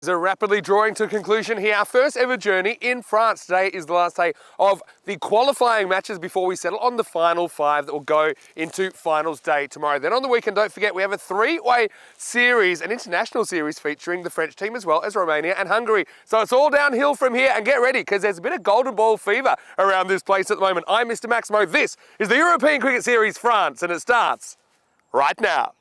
So rapidly drawing to conclusion here, our first ever journey in France. Today is the last day of the qualifying matches before we settle on the final 5 that will go into finals day tomorrow. Then on the weekend, don't forget, we have a 3-way series, an international series featuring the French team as well as Romania and Hungary. So it's all downhill from here, and get ready because there's a bit of golden ball fever around this place at the moment. I'm Mr. Maximo. This is the European Cricket Series France, and it starts right now.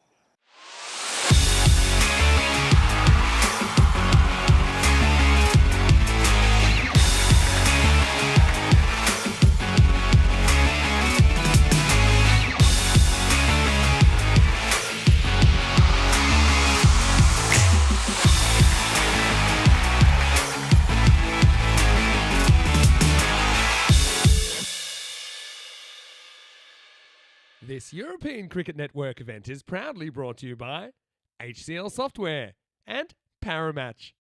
This European Cricket Network event is proudly brought to you by HCL Software and Paramatch.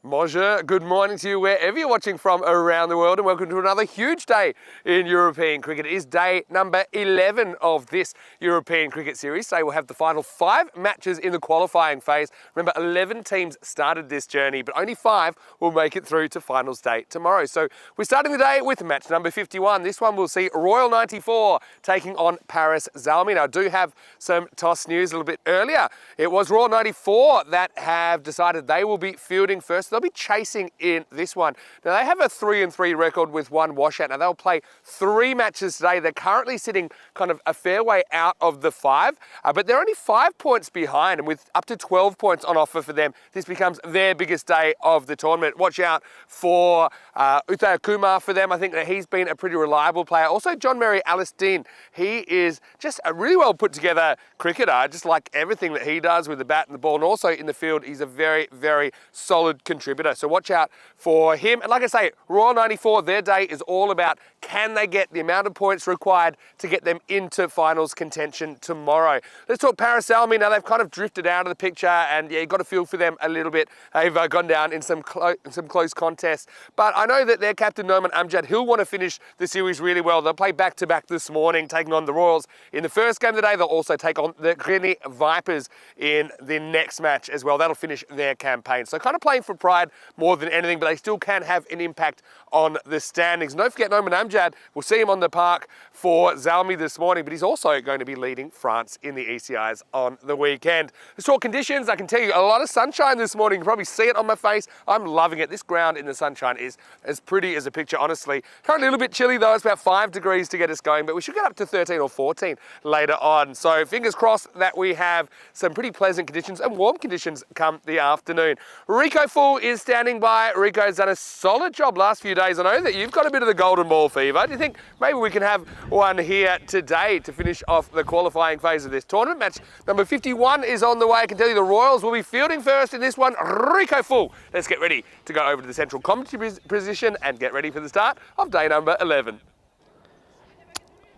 Bonjour, good morning to you wherever you're watching from around the world, and welcome to another huge day in European cricket. It is day number 11 of this European Cricket Series. Today we'll have the final 5 matches in the qualifying phase. Remember, 11 teams started this journey, but only 5 will make it through to finals day tomorrow. So we're starting the day with match number 51. This one will see Royal 94 taking on Paris Zalmi. Now, I do have some toss news a little bit earlier. It was Royal 94 that have decided they will be fielding first. They'll be chasing in this one. Now, they have a 3-3 record with 1 washout. Now, they'll play 3 matches today. They're currently sitting kind of a fair way out of the 5, but they're only 5 points behind, and with up to 12 points on offer for them, this becomes their biggest day of the tournament. Watch out for Uthaya Kumar for them. I think that he's been a pretty reliable player. Also, John Mary Alistine. He is just a really well put together cricketer, just like everything that he does with the bat and the ball, and also in the field, he's a very, very solid contributor. So watch out for him. And like I say, Royal 94, their day is all about can they get the amount of points required to get them into finals contention tomorrow. Let's talk Paris Zalmi. Now, they've kind of drifted out of the picture, and yeah, you've got to feel for them a little bit. They've gone down in some close contests. But I know that their captain, Noman Amjad, he'll want to finish the series really well. They'll play back-to-back this morning, taking on the Royals in the first game of the day. They'll also take on the Grigny Vipers in the next match as well. That'll finish their campaign. So kind of playing for pride more than anything, but they still can have an impact on the standings. Don't forget, Noman Amjad, we'll see him on the park for Zalmi this morning, but he's also going to be leading France in the ECS on the weekend. Let's talk conditions. I can tell you a lot of sunshine this morning. You can probably see it on my face. I'm loving it. This ground in the sunshine is as pretty as a picture, honestly. Currently a little bit chilly though. It's about 5 degrees to get us going, but we should get up to 13 or 14 later on. So fingers crossed that we have some pretty pleasant conditions and warm conditions come the afternoon. Rico Full is standing by. Rico's done a solid job last few days. I know that you've got a bit of the golden ball fever. Do you think maybe we can have one here today to finish off the qualifying phase of this tournament? Match number 51 is on the way. I can tell you the Royals will be fielding first in this one. Rico Full. Let's get ready to go over to the central commentary position and get ready for the start of day number 11.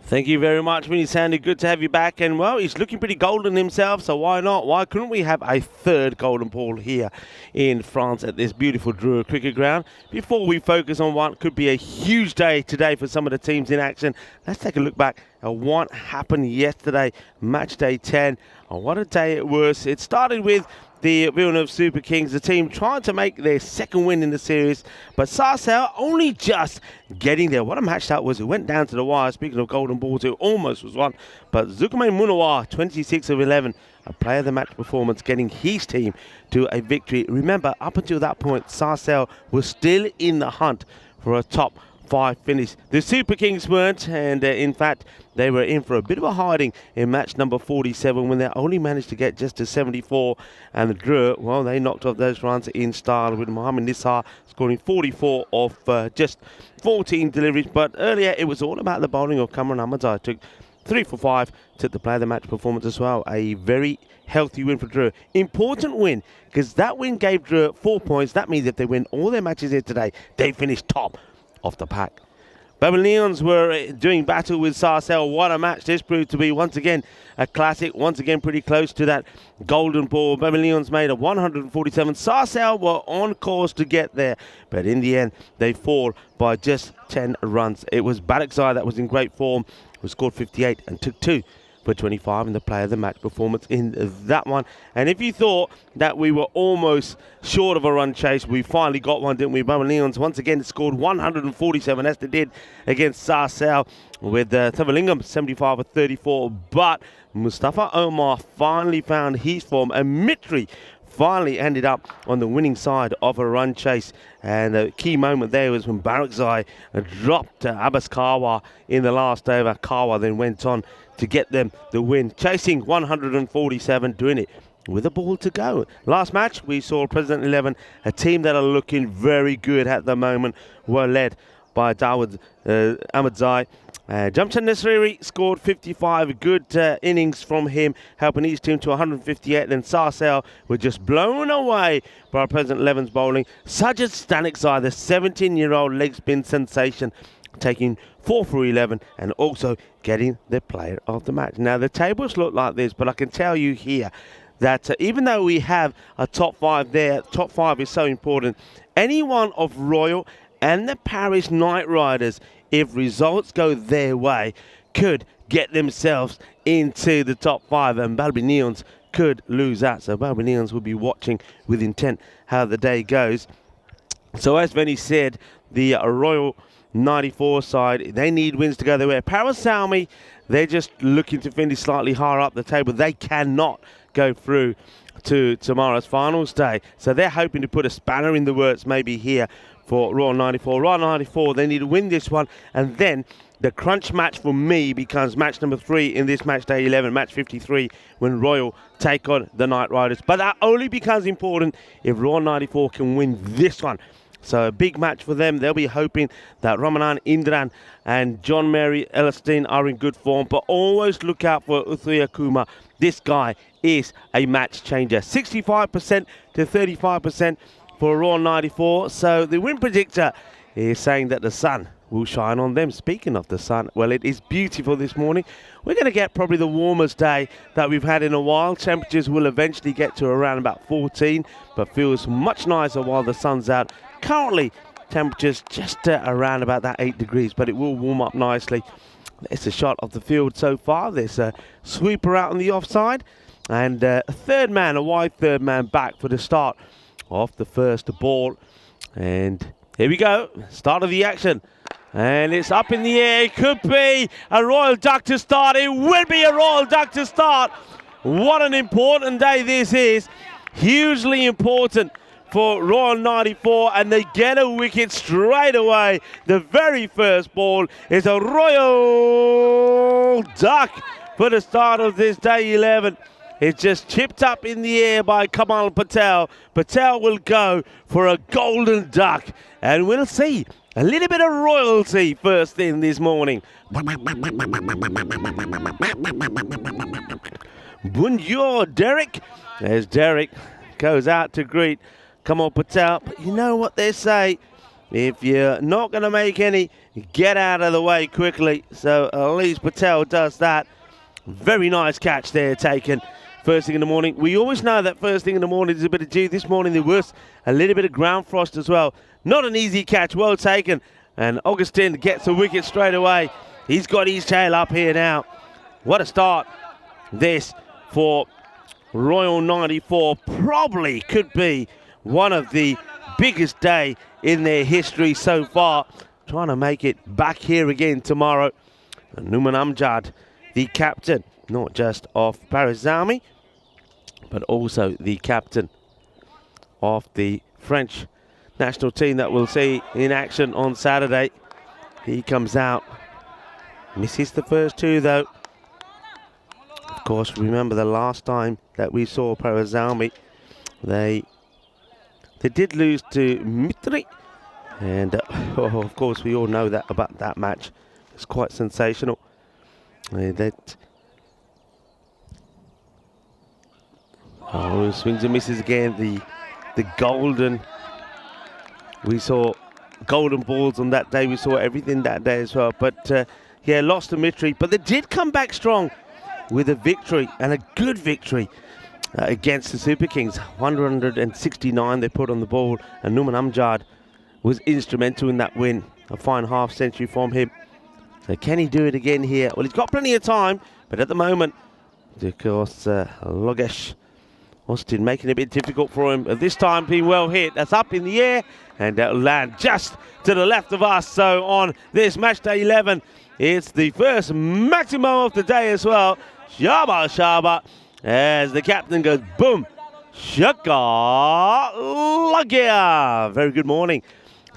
Thank you very much, Winnie Sandy. Good to have you back. And, well, he's looking pretty golden himself, so why not? Why couldn't we have a 3rd golden ball here in France at this beautiful Dreux cricket ground? Before we focus on what could be a huge day today for some of the teams in action, let's take a look back at what happened yesterday, match day 10. And what a day it was. It started with the Villeneuve Super Kings, the team trying to make their 2nd win in the series, but Sarcelles only just getting there. What a match that was. It went down to the wire. Speaking of golden balls, it almost was one. But Zuckerman Munawar, 26 of 11, a player of the match performance, getting his team to a victory. Remember, up until that point, Sarcelles was still in the hunt for a top 5 finish. The Super Kings weren't, and in fact, they were in for a bit of a hiding in match number 47 when they only managed to get just to 74. And the Dreux, well, they knocked off those runs in style with Mohamed Nissar scoring 44 off just 14 deliveries. But earlier, it was all about the bowling of Cameron Ahmadzai. Took 3 for 5, took the player of the match performance as well. A very healthy win for Dreux. Important win, because that win gave Dreux 4 points. That means if they win all their matches here today, they finish top of the pack. Babylonians were doing battle with Sarcelles. What a match this proved to be. Once again, a classic. Once again, pretty close to that golden ball. Babylonians made a 147. Sarcelles were on course to get there, but in the end, they fall by just 10 runs. It was Barakzai that was in great form, who scored 58 and took 2 for 25 and the player of the match performance in that one. And if you thought that we were almost short of a run chase, we finally got one, didn't we? Babylonians once again scored 147 as they did against Sarsell with Tavalingam 75 for 34. But Mustafa Omar finally found his form, and Mitri finally ended up on the winning side of a run chase. And the key moment there was when Barakzai dropped Abbas Kawa in the last over. Kawa then went on to get them the win, chasing 147, doing it with a ball to go. Last match, we saw President 11, a team that are looking very good at the moment, were led by Dawood Ahmadzai. Jamshad Nasiri scored 55, good innings from him, helping his team to 158. Then Sarsell were just blown away by President 11's bowling. Sajid Stanikzai, the 17-year-old leg spin sensation, taking 4 for 11 and also getting the player of the match. Now, the tables look like this, but I can tell you here that even though we have a top 5 there, top 5 is so important. Anyone of Royal and the Paris Knight Riders, if results go their way, could get themselves into the top 5, and Balbinians could lose that. So Balbinians will be watching with intent how the day goes. So as Vinny said, the Royal 94 side, they need wins to go their way. Parasalmi, they're just looking to finish slightly higher up the table. They cannot go through to tomorrow's finals day. So they're hoping to put a spanner in the works maybe here for Royal 94. Royal 94, they need to win this one, and then the crunch match for me becomes match number 3 in this match day 11, match 53, when Royal take on the Knight Riders. But that only becomes important if Royal 94 can win this one. So a big match for them. They'll be hoping that Ramanan Indran and John Mary Ellerstein are in good form, but always look out for Uthuya Kuma. This guy is a match changer. 65% to 35% for Royal 94. So the win predictor is saying that the sun will shine on them. Speaking of the sun, well, it is beautiful this morning. We're going to get probably the warmest day that we've had in a while. Temperatures will eventually get to around about 14, but feels much nicer while the sun's out. Currently, temperatures just around about that 8 degrees, but it will warm up nicely. It's a shot of the field so far. There's a sweeper out on the offside, and a wide third man back for the start of the first ball. And here we go, start of the action. And it's up in the air. It could be a Royal Duck to start. It will be a Royal Duck to start. What an important day this is. Hugely important for Royal 94, and they get a wicket straight away. The very first ball is a Royal Duck for the start of this day 11. It's just chipped up in the air by Kamal Patel. Patel will go for a golden duck, and we'll see a little bit of royalty first thing this morning. Bonjour, Derek. There's Derek. Goes out to greet Kamal Patel. But you know what they say. If you're not going to make any, get out of the way quickly. So at least Patel does that. Very nice catch there taken first thing in the morning. We always know that first thing in the morning is a bit of dew. This morning there was a little bit of ground frost as well. Not an easy catch, well taken. And Augustin gets a wicket straight away. He's got his tail up here now. What a start this for Royal 94. Probably could be one of the biggest day in their history so far. Trying to make it back here again tomorrow. And Numan Amjad, the captain, not just of Paris Army, but also the captain of the French national team that we'll see in action on Saturday. He comes out, misses the first 2 though. Of course, remember the last time that we saw Paris Army, they did lose to Mitri, and of course we all know that about that match. It's quite sensational. Swings and misses again. The golden. We saw golden balls on that day. We saw everything that day as well. But yeah, lost to Mitri, but they did come back strong with a victory, and a good victory against the Super Kings. 169 they put on the ball, and Numan Amjad was instrumental in that win. A fine half century from him. So can he do it again here? Well, he's got plenty of time But at the moment, of course, Logesh Austin making it a bit difficult for him. This time being well hit. That's up in the air, and that'll land just to the left of us. So on this match day 11, it's the first maximum of the day as well. Shaba Shaba, as the captain goes boom. Shaka Lagia. Very good morning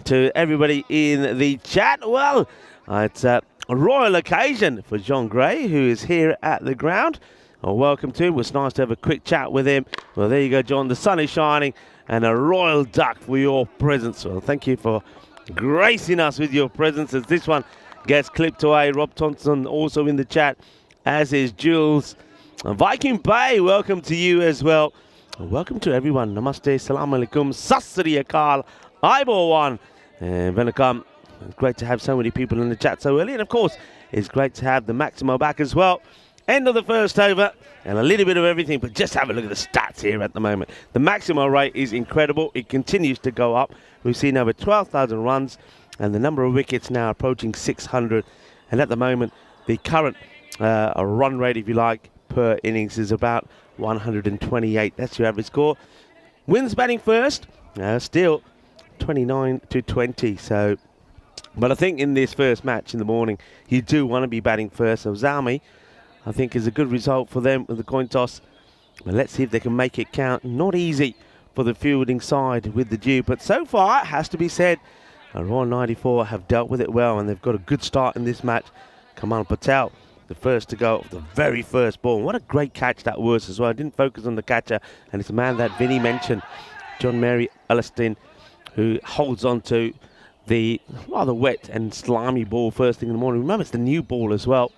to everybody in the chat. Well, it's a royal occasion for John Gray, who is here at the ground. Well, welcome to him. It was nice to have a quick chat with him. Well, there you go, John. The sun is shining, and a royal duck for your presence. Well, thank you for gracing us with your presence as this one gets clipped away. Rob Thompson also in the chat, as is Jules. Viking Bay, welcome to you as well. Welcome to everyone. Namaste, salam alaikum, sasri akal, Aibo1, and Venakam. It's great to have so many people in the chat so early. And of course, it's great to have the Maximo back as well. End of the first over, and a little bit of everything, but just have a look at the stats here at the moment. The Maximo rate is incredible. It continues to go up. We've seen over 12,000 runs, and the number of wickets now approaching 600. And at the moment, the current run rate, if you like, per innings is about 128. That's your average score. Wins batting first, still 29-20. So, but I think in this first match in the morning, you do want to be batting first. So Zami, I think, is a good result for them with the coin toss. But let's see if they can make it count. Not easy for the fielding side with the dew, but so far, it has to be said, Royal 94 have dealt with it well, and they've got a good start in this match. Kamal Patel, the first to go, the very first ball. What a great catch that was as well. I didn't focus on the catcher, and it's a man that Vinny mentioned, John Mary Elliston, who holds on to the rather wet and slimy ball first thing in the morning. Remember, it's the new ball as well.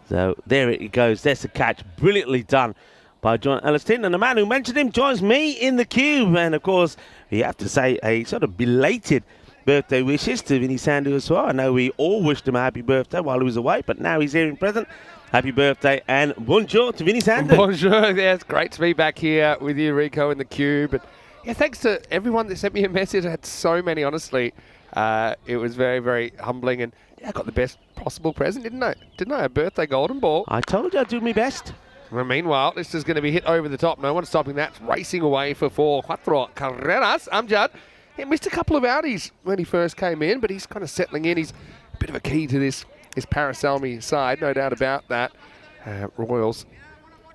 So there it goes. There's a catch. Brilliantly done by John Elliston. And the man who mentioned him joins me in the cube. And of course, you have to say a sort of belated birthday wishes to Vinny Sandhu as well. I know we all wished him a happy birthday while he was away, but now he's here in present. Happy birthday and bonjour to Vinny Sandhu. Bonjour. Yeah, it's great to be back here with you, Rico, in the cube. And yeah, thanks to everyone that sent me a message. I had so many, honestly. It was very, very humbling, and yeah, I got the best possible present, didn't I? Didn't I? A birthday golden ball. I told you I'd do my best. Well, meanwhile, this is going to be hit over the top. No one's stopping that. It's racing away for 4 carreras. Amjad, he missed a couple of outies when he first came in, but he's kind of settling in. He's a bit of a key to this Parasalmi side, no doubt about that. Royals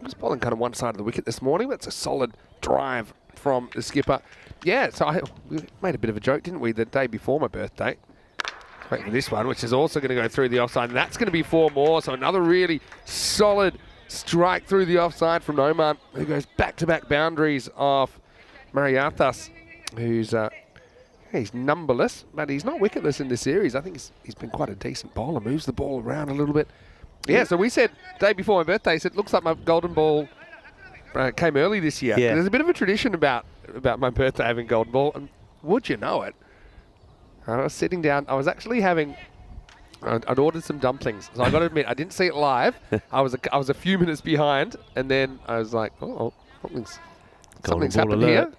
was bowling kind of one side of the wicket this morning. That's a solid drive from the skipper. Yeah, so we made a bit of a joke, didn't we, the day before my birthday. Wait for this one, which is also going to go through the offside. And that's going to be 4 more, so another really solid strike through the offside from Noman, who goes back-to-back boundaries of Mariathas, who's he's numberless, but he's not wicketless in this series. I think he's been quite a decent bowler, moves the ball around a little bit. Yeah, so we said, day before my birthday, said, looks like my golden ball came early this year. Yeah. There's a bit of a tradition about my birthday having golden ball, and would you know it, I was sitting down, I was actually having, I'd ordered some dumplings, so I got to admit, I didn't see it live. I was a few minutes behind, and then I was like, oh, something's happened here.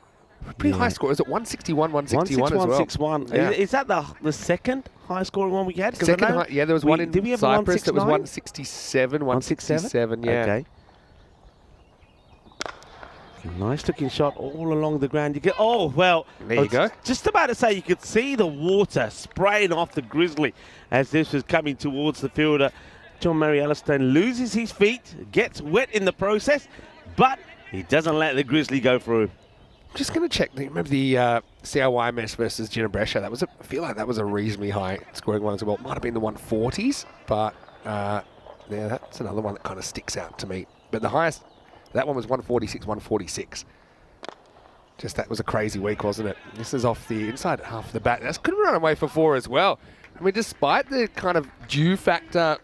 Pretty high score. Is it 161, 161 as well? 161. Yeah. Is that the second high scoring one we had? Second high, yeah, there was one in did we have Cyprus that was 169? 167, yeah. Okay. Nice looking shot all along the ground. You get, oh, well. There you go. Just about to say, you could see the water spraying off the Grizzly as this was coming towards the fielder. John Mary Elliston loses his feet, gets wet in the process, but he doesn't let the Grizzly go through. I'm just going to check. Remember the CRYMS versus Ginebrescia? I feel like that was a reasonably high scoring one as well. It might have been the 140s, but yeah, that's another one that kind of sticks out to me. But the highest, that one was 146, 146. Just that was a crazy week, wasn't it? This is off the inside half of the bat. That's could have run away for 4 as well. I mean, despite the kind of dew factor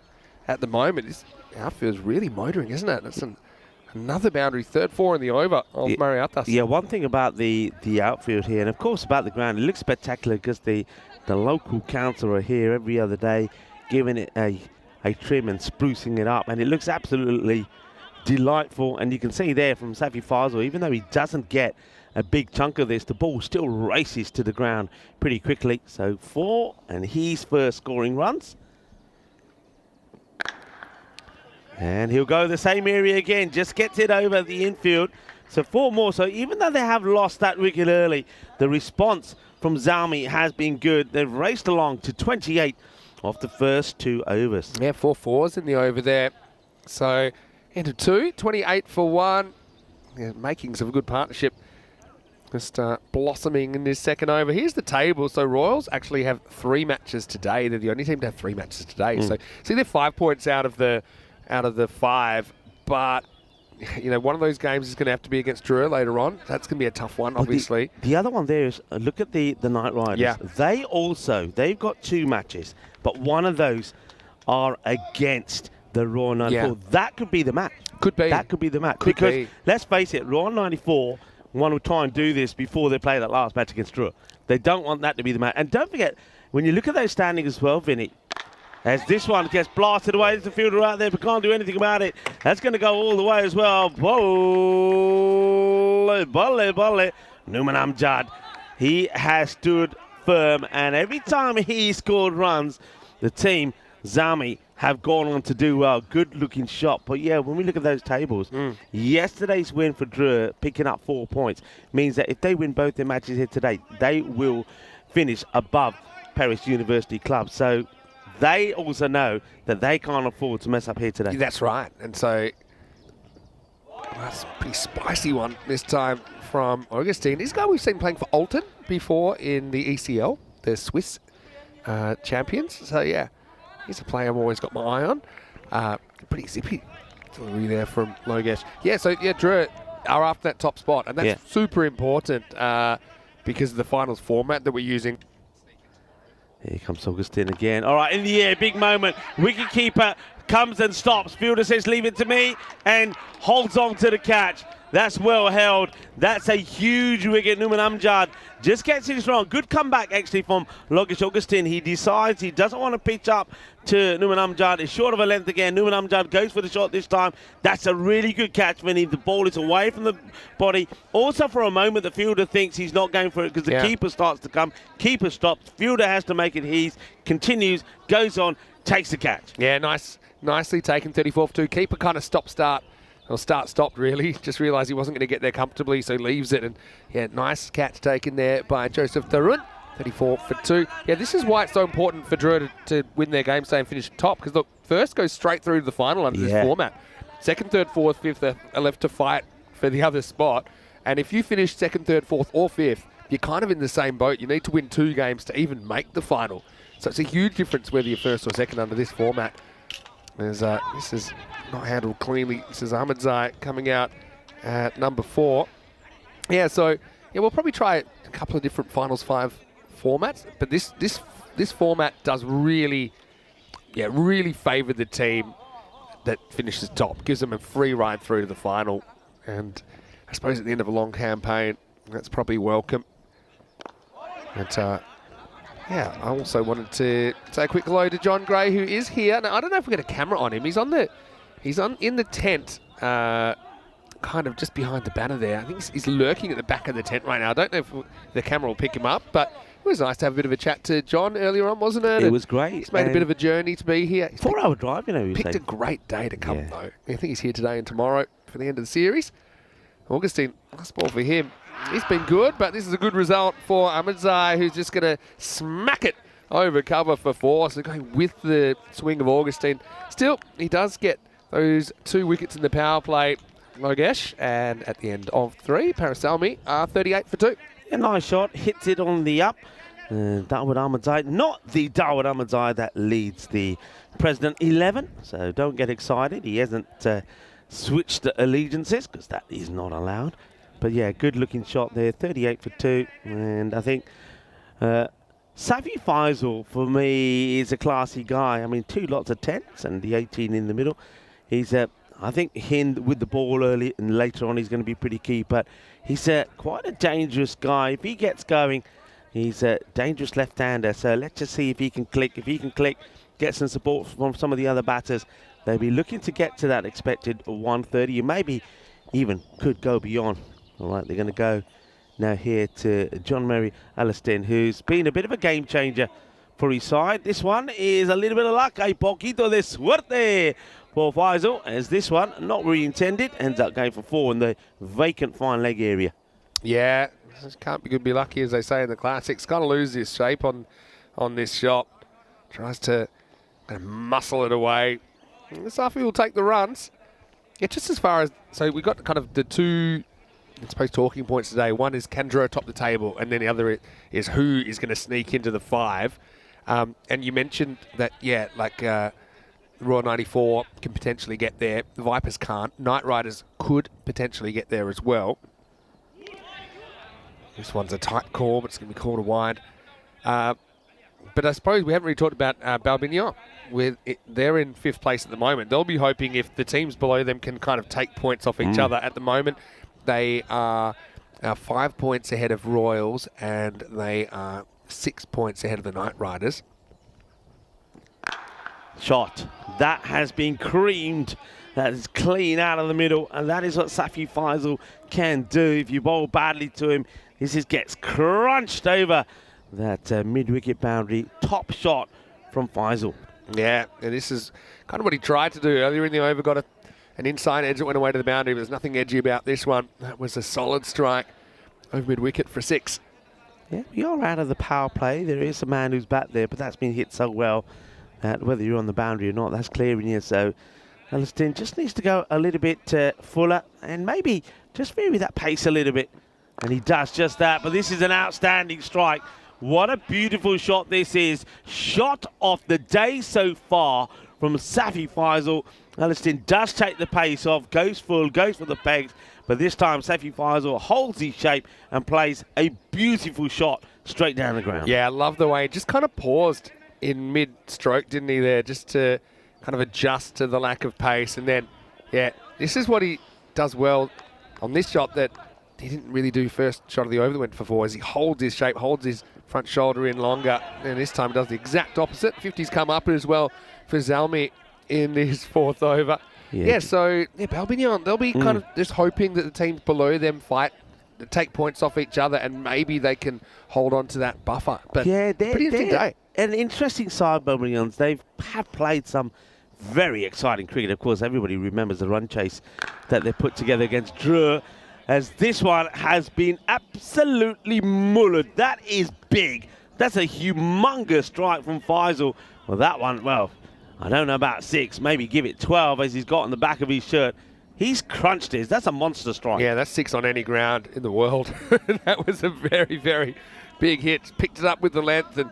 at the moment, this outfield's really motoring, isn't it? That's another boundary, 3rd 4 in the over of Mariathas. Yeah, one thing about the outfield here, and of course about the ground, it looks spectacular because the local council are here every other day, giving it a trim and sprucing it up, and it looks absolutely delightful. And you can see there from Safi Faisal, even though he doesn't get a big chunk of this, the ball still races to the ground pretty quickly. So 4 and his first scoring runs. And he'll go the same area again, just gets it over the infield. So 4 more. So even though they have lost that wicket early, the response from Zalmi has been good. They've raced along to 28 off the first 2 overs. Yeah, 4 fours in the over there. So into 2, 28 for 1. Yeah, makings of a good partnership. Just blossoming in this second over. Here's the table. So Royals actually have 3 matches today. They're the only team to have 3 matches today. So see, they're 5 points out of the 5. But you know, one of those games is going to have to be against Drua later on. That's going to be a tough one, obviously. The other one there is, look at the Knight Riders. Yeah. They've got 2 matches, but one of those are against the Royal 94. Yeah. That could be the match. Could be. That could be the match. Could because, be. let's face it, Royal 94 want to try and do this before they play that last match against Drua. They don't want that to be the match. And don't forget, when you look at those standings as well, Vinny, as this one gets blasted away, there's the fielder out there, but can't do anything about it. That's going to go all the way as well. Volley. Numan Amjad, he has stood firm, and every time he scored runs, the team, Zami, have gone on to do well. Good-looking shot. But, yeah, when we look at those tables, yesterday's win for Drua, picking up 4 points, means that if they win both their matches here today, they will finish above Paris University Club. So they also know that they can't afford to mess up here today. That's right. And so that's a pretty spicy one this time from Augustine. This guy we've seen playing for Alton before in the ECL, the Swiss champions. So, yeah, he's a player I've always got my eye on. Pretty zippy delivery there from Logesh. Yeah, so, yeah, Drua are after that top spot, and that's super important because of the finals format that we're using. Here comes Augustine again. All right, in the air, big moment. Wicket keeper comes and stops. Fielder says, leave it to me, and holds on to the catch. That's well held. That's a huge wicket. Numan Amjad just gets it wrong. Good comeback, actually, from Logesh Augustine. He decides he doesn't want to pitch up to Numan Amjad. It's short of a length again. Numan Amjad goes for the shot this time. That's a really good catch when the ball is away from the body. Also, for a moment, the fielder thinks he's not going for it because the keeper starts to come. Keeper stops. Fielder has to make it his. Continues, goes on, takes the catch. Yeah, nicely taken, 34 for 2. Keeper kind of stop-start. Or start-stopped, really. Just realised he wasn't going to get there comfortably, so leaves it. And, yeah, nice catch taken there by Joseph Tharun. 34 for 2. Yeah, this is why it's so important for Drua to win their game, say, and finish top. Because, look, first goes straight through to the final under this format. Second, third, fourth, fifth are left to fight for the other spot. And if you finish second, third, fourth, or fifth, you're kind of in the same boat. You need to win 2 games to even make the final. So it's a huge difference whether you're first or second under this format. This is not handled cleanly. This is Ahmedzai coming out at number 4. Yeah, so yeah, we'll probably try a couple of different Finals 5 formats, but this format does really favour the team that finishes top. Gives them a free ride through to the final, and I suppose at the end of a long campaign, that's probably welcome. But yeah, I also wanted to say a quick hello to John Gray, who is here. Now, I don't know if we get a camera on him. He's in the tent, kind of just behind the banner there. I think he's lurking at the back of the tent right now. I don't know if the camera will pick him up, but it was nice to have a bit of a chat to John earlier on, wasn't it? It was great. He's made a bit of a journey to be here. 4-hour drive, you know. Picked a great day to come, though. I think he's here today and tomorrow for the end of the series. Augustine, last ball for him. He's been good, but this is a good result for Ahmedzai, who's just going to smack it over cover for 4. So going with the swing of Augustine. Still, he does get those 2 wickets in the power play, Logesh, and at the end of 3, Parasalmi are 38 for 2. A nice shot, hits it on the up. Dawood Ahmedzai, not the Dawood Ahmedzai that leads the President 11, so don't get excited. He hasn't switched allegiances because that is not allowed. But yeah, good looking shot there, 38 for 2. And I think Safi Faisal, for me, is a classy guy. I mean, 2 lots of 10s and the 18 in the middle. He's, I think, him with the ball early and later on he's going to be pretty key. But he's quite a dangerous guy. If he gets going, he's a dangerous left-hander. So let's just see if he can click. If he can click, get some support from some of the other batters, they'll be looking to get to that expected 130. And maybe even could go beyond. All right, they're going to go now here to John Mary Alliston, who's been a bit of a game changer for his side. This one is a little bit of luck. Hay poquito de suerte for Faisal, as this one, not really intended, ends up going for 4 in the vacant fine leg area. Yeah, just can't be good, be lucky, as they say in the classics. Got to lose his shape on this shot. Tries to kind of muscle it away. Safi will take the runs. Yeah, just as far as, so we got kind of the two, I suppose, talking points today. One is can Drew top the table, and then the other is who is going to sneak into the 5. And you mentioned that, yeah, like Royal 94 can potentially get there. The Vipers can't. Knight Riders could potentially get there as well. This one's a tight call, but it's going to be called a wide. But I suppose we haven't really talked about Balbignon. They're in 5th place at the moment. They'll be hoping if the teams below them can kind of take points off each other. At the moment, they are 5 points ahead of Royals, and they are 6 points ahead of the Knight Riders. Shot. That has been creamed. That is clean out of the middle, and that is what Safi Faisal can do. If you bowl badly to him, this gets crunched over that mid-wicket boundary. Top shot from Faisal. Yeah, and this is kind of what he tried to do earlier in the over. Got an inside edge that went away to the boundary. There's nothing edgy about this one. That was a solid strike over mid-wicket for 6. Yeah, you're out of the power play. There is a man who's back there, but that's been hit so well that whether you're on the boundary or not, that's clearing you. So Elliston just needs to go a little bit fuller and maybe just vary that pace a little bit. And he does just that. But this is an outstanding strike. What a beautiful shot this is. Shot of the day so far from Safi Faisal. Elliston does take the pace off, goes full, goes for the pegs. But this time, Safi Faisal holds his shape and plays a beautiful shot straight down the ground. Yeah, I love the way he just kind of paused in mid-stroke, didn't he, there, just to kind of adjust to the lack of pace. And then, yeah, this is what he does well on this shot that he didn't really do first shot of the over that went for 4, is he holds his shape, holds his front shoulder in longer. And this time does the exact opposite. 50's come up as well for Zalmi in his 4th over. Yeah, so yeah, Balbignon, they'll be kind of just hoping that the teams below them fight, take points off each other, and maybe they can hold on to that buffer. But yeah, pretty interesting day. An interesting side, Balbignons. They have played some very exciting cricket. Of course, everybody remembers the run chase that they put together against Drew, as this one has been absolutely mullered. That is big. That's a humongous strike from Faisal. Well, that one, well, I don't know about 6, maybe give it 12 as he's got on the back of his shirt. He's crunched his. That's a monster strike. Yeah, that's 6 on any ground in the world. That was a very, very big hit. Picked it up with the length. And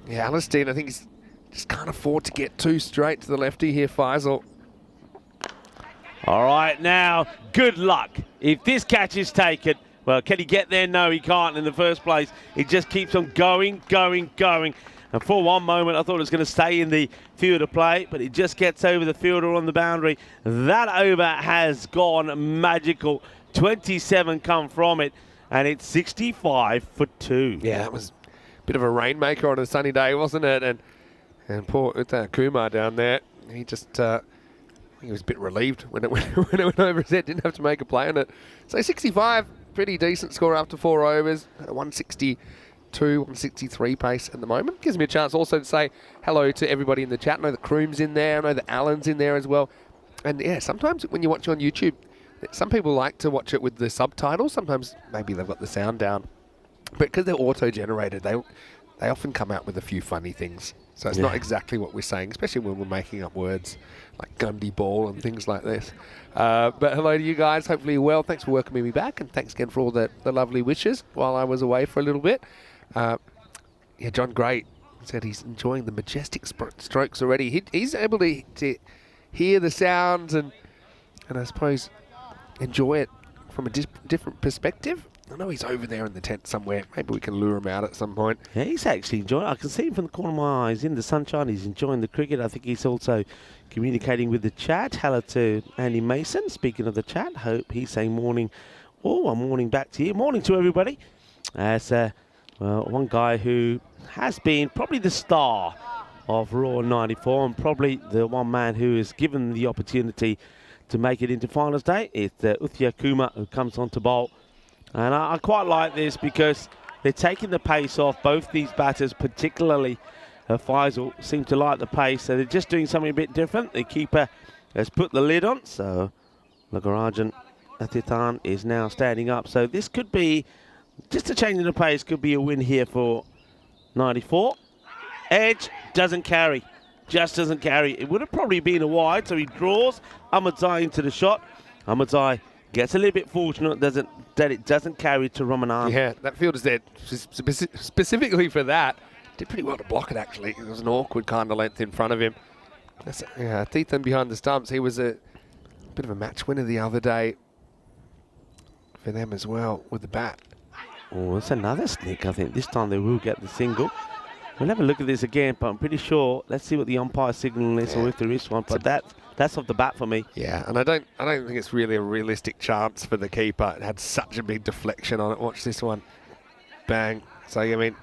yeah, Alistine, I think he's just can't afford to get too straight to the lefty here, Faisal. All right, now, good luck. If this catch is taken, well, can he get there? No, he can't in the first place. It just keeps on going, going, going. And for one moment, I thought it was going to stay in the field of play, but it just gets over the fielder on the boundary. That over has gone magical. 27 come from it, and it's 65 for 2. Yeah, that was a bit of a rainmaker on a sunny day, wasn't it? And poor Kumar down there, he just he was a bit relieved when it went over his head. Didn't have to make a play on it. So 65, pretty decent score after 4 overs. 162, 163 pace at the moment. Gives me a chance also to say hello to everybody in the chat. I know that Kroom's in there. I know that Alan's in there as well. And yeah, sometimes when you watch on YouTube, some people like to watch it with the subtitles. Sometimes maybe they've got the sound down. But because they're auto-generated, they often come out with a few funny things. So it's not exactly what we're saying, especially when we're making up words like Gundy Ball and things like this. But hello to you guys. Hopefully you're well. Thanks for welcoming me back. And thanks again for all the lovely wishes while I was away for a little bit. Yeah, John Great said he's enjoying the majestic strokes already. He's able to hear the sounds and I suppose enjoy it from a different perspective. I know he's over there in the tent somewhere. Maybe we can lure him out at some point. Yeah, he's actually enjoying it. I can see him from the corner of my eyes in the sunshine. He's enjoying the cricket. I think he's also communicating with the chat. Hello to Andy Mason. Speaking of the chat, hope he's saying morning. Oh, a morning back to you. Morning to everybody. As well, one guy who has been probably the star of Raw 94 and probably the one man who is given the opportunity to make it into finals day. It's Uthia Kumar who comes on to bowl. And I quite like this because they're taking the pace off. Both these batters, particularly Faisal, seem to like the pace. So they're just doing something a bit different. The keeper has put the lid on. So Lagarajan T10 is now standing up. So this could be, just a change in the pace, could be a win here for 94. Edge doesn't carry. Just doesn't carry. It would have probably been a wide, so he draws Ahmadzai into the shot. Ahmadzai gets a little bit fortunate that it doesn't carry to Ramanan. Yeah, that field is there specifically for that. Did pretty well to block it, actually. It was an awkward kind of length in front of him. Yeah, T10 behind the stumps. He was a bit of a match winner the other day for them as well with the bat. Oh, it's another snick, I think. This time they will get the single. We'll have a look at this again, but I'm pretty sure. Let's see what the umpire signal is, or if there is one. But that's off the bat for me. Yeah, and I don't think it's really a realistic chance for the keeper. It had such a big deflection on it. Watch this one. Bang. So, I mean,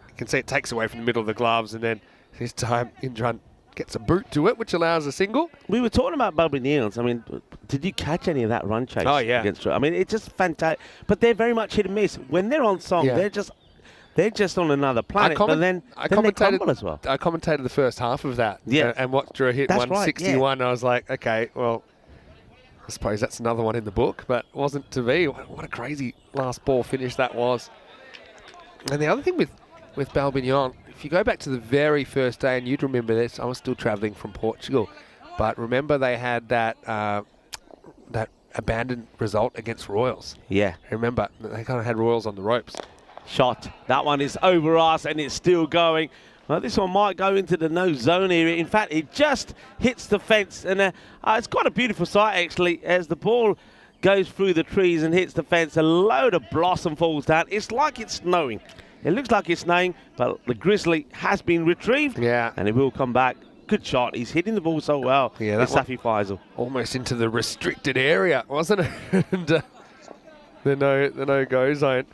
you can see it takes away from the middle of the gloves, and then this time Indran gets a boot to it, which allows a single. We were talking about Bobby Niels. I mean, did you catch any of that run chase? Oh, yeah. I mean, it's just fantastic. But they're very much hit and miss. When they're on song, they're just on another planet, but then they crumble as well. I commentated the first half of that, and watched Drew hit That's 161. right, yeah. I was like, okay, well, I suppose that's another one in the book, but it wasn't to be. What a crazy last ball finish that was. And the other thing with Balbignon, if you go back to the very first day, and you'd remember this, I was still travelling from Portugal, but remember they had that that abandoned result against Royals. Yeah. Remember, they kind of had Royals on the ropes. Shot. That one is over us, and it's still going. Well, this one might go into the no zone area. In fact, it just hits the fence, and it's quite a beautiful sight, actually, as the ball goes through the trees and hits the fence. A load of blossom falls down. It's like it's snowing. It looks like it's snowing, but the Grizzly has been retrieved, and it will come back. Good shot. He's hitting the ball so well. Yeah, that's Safi Faisal. Almost into the restricted area, wasn't it? And the no-go zone.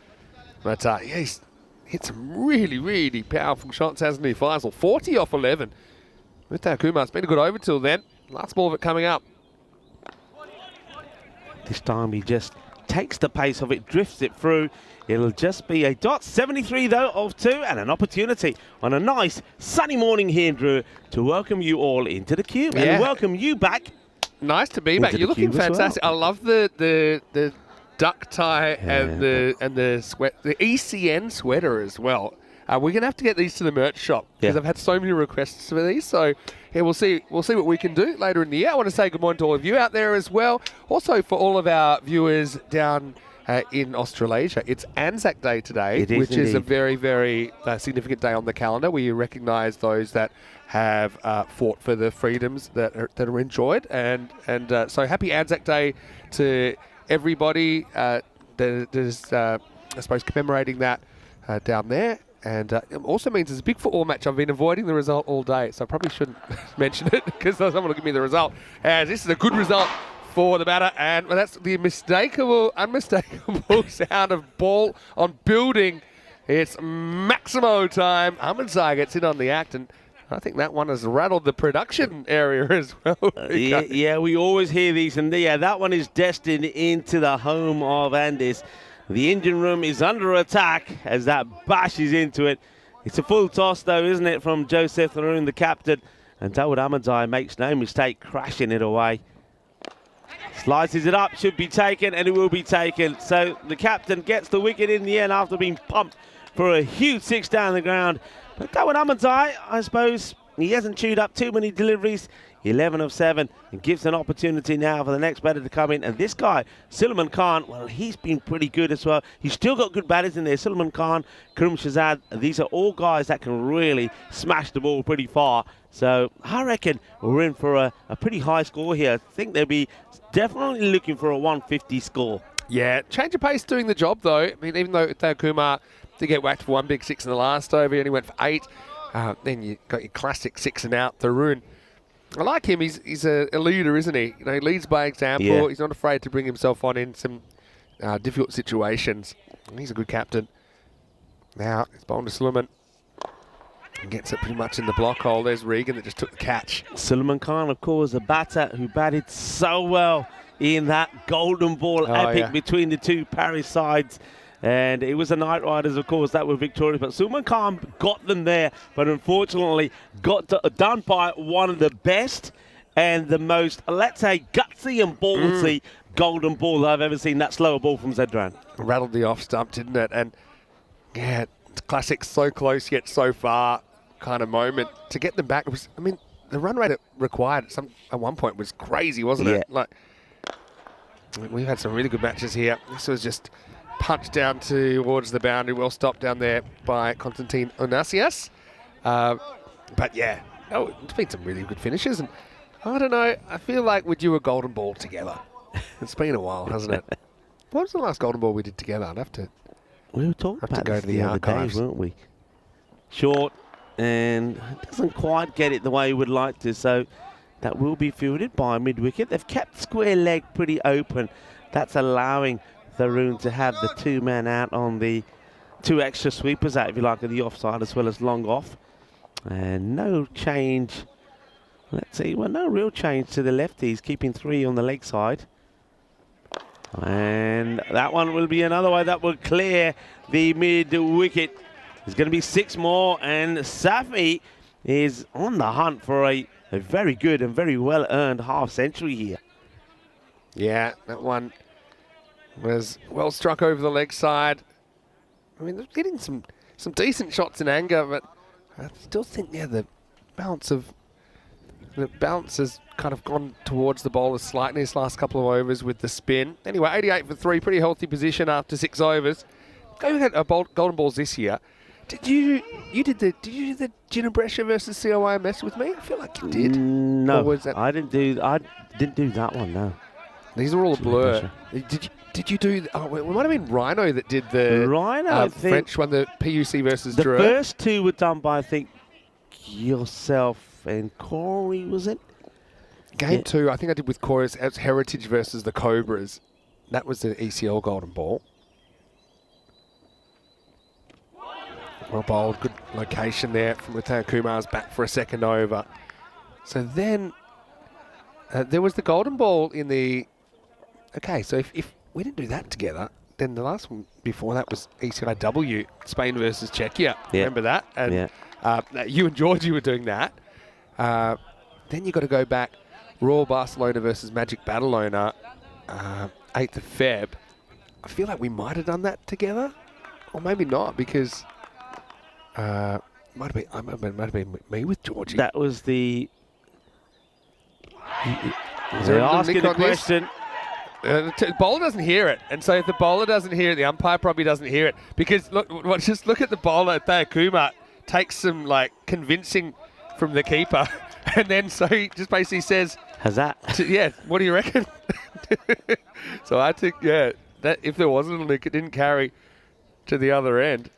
But he's hit some really, really powerful shots, hasn't he, Faisal? 40 off 11. With Takuma, it's been a good over till then. Last ball of it coming up. This time he just takes the pace of it, drifts it through. It'll just be a dot. 73, though, of 2, and an opportunity on a nice sunny morning here in Drew to welcome you all into the cube and welcome you back. Nice to be back. You're looking fantastic. I love the duck tie and the sweat, the ECN sweater as well. We're gonna have to get these to the merch shop because I've had so many requests for these. So yeah, we'll see what we can do later in the year. I want to say good morning to all of you out there as well. Also for all of our viewers down in Australasia, it's Anzac Day today, which is a very, very significant day on the calendar where you recognise those that have fought for the freedoms that are enjoyed. And so happy Anzac Day to everybody that is, I suppose, commemorating that down there. And it also means it's a big football match. I've been avoiding the result all day, so I probably shouldn't mention it because someone will give me the result. And this is a good result for the batter, and that's the unmistakable sound of ball on building. It's Maximo time. Ahmadzai gets in on the act, and I think that one has rattled the production area as well. Yeah, we always hear these, and that one is destined into the home of Andes. The engine room is under attack as that bashes into it. It's a full toss, though, isn't it, from Joseph Laroon, the captain. And Dawood Ahmadzai makes no mistake, crashing it away. Slices it up, should be taken, and it will be taken. So the captain gets the wicket in the end after being pumped for a huge 6 down the ground. But Dawood Ahmadzai, I suppose, he hasn't chewed up too many deliveries. 11 of 7, and gives an opportunity now for the next batter to come in. And this guy, Suleiman Khan, well, he's been pretty good as well. He's still got good batters in there. Suleiman Khan, Karim Shahzad, these are all guys that can really smash the ball pretty far. So I reckon we're in for a pretty high score here. I think they'll be definitely looking for a 150 score. Yeah, change of pace doing the job, though. I mean, even though Kumar did get whacked for one big 6 in the last over, he only went for 8. Then you got your classic 6 and out, Tharoon. I like him. He's a leader, isn't he? You know, he leads by example. Yeah. He's not afraid to bring himself on in some difficult situations. And he's a good captain. Now, it's bowled to Suleiman. And gets it pretty much in the block hole. There's Regan that just took the catch. Suleiman Khan, of course, a batter who batted so well in that golden ball epic between the two Paris sides. And it was the Knight Riders, of course, that were victorious. But Suleiman Khan got them there, but unfortunately got done by one of the best and the most, let's say, gutsy and ballsy golden ball that I've ever seen. That slower ball from Zedran. Rattled the off stump, didn't it? And yeah, it's classic, so close yet so far kind of moment. To get them back, it was, I mean, the run rate it required at one point was crazy, wasn't it? Like, we've had some really good matches here. This was just punched down towards the boundary, well stopped down there by Konstantin Onasias. But yeah, it's been some really good finishes. And I don't know, I feel like we do a golden ball together. It's been a while, hasn't it? What was the last golden ball we did together? I'd have to. We were talking about go this to the the other archives, day, weren't we? Short, and doesn't quite get it the way he would like to, so that will be fielded by mid-wicket. They've kept square leg pretty open. That's allowing Tharoon to have the two-man out on the two extra sweepers out, if you like, at the offside as well as long off. And no change. Let's see, well, no real change to the lefties, keeping three on the leg side. And that one will be another way that will clear the mid-wicket. There's going to be 6 more, and Safi is on the hunt for a very good and very well-earned half-century here. Yeah, that one was well struck over the leg side. I mean, they're getting some decent shots in anger, but I still think, yeah, the balance has kind of gone towards the bowlers slightly this last couple of overs with the spin. Anyway, 88 for 3, pretty healthy position after 6 overs. Going at golden balls this year. Did you do the Ginebrescia versus COIMS with me? I feel like you did. No, I didn't do that one. No, these are all a blur. Did you do? Oh, it might have been Rhino that did the Rhino. I think French one, the PUC versus the Drew. first 2 were done by, I think, yourself and Corey, was it? Game 2, I think I did with Corey. It was Heritage versus the Cobras. That was the ECL golden ball. Well bowled, good location there from Mateo Kumar's back for a second over. So then there was the golden ball in the. Okay, so if we didn't do that together, then the last one before that was ECIW, Spain versus Czechia. Yeah. Remember that? And you and Georgie were doing that. Then you got to go back. Royal Barcelona versus Magic Badalona, 8th of Feb. I feel like we might have done that together, or maybe not, because might have been me with Georgie. That was the. They're asking the question. The bowler doesn't hear it, and so if the bowler doesn't hear it, the umpire probably doesn't hear it, because just look at the bowler. Thea Kumar takes some convincing from the keeper, and then so he just basically says, "Has that?" Yeah. What do you reckon? So I think that if there wasn't a nick, it didn't carry to the other end.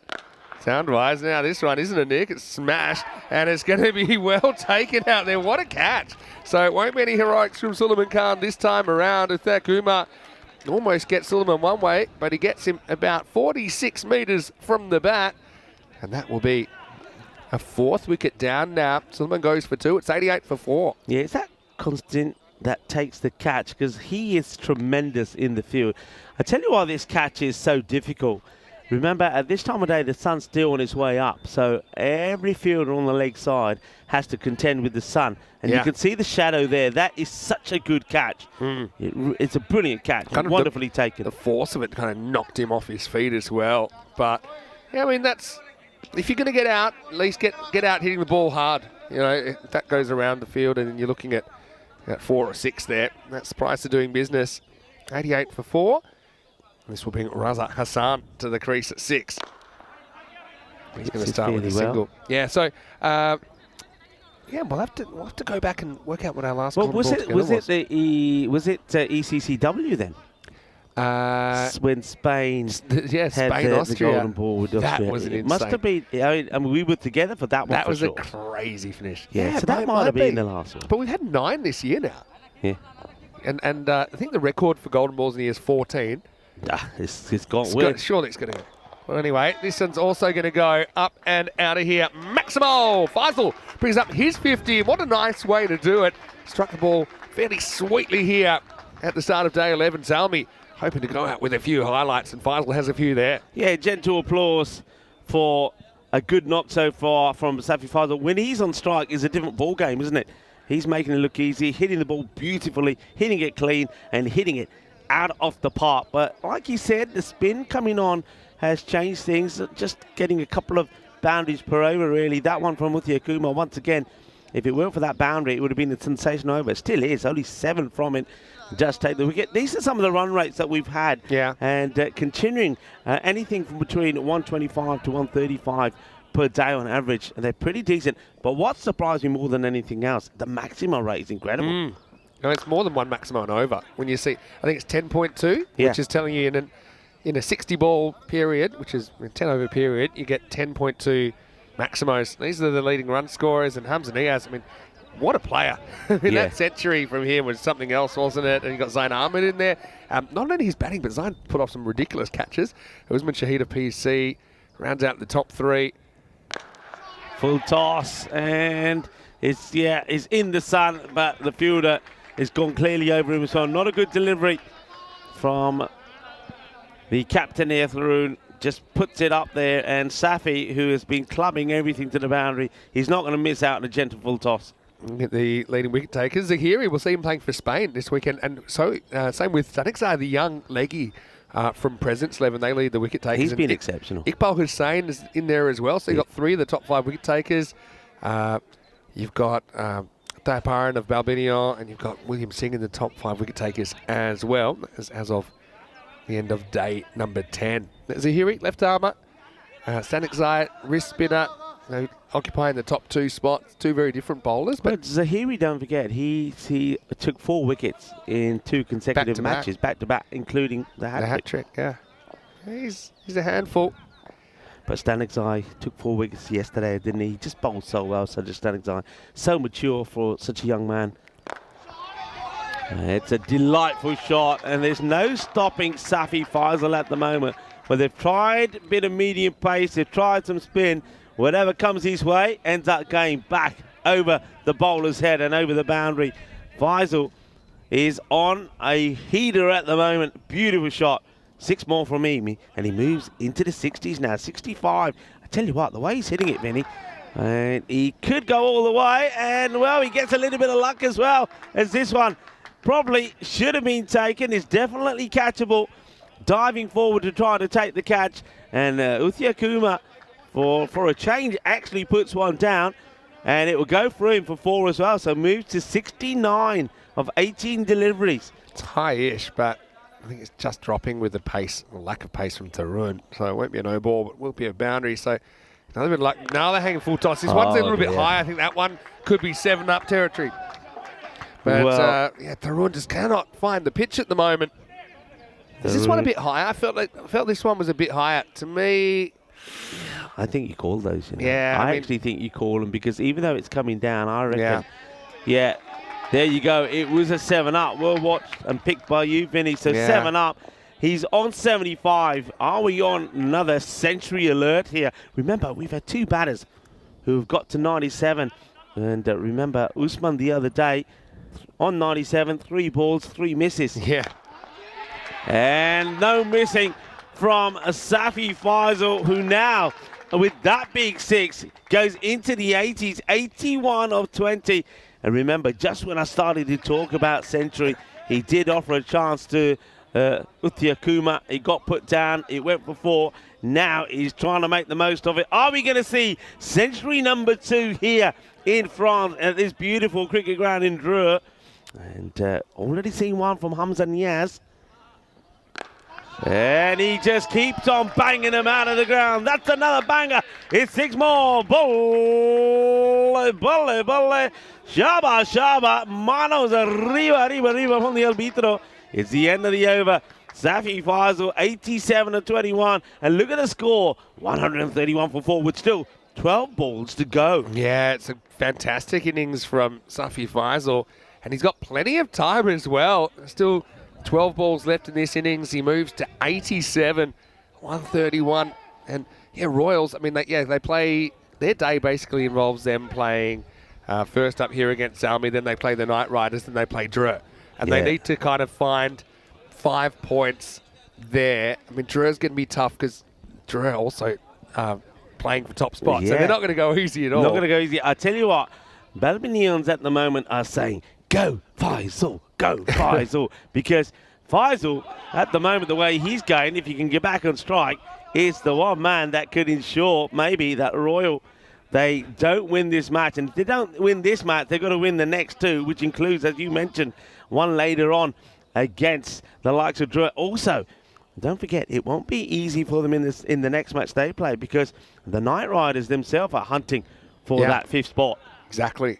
Sound-wise, now this one isn't a nick, it's smashed, and it's going to be well taken out there. What a catch. So it won't be any heroics from Suleiman Khan this time around. Thakuma almost gets Suleiman one way, but he gets him about 46 metres from the bat, and that will be a 4th wicket down now. Suleiman goes for 2. It's 88 for 4. Yeah, it's that Constant that takes the catch, because he is tremendous in the field. I tell you why this catch is so difficult. Remember, at this time of day, the sun's still on its way up, so every fielder on the leg side has to contend with the sun. And you can see the shadow there. That is such a good catch. It's a brilliant catch, wonderfully taken. The force of it kind of knocked him off his feet as well. But, yeah, I mean, that's... If you're going to get out, at least get out hitting the ball hard. You know, if that goes around the field and you're looking at 4 or 6 there. That's the price of doing business. 88 for 4. This will bring Razak Hassan to the crease at 6. He's going to start with a single. Yeah, so we'll have to go back and work out what our last. Was it ECCW then? When Spain Spain, had Austria. The golden ball with Austria. That was an insane. It must have been. I mean, we were together for that one. That was sure. a crazy finish. Yeah, so that might have been the last one. But we've had 9 this year now. Yeah, and I think the record for golden balls in the year is 14. It's gone. Surely it's going to go. Well, anyway, this one's also going to go up and out of here. Maximo Faisal brings up his 50. What a nice way to do it. Struck the ball fairly sweetly here at the start of day 11. Salmi hoping to go out with a few highlights, and Faisal has a few there. Yeah, gentle applause for a good knock so far from Safi Faisal. When he's on strike, it's a different ball game, isn't it? He's making it look easy, hitting the ball beautifully, hitting it clean, and hitting it out of the park. But like you said, the spin coming on has changed things. Just getting a couple of boundaries per over, really. That one from Uthiakuma, once again, if it weren't for that boundary, it would have been a sensational over. It still is, only 7 from it. Just take the wicket. These are some of the run rates that we've had. Yeah. And continuing anything from between 125 to 135 per day on average. And they're pretty decent. But what surprised me more than anything else, the maximum rate is incredible. No, it's more than one maximum and over. When you see, I think it's 10.2, Yeah. which is telling you in a 60-ball period, which is a 10-over period, you get 10.2 maximos. These are the leading run scorers, and Hamza Niaz, I mean, what a player. That century from here was something else, wasn't it? And you got Zain Ahmed in there. Not only his batting, but Zain put off some ridiculous catches. Usman Shahida PC rounds out the top 3. Full toss, and it's in the sun, but the fielder has gone clearly over him. So not a good delivery from the captain here, Tharoon. Just puts it up there, and Safi, who has been clubbing everything to the boundary, he's not going to miss out on a gentle full toss. The leading wicket takers, Zahiri, we'll see him playing for Spain this weekend. And so, same with Sanikzai, the young leggy from Presence 11. They lead the wicket takers. He's been exceptional. Iqbal Hussain is in there as well. So you've got 3 of the top 5 wicket takers. You've got Daparan of Balbinion, and you've got William Singh in the top 5 wicket takers as well, as of the end of day number 10. Zahiri, left armour. Sanikzai, wrist spinner. Occupying the top 2 spots, 2 very different bowlers. But Zahiri, don't forget, he took 4 wickets in 2 consecutive matches, back to back, including the hat trick. Yeah. He's a handful. But Stanikzai took 4 wickets yesterday, didn't he? He just bowled so well, such a Stanikzai. So mature for such a young man. It's a delightful shot, and there's no stopping Safi Faisal at the moment. But they've tried a bit of medium pace, they've tried some spin. Whatever comes his way ends up going back over the bowler's head and over the boundary. Faisal is on a heater at the moment. Beautiful shot. 6 more from Emi, and he moves into the 60s now. 65. I tell you what, the way he's hitting it, Vinny, and he could go all the way, and well, he gets a little bit of luck as well, as this one probably should have been taken. It's definitely catchable. Diving forward to try to take the catch, and Uthiakuma, for a change, actually puts one down, and it will go through him for 4 as well. So moves to 69 of 18 deliveries. It's high-ish, but I think it's just dropping with the pace, or lack of pace from Tharoon. So it won't be a no ball, but will be a boundary. So another bit of luck. Now they're hanging full toss. This one's a little bit high. I think that one could be 7-up territory. But Tharoon just cannot find the pitch at the moment. Is this one a bit higher? I felt this one was a bit higher. To me, I think you call those. You know? Yeah, I actually think you call them, because even though it's coming down, I reckon. Yeah. There you go. It was a 7-up. Well watched and picked by you, Vinny. So 7-up. He's on 75. Are we on another century alert here? Remember, we've had 2 batters who have got to 97. And remember, Usman the other day on 97, 3 balls, 3 misses. Yeah. And no missing from Safi Faisal, who now, with that big 6, goes into the 80s, 81 of 20. And remember, just when I started to talk about century, he did offer a chance to Uthiakuma. He got put down. It went for 4. Now he's trying to make the most of it. Are we going to see century number 2 here in France at this beautiful cricket ground in Dreux? And already seen one from Hamza Niaz. And he just keeps on banging them out of the ground. That's another banger. It's 6 more. Bolle, bolle, bolle. Shaba, shaba. Manos arriba, arriba, arriba from the arbitro. It's the end of the over. Safi Faisal, 87 of 21. And look at the score. 131 for 4 with still 12 balls to go. Yeah, it's a fantastic innings from Safi Faisal. And he's got plenty of time as well. Still 12 balls left in this innings. He moves to 87, 131. And yeah, Royals, I mean, they play, their day basically involves them playing first up here against Salmi, then they play the Knight Riders, then they play Dreux. And they need to kind of find 5 points there. I mean, Dreux's going to be tough because Dreux also playing for top spots. So they're not going to go easy at all. Not going to go easy. I tell you what, Balbinians at the moment are saying, go Faisal, go Faisal, because Faisal, at the moment, the way he's going, if you can get back on strike, is the one man that could ensure maybe that Royal, they don't win this match. And if they don't win this match, they've got to win the next two, which includes, as you mentioned, one later on against the likes of Drew. Also, don't forget, it won't be easy for them in the next match they play, because the Knight Riders themselves are hunting for that fifth spot. Exactly.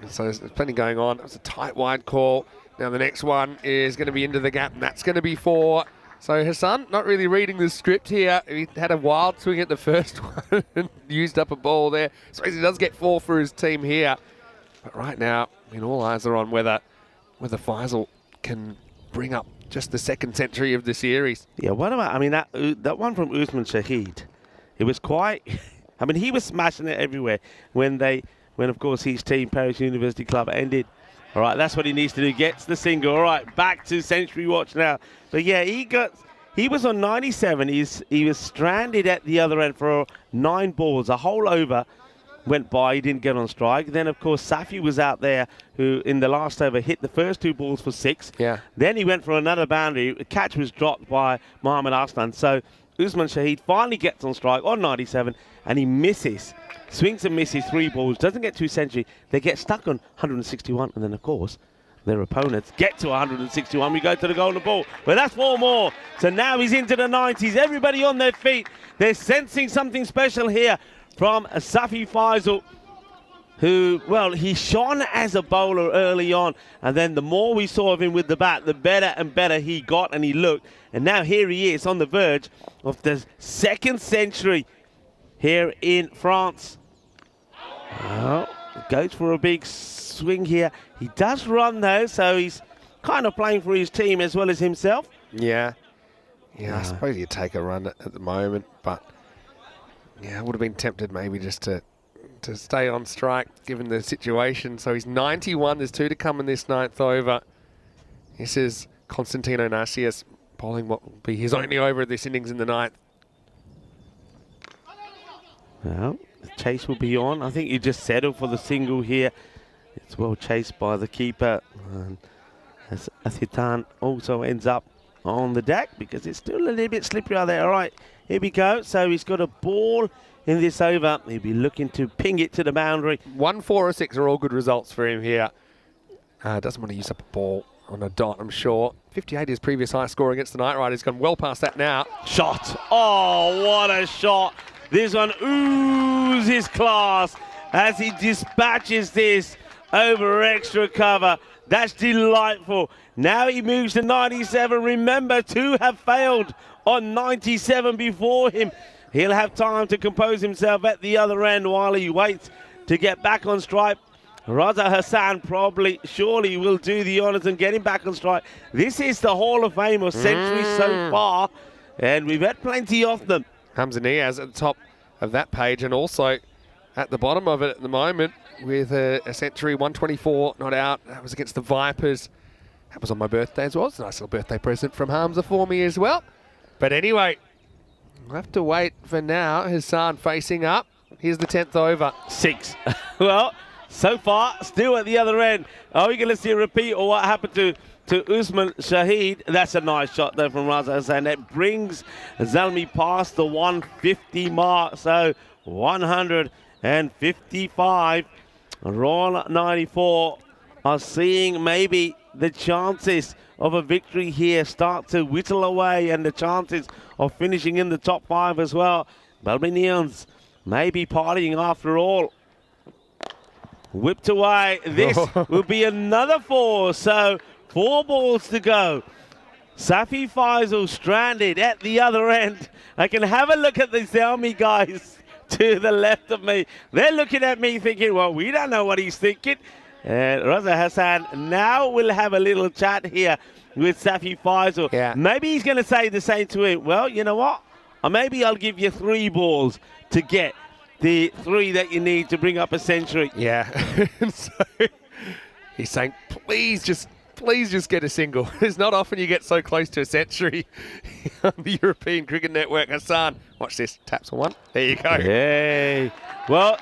So there's plenty going on. It's a tight wide call. Now the next one is going to be into the gap, and that's going to be 4. So Hassan, not really reading the script here. He had a wild swing at the first one and used up a ball there. So he does get 4 for his team here. But right now, all eyes are on whether Faisal can bring up just the second century of the series. Yeah, what about, that one from Usman Shahid, it was quite, he was smashing it everywhere when of course his team, Paris University Club, ended. All right, that's what he needs to do. Gets the single. All right, back to Century Watch now. But yeah, he was on 97. He was stranded at the other end for 9 balls. A whole over went by. He didn't get on strike. Then, of course, Safi was out there, who in the last over hit the first 2 balls for 6. Yeah. Then he went for another boundary. The catch was dropped by Mohammad Arslan. So Usman Shahid finally gets on strike on 97, and he misses. Swings and misses 3 balls, doesn't get to century. They get stuck on 161, and then, of course, their opponents get to 161. We go to the golden ball. Well, that's 4 more. So now he's into the 90s. Everybody on their feet. They're sensing something special here from Safi Faisal, who, well, he shone as a bowler early on, and then the more we saw of him with the bat, the better and better he got and he looked. And now here he is on the verge of the second century here in France. Well, goes for a big swing here. He does run, though, so he's kind of playing for his team as well as himself. Yeah, I suppose you take a run at the moment, but I would have been tempted maybe just to stay on strike given the situation. So he's 91. There's 2 to come in this 9th over. This is Constantino Narcius bowling what will be his only over of this innings in the 9th. Well, the chase will be on. I think you just settle for the single here. It's well chased by the keeper. And as Athitan also ends up on the deck because it's still a little bit slippery out there. All right, here we go. So he's got a ball in this over. He'll be looking to ping it to the boundary. 1, 4 or 6 are all good results for him here. Doesn't want to use up a ball on a dot, I'm sure. 58 his previous high score against the Knight Riders. He's gone well past that now. Shot. Oh, what a shot. This one oozes class as he dispatches this over extra cover. That's delightful. Now he moves to 97. Remember, 2 have failed on 97 before him. He'll have time to compose himself at the other end while he waits to get back on strike. Raza Hassan surely will do the honours and get him back on strike. This is the Hall of Fame of centuries so far, and we've had plenty of them. Hamza Niaz at the top of that page, and also at the bottom of it at the moment with a century, 124 not out. That was against the Vipers. That was on my birthday as well. It's a nice little birthday present from Hamza for me as well. But anyway, we'll have to wait for now. Hassan facing up. Here's the 10th over. 6. Well, so far, still at the other end. Are we going to see a repeat or what happened to Usman Shahid? That's a nice shot there from Raza Hassan. That brings Zalmi past the 150 mark. So 155. Royal 94 are seeing maybe the chances of a victory here start to whittle away, and the chances of finishing in the top 5 as well. Balbinians may be partying after all. Whipped away. This will be another 4. So 4 balls to go. Safi Faisal stranded at the other end. I can have a look at the Xiaomi guys to the left of me. They're looking at me thinking, well, we don't know what he's thinking. And Raza Hassan now will have a little chat here with Safi Faisal. Yeah. Maybe he's going to say the same to him. Well, you know what? Or maybe I'll give you 3 balls to get the 3 that you need to bring up a century. Yeah. So he's saying, please just get a single. It's not often you get so close to a century on the European Cricket Network. Hassan Watch this. Taps on one. There you go. Hey. Well,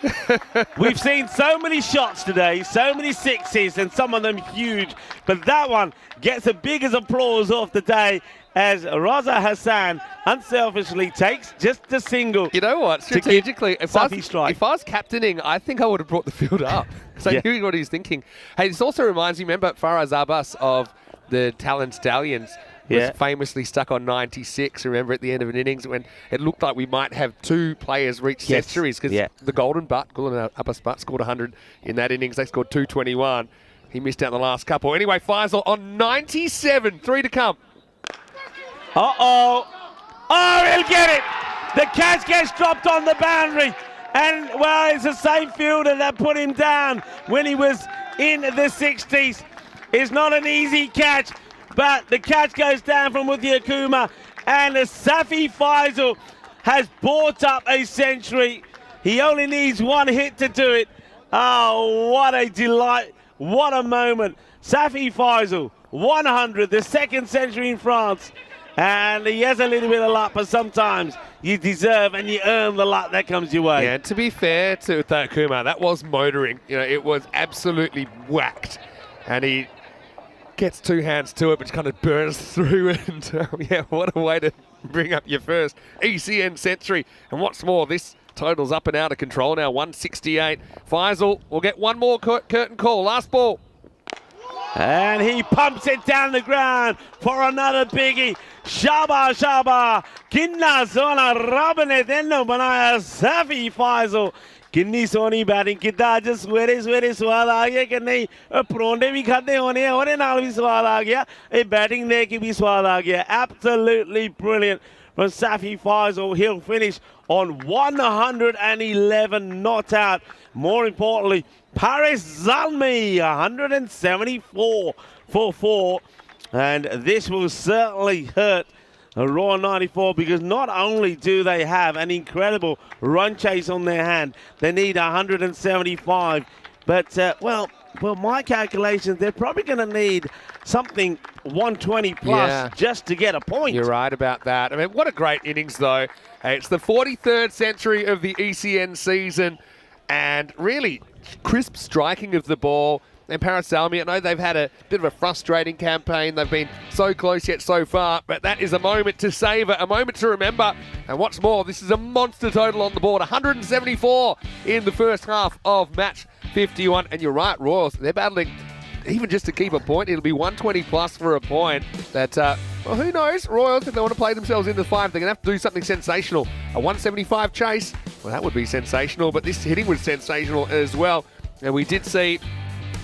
we've seen so many shots today, so many sixes, and some of them huge. But that one gets the biggest applause of the day as Raza Hassan unselfishly takes just a single. You know what? Strategically, if I was captaining, I think I would have brought the field up. So I knew what he was thinking. Hey, this also reminds me, remember Faraz Abbas of the Talon Stallions was famously stuck on 96, remember, at the end of an innings when it looked like we might have two players reach centuries because the Golden Abbas Butt scored 100 in that innings. They scored 221. He missed out the last couple. Anyway, Faisal on 97, 3 to come. Oh, he'll get it. The catch gets dropped on the boundary. And, well, it's the same fielder that put him down when he was in the 60s. It's not an easy catch, but the catch goes down from Muthia Kuma. And Safi Faisal has brought up a century. He only needs one hit to do it. Oh, what a delight. What a moment. Safi Faisal, 100, the second century in France. And he has a little bit of luck, but sometimes you deserve and you earn the luck that comes your way. Yeah, to be fair to Kuma, that was motoring. You know, it was absolutely whacked. And he gets two hands to it, which kind of burns through. And yeah, what a way to bring up your first ECN century. And what's more, this total's up and out of control now, 168. Faisal will get one more curtain call. Last ball. And he pumps it down the ground for another biggie. Shaba. Kinna sona rabane denno banaya Safi Faisal. कितनी Soni batting कितना आज सवेरे स्वाद आ गया कि नहीं परोंठे भी खाते होने हैं और नाल भी स्वाद आ गया ये बैटिंग देख के भी स्वाद आ गया. Absolutely brilliant from Safi Faisal. He'll finish on 111 not out. More importantly, Paris Zalmi 174 for 4, and this will certainly hurt Royal 94 because not only do they have an incredible run chase on their hand, they need 175, but well, my calculations, they're probably going to need something 120 plus just to get a point. You're right about that. I mean, what a great innings though. It's the 43rd century of the ECN season, and really crisp striking of the ball. And Paris Salmi, I know they've had a bit of a frustrating campaign. They've been so close yet so far, but that is a moment to savour, a moment to remember. And what's more, this is a monster total on the board, 174 in the first half of match 51. And you're right, Royals, they're battling even just to keep a point. It'll be 120 plus for a point. That, well, who knows? Royals, if they want to play themselves into the 5, they're going to have to do something sensational. A 175 chase, well, that would be sensational, but this hitting was sensational as well. And we did see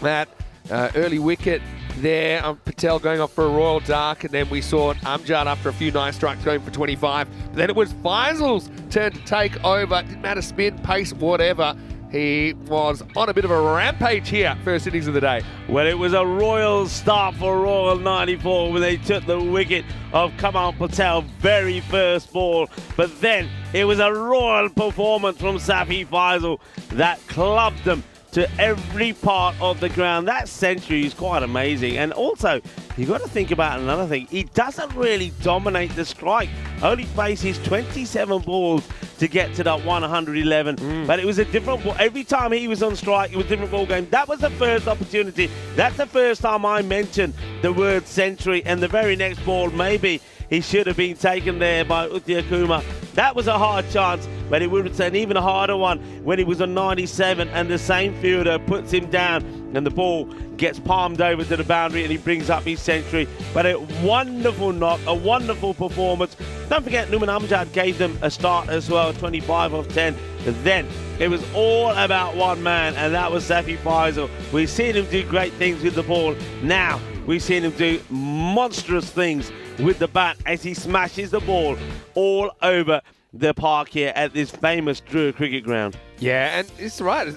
that early wicket there, Patel going off for a royal dark, and then we saw Amjad after a few nice strikes going for 25. But then it was Faisal's turn to take over. Didn't matter spin, pace, whatever. He was on a bit of a rampage here, first innings of the day. Well, it was a royal start for Royal 94 when they took the wicket of Kamal Patel, very first ball. But then it was a royal performance from Safi Faisal that clubbed them to every part of the ground. That century is quite amazing. And also, you've got to think about another thing. He doesn't really dominate the strike. Only faces 27 balls to get to that 111. But it was a different ball. Every time he was on strike, it was a different ball game. That was the first opportunity. That's the first time I mentioned the word century. And the very next ball, maybe he should have been taken there by Muthia Kuma. That was a hard chance, but it would have been an even harder one when he was on 97 and the same fielder puts him down and the ball gets palmed over to the boundary and he brings up his century. But a wonderful knock, a wonderful performance. Don't forget, Numan Amjad gave them a start as well, 25 of 10. But then it was all about one man, and that was Safi Faisal. We've seen him do great things with the ball. Now we've seen him do monstrous things with the bat as he smashes the ball all over the park here at this famous Drua cricket ground. Yeah, and it's right.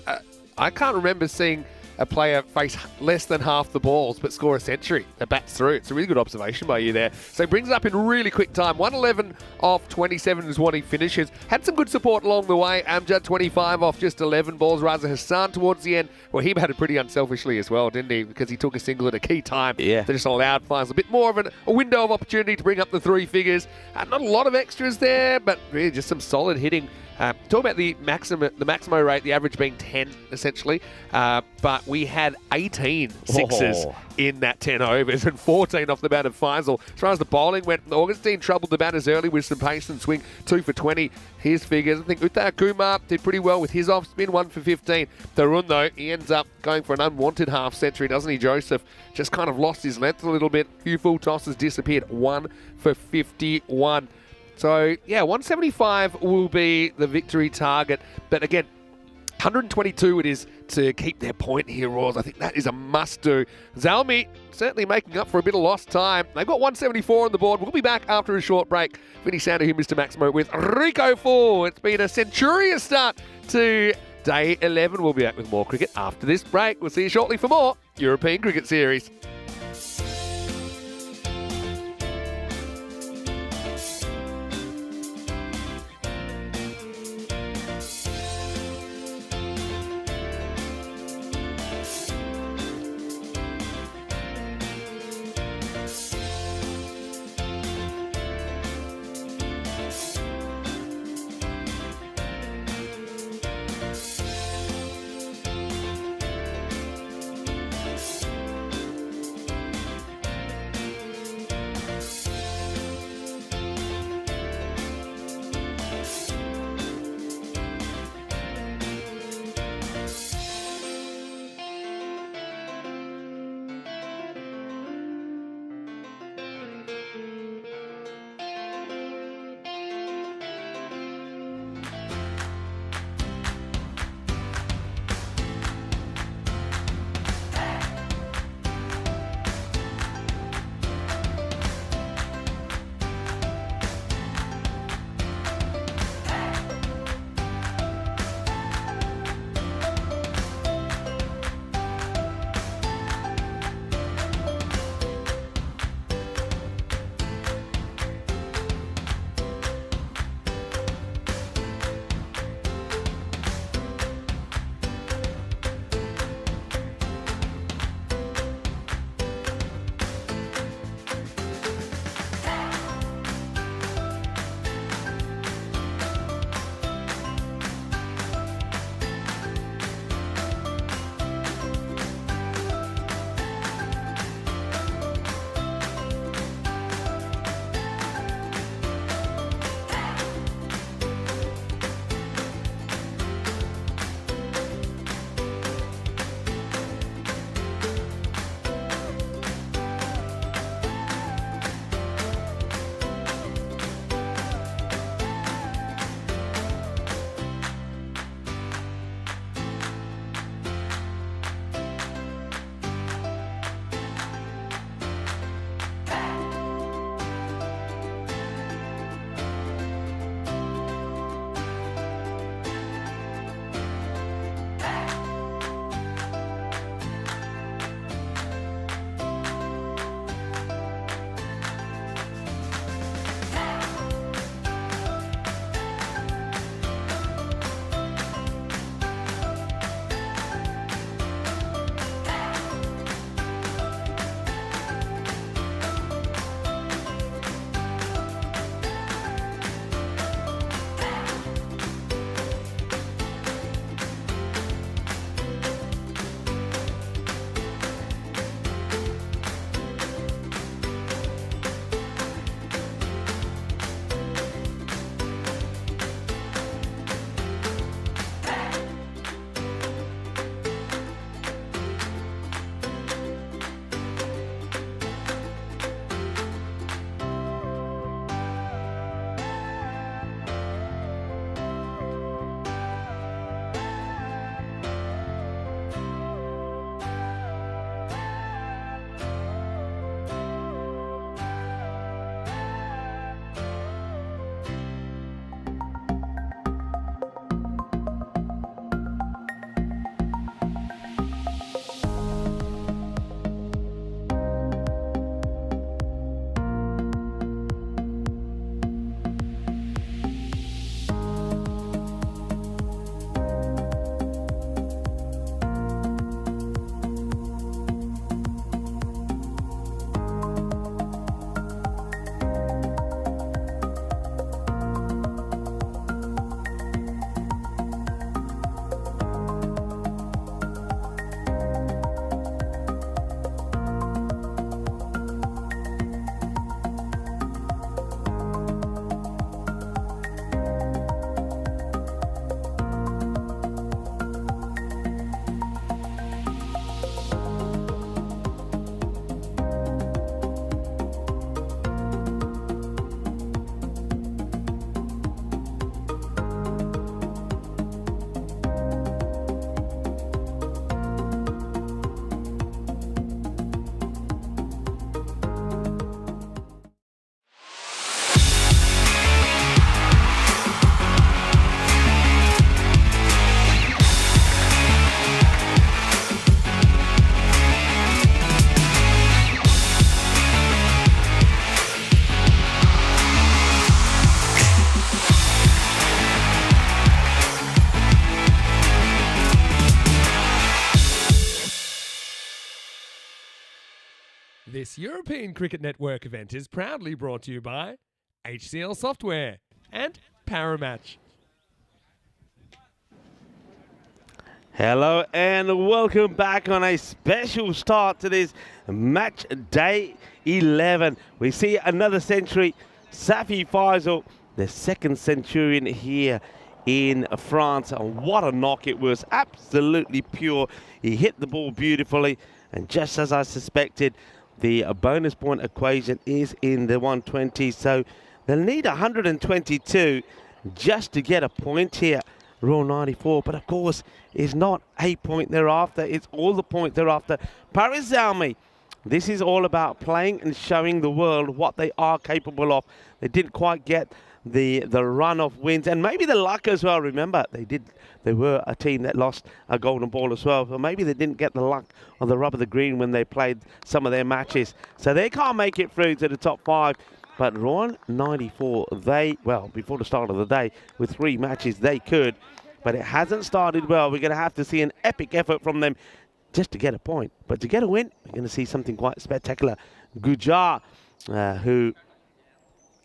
I can't remember seeing a player face less than half the balls but score a century that bats through. It's a really good observation by you there. So he brings it up in really quick time. 111 off 27 is what he finishes. Had some good support along the way. Amjad 25 off just 11 balls. Raza Hassan towards the end, well, he batted pretty unselfishly as well, didn't he? Because he took a single at a key time. Yeah. That just allowed Fines a bit more of a window of opportunity to bring up the 3 figures. Not a lot of extras there, but really just some solid hitting. Talk about the Maximo rate, the average being 10 essentially, but we had 18 sixes in that 10 overs and 14 off the bat of Faisal. As far as the bowling went, Augustine troubled the batters early with some pace and swing, 2 for 20. His figures, I think Uthar Kumar did pretty well with his off spin, 1 for 15. Tarun though, he ends up going for an unwanted half century, doesn't he, Joseph? Just kind of lost his length a little bit. A few full tosses disappeared, 1 for 51. So, yeah, 175 will be the victory target. But again, 122 it is to keep their point here, Roars. I think that is a must-do. Zalmi certainly making up for a bit of lost time. They've got 174 on the board. We'll be back after a short break. Vinny Sander here, Mr. Maximo, with Rico 4. It's been a centurious start to day 11. We'll be back with more cricket after this break. We'll see you shortly for more European Cricket Series. This European Cricket Network event is proudly brought to you by HCL Software and Paramatch. Hello and welcome back on a special start to this match day 11. We see another century. Safi Faisal, the second centurion here in France. And what a knock it was. Absolutely pure. He hit the ball beautifully. And just as I suspected, the bonus point equation is in the 120. So they'll need 122 just to get a point here. Rule 94, but of course, it's not a point thereafter. It's all the point thereafter. Paris Zalmi, this is all about playing and showing the world what they are capable of. They didn't quite get the run of wins, and maybe the luck as well. Remember, they were a team that lost a golden ball as well, so maybe they didn't get the luck on the rub of the green when they played some of their matches. So they can't make it through to the top 5. But Rouen 94, before the start of the day, with 3 matches, they could. But it hasn't started well. We're going to have to see an epic effort from them just to get a point. But to get a win, we're going to see something quite spectacular. Gujar, who,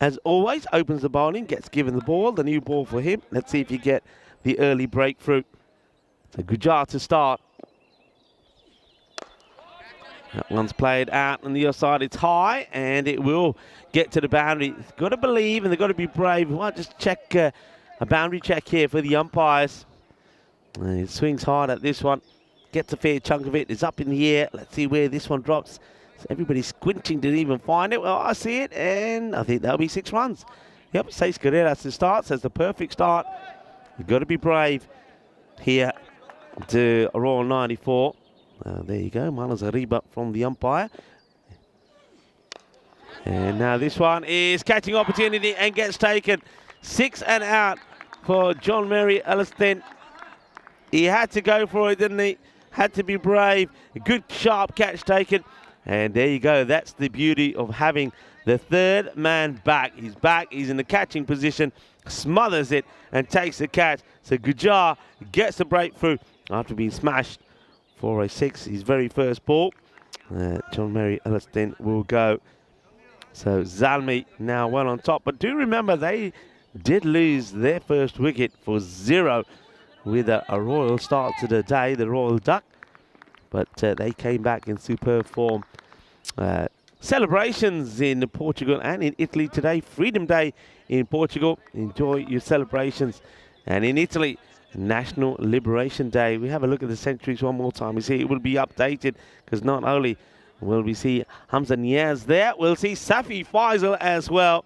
as always, opens the bowling, gets given the ball, the new ball for him. Let's see if you get the early breakthrough. So Gujar to start. That one's played out on the other side. It's high, and it will get to the boundary. They've got to believe, and they've got to be brave. We might just check a boundary check here for the umpires. It swings hard at this one. Gets a fair chunk of it. It's up in the air. Let's see where this one drops. So everybody's squinting to even find it. Well, I see it, and I think that'll be 6 runs. Yep, Seis Carreras to start. Says the perfect start. You've got to be brave here to Royal 94. There you go, Manas Ariba from the umpire. And now this one is catching opportunity and gets taken. 6 and out for John Mary Elliston. He had to go for it, didn't he? Had to be brave. A good sharp catch taken. And there you go. That's the beauty of having the third man back. He's back. He's in the catching position. Smothers it and takes the catch. So Gujar gets the breakthrough after being smashed for a 6, his very first ball. John Mary Elliston will go. So Zalmi now well on top. But do remember, they did lose their first wicket for 0 with a royal start to the day, the Royal Duck. But they came back in superb form. Celebrations in Portugal and in Italy today. Freedom Day in Portugal. Enjoy your celebrations. And in Italy, National Liberation Day. We have a look at the centuries one more time. We see it will be updated because not only will we see Hamza Niaz there, we'll see Safi Faisal as well.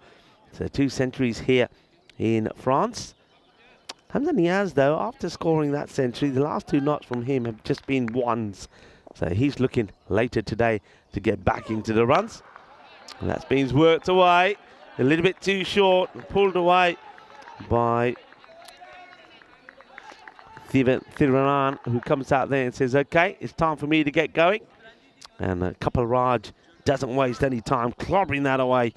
So 2 centuries here in France. Hamza Niaz, though, after scoring that century, the last 2 knots from him have just been ones. So he's looking later today to get back into the runs. And that's been worked away. A little bit too short, pulled away by Thirunan, who comes out there and says, okay, it's time for me to get going. And Kapil Raj doesn't waste any time clobbering that away.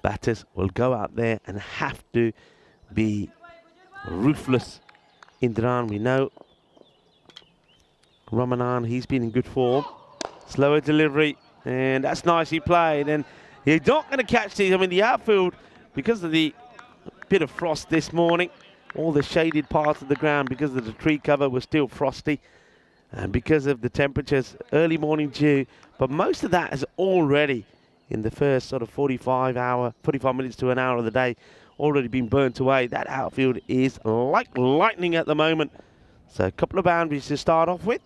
Batters will go out there and have to be ruthless. Indran, we know. Ramanan, he's been in good form. Slower delivery, and that's nicely played. And you're not going to catch these. I mean, the outfield, because of the bit of frost this morning, all the shaded parts of the ground because of the tree cover was still frosty, and because of the temperatures, early morning dew. But most of that is already in the first sort of 45 minutes to an hour of the day already been burnt away. That outfield is like lightning at the moment. So a couple of boundaries to start off with.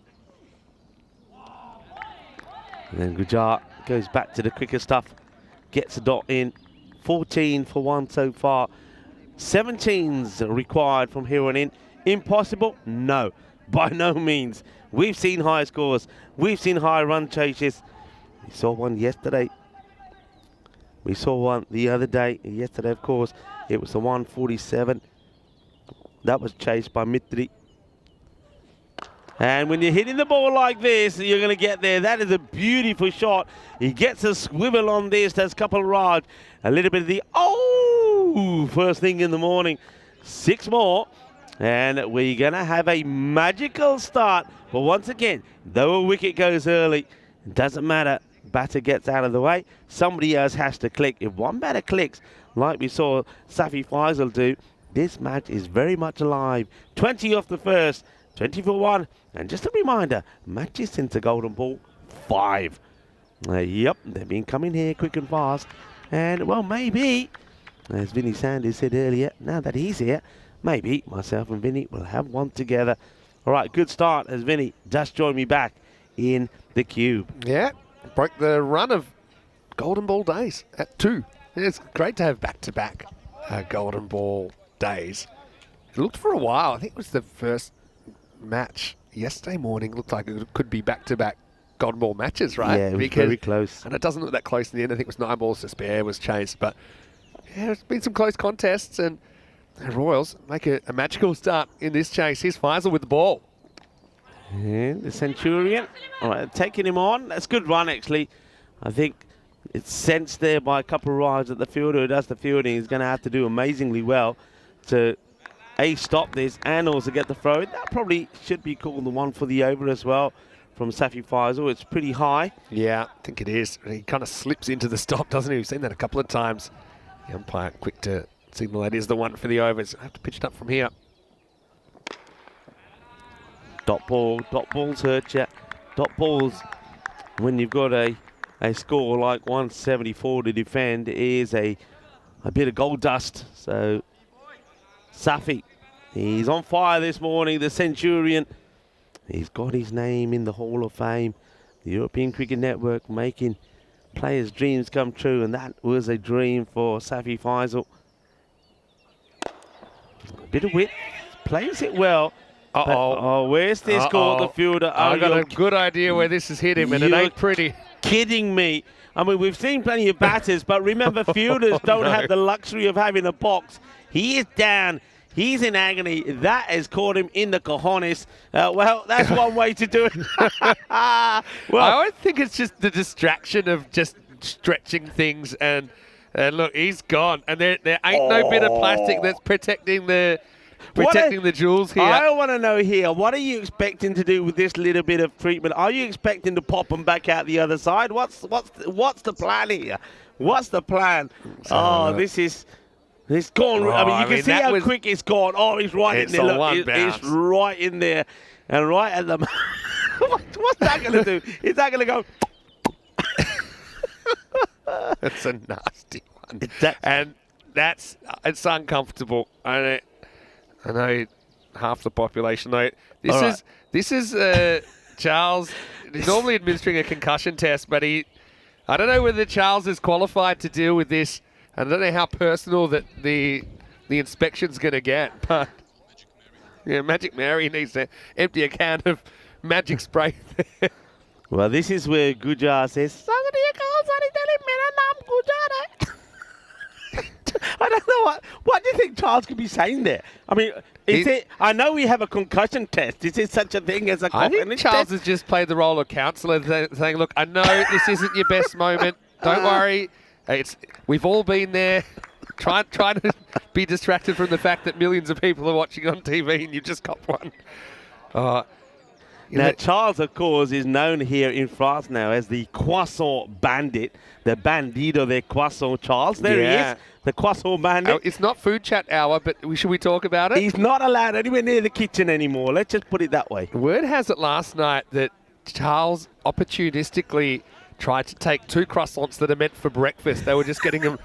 And then Gujar goes back to the quicker stuff, gets a dot in. 14 for 1 so far. 17's required from here on in. Impossible? No, by no means. We've seen high scores. We've seen high run chases. We saw one yesterday. We saw one the other day. Yesterday, of course, it was the 147. That was chased by Mitri. And when you're hitting the ball like this, you're going to get there. That is a beautiful shot. He gets a swivel on this. That's Kapil Raj. A little bit of the, first thing in the morning. 6 more. And we're going to have a magical start. But once again, though a wicket goes early, it doesn't matter. Batter gets out of the way. Somebody else has to click. If one batter clicks, like we saw Safi Faisal do, this match is very much alive. 20 off the first, 20 for 1. And just a reminder, matches since the golden ball, 5. Yep, they've been coming here quick and fast. And, well, maybe, as Vinny Sanders said earlier, now that he's here, maybe myself and Vinny will have one together. All right, good start as Vinny just joined me back in the cube. Yeah, broke the run of golden ball days at 2. It's great to have back-to-back golden ball days. It looked for a while. I think it was the first match yesterday morning. Looked like it could be back-to-back golden ball matches, right? Yeah, it was very close. And it doesn't look that close in the end. I think it was 9 balls to spare was chased. But yeah, there's been some close contests, and the Royals make a magical start in this chase. Here's Faisal with the ball. And the Centurion, all right, taking him on. That's a good run, actually. I think it's sensed there by a couple of rides that the fielder who does the fielding is going to have to do amazingly well to stop this and also get the throw. That probably should be called the one for the over as well from Safi Faisal. It's pretty high. Yeah, I think it is. He kind of slips into the stop, doesn't he? We've seen that a couple of times. The umpire quick to signal that is the one for the overs. I have to pitch it up from here. Dot balls hurt you. Dot balls, when you've got a score like 174 to defend, is a bit of gold dust. So Safi, he's on fire this morning, the Centurion. He's got his name in the Hall of Fame. The European Cricket Network making players' dreams come true, and that was a dream for Safi Faisal. A bit of width, plays it well. Oh, where's this called the fielder? I've got a good idea where this has hit him, and it ain't pretty. Kidding me. I mean, we've seen plenty of batters, but remember, fielders don't have the luxury of having a box. He is down. He's in agony. That has caught him in the cojones. Well, that's one way to do it. Well, I think it's just the distraction of just stretching things, and look, he's gone. And there ain't no bit of plastic that's protecting the jewels here. I want to know here, what are you expecting to do with this little bit of treatment? Are you expecting to pop them back out the other side? What's the plan here? What's the plan? It's gone. I mean, you can see how quick it's gone. Oh, he's right in there. Look, it's right in there. And right at the... What's that going to do? Is that going to go... That's a nasty one. And it's uncomfortable. I know half the population know it. This is Charles. He's normally administering a concussion test, but I don't know whether Charles is qualified to deal with this. I don't know how personal that the inspection's going to get, but yeah, Magic Mary needs to empty a can of magic spray there. Well, this is where Gujar says, I don't know what do you think Charles could be saying there? I mean, I know we have a concussion test. Is there such a thing as a concussion test? I think Charles has just played the role of counsellor, saying, look, I know this isn't your best moment. Don't worry. We've all been there. Trying to be distracted from the fact that millions of people are watching on TV and you just got one. Now, Charles, of course, is known here in France now as the croissant bandit, the bandito de croissant. Charles, there he is, the croissant bandit. It's not food chat hour, but should we talk about it? He's not allowed anywhere near the kitchen anymore. Let's just put it that way. Word has it last night that Charles opportunistically tried to take 2 croissants that are meant for breakfast. They were just getting them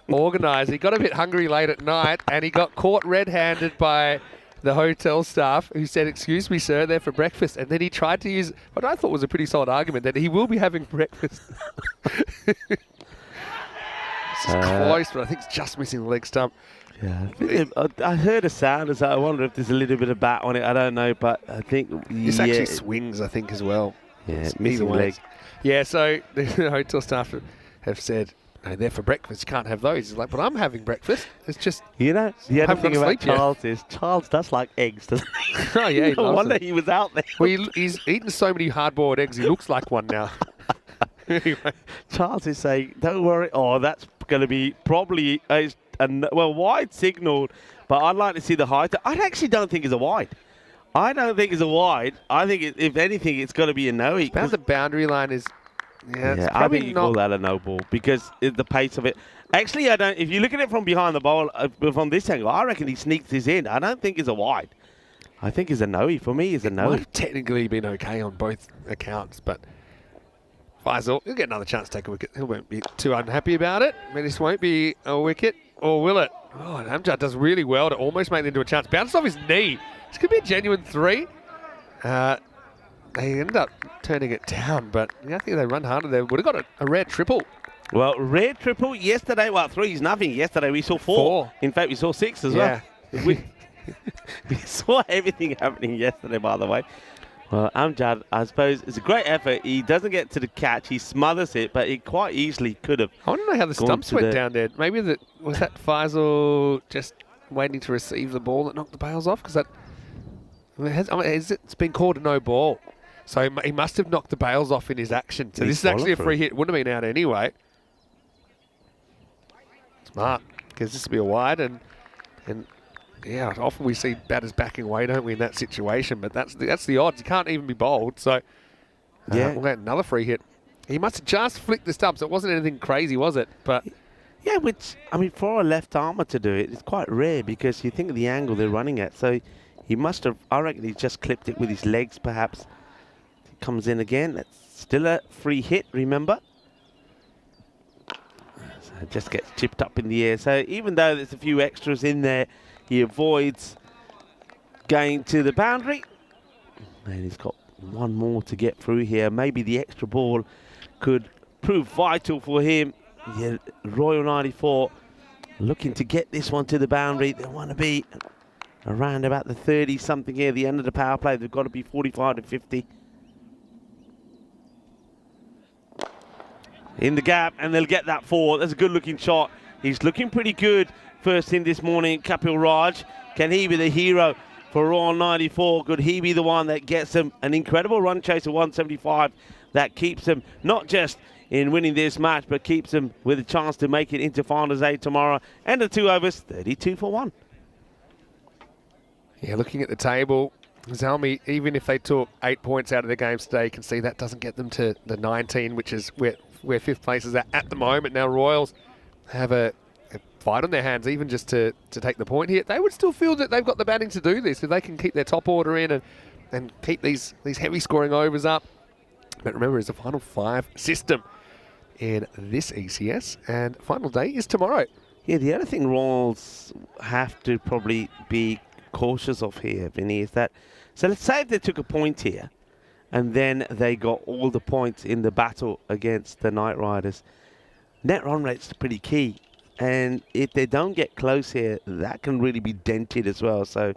organised. He got a bit hungry late at night, and he got caught red-handed by the hotel staff who said, "Excuse me, sir, they're for breakfast." And then he tried to use what I thought was a pretty solid argument that he will be having breakfast. This is close, but I think it's just missing the leg stump. Yeah, I heard a sound, so I wonder if there's a little bit of bat on it. I don't know, but I think... This actually swings, I think, as well. Yeah, it's missing leg. Yeah, so the hotel staff have said, no, they're for breakfast. You can't have those. He's like, but I'm having breakfast. It's just... You know, the other thing about Charles is Charles does like eggs, doesn't he? Oh, yeah, no wonder he was out there. Well, he's eaten so many hard-boiled eggs, he looks like one now. Anyway. Charles is saying, don't worry. Oh, that's going to be probably... wide signalled, but I'd like to see the height. I actually don't think it's a wide. I don't think it's a wide. I think, if anything, it's got to be a no. About the boundary line is... Yeah, I think you call that a no ball because the pace of it. Actually, I don't. If you look at it from behind the ball, from this angle, I reckon he sneaks this in. I don't think it's a wide. I think it's a no. For me, it's a no. Might have technically been okay on both accounts, but Faisal, he'll get another chance to take a wicket. He won't be too unhappy about it. I mean, this won't be a wicket, or will it? Oh, and Amjad does really well to almost make it into a chance. Bounced off his knee. This could be a genuine 3. They end up turning it down, but I think they run harder. They would have got a rare triple. Well, rare triple yesterday. Well, 3-0. Yesterday we saw 4. In fact, we saw 6 as well. We saw everything happening yesterday, by the way. Well, Amjad, I suppose, it's a great effort. He doesn't get to the catch. He smothers it, but he quite easily could have. I want to know how the stumps went down there. Maybe was that Faisal just waiting to receive the ball that knocked the bails off? Because it's been called a no ball. So he must have knocked the bails off in his action. So this is actually a free hit. Wouldn't have been out anyway. Smart, because this will be a wide, and yeah, often we see batters backing away, don't we, in that situation? But that's the odds. You can't even be bowled. So yeah, we'll get another free hit. He must have just flicked the stumps. It wasn't anything crazy, was it? But yeah, which I mean, for a left armer to do it, it's quite rare because you think of the angle they're running at. So he must have. I reckon he just clipped it with his legs, perhaps. It comes in again. That's still a free hit. Remember. It just gets chipped up in the air. So even though there's a few extras in there, he avoids going to the boundary. And he's got one more to get through here. Maybe the extra ball could prove vital for him. Yeah, Royal 94 looking to get this one to the boundary. They want to be around about the 30-something here. The end of the power play, they've got to be 45 to 50. In the gap, and they'll get that 4. That's a good-looking shot. He's looking pretty good first in this morning, Kapil Raj. Can he be the hero for Royal 94? Could he be the one that gets him an incredible run chase of 175 that keeps him not just in winning this match, but keeps him with a chance to make it into Finals A tomorrow? And the 2 overs, 32 for 1. Yeah, looking at the table, Zalmi, even if they took 8 points out of the games today, you can see that doesn't get them to the 19, which is where 5th place is at the moment. Now Royals have a fight on their hands, even just to take the point here. They would still feel that they've got the batting to do this if they can keep their top order in and keep these heavy scoring overs up. But remember, it's a final 5 system in this ECS, and final day is tomorrow. Yeah, the other thing Royals have to probably be cautious of here, Vinny, is that, so let's say if they took a point here and then they got all the points in the battle against the Knight Riders, net run rate's pretty key, and if they don't get close here, that can really be dented as well. So,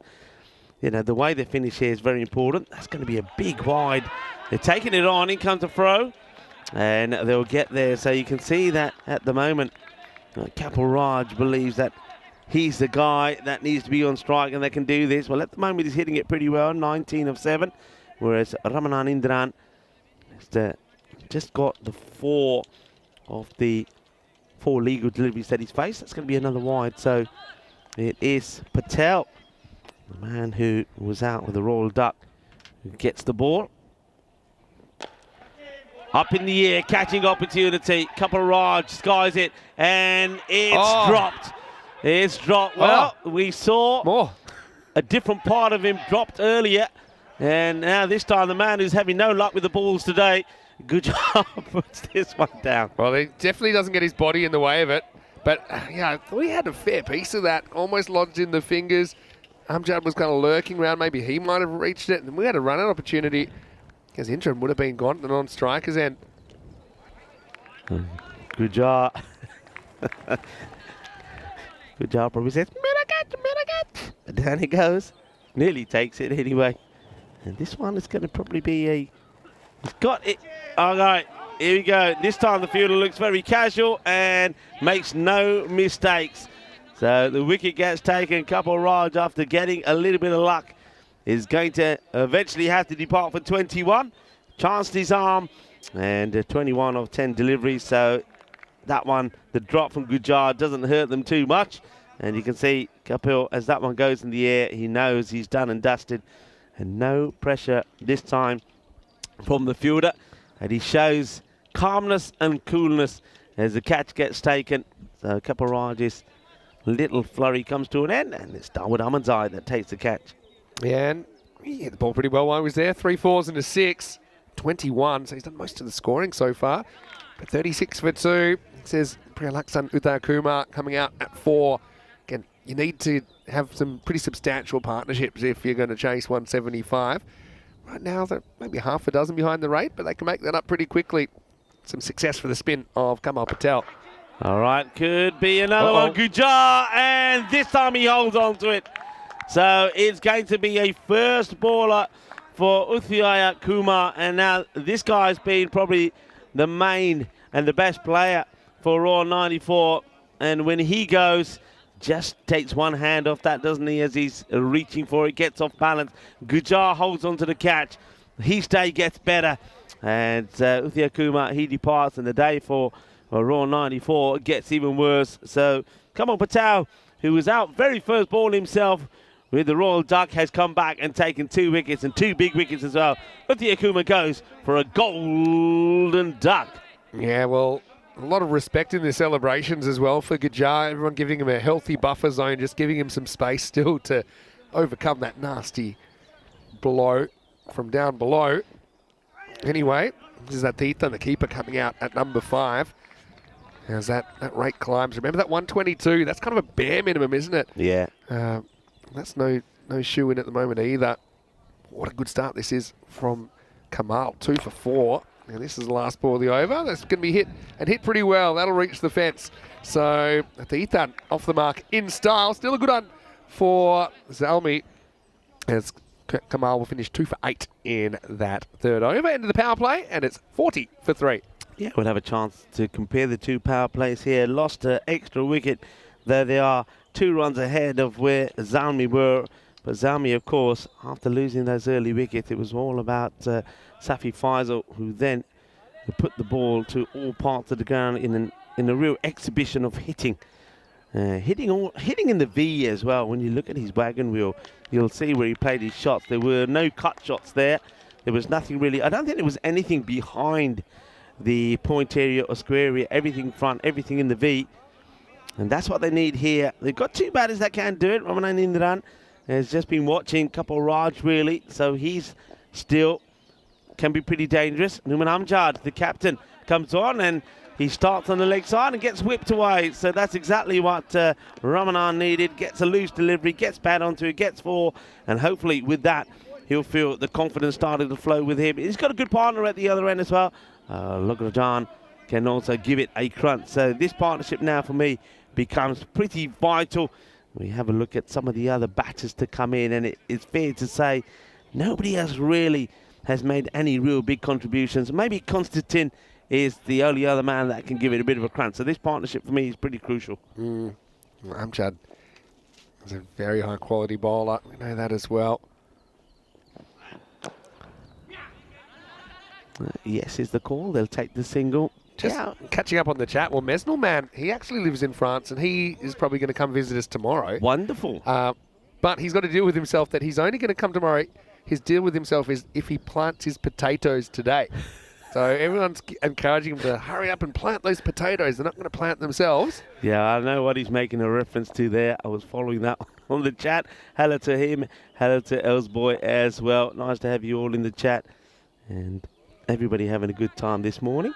you know, the way they finish here is very important. That's going to be a big wide. They're taking it on. In comes a throw, and they'll get there. So you can see that at the moment, Kapil Raj believes that he's the guy that needs to be on strike, and they can do this. Well, at the moment, he's hitting it pretty well, 19 of 7, whereas Ramanan Indran has just got the 4 of the 4 legal deliveries that he's faced. That's going to be another wide. So it is Patel, the man who was out with the Royal Duck, who gets the ball. Up in the air, catching opportunity. Kapil Raj skies it, and it's dropped. It's dropped. Well, we saw a different part of him dropped earlier, and now this time the man who's having no luck with the balls today, good job, puts this one down. Well, he definitely doesn't get his body in the way of it, but yeah, we had a fair piece of that, almost lodged in the fingers. Amjad was kind of lurking around. Maybe he might have reached it, and we had a run-out opportunity because Indran would have been gone at the non-striker's end. Good job. Good job, probably says, Miragat. And down it goes. Nearly takes it anyway. And this one is going to probably be a... He's got it. All right, here we go. This time the fielder looks very casual and makes no mistakes. So the wicket gets taken. Kapil Raj, after getting a little bit of luck, is going to eventually have to depart for 21. Chanced his arm, and 21 of 10 deliveries. So that one, the drop from Gujar doesn't hurt them too much. And you can see Kapil, as that one goes in the air, he knows he's done and dusted. And no pressure this time from the fielder. And he shows calmness and coolness as the catch gets taken. So Kapil Raj's little flurry comes to an end, and it's Dawood Amanzai that takes the catch. Yeah, and he hit the ball pretty well while he was there. 3 fours and a 6, 21. So he's done most of the scoring so far. But 36 for 2. It says Priyalaksan Uthaykumar coming out at 4. Again, you need to have some pretty substantial partnerships if you're going to chase 175. Right now, they're maybe half a dozen behind the rate, but they can make that up pretty quickly. Some success for the spin of Kamal Patel. All right, could be another one. Gujar, and this time he holds on to it. So it's going to be a first baller for Uthaya Kumar, and now this guy's been probably the main and the best player for Raw 94, and when he goes, just takes one hand off that, doesn't he, as he's reaching for it, gets off balance. Gujar holds on to the catch. His day gets better, and Uthaya Kumar, he departs, and the day for Raw 94 gets even worse. So Kamal Patel, who was out very first ball himself with the Royal Duck, has come back and taken 2 wickets, and 2 big wickets as well. Uthaya Kumar goes for a golden duck. Yeah, well, a lot of respect in the celebrations as well for Gujar. Everyone giving him a healthy buffer zone, just giving him some space still to overcome that nasty blow from down below. Anyway, this is that T10, the keeper, coming out at number 5. As that rate climbs. Remember that 122? That's kind of a bare minimum, isn't it? Yeah. That's no shoe in at the moment either. What a good start this is from Kamal. 2 for 4. And this is the last ball of the over. That's going to be hit, and hit pretty well. That'll reach the fence. So T10 off the mark in style. Still a good one for Zalmi, as Kamal will finish 2 for 8 in that third over. End of the power play, and it's 40 for 3. Yeah, we'll have a chance to compare the 2 power plays here. Lost an extra wicket. There they are, 2 runs ahead of where Zalmi were. But Zalmi, of course, after losing those early wickets, it was all about Safi Faisal, who then put the ball to all parts of the ground in a real exhibition of hitting. Hitting in the V as well. When you look at his wagon wheel, you'll see where he played his shots. There were no cut shots there. There was nothing really. I don't think there was anything behind the point area or square area. Everything front, everything in the V. And that's what they need here. They've got 2 batters that can do it. Ramanan Indran has just been watching Kapil Raj, really. So he's still can be pretty dangerous. Numan Amjad, the captain, comes on and he starts on the leg side and gets whipped away. So that's exactly what Ramanan needed. Gets a loose delivery, gets bat onto it, gets 4. And hopefully with that, he'll feel the confidence starting to flow with him. He's got a good partner at the other end as well. Lograjan can also give it a crunch. So this partnership now for me becomes pretty vital. We have a look at some of the other batters to come in, and it's fair to say nobody else really has made any real big contributions. Maybe Konstantin is the only other man that can give it a bit of a crunch. So this partnership for me is pretty crucial. Amjad is a very high quality bowler. We know that as well. Yes is the call. They'll take the single. Just catching up on the chat. Well, Mesnil, man, he actually lives in France, and he is probably going to come visit us tomorrow. Wonderful. But he's got to deal with himself that he's only going to come tomorrow. His deal with himself is if he plants his potatoes today. So everyone's encouraging him to hurry up and plant those potatoes. They're not going to plant themselves. Yeah, I know what he's making a reference to there. I was following that on the chat. Hello to him. Hello to Elsboy as well. Nice to have you all in the chat. And everybody having a good time this morning.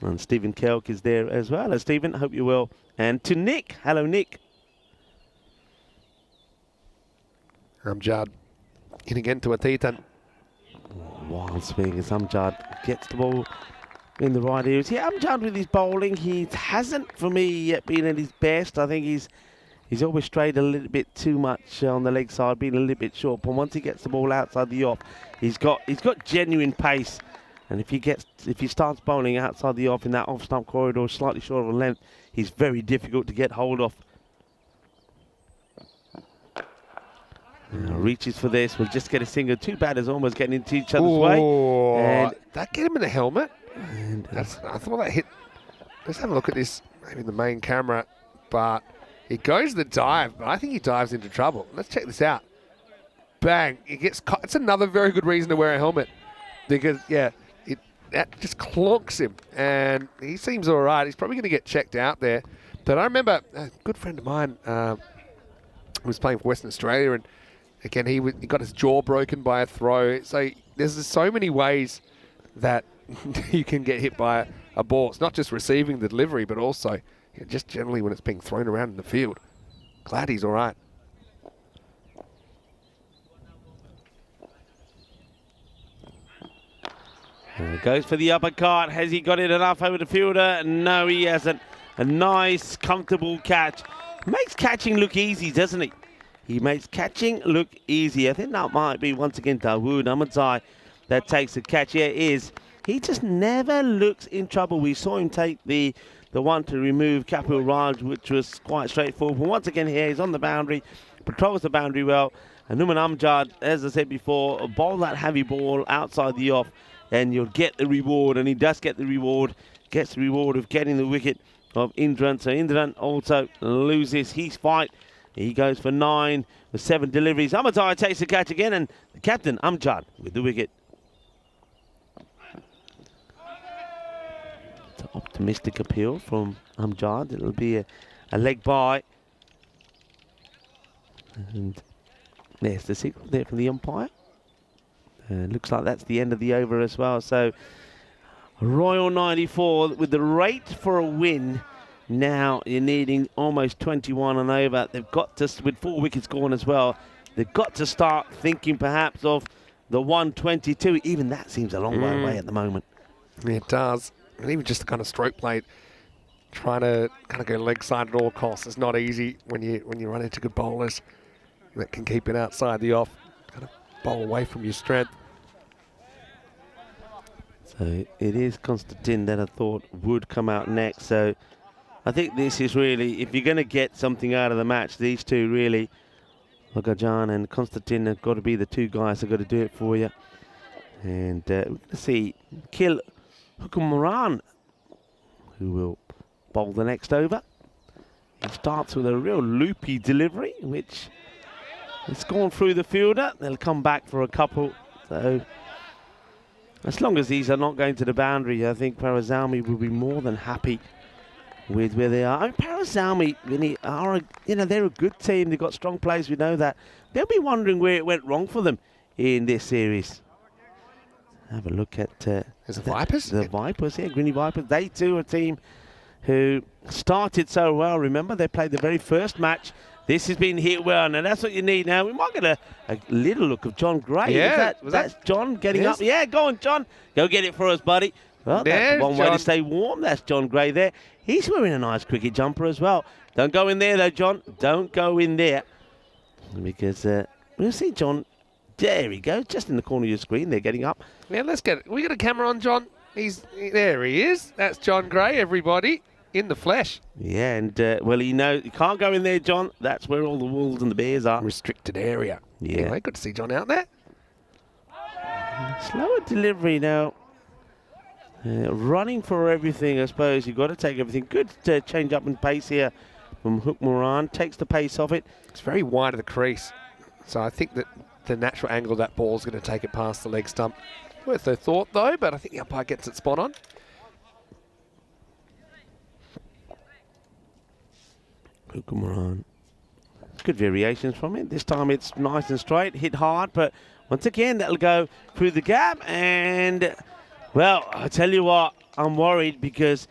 And Stephen Kelk is there as well. Hello, Stephen. Hope you're well. And to Nick. Hello, Nick. Amjad in again to a T10. Wild swing as Amjad gets the ball in the right areas. Yeah, Amjad with his bowling, he hasn't, for me, yet been at his best. I think he's always strayed a little bit too much on the leg side, being a little bit short. But once he gets the ball outside the off, he's got genuine pace. And if he starts bowling outside the off in that off-stump corridor, slightly short of a length, he's very difficult to get hold of. Reaches for this, we'll just get a single. 2 batters almost getting into each other's way. And that get him in the helmet. And I thought that hit let's have a look at this, maybe the main camera, but he goes the dive, but I think he dives into trouble. Let's check this out. Bang, he gets caught. It's another very good reason to wear a helmet because, yeah, that just clonks him, and he seems all right. He's probably going to get checked out there. But I remember a good friend of mine was playing for Western Australia, and again, he got his jaw broken by a throw. So there's so many ways that you can get hit by a ball. It's not just receiving the delivery, but also just generally when it's being thrown around in the field. Glad he's all right. Goes for the uppercut. Has he got it enough over the fielder? No, he hasn't. A nice, comfortable catch. Makes catching look easy, doesn't he? He makes catching look easy. I think that might be, once again, Dawood Ahmadzai that takes the catch. Yeah, it is. He just never looks in trouble. We saw him take the one to remove Kapil Raj, which was quite straightforward. But once again here, he's on the boundary, patrols the boundary well. And Numan Amjad, as I said before, bowl that heavy ball outside the off, and you'll get the reward. And he does get the reward. Gets the reward of getting the wicket of Indran. So Indran also loses his fight. He goes for 9 with 7 deliveries. Ahmadzai takes the catch again, and the captain, Amjad, with the wicket. It's an optimistic appeal from Amjad. It'll be a leg by. And there's the signal there from the umpire. Looks like that's the end of the over as well. So Royal 94 with the rate for a win. Now you're needing almost 21 and over. They've got to, with 4 wickets gone as well, they've got to start thinking perhaps of the 122. Even that seems a long way away at the moment. Yeah, it does. And even just the kind of stroke plate, trying to kind of go leg side at all costs. It's not easy when you run into good bowlers that can keep it outside the off, kind of bowl away from your strength. So it is Konstantin that I thought would come out next. So I think this is really, if you're going to get something out of the match, these two really, Lagajan and Konstantin have got to be the two guys that have got to do it for you. And we're going to see Kil Hukumaran, who will bowl the next over. He starts with a real loopy delivery, which has gone through the fielder. They'll come back for a couple. So as long as these are not going to the boundary, I think Parazalmi will be more than happy with where they are. I mean, Parazalmi, they're a good team. They've got strong players. We know that. They'll be wondering where it went wrong for them in this series. Have a look at the Vipers. The Vipers, yeah, Greeny Vipers. They too are a team who started so well. Remember, they played the very first match. This has been hit well, and that's what you need now. We might get a little look of John Gray. Yeah, that's John getting up. Yeah, go on, John. Go get it for us, buddy. Well, that's one way to stay warm. That's John Gray there. He's wearing a nice cricket jumper as well. Don't go in there, though, John. Don't go in there. Because we'll see John. There he goes, just in the corner of your screen. They're getting up. Yeah, let's get it. We got a camera on John. There he is. That's John Gray, everybody, in the flesh. Yeah, and well, you can't go in there, John. That's where all the wolves and the bears are. Restricted area. Yeah. Anyway, good to see John out there. Slower delivery now. Running for everything, I suppose. You've got to take everything. Good change up in pace here from Hukmaran. Takes the pace off it. It's very wide of the crease. So I think that the natural angle of that ball is going to take it past the leg stump. Worth a thought, though, but I think the umpire gets it spot on. Hukmaran. Good variations from it. This time it's nice and straight, hit hard, but once again, that'll go through the gap. And, well, I tell you what, I'm worried because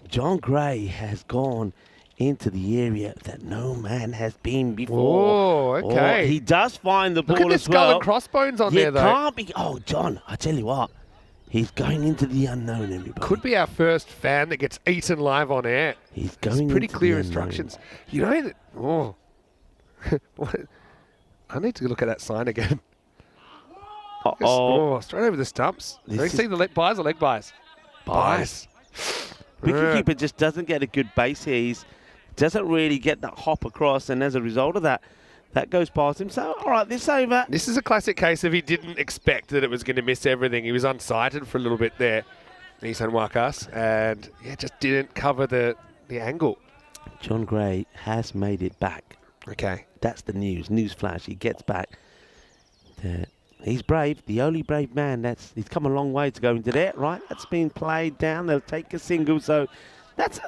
John Gray has gone into the area that no man has been before. Oh, okay. He does find the ball as well. Look at the skull and crossbones on there, though. Can't be. Oh, John, I tell you what, he's going into the unknown, everybody. Could be our first fan that gets eaten live on air. He's going pretty into clear the instructions. You know that. Oh, I need to look at that sign again. Oh, straight over the stumps. Do you see the leg buys or leg buys? Buys. Wicketkeeper just doesn't get a good base here. He doesn't really get that hop across, and as a result of that, that goes past him. So, all right, this over. This is a classic case of he didn't expect that it was going to miss everything. He was unsighted for a little bit there. Nissan Wakas, and just didn't cover the angle. John Gray has made it back. Okay. That's the news. Newsflash. He gets back. He's brave. The only brave man. He's come a long way to go into there. Right. That's been played down. They'll take a single. So that's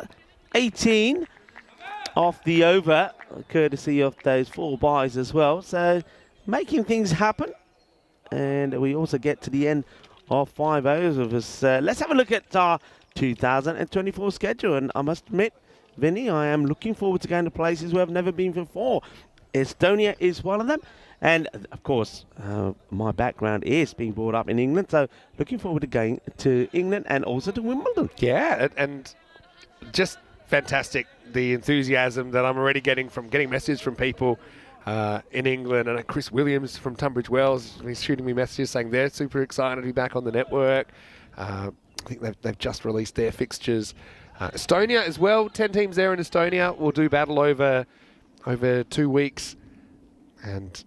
18 off the over, courtesy of those 4 buys as well. So making things happen. And we also get to the end of 5 overs of us. Let's have a look at our 2024 schedule. And I must admit, Vinny, I am looking forward to going to places where I've never been before. Estonia is one of them. And, of course, my background is being brought up in England. So looking forward to going to England and also to Wimbledon. Yeah, and just fantastic, the enthusiasm that I'm already getting messages from people in England. And Chris Williams from Tunbridge Wells, he's shooting me messages saying they're super excited to be back on the network. I think they've just released their fixtures. Estonia as well, 10 teams there in Estonia. We'll do battle over 2 weeks, and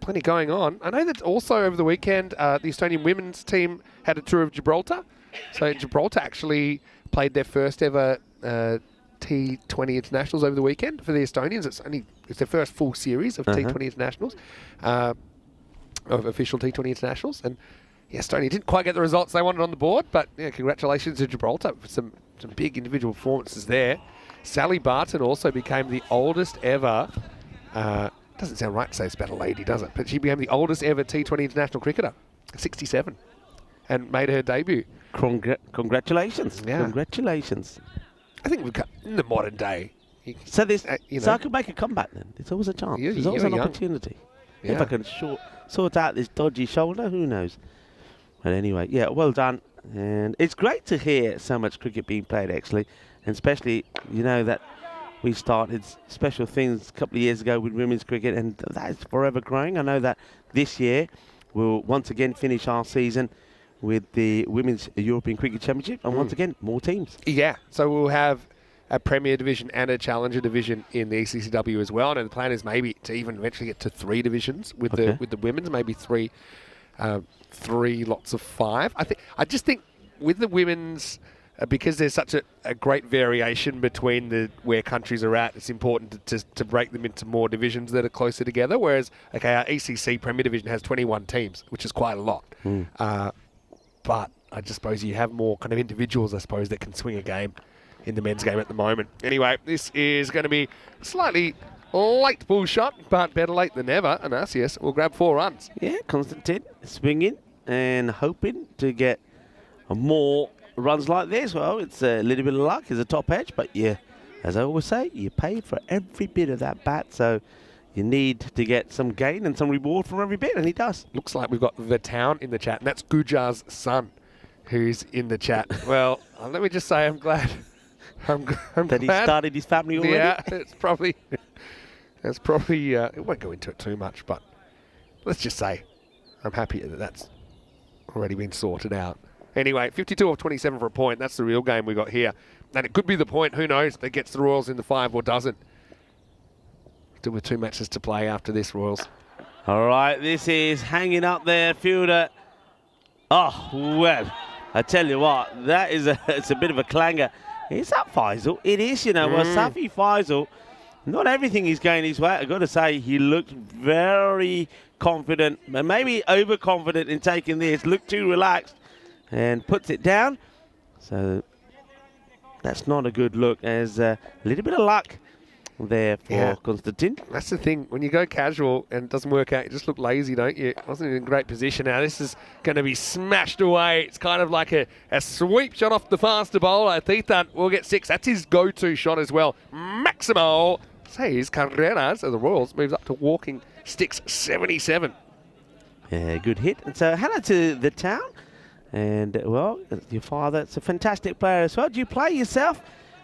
plenty going on. I know that also over the weekend, the Estonian women's team had a tour of Gibraltar. So Gibraltar actually played their first ever T20 internationals over the weekend for the Estonians. It's their first full series of T20 internationals, of official T20 internationals, and Estonia didn't quite get the results they wanted on the board, but congratulations to Gibraltar for some big individual performances there. Sally Barton also became the oldest ever, doesn't sound right to say it's about a lady, does it? But she became the oldest ever T20 international cricketer, 67, and made her debut. Congratulations. Yeah. Congratulations. I think we've got, in the modern day. So I could make a comeback then. There's always a chance. There's always an opportunity. Yeah. If I can sort out this dodgy shoulder, who knows? But anyway, well done. And it's great to hear so much cricket being played, actually. And especially, that we started special things a couple of years ago with women's cricket, and that is forever growing. I know that this year we'll once again finish our season with the Women's European Cricket Championship, and once again, more teams. Yeah, so we'll have a Premier Division and a Challenger Division in the ECCW as well. And the plan is maybe to even eventually get to 3 divisions with the women's, maybe 3 lots of 5. I just think with the women's, because there's such a great variation between where countries are at, it's important to break them into more divisions that are closer together. Whereas, our ECC Premier Division has 21 teams, which is quite a lot. But I just suppose you have more kind of individuals, that can swing a game in the men's game at the moment. Anyway, this is going to be slightly late bull shot, but better late than never. And ECS will grab 4 runs. Yeah, Constantine swinging and hoping to get more runs like this. Well, it's a little bit of luck. It's a top edge, but as I always say, you pay for every bit of that bat. So you need to get some gain and some reward from every bit, and he does. Looks like we've got the town in the chat, and that's Gujar's son who's in the chat. Well, let me just say I'm glad. I'm that he started his family already? Yeah, it's probably, it won't go into it too much, but let's just say I'm happy that that's already been sorted out. Anyway, 52 off 27 for a point. That's the real game we got here. And it could be the point, who knows, that gets the Royals in the 5 or doesn't. Still with 2 matches to play after this, Royals. All right, this is hanging up there, fielder. Oh, well, I tell you what, it's a bit of a clanger. Is that Faisal? It is, Well, Safi Faisal, not everything is going his way. I've got to say, he looked very confident, maybe overconfident in taking this, looked too relaxed, and puts it down. So that's not a good look. There's a little bit of luck there for Constantine. That's the thing. When you go casual and it doesn't work out, you just look lazy, don't you? Wasn't in a great position. Now this is going to be smashed away. It's kind of like a sweep shot off the faster bowler. T10 will get 6. That's his go-to shot as well. Maximo says Carreras of the Royals moves up to walking sticks 77. Yeah, good hit. And so hello to the town. And, well, your father's a fantastic player as well. Do you play yourself?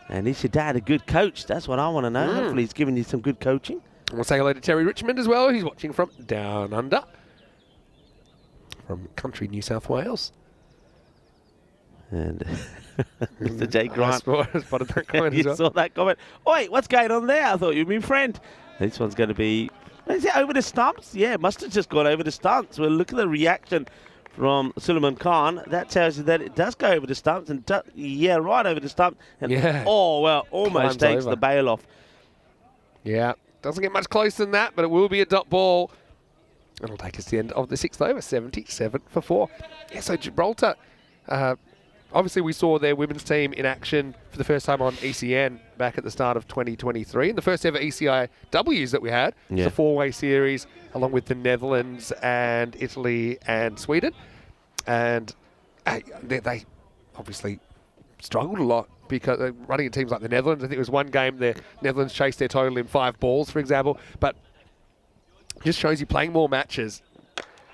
And is your dad a good coach? That's what I want to know. Hopefully he's giving you some good coaching. We'll say hello to Terry Richmond as well. He's watching from down under, from country New South Wales. And Mr. Jay Grant. I spotted that comment as well. You saw that comment. Oi, what's going on there? I thought you were my friend. This one's going to be... Is it over the stumps? Yeah, it must have just gone over the stumps. Well, look at the reaction from Suleiman Khan. That tells you that it does go over the stumps, and right over the stump. And almost Climbs takes over. the bail off. Yeah, doesn't get much closer than that, but it will be a dot ball. It'll take us to the end of the 6th over, 77 for 4. Yeah, so Gibraltar, obviously we saw their women's team in action for the first time on ECN back at the start of 2023, and the first ever ECIWs that we had. Yeah. It's a 4-way series along with the Netherlands and Italy and Sweden. And they obviously struggled a lot because running at teams like the Netherlands. I think it was one game the Netherlands chased their total in 5 balls, for example. But just shows you playing more matches.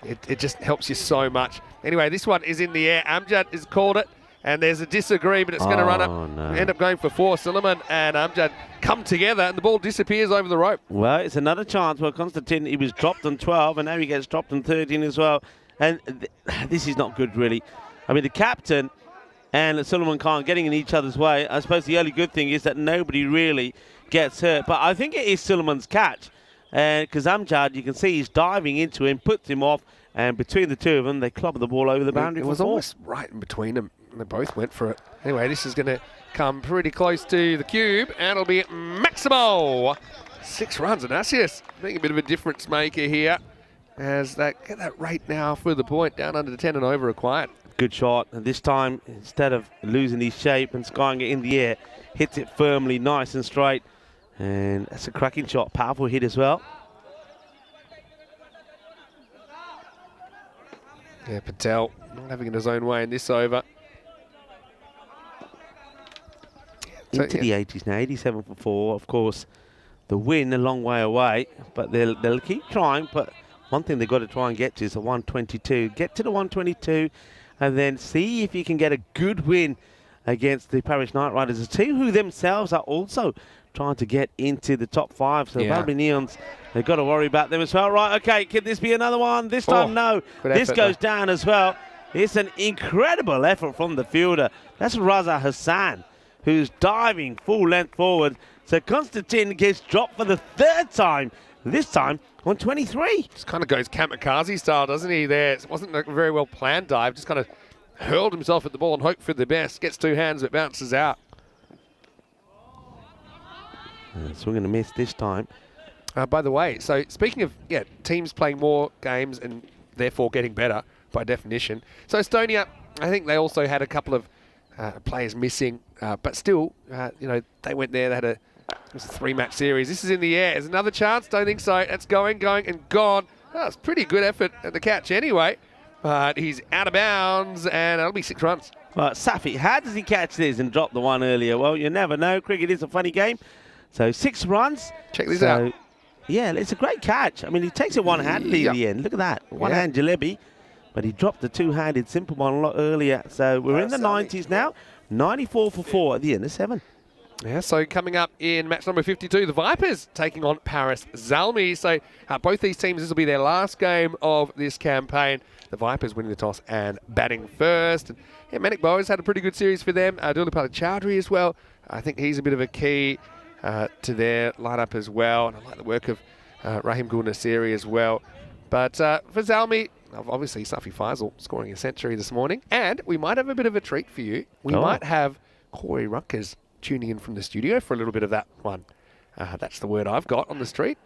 It just helps you so much. Anyway, this one is in the air. Amjad has called it, and there's a disagreement. It's going to run up. No. End up going for 4. Suleiman and Amjad come together, and the ball disappears over the rope. Well, it's another chance where Konstantin, he was dropped on 12, and now he gets dropped on 13 as well. And this is not good, really. I mean, the captain and Suleiman Khan getting in each other's way. I suppose the only good thing is that nobody really gets hurt. But I think it is Suleiman's catch. Because Amjad, you can see he's diving into him, puts him off, and between the two of them, they clobber the ball over the boundary. It was almost right in between them, and they both went for it. Anyway, this is going to come pretty close to the cube, and it'll be Maximo. 6 runs, and Asius being a bit of a difference maker here, as they get that rate now for the point, down under 10 and over required. Good shot, and this time, instead of losing his shape and skying it in the air, hits it firmly, nice and straight. And that's a cracking shot, powerful hit as well. Yeah, Patel not having it his own way in this over. Into the 80s now, 87 for 4. Of course, the win a long way away, but they'll keep trying. But one thing they've got to try and get to is the 122. Get to the 122 and then see if you can get a good win against the Paris Knight Riders, a team who themselves are also trying to get into the top 5. So Valby Neons, they've got to worry about them as well. Right, okay, could this be another one? This time, no. This goes down as well. It's an incredible effort from the fielder. That's Raza Hassan, who's diving full length forward. So Konstantin gets dropped for the 3rd time, this time on 23. Just kind of goes kamikaze style, doesn't he, there? It wasn't a very well planned dive, just kind of hurled himself at the ball and hoped for the best. Gets 2 hands, but bounces out. Swing and a miss this time. By the way, so speaking of teams playing more games and therefore getting better by definition. So Estonia, I think they also had a couple of players missing, but still, they went there. They had it was a 3-match series. This is in the air. There's another chance. Don't think so. It's going, and gone. That's pretty good effort at the catch anyway. But he's out of bounds, and it'll be 6 runs. Well, Safi, how does he catch this and drop the one earlier? Well, you never know. Cricket is a funny game. So 6 runs. Check this out. Yeah, it's a great catch. I mean, he takes it one-handedly in the end. Look at that. One-hand jalebi. But he dropped the 2-handed simple one a lot earlier. So we're in the 90s now. 94 for 4 at the end of 7. Yeah, so coming up in match number 52, the Vipers taking on Paris Zalmi. So both these teams, this will be their last game of this campaign. The Vipers winning the toss and batting first. And Manik Boas had a pretty good series for them. Dulipala Chowdhury as well. I think he's a bit of a key to their lineup as well. And I like the work of Rahim Gul Nasiri as well. But for Zalmi, obviously Safi Faisal scoring a century this morning. And we might have a bit of a treat for you. We might have Corey Ruckers tuning in from the studio for a little bit of that one. That's the word I've got on the street.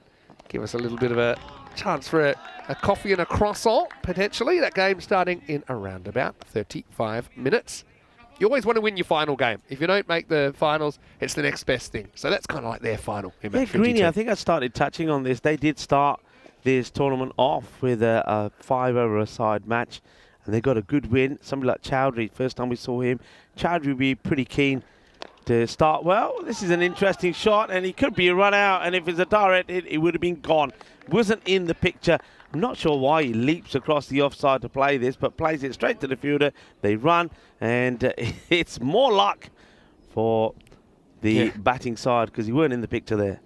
Give us a little bit of a chance for a coffee and a croissant, potentially. That game starting in around about 35 minutes. You always want to win your final game. If you don't make the finals, it's the next best thing. So that's kind of like their final. Greenie, I think I started touching on this. They did start this tournament off with a 5-over-a-side match, and they got a good win. Somebody like Chowdhury, first time we saw him. Chowdhury would be pretty keen to start well. This is an interesting shot, and he could be a run out, and if it's a direct hit, it would have been gone. Wasn't in the picture. I'm not sure why he leaps across the offside to play this, but plays it straight to the fielder. They run, and it's more luck for the batting side because he weren't in the picture there.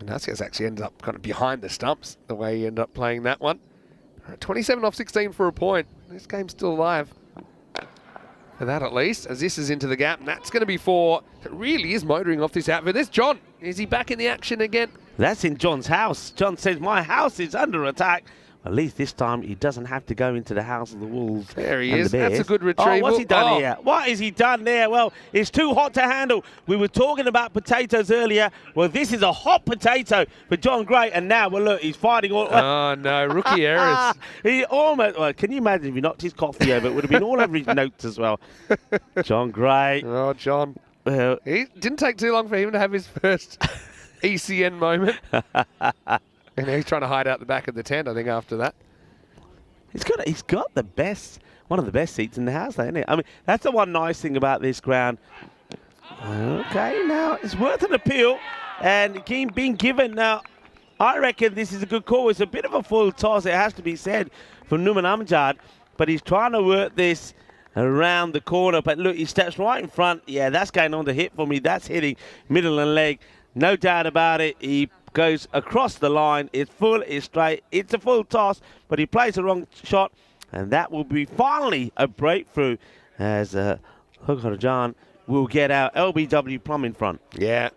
And Nasias actually ended up kind of behind the stumps the way he ended up playing that one. 27 off 16 for a point. This game's still alive. For that at least, as this is into the gap, and that's going to be 4. It really is motoring off this outfit. There's John. Is he back in the action again? That's in John's house. John says, my house is under attack. At least this time he doesn't have to go into the house of the Wolves. There he and is. the Bears. That's a good retrieval. Oh, what's he done here? What has he done there? Well, it's too hot to handle. We were talking about potatoes earlier. Well, this is a hot potato for John Gray. And now, well, look, he's fighting all... Oh, no. Rookie errors. He almost... Well, can you imagine if he knocked his coffee over? It would have been all over his notes as well. John Gray. Oh, John. Well, It didn't take too long for him to have his first ECN moment. And he's trying to hide out the back of the tent, I think, after that. He's got the best, one of the best seats in the house, isn't it? I mean, that's the one nice thing about this ground. Okay, now it's worth an appeal, and being given now. I reckon this is a good call. It's a bit of a full toss, it has to be said, from Numan Amjad, but he's trying to work this around the corner. But look, he steps right in front. Yeah, that's going on the hit for me. That's hitting middle and leg, no doubt about it. He goes across the line. It's full, it's straight. It's a full toss, but he plays the wrong shot, and that will be finally a breakthrough as Hukarajan will get our LBW plumb in front. Yeah,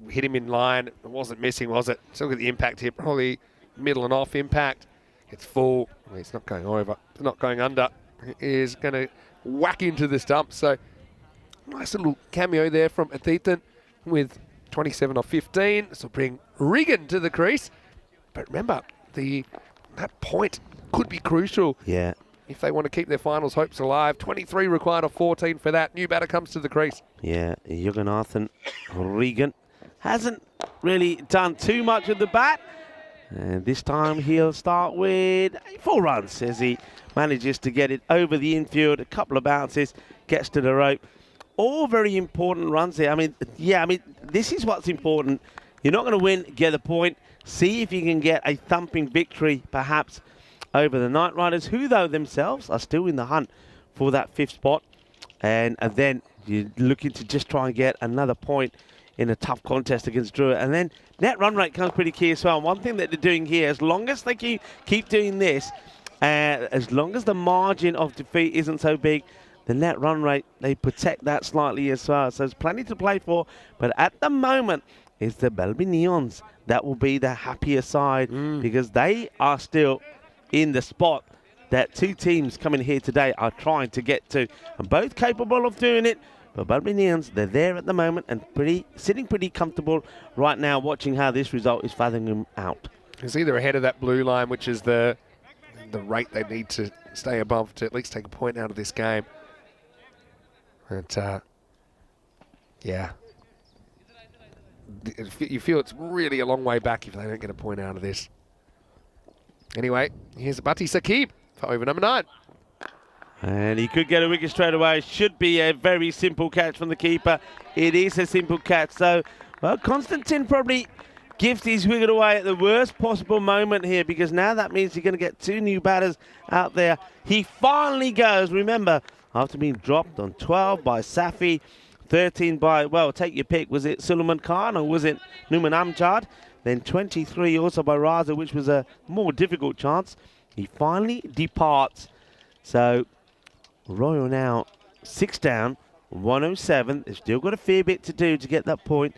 hit him in line. It wasn't missing, was it? Still got the impact hit, probably middle and off impact. It's full. Well, it's not going over. It's not going under. It is going to whack into the stump. So nice little cameo there from T10 with 27 off 15. This will bring Regan to the crease. But remember, that point could be crucial. Yeah. If they want to keep their finals hopes alive. 23 required off 14 for that. New batter comes to the crease. Yeah, Jürgen Regan hasn't really done too much with the bat. And this time he'll start with 4 runs as he manages to get it over the infield. A couple of bounces, gets to the rope. All very important runs there. I mean, this is what's important. You're not going to win, get a point. See if you can get a thumping victory, perhaps, over the Knight Riders, who, though, themselves are still in the hunt for that 5th spot. And then you're looking to just try and get another point in a tough contest against Druitt. And then net run rate comes pretty key as well. And one thing that they're doing here, as long as they keep doing this, as long as the margin of defeat isn't so big, the net run rate, they protect that slightly as well. So there's plenty to play for. But at the moment, it's the Belby Neons that will be the happier side because they are still in the spot that 2 teams coming here today are trying to get to. And both capable of doing it. But Belby Neons, they're there at the moment and sitting pretty comfortable right now, watching how this result is fathoming them out. It's either ahead of that blue line, which is the rate they need to stay above to at least take a point out of this game. But, yeah. You feel it's really a long way back if they don't get a point out of this. Anyway, here's Bati Saqib for over number 9. And he could get a wicket straight away. Should be a very simple catch from the keeper. It is a simple catch. So, well, Konstantin probably gives his wicket away at the worst possible moment here because now that means you're going to get 2 new batters out there. He finally goes, remember, after being dropped on 12 by Safi, 13 by, well, take your pick. Was it Suleiman Khan or was it Numan Amjad? Then 23 also by Raza, which was a more difficult chance. He finally departs. So Royal now 6 down, 107. They've still got a fair bit to do to get that point.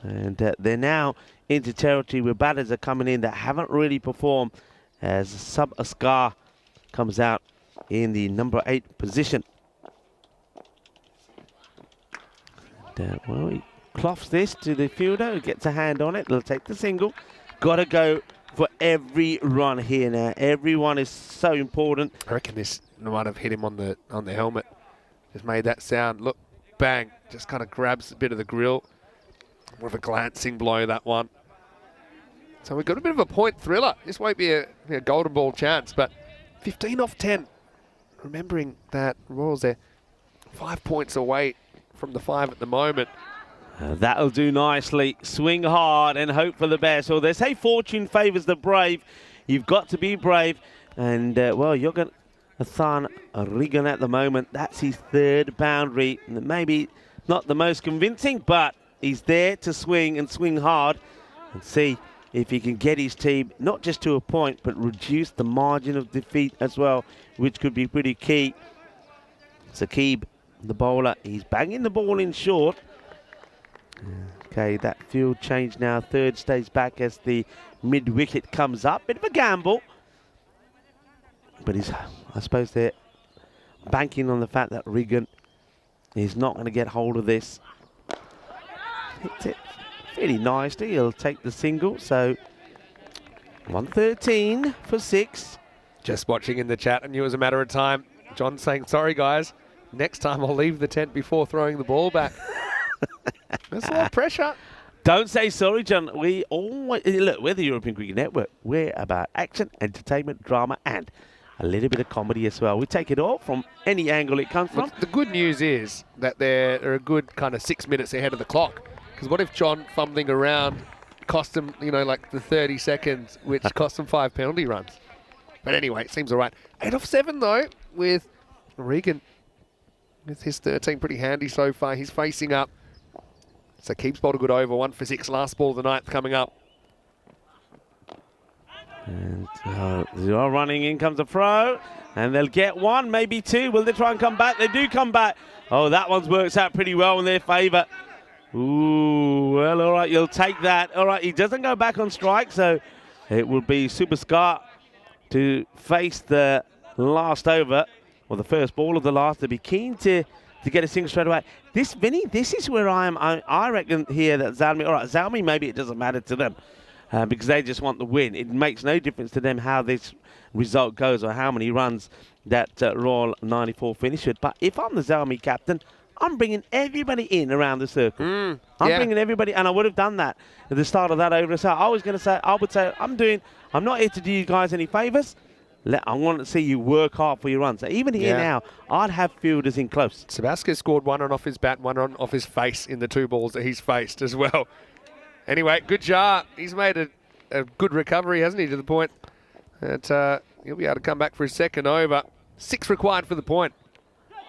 And they're now into territory where batters are coming in that haven't really performed as Sub Askar comes out in the number 8 position. And, well, he cloths this to the fielder who gets a hand on it. They'll take the single. Got to go for every run here now. Every one is so important. I reckon this might have hit him on the helmet. Just made that sound. Look, bang. Just kind of grabs a bit of the grill. More of a glancing blow, that one. So we've got a bit of a point thriller. This won't be a golden ball chance, but 15 off 10. Remembering that Royals are 5 points away from the 5 at the moment. That'll do nicely. Swing hard and hope for the best. Well, they say fortune favours the brave. You've got to be brave. And, well, Jürgen Regan at the moment, that's his 3rd boundary. Maybe not the most convincing, but he's there to swing and swing hard and see if he can get his team not just to a point, but reduce the margin of defeat as well, which could be pretty key. Saqib, the bowler, he's banging the ball in short. Okay, that field change now. 3rd stays back as the mid-wicket comes up. Bit of a gamble. but I suppose they're banking on the fact that Regan is not going to get hold of this. Hits it fairly nicely. He'll take the single. So 113 for 6. Just watching in the chat, I knew it was a matter of time. John saying, sorry guys, next time I'll leave the tent before throwing the ball back. That's a lot of pressure. Don't say sorry, John. We always look. We're the European Cricket Network. We're about action, entertainment, drama, and a little bit of comedy as well. We take it all from any angle it comes from. Look, the good news is that they're a good kind of 6 minutes ahead of the clock. Because what if John fumbling around cost him, like the 30 seconds, which cost him 5 penalty runs? But anyway, it seems all right. 8 off 7 though, with Regan with his 13 pretty handy so far. He's facing up. So keeps bowled a good over. 1 for 6. Last ball of the ninth coming up. And they are running in, comes a throw, and they'll get one, maybe two. Will they try and come back? They do come back. Oh, that one's works out pretty well in their favour. Ooh, well, all right, you'll take that. All right, he doesn't go back on strike, so it will be Super Scar to face the last over, or the first ball of the last. They'll be keen to get a single straight away. Vinny, this is where I reckon here that Zalmi, all right, Zalmi, maybe it doesn't matter to them. Because they just want the win. It makes no difference to them how this result goes or how many runs that Royal 94 finish with. But if I'm the Zalmi captain, I'm bringing everybody in around the circle. I'm bringing everybody, and I would have done that at the start of that over. So I would say, I'm not here to do you guys any favours. I want to see you work hard for your runs. So even here now, I'd have fielders in close. Sebastian scored 1 on off his bat, 1 on off his face in the 2 balls that he's faced as well. Anyway, good job. He's made a good recovery, hasn't he, to the point that he'll be able to come back for his second over. 6 required for the point.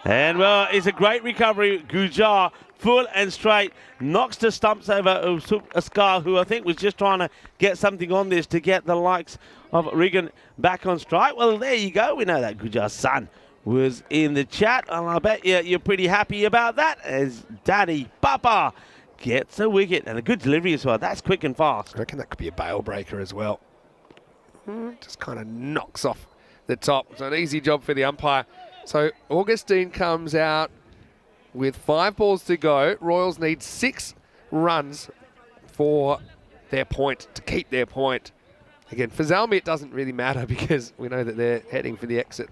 And, well, it's a great recovery. Gujar, full and straight, knocks the stumps over Askar, who I think was just trying to get something on this to get the likes of Regan back on strike. Well, there you go. We know that Gujar's son was in the chat, and I bet you're pretty happy about that as Daddy Papa gets a wicket, and a good delivery as well. That's quick and fast. I reckon that could be a bail breaker as well. Just kind of knocks off the top. So an easy job for the umpire. So Augustine comes out with 5 balls to go. Royals need 6 runs for their point, to keep their point. Again, for Zalmi, it doesn't really matter because we know that they're heading for the exit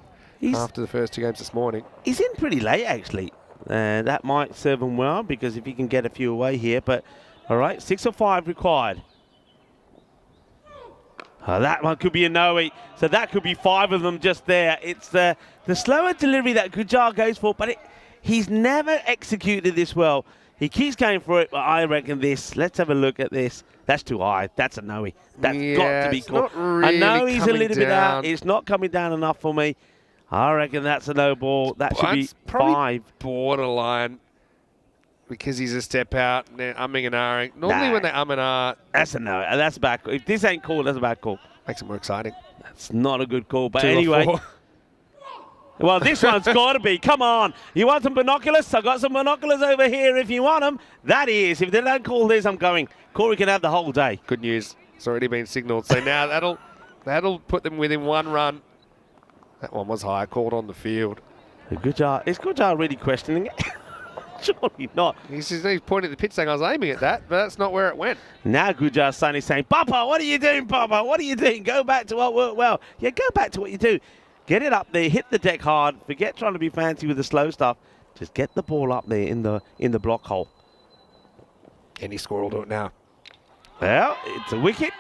after the first 2 games this morning. He's in pretty late, actually. That might serve him well because if he can get a few away here. But, all right, 6 or 5 required. That one could be a no-eat. So that could be 5 of them just there. It's the slower delivery that Gujar goes for, but he's never executed this well. He keeps going for it, but I reckon this. Let's have a look at this. That's too high. That's a no-eat. That's got to be caught. Really, I know he's a little bit out. It's not coming down enough for me. I reckon that's a no ball. That should be 5. Borderline because he's a step out. And they're umming and ahhing. Normally when they and ah, that's a no. That's a bad call. If this ain't called, that's a bad call. Makes it more exciting. That's not a good call. But 2 or anyway. 4. Well, this one's got to be. Come on. You want some binoculars? I've got some binoculars over here if you want them. That is. If they don't call this, I'm going. Corey can have the whole day. Good news. It's already been signalled. So now that'll put them within 1 run. That one was high, called on the field. Is Gujar really questioning it? Surely not. He's pointing at the pitch saying, I was aiming at that, but that's not where it went. Now Gujar's son is saying, Papa, what are you doing, Papa? What are you doing? Go back to what worked well. Yeah, go back to what you do. Get it up there, hit the deck hard. Forget trying to be fancy with the slow stuff. Just get the ball up there in the block hole. Any score will do it now. Well, it's a wicket.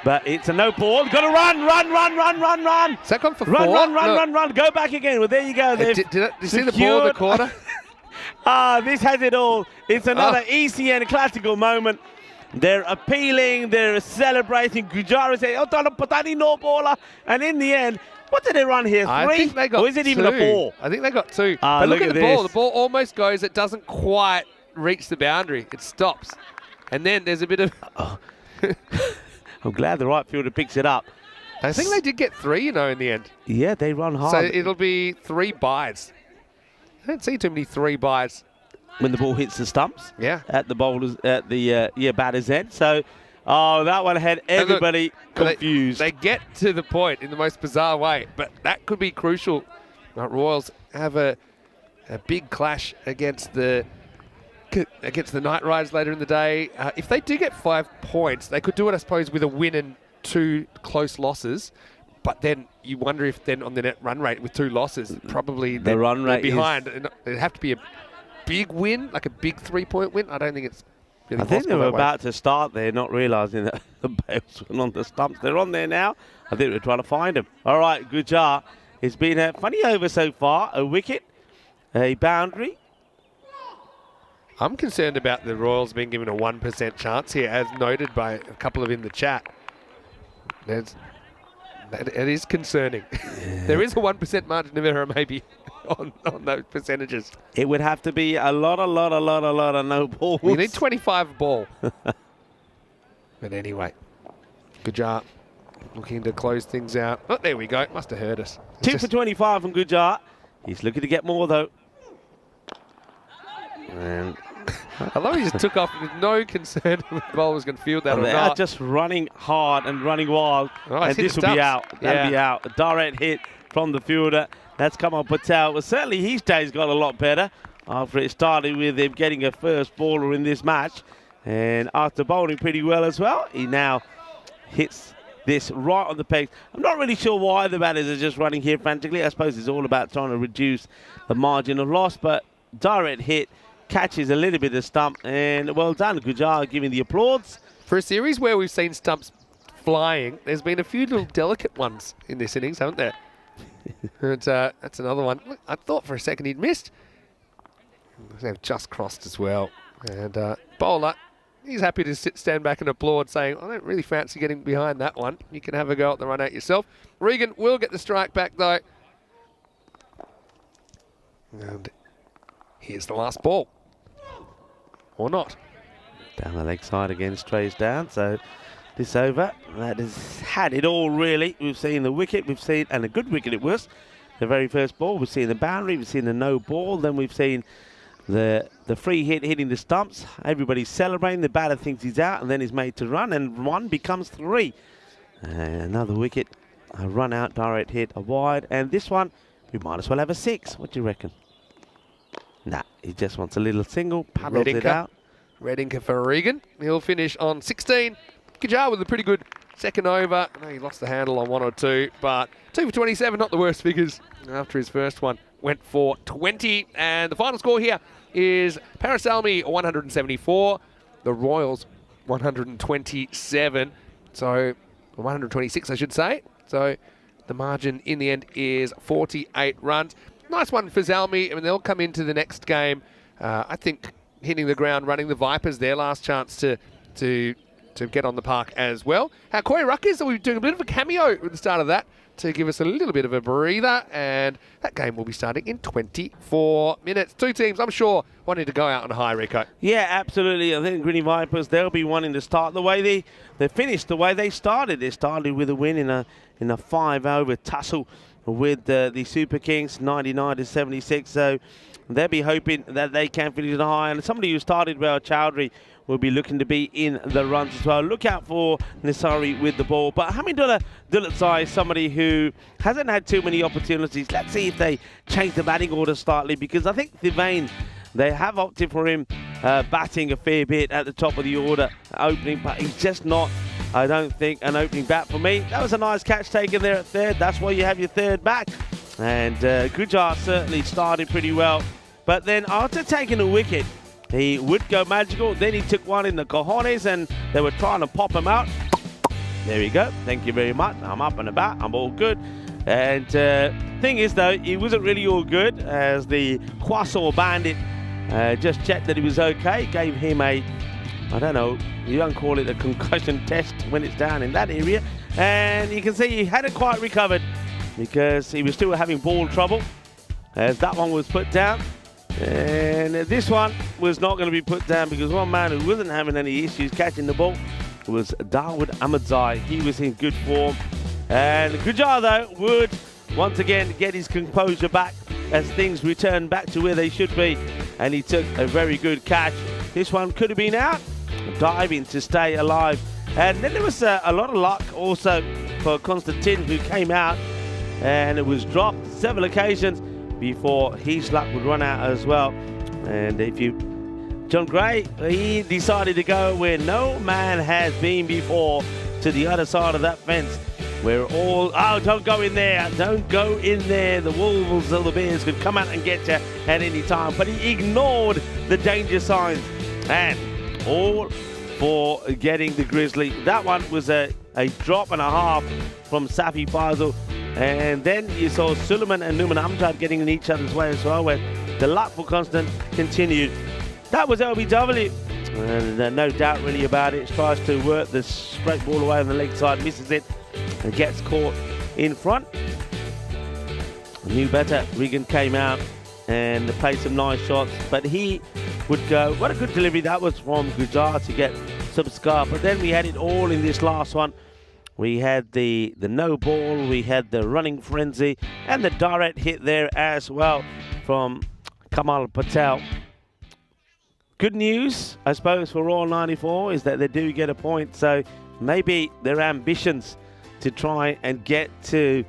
But it's a no ball. Got to run. Is that gone for 4? Run. Go back again. Well, there you go. Did you see the ball in the corner? This has it all. It's another ECN classical moment. They're appealing. They're celebrating. Gujar is saying, Patani no baller. And in the end, what did they run here? 3? I think they got or is it 2. even a 4? I think they got 2. But look at the this. ball. The ball almost goes. It doesn't quite reach the boundary. It stops. And then there's a bit of... I'm glad the right fielder picks it up. I think they did get 3, in the end. Yeah, they run hard. So it'll be 3 byes. I don't see too many 3 byes. When the ball hits the stumps. Yeah. At the bowlers, at the batter's end. So, Oh, that one had everybody confused. They get to the point in the most bizarre way, but that could be crucial. Royals have a big clash against the Knight Riders later in the day. If they do get 5 points, they could do it, I suppose, with a win and 2 close losses. But then you wonder if then on the net run rate with 2 losses, probably the run rate behind. It'd have to be a big win, like a big 3-point win. I don't think it's really I think they were that way. about to start there, not realising that the Bales were on the stumps. They're on there now. I think we're trying to find them. All right, good job. It's been a funny over so far. A wicket, a boundary. I'm concerned about the Royals being given a 1% chance here, as noted by a couple of in the chat. It is concerning. Yeah. There is a 1% margin of error maybe on those percentages. It would have to be a lot of no balls. We need 25 ball. But anyway, good job. Looking to close things out. Oh, there we go. Must have heard us. 2 for 25 from Gujarat. He's looking to get more though. And I love he just took off with no concern if the bowler was going to field that or they not. are just running hard and running wild. Oh, and this will be out. That'll be out. A direct hit from the fielder. That's come on Patel. Well, certainly his day's got a lot better after it started with him getting a first baller in this match. And after bowling pretty well as well, he now hits this right on the peg. I'm not really sure why the batters are just running here frantically. I suppose it's all about trying to reduce the margin of loss, but direct hit catches a little bit of stump, and well done. Gujarat giving the applause. For a series where we've seen stumps flying, there's been a few little delicate ones in this innings, haven't there? And, that's another one. Look, I thought for a second he'd missed. They've just crossed as well. And bowler, he's happy to stand back and applaud, saying, I don't really fancy getting behind that one. You can have a go at the run out yourself. Regan will get the strike back, though. And here's the last ball. Or not. Down the leg side again, strays down. So this over, that has had it all really. We've seen the wicket, we've seen, and a good wicket it was, the very first ball. We've seen the boundary, we've seen the no ball, then we've seen the free hit hitting the stumps. Everybody's celebrating, the batter thinks he's out, and then he's made to run, and 1 becomes 3. And another wicket, a run out, direct hit, a wide, and this one, we might as well have a 6. What do you reckon? Nah, he just wants a little single, paddles it out. Red inker for Regan. He'll finish on 16. Kajar with a pretty good second over. I know he lost the handle on 1 or 2, but 2 for 27, not the worst figures after his first one. Went for 20, and the final score here is Parasalmi 174, the Royals 127. So 126, I should say. So the margin in the end is 48 runs. Nice one for Zalmi. I mean, they'll come into the next game, I think, hitting the ground, running the Vipers, their last chance to get on the park as well. Corey Ruckers, we're doing a bit of a cameo at the start of that to give us a little bit of a breather, and that game will be starting in 24 minutes. 2 teams, I'm sure, wanting to go out on a high, Rico. Yeah, absolutely. I think Grinny Vipers, they'll be wanting to start the way they finished, the way they started. They started with a win in a 5-over tussle with the Super Kings, 99-76. So they'll be hoping that they can finish it high. And somebody who started well, Chowdhury, will be looking to be in the runs as well. Look out for Nisari with the ball. But Hamidullah Dulatsai is somebody who hasn't had too many opportunities. Let's see if they change the batting order slightly, because I think Devane, they have opted for him batting a fair bit at the top of the order opening, but he's just not, I don't think, an opening bat for me. That was a nice catch taken there at third. That's why you have your third back. And Gujarat certainly started pretty well. But then after taking a wicket, he would go magical. Then he took one in the cojones and they were trying to pop him out. There we go. Thank you very much. I'm up and about. I'm all good. And thing is, though, he wasn't really all good, as the Quasor Bandit just checked that he was okay. Gave him a, I don't know, you don't call it a concussion test when it's down in that area. And you can see he hadn't quite recovered because he was still having ball trouble as that one was put down. And this one was not going to be put down because one man who wasn't having any issues catching the ball was Dawood Ahmadzai. He was in good form. And Gujar, though, would once again get his composure back as things return back to where they should be. And he took a very good catch. This one could have been out. Diving to stay alive And then there was a lot of luck also for Konstantin, who came out, and it was dropped several occasions before his luck would run out as well. And John Gray, he decided to go where no man has been before, to the other side of that fence. Don't go in there, don't go in there. The Wolves or the Bears could come out and get you at any time. But he ignored the danger signs, and all for getting the Grizzly. That one was a drop and a half from Safi Faisal. And then you saw Suleiman and Numan Amjad getting in each other's way as well, where the luck for Constant continued. That was LBW. And no doubt really about it. Tries to work the straight ball away on the leg side, misses it, and gets caught in front. Knew better. Regan came out and played some nice shots, but he would go. What a good delivery that was from Gujar to get some scar. But then we had it all in this last one. We had the no ball, we had the running frenzy, and the direct hit there as well from Kamal Patel. Good news, I suppose, for Royal 94 is that they do get a point, so maybe their ambitions to try and get to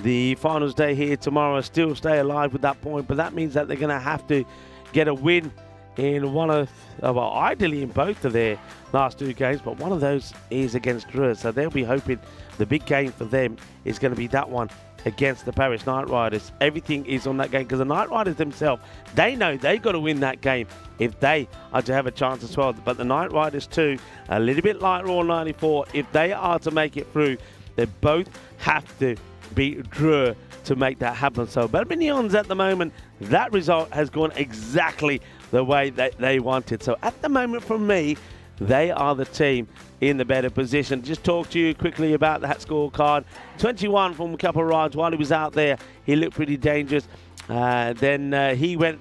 the finals day here tomorrow still stay alive with that point, but that means that they're going to have to get a win in ideally in both of their last two games, but one of those is against Dreux, so they'll be hoping the big game for them is going to be that one against the Paris Knight Riders. Everything is on that game because the Knight Riders themselves, they know they've got to win that game if they are to have a chance as well. But the Knight Riders too, a little bit like Royal 94, if they are to make it through, they both have to beat Dreux to make that happen. So Belmignons at the moment, that result has gone exactly the way that they wanted. So at the moment, for me, they are the team in the better position. Just talk to you quickly about that scorecard. 21 from Kapil Raj. While he was out there, he looked pretty dangerous. Then he went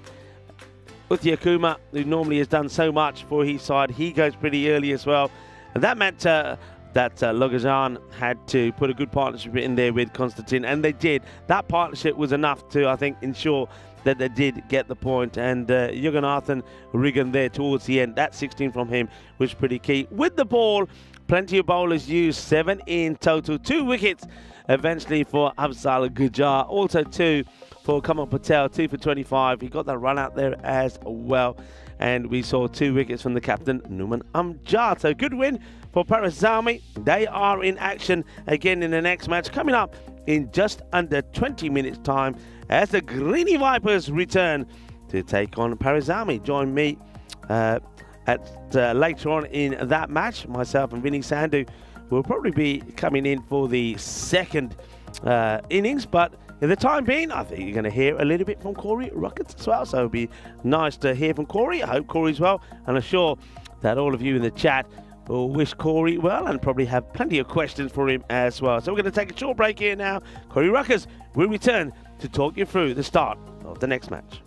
with Yakuma, who normally has done so much for his side. He goes pretty early as well. And that meant that Logajan had to put a good partnership in there with Konstantin, and they did. That partnership was enough to, I think, ensure that they did get the point. And Jürgen Regan there towards the end, that 16 from him was pretty key. With the ball, plenty of bowlers used, 7 in total. 2 wickets eventually for Afzal Gujar, also 2 for Kamal Patel, 2 for 25. He got that run out there as well. And we saw 2 wickets from the captain, Numan Amjad. So good win for Paris Zalmi. They are in action again in the next match, coming up in just under 20 minutes time as the Greeny Vipers return to take on Paris Zalmi. Join me later on in that match. Myself and Vinny Sandhu will probably be coming in for the second innings, but in the time being, I think you're going to hear a little bit from Corey Rockets as well, so it'll be nice to hear from Corey. I hope Corey's well, and I'm sure that all of you in the chat will wish Corey well and probably have plenty of questions for him as well. So we're going to take a short break here now. Corey Ruckers will return to talk you through the start of the next match.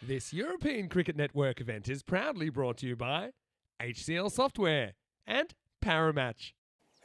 This European Cricket Network event is proudly brought to you by HCL Software and Paramatch.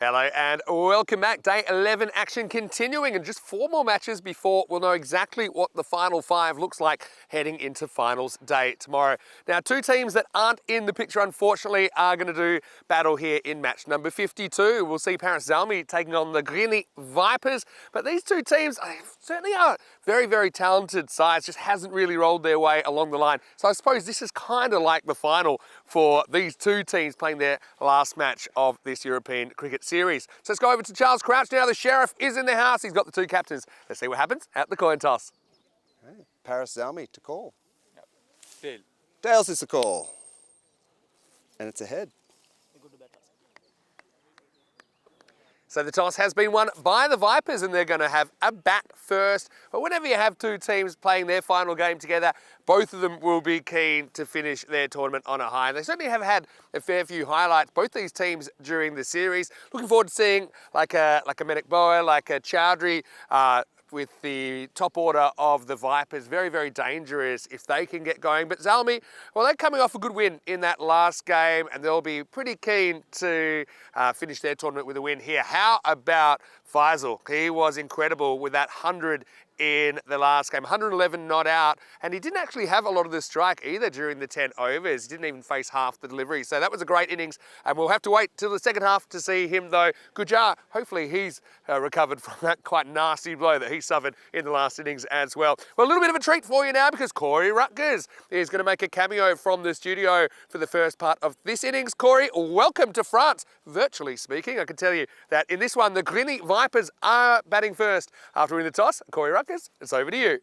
Hello and welcome back. Day 11 action continuing, and just 4 more matches before we'll know exactly what the final 5 looks like heading into finals day tomorrow. Now, 2 teams that aren't in the picture, unfortunately, are going to do battle here in match number 52. We'll see Paris Zalmi taking on the Grini Vipers, but these 2 teams certainly are very, very talented sides, just hasn't really rolled their way along the line. So I suppose this is kind of like the final for these 2 teams playing their last match of this European Cricket Series. So let's go over to Charles Crouch now. The Sheriff is in the house. He's got the 2 captains. Let's see what happens at the coin toss. Okay. Paris Zalmi to call. Yep. Dales is to call. And it's ahead. So the toss has been won by the Vipers, and they're going to have a bat first. But whenever you have 2 teams playing their final game together, both of them will be keen to finish their tournament on a high. And they certainly have had a fair few highlights, both these teams, during the series. Looking forward to seeing like a Menik Boa, like a Chowdhury, with the top order of the Vipers. Very, very dangerous if they can get going. But Zalmi, well, they're coming off a good win in that last game, and they'll be pretty keen to finish their tournament with a win here. How about Faisal? He was incredible with that 100 in the last game. 111 not out, and he didn't actually have a lot of the strike either during the 10 overs. He didn't even face half the delivery. So that was a great innings, and we'll have to wait till the second half to see him though. Gujar, hopefully he's recovered from that quite nasty blow that he suffered in the last innings as well. Well, a little bit of a treat for you now, because Corey Rutgers is going to make a cameo from the studio for the first part of this innings. Corey, welcome to France, virtually speaking. I can tell you that in this one, the Grini Vipers are batting first after winning the toss. Corey Rutgers, it's over to you.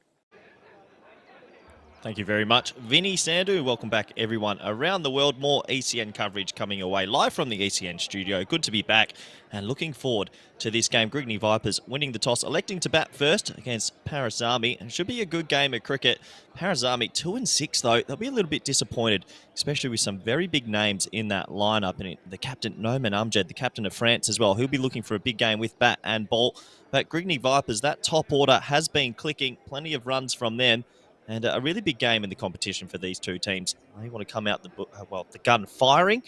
Thank you very much, Vinny Sandu. Welcome back, everyone around the world. More ECN coverage coming away live from the ECN studio. Good to be back and looking forward to this game. Grini Vipers winning the toss, electing to bat first against Paris Zalmi. It should be a good game of cricket. Paris Zalmi 2-6 though. They'll be a little bit disappointed, especially with some very big names in that lineup. And the captain, Noman Amjad, the captain of France as well. He'll be looking for a big game with bat and ball. But Grini Vipers, that top order has been clicking. Plenty of runs from them. And a really big game in the competition for these 2 teams. They want to come out the gun firing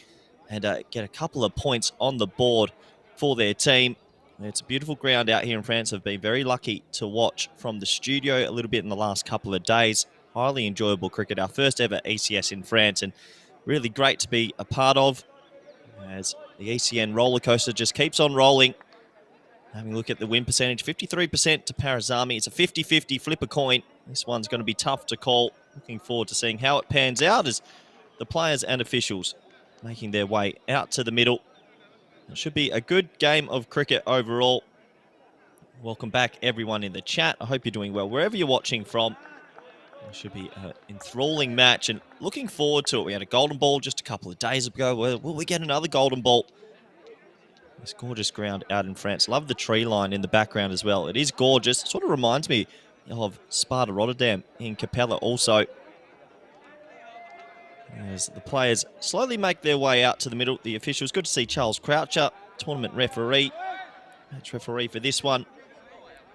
and get a couple of points on the board for their team. It's a beautiful ground out here in France. I've been very lucky to watch from the studio a little bit in the last couple of days. Highly enjoyable cricket. Our first ever ECS in France, and really great to be a part of as the ECN roller coaster just keeps on rolling. Having a look at the win percentage, 53% to Paris Zalmi. It's a 50-50 flip a coin. This one's going to be tough to call. Looking forward to seeing how it pans out as the players and officials making their way out to the middle. It should be a good game of cricket overall. Welcome back, everyone in the chat. I hope you're doing well wherever you're watching from. It should be an enthralling match, and looking forward to it. We had a golden ball just a couple of days ago. Will we get another golden ball? This gorgeous ground out in France. Love the tree line in the background as well. It is gorgeous. Sort of reminds me of Sparta Rotterdam in Capella also. As the players slowly make their way out to the middle, the officials. Good to see Charles Croucher, tournament referee, match referee for this one.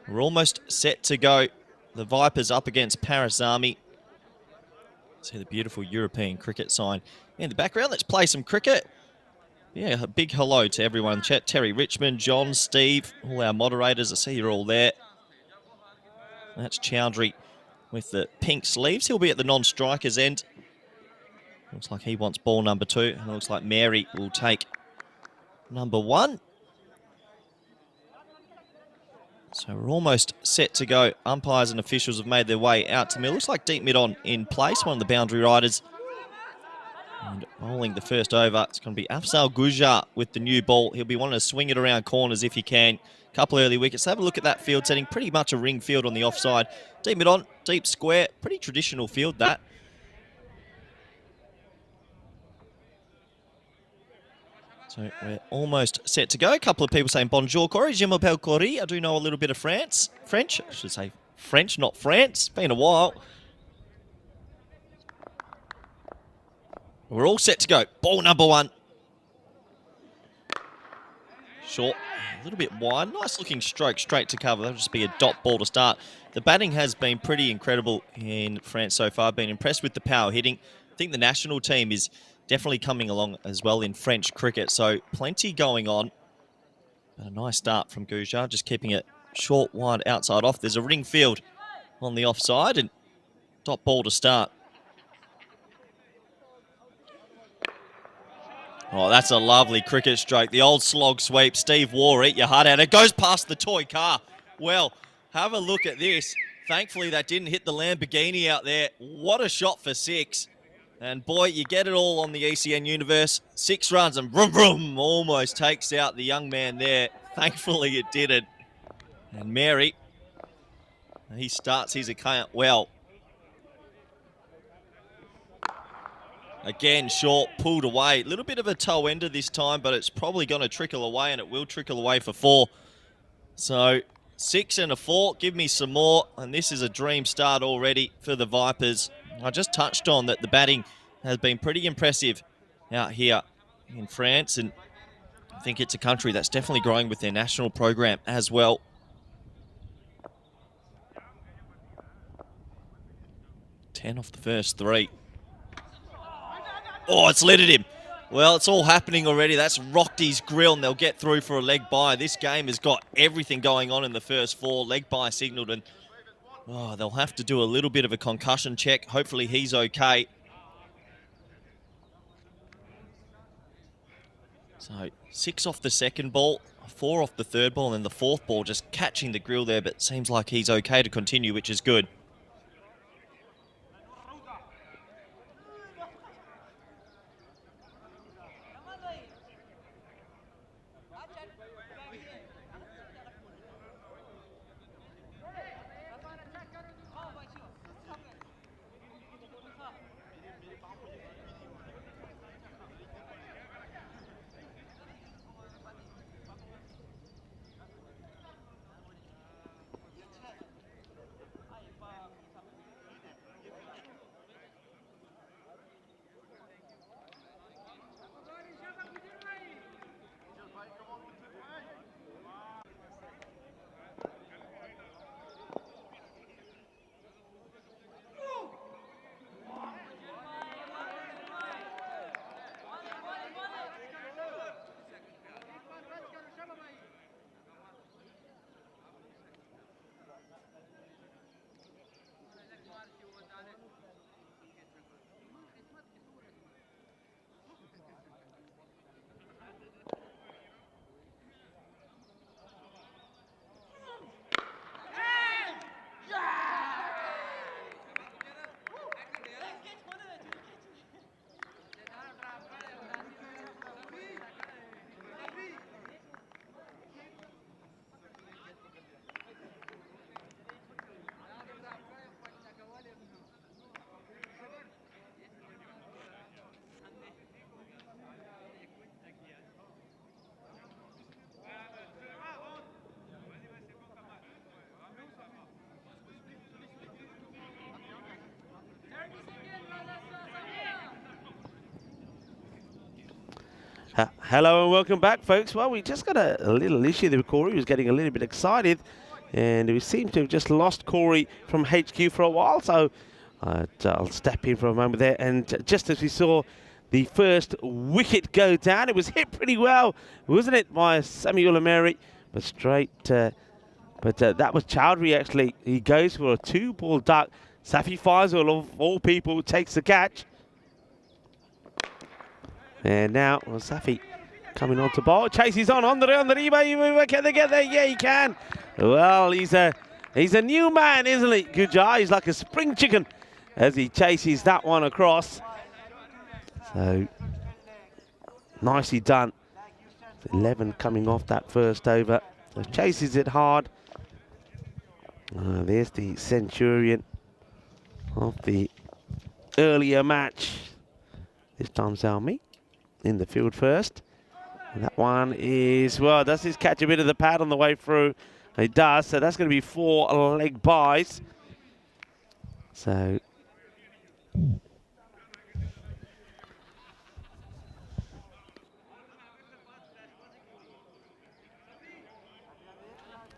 We're almost set to go. The Vipers up against Paris Zalmi. See the beautiful European cricket sign in the background. Let's play some cricket. Yeah, a big hello to everyone in chat. Terry Richmond, John, Steve, all our moderators. I see you're all there. That's Chowdhury with the pink sleeves. He'll be at the non-strikers end. Looks like he wants ball number 2. And it looks like Mary will take number 1. So we're almost set to go. Umpires and officials have made their way out to me. Looks like deep mid on in place. One of the boundary riders. And bowling the first over, it's going to be Afzal Gujar with the new ball. He'll be wanting to swing it around corners if he can. Couple early wickets. Have a look at that field setting. Pretty much a ring field on the offside. Deep mid on, deep square. Pretty traditional field, that. So we're almost set to go. A couple of people saying bonjour, Corey. Je m'appelle Corey. I do know a little bit of French. I should say French, not France. Been a while. We're all set to go. Ball number 1. Short, a little bit wide. Nice looking stroke straight to cover. That'll just be a dot ball to start. The batting has been pretty incredible in France so far. Been impressed with the power hitting. I think the national team is definitely coming along as well in French cricket. So plenty going on. But a nice start from Goujar, just keeping it short, wide, outside off. There's a ring field on the offside and dot ball to start. Oh, that's a lovely cricket stroke. The old slog sweep. Steve Waugh, eat your heart out. It goes past the toy car. Well, have a look at this. Thankfully, that didn't hit the Lamborghini out there. What a shot for 6. And boy, you get it all on the ECN universe. 6 runs and vroom, vroom, almost takes out the young man there. Thankfully, it didn't. And Mary, he starts his account well. Again, short, pulled away. A little bit of a toe ender this time, but it's probably going to trickle away, and it will trickle away for 4. So 6 and a 4. Give me some more. And this is a dream start already for the Vipers. I just touched on that the batting has been pretty impressive out here in France, and I think it's a country that's definitely growing with their national program as well. Ten off the first 3. Oh, it's littered him. Well, it's all happening already. That's rocked his grill, and they'll get through for a leg bye. This game has got everything going on in the first 4. Leg bye signalled, and they'll have to do a little bit of a concussion check. Hopefully he's okay. So 6 off the second ball, 4 off the third ball, and then the fourth ball just catching the grill there, but seems like he's okay to continue, which is good. Hello and welcome back, folks. Well, we just got a little issue there with Corey. He was getting a little bit excited, and we seem to have just lost Corey from HQ for a while, so I'll step in for a moment there. And just as we saw the first wicket go down, it was hit pretty well, wasn't it, by Samuel Ameri? But straight, that was Chowdhury, actually. He goes for a 2-ball duck. Safi Faisal, of all people, takes the catch. And now, Safi coming on to bowl. Chases on the rebound. Can they get there? Yeah, he can. Well, he's a new man, isn't he? Goujar, he's like a spring chicken as he chases that one across. So, nicely done. 11 coming off that first over. So chases it hard. There's the Centurion of the earlier match. This time Zalmi in the field first. And that one is, well, does this catch a bit of the pad on the way through? It does, so that's going to be 4 leg byes. So,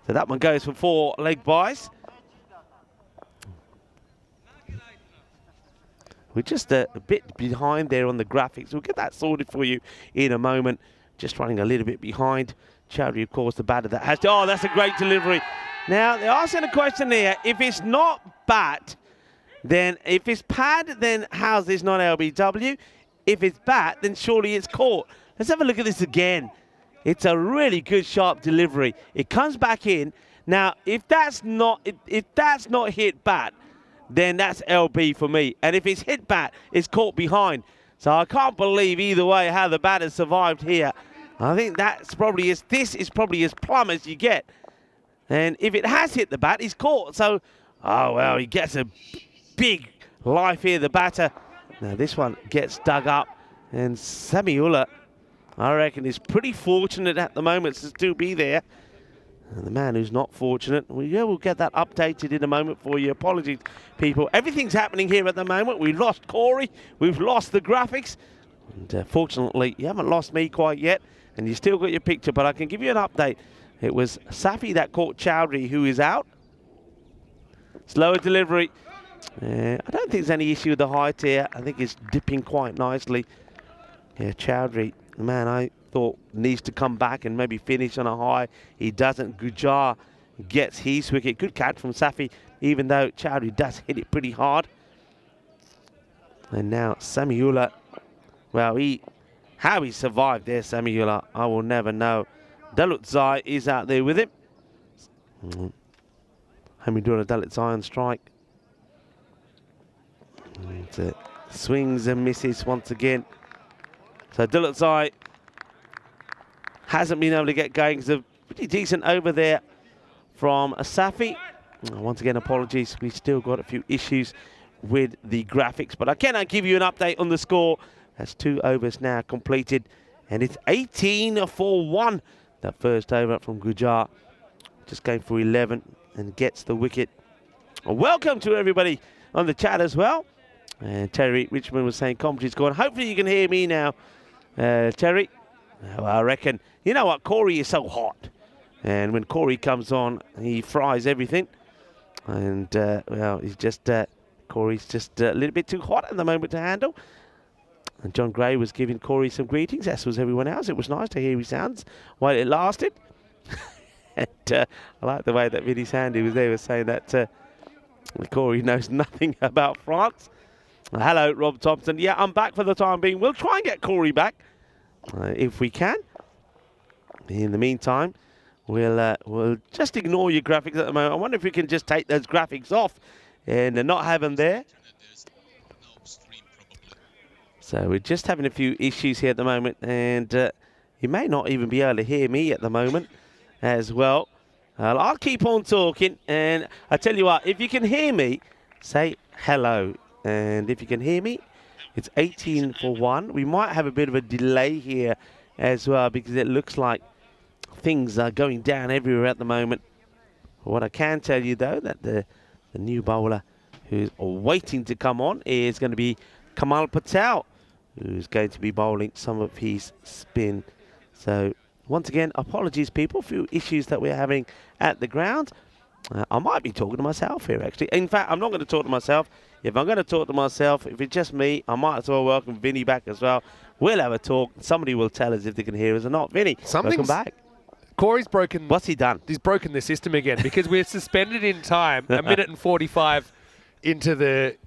So that one goes for 4 leg byes. We're just a bit behind there on the graphics. We'll get that sorted for you in a moment. Just running a little bit behind. Chowdhury, of course, the batter that has... Oh, that's a great delivery. Now, they're asking a question here. If it's not bat, then if it's pad, then how's this not LBW? If it's bat, then surely it's caught. Let's have a look at this again. It's a really good, sharp delivery. It comes back in. Now, if that's not hit bat, then that's LB for me. And if it's hit bat, it's caught behind. So I can't believe either way how the batter survived here. I think this is probably as plumb as you get. And if it has hit the bat, he's caught. So, oh, well, he gets a big life here, the batter. Now, this one gets dug up. And Samiula, I reckon, is pretty fortunate at the moment to still be there. And the man who's not fortunate, we'll get that updated in a moment for you. Apologies, people. Everything's happening here at the moment. We've lost Corey. We've lost the graphics. And fortunately, you haven't lost me quite yet. And you still got your picture, but I can give you an update. It was Safi that caught Chowdhury, who is out. Slower delivery. I don't think there's any issue with the height here. I think it's dipping quite nicely. Yeah, Chowdhury, the man I thought needs to come back and maybe finish on a high. He doesn't. Gujar gets his wicket. Good catch from Safi, even though Chowdhury does hit it pretty hard. And now Samiula, well, how he survived there, Samiula, I will never know. Dalit Zai is out there with him. Hamidullah Dalit Zai on strike. And, swings and misses once again. So Dalit Zai hasn't been able to get going. It's a pretty decent over there from Safi. Once again, apologies. We've still got a few issues with the graphics, but I cannot give you an update on the score. That's 2 overs now completed, and it's 18 for 1. That first over from Gujar, just going for 11 and gets the wicket. Welcome to everybody on the chat as well. And Terry Richmond was saying commentary's gone. Hopefully you can hear me now, Terry. Well, I reckon, you know what, Corey is so hot. And when Corey comes on, he fries everything. And, well, Corey's just a little bit too hot at the moment to handle. And John Gray was giving Corey some greetings, as was everyone else. It was nice to hear his sounds while it lasted. And I like the way that Vinny Sandy was there, was saying that Corey knows nothing about France. Hello, Rob Thompson. Yeah, I'm back for the time being. We'll try and get Corey back if we can. In the meantime, we'll just ignore your graphics at the moment. I wonder if we can just take those graphics off and not have them there. So we're just having a few issues here at the moment, and you may not even be able to hear me at the moment as well. I'll keep on talking, and I tell you what, if you can hear me, say hello. And if you can hear me, it's 18 for 1. We might have a bit of a delay here as well, because it looks like things are going down everywhere at the moment. What I can tell you, though, that the new bowler who's waiting to come on is going to be Kamal Patel, who's going to be bowling some of his spin. So, once again, apologies, people, for a few issues that we're having at the ground. I might be talking to myself here, actually. In fact, I'm not going to talk to myself. If I'm going to talk to myself, if it's just me, I might as well welcome Vinny back as well. We'll have a talk. Somebody will tell us if they can hear us or not. Vinny, welcome back. Corey's broken... What's he done? He's broken the system again, because we're suspended in time, 1 minute and 45 into the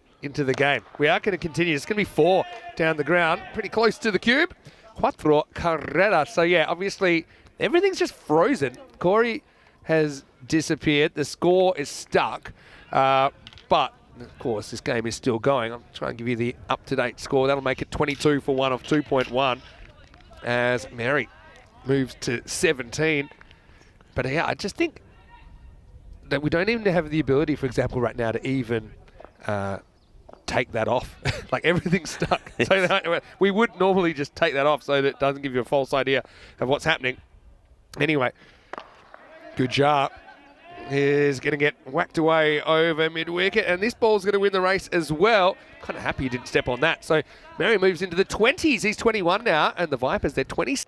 game. We are going to continue. It's going to be 4 down the ground, pretty close to the cube. Cuatro carreras. So, yeah, obviously, everything's just frozen. Corey has disappeared. The score is stuck. But, of course, this game is still going. I'll try and give you the up-to-date score. That'll make it 22 for 1 off 2.1 as Mary moves to 17. But, yeah, I just think that we don't even have the ability, for example, right now to even take that off. Like, everything's stuck. So we would normally just take that off so that it doesn't give you a false idea of what's happening. Anyway, Gujar is going to get whacked away over mid-wicket, and this ball's going to win the race as well. Kind of happy he didn't step on that. So Mary moves into the 20s. He's 21 now, and the Vipers, they're 20.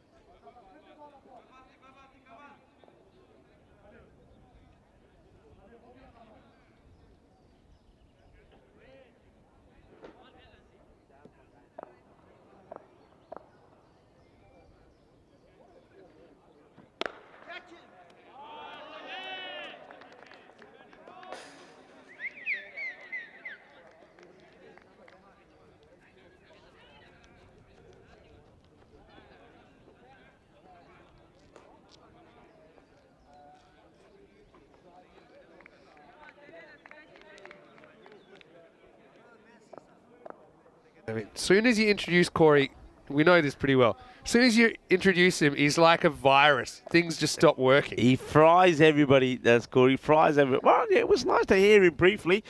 I mean, as soon as you introduce Corey, we know this pretty well. As soon as you introduce him, he's like a virus. Things just stop working. He fries everybody. That's cool. He fries everybody. Well, yeah, it was nice to hear him briefly.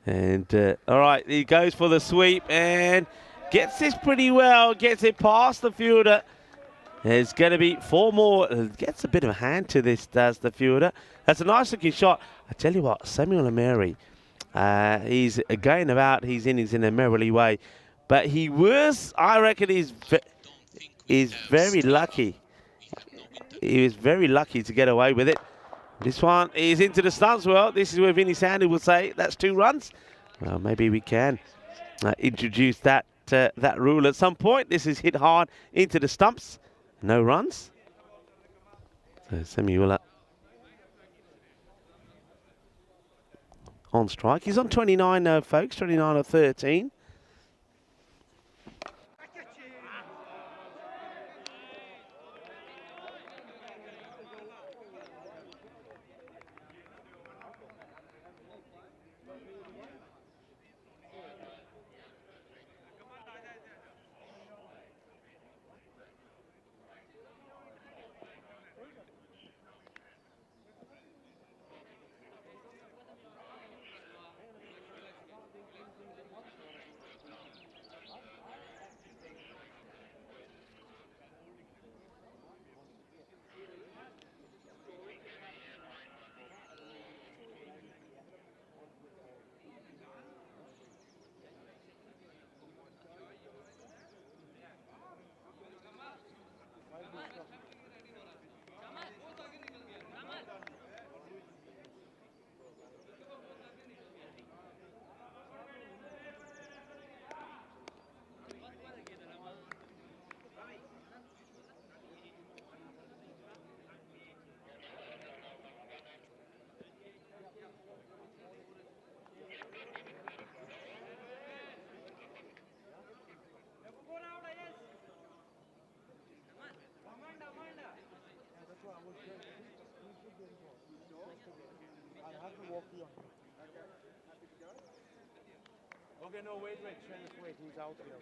And, all right, he goes for the sweep and gets this pretty well. Gets it past the fielder. There's going to be 4 more. Gets a bit of a hand to this, does the fielder. That's a nice-looking shot. I tell you what, Samuel Emery, he's going about his innings in a merrily way. But he was, I reckon, he's very lucky. He was very lucky to get away with it. This one is into the stumps. Well, this is where Vinny Sandy will say that's 2 runs. Well, maybe we can introduce that rule at some point. This is hit hard into the stumps. No runs. So Samuel on strike. He's on 29 folks, 29 or 13. Okay, no, wait, he's out here,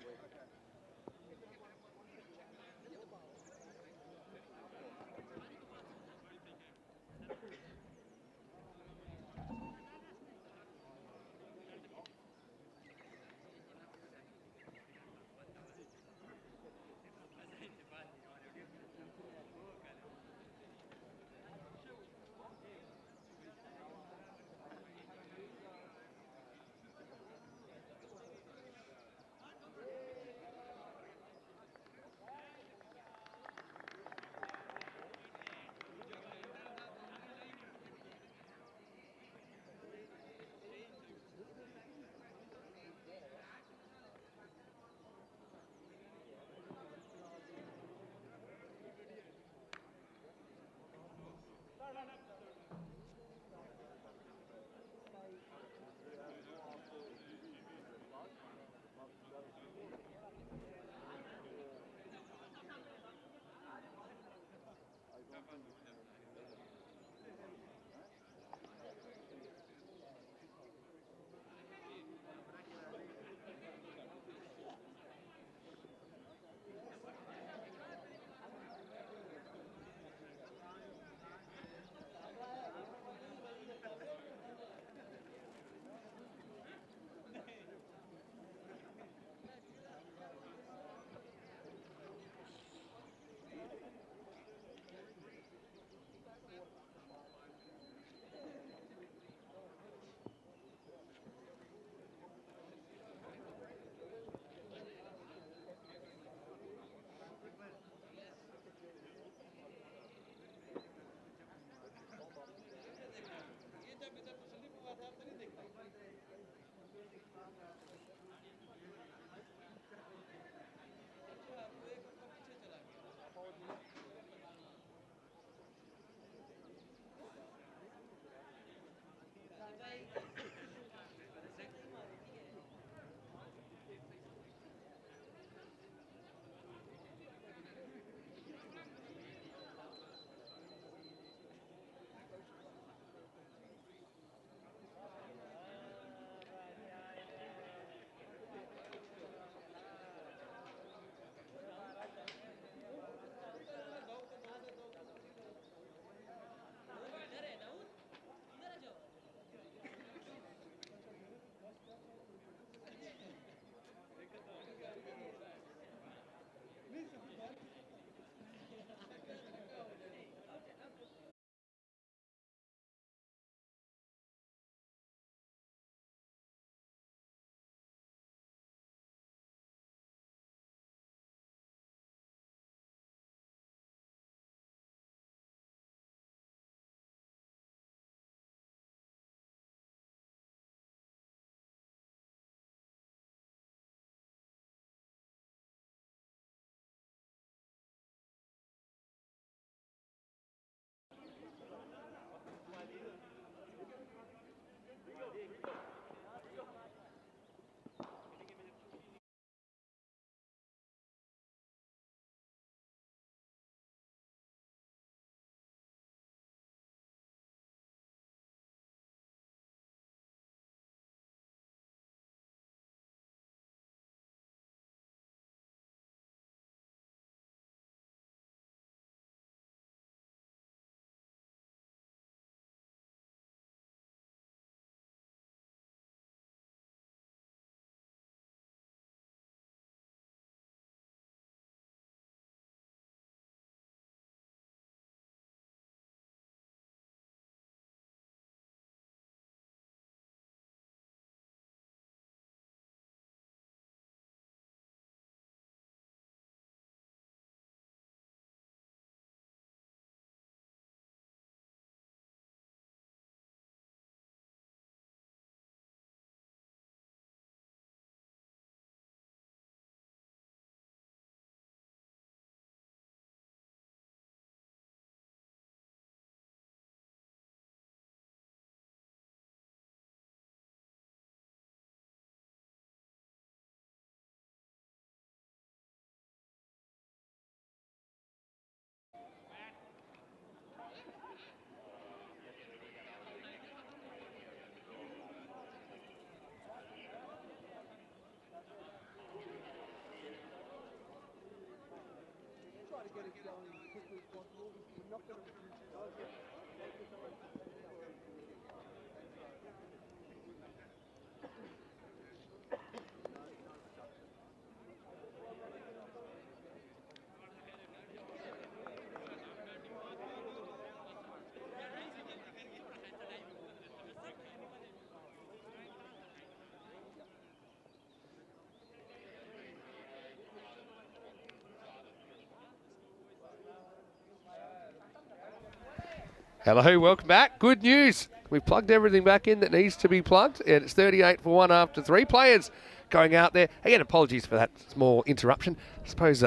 Hello, welcome back. Good news. We've plugged everything back in that needs to be plugged, and it's 38 for 1 after 3 players going out there. Again, apologies for that small interruption. I suppose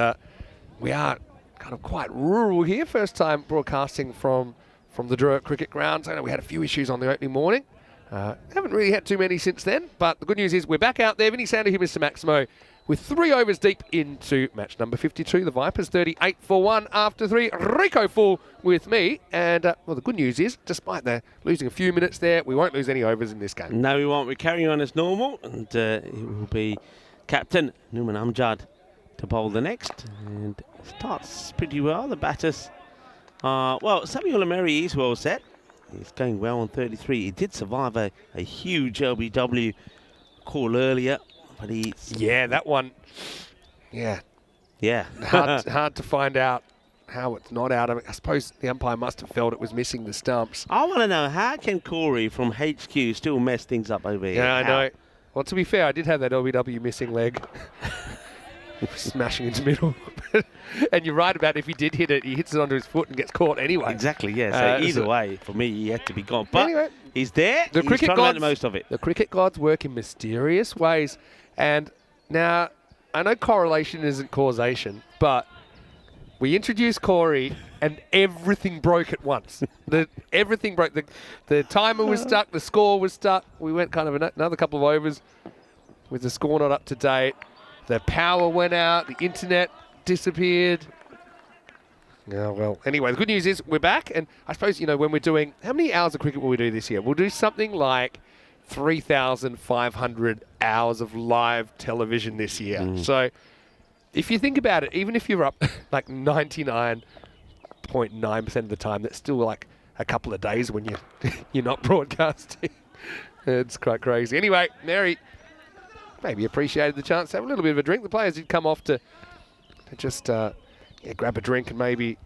we are kind of quite rural here. First time broadcasting from the Druitt Cricket Grounds. I know we had a few issues on the opening morning. Haven't really had too many since then, but the good news is we're back out there. Vinny Sander here, Mr. Maximo, with 3 overs deep into match number 52. The Vipers 38 for 1 after 3. Rico full with me. And, well, the good news is, despite the losing a few minutes there, we won't lose any overs in this game. No, we won't. We're carrying on as normal. And it will be Captain Numan Amjad to bowl the next. And starts pretty well. The batters, well, Samuel Ameri is well set. He's going well on 33. He did survive a huge LBW call earlier. But yeah, that one, yeah. hard to find out how it's not out. I suppose the umpire must have felt it was missing the stumps. I want to know, how can Corey from HQ still mess things up over here? Yeah, I know. Well, to be fair, I did have that LBW missing leg. Smashing into middle. And you're right about if he did hit it, he hits it onto his foot and gets caught anyway. Exactly, yeah. So either way, for me, he had to be gone. But anyway, he's there. The cricket trying gods, to make the most of it. The cricket gods work in mysterious ways. And now, I know correlation isn't causation, but we introduced Corey and everything broke at once. Everything broke. The timer was stuck. The score was stuck. We went kind of another couple of overs with the score not up to date. The power went out. The internet disappeared. Oh, well, anyway, the good news is we're back. And I suppose, you know, when we're doing, how many hours of cricket will we do this year? We'll do something like 3,500 hours of live television this year. So if you think about it, even if you're up like 99.9% of the time, that's still like a couple of days when you're not broadcasting. It's quite crazy. Anyway, Mary maybe appreciated the chance to have a little bit of a drink. The players did come off to just grab a drink and maybe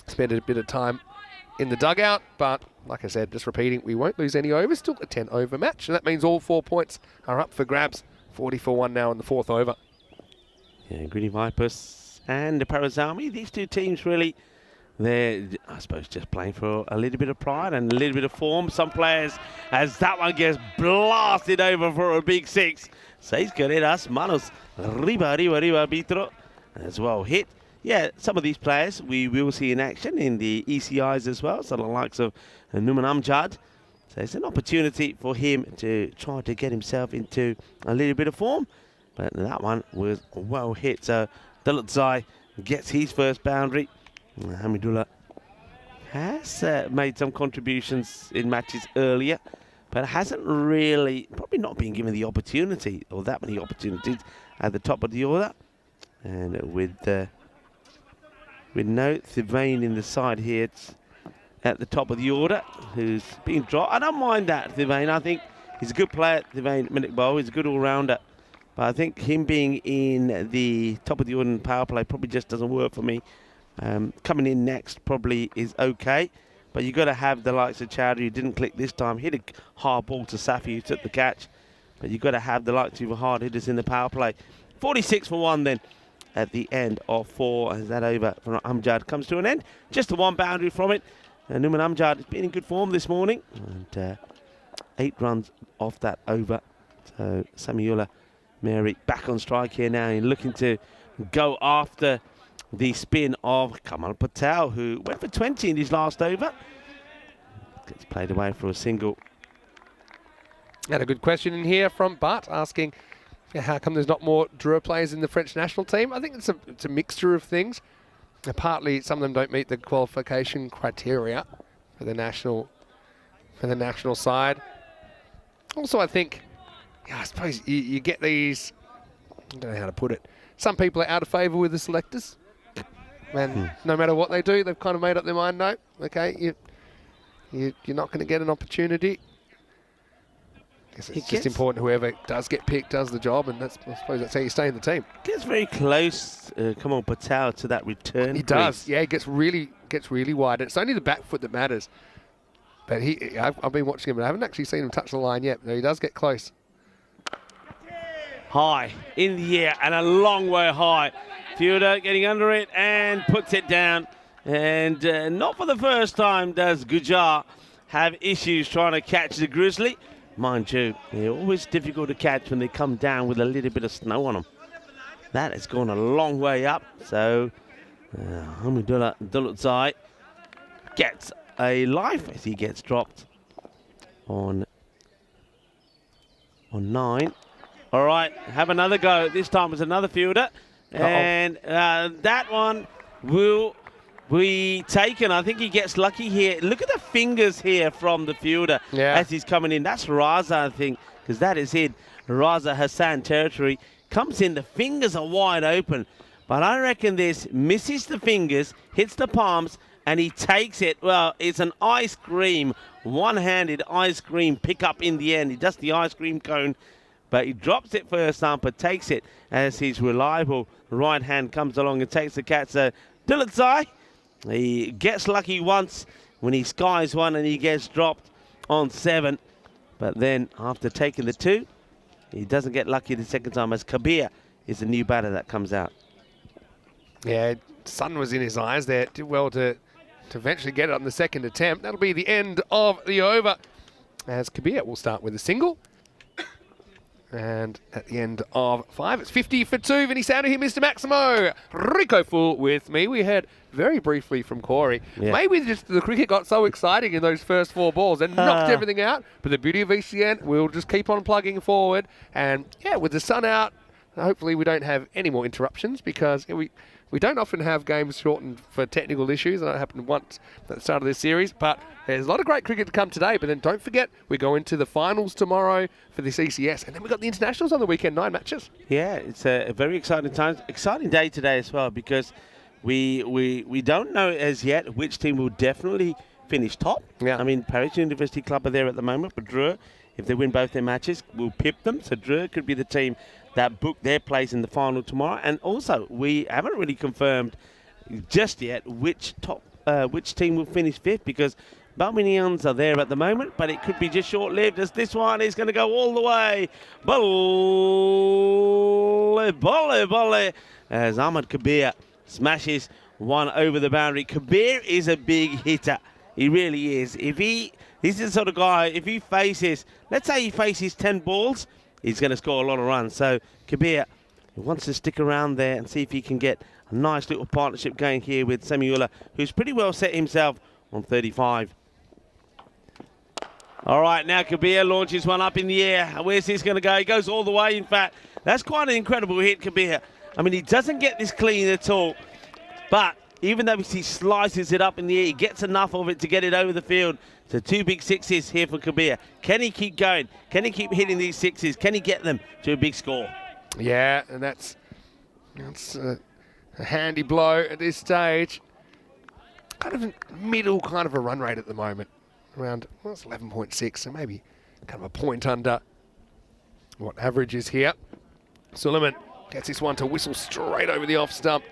spend a bit of time in the dugout. But like I said, just repeating, we won't lose any overs. Still a 10-over match, and that means all 4 points are up for grabs. 40 for 1 now in the 4th over. Yeah, Greedy Vipers and the Paras Army. These two teams really, they're, I suppose, just playing for a little bit of pride and a little bit of form. Some players, as that one gets blasted over for a big 6. 6 carreras, manos, riba, vitro, as well hit. Yeah, some of these players we will see in action in the ECIs as well, so the likes of Numan Amjad. So it's an opportunity for him to try to get himself into a little bit of form. But that one was well hit. So Dulutzai gets his first boundary. Hamidullah has made some contributions in matches earlier, but hasn't really, probably not been given the opportunity, or that many opportunities at the top of the order. And with no Thivane in the side here, it's at the top of the order, who's being dropped. I don't mind that, Thivane. I think he's a good player, Thivane Minikbo. He's a good all-rounder. But I think him being in the top of the order in power play probably just doesn't work for me. Coming in next probably is okay. But you've got to have the likes of Chowdhury, who didn't click this time. Hit a hard ball to Safi, who took the catch. But you've got to have the likes of hard hitters in the power play. 46 for 1 then at the end of 4. As that over from Amjad comes to an end. Just the 1 boundary from it. Numan Amjad has been in good form this morning. And 8 runs off that over. So Samiullah Mary back on strike here now and looking to go after the spin of Kamal Patel, who went for 20 in his last over. Gets played away for a single. Had a good question in here from Bart asking, how come there's not more Drua players in the French national team? I think it's a mixture of things. Partly, some of them don't meet the qualification criteria for the national side. Also, I think, I suppose you get these, I don't know how to put it. Some people are out of favour with the selectors. And no matter what they do, they've kind of made up their mind, no, okay, you're not going to get an opportunity. I guess it's just important whoever does get picked does the job, and I suppose that's how you stay in the team. Gets very close, come on, Patel, to that return. He does, yeah, he gets really wide. It's only the back foot that matters. But I've been watching him, but I haven't actually seen him touch the line yet. But he does get close. High in the air and a long way high. Fielder getting under it and puts it down. And not for the first time does Gujar have issues trying to catch the Grizzly. Mind you, they're always difficult to catch when they come down with a little bit of snow on them. That has gone a long way up. So, Dulutzai gets a life as he gets dropped on 9. All right, have another go. This time it's another fielder. And that one will be taken. I think he gets lucky here. Look at the fingers here from the fielder as he's coming in. That's Raza, I think, because that is in Raza Hassan territory. Comes in, the fingers are wide open. But I reckon this misses the fingers, hits the palms, and he takes it. Well, it's an ice cream, one-handed ice cream pickup in the end. He does the ice cream cone, but he drops it first up, but takes it as his reliable right hand comes along and takes the catch. So Dulutzai, he gets lucky once when he skies one and he gets dropped on 7. But then after taking the 2, he doesn't get lucky the second time as Kabir is the new batter that comes out. Yeah, sun was in his eyes there. Did well to eventually get it on the second attempt. That'll be the end of the over, as Kabir will start with a single. And at the end of 5, it's 50 for 2. Vinny Sandu here, Mr. Maximo. Rico Full with me. We heard very briefly from Corey. Yeah. Maybe just the cricket got so exciting in those first 4 balls and knocked everything out. But the beauty of ECN, we'll just keep on plugging forward. And yeah, with the sun out, hopefully we don't have any more interruptions, because we don't often have games shortened for technical issues. That happened once at the start of this series. But there's a lot of great cricket to come today. But then don't forget, we go into the finals tomorrow for this ECS. And then we've got the internationals on the weekend, 9 matches. Yeah, it's a very exciting time. Exciting day today as well, because we don't know as yet which team will definitely finish top. Yeah. I mean, Paris University Club are there at the moment, but Dreux, if they win both their matches, will pip them. So Dreux could be the team that book their place in the final tomorrow. And also, we haven't really confirmed just yet which team will finish 5th, because Balminians are there at the moment, but it could be just short-lived, as this one is going to go all the way. Volley, as Ahmad Kabir smashes one over the boundary. Kabir is a big hitter. He really is. He's the sort of guy, if he faces, let's say he faces 10 balls, he's going to score a lot of runs. So Kabir wants to stick around there and see if he can get a nice little partnership going here with Semiula, who's pretty well set himself on 35. All right, now Kabir launches one up in the air. Where's this going to go? He goes all the way, in fact. That's quite an incredible hit, Kabir. I mean, he doesn't get this clean at all. But even though he slices it up in the air, he gets enough of it to get it over the field. So 2 big sixes here for Kabir. Can he keep going? Can he keep hitting these sixes? Can he get them to a big score? Yeah, and that's a handy blow at this stage. Kind of a middle kind of a run rate at the moment. Around, well, it's 11.6, so maybe kind of a point under what average is here. Suleiman gets this one to whistle straight over the off stump.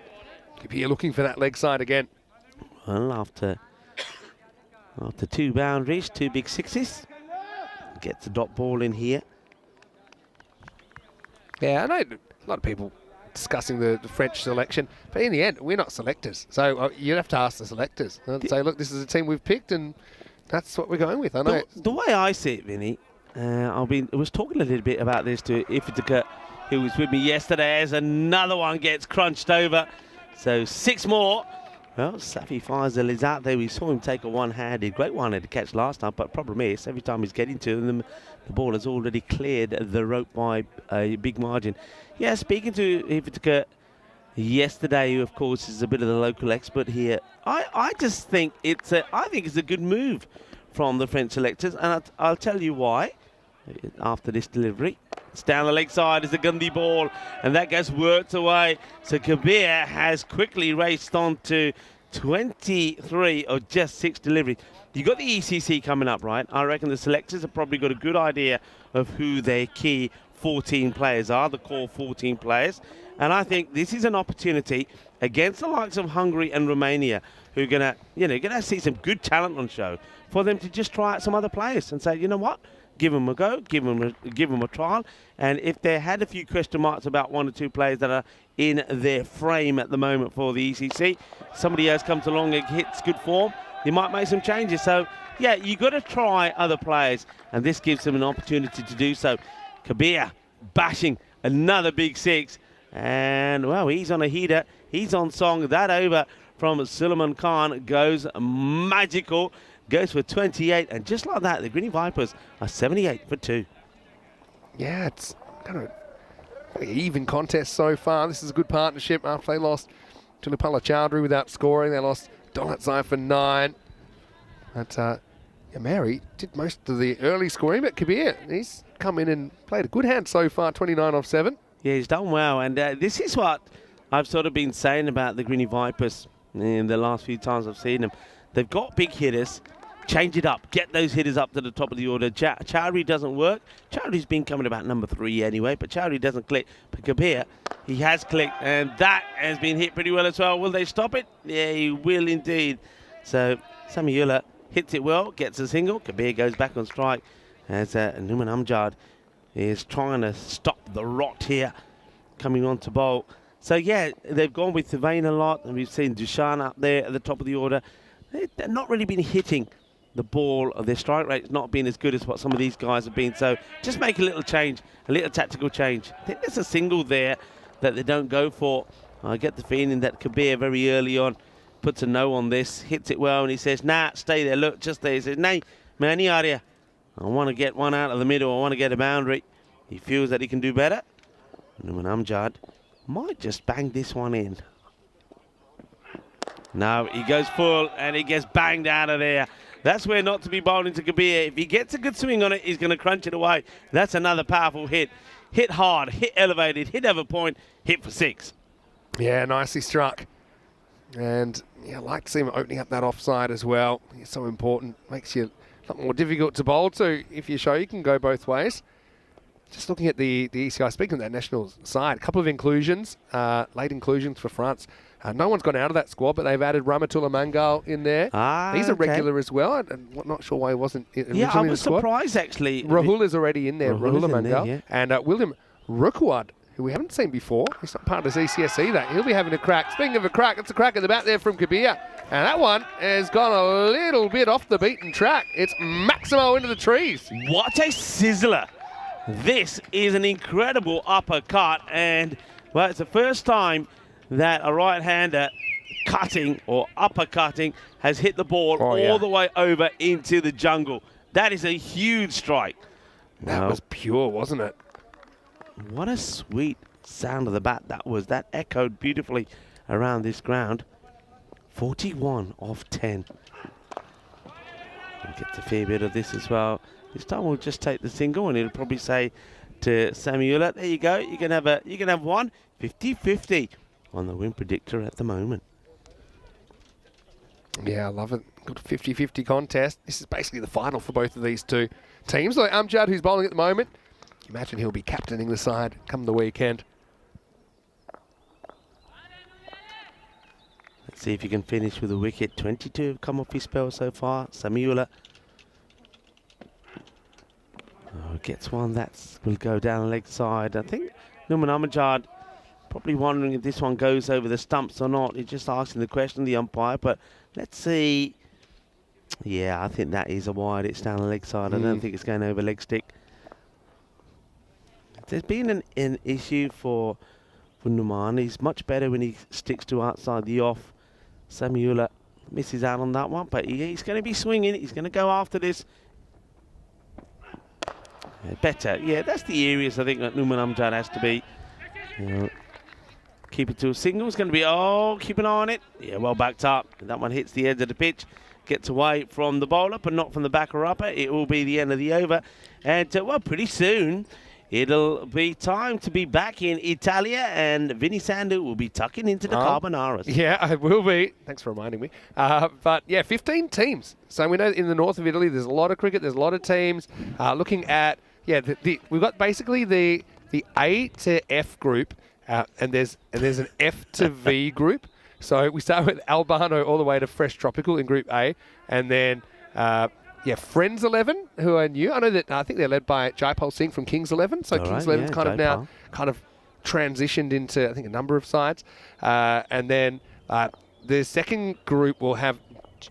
Kabir looking for that leg side again. Well, after 2 boundaries, 2 big sixes, gets a dot ball in here. Yeah, I know a lot of people discussing the French selection, but in the end, we're not selectors. So you'd have to ask the selectors and say, look, this is a team we've picked, and that's what we're going with. I know. The way I see it, Vinny, I was talking a little bit about this to Iftika, who was with me yesterday, as another one gets crunched over. So 6 more. Well, Safi Faisal is out there. We saw him take a one-handed, great one-handed catch last time, but problem is, every time he's getting to them, the ball has already cleared the rope by a big margin. Yeah, speaking to Iftika yesterday, who of course is a bit of the local expert here, I just think it's a good move from the French selectors, and I'll tell you why. after this delivery. It's down the leg side as the Gundy ball, and that gets worked away. So Kabir has quickly raced on to 23 or just 6 deliveries. You got the ECC coming up, right? I reckon the selectors have probably got a good idea of who their key 14 players are, the core 14 players. And I think this is an opportunity against the likes of Hungary and Romania, who are gonna see some good talent on show, for them to just try out some other players and say, you know what, give them a go, give them a trial. And if they had a few question marks about 1 or 2 players that are in their frame at the moment for the ECC, somebody else comes along and hits good form, they might make some changes. So, yeah, you got to try other players, and this gives them an opportunity to do so. Kabir bashing another big 6, and, well, he's on a heater. He's on song. That over from Suleiman Khan goes magical, goes for 28, and just like that, the Greeny Vipers are 78 for 2. Yeah, it's kind of an even contest so far. This is a good partnership after they lost to Lupala Chowdhury without scoring. They lost Dolatzai for 9. But Mary did most of the early scoring, but Kabir, he's come in and played a good hand so far, 29 off 7. Yeah, he's done well, and this is what I've sort of been saying about the Greeny Vipers in the last few times I've seen them. They've got big hitters. Change it up. Get those hitters up to the top of the order. Chowdhury doesn't work. Chowdhury's been coming about number 3 anyway, but Chowdhury doesn't click. But Kabir, he has clicked, and that has been hit pretty well as well. Will they stop it? Yeah, he will indeed. So Samiullah hits it well, gets a single. Kabir goes back on strike as Numan Amjad is trying to stop the rot here, coming on to bowl. So, yeah, they've gone with Thavane a lot, and we've seen Dushan up there at the top of the order. They've not really been hitting the ball, or their strike rate's not been as good as what some of these guys have been. So just make a little change, a little tactical change. I think there's a single there that they don't go for. I get the feeling that Kabir very early on puts a no on this, hits it well, and he says, nah, stay there, look, just there. He says, nay, mani area. I want to get one out of the middle. I want to get a boundary. He feels that he can do better. Numan Amjad might just bang this one in. No, he goes full, and he gets banged out of there. That's where not to be bowled into Kabir. If he gets a good swing on it, he's going to crunch it away. That's another powerful hit. Hit hard, hit elevated, hit over point, hit for 6. Yeah, nicely struck. And yeah, I like to see him opening up that offside as well. It's so important. Makes you a lot more difficult to bowl to. If you show you can go both ways. Just looking at the ECI, speaking of that national side, a couple of inclusions, late inclusions for France. No one's gone out of that squad, but they've added Ramatullah Mangal in there. He's a regular as well, and not sure why he wasn't originally in the squad. Yeah, I was surprised, actually. Rahul is already in there, Rahul Mangal. There, yeah. And William Rukwad, who we haven't seen before. He's not part of this ECS either. He'll be having a crack. Speaking of a crack, it's a crack at the bat there from Kabir. And that one has gone a little bit off the beaten track. It's Maximo into the trees. What a sizzler. This is an incredible uppercut, and, well, it's the first time that a right-hander cutting or uppercutting has hit the ball all the way over into the jungle. That is a huge strike. That was pure, wasn't it? What a sweet sound of the bat that was. That echoed beautifully around this ground. 41 off 10. We'll get a fair bit of this as well. This time we'll just take the single, and it'll probably say to Samiullah, there you go, you can have one. 50-50 on the win predictor at the moment. Yeah, I love it. Good 50-50 contest. This is basically the final for both of these two teams. Like Amjad, who's bowling at the moment, imagine he'll be captaining the side come the weekend. Let's see if he can finish with a wicket. 22 have come off his spell so far. Samiullah gets one that will go down the leg side. I think Numan Amjad probably wondering if this one goes over the stumps or not. He's just asking the question, the umpire, but let's see. Yeah, I think that is a wide. It's down the leg side. I don't think it's going over leg stick. There's been an issue for Numan. He's much better when he sticks to outside the off. Samiullah misses out on that one, but he's going to be swinging. He's going to go after this. Better. Yeah, that's the areas I think that Numan Amjad has to be. Keep it to a single. It's going to be, keep an eye on it. Yeah, well backed up. That one hits the edge of the pitch. gets away from the bowler, but not from the backer upper. It will be the end of the over. And, well, pretty soon it'll be time to be back in Italia, and Vinny Sandu will be tucking into the carbonaras. Yeah, I will be. Thanks for reminding me. But, yeah, 15 teams. So we know in the north of Italy there's a lot of cricket, there's a lot of teams. Looking at, we've got basically the A to F group, and there's an F to V group. So we start with Albano all the way to Fresh Tropical in Group A, and then Friends 11, who are new. I know that I think they're led by Jaipal Singh from Kings 11. So Kings 11's now transitioned into I think a number of sides, and then the second group will have,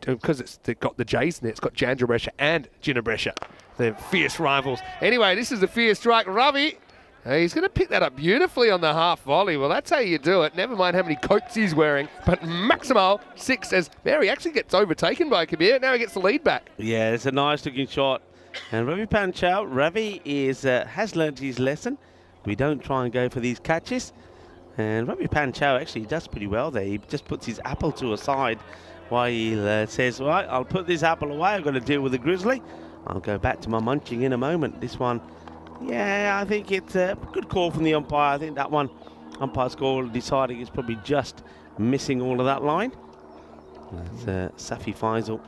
because they've got the J's in there, it's got Jandrabresha and Jinnabresha. They're fierce rivals. Anyway, this is the fierce strike. Ravi. He's going to pick that up beautifully on the half volley. Well, that's how you do it. Never mind how many coats he's wearing. But Maximal 6 as Mary actually gets overtaken by Kabir. Now he gets the lead back. Yeah, it's a nice looking shot. And Ravi Panchal, Ravi has learned his lesson. We don't try and go for these catches. And Ravi Panchal actually does pretty well there. He just puts his apple to a side while he says, right, I'll put this apple away. I've got to deal with the grizzly. I'll go back to my munching in a moment. This one, yeah, I think it's a good call from the umpire. I think that one, umpire's call deciding it's probably just missing all of that line. That's Safi Faisal.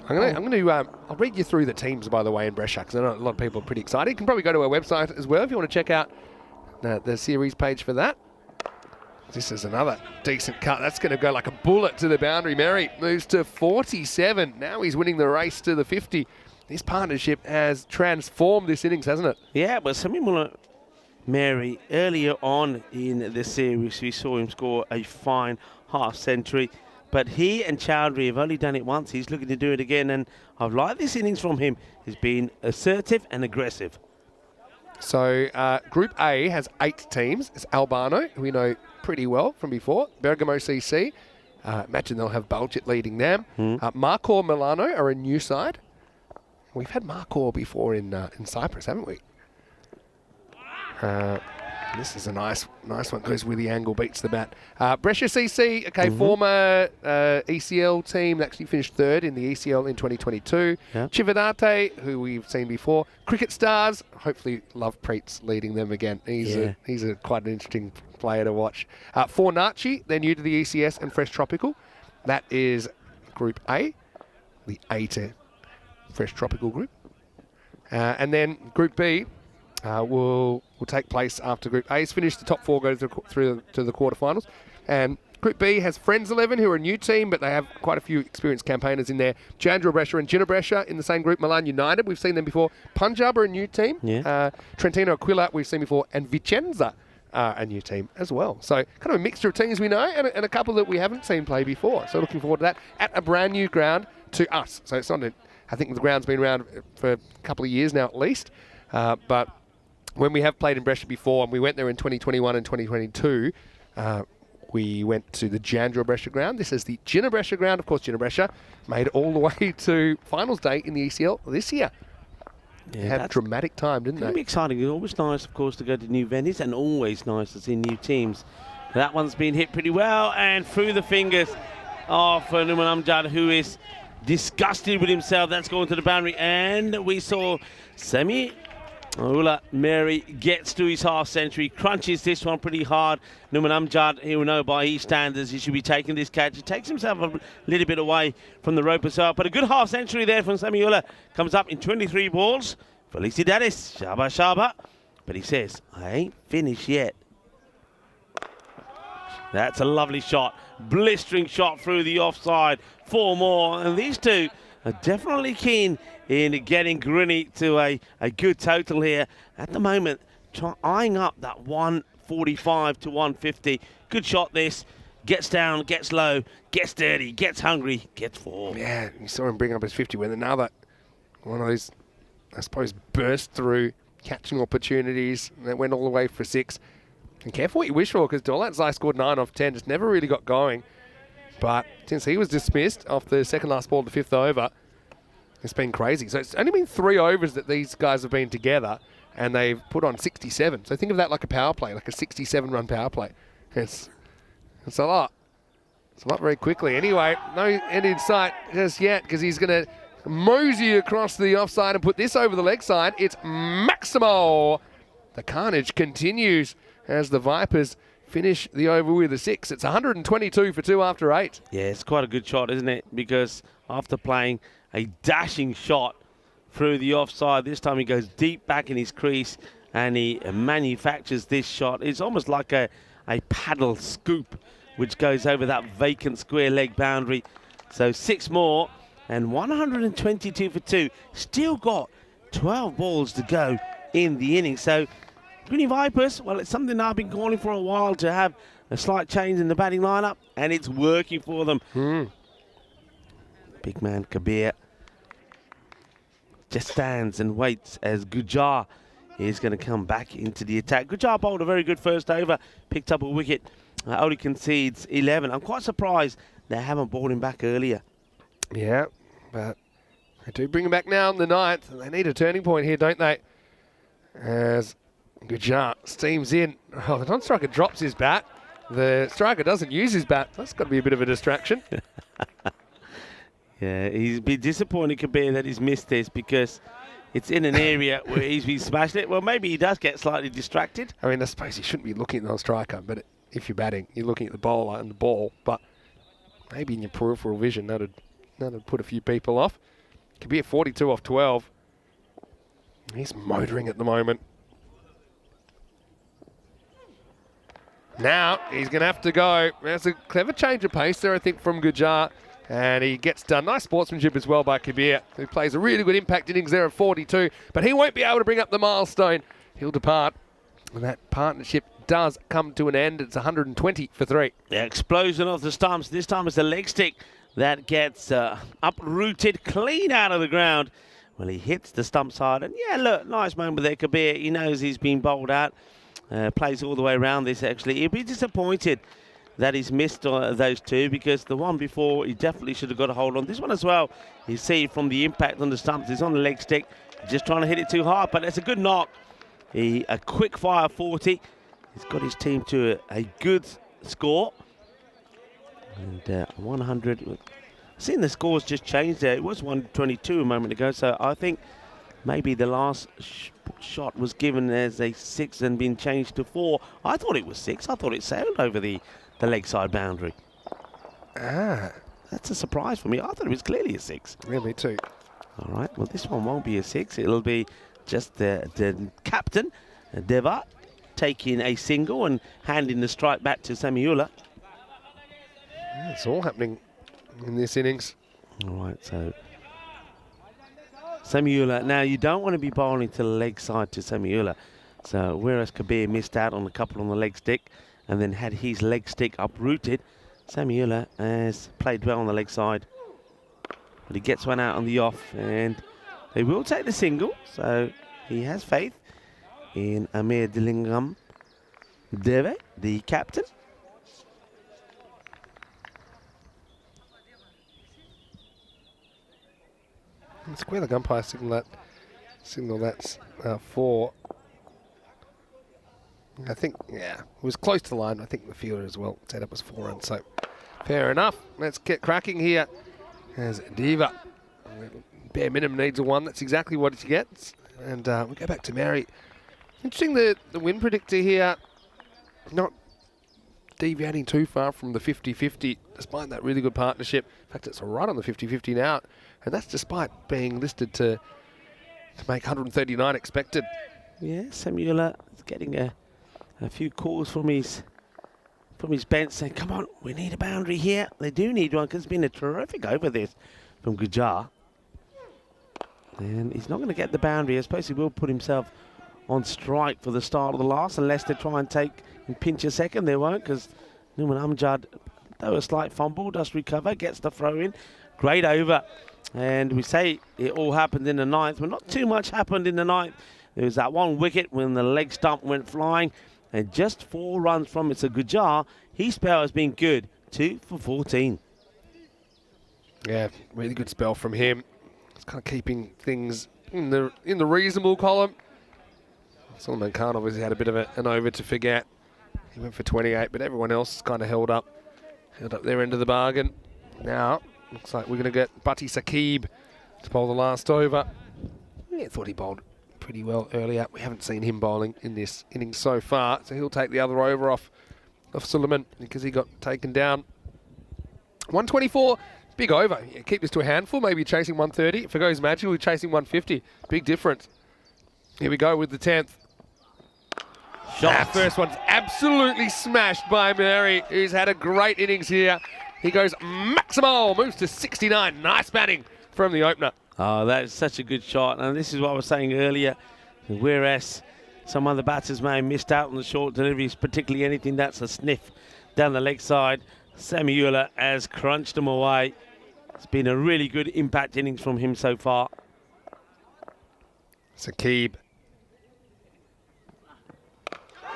I'll read you through the teams, by the way, in Brescia, because I know a lot of people are pretty excited. You can probably go to our website as well if you want to check out the series page for that. This is another decent cut. That's going to go like a bullet to the boundary. Mary moves to 47. Now he's winning the race to the 50. This partnership has transformed this innings, hasn't it? Yeah, but Samimullah Mary, earlier on in the series, we saw him score a fine half century. But he and Chowdhury have only done it once. He's looking to do it again. And I've liked this innings from him. He's been assertive and aggressive. So Group A has 8 teams. It's Albano, who we know pretty well from before. Bergamo CC. Imagine they'll have Baljit leading them. Marcor Milano are a new side. We've had Marcor before in Cyprus, haven't we? This is a nice one. Goes with the angle, beats the bat. Brescia CC, former ECL team, actually finished 3rd in the ECL in 2022. Yep. Chivadate, who we've seen before. Cricket Stars, hopefully Lovepreet's leading them again. He's a quite an interesting player to watch. Fornaci, they're new to the ECS and Fresh Tropical. That is Group A, the A to Fresh Tropical group. And then Group B will take place after Group A's finished. The top 4 go through to the quarterfinals. And Group B has Friends 11, who are a new team, but they have quite a few experienced campaigners in there. Jandrabresha and Jinnabresha in the same group. Milan United, we've seen them before. Punjab are a new team. Yeah. Trentino Aquila, we've seen before. And Vicenza are a new team as well. So kind of a mixture of teams we know and a couple that we haven't seen play before. So looking forward to that at a brand new ground to us. So it's not I think the ground's been around for a couple of years now at least. But when we have played in Brescia before, and we went there in 2021 and 2022, we went to the Jandrabresha ground. This is the Jinnabresha ground. Of course, Jinnabresha made it all the way to finals day in the ECL this year. Yeah, had a dramatic time, didn't they? It'll be exciting. It's always nice, of course, to go to new venues, and always nice to see new teams. That one's been hit pretty well, and through the fingers of Numan Amjad, who is disgusted with himself. That's going to the boundary, and we saw Semi Ula Mary gets to his half century, crunches this one pretty hard. Numan Amjad, he will know by his standards he should be taking this catch. He takes himself a little bit away from the rope as well, but a good half century there from Semi Ula. Comes up in 23 balls. Felicidades, Shaba Shaba. But he says, I ain't finished yet. That's a lovely shot. Blistering shot through the offside. 4 more, and these two are definitely keen in getting Grinny to a good total here. At the moment, eyeing up that 145 to 150. Good shot this. Gets down, gets low, gets dirty, gets hungry, gets 4. Yeah, you saw him bring up his 50 with another one of those, I suppose, burst through catching opportunities that went all the way for 6. And careful what you wish for, because Dolat Zai scored 9 off 10, just never really got going. But since he was dismissed off the second last ball of the 5th over, it's been crazy. So it's only been 3 overs that these guys have been together, and they've put on 67. So think of that like a power play, like a 67-run power play. It's a lot. It's not very quickly. Anyway, no end in sight just yet because he's going to mosey across the offside and put this over the leg side. It's Maximo. The carnage continues as the Vipers finish the over with a 6. It's 122 for 2 after 8. Yeah, it's quite a good shot, isn't it? Because after playing a dashing shot through the offside, this time he goes deep back in his crease and he manufactures this shot. It's almost like a paddle scoop which goes over that vacant square leg boundary. So 6 more and 122 for 2. Still got 12 balls to go in the inning. So Greeny Vipers, well, it's something I've been calling for a while, to have a slight change in the batting lineup, and it's working for them. Big man Kabir just stands and waits as Gujar is going to come back into the attack. Gujar bowled a very good first over, picked up a wicket, only concedes 11. I'm quite surprised they haven't brought him back earlier. Yeah, but they do bring him back now in the 9th. They need a turning point here, don't they? As Gujar steams in. Oh, the non-striker drops his bat. The striker doesn't use his bat. That's got to be a bit of a distraction. Yeah, he's been disappointed, Kabir, that he's missed this because it's in an area where he's been smashing it. Well, maybe he does get slightly distracted. I mean, I suppose you shouldn't be looking at the non-striker, but if you're batting, you're looking at the bowler and the ball. But maybe in your peripheral vision, that'd put a few people off. Kabir 42 off 12. He's motoring at the moment. Now he's going to have to go. There's a clever change of pace there, I think, from Gujar. And he gets done. Nice sportsmanship as well by Kabir, who plays a really good impact innings there of 42. But he won't be able to bring up the milestone. He'll depart. And that partnership does come to an end. It's 120 for 3. The explosion of the stumps. This time it's the leg stick that gets uprooted clean out of the ground. Well, he hits the stump side. And yeah, look, nice moment there, Kabir. He knows he's been bowled out. Plays all the way around this, actually. He'll be disappointed that he's missed those two, because the one before he definitely should have got a hold on. This one as well, you see from the impact on the stumps, he's on the leg stick, just trying to hit it too hard, but it's a good knock. A quick fire 40. He's got his team to a good score. And 100. I've seen the scores just changed there. It was 122 a moment ago, so I think maybe the last shot was given as a 6 and been changed to 4. I thought it was 6. I thought it sailed over the leg side boundary. That's a surprise for me. I thought it was clearly a 6. Yeah, me too. All right, well, this one won't be a 6. It'll be just the captain, Deva, taking a single and handing the strike back to Samiula. Yeah, it's all happening in this innings. All right, so Samiula. Now, you don't want to be bowling to the leg side to Samiula. So whereas Kabir missed out on a couple on the leg stick and then had his leg stick uprooted, Samiula has played well on the leg side. But he gets one out on the off, and they will take the single. So he has faith in Amir Dillingham Deve, the captain. It's where the umpire signal that's 4. I think, yeah, it was close to the line. I think the fielder as well said it was 4 runs. So fair enough. Let's get cracking here. As Diva, bare minimum needs a 1. That's exactly what she gets. And we go back to Mary. Interesting, the win predictor here, not deviating too far from the 50-50, despite that really good partnership. In fact, it's right on the 50-50 now. And that's despite being listed to make 139 expected. Yeah, Samiula is getting a few calls from his bench saying, come on, we need a boundary here. They do need one, because it's been a terrific over this from Gujar. And he's not going to get the boundary. I suppose he will put himself on strike for the start of the last, unless they try and take and pinch a second. They won't, because Numan Amjad, though a slight fumble, does recover, gets the throw in. Great over. And we say it all happened in the 9th. Well, not too much happened in the 9th. There was that one wicket when the leg stump went flying. And just 4 runs from it. So Gujar, his spell has been good. 2 for 14. Yeah, really good spell from him. It's kind of keeping things in the reasonable column. Salman Khan obviously had a bit of an over to forget. He went for 28, but everyone else kind of held up held up their end of the bargain. Now, looks like we're going to get Butty Saqib to bowl the last over. Yeah, thought he bowled pretty well earlier. We haven't seen him bowling in this innings so far, so he'll take the other over off Suleiman because he got taken down. 124, big over. Yeah, keep this to a handful, maybe chasing 130. If it goes magical, we're chasing 150. Big difference. Here we go with the 10th. That first one's absolutely smashed by Mary, who's had a great innings here. He goes maximal, moves to 69. Nice batting from the opener. Oh, that is such a good shot. And this is what I was saying earlier. Whereas some other batters may have missed out on the short deliveries, particularly anything that's a sniff down the leg side, Samuela has crunched them away. It's been a really good impact innings from him so far. Saqib.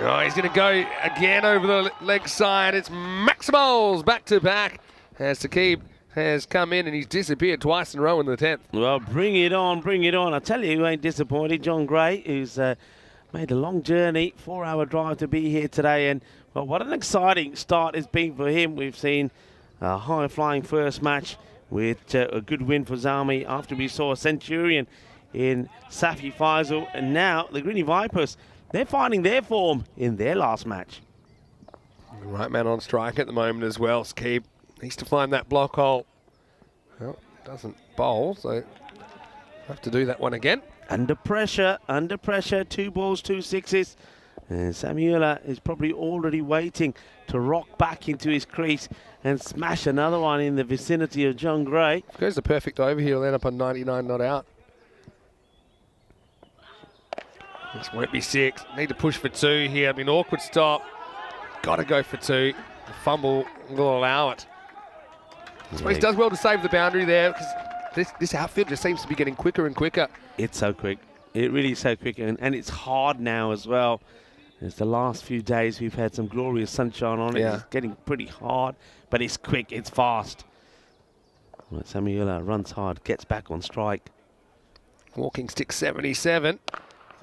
Oh, he's going to go again over the leg side. It's maximals back to back as Saqib has come in and he's disappeared twice in a row in the 10th. Well, bring it on, bring it on. I tell you who ain't disappointed, John Gray, who's made a long journey, 4-hour drive to be here today. And well, what an exciting start it's been for him. We've seen a high-flying first match with a good win for Zalmi after we saw a centurion in Safi Faisal. And now the Greeny Vipers, they're finding their form in their last match. The right man on strike at the moment as well. Saqib needs to find that block hole. Well, doesn't bowl, so have to do that one again. Under pressure, 2 balls, 2 sixes. And Samuela is probably already waiting to rock back into his crease and smash another one in the vicinity of John Gray. If it goes the perfect over here, he'll end up on 99 not out. This won't be 6. Need to push for 2 here. I mean, awkward stop. Got to go for 2. The fumble will allow it. So he does well to save the boundary there because this outfield just seems to be getting quicker and quicker. It's so quick. It really is so quick. And it's hard now as well. As the last few days we've had some glorious sunshine on it. Yeah. It's getting pretty hard, but it's quick. It's fast. Well, Samuela runs hard, gets back on strike. Walking stick 77.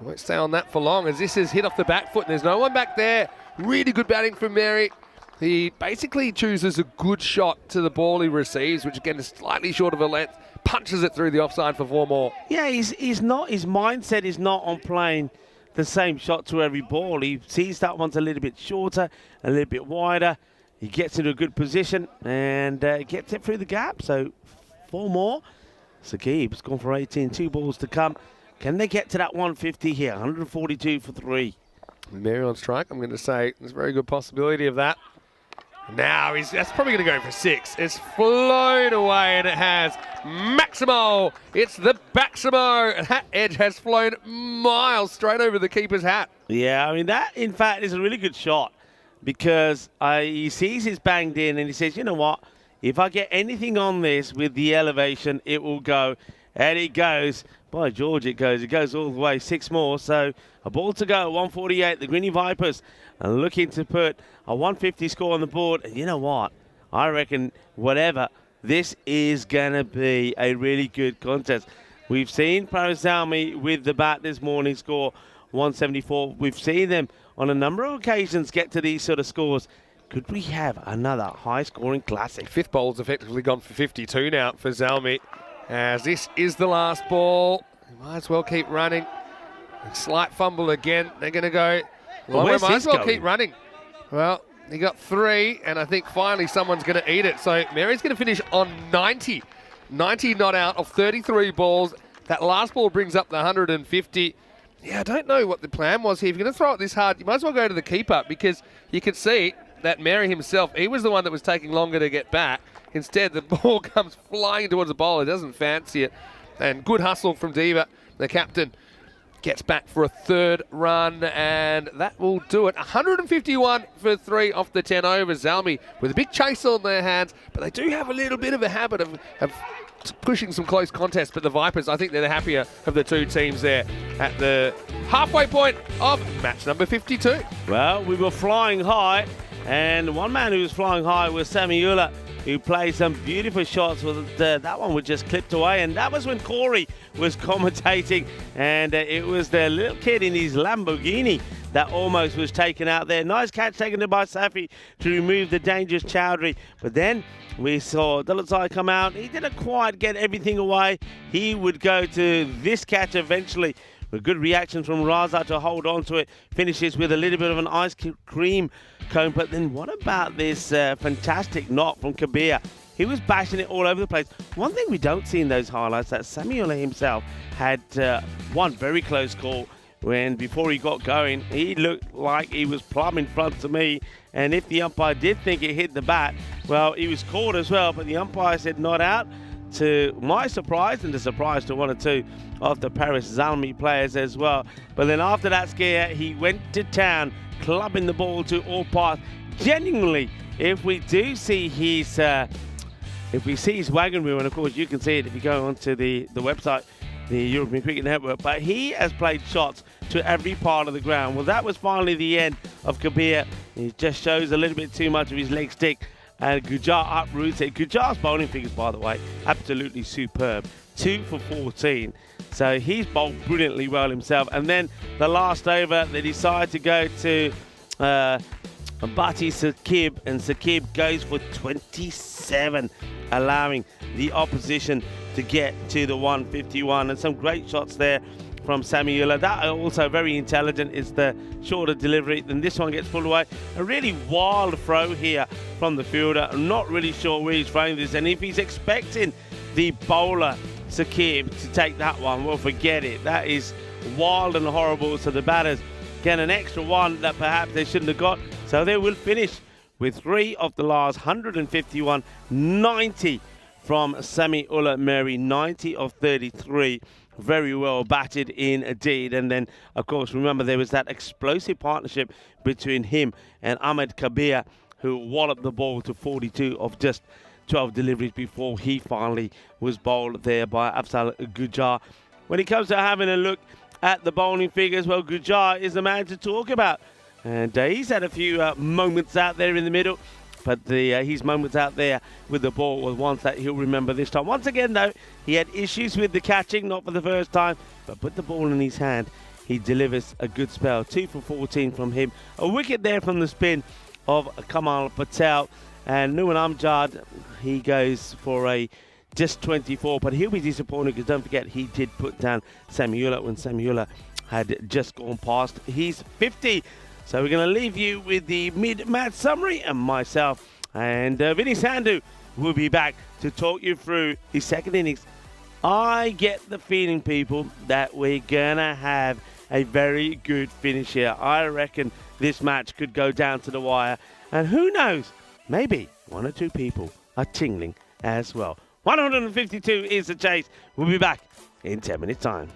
Won't stay on that for long as this is hit off the back foot and there's no one back there. Really good batting from Mary. He basically chooses a good shot to the ball he receives, which again is slightly short of a length. Punches it through the offside for 4 more. Yeah, he's not. His mindset is not on playing the same shot to every ball. He sees that one's a little bit shorter, a little bit wider. He gets into a good position and gets it through the gap. So 4 more. Saqib's gone for 18. 2 balls to come. Can they get to that 150 here? 142 for 3. Mary on strike, I'm going to say there's a very good possibility of that. Now that's probably going to go for 6. It's flown away and it has Maximo. It's the Baximo. And that edge has flown miles straight over the keeper's hat. Yeah, I mean, that in fact is a really good shot because he sees it's banged in and he says, you know what? If I get anything on this with the elevation, it will go. And it goes. By George, it goes. It goes all the way. 6 more. So a ball to go. 148. The Greeny Vipers are looking to put a 150 score on the board. And you know what? I reckon whatever, this is going to be a really good contest. We've seen Parazalmi with the bat this morning score 174. We've seen them on a number of occasions get to these sort of scores. Could we have another high-scoring classic? 5th ball's effectively gone for 52 now for Zalmi. As this is the last ball. Might as well keep running. A slight fumble again. They're going to go. Well, we might as well keep running. Well, he got 3, and I think finally someone's going to eat it. So Mary's going to finish on 90. 90 not out of 33 balls. That last ball brings up the 150. Yeah, I don't know what the plan was here. If you're going to throw it this hard, you might as well go to the keeper because you can see that Mary himself, he was the one that was taking longer to get back. Instead, the ball comes flying towards the bowler. Doesn't fancy it. And good hustle from Diva. The captain gets back for a 3rd run, and that will do it. 151 for 3 off the 10 overs. Zalmi with a big chase on their hands, but they do have a little bit of a habit of pushing some close contests. But the Vipers, I think they're the happier of the 2 teams there at the halfway point of match number 52. Well, we were flying high, and one man who was flying high was Samuela, who played some beautiful shots. With that one was just clipped away, and that was when Corey was commentating, and it was the little kid in his Lamborghini that almost was taken out there. Nice catch taken in by Safi to remove the dangerous Chowdhury. But then we saw Dalatai come out. He didn't quite get everything away. He would go to this catch eventually. A good reaction from Raza to hold on to it. Finishes with a little bit of an ice cream cone. But then what about this fantastic knock from Kabir? He was bashing it all over the place. One thing we don't see in those highlights that Samuel himself had one very close call when before he got going, he looked like he was plumb in front of me. And if the umpire did think it hit the bat, well, he was caught as well. But the umpire said not out, to my surprise and the surprise to one or two of the Paris Zalmi players as well. But then after that scare, he went to town, clubbing the ball to all paths. Genuinely, if we do see his wagon wheel, and of course you can see it if you go onto the website, the European Cricket Network, but he has played shots to every part of the ground. Well, that was finally the end of Kabir. He just shows a little bit too much of his leg stick, and Gujar uproots it. Gujar's bowling figures, by the way, absolutely superb. 2 for 14. So he's bowled brilliantly well himself. And then the last over, they decide to go to Bhatti Sakib, and Sakib goes for 27, allowing the opposition to get to the 151. And some great shots there from Samuela. That also very intelligent is the shorter delivery. Then this one gets pulled away. A really wild throw here from the fielder. I'm not really sure where he's throwing this, and if he's expecting the bowler Sakib to take that one, well, forget it. That is wild and horrible. So the batters get an extra one that perhaps they shouldn't have got. So they will finish with 3 of the last 151, 90 from Sami-Ullah Mary, 90 of 33. Very well batted indeed. And then, of course, remember there was that explosive partnership between him and Ahmed Kabir, who walloped the ball to 42 of just 12 deliveries before he finally was bowled there by Afzal Gujar. When it comes to having a look at the bowling figures, well, Gujar is the man to talk about. And he's had a few moments out there in the middle. But his moments out there with the ball was ones that he'll remember this time. Once again, though, he had issues with the catching, not for the first time. But put the ball in his hand, he delivers a good spell. 2 for 14 from him. A wicket there from the spin of Kamal Patel. And Numan Amjad, he goes for a just 24. But he'll be disappointed because don't forget, he did put down Samuela when Samuela had just gone past his 50. So we're going to leave you with the mid-match summary, and myself and Vinny Sandhu will be back to talk you through his second innings. I get the feeling, people, that we're going to have a very good finish here. I reckon this match could go down to the wire. And who knows, maybe 1 or 2 people are tingling as well. 152 is the chase. We'll be back in 10 minutes' time.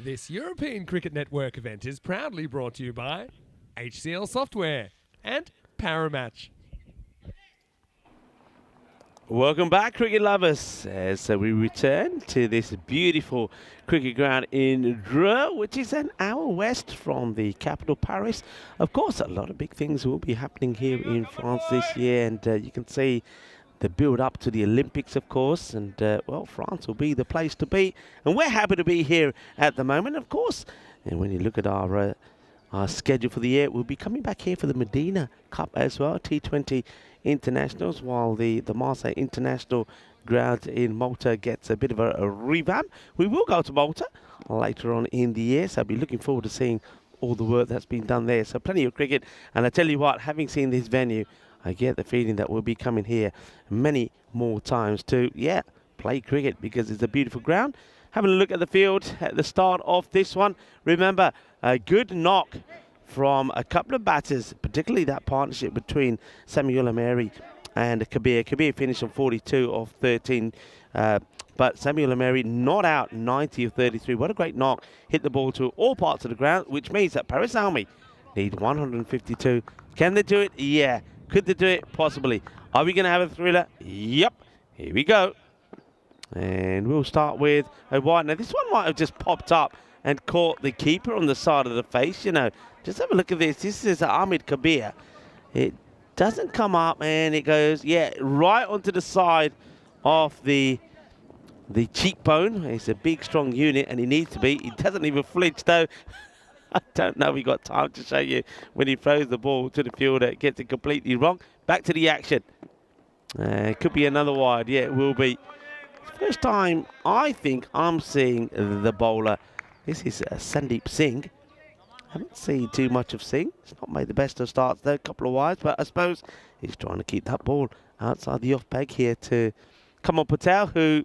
This European Cricket Network event is proudly brought to you by HCL Software and Paramatch. Welcome back, cricket lovers, as we return to this beautiful cricket ground in Dreux, which is an hour west from the capital, Paris. Of course, a lot of big things will be happening here in France this year, and you can see the build-up to the Olympics, of course, and, well, France will be the place to be, and we're happy to be here at the moment, of course. And when you look at our schedule for the year, we'll be coming back here for the Medina Cup as well, T20 internationals, while the Marseille International ground in Malta gets a bit of a revamp. We will go to Malta later on in the year, so I'll be looking forward to seeing all the work that's been done there. So plenty of cricket. And I tell you what, having seen this venue, I get the feeling that we'll be coming here many more times to, play cricket, because it's a beautiful ground. Having a look at the field at the start of this one. Remember, a good knock from a couple of batters, particularly that partnership between Samuel Ameri and Kabir. Kabir finished on 42 of 13, but Samuel Ameri not out 90 of 33. What a great knock. Hit the ball to all parts of the ground, which means that Paris Almi need 152. Can they do it? Yeah. Could they do it? Possibly. Are we going to have a thriller? Yep. Here we go. And we'll start with a wide. Now, this one might have just popped up and caught the keeper on the side of the face, you know. Just have a look at this. This is Ahmed Kabir. It doesn't come up, and it goes, right onto the side of the cheekbone. It's a big, strong unit, and he needs to be. He doesn't even flinch, though. I don't know if we got time to show you when he throws the ball to the fielder. It gets it completely wrong. Back to the action. It could be another wide. Yeah, it will be. First time I think I'm seeing the bowler. This is Sandeep Singh. Haven't seen too much of Singh. He's not made the best of starts there, a couple of wides, but I suppose he's trying to keep that ball outside the off peg here to Kamal Patel, who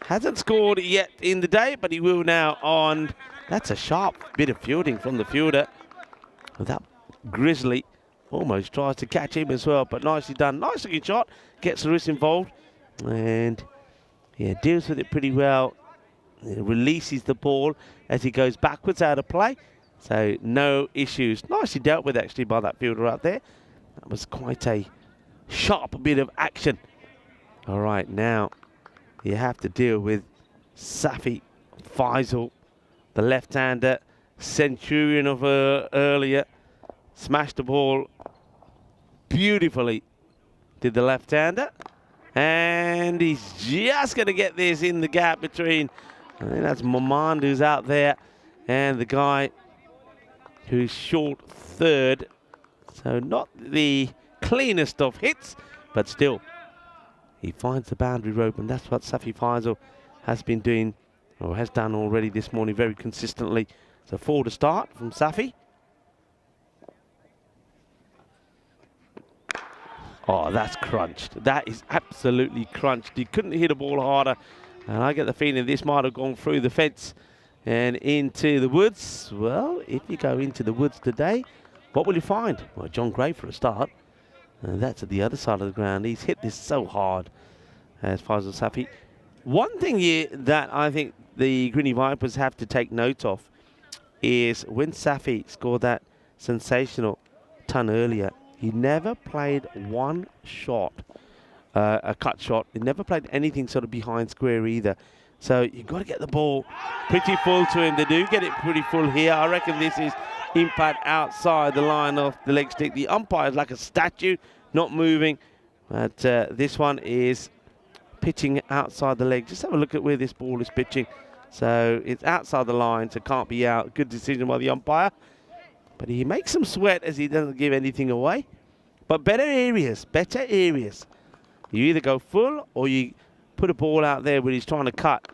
hasn't scored yet in the day, but he will now on. That's a sharp bit of fielding from the fielder. That Grizzly almost tries to catch him as well, but nicely done. Nice looking shot. Gets the wrist involved and deals with it pretty well. It releases the ball as he goes backwards out of play. So no issues. Nicely dealt with actually by that fielder out there. That was quite a sharp bit of action. All right, now you have to deal with Safi Faisal, the left-hander, centurion of earlier. Smashed the ball beautifully, did the left-hander. And he's just going to get this in the gap between, I think that's Mamand who's out there, and the guy who's short third. So not the cleanest of hits, but still, he finds the boundary rope, and that's what Safi Faisal has been doing, or has done already this morning very consistently. So 4 to start from Safi. Oh, that's crunched. That is absolutely crunched. He couldn't hit a ball harder. And I get the feeling this might have gone through the fence and into the woods. Well, if you go into the woods today, what will you find? Well, John Gray for a start. And that's at the other side of the ground. He's hit this so hard as Faisal Safi. One thing here that I think the Greeny Vipers have to take note of is when Safi scored that sensational ton earlier, he never played one shot, a cut shot. He never played anything sort of behind square either. So you've got to get the ball pretty full to him. They do get it pretty full here. I reckon this is impact outside the line of the leg stick. The umpire is like a statue, not moving. But this one is pitching outside the leg. Just have a look at where this ball is pitching. So it's outside the line, so can't be out. Good decision by the umpire. But he makes some sweat as he doesn't give anything away. But better areas. You either go full or you put a ball out there where he's trying to cut.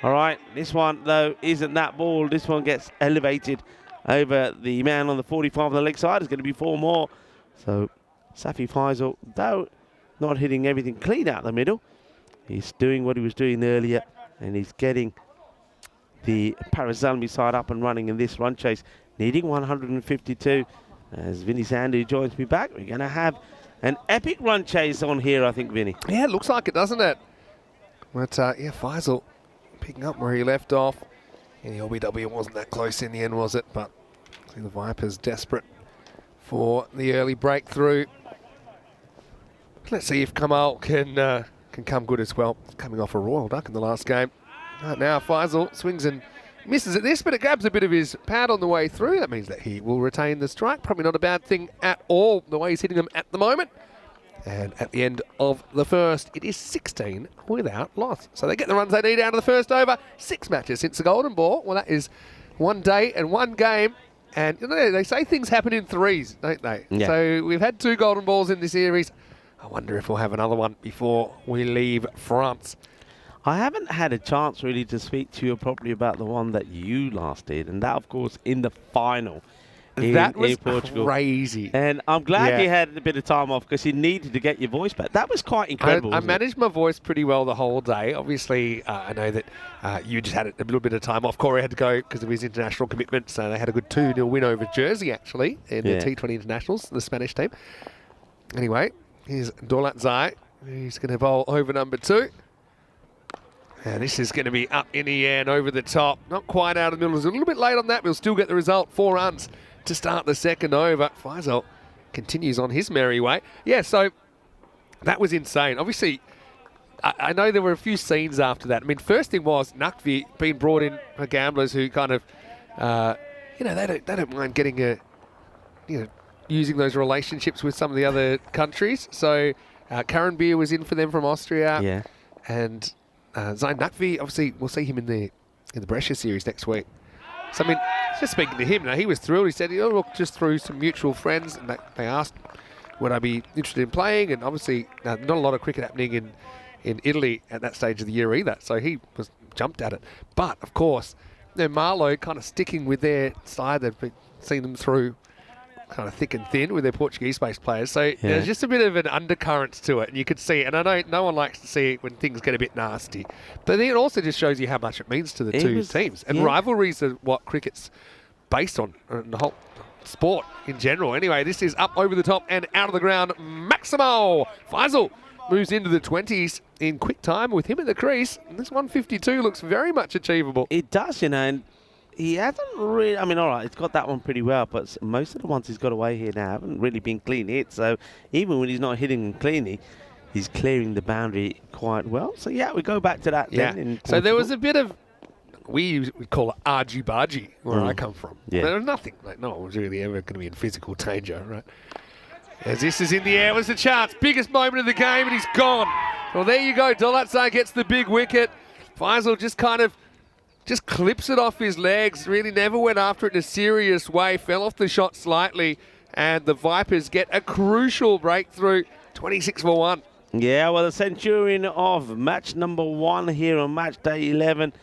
All right, this one, though, isn't that ball. This one gets elevated over the man on the 45 on the leg side. It's going to be 4 more. So Safi Faisal, though not hitting everything clean out the middle, he's doing what he was doing earlier, and he's getting the Parazalmi side up and running in this run chase. Needing 152. As Vinny Sandu joins me back, we're going to have an epic run chase on here, I think, Vinny. Yeah, it looks like it, doesn't it? But, Faisal picking up where he left off. And the LBW wasn't that close in the end, was it? But I think the Vipers desperate for the early breakthrough. Let's see if Kamal can come good as well. Coming off a royal duck in the last game. Right now, Faisal swings and misses at this, but it grabs a bit of his pad on the way through. That means that he will retain the strike. Probably not a bad thing at all, the way he's hitting them at the moment. And at the end of the first, it is 16 without loss. So they get the runs they need out of the first over. 6 matches since the Golden Ball. Well, that is 1 day and 1 game. And you know, they say things happen in threes, don't they? Yeah. So we've had 2 Golden Balls in this series. I wonder if we'll have another one before we leave France. I haven't had a chance really to speak to you properly about the one that you last did, and that, of course, in the final. That was in Portugal. crazy. And I'm glad Yeah. you had a bit of time off because you needed to get your voice back. That was quite incredible. I wasn't it? managed my voice pretty well the whole day. Obviously, I know that you just had a little bit of time off. Corey had to go because of his international commitments. So they had a good 2-0 win over Jersey, actually, in the T20 Internationals, the Spanish team. Anyway, here's Dolat Zai. He's going to bowl over number 2. And this is going to be up in the air and over the top. Not quite out of the middle. It's a little bit late on that. We'll still get the result. 4 runs to start the second over. Faisal continues on his merry way. Yeah, so that was insane. Obviously, I know there were a few scenes after that. I mean, first thing was Nakvi being brought in for gamblers who kind of, they don't mind getting using those relationships with some of the other countries. So Karen Beer was in for them from Austria. Yeah. And Zain Nakvi, obviously, we'll see him in the Brescia series next week. So, I mean, just speaking to him, he was thrilled. He said, look, just through some mutual friends, and they asked would I be interested in playing, and obviously not a lot of cricket happening in Italy at that stage of the year either, so he was jumped at it. But, of course, Marlow kind of sticking with their side. They've been seeing them through kind of thick and thin with their Portuguese-based players. So there's just a bit of an undercurrent to it, and you could see it. And I know no one likes to see it when things get a bit nasty. But then it also just shows you how much it means to the two teams. And rivalries are what cricket's based on, and the whole sport in general. Anyway, this is up over the top and out of the ground. Maximo Faisal moves into the 20s in quick time with him at the crease. And this 152 looks very much achievable. It does, and he hasn't really, I mean, all right, he's got that one pretty well, but most of the ones he's got away here now haven't really been clean hit. So even when he's not hitting them cleanly, he's clearing the boundary quite well. So, yeah, we go back to that then. So there was a bit of, we call it argy-bargy where I come from. Yeah. There was nothing, no one was really ever going to be in physical danger, right? As this is in the air, was the chance. Biggest moment of the game, and he's gone. Well, there you go. Dolatze gets the big wicket. Faisal just clips it off his legs, really never went after it in a serious way, fell off the shot slightly, and the Vipers get a crucial breakthrough, 26 for 1. Yeah, well, the centurion of match number 1 here on match day 11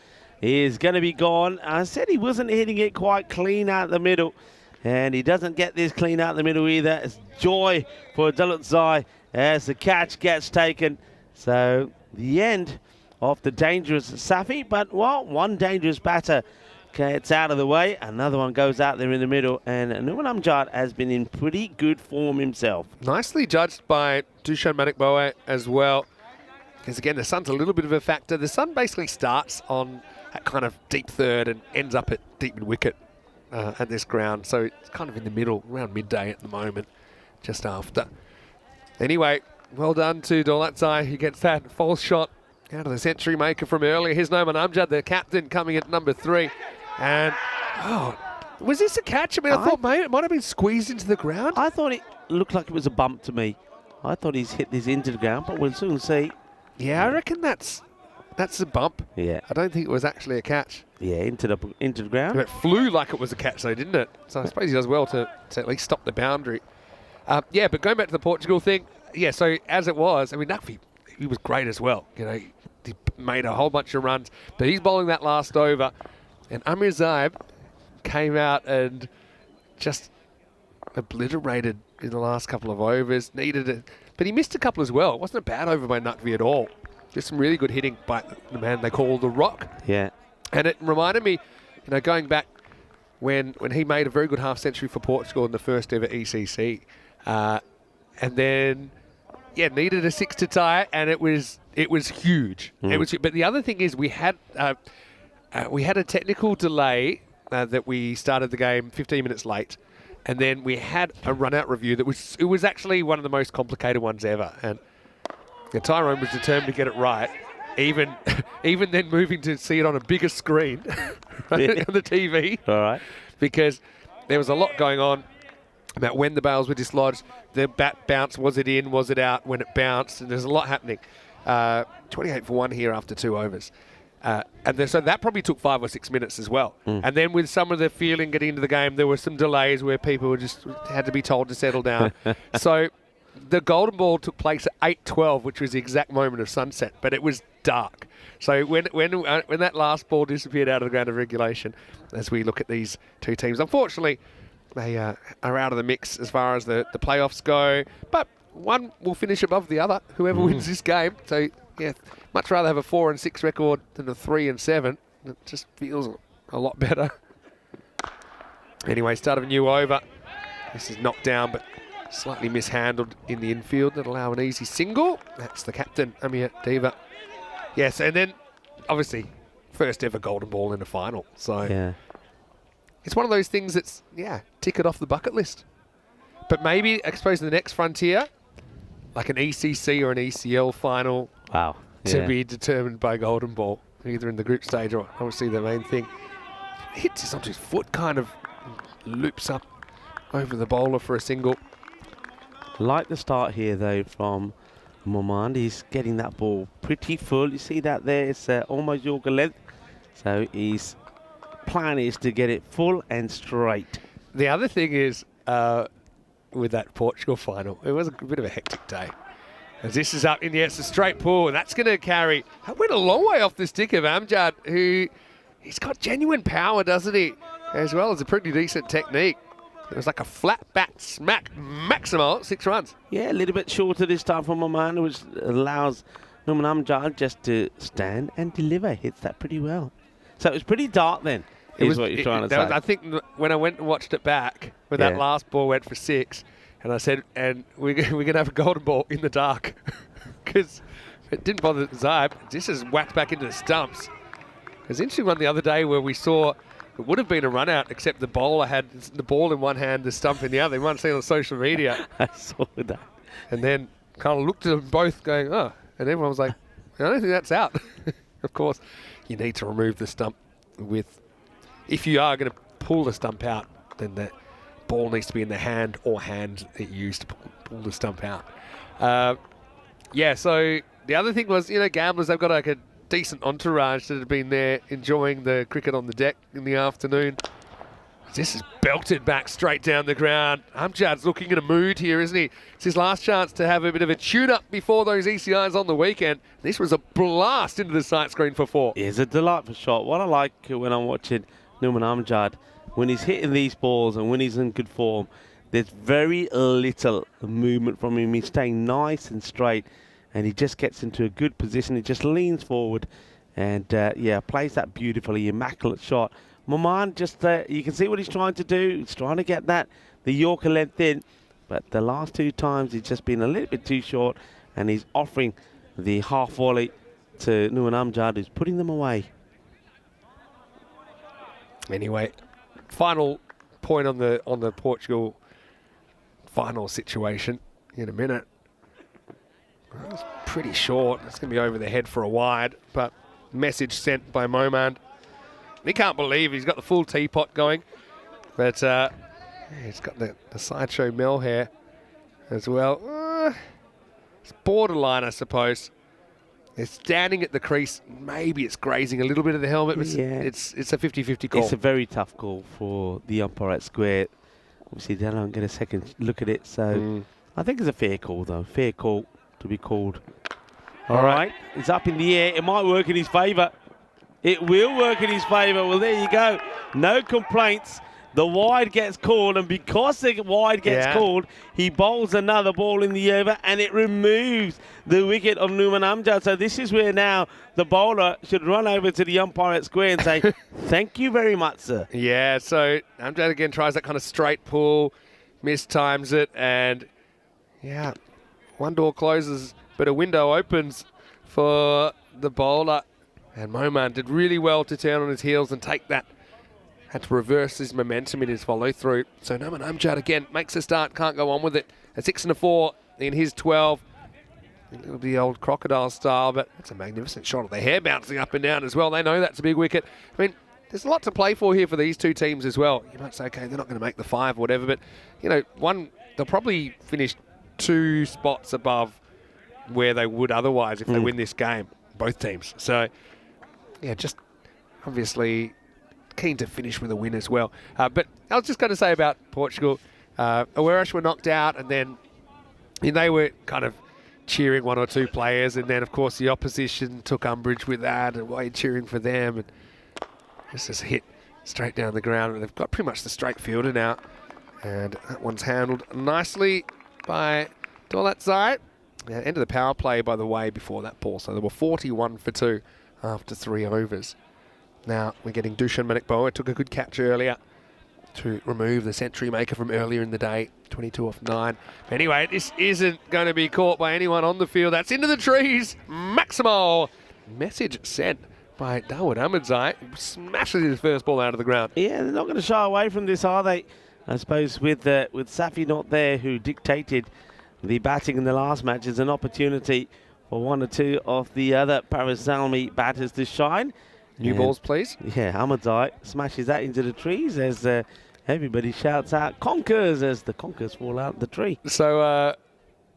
is going to be gone. I said he wasn't hitting it quite clean out the middle, and he doesn't get this clean out the middle either. It's joy for Dolatze as the catch gets taken. So the end of the dangerous Safi, but, well, one dangerous batter gets out of the way. Another one goes out there in the middle, and Numan Amjad has been in pretty good form himself. Nicely judged by Dushan Manikboe as well, because, again, the sun's a little bit of a factor. The sun basically starts on that kind of deep third and ends up at deep mid-wicket at this ground, so it's kind of in the middle, around midday at the moment, just after. Anyway, well done to Dolatze. He gets that false shot out of the century maker from earlier. Here's Numan Amjad, the captain, coming at number 3. And, was this a catch? I mean, I thought maybe it might have been squeezed into the ground. I thought it looked like it was a bump to me. I thought he's hit this into the ground, but we'll soon see. Yeah, I reckon that's a bump. Yeah. I don't think it was actually a catch. Yeah, into the ground. It flew like it was a catch, though, didn't it? So I suppose he does well to at least stop the boundary. Yeah, but going back to the Portugal thing, yeah, so as it was, I mean, Nakvi, he was great as well. He made a whole bunch of runs, but he's bowling that last over. And Amir Zaib came out and just obliterated in the last couple of overs. Needed it, but he missed a couple as well. It wasn't a bad over by Nakvi at all. Just some really good hitting by the man they call the Rock. Yeah. And it reminded me, going back when he made a very good half century for Portugal in the first ever ECC. And then, needed a 6 to tie it, and it was huge. It was, but the other thing is we had a technical delay that we started the game 15 minutes late, and then we had a run-out review that was actually one of the most complicated ones ever, and Tyrone was determined to get it right. Even then, moving to see it on a bigger screen on the TV, All right, because there was a lot going on about when the bails were dislodged, the bat bounce, was it in, was it out when it bounced, and there's a lot happening. 28 for 1 here after 2 overs. So that probably took 5 or 6 minutes as well. And then with some of the feeling getting into the game, there were some delays where people had to be told to settle down. So the golden ball took place at 8:12, which was the exact moment of sunset, but it was dark. So when that last ball disappeared out of the ground of regulation, as we look at these two teams, unfortunately, they are out of the mix as far as the playoffs go. But one will finish above the other, whoever wins this game. So, yeah, much rather have a 4-6 record than a 3-7. It just feels a lot better. Anyway, start of a new over. This is knocked down, but slightly mishandled in the infield. That'll allow an easy single. That's the captain, Amir Diva. Yes, and then, obviously, first ever golden ball in a final. So, Yeah. it's one of those things that's, tick it off the bucket list. But maybe, I suppose, the next frontier, like an ECC or an ECL final, Wow. to be determined by golden ball, either in the group stage or obviously the main thing. Hits this onto his foot, kind of loops up over the bowler for a single. Like the start here, though, from Momand. He's getting that ball pretty full. You see that there? It's almost Yorker length. So his plan is to get it full and straight. The other thing is, with that Portugal final, it was a bit of a hectic day. As this is up in the air, it's a straight pull, and that's going to carry. That went a long way off the stick of Amjad, who he's got genuine power, doesn't he? As well as a pretty decent technique. It was like a flat bat smack, maximal 6 runs. Yeah, a little bit shorter this time from Momand, which allows Norman Amjad just to stand and deliver. Hits that pretty well. So it was pretty dark then. Is what you're trying to say. I think when I went and watched it back, when that last ball went for 6, and I said, and we're going to have a golden ball in the dark. Because it didn't bother Zaib. This is whacked back into the stumps. It was an interesting one the other day where we saw it would have been a run out, except the bowler had the ball in one hand, the stump in the other. You might have seen it on social media. I saw that. And then kind of looked at them both going, oh. And everyone was like, I don't think that's out. Of course, you need to remove the stump with... If you are going to pull the stump out, then the ball needs to be in the hand or hands that you use to pull the stump out. So the other thing was, gamblers, they've got like a decent entourage that have been there enjoying the cricket on the deck in the afternoon. This is belted back straight down the ground. Amjad's looking in a mood here, isn't he? It's his last chance to have a bit of a tune-up before those ECIs on the weekend. This was a blast into the sight screen for 4. It's a delightful shot. What I like when I'm watching Nouman Amjad, when he's hitting these balls and when he's in good form, there's very little movement from him. He's staying nice and straight, and he just gets into a good position. He just leans forward and, plays that beautifully. Immaculate shot. Momand just, you can see what he's trying to do. He's trying to get the Yorker length in, but the last 2 times he's just been a little bit too short, and he's offering the half volley to Nouman Amjad, who's putting them away. Anyway, final point on the Portugal final situation in a minute. It's pretty short. It's going to be over the head for a wide, but message sent by Momand. He can't believe he's got the full teapot going, but he's got the sideshow Mel hair as well. It's borderline, I suppose. It's standing at the crease. Maybe it's grazing a little bit of the helmet, but it's a 50-50 call. It's a very tough call for the umpire at square. Obviously, they don't get a second look at it, so I think it's a fair call, though. Fair call to be called. All right. It's up in the air. It might work in his favour. It will work in his favour. Well, there you go. No complaints. The wide gets called, and because the wide gets called, he bowls another ball in the over, and it removes the wicket of Nouman Amjad. So this is where now the bowler should run over to the umpire at square and say, thank you very much, sir. Yeah, so Amjad again tries that kind of straight pull, mistimes it, and one door closes, but a window opens for the bowler. And Momand did really well to turn on his heels and take that. Had to reverse his momentum in his follow-through. So Nouman Amjad again makes a start, can't go on with it. A 6 and a 4 in his 12. It'll be the old crocodile style, but it's a magnificent shot of the hair bouncing up and down as well. They know that's a big wicket. I mean, there's a lot to play for here for these two teams as well. You might say, okay, they're not going to make the 5 or whatever, but, they'll probably finish 2 spots above where they would otherwise if they win this game, both teams. So, just obviously keen to finish with a win as well. But I was just going to say about Portugal, Awaresh were knocked out, and then they were kind of cheering 1 or 2 players, and then of course the opposition took umbrage with that, and why are you cheering for them? And this is hit straight down the ground, and they've got pretty much the straight fielder now. And that one's handled nicely by Dolatzai. Yeah, end of the power play, by the way, before that ball. So they were 41 for 2 after 3 overs. Now we're getting Dushan Manikboa. Took a good catch earlier to remove the century maker from earlier in the day. 22 off 9. Anyway, this isn't going to be caught by anyone on the field. That's into the trees. Maximo. Message sent by Dawood Ahmedzai. Smashes his first ball out of the ground. Yeah, they're not going to shy away from this, are they? I suppose with Safi not there, who dictated the batting in the last match, there's an opportunity for one or two of the other Parasalmi batters to shine. New balls, please. Yeah, Ahmedzai smashes that into the trees as everybody shouts out "Conkers" as the conkers fall out the tree. So,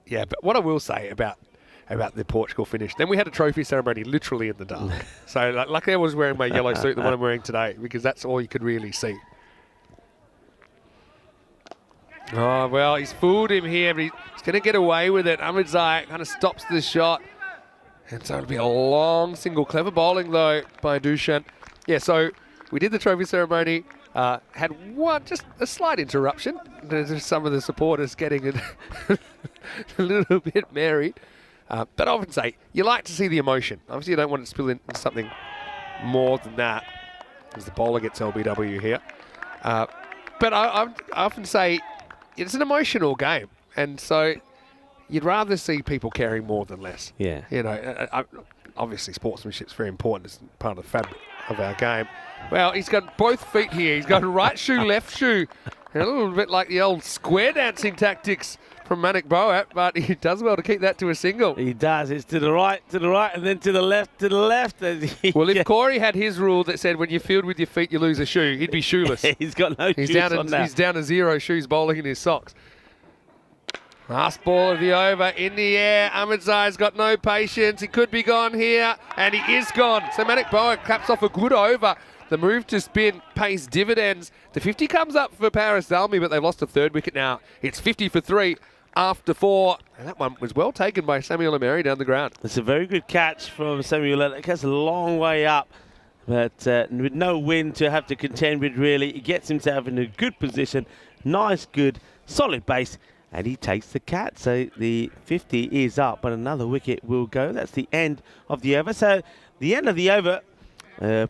yeah, but what I will say about the Portugal finish, then we had a trophy ceremony literally in the dark. So, luckily I was wearing my yellow suit, the one I'm wearing today, because that's all you could really see. Oh, well, he's fooled him here, but he's going to get away with it. Ahmedzai kind of stops the shot. And so it'll be a long single. Clever bowling, though, by Dushan. Yeah, so we did the trophy ceremony. Had just a slight interruption. There's some of the supporters getting a little bit merry. But I often say, you like to see the emotion. Obviously, you don't want it to spill into something more than that, as the bowler gets LBW here. But I often say, it's an emotional game. And so you'd rather see people caring more than less. Yeah. You know, obviously sportsmanship's very important. It's part of the fabric of our game. Well, he's got both feet here. He's got right shoe, left shoe. And a little bit like the old square dancing tactics from Manik Boat, but he does well to keep that to a single. He does. It's to the right, and then to the left, Well, if Corey had his rule that said when you field with your feet, you lose a shoe, he'd be shoeless. He's got no shoes on that. He's down to 0 shoes bowling in his socks. Last ball of the over in the air. Ahmedzai's got no patience. He could be gone here, and he is gone. So Manik Boa claps off a good over. The move to spin pays dividends. The 50 comes up for Parasalmi, but they've lost a third wicket now. It's 50 for 3 after 4. And that one was well taken by Samuel Ameri down the ground. It's a very good catch from Samuel. It gets a long way up, but with no wind to have to contend with, really. He gets himself in a good position. Nice, good, solid base. And he takes the catch. So the 50 is up, but another wicket will go. That's the end of the over. So the end of the over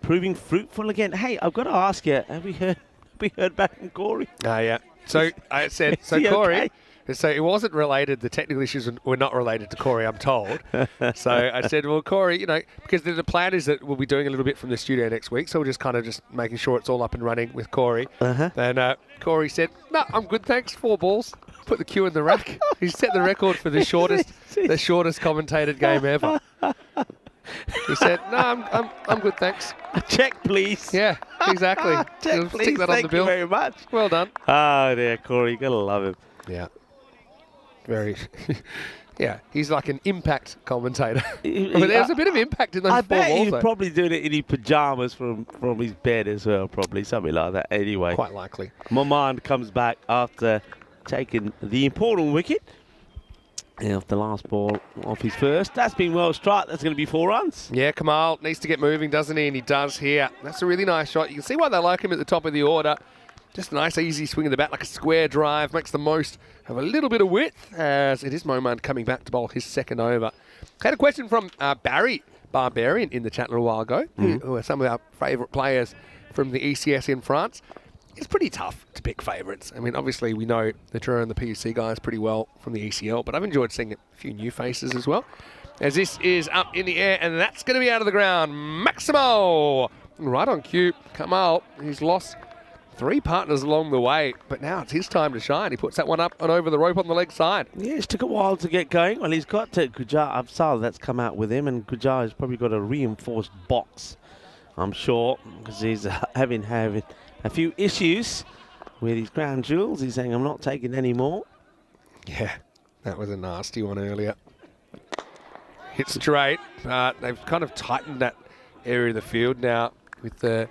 proving fruitful again. Hey, I've got to ask you, have we heard back from Corey? Yeah. So I said, Corey, okay? So it wasn't related. The technical issues were not related to Corey, I'm told. So I said, well, Corey, you know, because the plan is that we'll be doing a little bit from the studio next week. So we're just kind of just making sure it's all up and running with Corey. Then Corey said, no, I'm good, thanks. 4 balls. Put the cue in the rack. He set the record for the shortest commentated game ever. He said, no, I'm good, thanks. A check, please. Yeah, exactly. Check, please. That on the bill. Thank you very much. Well done. Oh, dear, Corey, you got to love him. Yeah. Very. Yeah, he's like an impact commentator. There's a bit of impact in those 4 balls. I bet he's probably doing it in his pyjamas from his bed as well, probably. Something like that, anyway. Quite likely. Maman comes back after taking the important wicket. And off the last ball off his first. That's been well struck. That's going to be 4 runs. Yeah, Kamal needs to get moving, doesn't he? And he does here. That's a really nice shot. You can see why they like him at the top of the order. Just a nice, easy swing of the bat, like a square drive. Makes the most of a little bit of width, as it is Moman coming back to bowl his second over. Had a question from Barry Barbarian in the chat a little while ago, who are some of our favourite players from the ECS in France. It's pretty tough to pick favourites. I mean, obviously, we know the Truro and the PUC guys pretty well from the ECL, but I've enjoyed seeing a few new faces as well. As this is up in the air, and that's going to be out of the ground. Maximo! Right on cue. Kamal, he's lost 3 partners along the way, but now it's his time to shine. He puts that one up and over the rope on the leg side. Yeah, it took a while to get going. Well, he's got Gujar Absal that's come out with him, and Gujar has probably got a reinforced box, I'm sure, because he's having a few issues with his crown jewels. He's saying, I'm not taking any more. Yeah, that was a nasty one earlier. Hit straight, but they've kind of tightened that area of the field now with the,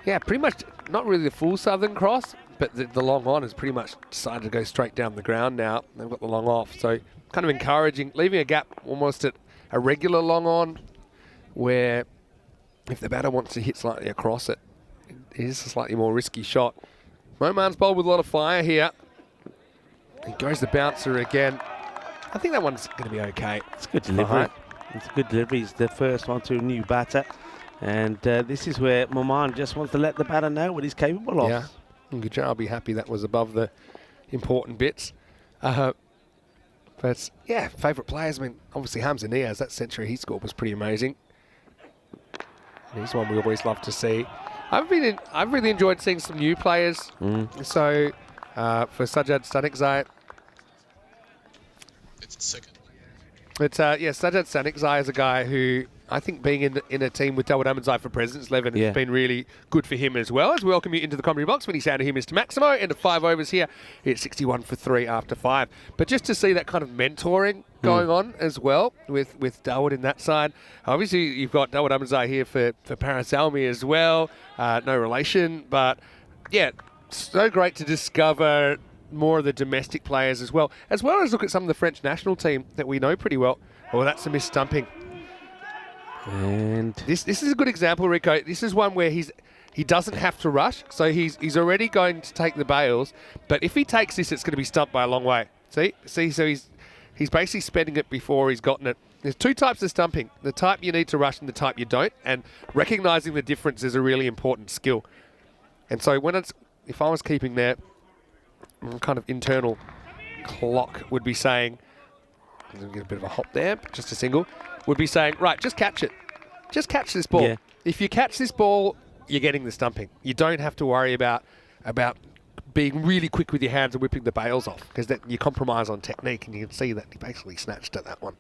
pretty much not really the full southern cross, but the long on has pretty much decided to go straight down the ground now. They've got the long off, so kind of encouraging, leaving a gap almost at a regular long on, where if the batter wants to hit slightly across it, it is a slightly more risky shot. Moman's bowled with a lot of fire here. He goes the bouncer again. I think that one's going to be okay. It's good delivery. It's a good delivery. It's the first one to a new batter. And this is where Moman just wants to let the batter know what he's capable of. Yeah. Gujar will be happy that was above the important bits. But, yeah, favourite players. I mean, obviously Hamza Niaz, that century he scored was pretty amazing. And he's one we always love to see. I've really enjoyed seeing some new players. So, for Sajjad Stanikzai. It's a second. But, yeah, Sajjad Stanikzai is a guy who I think being in a team with Dawud Ahmedzai for President's 11 has been really good for him as well. As we welcome you into the commentary box, when he's down to him, Mr. Maximo. End of 5 overs here. It's 61 for 3 after 5. But just to see that kind of mentoring going on as well with Dawud in that side. Obviously, you've got Dawud Ahmedzai here for Parasalmi as well. No relation, but yeah, so great to discover more of the domestic players as well as look at some of the French national team that we know pretty well. Oh, that's a missed stumping. And this is a good example, Rico. This is one where he doesn't have to rush, so he's already going to take the bails. But if he takes this, it's going to be stumped by a long way. See, so he's basically spending it before he's gotten it. There's two types of stumping: the type you need to rush and the type you don't. And recognizing the difference is a really important skill. And so if I was keeping there, kind of internal clock would be saying, I'm going to get a bit of a hop there, just a single. Would be saying, right, just catch it. Just catch this ball. Yeah. If you catch this ball, you're getting the stumping. You don't have to worry about being really quick with your hands and whipping the bails off, because then you compromise on technique, and you can see that he basically snatched at that one.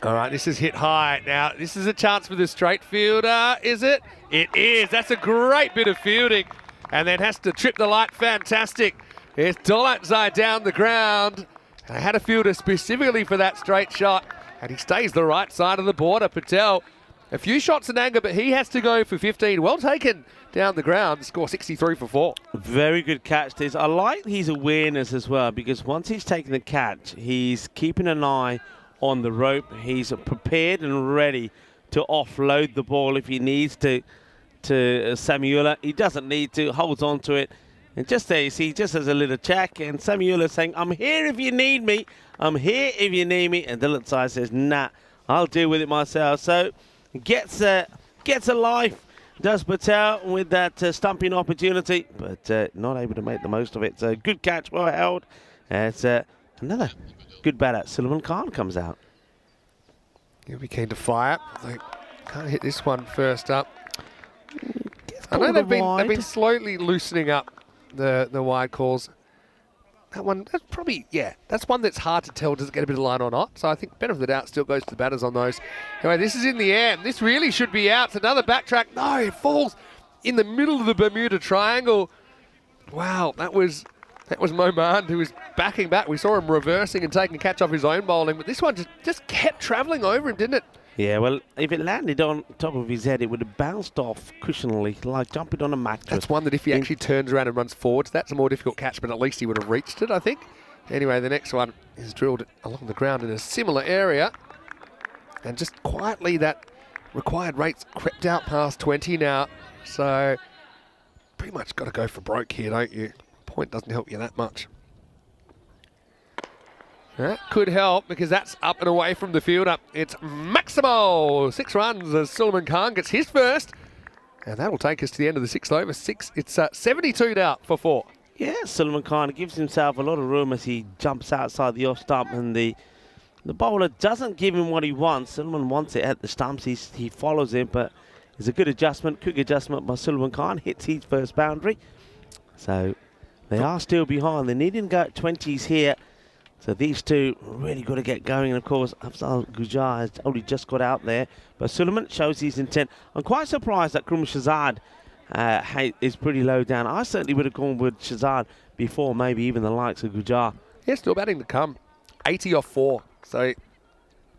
All right, this is hit high. Now, this is a chance for the straight fielder, is it? It is. That's a great bit of fielding. And then has to trip the light. Fantastic. It's Dolatzai down the ground. And I had a fielder specifically for that straight shot, and he stays the right side of the border. Patel, a few shots in anger, but he has to go for 15. Well taken down the ground. Score 63 for 4. very good catch this. I like his awareness as well, because once he's taken the catch, he's keeping an eye on the rope. He's prepared and ready to offload the ball if he needs to Samuela. He doesn't need to, holds on to it. And just there, you see, just as a little check, and Samuela saying, I'm here if you need me. I'm here if you need me. And Dolatzai says, nah, I'll deal with it myself. So gets a life, does Patel, with that stumping opportunity, but not able to make the most of it. So good catch, well held. It's another good batter. Sulaiman Khan comes out. He'll be keen to fire. They can't hit this one first up. I know they've been slowly loosening up the wide calls. That one, that's probably, that's one that's hard to tell, does it get a bit of line or not. So I think benefit of the doubt still goes to the batters on those. Anyway, this is in the air. This really should be out. It's another backtrack. No, it falls in the middle of the Bermuda Triangle. Wow, that was Moman, who was backing back. We saw him reversing and taking a catch off his own bowling, but this one just kept travelling over him, didn't it? Yeah, well, if it landed on top of his head, it would have bounced off cushionally, like jumping on a mattress. That's one that if he actually turns around and runs forwards, that's a more difficult catch, but at least he would have reached it, I think. Anyway, the next one is drilled along the ground in a similar area. And just quietly, that required rate's crept out past 20 now. So, pretty much got to go for broke here, don't you? Point doesn't help you that much. That could help, because that's up and away from the fielder. It's Maximo. 6 runs as Sulaiman Khan gets his first. And that'll take us to the end of the 6th over. It's 72 now for 4. Yeah, Sulaiman Khan gives himself a lot of room as he jumps outside the off stump, and the bowler doesn't give him what he wants. Sulaiman wants it at the stumps. He follows him, but it's a good adjustment, quick adjustment by Sulaiman Khan. Hits his first boundary. So they are still behind. They need to go at 20s here. So these two really got to get going. And, of course, Afzal Gujar has only just got out there. But Sulaiman shows his intent. I'm quite surprised that Krum Shahzad is pretty low down. I certainly would have gone with Shahzad before maybe even the likes of Gujar. Yeah, still batting to come. 80 off 4. So you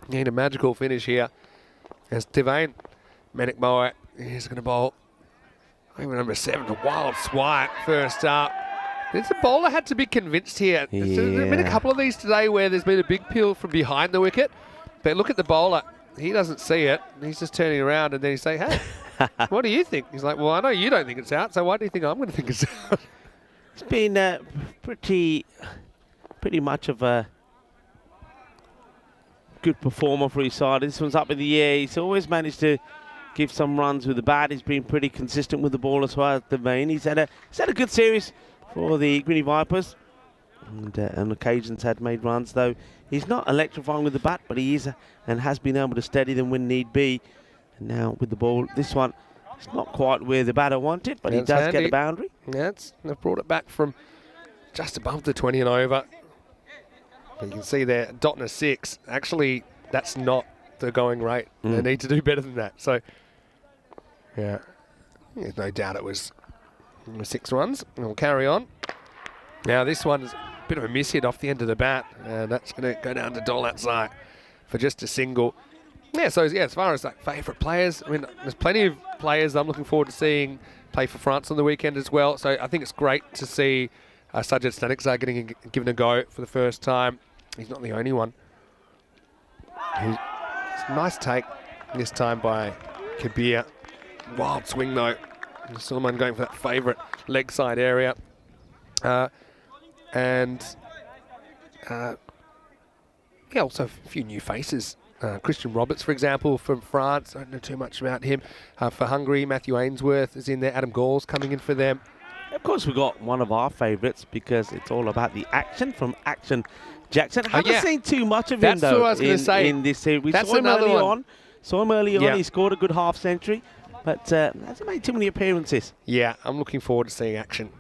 need a magical finish here. As Tivane, Manik Moa, he's going to bowl. Over number 7, a wild swipe first up. The bowler had to be convinced here. Yeah. There's been a couple of these today where there's been a big peel from behind the wicket. But look at the bowler. He doesn't see it. He's just turning around, and then he's saying, hey, What do you think? He's like, well, I know you don't think it's out, so why do you think I'm going to think it's out? It's been pretty much of a good performer for his side. This one's up in the air. He's always managed to give some runs with the bat. He's been pretty consistent with the ball as well as the main. He's had a good series for the Greeny Vipers, and on occasions had made runs, though he's not electrifying with the bat, but he is and has been able to steady them when need be. And now with the ball, this one, it's not quite where the batter wanted, but he does get a boundary. Yeah, they've brought it back from just above the 20 and over. But you can see there, dot and a 6. Actually, that's not the going rate. They need to do better than that. So, yeah, there's no doubt it was 6 runs. We'll carry on. Now, this one is a bit of a miss hit off the end of the bat, and that's going to go down to Dole outside for just a single. Yeah, so yeah, as far as like favourite players, I mean, there's plenty of players I'm looking forward to seeing play for France on the weekend as well. So I think it's great to see Sajid Stanikzar getting given a go for the first time. He's not the only one. It's a nice take this time by Kabir. Wild swing though. Suleiman going for that favourite leg side area. Yeah, also a few new faces. Christian Roberts, for example, from France. I don't know too much about him. For Hungary, Matthew Ainsworth is in there. Adam Gall's coming in for them. Of course, we've got one of our favourites because it's all about the action from Action Jackson. I haven't seen too much of him, though, in this series. We saw him early on. He scored a good half century, but hasn't made too many appearances. Yeah, I'm looking forward to seeing Action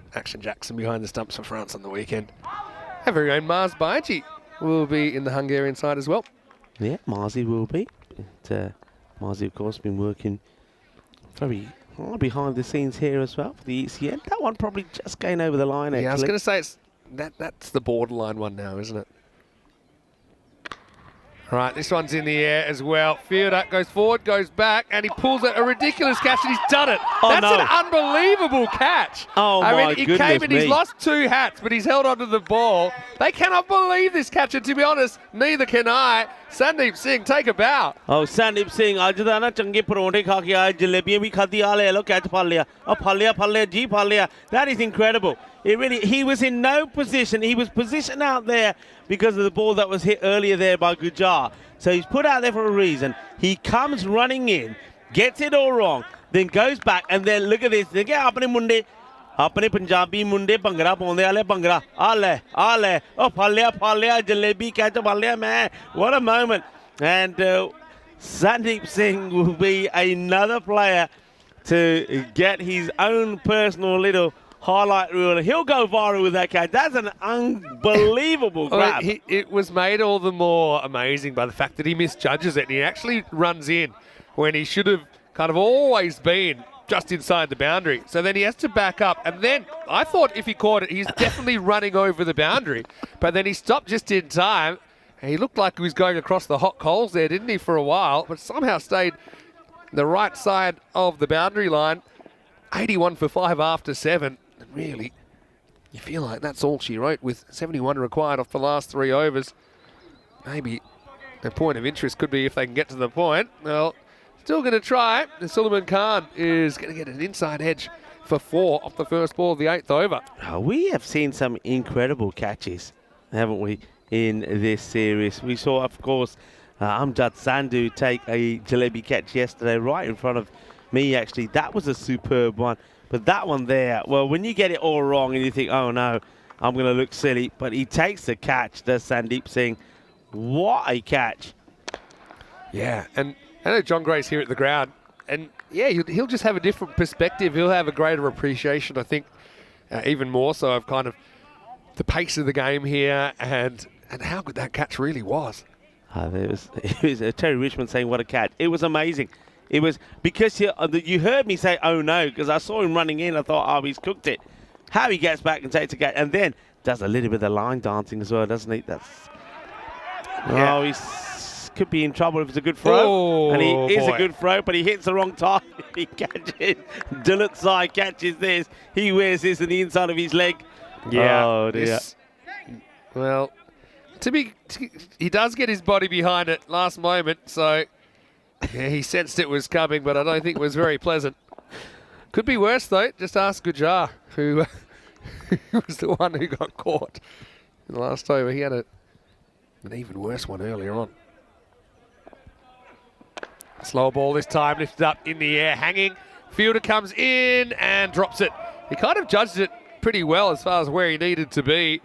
Jackson behind the stumps for France on the weekend. Our very own Mars Baiji will be in the Hungarian side as well. Yeah, Marzi will be. Marzi, of course, been working very hard behind the scenes here as well for the ECN. That one probably just going over the line, actually. Yeah, I was going to say that's the borderline one now, isn't it? All right, this one's in the air as well. Fielder goes forward, goes back, and he pulls a ridiculous catch, and he's done it. That's an unbelievable catch. I mean, he came and he's lost 2 hats, but he's held onto the ball. They cannot believe this catch, and to be honest, neither can I. Sandeep Singh, take a bow. Oh, Sandeep Singh, आज तो ना चंगे परोंठे खा के आए, जलेबियां भी खाती आ ले लो कैच पा लिया, अब पा लिया जी पा लिया. That is incredible. He was in no position. He was positioned out there because of the ball that was hit earlier there by Gujar. So he's put out there for a reason. He comes running in, gets it all wrong, then goes back, and then look at this. देखिए अपने मुंडे, अपने पंजाबी मुंडे भंगड़ा पाउंदे आले भंगड़ा आ ले ओ फालिया jalebi catch पा लिया मैं. What a moment. And Sandeep Singh will be another player to get his own personal little highlight reel. He'll go viral with that catch. That's an unbelievable grab. It was made all the more amazing by the fact that he misjudges it, and he actually runs in when he should have kind of always been just inside the boundary. So then he has to back up, and then I thought if he caught it, he's definitely running over the boundary. But then he stopped just in time, and he looked like he was going across the hot coals there, didn't he, for a while, but somehow stayed the right side of the boundary line. 81 for 5 after 7. And really, you feel like that's all she wrote with 71 required off the last 3 overs. Maybe the point of interest could be if they can get to the point. Well, still going to try. And Suleiman Khan is going to get an inside edge for 4 off the first ball of the 8th over. We have seen some incredible catches, haven't we, in this series. We saw, of course, Amjad Sandhu take a jalebi catch yesterday right in front of me, actually. That was a superb one. But that one there, well, when you get it all wrong and you think, oh no, I'm going to look silly, but he takes the catch, does Sandeep Singh. What a catch. Yeah, and I know John Gray's here at the ground, and yeah, he'll just have a different perspective. He'll have a greater appreciation, I think, even more so of kind of the pace of the game here and how good that catch really was. It was Terry Richmond saying what a catch. It was amazing. It was because you heard me say, oh no, because I saw him running in. I thought, oh, he's cooked it. How he gets back and takes a catch, and then does a little bit of line dancing as well, doesn't he? Oh, he could be in trouble if it's a good throw. And he is a good throw, but he hits the wrong time. He catches. Dillet side catches this. He wears this in the inside of his leg. Yeah. Oh, dear. Well, he does get his body behind it last moment, so Yeah, he sensed it was coming, but I don't think it was very pleasant. Could be worse, though. Just ask Gujar, who was the one who got caught in the last over. He had an even worse one earlier on. Slow ball this time, lifted up in the air, hanging. Fielder comes in and drops it. He kind of judged it pretty well as far as where he needed to be.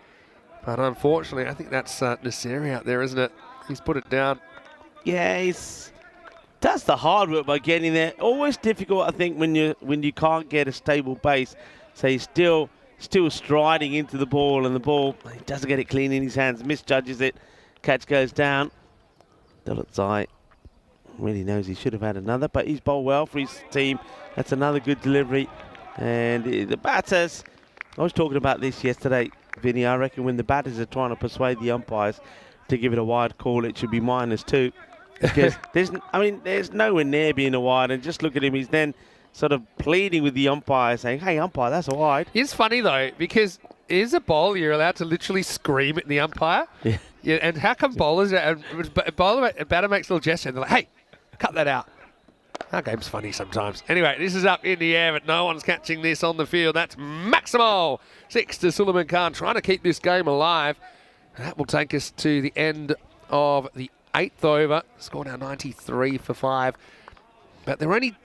But unfortunately, I think that's Nasseri out there, isn't it? He's put it down. Yeah, that's the hard work by getting there. Always difficult, I think, when you can't get a stable base. So he's still striding into the ball, and the ball, he doesn't get it clean in his hands, misjudges it. Catch goes down. Dulutzai really knows he should have had another, but he's bowled well for his team. That's another good delivery. And the batters, I was talking about this yesterday, Vinny. I reckon when the batters are trying to persuade the umpires to give it a wide call, it should be -2. Because there's nowhere near being a wide. And just look at him, he's then sort of pleading with the umpire, saying, "Hey, umpire, that's a wide." It's funny, though, because as a bowler, you're allowed to literally scream at the umpire. Yeah. Yeah, and how come bowlers, and batter makes a little gesture, and they're like, "Hey, cut that out." Our game's funny sometimes. Anyway, this is up in the air, but no one's catching this on the field. That's Maximo. 6 to Suleiman Khan, trying to keep this game alive. And that will take us to the end of the 8th over. Score now 93 for 5. But they're only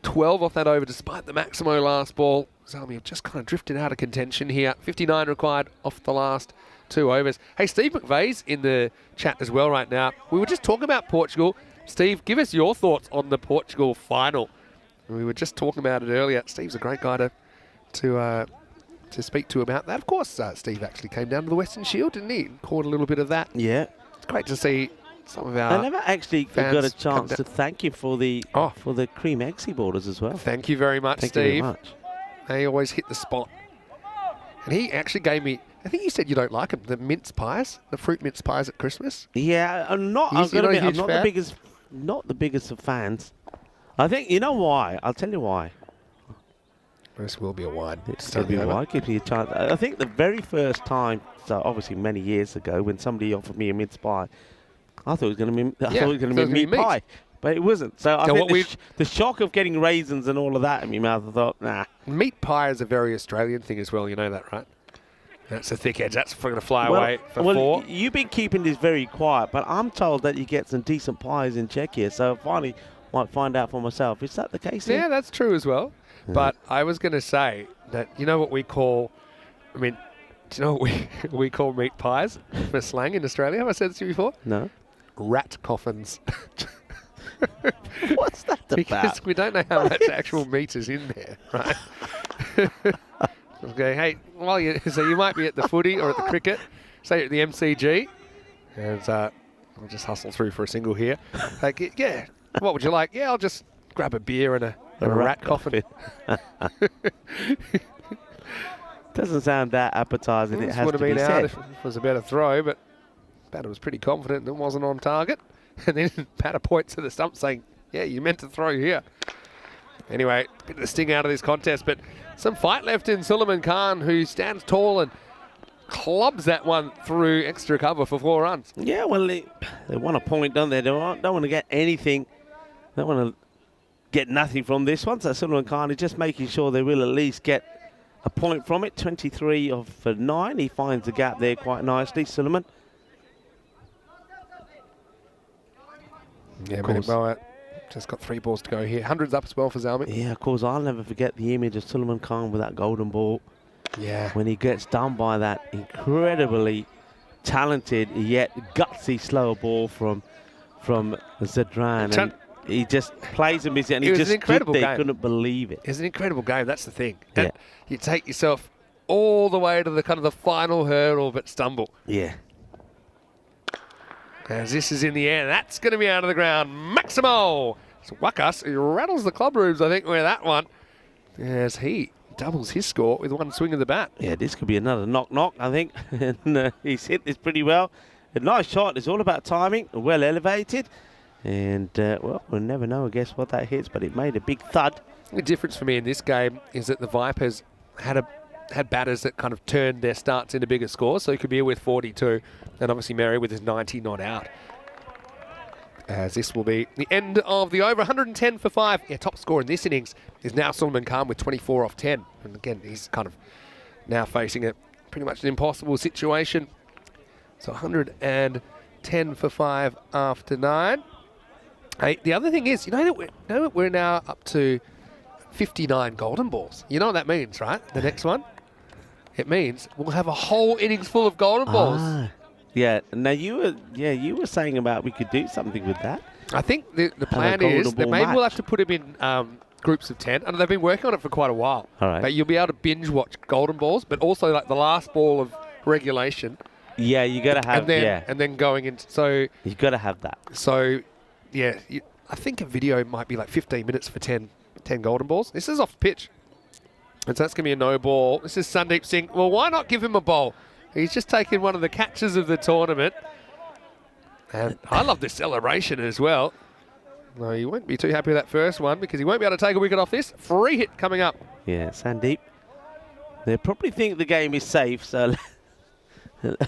12 off that over, despite the Maximo last ball. Zalmi have just kind of drifted out of contention here. 59 required off the last 2 overs. Hey, Steve McVeigh's in the chat as well right now. We were just talking about Portugal. Steve, give us your thoughts on the Portugal final. We were just talking about it earlier. Steve's a great guy to speak to about that. Of course, Steve actually came down to the Western Shield, didn't he? Caught a little bit of that. Yeah. It's great to see some of our I never actually got a chance to to thank you for the cream eggsy borders as well. Thank you very much, Thank Steve. you very much. They always hit the spot. And he actually gave me, I think you said you don't like them, the mince pies, the fruit mince pies at Christmas. Yeah, I'm not. You're not a I'm huge not fan? not the biggest of fans. I think you know why. I'll tell you why. This will be a wide. It's going to be why. Gives me a chance. I think the very first time, so obviously many years ago, when somebody offered me a mince pie, I thought it was going to be. I thought it was going to be meat pie, but it wasn't. So I think the shock of getting raisins and all of that in my mouth, I thought, nah. Meat pie is a very Australian thing as well. You know that, right? That's a thick edge. That's going to fly away for 4. You've been keeping this very quiet, but I'm told that you get some decent pies in Czechia, so I finally might find out for myself. Is that the case? Yeah, that's true as well. Yeah. But I was going to say that, you know what we call, do you know what we call meat pies for slang in Australia? Have I said this to you before? No. Rat coffins. What's that about? Because we don't know how much actual meat is in there, right? Okay, hey, so you might be at the footy or at the cricket, say at the MCG, and we'll just hustle through for a single here. Like, yeah, what would you like? Yeah, I'll just grab a beer and a rat coffin. Doesn't sound that appetizing. It has would to have be been said. out if it was a better throw, but batter was pretty confident that it wasn't on target. And then batter points to the stump saying, yeah, you meant to throw here. Anyway, a bit of the sting out of this contest, but some fight left in Suleiman Khan, who stands tall and clubs that one through extra cover for 4 runs. Yeah, well, they want a point, don't they? They don't want to get anything. They want to get nothing from this one. So Suleiman Khan is just making sure they will at least get a point from it. 23 of 9. He finds the gap there quite nicely, Suleiman. Yeah, but just got 3 balls to go here. 100's up as well for Zalmi. Yeah, of course, I'll never forget the image of Suleiman Khan with that golden ball. Yeah. When he gets done by that incredibly talented yet gutsy slower ball from Zadran. And he just plays him and he just stood there, couldn't believe it. It's an incredible game, that's the thing. Yeah. And you take yourself all the way to the kind of the final hurdle but stumble. Yeah. As this is in the air, that's going to be out of the ground. Maximo! Wakas, he rattles the club rooms, I think, with that one. As he doubles his score with one swing of the bat. Yeah, this could be another knock-knock, I think. And he's hit this pretty well. A nice shot. It's all about timing. Well elevated. And, well, we'll never know, I guess, what that hits, but it made a big thud. The difference for me in this game is that the Vipers had batters that kind of turned their starts into bigger scores. So he could be with 42, and obviously Mary with his 90 not out. as this will be the end of the over. 110 for 5. Yeah, top score in this innings is now Sulaiman Khan with 24 off 10. And again, he's kind of now facing a pretty much an impossible situation. So 110 for 5 after 9. Hey, the other thing is, you know that we're now up to 59 golden balls. You know what that means, right? The next one? It means we'll have a whole innings full of golden balls. Yeah. Now you were saying about we could do something with that. I think the plan is that maybe we'll have to put them in groups of 10. And they've been working on it for quite a while. All right. But you'll be able to binge watch golden balls, but also like the last ball of regulation. Yeah, you got to have and then going into so you got to have that. So yeah, I think a video might be like 15 minutes for 10 golden balls. This is off the pitch. And so that's going to be a no ball. This is Sandeep Singh. Well, why not give him a bowl? He's just taken one of the catches of the tournament. And I love this celebration as well. No, he won't be too happy with that first one because he won't be able to take a wicket off this. Free hit coming up. Yeah, Sandeep. They probably think the game is safe, so...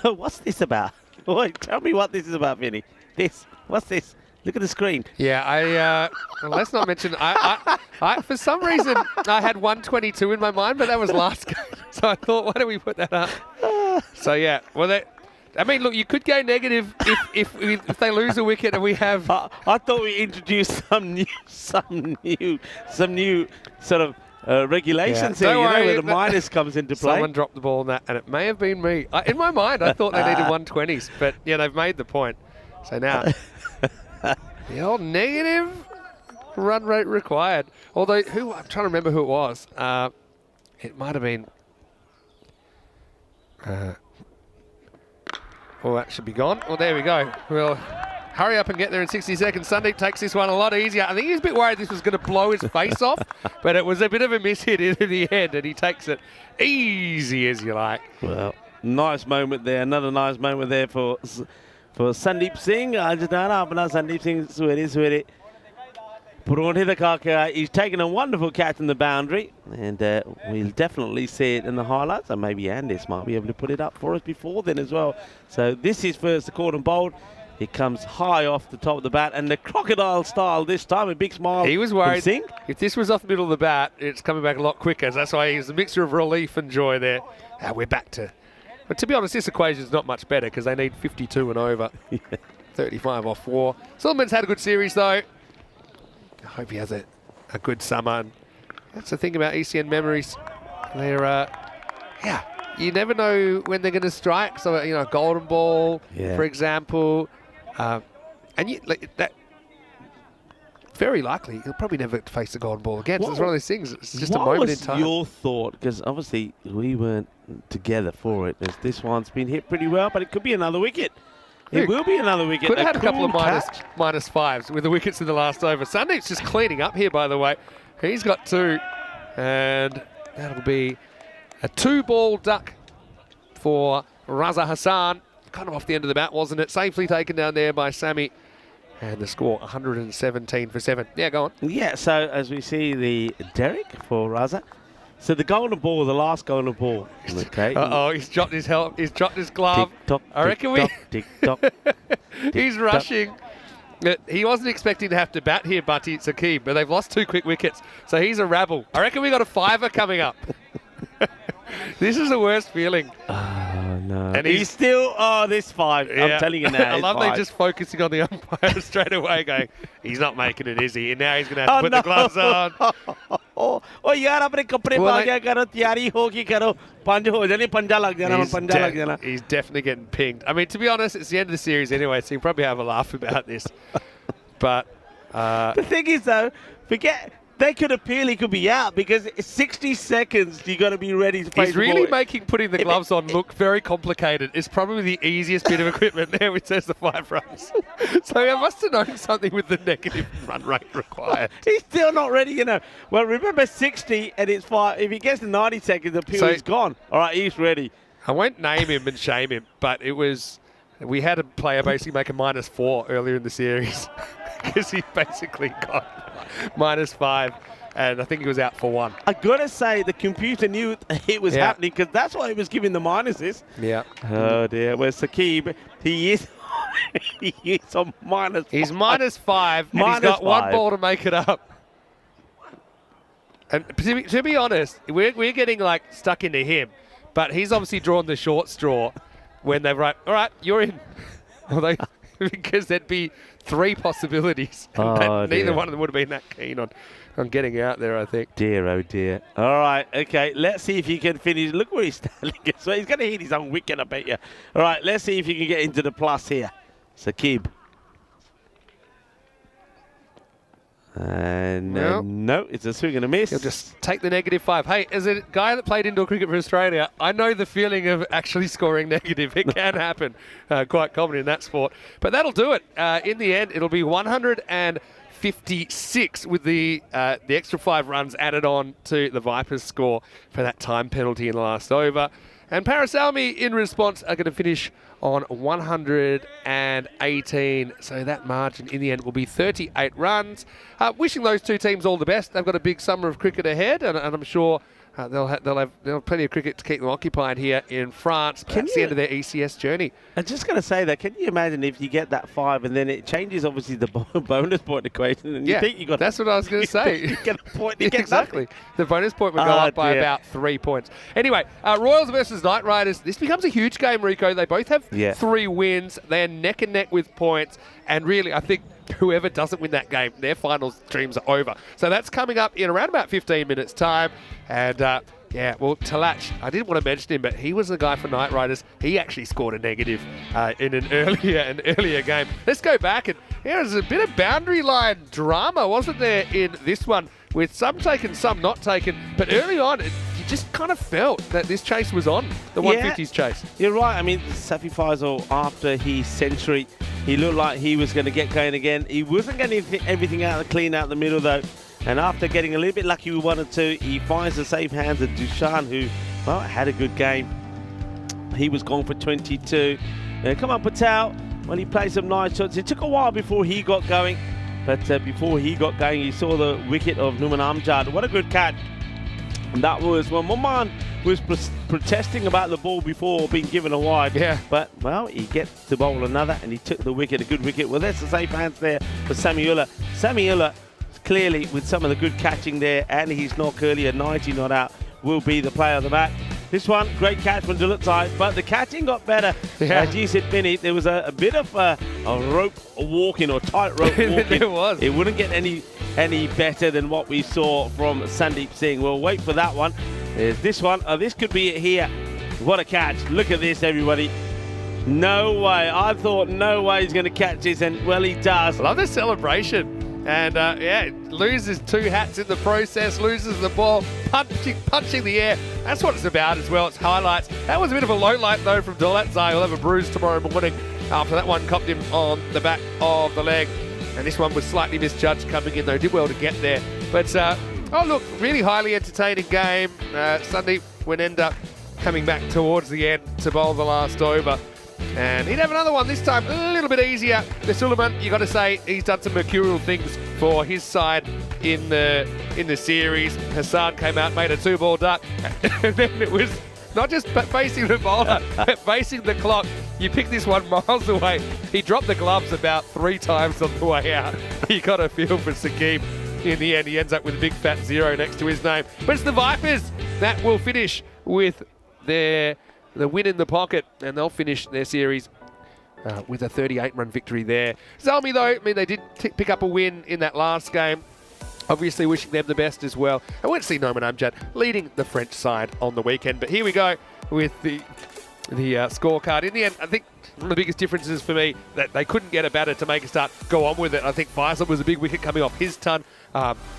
What's this about? Wait, tell me what this is about, Vinny. What's this? Look at the screen. Yeah, well, let's not mention. I for some reason I had 122 in my mind, but that was last game. So I thought, why don't we put that up? So yeah, well, I mean, look, you could go negative if they lose a wicket and we have. I thought we introduced some new sort of regulations here. Don't worry, where the minus comes into play. Someone dropped the ball on that, and it may have been me. In my mind, I thought they needed 120s, but yeah, they've made the point. So now. The old negative run rate required. Although, I'm trying to remember who it was. It might have been... that should be gone. Well, there we go. We'll hurry up and get there in 60 seconds. Sandeep takes this one a lot easier. I think he was a bit worried this was going to blow his face off, but it was a bit of a miss hit into the end, and he takes it easy as you like. Well, nice moment there. Another nice moment there for Sandeep Singh. Sandeep Singh Swere. He's taken a wonderful catch in the boundary, and we'll definitely see it in the highlights. And maybe Andis might be able to put it up for us before then as well. So this is first the caught and bowled. It comes high off the top of the bat, and the crocodile style this time. A big smile. He was worried Singh. If this was off the middle of the bat, it's coming back a lot quicker. So that's why he's a mixture of relief and joy there. Now we're back to. But to be honest, this equation is not much better because they need 52 and over. 35 off 4. Sulaiman's had a good series though. I hope he has a good summer. And that's the thing about ECN memories. They're, you never know when they're going to strike. So, you know, golden ball, for example. And that very likely he'll probably never face the golden ball again. So it's one of those things. It's just a moment in time. What was your thought? Because obviously we weren't together for it. This one's been hit pretty well, but it could be another wicket. It will be another wicket. Could have had a couple of minus fives with the wickets in the last over. Sandeep's just cleaning up here, by the way. He's got 2, and that'll be a 2-ball duck for Raza Hassan. Kind of off the end of the bat, wasn't it? Safely taken down there by Sammy. And the score, 117 for 7. Yeah, go on. Yeah, so as we see the Derek for Raza. So the golden ball, the last golden ball. Okay. He's dropped his He's dropped his glove. Tick-tock, I reckon tick-tock. He's rushing. He wasn't expecting to have to bat here, Butty Sakib, but they've lost 2 quick wickets. So he's a rabble. I reckon we got a 5er coming up. This is the worst feeling. Oh, no. And he's still, this 5. Yeah. I'm telling you now. I love they just focusing on the umpire straight away, going, he's not making it, is he? And now he's going to have to put the gloves on. यार अपने कपड़े पा क्या करो तैयारी हो कि करो पंज हो जाने पंजा लग जाना He's definitely getting pinged. I mean, to be honest, it's the end of the series anyway, so you probably have a laugh about this. But the thing is though, forget they could appeal, he could be out because 60 seconds you got to be ready to face He's really making putting the gloves on look very complicated. It's probably the easiest bit of equipment there, which says the 5 runs. So I must have known something with the negative run rate required. He's still not ready, you know. Well, remember 60 and it's 5. If he gets to 90 seconds, the appeal is gone. All right, he's ready. I won't name him and shame him, but it was... We had a player basically make a -4 earlier in the series because he basically got -5, and I think he was out for 1. I gotta say, the computer knew it was happening because that's why he was giving the minuses. Yeah. Oh dear. Where's Sakib? He is He's on minus He's five. -5, and he's Minus got one 5. ball to make it up. And to be honest, we're getting like stuck into him, but he's obviously drawn the short straw when they're right. All right, you're in. Although, because there'd be 3 possibilities, and neither dear. one of them would have been that keen on getting out there, I think. Dear, oh dear. All right, okay, let's see if he can finish. Look where he's standing. So he's going to hit his own wicket, I bet you. All right, let's see if he can get into the plus here. Saqib. And no, it's a swing and a miss. He'll just take the -5. Hey, as a guy that played indoor cricket for Australia, I know the feeling of actually scoring negative. It can happen. Quite common in that sport. But that'll do it. In the end, it'll be 156 with the extra 5 runs added on to the Vipers' score for that time penalty in the last over. And Parasalmi, in response, are going to finish on 118. So that margin in the end will be 38 runs. Wishing those 2 teams all the best. They've got a big summer of cricket ahead, and I'm sure they'll have plenty of cricket to keep them occupied here in France. That's the end of their ECS journey. I'm just going to say that. Can you imagine if you get that 5 and then it changes, obviously, the bonus point equation, and you think you got? That's what I was going to say. You get a point. You get exactly. nothing. The bonus point would go up by about 3 points. Anyway, Royals versus Knight Riders. This becomes a huge game, Rico. They both have 3 wins. They're neck and neck with points, and really, I think whoever doesn't win that game, their finals dreams are over. So that's coming up in around about 15 minutes' time. And well, Talach, I didn't want to mention him, but he was the guy for Knight Riders. He actually scored a negative in an earlier game. Let's go back, and there's a bit of boundary line drama, wasn't there, in this one, with some taken, some not taken. But early on, you just kind of felt that this chase was on, the 150s chase. You're right. I mean, Safi Faisal, after his century, he looked like he was going to get going again. He wasn't getting everything clean out the middle, though. And after getting a little bit lucky with 1 or 2, he finds the safe hands of Dushan, who, well, had a good game. He was gone for 22. Come on, Patel. Well, he played some nice shots. It took a while before he got going. But before he got going, he saw the wicket of Numan Amjad. What a good catch. And that was when Moman was protesting about the ball before being given a wide. Yeah. But, well, he gets to bowl another, and he took the wicket, a good wicket. Well, there's the safe hands there for Samiullah. Samiullah, clearly, with some of the good catching there, and his knock earlier, 90 not out, will be the player of the match. This one, great catch from Dulutzai, but the catching got better. As you said, Vinny, there was a bit of a rope walking or tightrope walking. There was. It wouldn't get any better than what we saw from Sandeep Singh. We'll wait for that one. There's this one. This could be it here. What a catch. Look at this, everybody. No way. I thought no way he's going to catch this, and, well, he does. I love the celebration. And, loses 2 hats in the process, loses the ball, punching the air. That's what it's about as well. It's highlights. That was a bit of a low light, though, from Dulatzai. He'll have a bruise tomorrow morning after that one copped him on the back of the leg. And this one was slightly misjudged coming in, though. Did well to get there. But, look, really highly entertaining game. Sunday would end up coming back towards the end to bowl the last over. And he'd have another one, this time a little bit easier. The Suleiman, you got to say, he's done some mercurial things for his side in the series. Hassan came out, made a 2-ball duck, and then it was not just facing the bowler, but facing the clock. You pick this one miles away. He dropped the gloves about 3 times on the way out. He got a feel for Saqib. In the end, he ends up with a big fat 0 next to his name. But it's the Vipers that will finish with the win in the pocket, and they'll finish their series with a 38-run victory there. Zalmi, though, I mean, they did pick up a win in that last game. Obviously wishing them the best as well. I won't see Noman Amjad leading the French side on the weekend, but here we go with the scorecard. In the end, I think one of the biggest differences for me that they couldn't get a batter to make a start, go on with it. I think Faisal was a big wicket coming off his ton.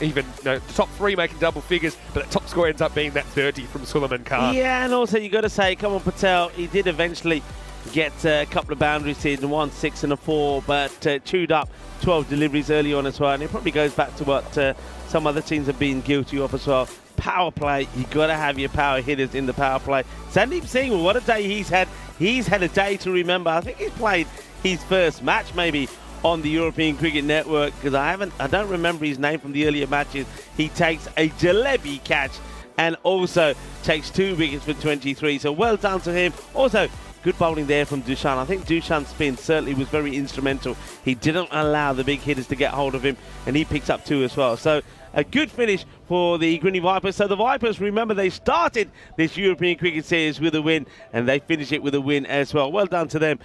Even the top 3 making double figures, but the top score ends up being that 30 from Suleiman Khan. Yeah, and also you got to say, come on, Patel, he did eventually get a couple of boundaries here, 1, 6 and a 4, but chewed up 12 deliveries early on as well, and it probably goes back to what some other teams have been guilty of as well. Power play, you got to have your power hitters in the power play. Sandeep Singh, well, what a day he's had. He's had a day to remember. I think he's played his first match maybe on the European Cricket Network, because I don't remember his name from the earlier matches. He takes a jalebi catch and also takes 2 wickets for 23. So well done to him. Also, good bowling there from Dushan. I think Dushan's spin certainly was very instrumental. He didn't allow the big hitters to get hold of him, and he picks up 2 as well. So a good finish for the Grinny Vipers. So the Vipers, remember, they started this European Cricket Series with a win, and they finish it with a win as well. Well done to them.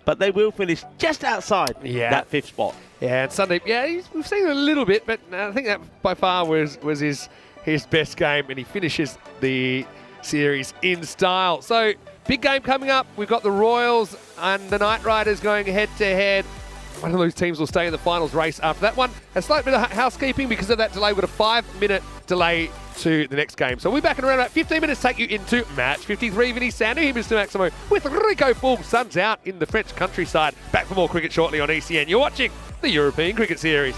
But they will finish just outside that 5th spot. Yeah, and Sundeep, we've seen it a little bit, but I think that by far was his best game, and he finishes the series in style. So, big game coming up. We've got the Royals and the Knight Riders going head-to-head. One of those teams will stay in the finals race after that one. A slight bit of housekeeping because of that delay. We've got a 5-minute delay to the next game. So we'll be back in around about 15 minutes, take you into match 53. Vinny Sandu here, Mr. Maximo, with Rico Fulm. Sun's out in the French countryside. Back for more cricket shortly on ECN. You're watching the European Cricket Series.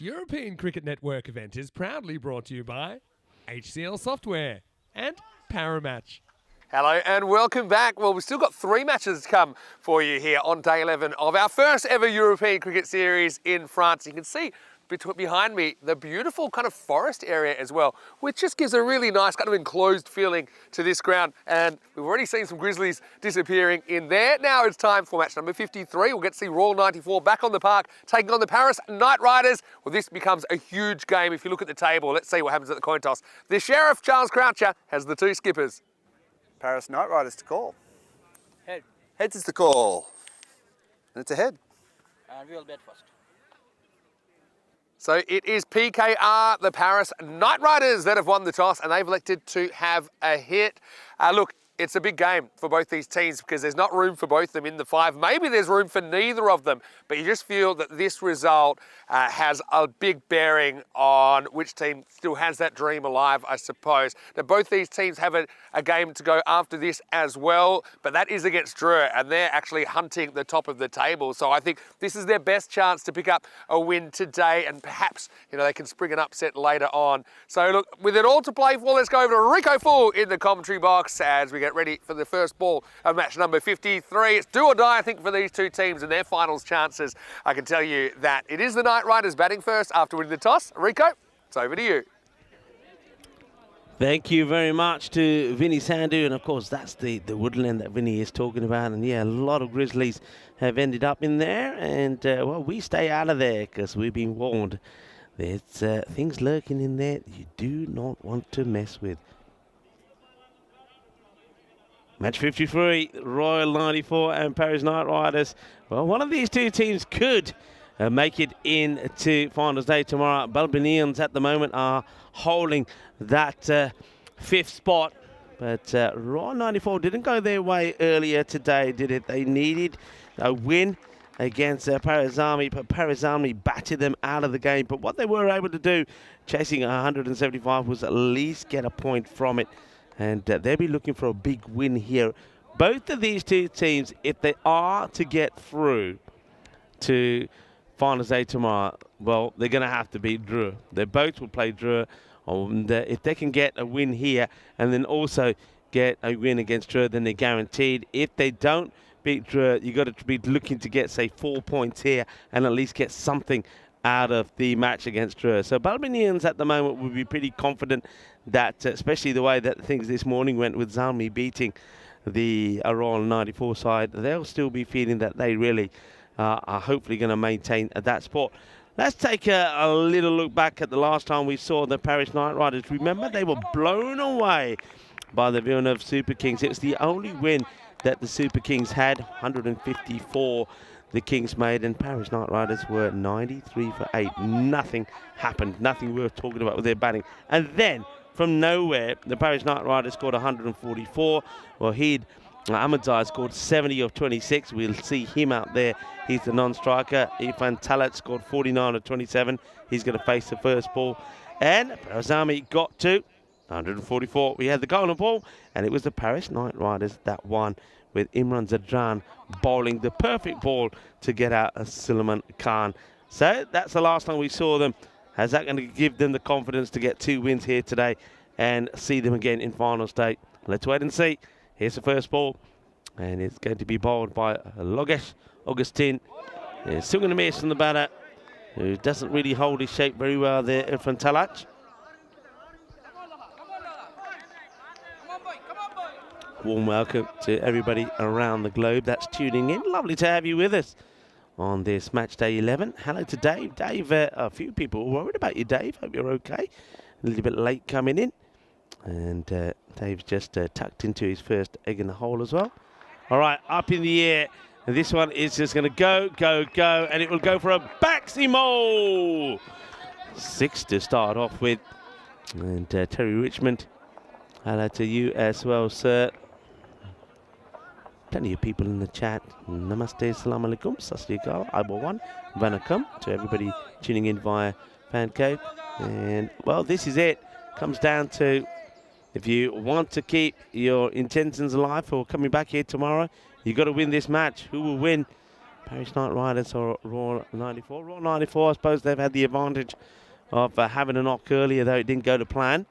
This European Cricket Network event is proudly brought to you by HCL Software and Paramatch. Hello and welcome back. Well, we've still got 3 matches to come for you here on day 11 of our first ever European Cricket Series in France. You can see behind me the beautiful kind of forest area as well, which just gives a really nice kind of enclosed feeling to this ground. And we've already seen some Grizzlies disappearing in there. Now it's time for match number 53. We'll get to see Royal 94 back on the park, taking on the Paris Knight Riders. Well, this becomes a huge game if you look at the table. Let's see what happens at the coin toss. The Sheriff, Charles Croucher, has the 2 skippers. Paris Knight Riders to call. Head. Heads is the call. And it's a head. And we will bet first. So it is PKR, the Paris Knight Riders, that have won the toss, and they've elected to have a hit. Look, it's a big game for both these teams because there's not room for both of them in the 5. Maybe there's room for neither of them, but you just feel that this result has a big bearing on which team still has that dream alive, I suppose. Now, both these teams have a game to go after this as well, but that is against Dreux, and they're actually hunting the top of the table. So I think this is their best chance to pick up a win today, and perhaps, they can spring an upset later on. So look, with it all to play for, let's go over to Rico Full in the commentary box as we get ready for the first ball of match number 53. It's do or die, I think, for these 2 teams and their finals chances. I can tell you that it is the Knight Riders batting first after winning the toss. Rico, it's over to you. Thank you very much to Vinny Sandu, and of course that's the woodland that Vinny is talking about, and yeah, a lot of Grizzlies have ended up in there, and well, we stay out of there because we've been warned. There's things lurking in there you do not want to mess with. Match 53, Royal 94 and Paris Knight Riders. Well, one of these 2 teams could make it into finals day tomorrow. Balbinians at the moment are holding that 5th spot. But Royal 94 didn't go their way earlier today, did it? They needed a win against Paris Army, but Paris Army battered them out of the game. But what they were able to do, chasing 175, was at least get a point from it. And they'll be looking for a big win here. Both of these 2 teams, if they are to get through to finals day tomorrow, well, they're going to have to beat Dreux. They both will play Dreux. And if they can get a win here and then also get a win against Dreux, then they're guaranteed. If they don't beat Dreux, you've got to be looking to get, say, 4 points here and at least get something out of the match against Dreux. So Balbinians at the moment will be pretty confident that, especially the way that things this morning went with Zalmi beating the Royal 94 side, they'll still be feeling that they really are hopefully going to maintain that spot. Let's take a little look back at the last time we saw the Paris Knight Riders. Remember, they were blown away by the Villeneuve Super Kings. It was the only win that the Super Kings had, 154 the Kings made, and Paris Knight Riders were 93 for 8. Nothing happened, nothing worth talking about with their batting. And then, from nowhere, the Paris Knight Riders scored 144. Wahid Ahmadzai scored 70 of 26. We'll see him out there. He's the non-striker. Irfan Talat scored 49 of 27. He's going to face the first ball. And Paris Army got to 144. We had the golden ball, and it was the Paris Knight Riders that won, with Imran Zadran bowling the perfect ball to get out of Suleiman Khan. So that's the last time we saw them. Is that going to give them the confidence to get 2 wins here today and see them again in final state? Let's wait and see. Here's the first ball, and it's going to be bowled by Logesh Augustin. He's still going to miss from the batter, who doesn't really hold his shape very well there, Irfan Talat. Warm welcome to everybody around the globe that's tuning in. Lovely to have you with us on this match day 11. Hello to Dave. Dave, a few people were worried about you, Dave. Hope you're okay. A little bit late coming in. And Dave's just tucked into his first egg in the hole as well. All right, up in the air. And this one is just going to go, go, go. And it will go for a Baximo. 6 to start off with. And Terry Richmond, hello to you as well, sir. Plenty of people in the chat. Namaste, salam alaikum, sasrikal, Aibawan, Vanakkam, to everybody tuning in via Fancave. And, well, this is it. Comes down to, if you want to keep your intentions alive for coming back here tomorrow, you've got to win this match. Who will win? Parish Knight Riders or Raw 94. Raw 94, I suppose they've had the advantage of having a knock earlier, though it didn't go to plan.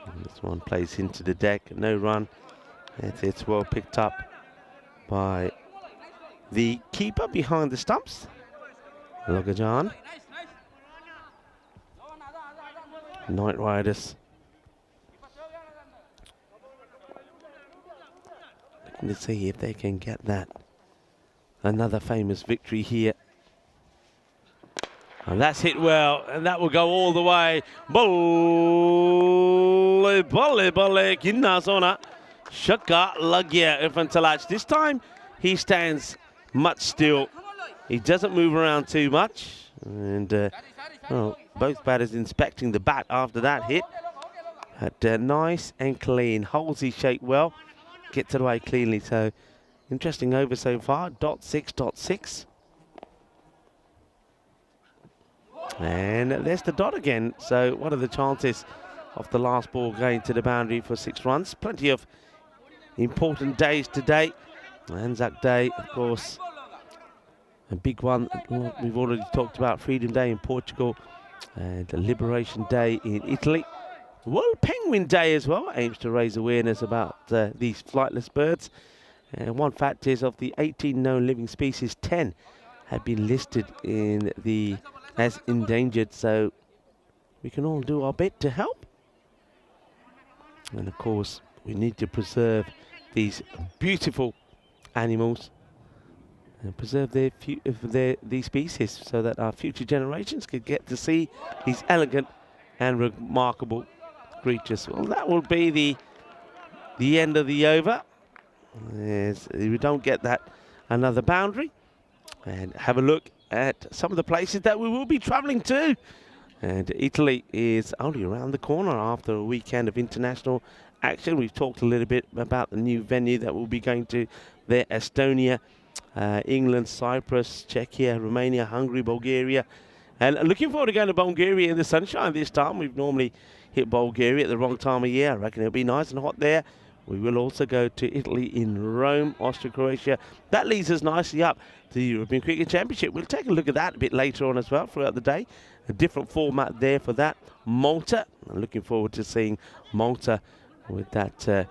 And this one plays into the deck, no run. It's well picked up by the keeper behind the stumps, Logajan. Knight Riders looking to see if they can get that. Another famous victory here. And that's hit well, and that will go all the way. Bolle, bolle, bolle, Ginnasona. Shaka Lagia Infantalach. This time he stands much still. He doesn't move around too much. And well, both batters inspecting the bat after that hit. But nice and clean. Holds his shape well. Gets it away cleanly. So interesting over so far. .6. And there's the dot again. So what are the chances of the last ball going to the boundary for 6 runs? Plenty of important days today. Anzac Day, of course, a big one. We've already talked about Freedom Day in Portugal and Liberation Day in Italy. World Penguin Day as well aims to raise awareness about these flightless birds. And one fact is, of the 18 known living species, 10 have been listed in as endangered, so we can all do our bit to help. And of course, we need to preserve these beautiful animals and preserve these species so that our future generations could get to see these elegant and remarkable creatures. Well, that will be the end of the over. As we don't get that another boundary. And have a look at some of the places that we will be travelling to. And Italy is only around the corner after a weekend of international action. We've talked a little bit about the new venue that we'll be going to there: Estonia, England, Cyprus, Czechia, Romania, Hungary, Bulgaria. And looking forward to going to Bulgaria in the sunshine this time. We've normally hit Bulgaria at the wrong time of year. I reckon it'll be nice and hot there. We will also go to Italy in Rome, Austria, Croatia. That leads us nicely up to the European Cricket Championship. We'll take a look at that a bit later on as well throughout the day. A different format there for that. Malta. I'm looking forward to seeing Malta with that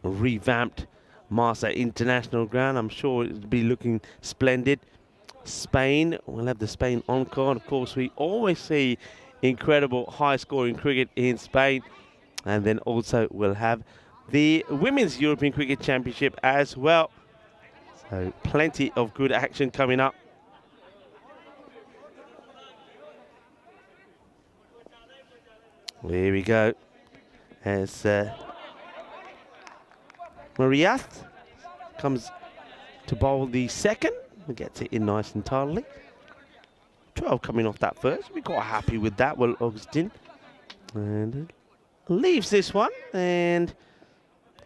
revamped Marsa International ground. I'm sure it'll be looking splendid. Spain, we'll have the Spain Encore. Of course, we always see incredible high-scoring cricket in Spain. And then also we'll have the Women's European Cricket Championship as well. So plenty of good action coming up. Here we go. As Mariath comes to bowl the second. Gets it in nice and tidily. 12 coming off that first. We're quite happy with that. Well, Augustin. And leaves this one. And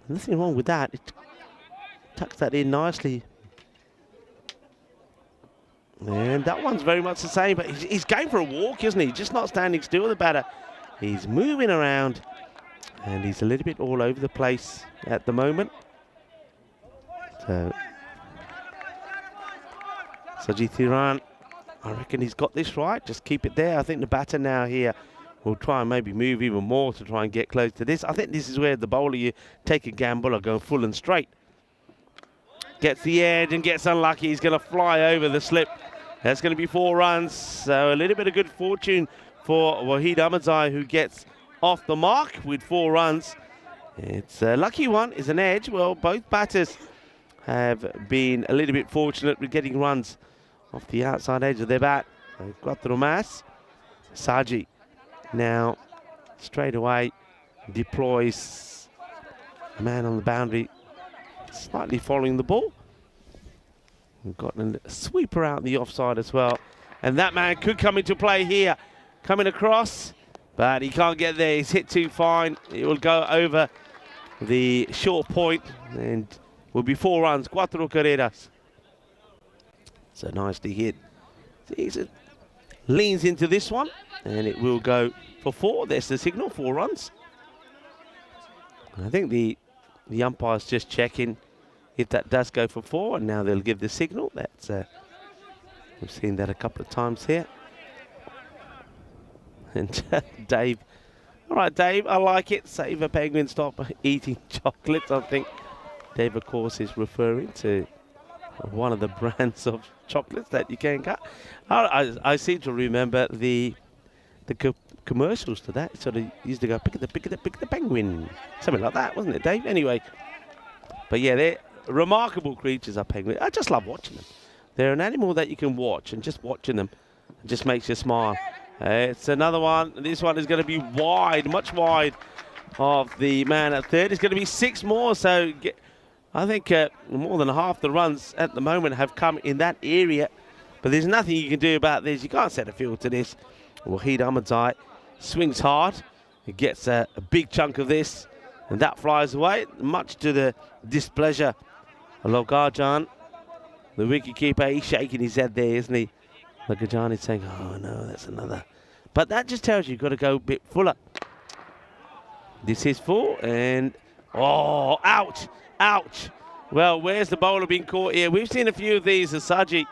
nothing wrong with that. It tucks that in nicely. And that one's very much the same, but he's going for a walk, isn't he? Just not standing still, the batter. He's moving around, and he's a little bit all over the place at the moment. So, Sajid Thiran, I reckon he's got this right. Just keep it there. I think the batter now here will try and maybe move even more to try and get close to this. I think this is where the bowler, you take a gamble or go full and straight. Gets the edge and gets unlucky. He's going to fly over the slip. That's going to be 4 runs. So a little bit of good fortune for Wahid Ahmadzai, who gets off the mark with 4 runs. It's a lucky one. It's an edge. Well, both batters have been a little bit fortunate with getting runs off the outside edge of their bat. Quattro Mas. Saji now straight away deploys a man on the boundary, slightly following the ball. We've got a sweeper out the offside as well. And that man could come into play here. Coming across, but he can't get there. He's hit too fine. It will go over the short point and will be 4 runs. 4 carreras. So nicely hit. He leans into this one, and it will go for 4. There's the signal, 4 runs. I think the umpire's just checking if that does go for 4, and now they'll give the signal. That's we've seen that a couple of times here. And Dave, all right, Dave, I like it. Save a penguin, stop eating chocolates. I think Dave, of course, is referring to one of the brands of chocolates that you can get. I seem to remember the commercials to that. Sort of used to go pick the penguin, something like that, wasn't it, Dave? Anyway, but yeah, they're remarkable creatures, are penguins. I just love watching them. They're an animal that you can watch, and just watching them just makes you smile. It's another one. This one is going to be wide, much wide of the man at third. It's going to be 6 more, so I think more than half the runs at the moment have come in that area. But there's nothing you can do about this. You can't set a field to this. Wahid Ahmadzai swings hard. He gets a big chunk of this, and that flies away, much to the displeasure of Logarjan. The wicketkeeper, he's shaking his head there, isn't he? Logarjan is saying, oh no, that's another. But that just tells you you've got to go a bit fuller. This is full, and oh, ouch, ouch. Well, where's the bowler being caught here? We've seen a few of these. Asaji,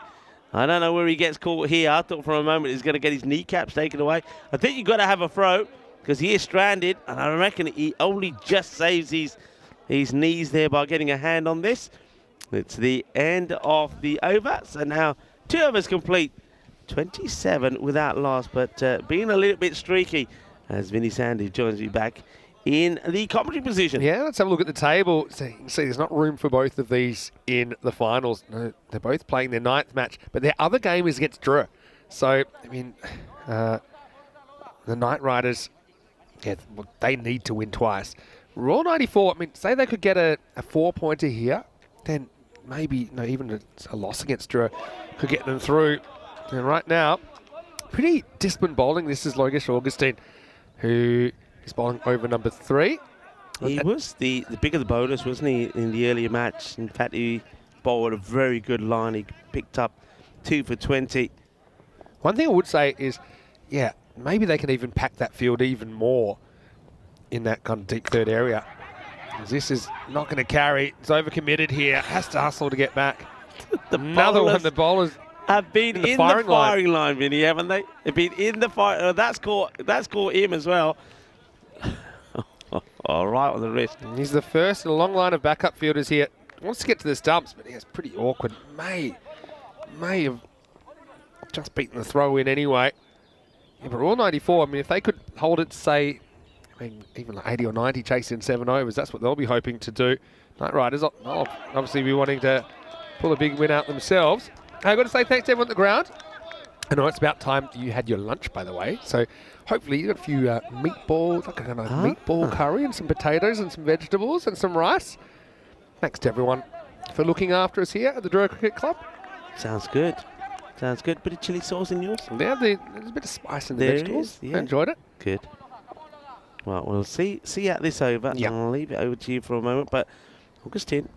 I don't know where he gets caught here. I thought for a moment he's going to get his kneecaps taken away. I think you've got to have a throw because he is stranded, and I reckon he only just saves his knees there by getting a hand on this. It's the end of the over, so now 2 overs complete. 27 without loss, but being a little bit streaky as Vinny Sandy joins me back in the commentary position. Yeah, let's have a look at the table. So you can see there's not room for both of these in the finals. No, they're both playing their 9th match, but their other game is against Drew. So, I mean, the Knight Riders, yeah, well, they need to win twice. Raw 94, I mean, say they could get a 4-pointer here, then maybe, no, even a loss against Drew could get them through. And right now, pretty disciplined bowling. This is Logesh Augustine, who is bowling over number 3. He was the bigger the bowlers, wasn't he, in the earlier match? In fact, he bowled a very good line. He picked up 2 for 20. One thing I would say is, yeah, maybe they can even pack that field even more in that kind of deep third area. This is not going to carry. It's overcommitted here. Has to hustle to get back. Another one, the bowlers have been in the firing line, Vinny, haven't they? They've been in the fire. That's caught him as well. All right on the wrist. He's the first in a long line of backup fielders here. Wants to get to the stumps, but it's pretty awkward. May have just beaten the throw in anyway. Yeah, but Royal 94, I mean, if they could hold it, say, I mean, even like 80 or 90 chasing 7 overs, that's what they'll be hoping to do. Knight Riders will obviously be wanting to pull a big win out themselves. I've got to say thanks to everyone on the ground. I know it's about time you had your lunch, by the way. So hopefully you got a few meatballs, like a meatball curry and some potatoes and some vegetables and some rice. Thanks to everyone for looking after us here at the Drew Cricket Club. Sounds good. Sounds good. Bit of chili sauce in yours? Yeah, there's a bit of spice in the vegetables. Yeah. I enjoyed it. Good. Well, we'll see out this over. Yep. I'll leave it over to you for a moment. But Augustine,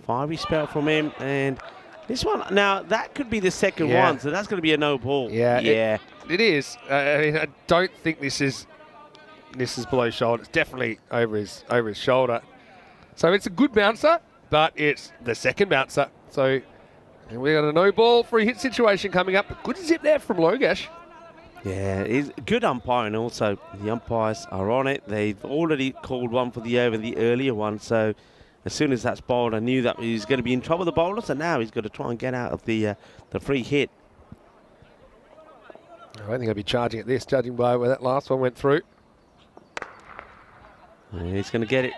fiery spell from him, and this one, now that could be the second one, so that's going to be a no ball. Yeah. It is. I mean, I don't think this is below shoulder. It's definitely over his shoulder. So it's a good bouncer, but it's the second bouncer. So we got a no ball free hit situation coming up. But good zip there from Logesh. Yeah, he's good umpiring also. The umpires are on it. They've already called one for the over, the earlier one, so as soon as that's bowled, I knew that he was going to be in trouble, the bowler, so now he's got to try and get out of the free hit. I don't think I'd be charging at this, judging by where that last one went through. And he's going to get it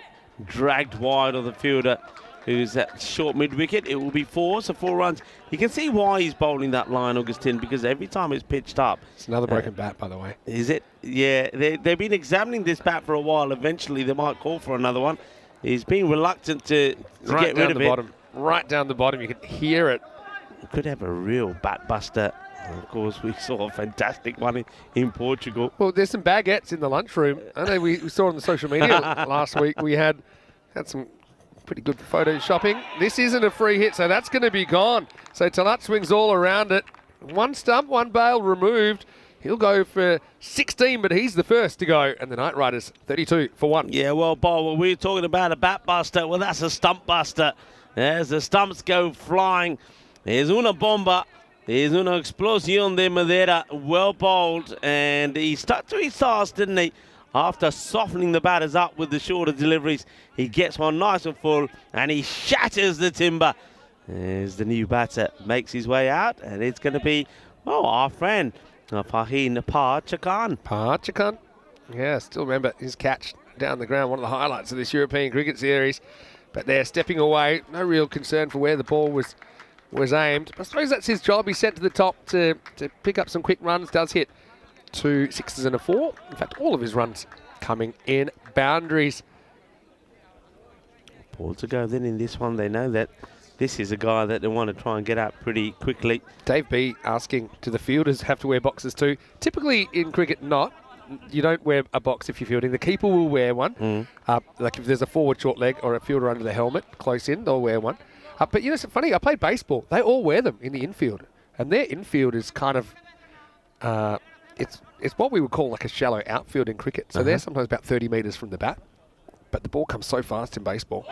dragged wide of the fielder, who's at short mid-wicket. It will be 4, so 4 runs. You can see why he's bowling that line, Augustine, because every time it's pitched up. It's another broken bat, by the way. Is it? Yeah, they've been examining this bat for a while. Eventually, they might call for another one. He's been reluctant to get rid of it. Right down the bottom, you can hear it. Could have a real bat buster. Of course, we saw a fantastic one in Portugal. Well, there's some baguettes in the lunchroom. I know we saw on the social media last week. We had some pretty good photoshopping. This isn't a free hit, so that's going to be gone. So Talat swings all around it. One stump, one bail removed. He'll go for 16, but he's the first to go. And the Night Riders, 32 for 1. Yeah, well, Bob, we're talking about a bat buster. Well, that's a stump buster. As the stumps go flying, there's una bomba. There's una explosión de madera. Well bowled, and he stuck to his task, didn't he? After softening the batters up with the shorter deliveries, he gets one nice and full, and he shatters the timber. As the new batter makes his way out, and it's going to be, well, our friend, Faheen Parchakan. Parchakan. Yeah, still remember his catch down the ground, one of the highlights of this European cricket series. But they're stepping away. No real concern for where the ball was aimed. I suppose that's his job. He's sent to the top to pick up some quick runs. Does hit 2 6s and a 4. In fact, all of his runs coming in boundaries. Ball to go then in this one. They know that this is a guy that they want to try and get out pretty quickly. Dave B asking, do the fielders have to wear boxes too? Typically in cricket, not. You don't wear a box if you're fielding. The keeper will wear one. Like if there's a forward short leg or a fielder under the helmet, close in, they'll wear one. But you know, it's funny, I played baseball. They all wear them in the infield. And their infield is kind of, it's what we would call like a shallow outfield in cricket. So they're sometimes about 30 metres from the bat. But the ball comes so fast in baseball.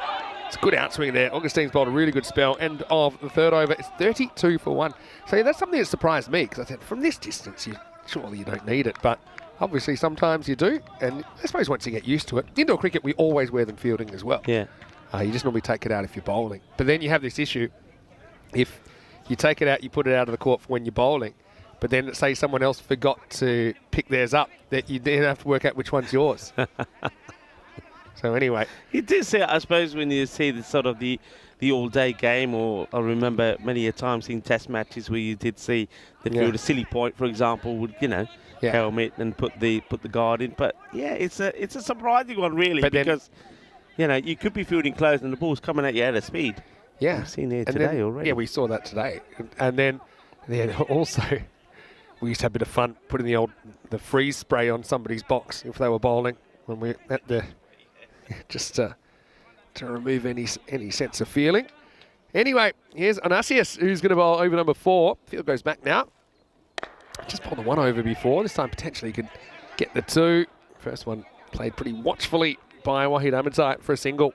It's a good outswing there. Augustine's bowled a really good spell. End of the third over. It's 32 for 1. So yeah, that's something that surprised me, because I said, from this distance, surely you don't need it. But obviously sometimes you do. And I suppose once you get used to it. Indoor cricket, we always wear them fielding as well. Yeah. You just normally take it out if you're bowling. But then you have this issue. If you take it out, you put it out of the court for when you're bowling. But then say someone else forgot to pick theirs up, that you then have to work out which one's yours. So anyway. You do see it, I suppose, when you see the sort of the all-day game, or I remember many a time seeing test matches where you did see the fielder silly point, for example, would, helmet and put the guard in. But yeah, it's a surprising one really, but because you could be fielding close and the ball's coming at you at a speed. Yeah. We've seen it today already. Yeah, we saw that today. And then also we used to have a bit of fun putting the freeze spray on somebody's box if they were bowling when we at the just to remove any sense of feeling. Anyway, here's Onasius, who's going to bowl over number 4. Field goes back now. Just bowled the 1 over before. This time potentially could get the 2. First one played pretty watchfully by Wahid Ahmedzai for a single.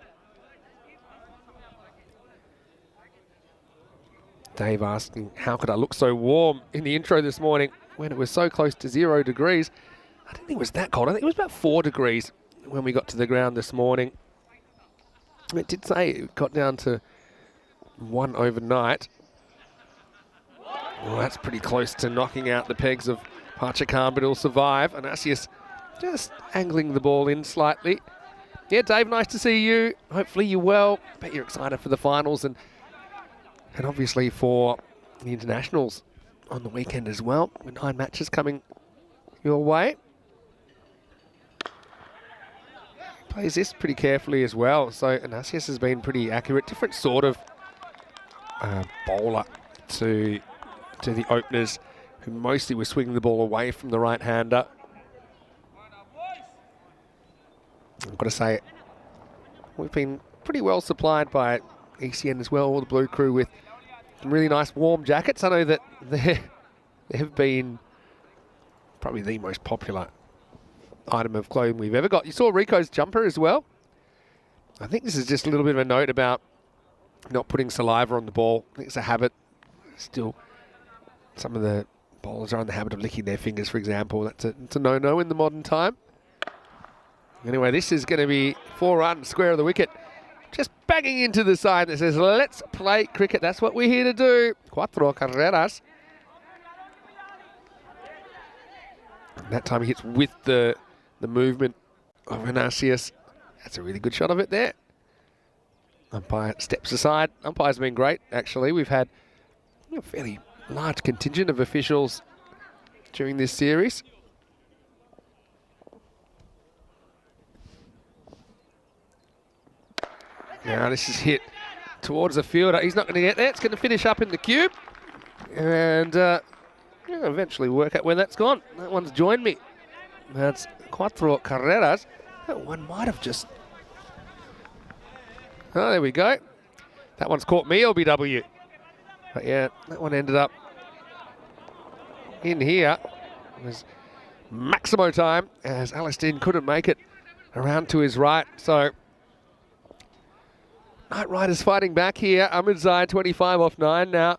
Dave asking, how could I look so warm in the intro this morning when it was so close to 0 degrees? I didn't think it was that cold. I think it was about 4 degrees when we got to the ground this morning. It did say it got down to 1 overnight. Well, that's pretty close to knocking out the pegs of Parchakan, but he'll survive. And Asius just angling the ball in slightly. Yeah, Dave, nice to see you. Hopefully you're well. Bet you're excited for the finals and obviously for the internationals on the weekend as well, with 9 matches coming your way. Plays this pretty carefully as well. So Onasius has been pretty accurate. Different sort of bowler to the openers, who mostly were swinging the ball away from the right-hander. I've got to say, we've been pretty well supplied by ECN as well, all the Blue Crew, with some really nice warm jackets. I know that they have been probably the most popular item of clothing we've ever got. You saw Rico's jumper as well. I think this is just a little bit of a note about not putting saliva on the ball. I think it's a habit. Still, some of the bowlers are in the habit of licking their fingers, for example. That's a no-no in the modern time. Anyway, this is going to be 4 runs, square of the wicket. Just banging into the side that says, let's play cricket. That's what we're here to do. 4 carreras. And that time he hits with the movement of Onasius. That's a really good shot of it there. Umpire steps aside. Umpire's been great, actually. We've had a fairly large contingent of officials during this series. Now this is hit towards the fielder. He's not going to get there. It's going to finish up in the cube. And eventually work out where that's gone. That one's joined me. That's 4 carreras. That one might have just... Oh, there we go. That one's caught me, LBW. But yeah, that one ended up in here. It was Maximo time as Alistin couldn't make it around to his right. So Knight Riders fighting back here. Ahmedzai 25 off 9 now.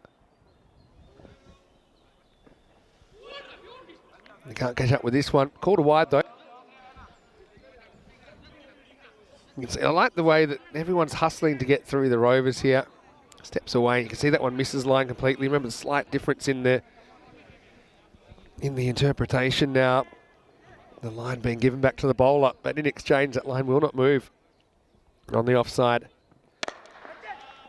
They can't catch up with this one. Called a wide though. You can see, I like the way that everyone's hustling to get through the Rovers here. Steps away. You can see that one misses line completely. Remember the slight difference in the interpretation now. The line being given back to the bowler, but in exchange that line will not move on the offside.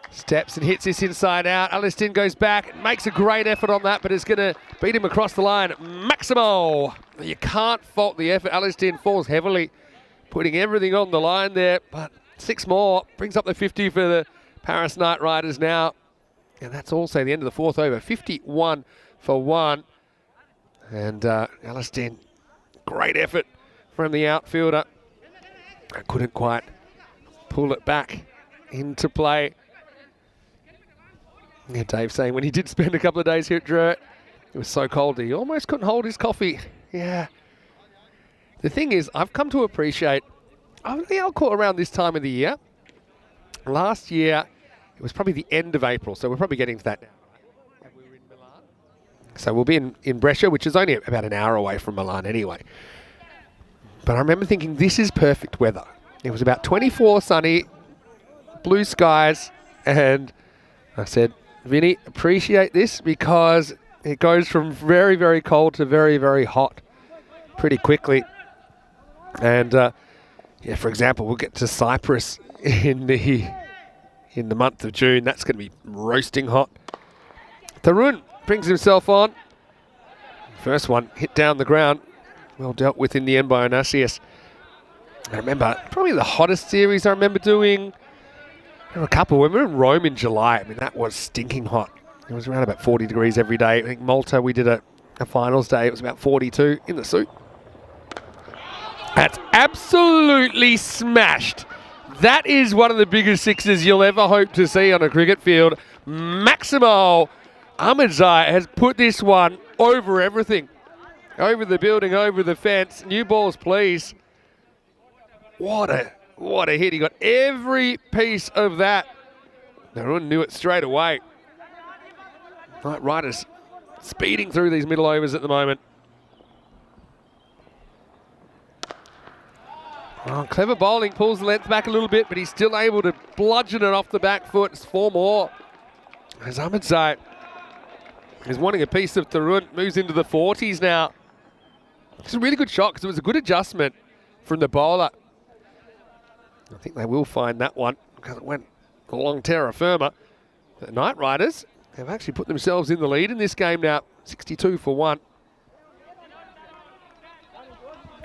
Steps and hits this inside out. Alistin goes back, makes a great effort on that, but is going to beat him across the line. Maximo! You can't fault the effort. Alistin falls heavily, putting everything on the line there, but 6 more brings up the 50 for the Paris Knight Riders now. And that's also the end of the 4th over. 51 for 1. And Alistin, great effort from the outfielder. I couldn't quite pull it back into play. Yeah, Dave saying when he did spend a couple of days here at Drurt, it was so cold he almost couldn't hold his coffee. Yeah. The thing is, I've come to appreciate, I think I'll call around this time of the year. Last year, it was probably the end of April, so we're probably getting to that now. We were in Milan. So we'll be in Brescia, which is only about an hour away from Milan anyway. But I remember thinking, this is perfect weather. It was about 24 sunny, blue skies, and I said, Vinny, appreciate this because it goes from very, very cold to very, very hot pretty quickly. And yeah, for example, we'll get to Cyprus in the month of June. That's going to be roasting hot. Tarun brings himself on. First one hit down the ground. Well dealt with in the end by Onasius. I remember probably the hottest series I remember doing. There were a couple. When we were in Rome in July, I mean, that was stinking hot. It was around about 40 degrees every day. I think Malta, we did a finals day. It was about 42 in the suit. That's absolutely smashed. That is one of the biggest sixes you'll ever hope to see on a cricket field. Maximo Ahmedzai has put this one over everything. Over the building, over the fence. New balls, please. What a hit. He got every piece of that. Narun knew it straight away. Knight Riders speeding through these middle overs at the moment. Oh, clever bowling, pulls the length back a little bit, but he's still able to bludgeon it off the back foot. It's 4 more. As Ahmedzai is wanting a piece of Tarun, moves into the 40s now. It's a really good shot because it was a good adjustment from the bowler. I think they will find that one because it went along terra firma. The Knight Riders have actually put themselves in the lead in this game now, 62 for 1.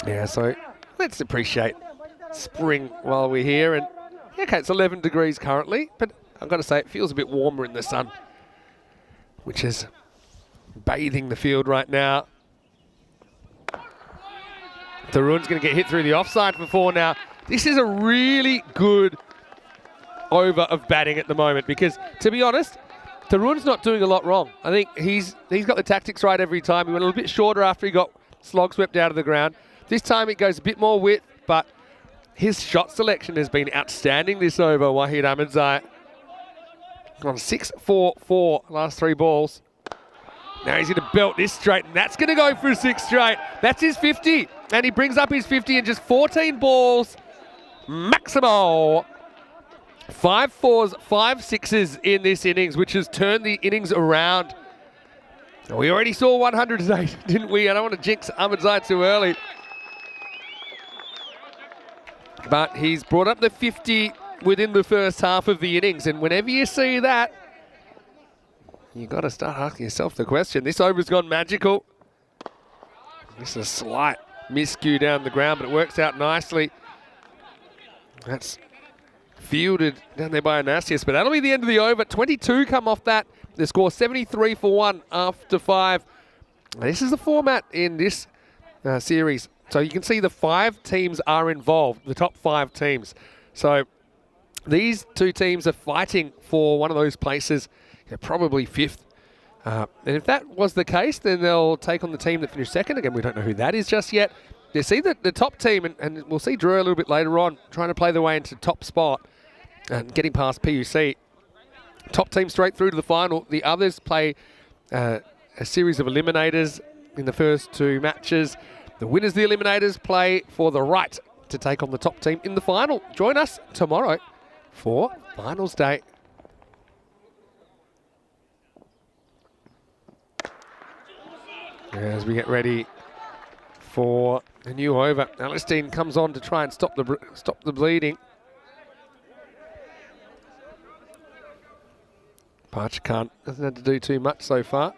Yeah, so let's appreciate spring while we're here. And okay, it's 11 degrees currently, but I've got to say it feels a bit warmer in the sun, which is bathing the field right now. Tarun's going to get hit through the offside for 4 now. This is a really good over of batting at the moment because, to be honest, Tarun's not doing a lot wrong. I think he's got the tactics right every time. He went a little bit shorter after he got slog swept out of the ground. This time it goes a bit more width, but his shot selection has been outstanding this over. Wahid Ahmedzai on 6-4-4 last 3 balls. Now he's going to belt this straight, and that's going to go for 6 straight. That's his 50, and he brings up his 50 in just 14 balls. Maximo. 5 4s, 5 6s in this innings, which has turned the innings around. We already saw 100 today, didn't we? I don't want to jinx Ahmedzai too early. But he's brought up the 50 within the first half of the innings, and whenever you see that, you've got to start asking yourself the question. This over's gone magical. This is a slight miscue down the ground, but it works out nicely. That's fielded down there by Onasius, but that'll be the end of the over. 22 come off that. The score 73 for 1 after 5. This is the format in this series. So you can see the 5 teams are involved, the top 5 teams. So these 2 teams are fighting for one of those places, probably 5th And if that was the case, then they'll take on the team that finished second. Again, we don't know who that is just yet. You see the top team, and we'll see Drew a little bit later on, trying to play their way into top spot and getting past PUC. Top team straight through to the final. The others play a series of eliminators in the first 2 matches. The winners of the eliminators play for the right to take on the top team in the final. Join us tomorrow for finals day. As we get ready for a new over, Alistine comes on to try and stop the bleeding. Parchakant hasn't had to do too much so far.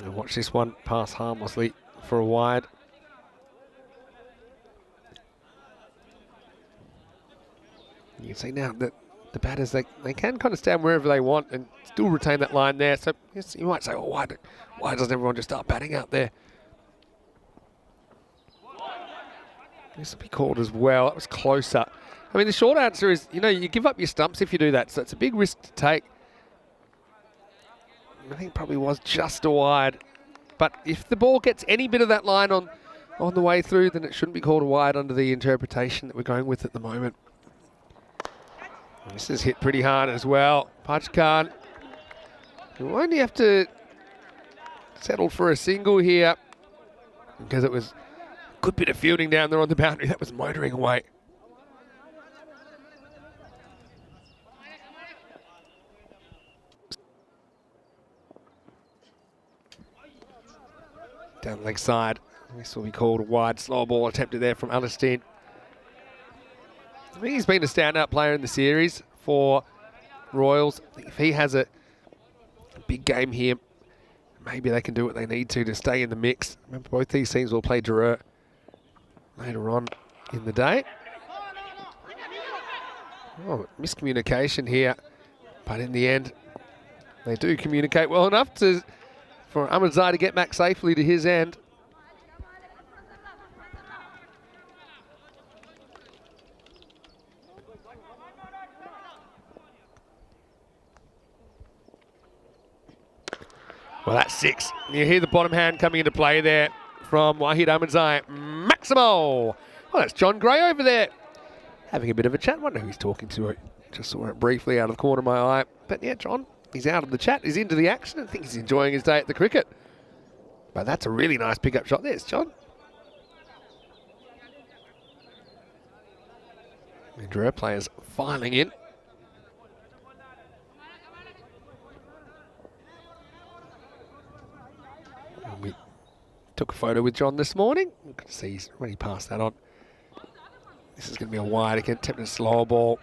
And watch this one pass harmlessly for a wide. You can see now that the batters, they can kind of stand wherever they want and still retain that line there. So yes, you might say, well, why doesn't everyone just start batting out there? This will be called as well. That was closer. I mean, the short answer is, you give up your stumps if you do that. So it's a big risk to take. I think it probably was just a wide. But if the ball gets any bit of that line on the way through, then it shouldn't be called a wide under the interpretation that we're going with at the moment. This is hit pretty hard as well. Parchakant will only have to settle for a single here because it was a good bit of fielding down there on the boundary. That was motoring away. Down the leg side. This will be called a wide. Slow ball attempted there from Alistine. I think he's been a standout player in the series for Royals. If he has a big game here, maybe they can do what they need to stay in the mix. Remember, both these teams will play Drew later on in the day. Oh, miscommunication here. But in the end, they do communicate well enough for Ahmadzai to get back safely to his end. Well, that's 6. You hear the bottom hand coming into play there from Wahid Ahmadzai. Maximo! Well, that's John Gray over there having a bit of a chat. I wonder who he's talking to. I just saw it briefly out of the corner of my eye. But yeah, John, he's out of the chat. He's into the action. I think he's enjoying his day at the cricket. But that's a really nice pickup shot. There's John. The Drew players filing in. We took a photo with John this morning. You can see he's already passed that on. This is going to be a wide again, attempting a slow ball.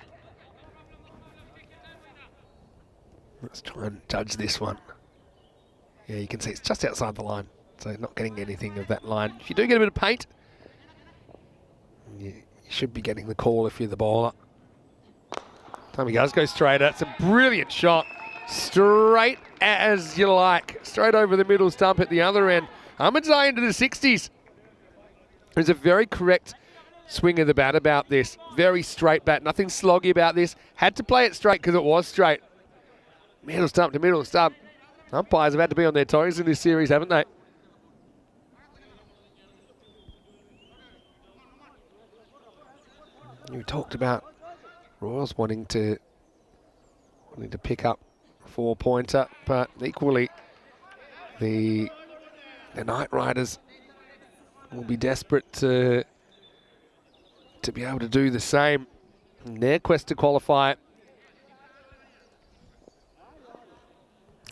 Let's try and judge this one. Yeah, you can see it's just outside the line, so not getting anything of that line. If you do get a bit of paint, you should be getting the call if you're the bowler. Time he goes straight. That's a brilliant shot. Straight as you like. Straight over the middle stump at the other end. Ahmadzai into the 60s. There's a very correct swing of the bat about this. Very straight bat. Nothing sloggy about this. Had to play it straight because it was straight. Middle stump to middle stump. Umpires have had to be on their toes in this series, haven't they? You talked about Royals wanting to pick up a 4-pointer, but equally the Knight Riders will be desperate to be able to do the same in their quest to qualify.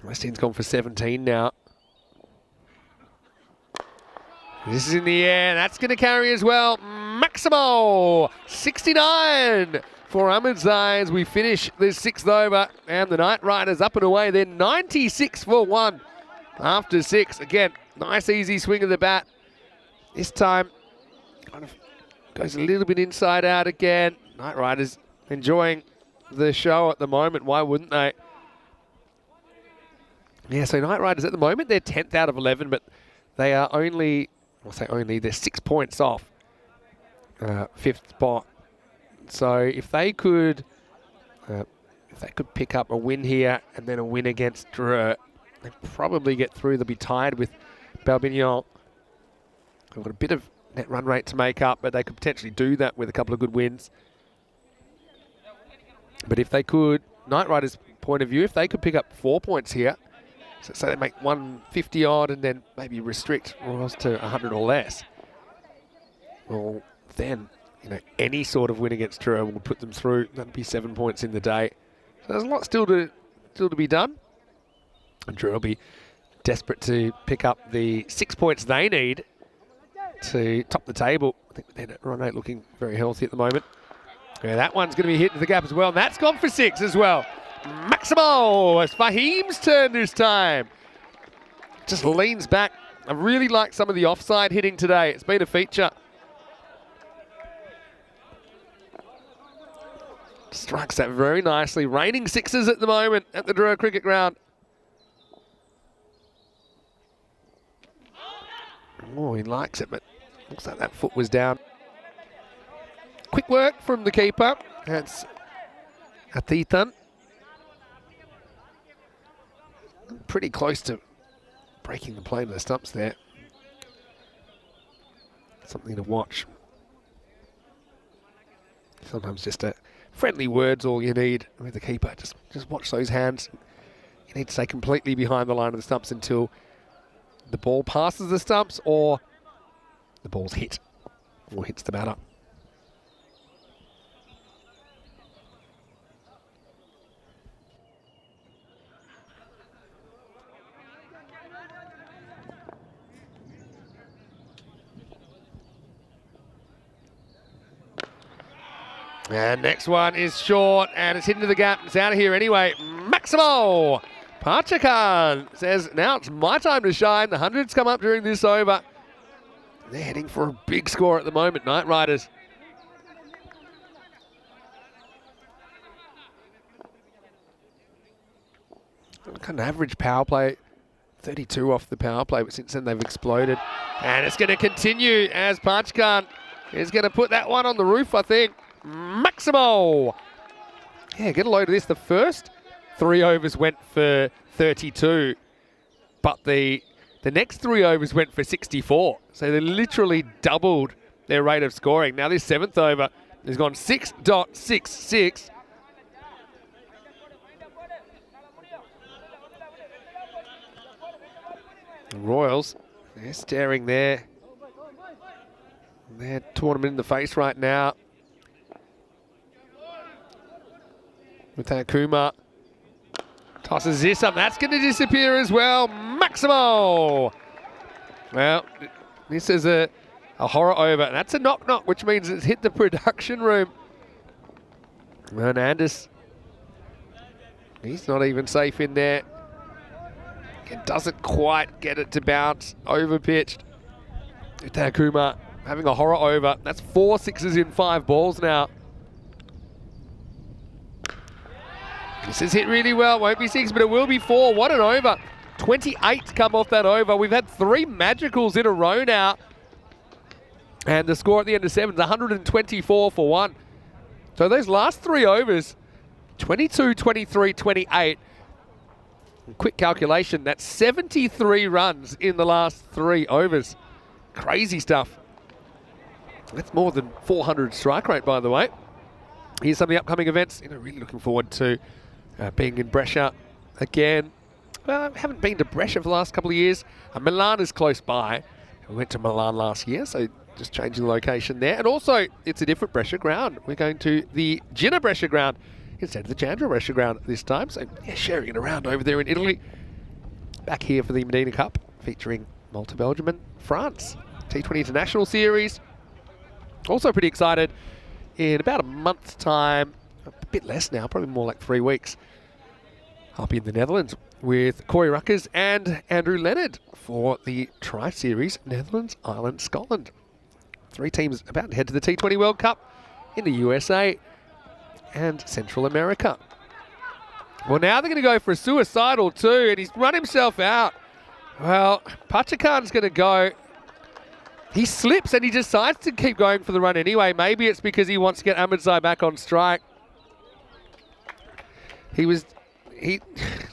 Westin's gone for 17 now. This is in the air. That's going to carry as well. Maximo! 69 for Ahmadzai as we finish this 6th over. And the Knight Riders up and away. They're 96 for 1 after 6. Again, nice easy swing of the bat. This time kind of goes a little bit inside out again. Knight Riders enjoying the show at the moment. Why wouldn't they? Yeah, so Knight Riders at the moment, they're 10th out of 11, but they are only, I'll say only, they're 6 points off fifth spot. So if they could pick up a win here and then a win against Dreux, they'd probably get through. They'll be tied with Balbignon. They've got a bit of net run rate to make up, but they could potentially do that with a couple of good wins. But if they could, Knight Riders' point of view, if they could pick up 4 points here, so say they make 150 odd and then maybe restrict Royals to 100 or less, well, then, any sort of win against Dreux will put them through. That'd be 7 points in the day. So there's a lot still to be done. And Dreux will be desperate to pick up the 6 points they need to top the table. I think their run rate looking very healthy at the moment. Yeah, that one's going to be hit to the gap as well. And that's gone for 6 as well. Maximo, it's Fahim's turn this time. Just leans back. I really like some of the offside hitting today. It's been a feature. Strikes that very nicely. Raining 6s at the moment at the Dreux Cricket Ground. Oh, he likes it, but looks like that foot was down. Quick work from the keeper. That's a T10. Pretty close to breaking the plane of the stumps there. Something to watch. Sometimes just a friendly word's all you need with the keeper. Just watch those hands. You need to stay completely behind the line of the stumps until the ball passes the stumps or the ball's hit or hits the batter. And next one is short, and it's hit into the gap. It's out of here anyway. Maximo Pachakan says, now it's my time to shine. The 100's come up during this over. They're heading for a big score at the moment, Knight Riders. Kind of average power play. 32 off the power play, but since then they've exploded. And it's going to continue as Pachakan is going to put that one on the roof, I think. Maximo! Yeah, get a load of this. The first 3 overs went for 32, but the next 3 overs went for 64. So they literally doubled their rate of scoring. Now this 7th over has gone 6.66. Royals, they're staring their tournament in the face right now. With Kumar tosses this up. That's going to disappear as well. Maximo! Well, this is a horror over. That's a knock-knock, which means it's hit the production room. Hernandez, he's not even safe in there. It doesn't quite get it to bounce. Over-pitched. Kumar having a horror over. That's 4 6s in 5 balls now. This is hit really well. Won't be 6, but it will be 4. What an over. 28 come off that over. We've had 3 magicals in a row now. And the score at the end of 7 is 124 for 1. So those last 3 overs, 22, 23, 28. Quick calculation, that's 73 runs in the last 3 overs. Crazy stuff. That's more than 400 strike rate, by the way. Here's some of the upcoming events. Really looking forward to being in Brescia again. Well, I haven't been to Brescia for the last couple of years. Milan is close by. We went to Milan last year, so just changing the location there. And also, it's a different Brescia ground. We're going to the Gina Brescia ground instead of the Chandra Brescia ground this time. So, yeah, sharing it around over there in Italy. Back here for the Medina Cup, featuring Malta, Belgium and France. T20 International Series. Also pretty excited. In about a month's time, a bit less now, probably more like 3 weeks, I'll be in the Netherlands with Corey Ruckers and Andrew Leonard for the Tri-Series, Netherlands, Ireland, Scotland. 3 teams about to head to the T20 World Cup in the USA and Central America. Well, now they're going to go for a suicidal 2, and he's run himself out. Well, Pachakan's going to go. He slips and he decides to keep going for the run anyway. Maybe it's because he wants to get Ahmedzai back on strike.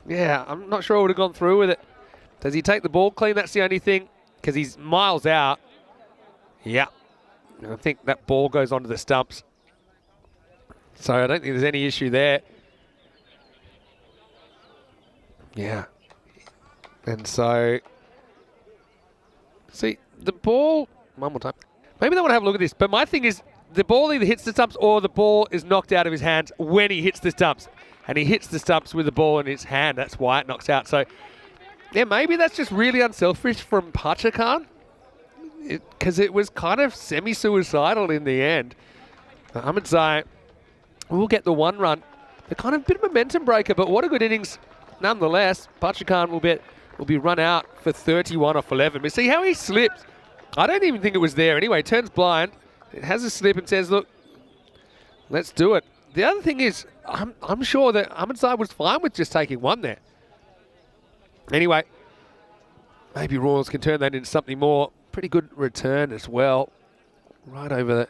Yeah, I'm not sure I would have gone through with it. Does he take the ball clean? That's the only thing, because he's miles out. Yeah, I think that ball goes onto the stumps. So I don't think there's any issue there. Yeah. And so, see, the ball, one more time. Maybe they want to have a look at this, but my thing is the ball either hits the stumps or the ball is knocked out of his hands when he hits the stumps. And he hits the stumps with the ball in his hand. That's why it knocks out. So, yeah, maybe that's just really unselfish from Pachakan, because it was kind of semi-suicidal in the end. Ahmedzai will get the one run. The kind of bit of momentum breaker, but what a good innings nonetheless. Pachakan will be run out for 31 off 11. But see how he slips? I don't even think it was there. Anyway, turns blind. It has a slip and says, look, let's do it. The other thing is, I'm sure that Ahmedzai was fine with just taking one there. Anyway, maybe Royals can turn that into something more. Pretty good return as well. Right over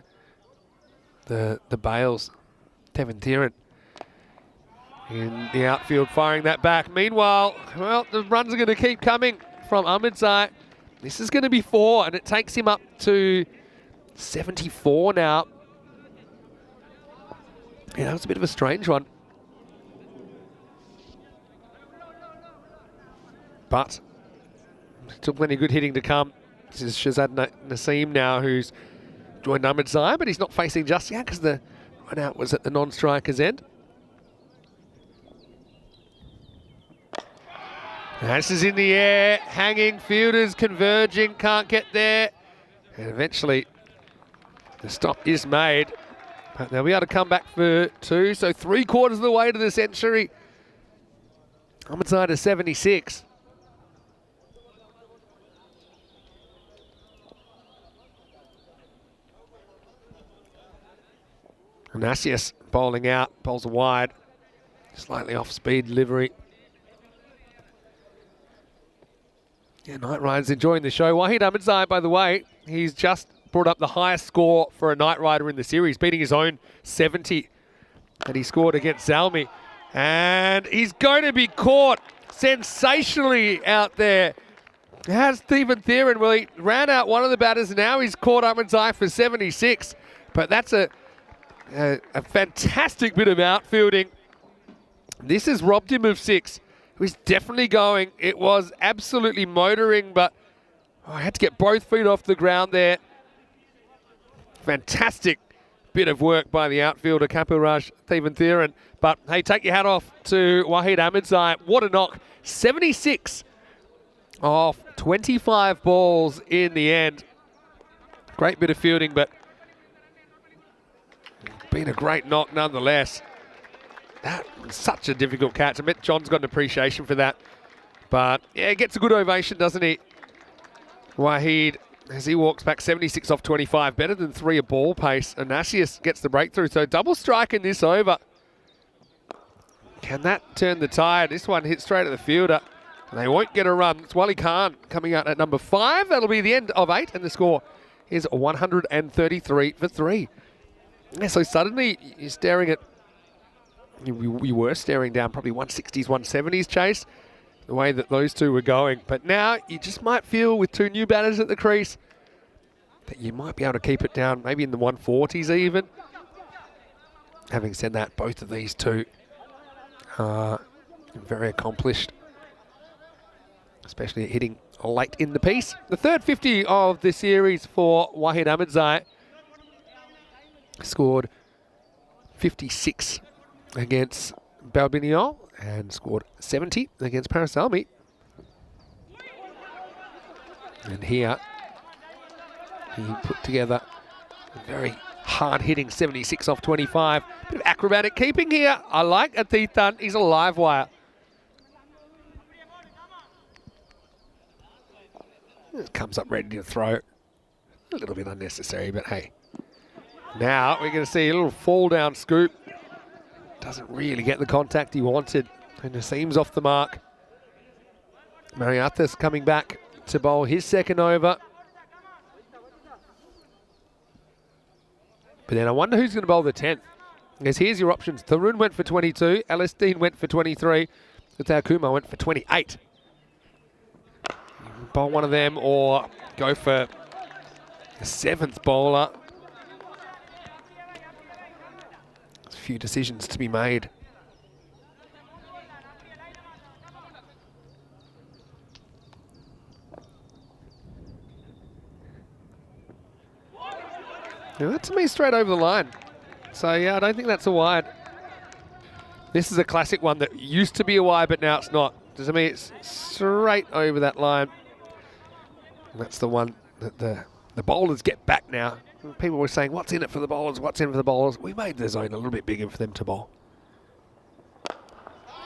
the bails. T10 in the outfield firing that back. Meanwhile, well, the runs are going to keep coming from Ahmedzai. This is going to be 4, and it takes him up to 74 now. Yeah, that was a bit of a strange one. But still plenty of good hitting to come. This is Shazad Naseem now, who's joined Ahmedzai, but he's not facing just yet because the run out was at the non-striker's end. This is in the air, hanging, fielders converging, can't get there. And eventually the stop is made. But they'll be able to come back for 2. So 3/4 of the way to the century. Ahmedzai to 76. Anasius bowling out, bowls wide. Slightly off-speed delivery. Yeah, Night Rider's enjoying the show. Waheed Ahmedzai, by the way, he's just brought up the highest score for a Night Rider in the series, beating his own 70 that he scored against Zalmi. And he's going to be caught sensationally out there. Has T10. Well, he ran out one of the batters, and now he's caught Ahmedzai for 76. But that's a fantastic bit of outfielding. This has robbed him of 6. He was definitely going. It was absolutely motoring, but I had to get both feet off the ground there. Fantastic bit of work by the outfielder, Kapilraj T10. But, hey, take your hat off to Waheed Ahmedzai. What a knock. 76 off 25 balls in the end. Great bit of fielding, but been a great knock nonetheless. That was such a difficult catch. I bet John's got an appreciation for that. But, yeah, gets a good ovation, doesn't he? Waheed, as he walks back 76 off 25, better than 3 at ball pace. Anasius gets the breakthrough. So double strike in this over. Can that turn the tide? This one hits straight at the fielder. And they won't get a run. It's Wally Khan coming out at number 5. That'll be the end of 8. And the score is 133 for 3. Yeah, so suddenly you're staring at, we were staring down probably 160s, 170s chase, the way that those two were going. But now you just might feel with 2 new batters at the crease that you might be able to keep it down, maybe in the 140s even. Having said that, both of these two are very accomplished, especially at hitting late in the piece. The third 50 of the series for Waheed Ahmedzai. Scored 56 against Balbiniol and scored 70 against Parasalmi. And here he put together a very hard-hitting 76 off 25. Bit of acrobatic keeping here. I like a T10. He's a live wire. It comes up ready to throw. A little bit unnecessary, but hey. Now we're going to see a little fall down scoop. Doesn't really get the contact he wanted. And Naseem's off the mark. Mariathas coming back to bowl his second over. But then I wonder who's going to bowl the 10th. Because here's your options. Tarun went for 22. Alistine went for 23. Utau Kumar went for 28. Bowl one of them or go for the 7th bowler. There's a few decisions to be made. Now that to me straight over the line. So yeah, I don't think that's a wide. This is a classic one that used to be a wide, but now it's not. To me, it's straight over that line. And that's the one that the bowlers get back now. People were saying, what's in it for the bowlers? What's in it for the bowlers? We made the zone a little bit bigger for them to bowl.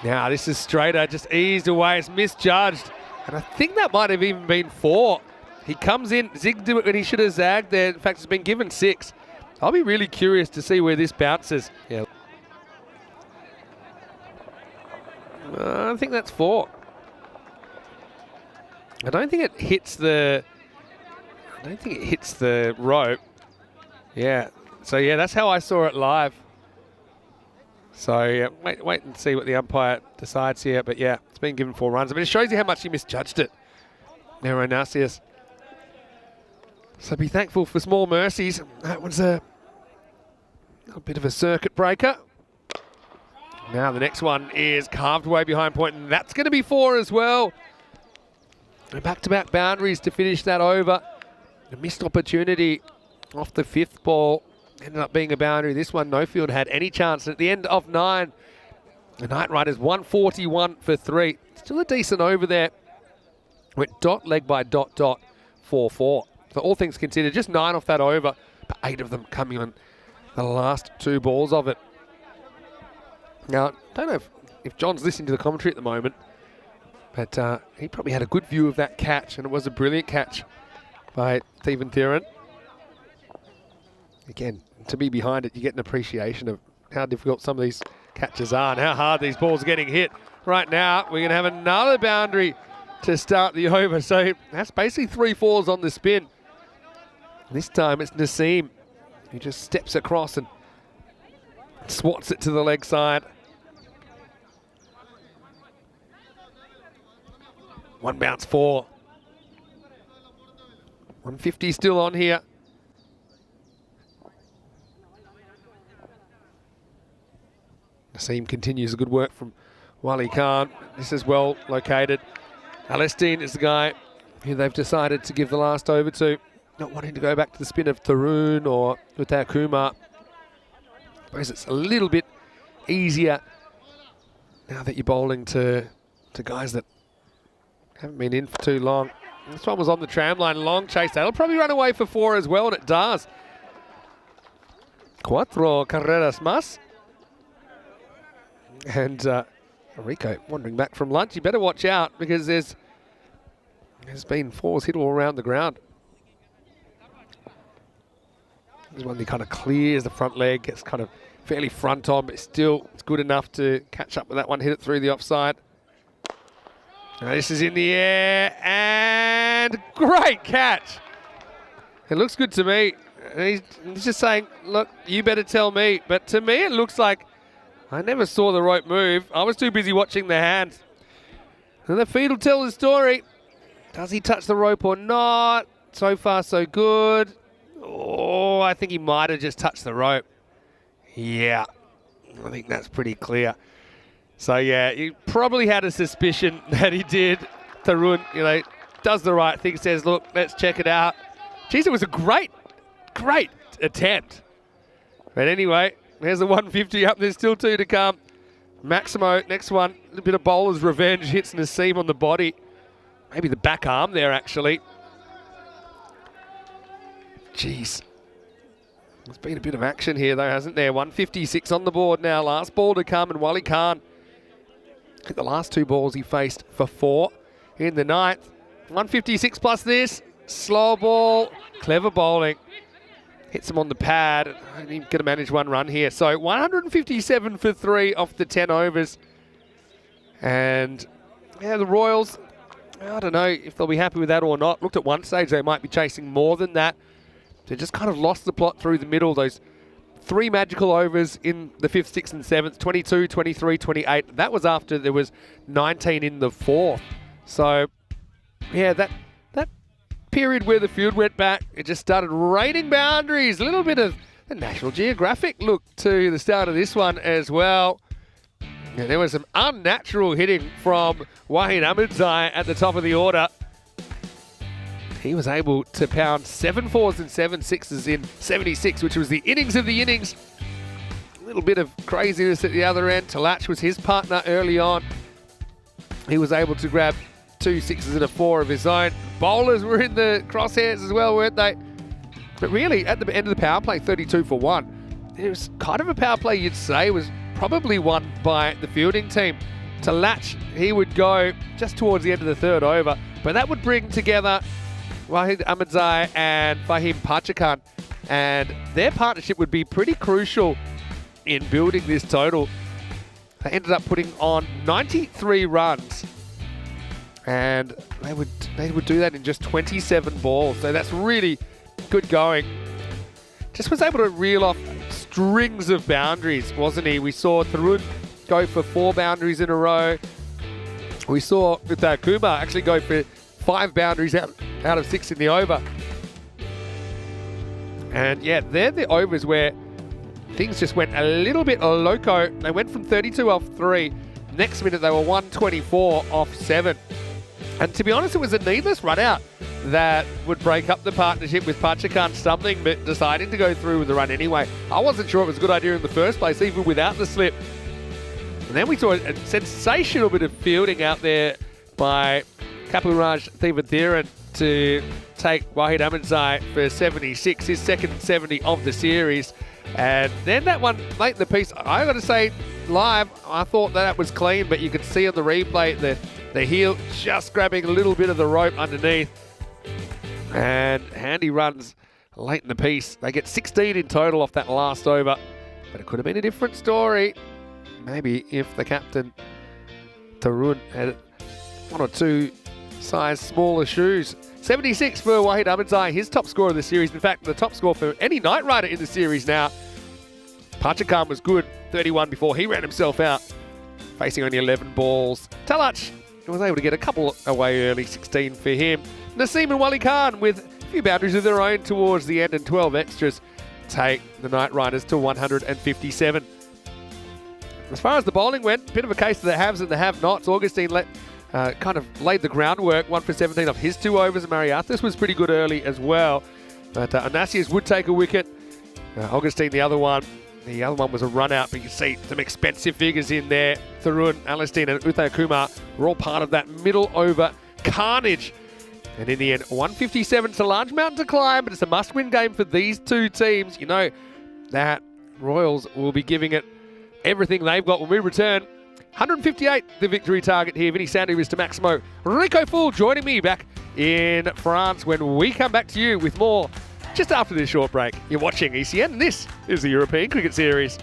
Now this is straighter, just eased away. It's misjudged. And I think that might have even been 4. He comes in, zigged it when he should have zagged there. In fact, it's been given 6. I'll be really curious to see where this bounces. Yeah. I think that's 4. I don't think it hits the rope. Yeah. So yeah, that's how I saw it live. So yeah, wait and see what the umpire decides here. But yeah, it's been given 4 runs. I mean, it shows you how much he misjudged it. Nero Narcius. So be thankful for small mercies. That was a bit of a circuit breaker. Now the next one is carved way behind point, and that's going to be 4 as well. Back-to-back boundaries to finish that over. A missed opportunity off the 5th ball. Ended up being a boundary. This one, no field had any chance. At the end of 9, the Knight Riders 141 for 3. Still a decent over there. Went dot, leg by dot, 4-4. So all things considered, just 9 off that over, but 8 of them coming on the last 2 balls of it. Now, I don't know if John's listening to the commentary at the moment, but he probably had a good view of that catch, and it was a brilliant catch by Stephen Theron. Again, to be behind it, you get an appreciation of how difficult some of these catches are and how hard these balls are getting hit. Right now, we're going to have another boundary to start the over. So that's basically 3 4s on the spin. This time it's Naseem who just steps across and swats it to the leg side. 1 bounce 4. 150 still on here. Naseem continues the good work from Wali Khan. This is well located. Alistine is the guy who they've decided to give the last over to. Not wanting to go back to the spin of Tarun or Utau Kumar. I suppose it's a little bit easier now that you're bowling to guys that haven't been in for too long. This one was on the tram line, long chase. That'll probably run away for 4 as well, and it does. 4 carreras más. And Rico wandering back from lunch. You better watch out because there's been 4s hit all around the ground. This one, he kind of clears the front leg, gets kind of fairly front on, but still it's good enough to catch up with that one, hit it through the offside. Now this is in the air, and great catch. It looks good to me. He's just saying, look, you better tell me. But to me, it looks like I never saw the rope move. I was too busy watching the hands. And the feed will tell the story. Does he touch the rope or not? So far, so good. Oh, I think he might have just touched the rope. Yeah, I think that's pretty clear. So yeah, you probably had a suspicion that he did. Tarun, does the right thing, says, look, let's check it out. Geez, it was a great attempt. But anyway, there's the 150 up. There's still 2 to come. Maximo, next one, a little bit of bowler's revenge, hits Naseem on the body. Maybe the back arm there, actually. Jeez. There's been a bit of action here, though, hasn't there? 156 on the board now. Last ball to come, and Wali Khan, the last 2 balls he faced for 4 in the 9th. 156 plus this. Slow ball. Clever bowling. Hits him on the pad. He's going to manage 1 run here. So 157 for 3 off the 10 overs. And yeah, the Royals, I don't know if they'll be happy with that or not. Looked at one stage they might be chasing more than that. They just kind of lost the plot through the middle. Those 3 magical overs in the 5th, 6th and 7th, 22, 23, 28. That was after there was 19 in the 4th. So, yeah, that period where the field went back, it just started raining boundaries. A little bit of the National Geographic look to the start of this one as well. And there was some unnatural hitting from Wahid Ahmadzai at the top of the order. He was able to pound 7 4s and 7 6s in 76, which was the innings of the innings. A little bit of craziness at the other end. Talach was his partner early on. He was able to grab 2 6s and a 4 of his own. Bowlers were in the crosshairs as well, weren't they? But really, at the end of the power play, 32 for 1. It was kind of a power play you'd say was probably won by the fielding team. Talach, he would go just towards the end of the 3rd over, but that would bring together Wahid Ahmadzai and Fahim Parchakan, and their partnership would be pretty crucial in building this total. They ended up putting on 93 runs, and they would do that in just 27 balls. So that's really good going. Just was able to reel off strings of boundaries, wasn't he? We saw Tarun go for 4 boundaries in a row. We saw Kumar actually go for 5 boundaries out of 6 in the over. And yeah, they're the overs where things just went a little bit loco. They went from 32 off 3. Next minute, they were 124 off 7. And to be honest, it was a needless run out that would break up the partnership with Parchakan stumbling, but deciding to go through with the run anyway. I wasn't sure it was a good idea in the first place, even without the slip. And then we saw a sensational bit of fielding out there by Kapilraj Thivathiran to take Wahid Ahmadzai for 76, his second 70 of the series. And then that one late in the piece, I got to say, live, I thought that was clean, but you could see on the replay the heel just grabbing a little bit of the rope underneath. And handy runs late in the piece. They get 16 in total off that last over, but it could have been a different story. Maybe if the captain, Tarun, had 1 or 2 size smaller shoes. 76 for Wahid Ahmadzai, his top score of the series. In fact, the top score for any night rider in the series now. Parchakan was good, 31 before he ran himself out, facing only 11 balls. Talach was able to get a couple away early, 16 for him. Naseem and Wali Khan with a few boundaries of their own towards the end and 12 extras take the night riders to 157. As far as the bowling went, a bit of a case of the haves and the have-nots. Augustine kind of laid the groundwork, 1 for 17 off his 2 overs. Mariathis was pretty good early as well. But Onasius would take a wicket. Augustine, the other one was a run out, but you see some expensive figures in there. Tharun, Alistine and Uthai Kumar were all part of that middle over carnage. And in the end, 157. It's a large mountain to climb, but it's a must-win game for these 2 teams. You know that Royals will be giving it everything they've got when we return. 158, the victory target here. Vinny Sandhu, Mr. Maximo, Rico Fool joining me back in France when we come back to you with more just after this short break. You're watching ECN, and this is the European Cricket Series.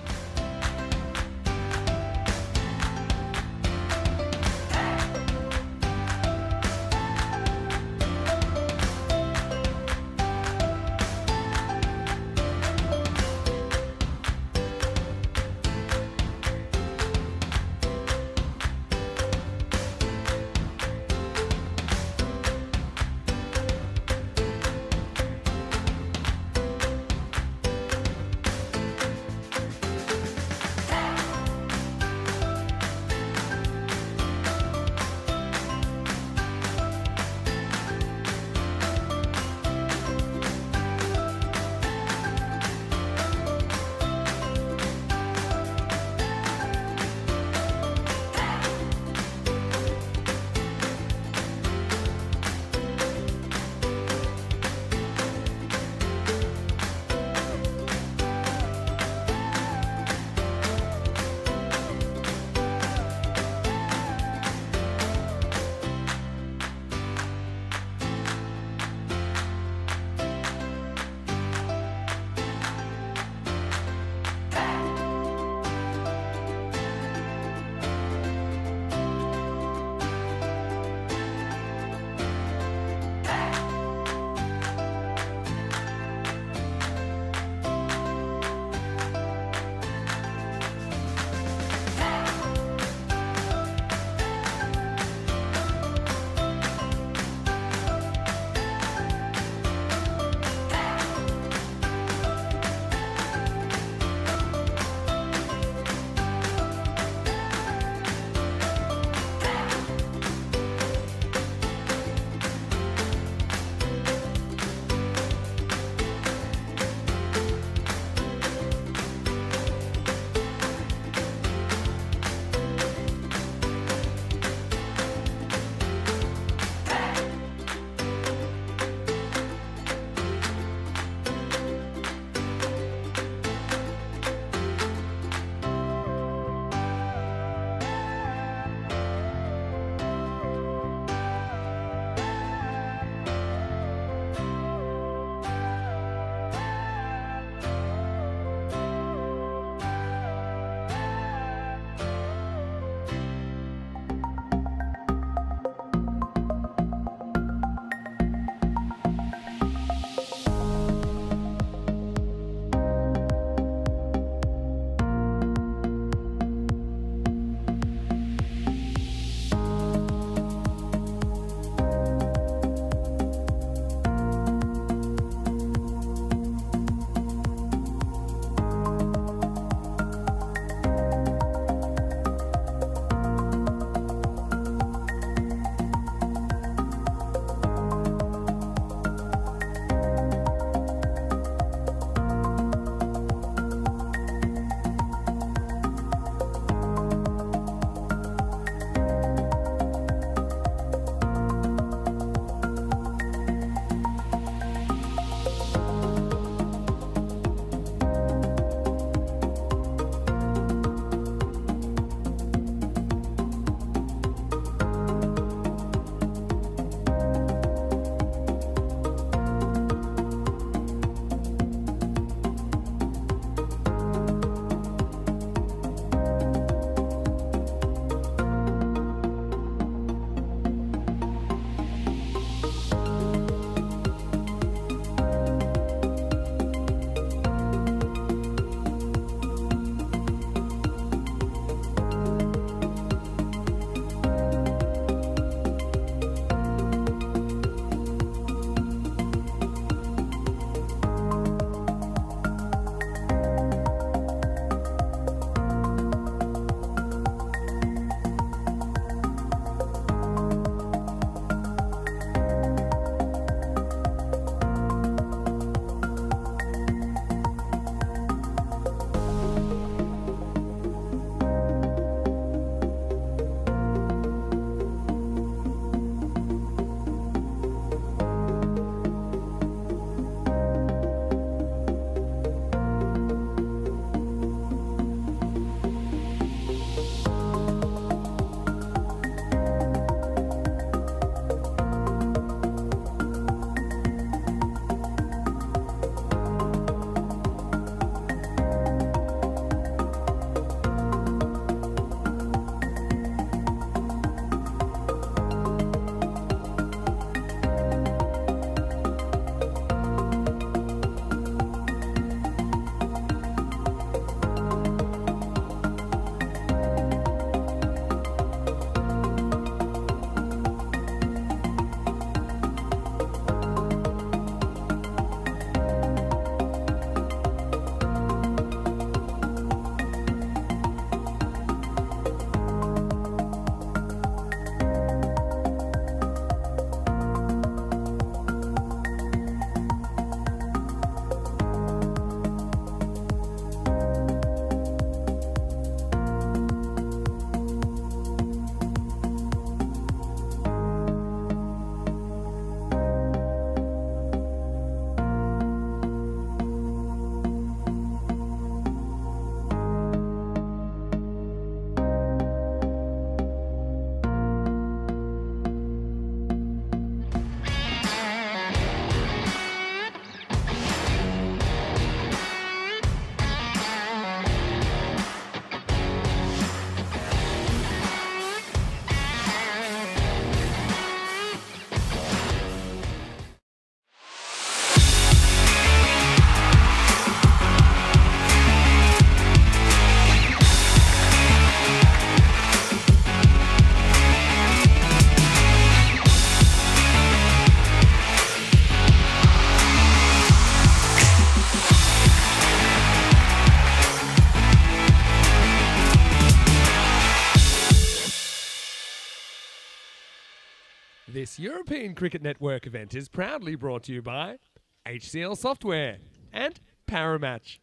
This European Cricket Network event is proudly brought to you by HCL Software and Paramatch.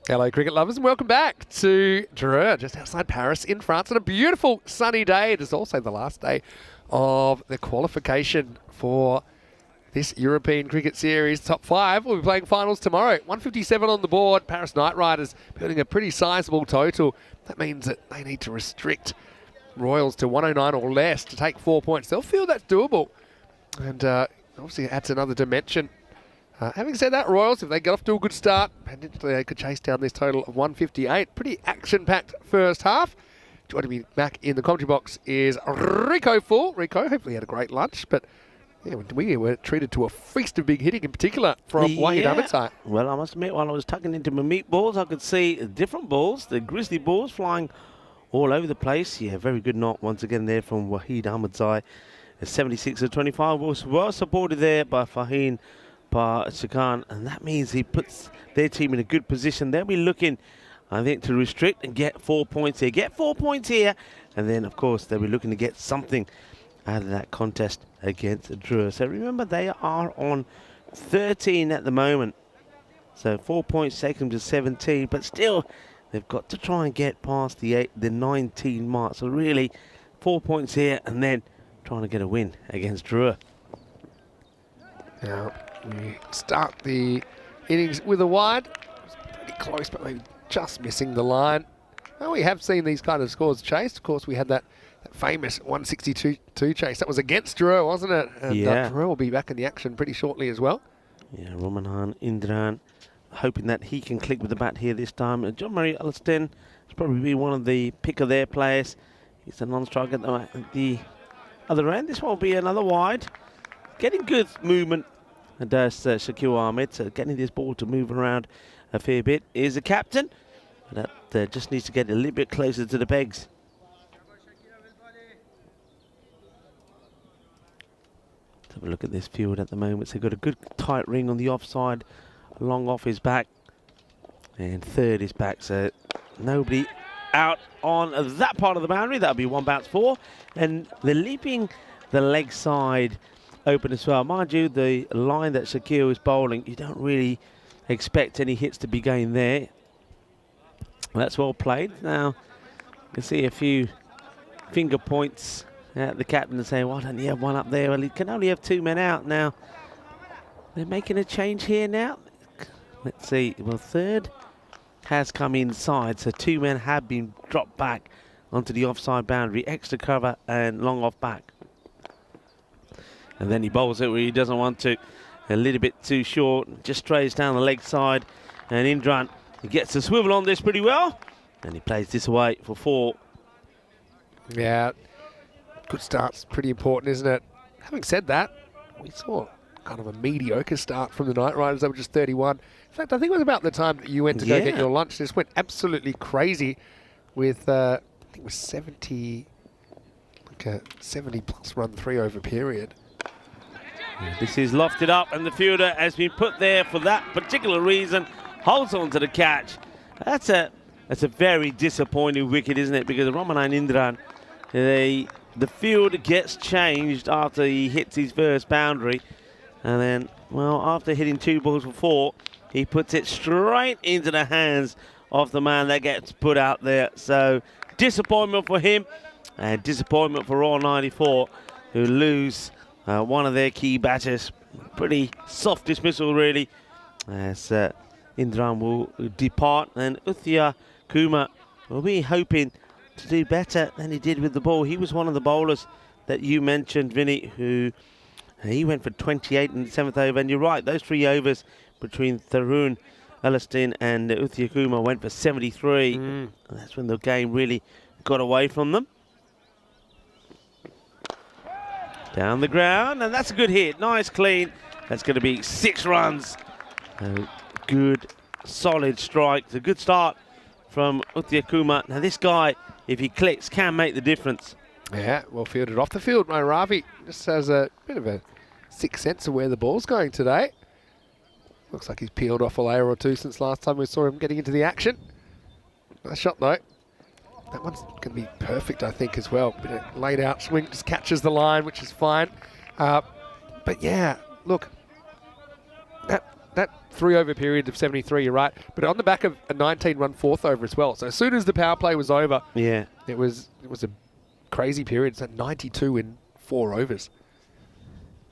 Hello cricket lovers and welcome back to Dreux, just outside Paris in France on a beautiful sunny day. It is also the last day of the qualification for this European Cricket Series top 5. We'll be playing finals tomorrow. 157 on the board. Paris Knight Riders building a pretty sizable total. That means that they need to restrict Royals to 109 or less to take 4 points. They'll feel that's doable. And obviously it adds another dimension. Having said that, Royals, if they get off to a good start, potentially they could chase down this total of 158. Pretty action-packed first half. Joining me back in the commentary box is Rico Full. Rico, hopefully had a great lunch, but yeah, we were treated to a feast of big hitting in particular from Wahid Ahmedzai. Well, I must admit, while I was tucking into my meatballs, I could see different balls, the grizzly balls flying all over the place. Yeah, very good knock once again there from Wahid Ahmedzai. 76 of 25 was well supported there by Faheen Shakan, and that means he puts their team in a good position. They'll be looking, I think, to restrict and get 4 points here. Get 4 points here, and then, of course, they'll be looking to get something out of that contest against Dreux. So remember, they are on 13 at the moment. So 4 points take them to 17, but still, they've got to try and get past the 19 mark. So really, 4 points here, and then trying to get a win against Dreux. Now, we start the innings with a wide. It's pretty close, but maybe just missing the line. Well, we have seen these kind of scores chased. Of course, we had that famous 162 chase. That was against Dreux, wasn't it? And Dreux will be back in the action pretty shortly as well. Yeah, Romanhan Indran hoping that he can click with the bat here this time. John Murray Elliston has probably been one of the pick of their players. He's a non-striker at the other end. This one will be another wide. Getting good movement. And does Shakil Ahmed, so getting this ball to move around a fair bit. Is the captain. That just needs to get a little bit closer to the pegs. Let's have a look at this field at the moment. So got a good tight ring on the offside. Long off his back. And third is back. So nobody out on that part of the boundary. That'll be one bounce for. And they're leaping the leg side open as well. Mind you, the line that Shakil is bowling, you don't really expect any hits to be going there. That's well played. Now, you can see a few finger points at the captain and saying, why don't you have one up there? Well, he can only have 2 men out now. They're making a change here now. Let's see. Well, third has come inside, so 2 men have been dropped back onto the offside boundary. Extra cover and long off back. And then he bowls it where he doesn't want to. A little bit too short. Just strays down the leg side. And Indran, he gets the swivel on this pretty well. And he plays this away for 4. Yeah, good start's pretty important, isn't it? Having said that, we saw kind of a mediocre start from the Knight Riders. They were just 31. In fact, I think it was about the time that you went to go get your lunch. This went absolutely crazy with, I think it was 70, like a 70-plus run 3-over period. This is lofted up, and the fielder has been put there for that particular reason. Holds on to the catch. That's a very disappointing wicket, isn't it? Because Ramanan Indran, the field gets changed after he hits his first boundary. And then, well, after hitting 2 balls for 4, he puts it straight into the hands of the man that gets put out there. So, disappointment for him, and disappointment for Royal 94, who lose one of their key batters. Pretty soft dismissal, really, as Indran will depart. And Uthia Kumar will be hoping to do better than he did with the ball. He was one of the bowlers that you mentioned, Vinny, who he went for 28 in the 7th over. And you're right, those 3 overs between Tharun Elliston and Uthia Kumar went for 73. And that's when the game really got away from them. Down the ground, and that's a good hit. Nice, clean. That's going to be 6 runs. Good, solid strike. It's a good start from Uthia Kumar. Now, this guy, if he clicks, can make the difference. Yeah, well fielded off the field. My Ravi just has a bit of a 6th sense of where the ball's going today. Looks like he's peeled off a layer or 2 since last time we saw him getting into the action. Nice shot, though. That one's going to be perfect, I think, as well. Bit of laid out swing, just catches the line, which is fine. But yeah, look, that 3-over period of 73, you're right. But on the back of a 19-run fourth over as well. So as soon as the power play was over, Yeah. it was a crazy period. It's at 92 in 4 overs.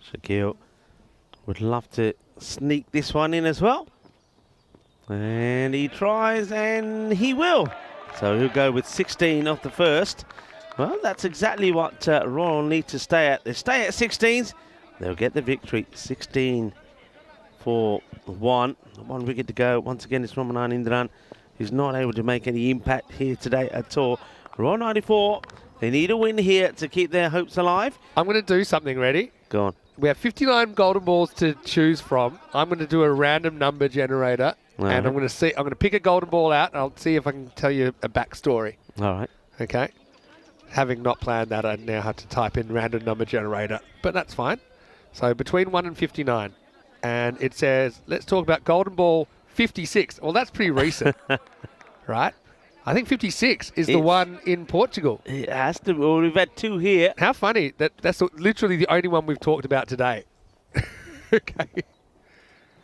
Shaquille would love to sneak this one in as well. And he tries, and he will. So he'll go with 16 off the first. Well, that's exactly what Royal need to stay at. They stay at 16s, they'll get the victory. 16 for 1. 1 wicket to go. Once again, it's Ramanan Indran, who's not able to make any impact here today at all. Royal 94, they need a win here to keep their hopes alive. I'm going to do something, ready? Go on. We have 59 golden balls to choose from. I'm going to do a random number generator, and I'm going to pick a golden ball out, and I'll see if I can tell you a backstory. All right. Okay? Having not planned that, I now have to type in random number generator, but that's fine. So between 1 and 59, and it says, let's talk about golden ball 56. Well, that's pretty recent, right? I think 56 is the one in Portugal. It has to. Well, we've had 2 here. How funny that that's literally the only one we've talked about today. Okay.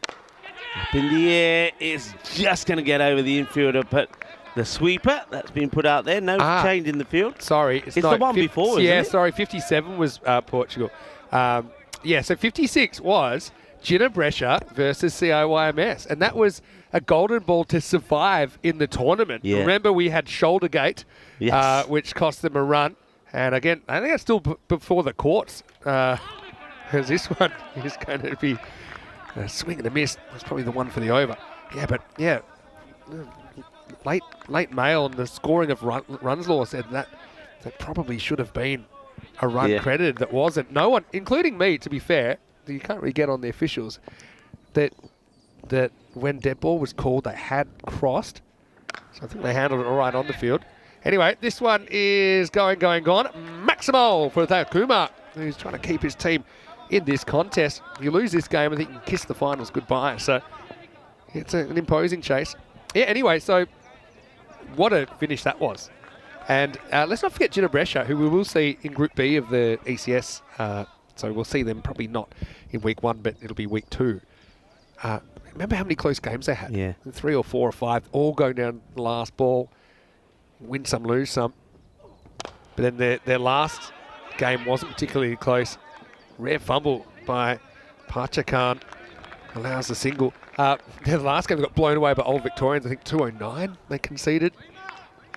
Up in the air, it's just going to get over the infielder, but the sweeper that's been put out there, no change in the field. Sorry, it's the one before, yeah, isn't it? sorry, 57 was Portugal. Yeah, so 56 was Gina Brescia versus CIYMS, and that was a golden ball to survive in the tournament. Yeah. Remember, we had Shouldergate, Yes. which cost them a run, and again, I think that's still before the courts, because this one is going to be a swing and a miss. That's probably the one for the over. Yeah, but yeah, late mail on the scoring of runs law said that probably should have been a run credited that wasn't. No one, including me, to be fair, you can't really get on the officials, that when dead ball was called, they had crossed. So I think they handled it all right on the field. Anyway, this one is gone. Maximo for Takuma, who's trying to keep his team in this contest. If you lose this game, I think you can kiss the finals goodbye. So it's an imposing chase. Yeah, anyway, so what a finish that was. And let's not forget Gina Brescia, who we will see in Group B of the ECS. So we'll see them probably not in week 1, but it'll be week 2. Remember how many close games they had? Yeah. 3 or 4 or 5, all going down the last ball. Win some, lose some. But then their last game wasn't particularly close. Rare fumble by Pachakan allows a single. Their last game they got blown away by Old Victorians. I think 209 they conceded.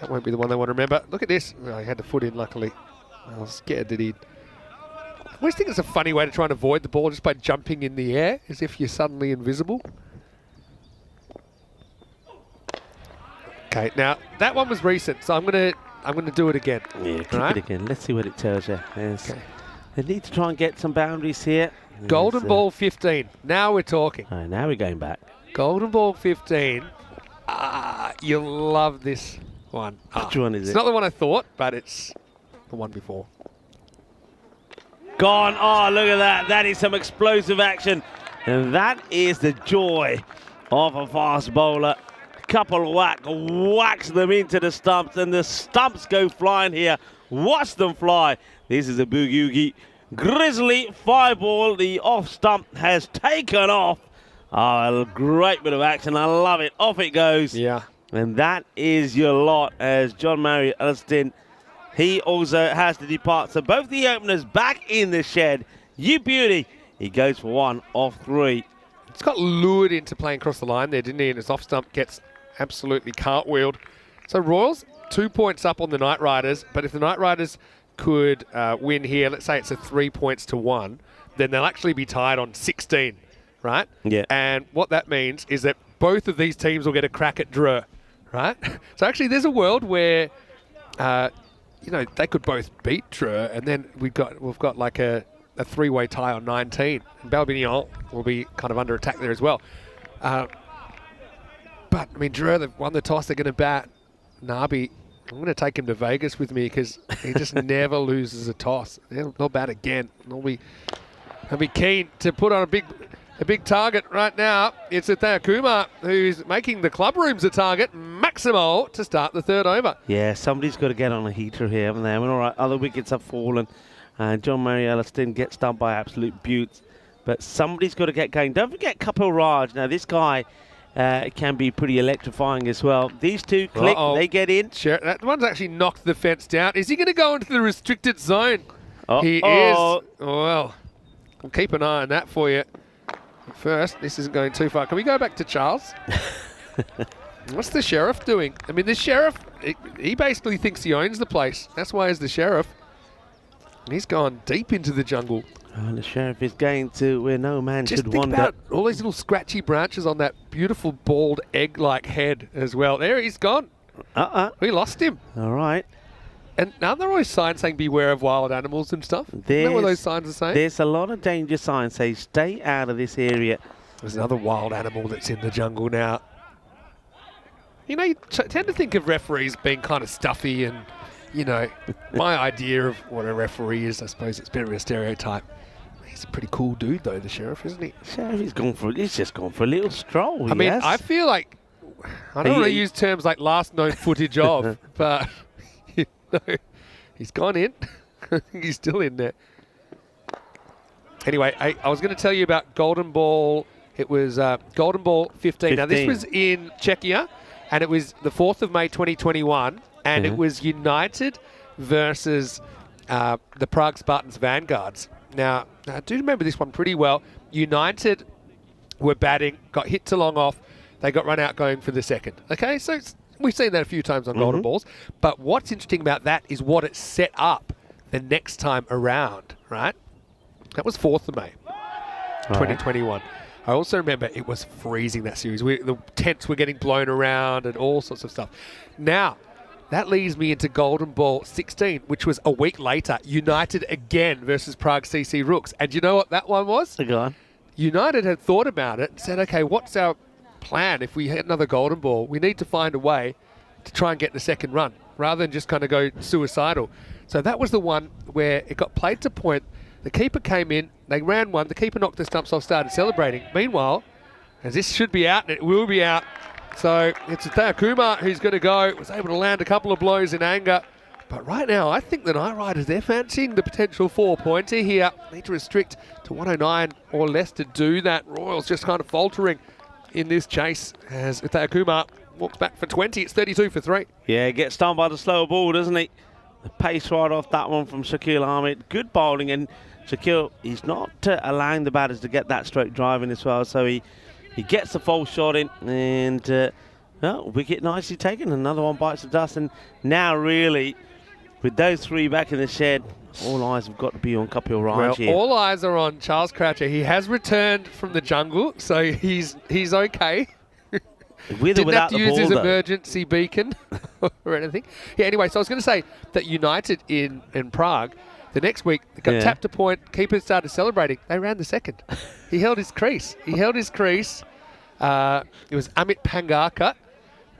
That won't be the one they want to remember. Look at this. Oh, he had the foot in, luckily. I was scared that he'd... I always think it's a funny way to try and avoid the ball just by jumping in the air, as if you're suddenly invisible. Okay, now that one was recent, so I'm gonna do it again. Yeah, keep Right? it again. Let's see what it tells you. Yes. Okay. They need to try and get some boundaries here. Golden Yes, ball 15. Now we're talking. All right, now we're going back. Golden ball 15. You'll love this one. Which one is It's it? not the one I thought, but it's the one before. Gone. Oh, look at that. That is some explosive action. And that is the joy of a fast bowler. Couple whacks them into the stumps, and the stumps go flying here. Watch them fly. This is a Boogie Grizzly 5-ball. The off stump has taken off. Oh, a great bit of action. I love it. Off it goes. Yeah. And that is your lot as John Murray Elliston. He also has to depart. So both the openers back in the shed. You beauty. He goes for 1 off 3. It's got lured into playing across the line there, didn't he? And his off stump gets absolutely cartwheeled. So Royals, 2 points up on the Knight Riders. But if the Knight Riders could win here, let's say it's a 3 points to 1, then they'll actually be tied on 16, right? Yeah. And what that means is that both of these teams will get a crack at Drew, right? So actually there's a world where, they could both beat Drew, and then we've got like a 3-way tie on 19. And Balbignon will be kind of under attack there as well. But, I mean, Drew, they've won the toss. They're going to bat. Nabi, I'm going to take him to Vegas with me because he just never loses a toss. They'll bat again. They'll be keen to put on a big... a big target right now. It's Athea Kumar who's making the club rooms a target. Maximo to start the third over. Yeah, somebody's got to get on a heater here, haven't they? I mean, all right, other wickets have fallen. John Murray Elliston gets stumped by absolute buttes. But somebody's got to get going. Don't forget Kapil Raj. Now, this guy can be pretty electrifying as well. These two click, they get in. Sure, that one's actually knocked the fence down. Is he going to go into the restricted zone? He is. Well, we'll keep an eye on that for you. First, this isn't going too far. Can we go back to Charles? What's the sheriff doing? I mean, the sheriff, he basically thinks he owns the place. That's why he's the sheriff. And he's gone deep into the jungle. And the sheriff is going to where no man Just should think wander. about all these little scratchy branches on that beautiful bald egg-like head as well. There, he's gone. We lost him. All right. And now there are always signs saying beware of wild animals and stuff. Isn't that what those signs are saying? There's a lot of danger signs saying stay out of this area. There's another wild animal that's in the jungle now. You know, you tend to think of referees being kind of stuffy and, you know, my idea of what a referee is, I suppose it's a bit of a stereotype. He's a pretty cool dude, though, the sheriff, isn't he? Sheriff, he's just gone for a little stroll. I mean, I feel like, I don't want to use terms like last known footage of, but, you know, he's gone in. I think he's still in there. Anyway, I was going to tell you about Golden Ball. It was Golden Ball 15. Now, this was in Czechia, and it was the 4th of May 2021, and it was United versus the Prague Spartans Vanguards. Now, I do remember this one pretty well. United were batting, got hit to long off. They got run out going for the second. Okay, so we've seen that a few times on Golden Balls. But what's interesting about that is what it set up the next time around, right? That was 4th of May, 2021. I also remember it was freezing, that series. The tents were getting blown around and all sorts of stuff. Now, that leads me into Golden Ball 16, which was a week later. United again versus Prague CC Rooks. And you know what that one was? Go on. United had thought about it and said, okay, what's our plan if we hit another Golden Ball? We need to find a way to try and get the second run rather than just kind of go suicidal. So that was the one where it got played to point. The keeper came in, they ran one, the keeper knocked the stumps off, started celebrating. Meanwhile, as this should be out, and it will be out, so it's Athea Kumar who's going to go, was able to land a couple of blows in anger. But right now, I think the Night Riders, they're fancying the potential 4-pointer here. Need to restrict to 109 or less to do that. Royals just kind of faltering in this chase as Athea Kumar walks back for 20. It's 32 for 3. Yeah, gets stunned by the slower ball, doesn't he? The pace right off that one from Shakil Ahmed. Good bowling, and Shakil, he's not allowing the batters to get that straight driving as well, so he gets the false shot in, and wicket nicely taken. Another one bites the dust, and now really, with those three back in the shed, all eyes have got to be on Kapil Raj here. All eyes are on Charles Croucher. He has returned from the jungle, so he's okay. With or Didn't without have to the use ball, his though. emergency beacon or anything. Yeah, anyway, so I was going to say that United in Prague, the next week, they got tapped a point, keeper started celebrating. They ran the second. He held his crease. It was Amit Pangarkar,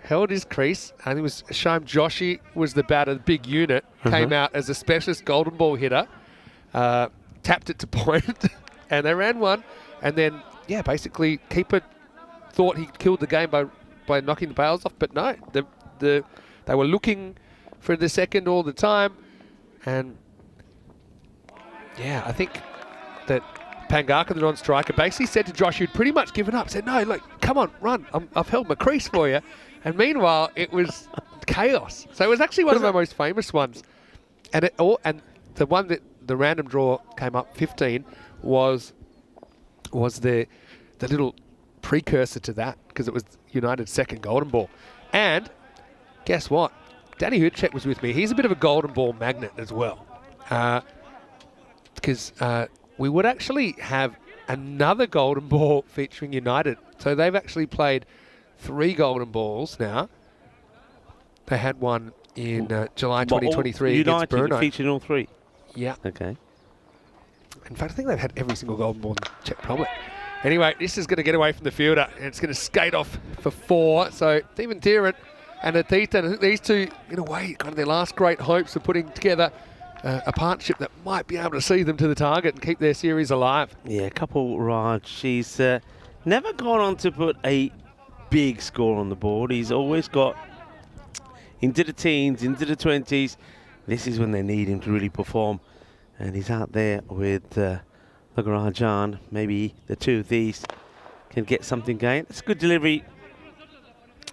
held his crease. I think it was Shaim Joshi was the batter, the big unit, came out as a specialist Golden Ball hitter, tapped it to point, and they ran one. And then, basically, keeper thought he killed the game by knocking the bails off, but no, they were looking for the second all the time, and I think that Pangarkar, the non-striker, basically said to Josh, who'd pretty much given up, said, no, look, come on, run, I've held my crease for you, and meanwhile it was chaos. So it was actually one of our most famous ones, and the one that the random draw came up 15 was the little precursor to that, because it was United's second Golden Ball. And guess what? Danny Hutchek was with me. He's a bit of a Golden Ball magnet as well, because we would actually have another Golden Ball featuring United. So they've actually played 3 Golden Balls now. They had one in July 2023 against Brno. United featured all 3? Yeah. Okay. In fact, I think they've had every single Golden Ball in the Czech Republic. Anyway, this is going to get away from the fielder, and it's going to skate off for 4. So Steven Tyrant and a T10, I think these two, in a way, kind of their last great hopes of putting together a partnership that might be able to see them to the target and keep their series alive. Yeah, a couple, Raj. She's never gone on to put a big score on the board. He's always got into the teens, into the 20s. This is when they need him to really perform. And he's out there with Rajan. Maybe the two of these can get something going. It's a good delivery.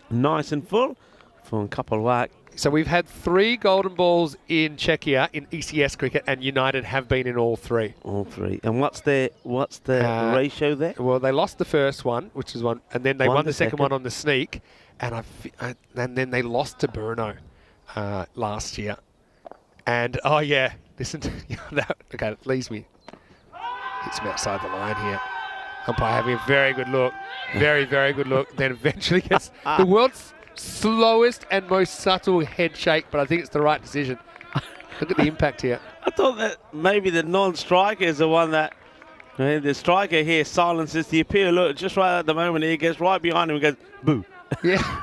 Nice and full from couple whack. So we've had 3 golden balls in Czechia in ECS cricket, and United have been in all 3. All 3. And what's the ratio there? Well, they lost the first one, which is one, and then they won the second one on the sneak, and and then they lost to Brno last year. And oh yeah, listen to that. Okay, it leaves me. Hits me outside the line here. Umpire having a very good look, very good look. Then eventually gets the world's slowest and most subtle head shake, but I think it's the right decision. Look at the impact here. I thought that maybe the non-striker is the one that the striker here silences the appeal. Look, just right at the moment, he gets right behind him and goes, boo. Yeah.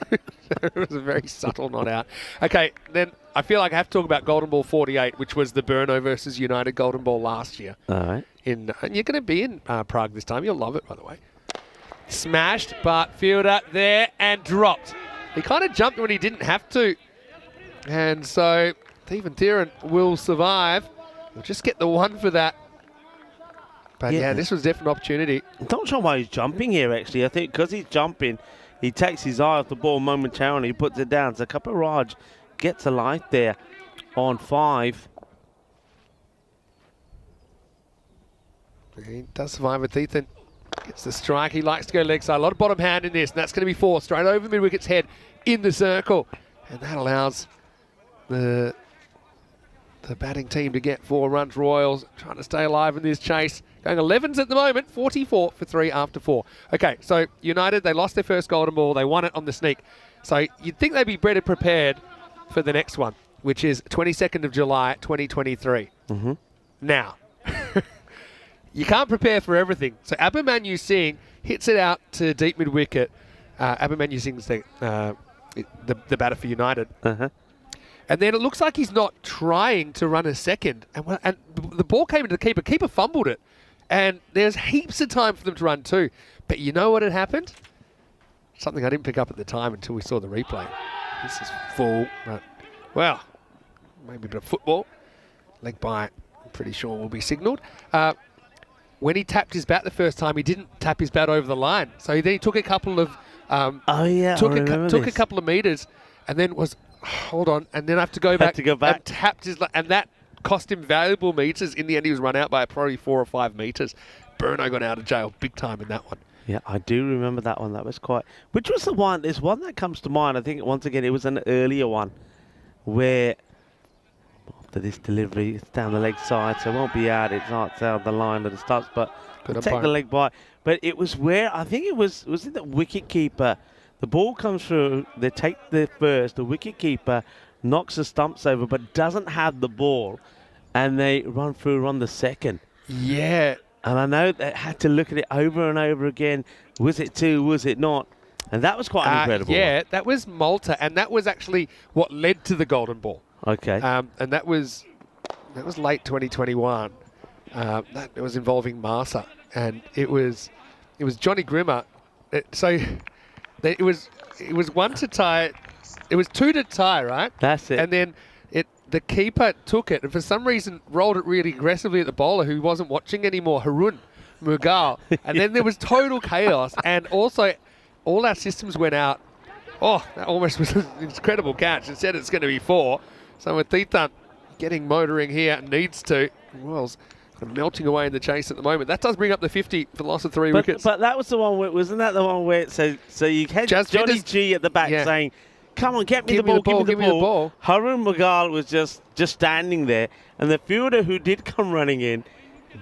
It was a very subtle not out. Okay, then I feel like I have to talk about Golden Ball 48, which was the Brno versus United Golden Ball last year. All right. And you're going to be in Prague this time. You'll love it, by the way. Smashed, but fielder there and dropped. He kind of jumped when he didn't have to. And so T10 will survive. We'll just get the 1 for that. But yeah, this was definitely an opportunity. I'm not sure why he's jumping here, actually. I think because he's jumping, he takes his eye off the ball momentarily, he puts it down. So Kapil Raj gets a light there on 5. He does survive with T10. Gets the strike. He likes to go leg side. A lot of bottom hand in this, and that's going to be 4 straight over mid-wicket's head in the circle. And that allows the batting team to get 4 runs. Royals trying to stay alive in this chase. Going 11s at the moment, 44 for 3 after 4. Okay, so United, they lost their first golden ball. They won it on the sneak. So you'd think they'd be better prepared for the next one, which is 22nd of July, 2023. Mm-hmm. Now, you can't prepare for everything. So Abhimanyu Singh hits it out to deep mid-wicket. Abhimanyu Singh's the batter for United. Uh-huh. And then it looks like he's not trying to run a second. And the ball came into the keeper. Keeper fumbled it. And there's heaps of time for them to run too. But you know what had happened? Something I didn't pick up at the time until we saw the replay. This is full. But, well, maybe a bit of football. Leg bite, I'm pretty sure will be signalled. When he tapped his bat the first time, he didn't tap his bat over the line. So then he took a couple of took a couple of meters, and then was hold on, and then I have to go back and tapped his, and that cost him valuable meters. In the end, he was run out by probably 4 or 5 meters. Brno got out of jail big time in that one. Yeah, I do remember that one. That was quite. Which was the one? There's one that comes to mind. I think once again it was an earlier one, where after this delivery, it's down the leg side, so it won't be out. It's not out the line of the stumps, but take the leg by. But it was where I think it was it the wicket keeper. The ball comes through. They take the first. The wicket keeper knocks the stumps over, but doesn't have the ball, and they run the second. Yeah. And I know they had to look at it over and over again. Was it 2? Was it not? And that was quite incredible. Yeah, that was Malta, and that was actually what led to the golden ball. Okay. And that was late 2021. It was involving Marsa, and it was Johnny Grimmer. It was 1 to tie. It was 2 to tie, right? That's it. And then the keeper took it and for some reason rolled it really aggressively at the bowler who wasn't watching anymore, Harun Mughal. And then there was total chaos, and also all our systems went out. Oh, that almost was an incredible catch. It said it's going to be 4. So with T10 getting motoring here, needs to. Wells melting away in the chase at the moment. That does bring up the 50 for the loss of 3 wickets. But that was the one where, wasn't that the one where, so you had Johnny G at the back saying, come on, give me the ball. Harun Mughal was just standing there, and the fielder who did come running in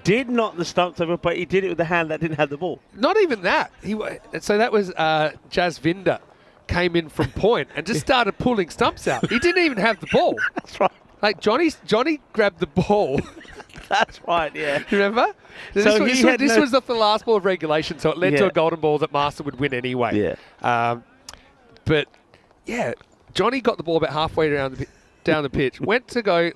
did knock the stumps over, but he did it with the hand that didn't have the ball. Not even that. So that was Jasvinder came in from point and just started pulling stumps out. He didn't even have the ball. That's right. Like Johnny grabbed the ball. That's right, yeah. Remember? This was the last ball of regulation, so it led to a golden ball that Master would win anyway. Yeah. But yeah, Johnny got the ball about halfway down the pitch, went to go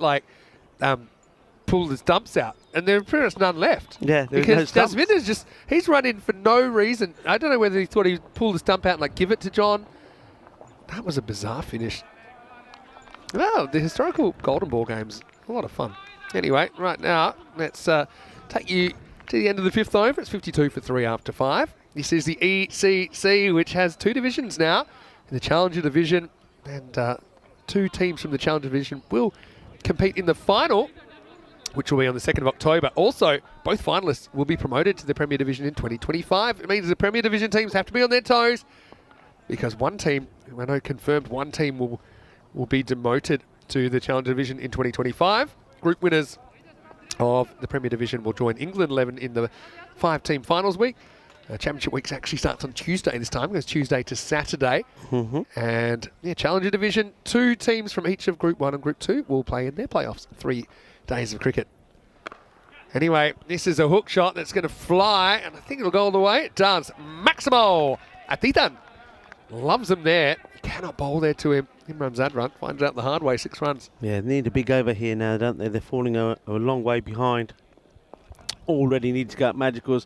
pull the stumps out, and there are pretty much none left. Yeah, there's because no stumps. Jasminder's he's run in for no reason. I don't know whether he thought he'd pull the stump out and give it to John. That was a bizarre finish. Well, the historical Golden Ball games, a lot of fun. Anyway, right now, let's take you to the end of the 5th over. It's 52 for 3 after 5. This is the ECC, which has 2 divisions now. In the Challenger Division, and 2 teams from the Challenger Division will compete in the final, which will be on the 2nd of October. Also, both finalists will be promoted to the Premier Division in 2025. It means the Premier Division teams have to be on their toes, because one team, I know confirmed, one team will be demoted to the Challenger Division in 2025. Group winners of the Premier Division will join England 11 in the 5-team finals week. Championship week actually starts on Tuesday this time. It goes Tuesday to Saturday. And Challenger Division, 2 teams from each of Group 1 and Group 2 will play in their playoffs. 3 days of cricket. Anyway, this is a hook shot that's going to fly, and I think it'll go all the way. It does. Maximo T10 loves him there. He cannot bowl there to him. Imran Zadran finds out the hard way, 6 runs. Yeah, they need a big over here now, don't they? They're falling a long way behind. Already need to go up magicals,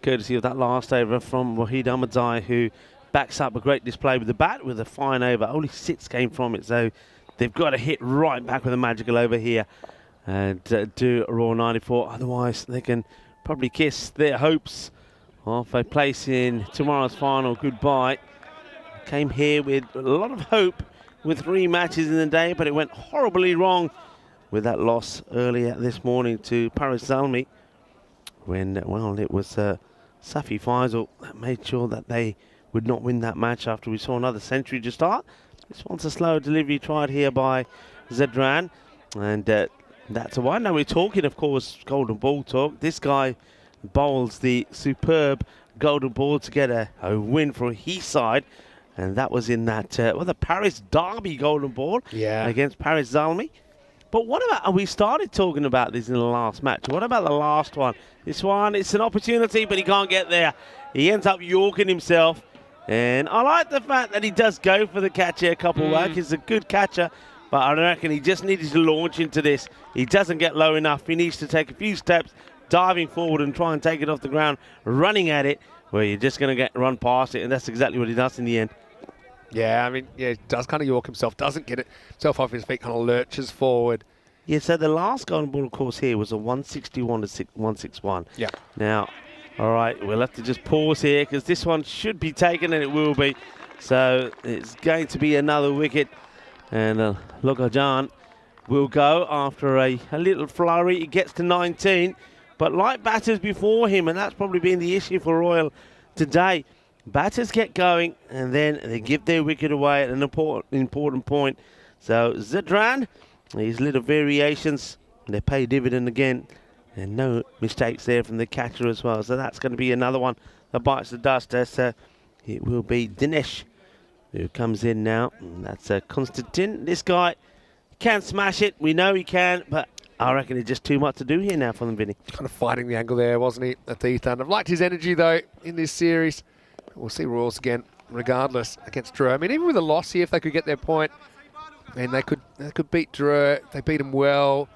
courtesy of that last over from Wahid Ahmadzai, who backs up a great display with the bat with a fine over. Only 6 came from it, so they've got to hit right back with a magical over here and do a raw 94. Otherwise, they can probably kiss their hopes of a place in tomorrow's final goodbye. Came here with a lot of hope with 3 matches in the day, but it went horribly wrong with that loss earlier this morning to Paris Zalmi when, well, it was Safi Faisal that made sure that they would not win that match after we saw another century just start. This one's a slow delivery tried here by Zadran, and that's a one. Now we're talking, of course, Golden Ball talk. This guy bowls the superb Golden Ball to get a win for his side, and that was in that, the Paris Derby Golden Ball against Paris Zalmi. But what about, we started talking about this in the last match. What about the last one? This one, it's an opportunity, but he can't get there. He ends up yorking himself. And I like the fact that he does go for the catch here a couple of whack. He's a good catcher, but I reckon he just needed to launch into this. He doesn't get low enough. He needs to take a few steps, diving forward and try and take it off the ground, running at it, where you're just going to run past it, and that's exactly what he does in the end. Yeah, I mean, he does kind of york himself, doesn't get it himself off his feet, kind of lurches forward. Yeah, so the last Golden Ball, of course, here was a 161 to 161. Yeah. Now, all right, we'll have to just pause here because this one should be taken, and it will be. So it's going to be another wicket, and Logajan will go after a little flurry. He gets to 19, but like batters before him, and that's probably been the issue for Royal today, batters get going, and then they give their wicket away at an important point. So Zadran, these little variations, they pay dividend again. And no mistakes there from the catcher as well. So that's going to be another one that bites the dust. So it will be Dinesh who comes in now. And that's Konstantin. This guy can smash it. We know he can, but I reckon it's just too much to do here now for them, Vinny. Kind of fighting the angle there, wasn't he, at T10? I've liked his energy, though, in this series. We'll see Royals again, regardless, against Drew. I mean, even with a loss here, if they could get their point, and they could beat Drew. They beat him well.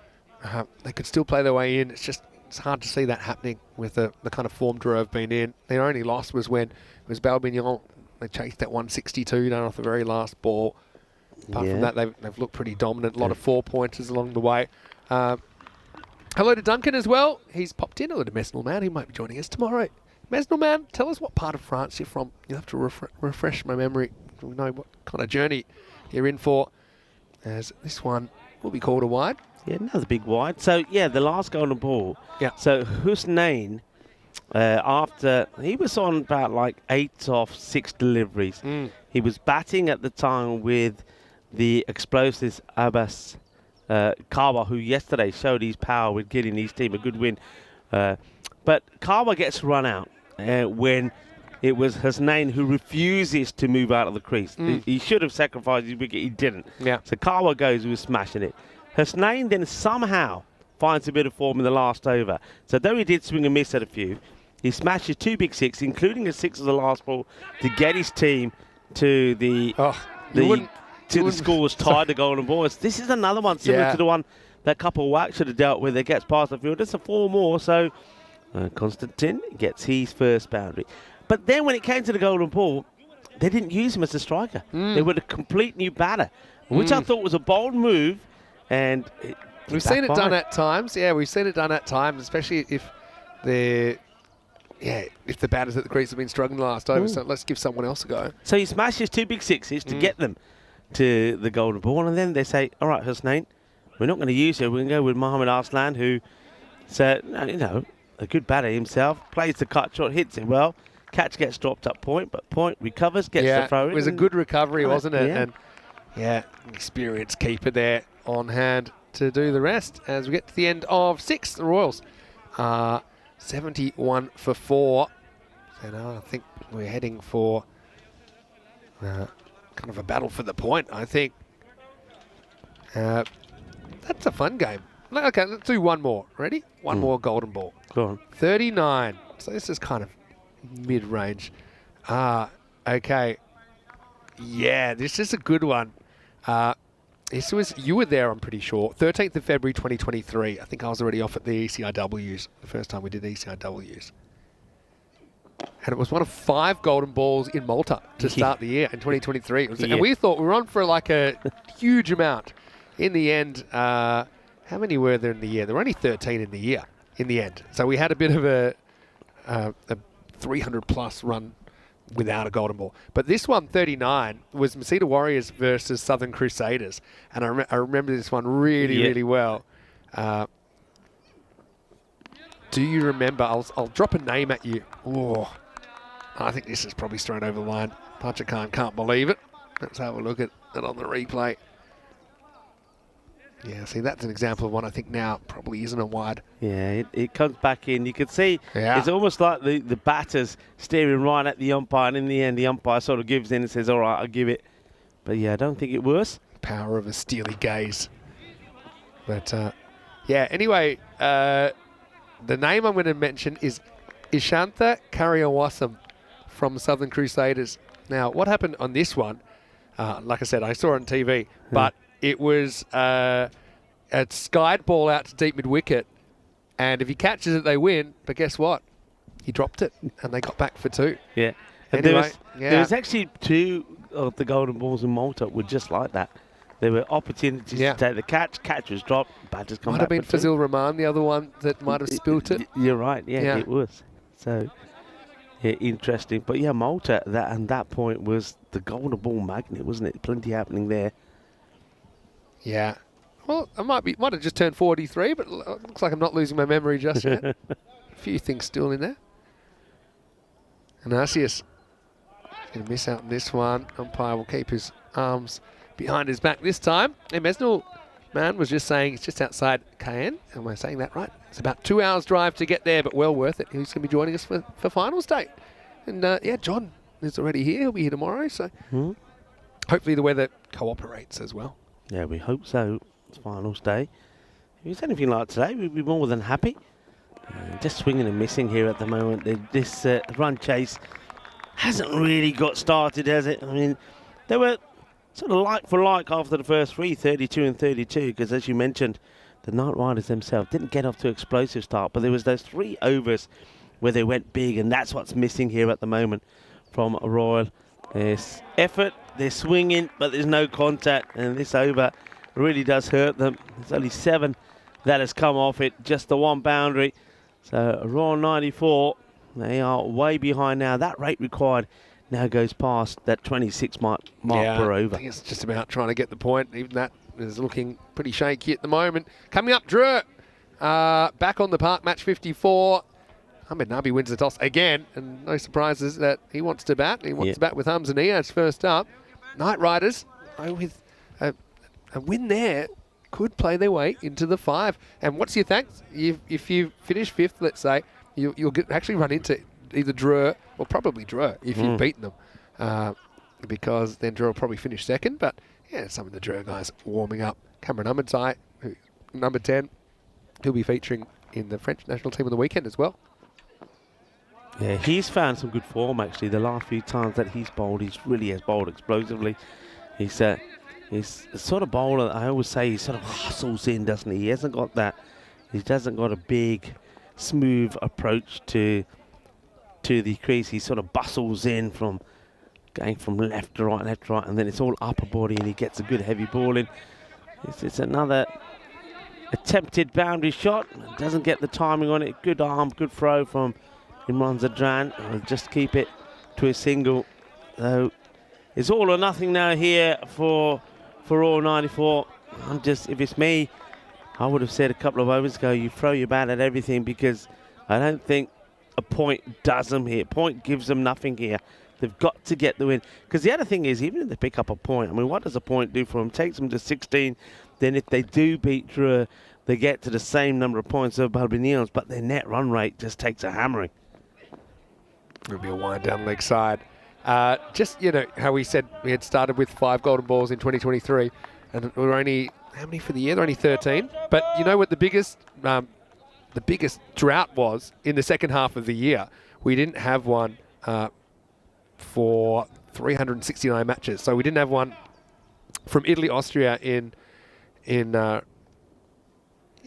They could still play their way in. It's hard to see that happening with the kind of form Drew have been in. Their only loss was when it was Balbignon. They chased that 162 down off the very last ball. Apart from that, they've looked pretty dominant. A lot of 4-pointers along the way. Hello to Duncan as well. He's popped in. Hello to Mesnil Man. He might be joining us tomorrow. Mesnil Man, tell us what part of France you're from. You'll have to refresh my memory. We know what kind of journey you're in for. As this one will be called a wide. Yeah, another big wide. So, yeah, the last Golden Ball. Yeah. So, Husnain, after he was on about like 8 off 6 deliveries. He was batting at the time with the explosives Abbas Kawa, who yesterday showed his power with getting his team a good win. But Kawa gets run out when it was Husnain who refuses to move out of the crease. He should have sacrificed his wicket. He didn't. Yeah. So Kawa goes, who was smashing it. Husnain then somehow finds a bit of form in the last over. So though he did swing and miss at a few, he smashes 2 big 6, including a 6 of the last ball, to get his team to the scores tied to Golden Balls. This is another one similar to the one that couple of whacks should have dealt with. It gets past the field. It's a 4 more, so Konstantin gets his first boundary. But then when it came to the golden ball, they didn't use him as a striker. They were a complete new batter, which I thought was a bold move. And we've seen it done at times. Yeah, we've seen it done at times, especially if the batters at the crease have been struggling last over. So let's give someone else a go. So he smashes 2 big sixes to get them to the golden ball, and then they say, all right, Husnain, we're not going to use you. We're going to go with Mohamed Arslan, who said, a good batter himself, plays the cut shot, hits it well. Catch gets dropped up point, but point recovers, gets the throw in. It was a good recovery, wasn't it? Yeah. And experienced keeper there on hand to do the rest. As we get to the end of 6, the Royals are 71 for 4. So now I think we're heading for kind of a battle for the point, I think. That's a fun game. Okay, let's do one more. Ready? One more golden ball. Go on. 39. So this is kind of mid-range. Okay. Yeah, this is a good one. You were there, I'm pretty sure. 13th of February 2023. I think I was already off at the ECIWs, the first time we did ECIWs. And it was one of 5 golden balls in Malta to start the year in 2023. And we thought we were on for like a huge amount. In the end, how many were there in the year? There were only 13 in the year, in the end. So we had a bit of a 300-plus run without a golden ball. But this one, 39, was Masita Warriors versus Southern Crusaders. And I remember this one really well. Do you remember? I'll drop a name at you. Oh, I think this is probably thrown over the line. Pachakan can't believe it. Let's have a look at it on the replay. Yeah, see, that's an example of one I think now probably isn't a wide. Yeah, it comes back in. You can see it's almost like the batters staring right at the umpire, and in the end, the umpire sort of gives in and says, all right, I'll give it. But yeah, I don't think it was. Power of a steely gaze. But anyway, the name I'm going to mention is Ishantha Karyawasam from Southern Crusaders. Now, what happened on this one, like I said, I saw it on TV, but it was a skied ball out to deep mid-wicket, and if he catches it, they win. But guess what? He dropped it, and they got back for 2. Yeah. And anyway, there was actually 2 of the golden balls in Malta were just like that. There were opportunities to take the catch. Catch was dropped. Batters come back. Might have been Fazil Rahman, the other one that might have spilt it. You're right. Yeah, it was. So, interesting. But yeah, Malta, that point was the golden ball magnet, wasn't it? Plenty happening there. Yeah. Well, I might have just turned 43, but it looks like I'm not losing my memory just yet. A few things still in there. And Arceus going to miss out on this one. Umpire will keep his arms behind his back this time. And Mesnul Man was just saying it's just outside Cayenne. Am I saying that right? It's about 2 hours drive to get there, but well worth it. He's going to be joining us for finals day. And John is already here. He'll be here tomorrow. So hopefully the weather cooperates as well. Yeah, we hope so. It's finals day. If it's anything like today, we'd be more than happy. Just swinging and missing here at the moment. This run chase hasn't really got started, has it? I mean, they were sort of like for like after the first 3, 32 and 32, because as you mentioned, the Knight Riders themselves didn't get off to an explosive start, but there was those 3 overs where they went big, and that's what's missing here at the moment from Royal. There's effort, they're swinging, but there's no contact, and this over really does hurt them. There's only 7 that has come off it, just the 1 boundary. So Royal 94, they are way behind now. That rate required now goes past that 26 mark per over. I think it's just about trying to get the point. Even that is looking pretty shaky at the moment. Coming up, Drew, back on the park, match 54. Ahmed Nabi wins the toss again, and no surprises that he wants to bat. He wants to bat with Hamza Niaz first up. Knight Riders, with a win there, could play their way into the 5. And what's your thanks? If you finish 5th, let's say, you'll actually run into either Drew or probably Drew if you've beaten them, because then Drew will probably finish 2nd. But yeah, some of the Drew guys warming up. Cameron Ahmedzai, number 10, he'll be featuring in the French national team on the weekend as well. Yeah, he's found some good form actually. The last few times that he's bowled, he really has bowled explosively. He's He's the sort of bowler, I always say, he sort of hustles in, doesn't he? He hasn't got that, he doesn't got a big, smooth approach to the crease. He sort of bustles in from going from left to right, and then it's all upper body and he gets a good heavy ball in. It's another attempted boundary shot. Doesn't get the timing on it. Good arm, good throw from Imran Zadran. I'll just keep it to a single. So it's all or nothing now here for all 94. If it's me, I would have said a couple of overs ago, you throw your bat at everything, because I don't think a point does them here. Point gives them nothing here. They've got to get the win. Because the other thing is, even if they pick up a point, I mean, what does a point do for them? Takes them to 16. Then if they do beat Drew, they get to the same number of points of Balbinians, but their net run rate just takes a hammering. It'll be a wind down leg side. Just, you know, how we said we had started with 5 golden balls in 2023, and we were only, how many for the year? They're only 13. But you know what the biggest drought was in the second half of the year? We didn't have one for 369 matches. So we didn't have one from Italy, Austria in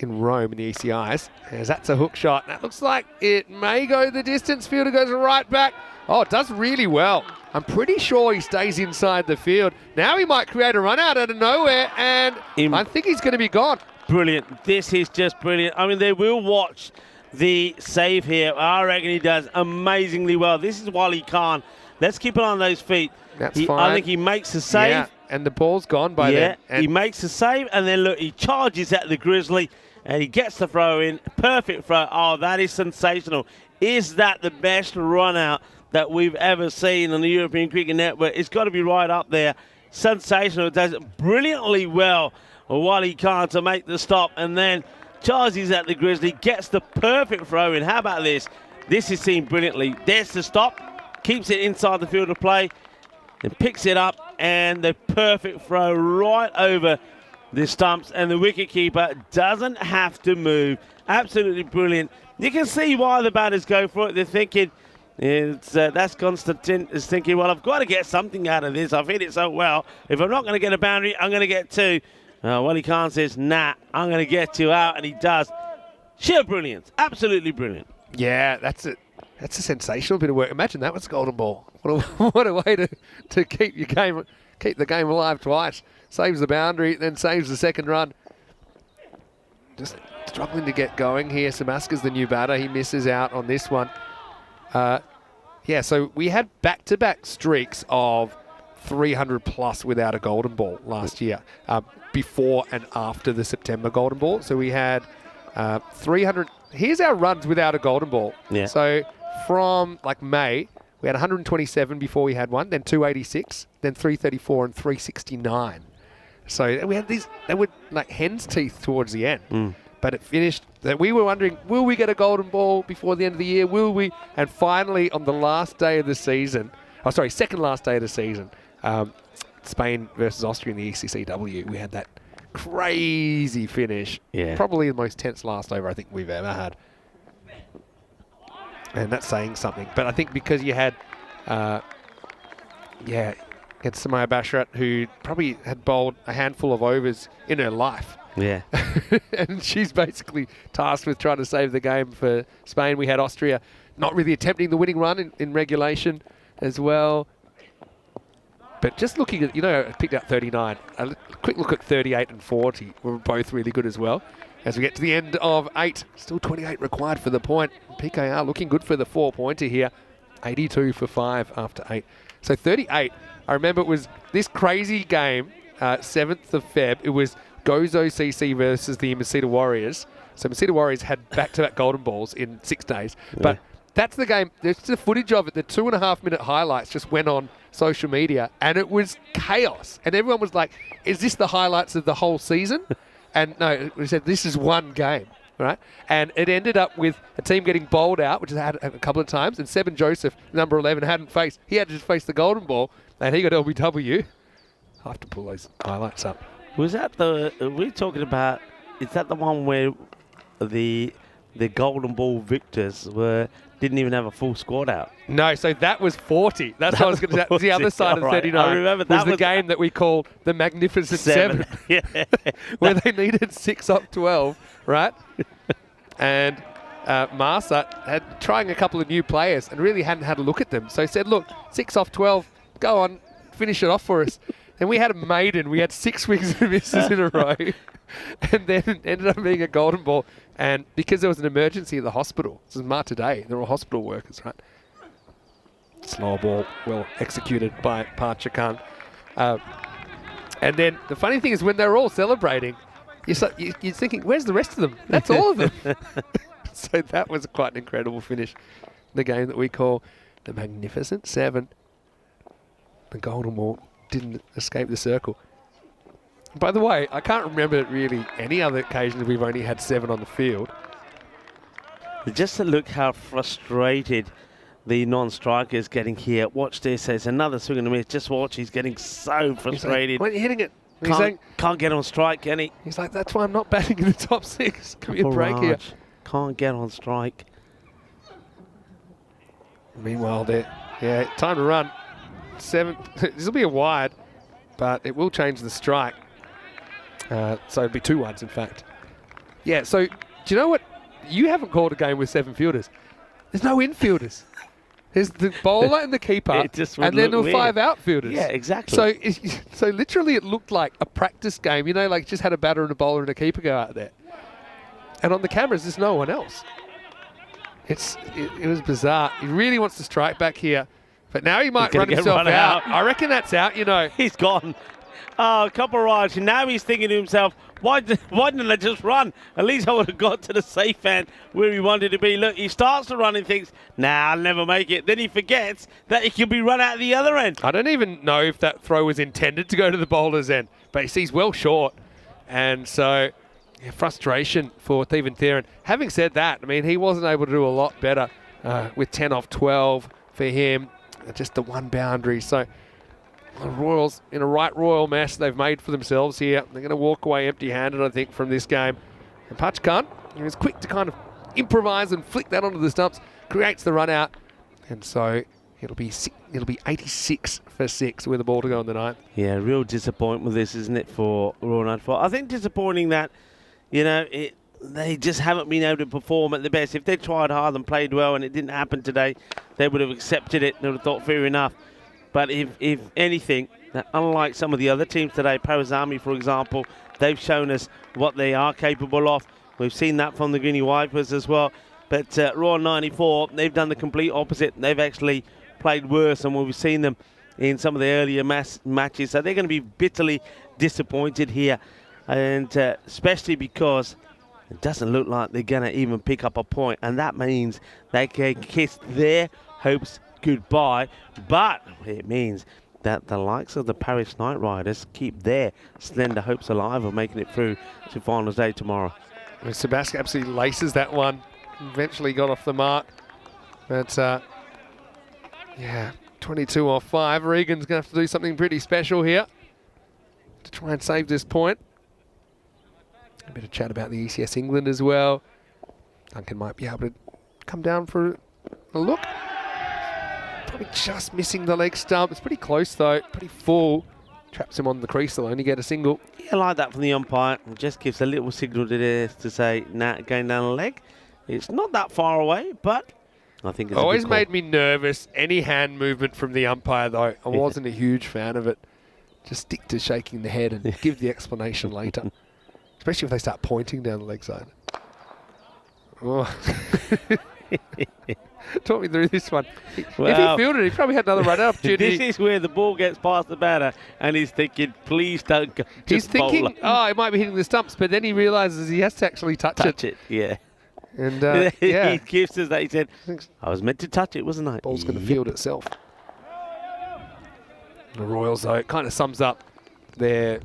Rome in the ECS. As that's a hook shot. That looks like it may go the distance. Fielder goes right back. Oh, it does really well. I'm pretty sure he stays inside the field. Now he might create a run out of nowhere, and I think he's going to be gone. Brilliant. This is just brilliant. I mean, they will watch the save here. I reckon he does amazingly well. This is Wally Khan. Let's keep it on those feet. That's fine. I think he makes the save. Yeah, and the ball's gone by then. Yeah, he makes the save, and then look, he charges at the Grizzly, and he gets the throw in. Perfect throw. Oh, that is sensational. Is that the best run out that we've ever seen on the European Cricket Network? It's got to be right up there. Sensational. It does it brilliantly well. Wally Khan to make the stop, and then charges at the Grizzly, gets the perfect throw in. How about this? This is seen brilliantly. There's the stop, keeps it inside the field of play, and picks it up, and the perfect throw right over the stumps, and the wicketkeeper doesn't have to move. Absolutely brilliant. You can see why the batters go for it. They're thinking, that's Konstantin is thinking, well, I've got to get something out of this. I've hit it so well. If I'm not going to get a boundary, I'm going to get 2. Wally Khan says, nah, I'm going to get 2 out, and he does. Sheer brilliance. Absolutely brilliant. Yeah, that's it. That's a sensational bit of work. Imagine that was a golden ball. What a way to keep the game alive twice. Saves the boundary, then saves the second run. Just struggling to get going here. Samaska's the new batter. He misses out on this one. Yeah, so we had back-to-back streaks of 300 plus without a golden ball last year, before and after the September golden ball. So we had 300. Here's our runs without a golden ball. Yeah. So from like May, we had 127 before we had one, then 286, then 334 and 369. So we had these, they were like hen's teeth towards the end. But it finished that we were wondering, will we get a golden ball before the end of the year? Will we? And finally, on the last day of the season, second last day of the season, Spain versus Austria in the ECCW, we had that crazy finish. Yeah. Probably the most tense last over I think we've ever had. And that's saying something. But I think because you had, it's Samaya Bashrat, who probably had bowled a handful of overs in her life. Yeah. And she's basically tasked with trying to save the game for Spain. We had Austria not really attempting the winning run in regulation as well. But just looking at, I picked out 39. A quick look at 38 and 40 were both really good as well. As we get to the end of 8, still 28 required for the point. PKR looking good for the 4-pointer here. 82 for 5 after 8. So 38, I remember it was this crazy game, 7th of Feb. It was Gozo CC versus the Masita Warriors. So Masita Warriors had back-to-back golden balls in 6 days. Yeah. But that's the game. There's the footage of it. The 2.5-minute highlights just went on social media, and it was chaos. And everyone was like, is this the highlights of the whole season? And no, we said, this is one game, right? And it ended up with a team getting bowled out, which has had a couple of times, and Seben Joseph, number 11, he had to just face the golden ball, and he got LBW. I have to pull those highlights up. Was that we're talking about, is that the one where the the Golden Ball victors didn't even have a full squad out. No, so that was 40. That's what I was going to say. That was the other side of Alright, 39. I remember was that the was game that we called the Magnificent Seven, Yeah. where they needed 6 off 12, right? And Marsa had trying a couple of new players and really hadn't had a look at them. So he said, look, 6 off 12, go on, finish it off for us. And we had a maiden. We had 6 swings and misses in a row. And then it ended up being a golden ball. And because there was an emergency at the hospital, this is Marta Day, they're all hospital workers, right? Slow ball, well executed by Parchakan. And then the funny thing is when they're all celebrating, you're thinking, where's the rest of them? That's all of them. So that was quite an incredible finish. The game that we call the Magnificent Seven. The golden ball didn't escape the circle. By the way, I can't remember really any other occasions we've only had 7 on the field. Just to look how frustrated the non-striker is getting here. Watch this. There's another swing and a miss. Just watch. He's getting so frustrated. When you're hitting it, Can't get on strike, can he? he's like, that's why I'm not batting in the top 6. Give me a break here. Can't get on strike. Meanwhile, time to run. 7. This will be a wide, but it will change the strike. So it'll be 2 wides, in fact. Yeah, so do you know what? You haven't called a game with 7 fielders. There's no infielders. There's the bowler and the keeper, and then there were 5 outfielders. Yeah, exactly. So literally it looked like a practice game, you know, like just had a batter and a bowler and a keeper go out there. And on the cameras, there's no one else. It was bizarre. He really wants to strike back here, but now he might run himself out. I reckon that's out, you know. He's gone. Oh, a couple of rides. And now he's thinking to himself, why didn't I just run? At least I would have got to the safe end where he wanted to be. Look, he starts to run and thinks, nah, I'll never make it. Then he forgets that he can be run out the other end. I don't even know if that throw was intended to go to the bowler's end, but he's well short. And so, frustration for T10. Having said that, I mean, he wasn't able to do a lot better with 10 off 12 for him. Just the 1 boundary. So, the Royals in a right royal mess they've made for themselves here. They're going to walk away empty-handed, I think, from this game. And Parchakan, he was quick to kind of improvise and flick that onto the stumps, creates the run out, and so it'll be 86 for 6 with the ball to go in the 9th. Yeah, real disappointment with this, isn't it, for Royal Nightfall? I think disappointing that, you know, they just haven't been able to perform at the best. If they tried hard and played well and it didn't happen today, they would have accepted it. They would have thought, fair enough. But if anything, unlike some of the other teams today, Paris Army, for example, they've shown us what they are capable of. We've seen that from the Guinea Vipers as well. But Royal 94, they've done the complete opposite. They've actually played worse than we've seen them in some of the earlier matches. So they're going to be bitterly disappointed here. And especially because it doesn't look like they're going to even pick up a point. And that means they can kiss their hopes goodbye, but it means that the likes of the Paris Knight Riders keep their slender hopes alive of making it through to finals day tomorrow. Sebastian absolutely laces that one. Eventually got off the mark. But, 22 off 5. Regan's going to have to do something pretty special here to try and save this point. A bit of chat about the ECS England as well. Duncan might be able to come down for a look. Probably just missing the leg stump. It's pretty close though, pretty full. Traps him on the crease, they'll only get a single. Yeah, I like that from the umpire. It just gives a little signal to this to say, nah, going down the leg. It's not that far away, but I think it's always made me nervous, any hand movement from the umpire though. I wasn't a huge fan of it. Just stick to shaking the head and give the explanation later. Especially if they start pointing down the leg side. Oh. Talk me through this one. Well, if he fielded, he probably had another run opportunity. This is where the ball gets past the batter, and he's thinking, please don't go. He's thinking, it might be hitting the stumps, but then he realises he has to actually touch it. Yeah. And he gives us that. He said, I was meant to touch it, wasn't I? Ball's going to field itself. The Royals, though, it kind of sums up their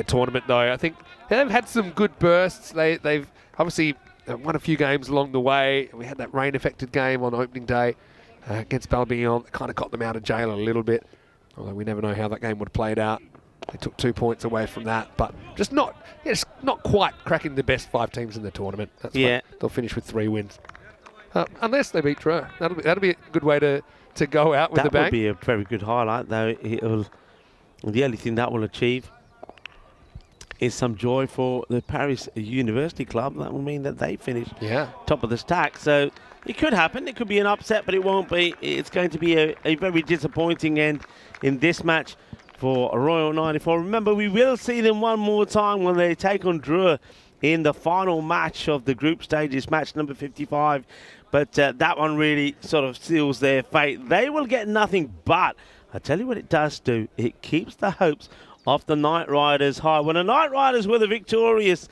tournament, though. I think they've had some good bursts. They've obviously won a few games along the way. We had that rain-affected game on opening day against Balbion. It kind of got them out of jail a little bit, although we never know how that game would have played out. They took 2 points away from that, but just not quite cracking the best 5 teams in the tournament. That's why they'll finish with 3 wins. Unless they beat Dreux. That'll be a good way to go out with a bang. That would be a very good highlight, though. The only thing that will achieve is some joy for the Paris University Club. That will mean that they finish top of the stack. So it could happen. It could be an upset, but it won't be. It's going to be a very disappointing end in this match for Royal 94. Remember, we will see them one more time when they take on Dreux in the final match of the group stages, match number 55. But that one really sort of seals their fate. They will get nothing, but I tell you what it does do. It keeps the hopes of the Knight Riders high. When the Knight Riders were the victorious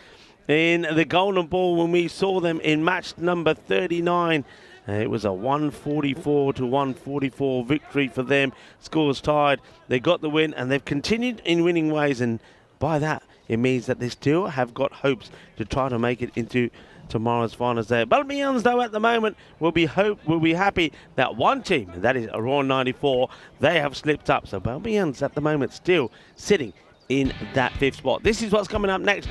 in the Golden Ball when we saw them in match number 39, it was a 144 to 144 victory for them. Scores tied. They got the win, and they've continued in winning ways, and by that, it means that they still have got hopes to try to make it into tomorrow's finals day. Belgians, though, at the moment will be happy that one team, and that is Royal 94, they have slipped up. So Belgians at the moment still sitting in that 5th spot. This is what's coming up next.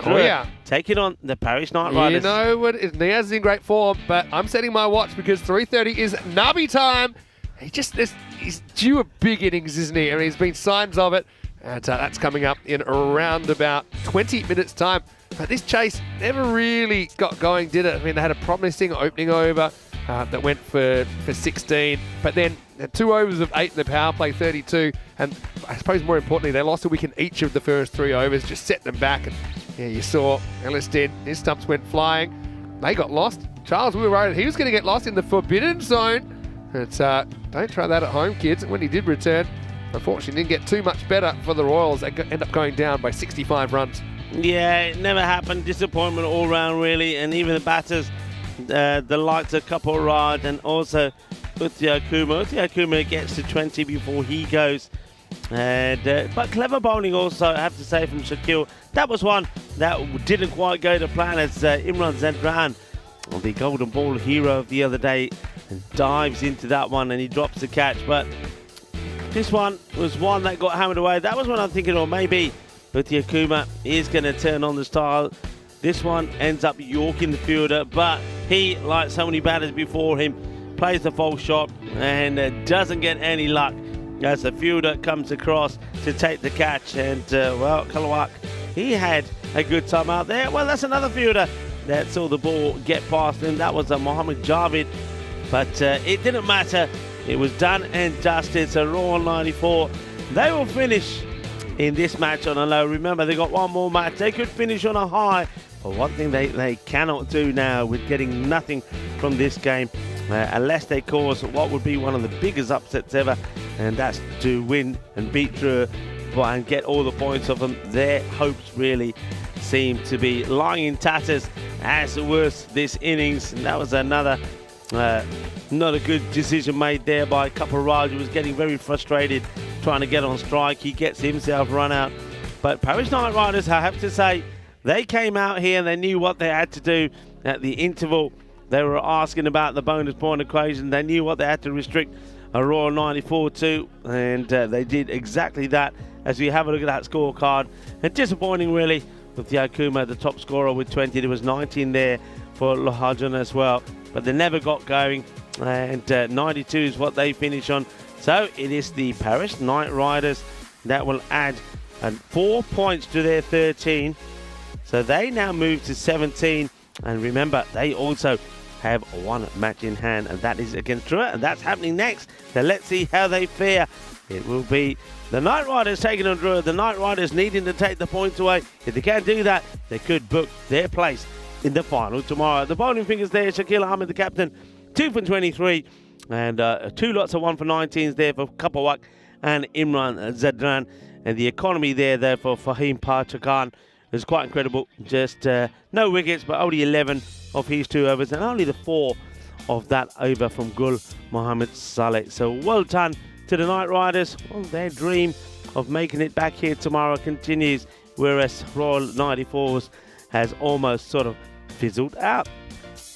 Taking on the Paris Knight Riders. You know what? Niaz is in great form, but I'm setting my watch because 3:30 is Nabi time. He's due a big innings, isn't he? I mean, he's been signs of it. And that's coming up in around about 20 minutes' time. But this chase never really got going, did it? I mean, they had a promising opening over that went for 16. But then 2 overs of 8 in the power play, 32. And I suppose more importantly, they lost a wicket each of the first 3 overs, just set them back. And you saw Ellis did. His stumps went flying. They got lost. Charles, we were worried he was going to get lost in the forbidden zone. But don't try that at home, kids. When he did return, unfortunately, didn't get too much better for the Royals. They end up going down by 65 runs. Yeah, it never happened. Disappointment all round, really. And even the batters, the likes of Couple Raj and also Uthia Kuma. Uthia Kuma gets to 20 before he goes. But clever bowling also, I have to say, from Shakil. That was one that didn't quite go to plan as Imran Zadran, the golden ball hero of the other day, dives into that one and he drops the catch. But this one was one that got hammered away. That was when I'm thinking, oh, maybe Uthia Kuma is going to turn on the style. This one ends up yorking the fielder, but he, like so many batters before him, plays the false shot and doesn't get any luck as the fielder comes across to take the catch. And, well, Kalawak, he had a good time out there. Well, that's another fielder that saw the ball get past him. That was Mohammed Javid, but it didn't matter. It was done and dusted. So Royal 94, they will finish in this match on a low. Remember, they got one more match. They could finish on a high. But one thing they cannot do now with getting nothing from this game, unless they cause what would be one of the biggest upsets ever, and that's to win and beat Dreux and get all the points of them. Their hopes really seem to be lying in tatters as was this innings. And that was another not a good decision made there by Couple Raj, who was getting very frustrated trying to get on strike. He gets himself run out. But Paris Knight Riders, I have to say, they came out here and they knew what they had to do at the interval. They were asking about the bonus point equation. They knew what they had to restrict a Royal 94 to, and they did exactly that. As we have a look at that scorecard, and disappointing really with Yakuma, the top scorer with 20. There was 19 there for Lohajan as well, but they never got going, and 92 is what they finish on. So it is the Paris Knight Riders that will add 4 points to their 13. So they now move to 17, and remember, they also have one match in hand, and that is against Dreux, and that's happening next. So let's see how they fare. It will be the Knight Riders taking on Dreux. The Knight Riders needing to take the points away. If they can't do that, they could book their place in the final tomorrow. The bowling fingers there, Shakil Ahmed, the captain, 2 for 23, and 2 lots of 1 for 19s there for Kapawak and Imran Zadran. And the economy there for Fahim Parchakan is quite incredible. Just no wickets, but only 11 of his 2 overs, and only the 4 of that over from Gul Mohammed Saleh. So well done to the Knight Riders. Well, their dream of making it back here tomorrow continues, whereas Royal 94's has almost sort of fizzled out.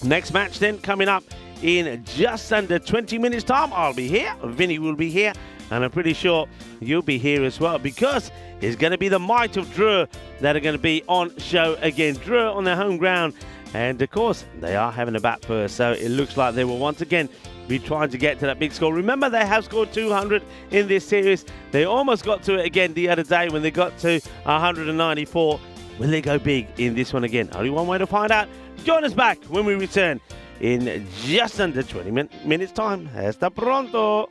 Next match then coming up in just under 20 minutes time. I'll be here, Vinny will be here, and I'm pretty sure you'll be here as well, because is going to be the might of Dreux that are going to be on show again. Dreux on their home ground, and of course they are having a bat first, so it looks like they will once again be trying to get to that big score. Remember, they have scored 200 in this series. They almost got to it again the other day when they got to 194. Will they go big in this one again? Only one way to find out. Join us back when we return in just under 20 minutes time. Hasta pronto.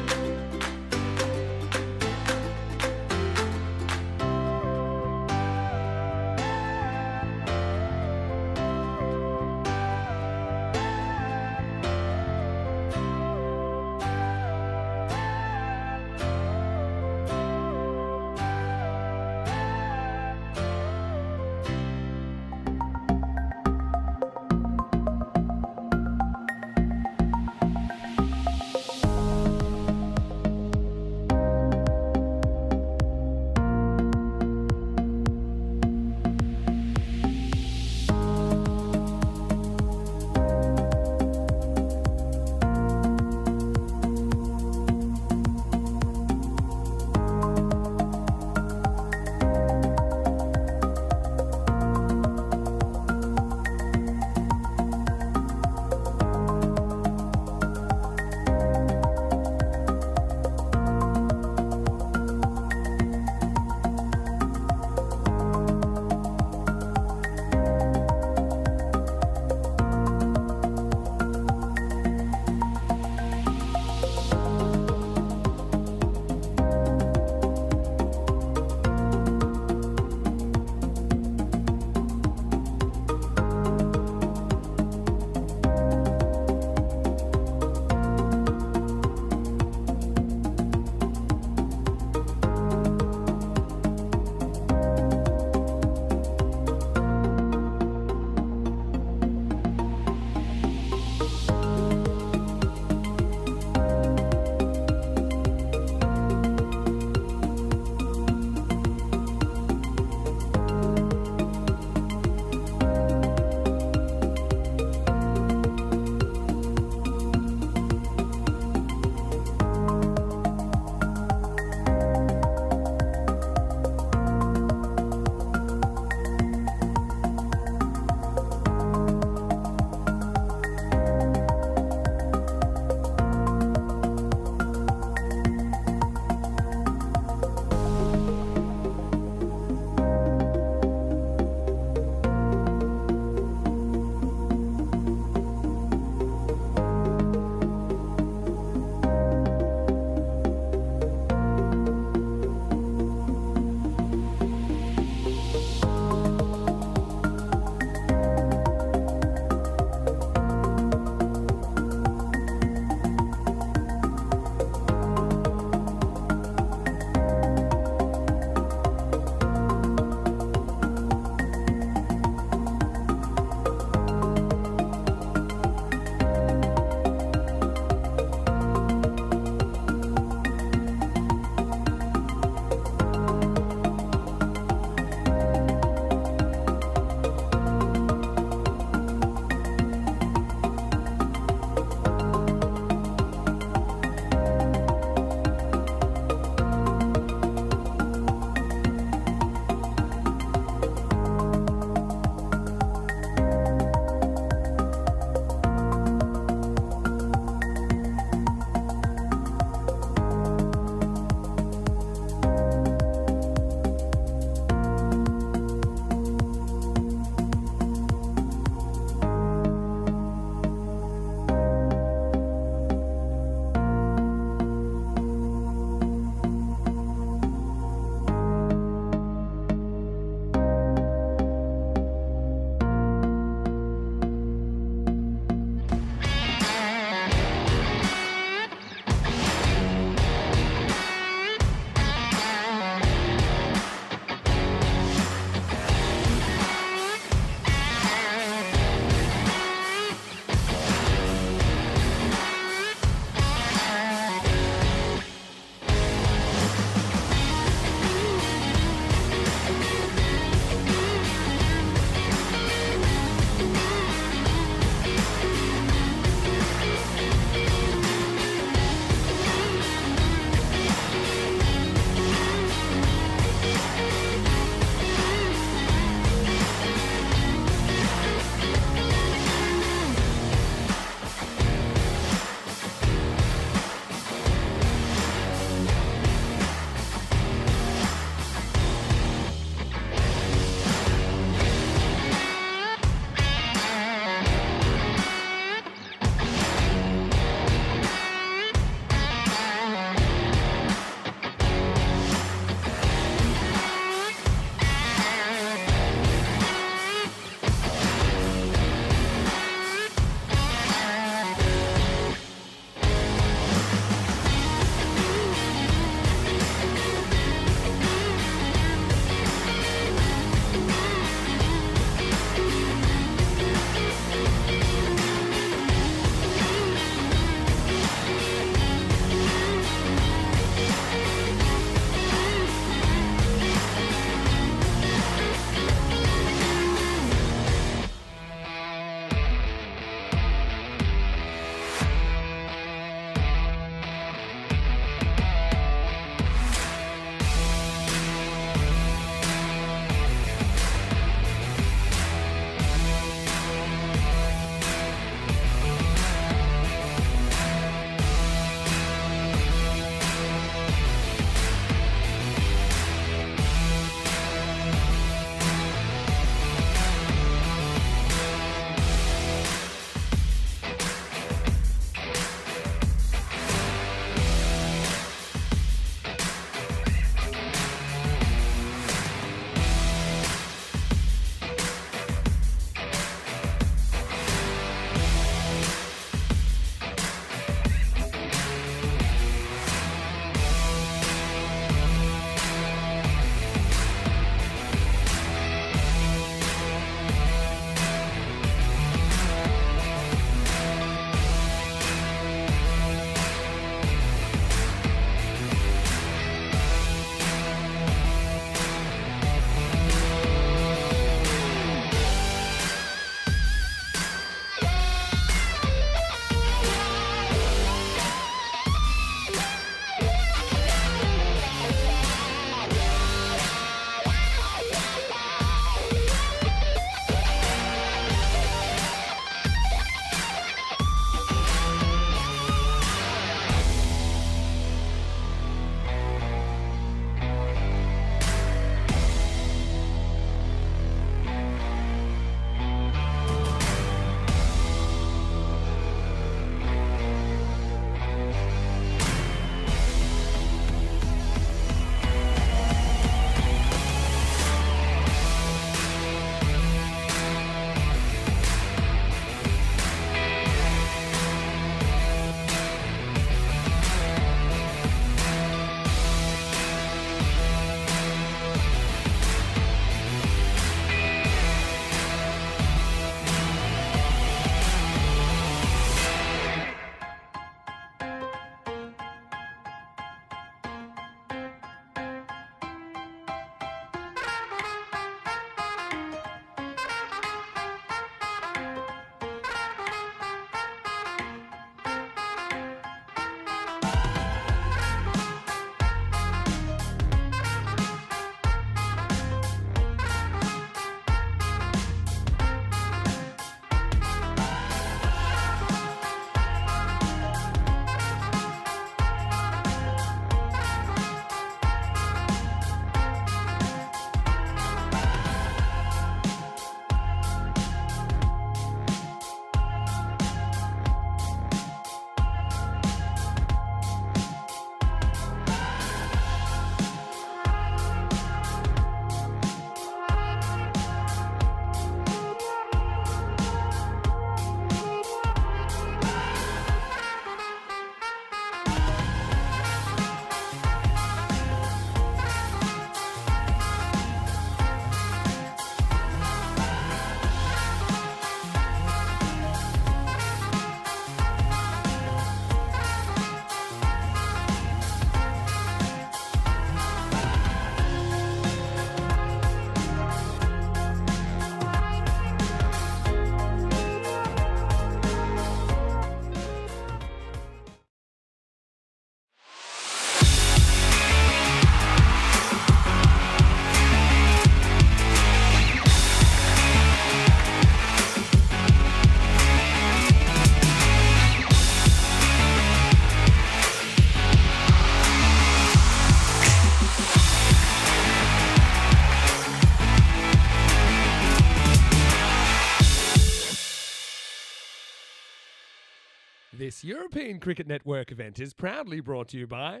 This European Cricket Network event is proudly brought to you by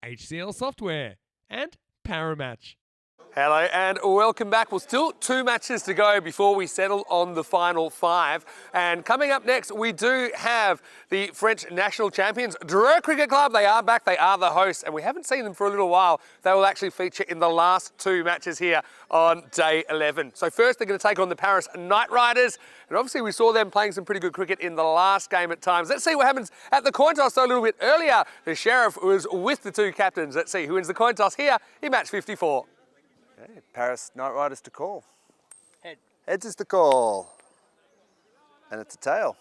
HCL Software and Paramatch. Hello and welcome back. Well, still 2 matches to go before we settle on the final 5. And coming up next, we do have the French national champions, Dreux Cricket Club. They are back. They are the hosts, and we haven't seen them for a little while. They will actually feature in the last 2 matches here on day 11. So first, they're going to take on the Paris Knight Riders. And obviously, we saw them playing some pretty good cricket in the last game at times. Let's see what happens at the coin toss. So a little bit earlier, the Sheriff was with the 2 captains. Let's see who wins the coin toss here in match 54. Okay, Paris Knight Riders to call. Head. Heads is the call. And it's a tail.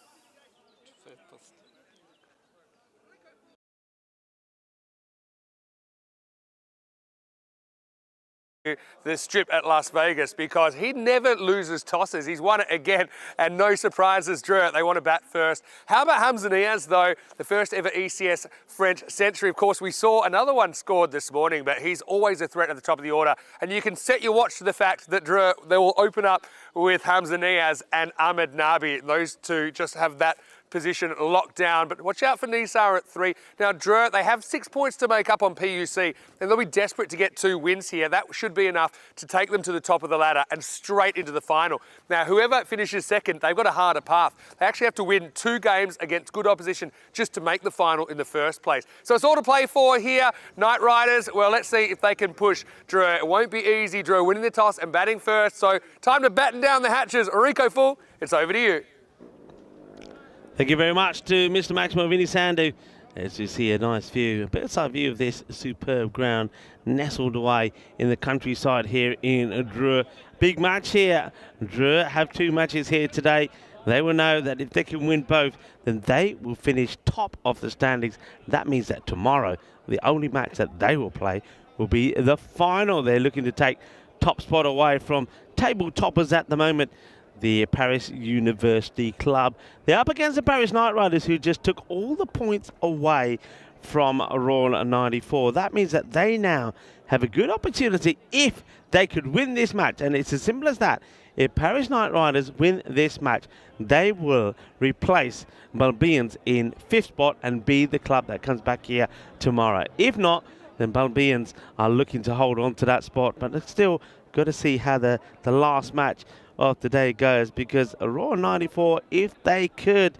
The strip at Las Vegas because he never loses tosses. He's won it again, and no surprises, Drew. They want to bat first. How about Hamza Niaz, though? The first ever ECS French century. Of course, we saw another one scored this morning, but he's always a threat at the top of the order. And you can set your watch to the fact that Drew, they will open up with Hamza Niaz and Ahmed Nabi. Those two just have that position locked down, but watch out for Nisar at 3. Now, Dreux, they have 6 points to make up on PUC, and they'll be desperate to get 2 wins here. That should be enough to take them to the top of the ladder and straight into the final. Now, whoever finishes second, they've got a harder path. They actually have to win 2 games against good opposition just to make the final in the first place. So it's all to play for here. Knight Riders, well, let's see if they can push Dreux. It won't be easy. Dreux winning the toss and batting first, so time to batten down the hatches. Rico Full, it's over to you. Thank you very much to Mr. Maximo Vinny Sandu. As you see a nice view, a bird's-eye view of this superb ground nestled away in the countryside here in Dreux. Big match here. Dreux have 2 matches here today. They will know that if they can win both, then they will finish top of the standings. That means that tomorrow, the only match that they will play will be the final. They're looking to take top spot away from table toppers at the moment, the Paris University Club. They're up against the Paris Knight Riders, who just took all the points away from Royal 94. That means that they now have a good opportunity if they could win this match. And it's as simple as that. If Paris Knight Riders win this match, they will replace Balbians in 5th spot and be the club that comes back here tomorrow. If not, then Balbians are looking to hold on to that spot. But it's still got to see how the last match of the day goes, because Royal 94, if they could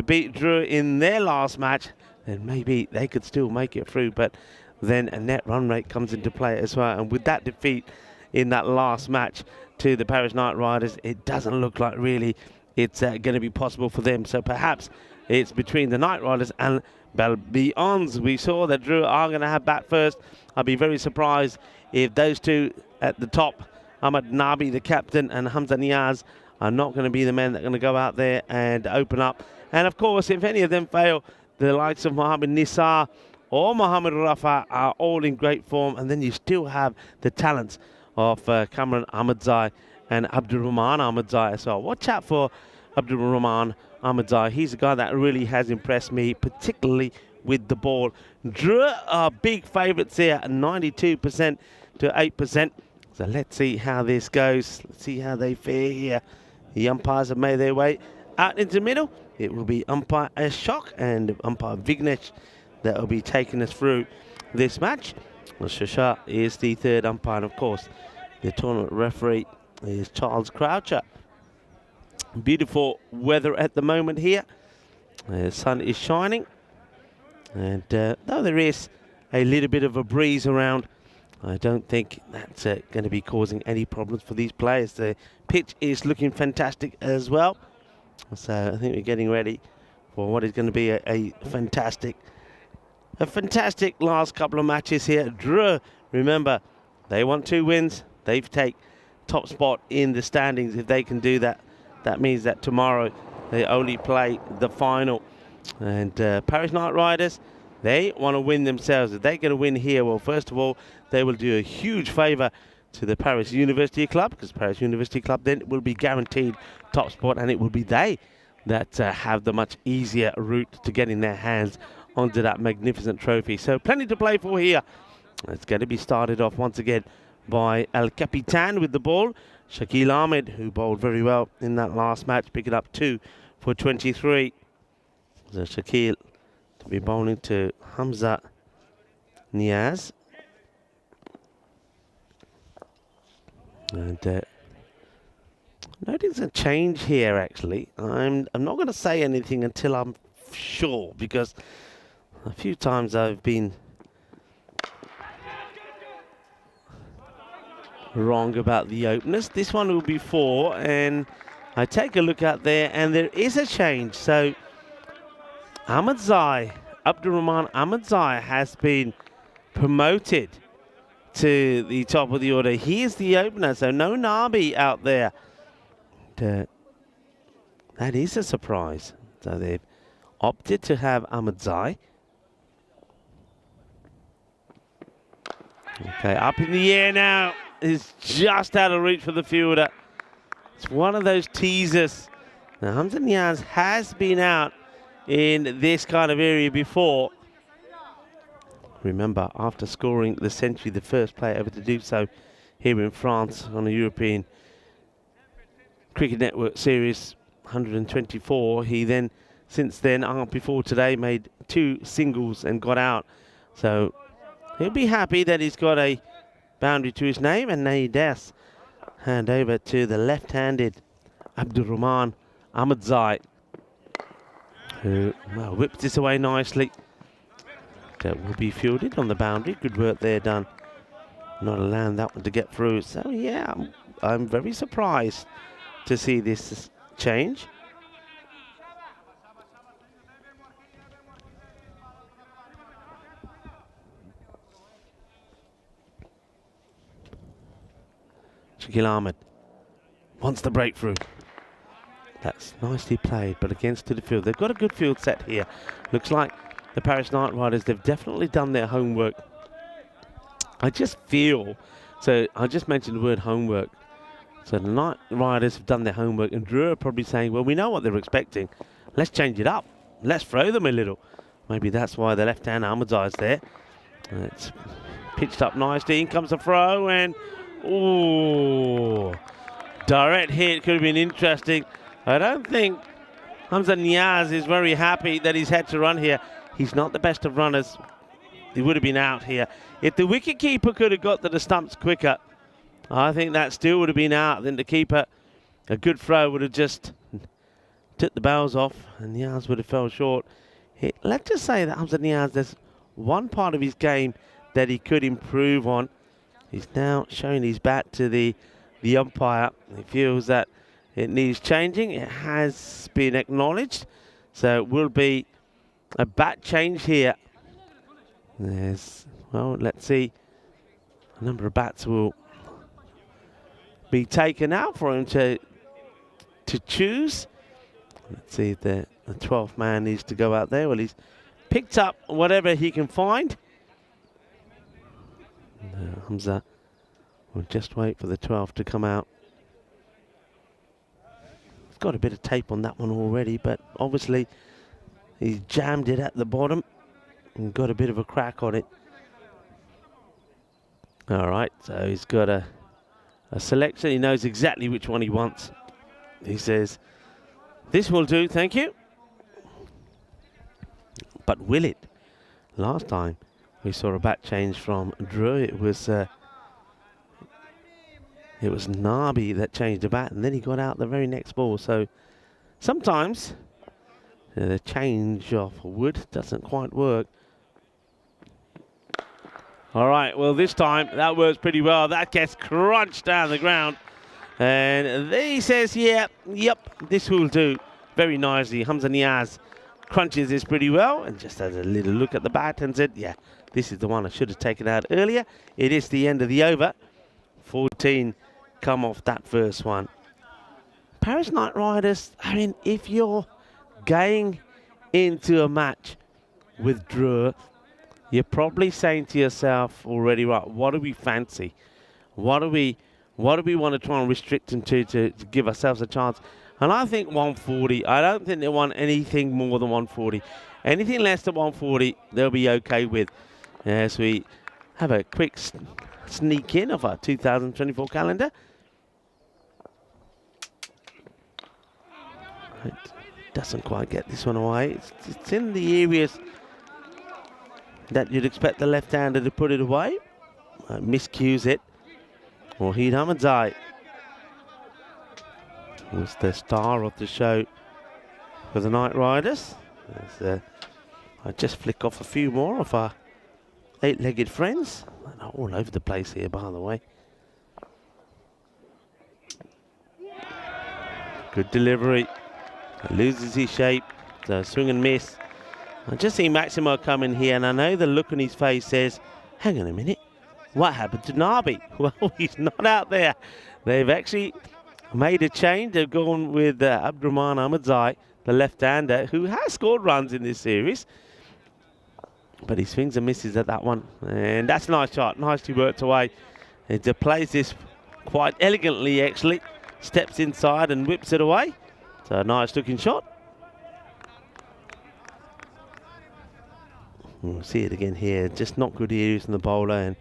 beat Dreux in their last match, then maybe they could still make it through. But then a net run rate comes into play as well, and with that defeat in that last match to the Paris Knight Riders, it doesn't look like really it's going to be possible for them. So perhaps it's between the Knight Riders and Balbians. We saw that Dreux are going to have bat first. I'd be very surprised if those two at the top, Ahmed Nabi, the captain, and Hamza Niaz, are not going to be the men that are going to go out there and open up. And of course, if any of them fail, the likes of Mohamed Nisar or Mohamed Rafa are all in great form. And then you still have the talents of Cameron Ahmedzai and Abdurrahman Ahmedzai as well. Watch out for Abdurrahman Ahmedzai. He's a guy that really has impressed me, particularly with the ball. Dreux are big favourites here, 92% to 8%. So let's see how this goes. Let's see how they fare here. The umpires have made their way out into the middle. It will be umpire Ashok and umpire Vignesh that will be taking us through this match. Shasha is the 3rd umpire, and of course, the tournament referee is Charles Croucher. Beautiful weather at the moment here. The sun is shining, and though there is a little bit of a breeze around, I don't think that's going to be causing any problems for these players. The pitch is looking fantastic as well. So I think we're getting ready for what is going to be a fantastic last couple of matches here. Dreux, remember, they want 2 wins. They take top spot in the standings. If they can do that, that means that tomorrow they only play the final. And Paris Knight Riders, they want to win themselves. If they're going to win here, well, first of all, they will do a huge favour to the Paris University Club, because Paris University Club then will be guaranteed top spot, and it will be they that have the much easier route to getting their hands onto that magnificent trophy. So plenty to play for here. It's going to be started off once again by El Capitan with the ball. Shakil Ahmed, who bowled very well in that last match, picking up 2 for 23. So Shakil to be bowling to Hamza Niaz. And noticing a change here, actually. I'm not going to say anything until I'm sure, because a few times I've been wrong about the openers. This one will be 4, and I take a look out there, and there is a change. So Abdurrahman Ahmadzai has been promoted to the top of the order. He is the opener, so no Nabi out there. And, that is a surprise. So they've opted to have Ahmadzai. Okay, up in the air now. Is just out of reach for the fielder. It's one of those teasers. Now, Hamza Niaz has been out in this kind of area before. Remember, after scoring the century, the first player ever to do so here in France on a European Cricket Network Series 124, he then, since then, before today, made 2 singles and got out. So he'll be happy that he's got a boundary to his name, and Naides hand over to the left-handed Abdurrahman Ahmadzai, who whips this away nicely. That will be fielded on the boundary. Good work there done. Not allowing that one to get through. So yeah, I'm very surprised to see this change. Shakil Ahmed wants the breakthrough. That's nicely played, but against to the field. They've got a good field set here. Looks like the Paris Knight Riders, they've definitely done their homework. I just feel, so I just mentioned the word homework. So the Knight Riders have done their homework, and Drew are probably saying, well, we know what they're expecting. Let's change it up. Let's throw them a little. Maybe that's why the left-hand Ahmadzai is there. It's pitched up nicely. In comes the throw, and ooh, direct hit. Could have been interesting. I don't think Hamza Niaz is very happy that he's had to run here. He's not the best of runners. He would have been out here. If the wicketkeeper could have got to the stumps quicker, I think that still would have been out. Then the keeper, a good throw, would have just took the bails off, and Niaz would have fell short. Let's just say that Hamza Niaz, there's one part of his game that he could improve on. He's now showing his bat to the umpire. He feels that it needs changing. It has been acknowledged. So it will be a bat change here. Well, let's see. A number of bats will be taken out for him to choose. Let's see if the 12th man needs to go out there. Well, he's picked up whatever he can find. Hamza will just wait for the 12th to come out. He's got a bit of tape on that one already, but obviously he's jammed it at the bottom and got a bit of a crack on it. All right, so he's got a selection. He knows exactly which one he wants. He says, this will do, thank you. But will it? Last time we saw a bat change from Drew, it was Nabi that changed the bat, and then he got out the very next ball. So sometimes the change of wood doesn't quite work. All right, well, this time that works pretty well. That gets crunched down the ground. And he says, yep, this will do very nicely. Hamza Niaz crunches this pretty well and just has a little look at the bat and said, yeah, this is the one I should have taken out earlier. It is the end of the over. 14 come off that first one. Paris Knight Riders, I mean, if you're going into a match with Drew, you're probably saying to yourself already, right, what do we fancy? What do we want to try and restrict them to give ourselves a chance? And I think 140. I don't think they want anything more than 140. Anything less than 140, they'll be okay with. As we have a quick sneak in of our 2024 calendar. Right. doesn't quite get this one away. It's in the areas that you'd expect the left-hander to put it away. Miscues it. Wahid Ahmadzai was the star of the show for the Knight Riders. I just flick off a few more of our 8-legged friends. All over the place here, by the way. Good delivery. Loses his shape. So swing and miss. I just see Maximo come in here, and I know the look on his face says, hang on a minute, what happened to Nabi? Well, he's not out there. They've actually made a change. They've gone with Abdurrahman Ahmadzai, the left-hander, who has scored runs in this series. But he swings and misses at that one. And that's a nice shot. Nicely worked away. He plays this quite elegantly, actually. Steps inside and whips it away. So a nice-looking shot. We'll see it again here. Just not good ears from the bowler, and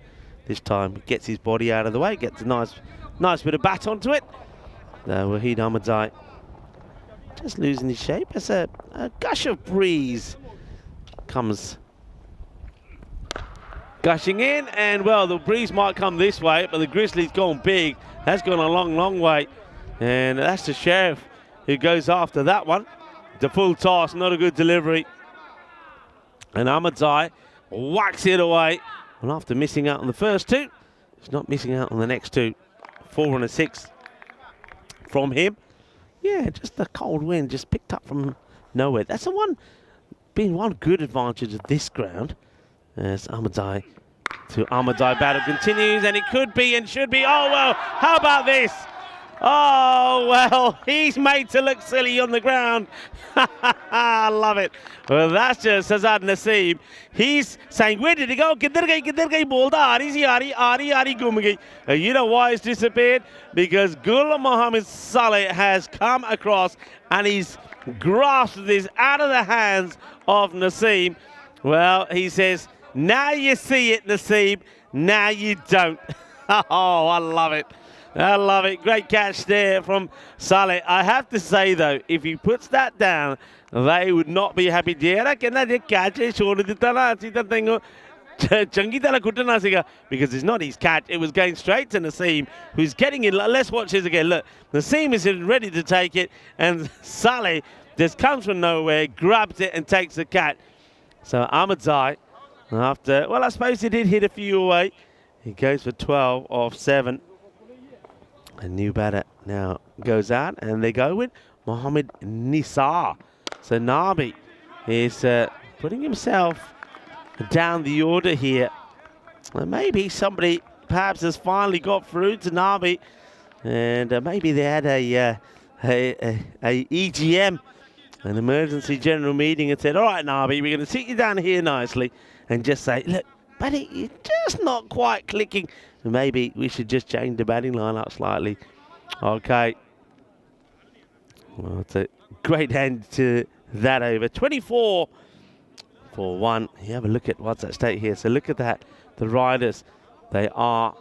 this time gets his body out of the way, gets a nice bit of bat onto it. Wahid Ahmadzai just losing his shape as a gush of breeze comes gushing in, and well, the breeze might come this way, but the Grizzlies gone big. That's gone a long, long way, and that's the Sheriff who goes after that one. The full toss, not a good delivery. And Ahmadzai whacks it away. And after missing out on the first two, he's not missing out on the next two. 4 and a 6 from him. Yeah, just the cold wind just picked up from nowhere. That's the been one good advantage of this ground. As Ahmadzai to Ahmadzai battle continues, and it could be and should be. Oh, well, how about this? Oh, well, he's made to look silly on the ground. I love it. Well, that's just Azad Naseem. He's saying, where did he go? Kidhar gayi bolda, aari gum gayi. You know why he's disappeared? Because Ghulam Mohammed Saleh has come across and he's grasped this out of the hands of Naseem. Well, he says, now you see it, Naseem. Now you don't. Oh, I love it. I love it. Great catch there from Saleh. I have to say, though, if he puts that down, they would not be happy. Because it's not his catch. It was going straight to Naseem, who's getting in. Let's watch this again. Look, Naseem is ready to take it, and Saleh just comes from nowhere, grabs it, and takes the catch. So Ahmadzai, after, well, I suppose he did hit a few away. He goes for 12 off 7. A new batter now goes out, and they go with Mohammed Nisar. So Nabi is putting himself down the order here. And maybe somebody perhaps has finally got through to Nabi, and maybe they had a EGM, an emergency general meeting, and said, all right, Nabi, we're going to sit you down here nicely and just say, look, buddy, you're just not quite clicking. Maybe we should just change the batting lineup slightly. Okay. Well, it's a great end to that over. 24 for 1. You have a look at what's at stake here. So look at that. The Riders, they are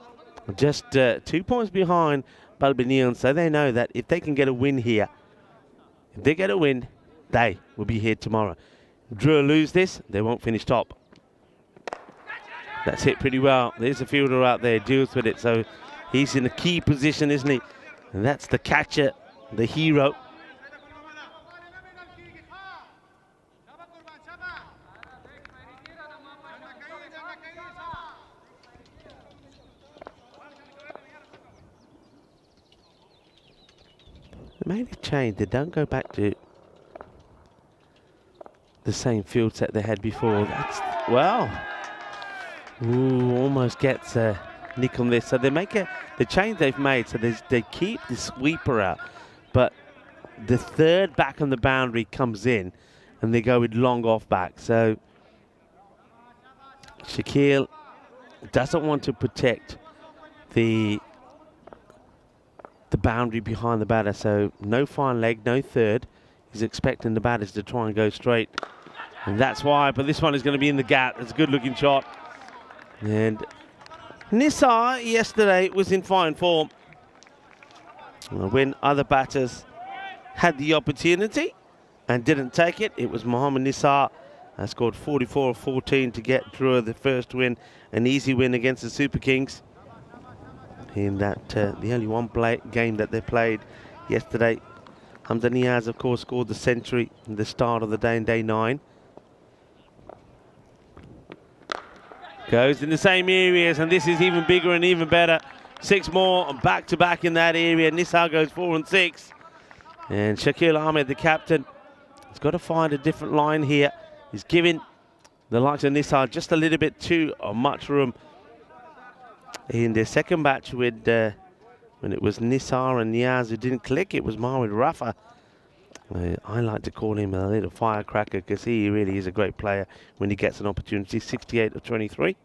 just 2 points behind Balbinion. So they know that if they can get a win here, if they get a win, they will be here tomorrow. Drew lose this, they won't finish top. That's hit pretty well. There's a fielder out there, deals with it. So he's in a key position, isn't he? And that's the catcher, the hero. They made a change. They don't go back to the same field set they had before. That's, well, ooh, almost gets a nick on this. So they make the change they've made. So they keep the sweeper out, but the third back on the boundary comes in, and they go with long off back. So Shaquille doesn't want to protect the boundary behind the batter. So no fine leg, no third. He's expecting the batters to try and go straight, and that's why. But this one is going to be in the gap. It's a good-looking shot. And Nisar yesterday was in fine form. When other batters had the opportunity, and didn't take it. It was Mohamed Nisar. Scored 44 of 14 to get Drua the first win, an easy win against the Super Kings. In that, the only one game that they played yesterday. Hamza Niaz, of course, scored the century in the start of the day in day 9. Goes in the same areas, and this is even bigger and even better. 6 more back-to-back in that area. Nisar goes 4 and 6. And Shakil Ahmed, the captain, has got to find a different line here. He's giving the likes of Nisar just a little bit too much room. In the second batch with when it was Nisar and Niaz who didn't click, it was Mohamed Rafa. I like to call him a little firecracker because he really is a great player when he gets an opportunity. 68 of 23.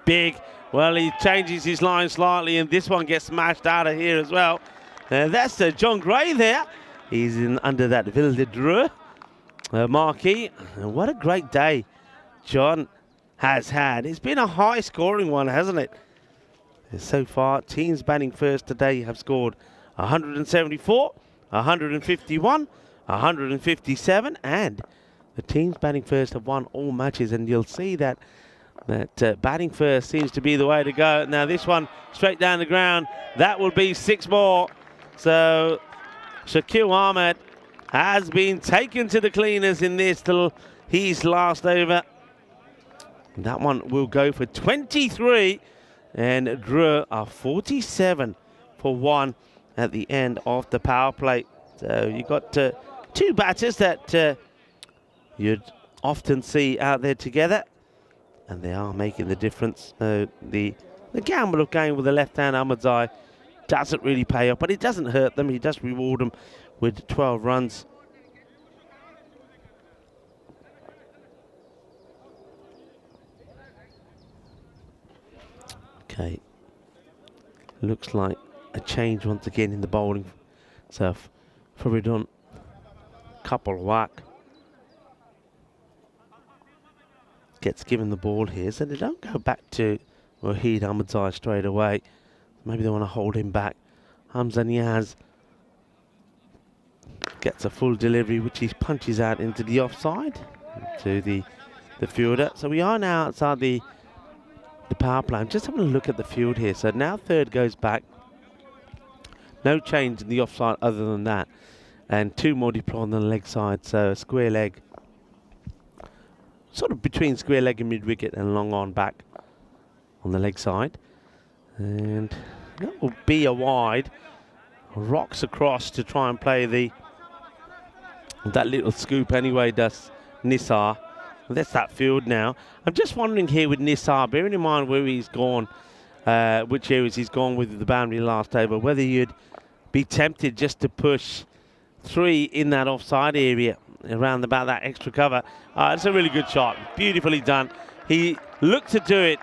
Big. Well, he changes his line slightly, and this one gets smashed out of here as well. That's John Gray there. He's in under that Ville de Dreux marquee. And what a great day John has had. It's been a high-scoring one, hasn't it? So far, teams batting first today have scored 174, 151, 157, and the teams batting first have won all matches. And you'll see that batting first seems to be the way to go. Now this one straight down the ground, that will be 6 more. So Shakil Ahmed has been taken to the cleaners in this till his last over. That one will go for 23, and Dreux are 47 for 1 at the end of the power play. So you've got 2 batters that you'd often see out there together, and they are making the difference. The gamble of going with the left-hand Ahmedzai doesn't really pay off, but it doesn't hurt them. He does reward them with 12 runs. Okay, looks like a change once again in the bowling. So Faridun Kapilwak gets given the ball here, so they don't go back to Wahid Ahmedzai straight away. Maybe they want to hold him back. Hamza Niaz gets a full delivery, which he punches out into the offside, to the fielder. So we are now outside the power play. I'm just having a look at the field here. So now third goes back. No change in the offside other than that. And 2 more deployed on the leg side. So square leg, sort of between square leg and mid wicket, and long on back on the leg side. And that will be a wide. Rocks across to try and play that little scoop anyway, does Nisar. That's that field now. I'm just wondering here with Nisar, bearing in mind where he's gone, which areas he's gone with the boundary last over, whether you'd be tempted just to push 3 in that offside area around about that extra cover. It's a really good shot, beautifully done. He looked to do it,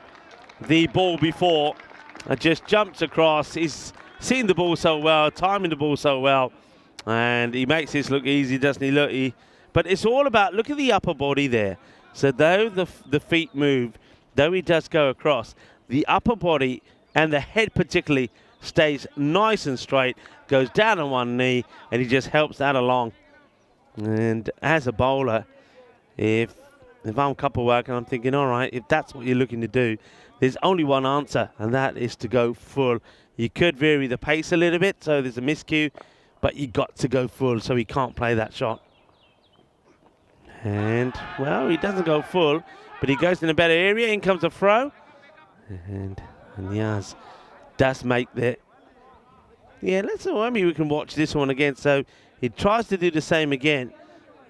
the ball before, just jumps across. He's seen the ball so well, timing the ball so well, and he makes this look easy, doesn't he? Look, but it's all about, look at the upper body there. So though the feet move, though he does go across, the upper body and the head particularly stays nice and straight, goes down on one knee, and he just helps that along. And as a bowler, if I'm Kapilwak, I'm thinking, all right, if that's what you're looking to do, there's only one answer, and that is to go full. You could vary the pace a little bit, so there's a miscue, but you got to go full, so he can't play that shot. And, well, he doesn't go full, but he goes in a better area. In comes a throw. And Niaz does make the... Yeah, maybe we can watch this one again. So he tries to do the same again.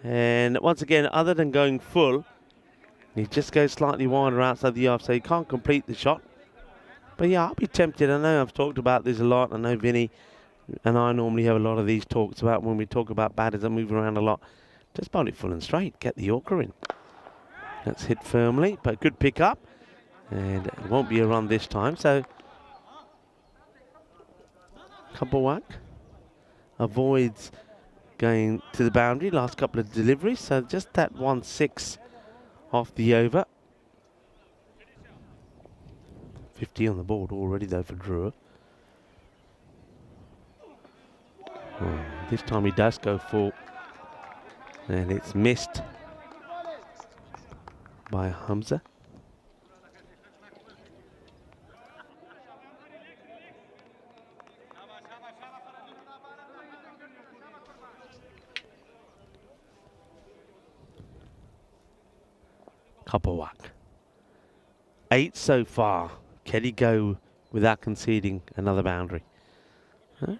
And once again, other than going full, he just goes slightly wider outside the off, so he can't complete the shot. But yeah, I'll be tempted. I know I've talked about this a lot. I know Vinny and I normally have a lot of these talks about when we talk about batters that move around a lot. Just bowl it full and straight. Get the Yorker in. That's hit firmly, but good pick up. And it won't be a run this time. So Kapilwak avoids going to the boundary. Last couple of deliveries. So just that 1-6 off the over. 50 on the board already though for Dreux. This time he does go full. And it's missed by Hamza. Kapawak. 8 so far. Can he go without conceding another boundary?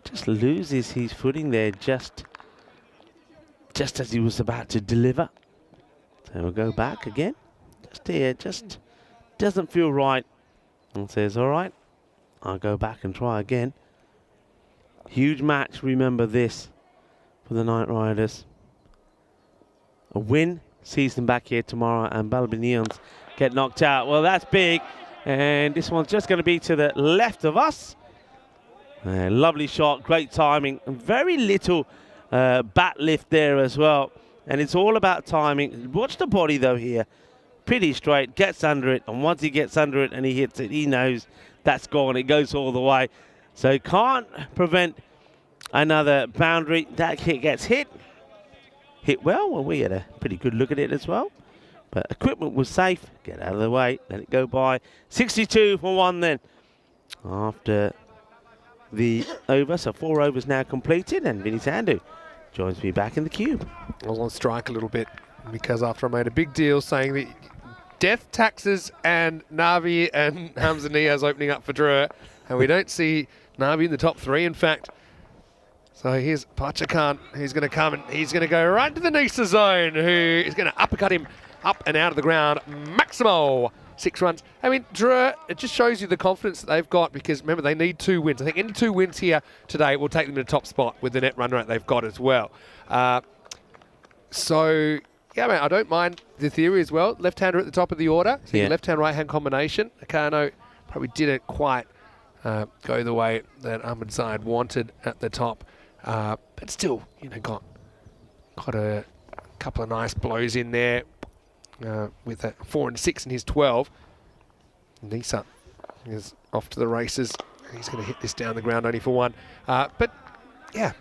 Just loses his footing there just as he was about to deliver. So we'll go back again. Just here, just doesn't feel right. And says, all right, I'll go back and try again. Huge match, remember this, for the Knight Riders. A win sees them back here tomorrow, and Balbinians get knocked out. Well, that's big. And this one's just going to be to the left of us. Lovely shot, great timing. Very little bat lift there as well. And it's all about timing. Watch the body, though, here. Pretty straight, gets under it. And once he gets under it and he hits it, he knows that's gone. It goes all the way. So can't prevent another boundary. That hit gets hit. Hit well. Well, we had a pretty good look at it as well. But equipment was safe. Get out of the way. Let it go by. 62 for 1 then. After the over. So 4 overs now completed. And Vinny Sandu joins me back in the cube. I was on strike a little bit because after I made a big deal saying that death taxes and Navi and Hamza Niaz opening up for Drua, and we don't see Navi in the top 3, in fact. So here's Pachakan, who's going to come and he's going to go right into the Nisa zone, who is going to uppercut him up and out of the ground. Maximo, 6 runs. I mean, Drua, it just shows you the confidence that they've got, because remember, they need 2 wins. I think any 2 wins here today will take them to the top spot with the net run rate they've got as well. So, yeah, man, I don't mind the theory as well. Left-hander at the top of the order. So your left-hand, right-hand combination. Akano probably didn't quite go the way that Ahmed Zayed wanted at the top. But still, you know, got a couple of nice blows in there with a 4 and 6 in his 12. Nisa is off to the races. He's going to hit this down the ground only for 1. But, yeah,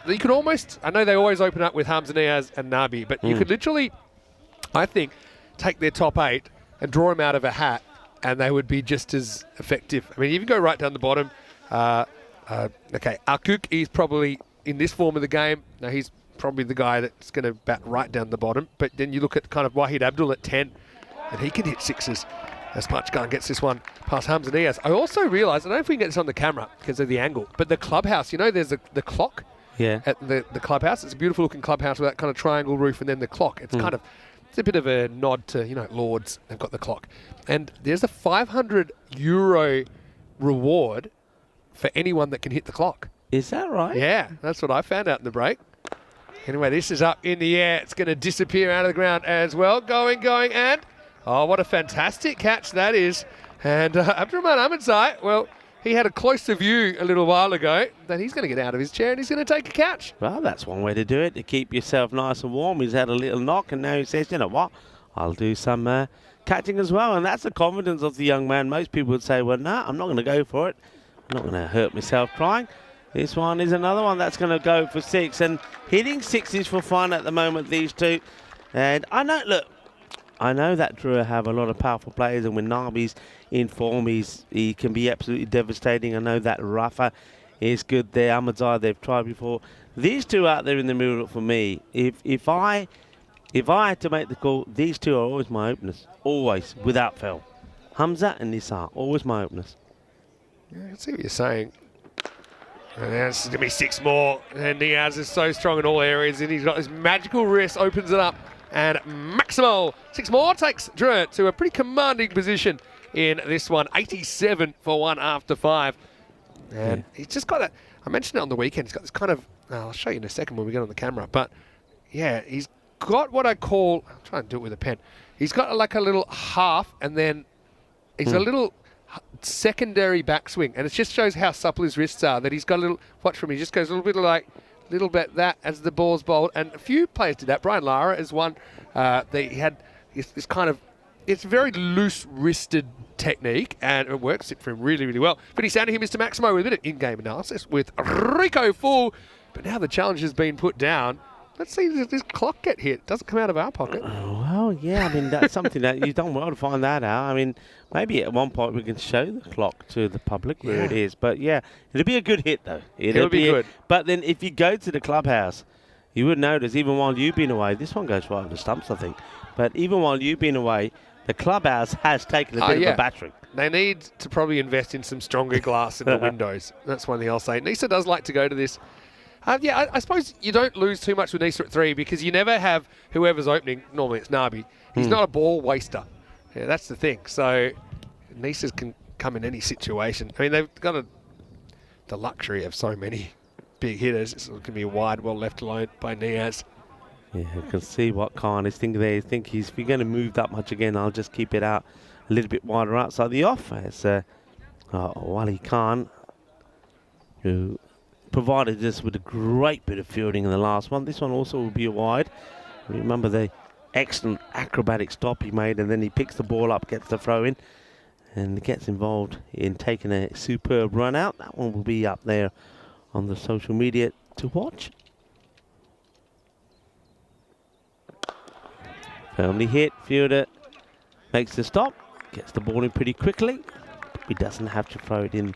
you could almost, I know they always open up with Hamza Niaz and Nabi, but you could literally, I think, take their top 8 and draw them out of a hat, and they would be just as effective. I mean, even go right down the bottom. Okay, Akuk is probably, in this form of the game, now he's probably the guy that's going to bat right down the bottom. But then you look at kind of Wahid Abdul at 10, and he can hit 6s. As Pachkan gets this one past Hamza Niaz. I also realised, I don't know if we can get this on the camera because of the angle, but the clubhouse, you know, there's the clock at the clubhouse. It's a beautiful looking clubhouse with that kind of triangle roof and then the clock. It's kind of, it's a bit of a nod to, you know, Lords. They've got the clock. And there's a €500 reward for anyone that can hit the clock. Is that right? Yeah, that's what I found out in the break. Anyway, this is up in the air. It's going to disappear out of the ground as well. Going, and... oh, what a fantastic catch that is. And Abdurrahman Ahmedzai, well, he had a closer view a little while ago that he's going to get out of his chair and he's going to take a catch. Well, that's one way to do it, to keep yourself nice and warm. He's had a little knock and now he says, you know what, I'll do some catching as well. And that's the confidence of the young man. Most people would say, well, no, I'm not going to go for it. I'm not going to hurt myself trying. This one is another one that's going to go for 6. And hitting 6s for fun at the moment, these two. And I know, look, I know that Drua have a lot of powerful players, and when Nabi's in form, he can be absolutely devastating. I know that Rafa is good there. Ahmedzai, they've tried before. These two out there in the middle for me, if I had to make the call, these two are always my openers. Always, without fail. Hamza and Nisar, always my openers. Yeah, I can see what you're saying. And there's going to be 6 more. And Niaz is so strong in all areas, and he's got his magical wrist, opens it up. And Maximo, 6 more, takes Drua to a pretty commanding position in this one. 87 for 1 after 5. And he's just got I mentioned it on the weekend, he's got this kind of, I'll show you in a second when we get on the camera, but yeah, he's got what I call, I'll try and do it with a pen. He's got like a little half, and then he's a little secondary backswing, and it just shows how supple his wrists are, that he's got a little, watch from me, he just goes a little bit like, little bit that as the ball's bowled, and a few players did that. Brian Lara is one. They had this kind of, it's very loose wristed technique, and it works for him really, really well. But he's sounding him Mr. Maximo with a bit of in-game analysis with Rico Full But now the challenge has been put down. Let's see this clock get hit. It doesn't come out of our pocket. Well, yeah, I mean, that's something that you've done well to find that out. I mean, maybe at one point we can show the clock to the public where it is. But, yeah, it'll be a good hit, though. It'll be good. But then if you go to the clubhouse, you would notice, even while you've been away, this one goes right on the stumps, I think. But even while you've been away, the clubhouse has taken a bit of a battering. They need to probably invest in some stronger glass in the windows. That's one thing I'll say. Nisa does like to go to this. I suppose you don't lose too much with Nisa at 3 because you never have whoever's opening. Normally it's Nabi. He's not a ball waster. Yeah, that's the thing. So Nisa's can come in any situation. I mean, they've got the luxury of so many big hitters. It's going to be wide, well left alone by Niaz. Yeah, you can see what Khan is thinking there. If you're going to move that much again, I'll just keep it out a little bit wider outside the off. As Wali Khan, who provided us with a great bit of fielding in the last one. This one also will be a wide. Remember the excellent acrobatic stop he made, and then he picks the ball up, gets the throw in, and gets involved in taking a superb run out. That one will be up there on the social media to watch. Firmly hit, fielder makes the stop, gets the ball in pretty quickly. He doesn't have to throw it in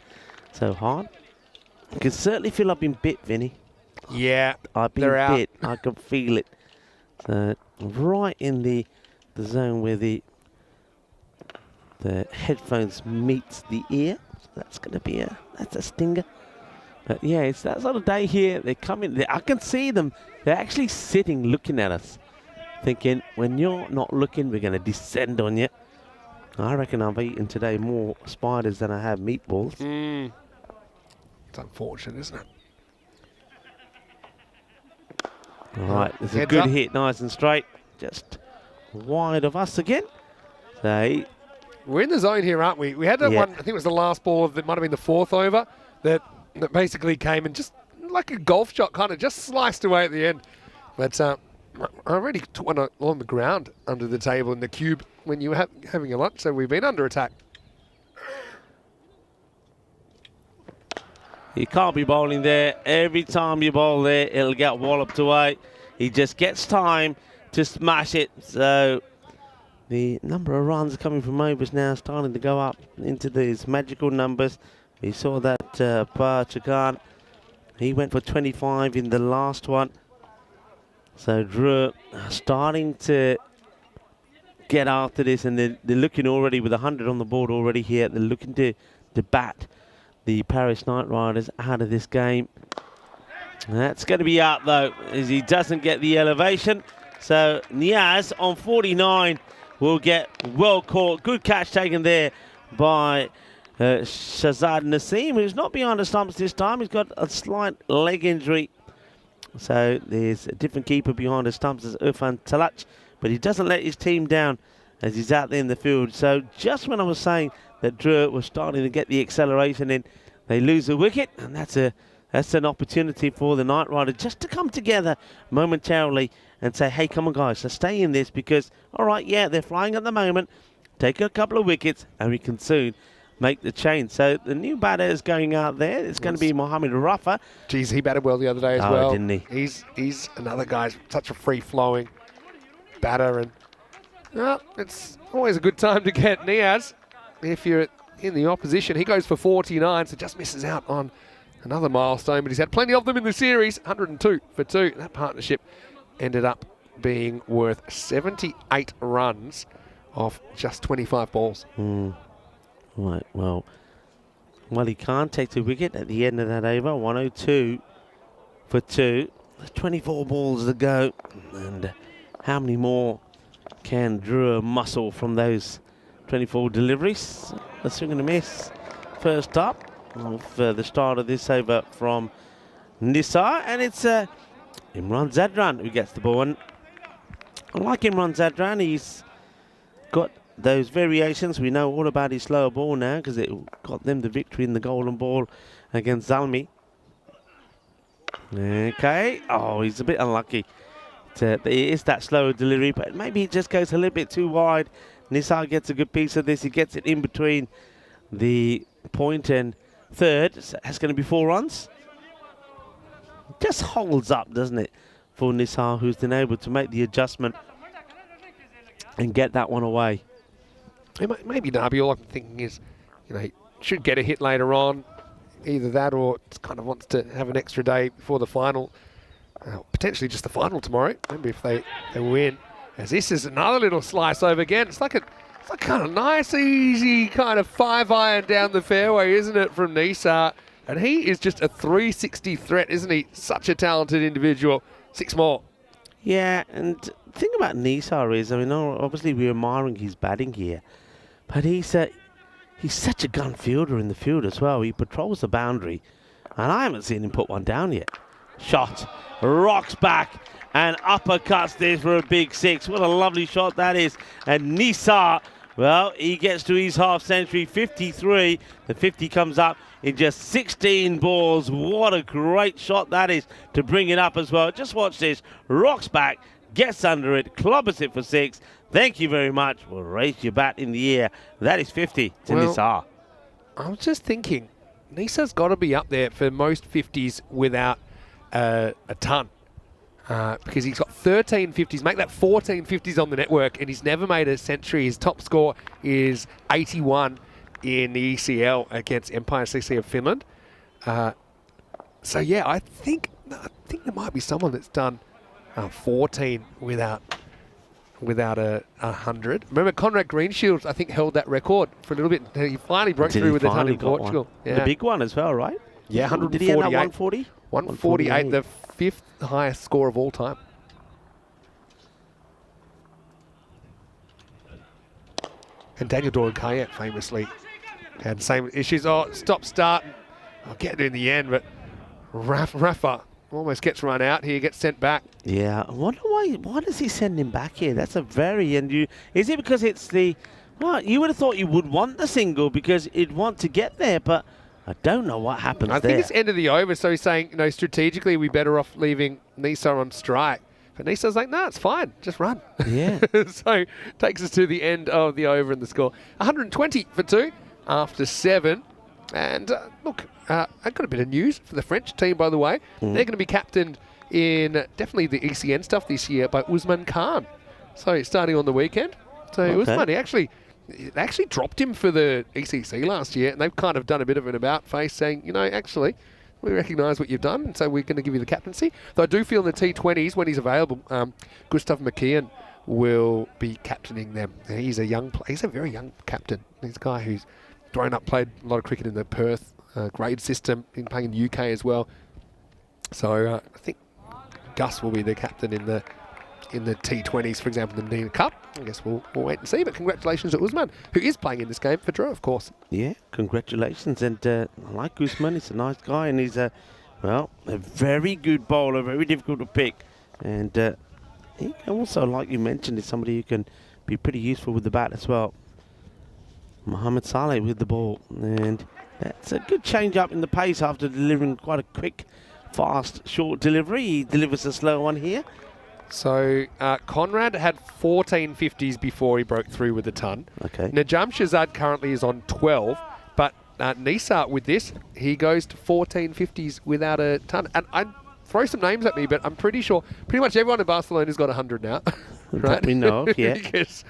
so hard. You can certainly feel I've been bit, Vinny. Yeah, I've been bit. I can feel it. So right in the zone where the headphones meets the ear. So that's going to be that's a stinger. But yeah, it's that sort of day here. They come in. I can see them. They're actually sitting, looking at us, thinking, when you're not looking, we're going to descend on you. I reckon I've eaten today more spiders than I have meatballs. It's unfortunate, isn't it? All right, there's a good hit, nice and straight. Just wide of us again. So we're in the zone here, aren't we? We had that one, I think it was the last ball of, that might have been the 4th over, that basically came and just like a golf shot kind of just sliced away at the end. But I already took one on the ground under the table in the cube when you were having your lunch, so we've been under attack. You can't be bowling there. Every time you bowl there, it'll get walloped away. He just gets time to smash it. So the number of runs coming from overs now starting to go up into these magical numbers. We saw that Bar Chagan. He went for 25 in the last one. So Drew starting to get after this, and they're looking already with 100 on the board already here. They're looking to bat the Paris Knight Riders out of this game. That's going to be out though, as he doesn't get the elevation. So Niaz on 49 will get well caught. Good catch taken there by Shazad Naseem, who's not behind the stumps this time. He's got a slight leg injury. So there's a different keeper behind the stumps as Irfan Talach, but he doesn't let his team down as he's out there in the field. So just when I was saying that Drew was starting to get the acceleration in, they lose a wicket, and that's an opportunity for the Knight Rider just to come together momentarily and say, hey, come on guys, let's stay in this, because all right, yeah, they're flying at the moment, take a couple of wickets and we can soon make the change. So the new batter is going out there. It's going to be Mohammed Rafa. Geez, he batted well the other day as well. Didn't he? He's another guy, such a free-flowing batter, and it's always a good time to get Niaz if you're in the opposition. He goes for 49, so just misses out on another milestone, but he's had plenty of them in the series. 102 for 2. That partnership ended up being worth 78 runs off just 25 balls. Right, well, he can't take the wicket at the end of that over. 102 for 2. There's 24 balls to go. And how many more can Drew muscle from those 24 deliveries? A swing and a miss. First up of the start of this over from Nisar. And it's Imran Zadran who gets the ball. And I like Imran Zadran. He's got those variations. We know all about his slower ball now because it got them the victory in the golden ball against Zalmi. Okay. Oh, he's a bit unlucky. It is that slower delivery, but maybe it just goes a little bit too wide. Nisar gets a good piece of this. He gets it in between the point and third. So that's going to be 4 runs. Just holds up, doesn't it, for Nisar, who's been able to make the adjustment and get that one away. Maybe Nabi, all I'm thinking is, he should get a hit later on. Either that or just kind of wants to have an extra day before the final. Potentially just the final tomorrow. Maybe if they win. As this is another little slice over again. It's like kind of nice, easy kind of 5-iron down the fairway, isn't it, from Nisar? And he is just a 360 threat, isn't he? Such a talented individual. 6 more. Yeah, and the thing about Nisar is, obviously we're admiring his batting here, but he's such a gun fielder in the field as well. He patrols the boundary, and I haven't seen him put one down yet. Shot, rocks back, and uppercuts this for a big 6. What a lovely shot that is. And Nisar, well, he gets to his half century, 53. The 50 comes up in just 16 balls. What a great shot that is to bring it up as well. Just watch this. Rocks back, gets under it, clobbers it for 6. Thank you very much. We'll raise your bat in the air. That is 50 to Nisar. I was just thinking, Nisar's got to be up there for most 50s without a ton. Because he's got 13 50s, make that 14 50s on the network, and he's never made a century. His top score is 81 in the ECL against Empire CC of Finland. So yeah, I think there might be someone that's done 14 without a 100. Remember, Conrad Greenshields, I think, held that record for a little bit. He finally broke through with the 100 in Portugal. Yeah. The big one as well, right? Yeah, 148. Did he end up 140? 148, the 5th highest score of all time. And Daniel Doran-Kayet famously had the same issues. Stop start. I'll get it in the end, but Rafa almost gets run out here, gets sent back. Yeah, I wonder why does he send him back here? That's a very, is it because it's well, you would have thought you would want the single because you'd want to get there, but I don't know what happens there. I think it's end of the over, so he's saying, strategically we're better off leaving Nisar on strike. But Nisar's like, no, it's fine, just run. Yeah. So takes us to the end of the over and the score. 120 for 2 after 7. And look, I've got a bit of news for the French team, by the way. They're going to be captained in definitely the ECN stuff this year by Usman Khan. So starting on the weekend. So Usman, they actually dropped him for the ECC last year, and they've kind of done a bit of an about face saying, actually, we recognise what you've done, and so we're going to give you the captaincy. Though I do feel in the T20s, when he's available, Gustav McKeon will be captaining them. And he's a very young captain. He's a guy who's grown up, played a lot of cricket in the Perth grade system, been playing in the UK as well. So I think Gus will be the captain in the T20s, for example, the Nina Cup. I guess we'll wait and see. But congratulations to Usman, who is playing in this game for Drew, of course. Yeah, congratulations. And I like Usman. He's a nice guy, and he's a very good bowler, very difficult to pick. And he also, like you mentioned, is somebody who can be pretty useful with the bat as well. Mohamed Saleh with the ball, and that's a good change up in the pace after delivering quite a quick, fast, short delivery. He delivers a slow one here. So Conrad had 14 50s before he broke through with a ton. Okay. Najam Shazad currently is on 12, but Nisar with this, he goes to 14 50s without a ton. And I throw some names at me, but I'm pretty sure pretty much everyone in Barcelona's got 100 now. Right? We know, yeah. Because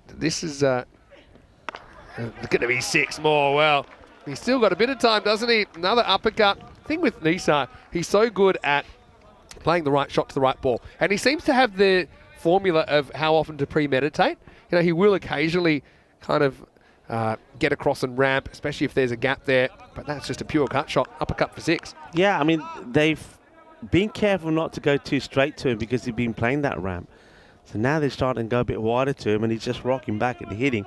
this is going to be 6 more. Well, he's still got a bit of time, doesn't he? Another uppercut. Thing with Nisar, he's so good at playing the right shot to the right ball. And he seems to have the formula of how often to premeditate. He will occasionally kind of get across and ramp, especially if there's a gap there. But that's just a pure cut shot, uppercut for 6. Yeah, I mean, they've been careful not to go too straight to him because he's been playing that ramp. So now they're starting to go a bit wider to him, and he's just rocking back at the hitting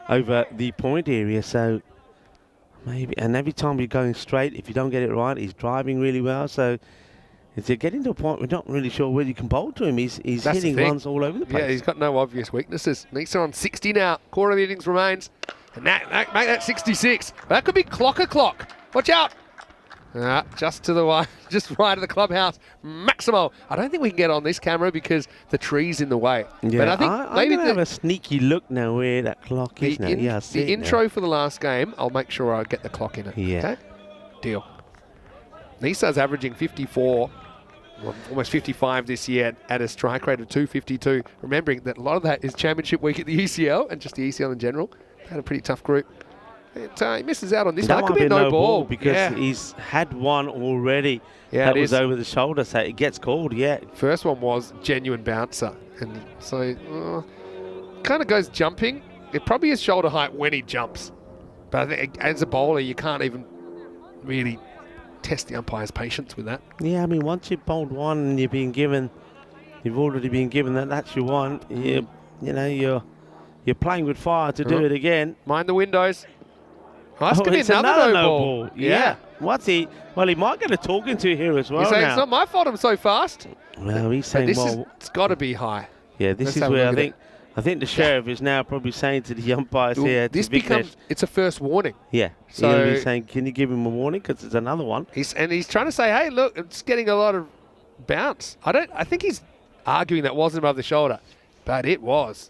over the point area. So maybe, and every time you're going straight, if you don't get it right, he's driving really well. So it's getting to a point we're not really sure where you can bowl to him. He's hitting runs all over the place. Yeah, he's got no obvious weaknesses. Nisar on 60 now. Quarter of the innings remains. And make that 66. That could be clock. Watch out. Just to the right, just right of the clubhouse. Maximo. I don't think we can get on this camera because the tree's in the way. Yeah, but I think maybe have a sneaky look now where that clock is now. The intro for the last game, I'll make sure I get the clock in it. Yeah. Okay? Deal. Nisa's averaging 54, well, almost 55 this year at a strike rate of 252. Remembering that a lot of that is championship week at the ECL and just the ECL in general. Had a pretty tough group. He misses out on this. That Could be a no ball because he's had one already. Yeah, that was over the shoulder, so it gets called. Yeah. First one was genuine bouncer, and so kind of goes jumping. It probably is shoulder height when he jumps, but I think as a bowler you can't even really test the umpire's patience with that. Yeah, I mean, once you've bowled one and you've already been given that. That's your one. You're playing with fire to do it again. Mind the windows. Oh, that's going to be another no ball. Yeah. What's he? Well, he might get a talking to here as well. He's saying now. it's not my fault I'm so fast. Well, he's saying, it's got to be high. Yeah, this is where I think the sheriff is now probably saying to the umpires here. It's a first warning. Yeah. So he's saying, can you give him a warning? Because it's another one. He's trying to say, hey, look, it's getting a lot of bounce. I think he's arguing that wasn't above the shoulder, but it was.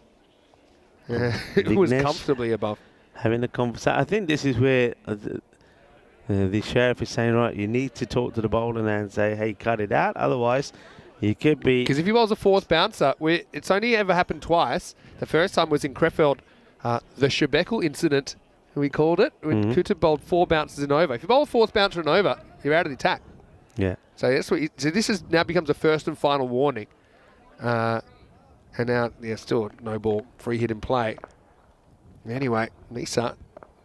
It was comfortably above. Having a conversation. I think this is where the sheriff is saying, right, you need to talk to the bowler now and say, hey, cut it out. Otherwise, you could be... Because if he bowls a fourth bouncer, it's only ever happened twice. The first time was in Krefeld, the Shebekel incident, we called it, when Kuta bowled 4 bouncers in over. If you bowl a fourth bouncer in over, you're out of the attack. Yeah. So that's what. So this now becomes a first and final warning. And now, still no ball, free hit in play. Anyway, Nisa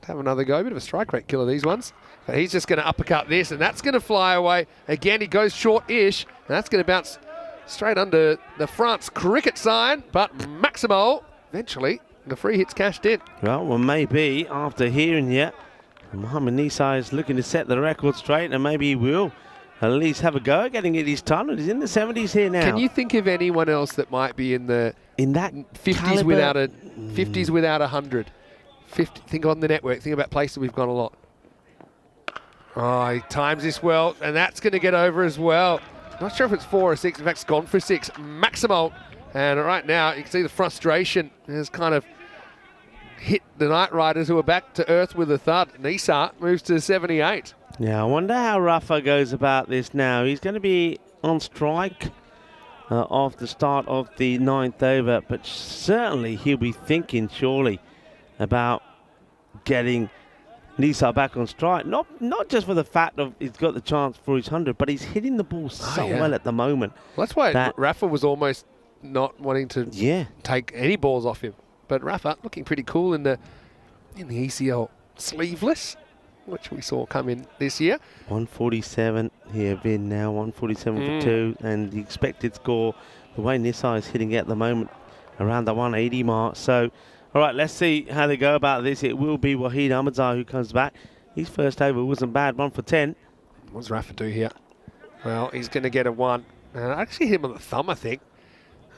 have another go. Bit of a strike rate killer, these ones. But he's just going to uppercut this, and that's going to fly away. Again, he goes short-ish, and that's going to bounce straight under the France cricket sign. But Maximo, eventually, the free hit's cashed in. Well, maybe after hearing you, Mohamed Nisa is looking to set the record straight, and maybe he will at least have a go at getting it his ton. He's in the 70s here now. Can you think of anyone else that might be in that 50s without a 50s without 100? 50. Think on the network. Think about places we've gone a lot. Oh, he times this well, and that's going to get over as well. Not sure if it's 4 or 6. In fact, it's gone for 6. Maximo. And right now, you can see the frustration has kind of hit the Knight Riders, who are back to earth with a thud. Nisa moves to 78. Yeah, I wonder how Rafa goes about this now. He's going to be on strike off the start of the 9th over, but certainly he'll be thinking surely about getting Nisa back on strike. Not just for the fact of he's got the chance for his 100, but he's hitting the ball so well at the moment. Well, that's why Rafa was almost not wanting to take any balls off him. But Rafa looking pretty cool in the ECL sleeveless, which we saw come in this year. 147 here, Vin now, 147 for 2, and the expected score, the way Nisa is hitting at the moment, around the 180 mark. So, all right, let's see how they go about this. It will be Wahid Ahmadzai who comes back. His first over wasn't bad, 1 for 10. What does Rafa do here? Well, he's going to get a 1. Actually hit him on the thumb, I think.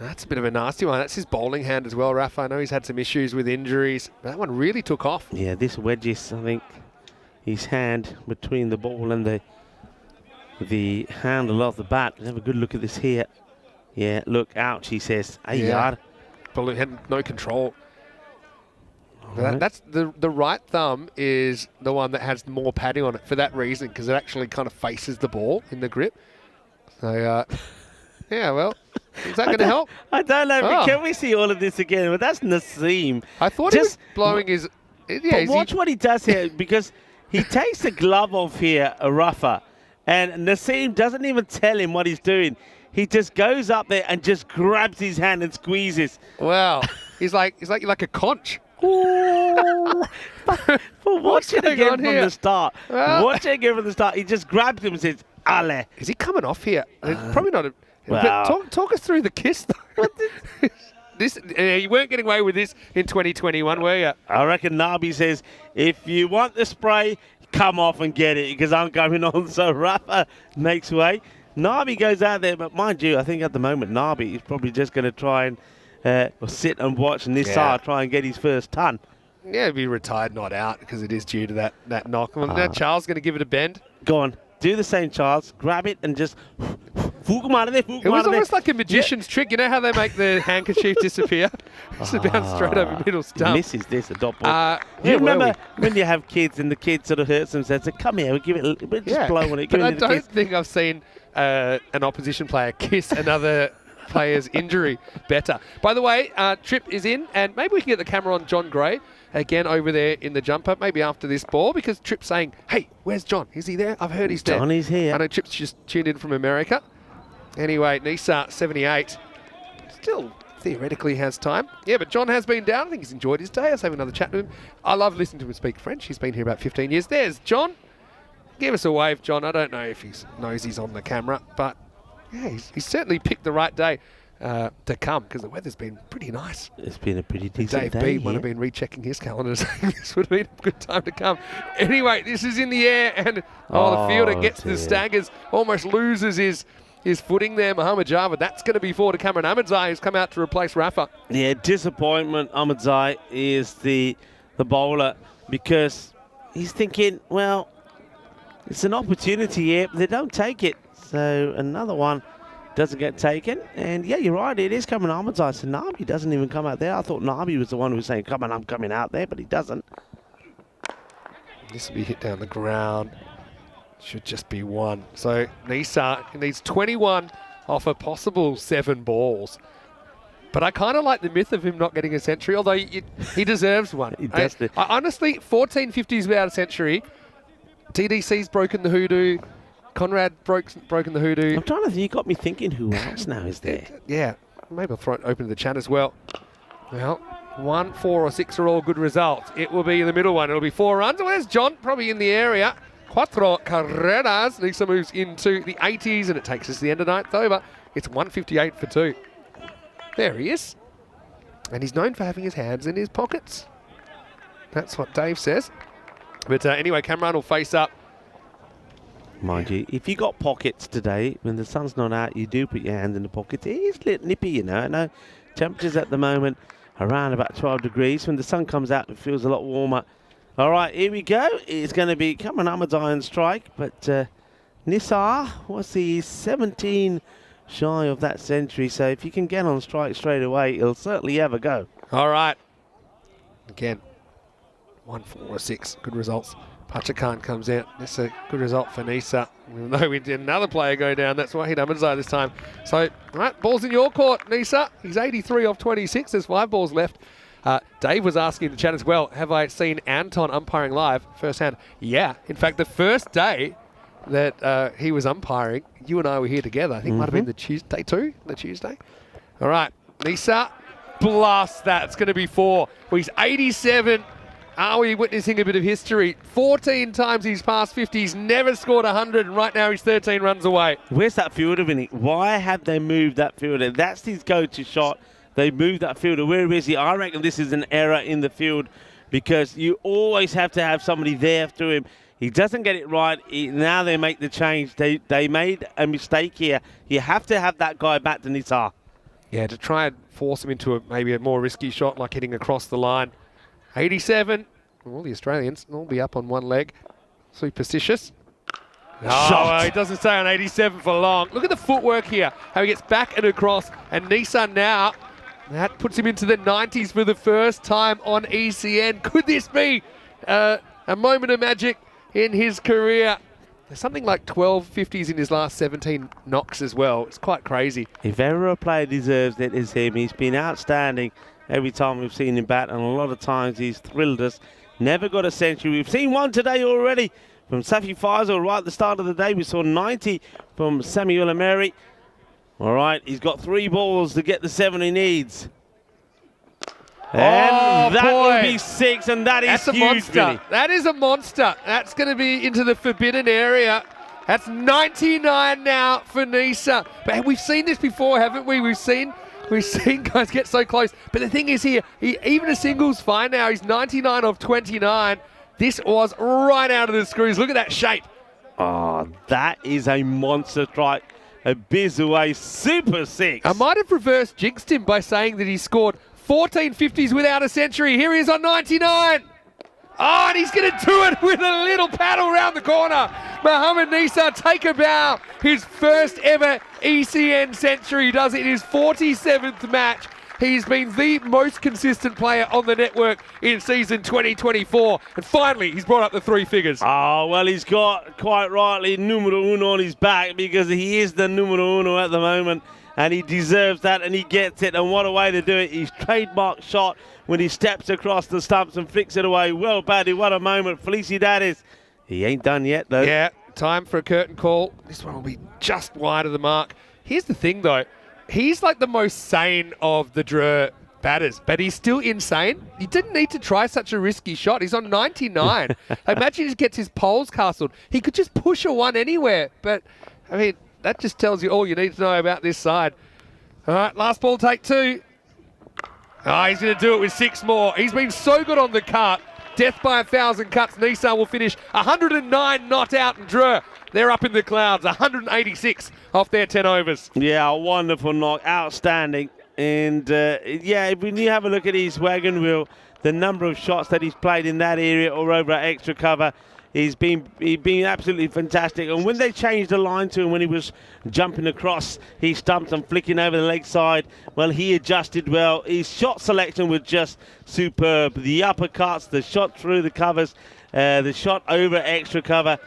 That's a bit of a nasty one. That's his bowling hand as well, Rafa. I know he's had some issues with injuries. But that one really took off. Yeah, this wedges, I think, his hand between the ball and the handle of the bat. Let's have a good look at this here. Yeah, look, ouch, he says. But had no control. That's the right thumb is the one that has more padding on it for that reason, because it actually kind of faces the ball in the grip. So, yeah, well, is that going to help? I don't know. But can we see all of this again? But that's Naseem. I thought he was blowing his... Yeah, but watch what he does here, because he takes the glove off here, Rafa, and Naseem doesn't even tell him what he's doing. He just goes up there and just grabs his hand and squeezes. Wow. he's like a conch. But watch it again from the start. Watch it again from the start. He just grabs him and says, Ale. Is he coming off here? Probably not. But talk us through the kiss, though. You weren't getting away with this in 2021, were you? I reckon Nabi says, if you want the spray, come off and get it, because I'm coming on. So Rafa makes way. Nabi goes out there, but mind you, I think at the moment Nabi is probably just going to try and sit and watch Nisa try and get his first ton. Yeah, he'd be retired, not out, because it is due to that knock. Now Charles going to give it a bend. Go on. Do the same, Charles. Grab it and just It was almost like a magician's trick. You know how they make the handkerchief disappear? It's a bounce straight over middle stump. Misses this, a dot ball. Where You were remember we? when you have kids and the kid sort of hurts themselves, say, come here, we'll give it a little bit, just blow on it. But give I it a little don't kiss. think I've seen an opposition player kiss another player's injury better. By the way, Tripp is in, and maybe we can get the camera on John Gray again over there in the jumper, maybe after this ball, because Tripp's saying, hey, where's John? Is he there? I've heard he's there. Johnny's here. I know Tripp's just tuned in from America. Anyway, Nisa, 78. Still theoretically has time. Yeah, but John has been down. I think he's enjoyed his day. I was having another chat with him. I love listening to him speak French. He's been here about 15 years. There's John. Give us a wave, John. I don't know if he knows he's on the camera, but yeah, he's certainly picked the right day to come, because the weather's been pretty nice. It's been a pretty decent Dave day B might have here. been rechecking his calendar, saying this would have been a good time to come. Anyway, this is in the air, and the fielder gets the staggers, almost loses his footing there. Mohamed Java, that's going to be forward to Cameron Ahmadzai, who's come out to replace Rafa. Yeah, disappointment. Ahmadzai is the bowler, because he's thinking, well, it's an opportunity here, but they don't take it. So another one doesn't get taken. And yeah, you're right, it is coming Ahmadzai. So Nabi doesn't even come out there. I thought Nabi was the one who was saying, come on, I'm coming out there, but he doesn't. This will be hit down the ground. Should just be one. So Nisa needs 21 off a possible 7 balls. But I kind of like the myth of him not getting a century, although he deserves one. He does. I honestly, 14 50s without a century. TDC's broken the hoodoo. Conrad broken the hoodoo. I'm trying to think, you got me thinking, who else now is there? Yeah, maybe I'll throw it open to the chat as well. Well, 1, 4 or 6 are all good results. It will be in the middle one. It'll be 4 runs. Well, there's John, probably in the area. Cuatro carreras. Nisa moves into the 80s, and it takes us to the end of ninth over. It's 158 for 2. There he is. And he's known for having his hands in his pockets. That's what Dave says. But anyway, Cameron will face up. Mind you, if you got pockets today, when the sun's not out, you do put your hand in the pocket. It is a little nippy, you know. I know temperatures at the moment around about 12 degrees. When the sun comes out, it feels a lot warmer. All right, here we go. It's going to be Cameron Ahmadzai on strike, but Nisar was the 17 shy of that century. So if you can get on strike straight away, he'll certainly have a go. All right. Again, 1, 4 or 6. Good results. Pachakan comes out. That's a good result for Nisa. Even though we did another player go down, that's why he hit Ahmadzai this time. So, all right, ball's in your court, Nisa. He's 83 off 26. There's 5 balls left. Dave was asking in the chat as well, have I seen Anton umpiring live firsthand? Yeah. In fact, the first day that he was umpiring, you and I were here together. I think it might have been the Tuesday too, the Tuesday. All right, Nisa, blast that. It's going to be 4. Well, he's 87. Are we witnessing a bit of history? 14 times he's passed 50. He's never scored 100, and right now he's 13 runs away. Where's that fielder, Vinny? Why have they moved that fielder? That's his go-to shot. They moved that fielder. Where is he? I reckon this is an error in the field, because you always have to have somebody there after him. He doesn't get it right. Now they make the change. They made a mistake here. You have to have that guy back to Nisar. Yeah, to try and force him into maybe a more risky shot, like hitting across the line. 87. All the Australians will be up on one leg. Superstitious. Oh, he doesn't stay on 87 for long. Look at the footwork here. How he gets back and across. And Nisa now, that puts him into the 90s for the first time on ECN. Could this be a moment of magic in his career? There's something like 12 50s in his last 17 knocks as well. It's quite crazy. If ever a player deserves it, it's him. He's been outstanding every time we've seen him bat, and a lot of times he's thrilled us. Never got a century. We've seen one today already from Safi Faisal right at the start of the day. We saw 90 from Samuel Ameri. All right, he's got 3 balls to get the 7 he needs. And that will be 6, and that's a huge, monster. Vinny. That is a monster. That's going to be into the forbidden area. That's 99 now for Nisa. But we've seen this before, haven't we? We've seen guys get so close. But the thing is here, even a single's fine now. He's 99 off 29. This was right out of the screws. Look at that shape. Oh, that is a monster strike. A biz away, super 6. I might have reverse jinxed him by saying that he scored 14 50s without a century. Here he is on 99. Oh, and he's going to do it with a little paddle around the corner. Mohamed Nisa take a bow. His first ever ECN century. He does it in his 47th match. He's been the most consistent player on the network in season 2024. And finally, he's brought up the 3 figures. Oh, well, he's got, quite rightly, numero uno on his back because he is the numero uno at the moment. And he deserves that, and he gets it. And what a way to do it. His trademark shot when he steps across the stumps and flicks it away. Well batted, what a moment. Felicidades. He ain't done yet, though. Yeah, time for a curtain call. This one will be just wide of the mark. Here's the thing, though. He's like the most sane of the Dreux batters, but he's still insane. He didn't need to try such a risky shot. He's on 99. Imagine he just gets his poles castled. He could just push a one anywhere. But, I mean, that just tells you all you need to know about this side. All right, last ball, take 2. Oh, he's going to do it with 6 more. He's been so good on the cut. Death by 1,000 cuts. Nisa will finish 109 not out, and Dreux, they're up in the clouds, 186 off their 10 overs. Yeah, a wonderful knock, outstanding. And, yeah, when you have a look at his wagon wheel, the number of shots that he's played in that area or over extra cover, he's been absolutely fantastic. And when they changed the line to him, when he was jumping across his stumps and flicking over the leg side, well, he adjusted well. His shot selection was just superb. The uppercuts, the shot through the covers, the shot over extra cover.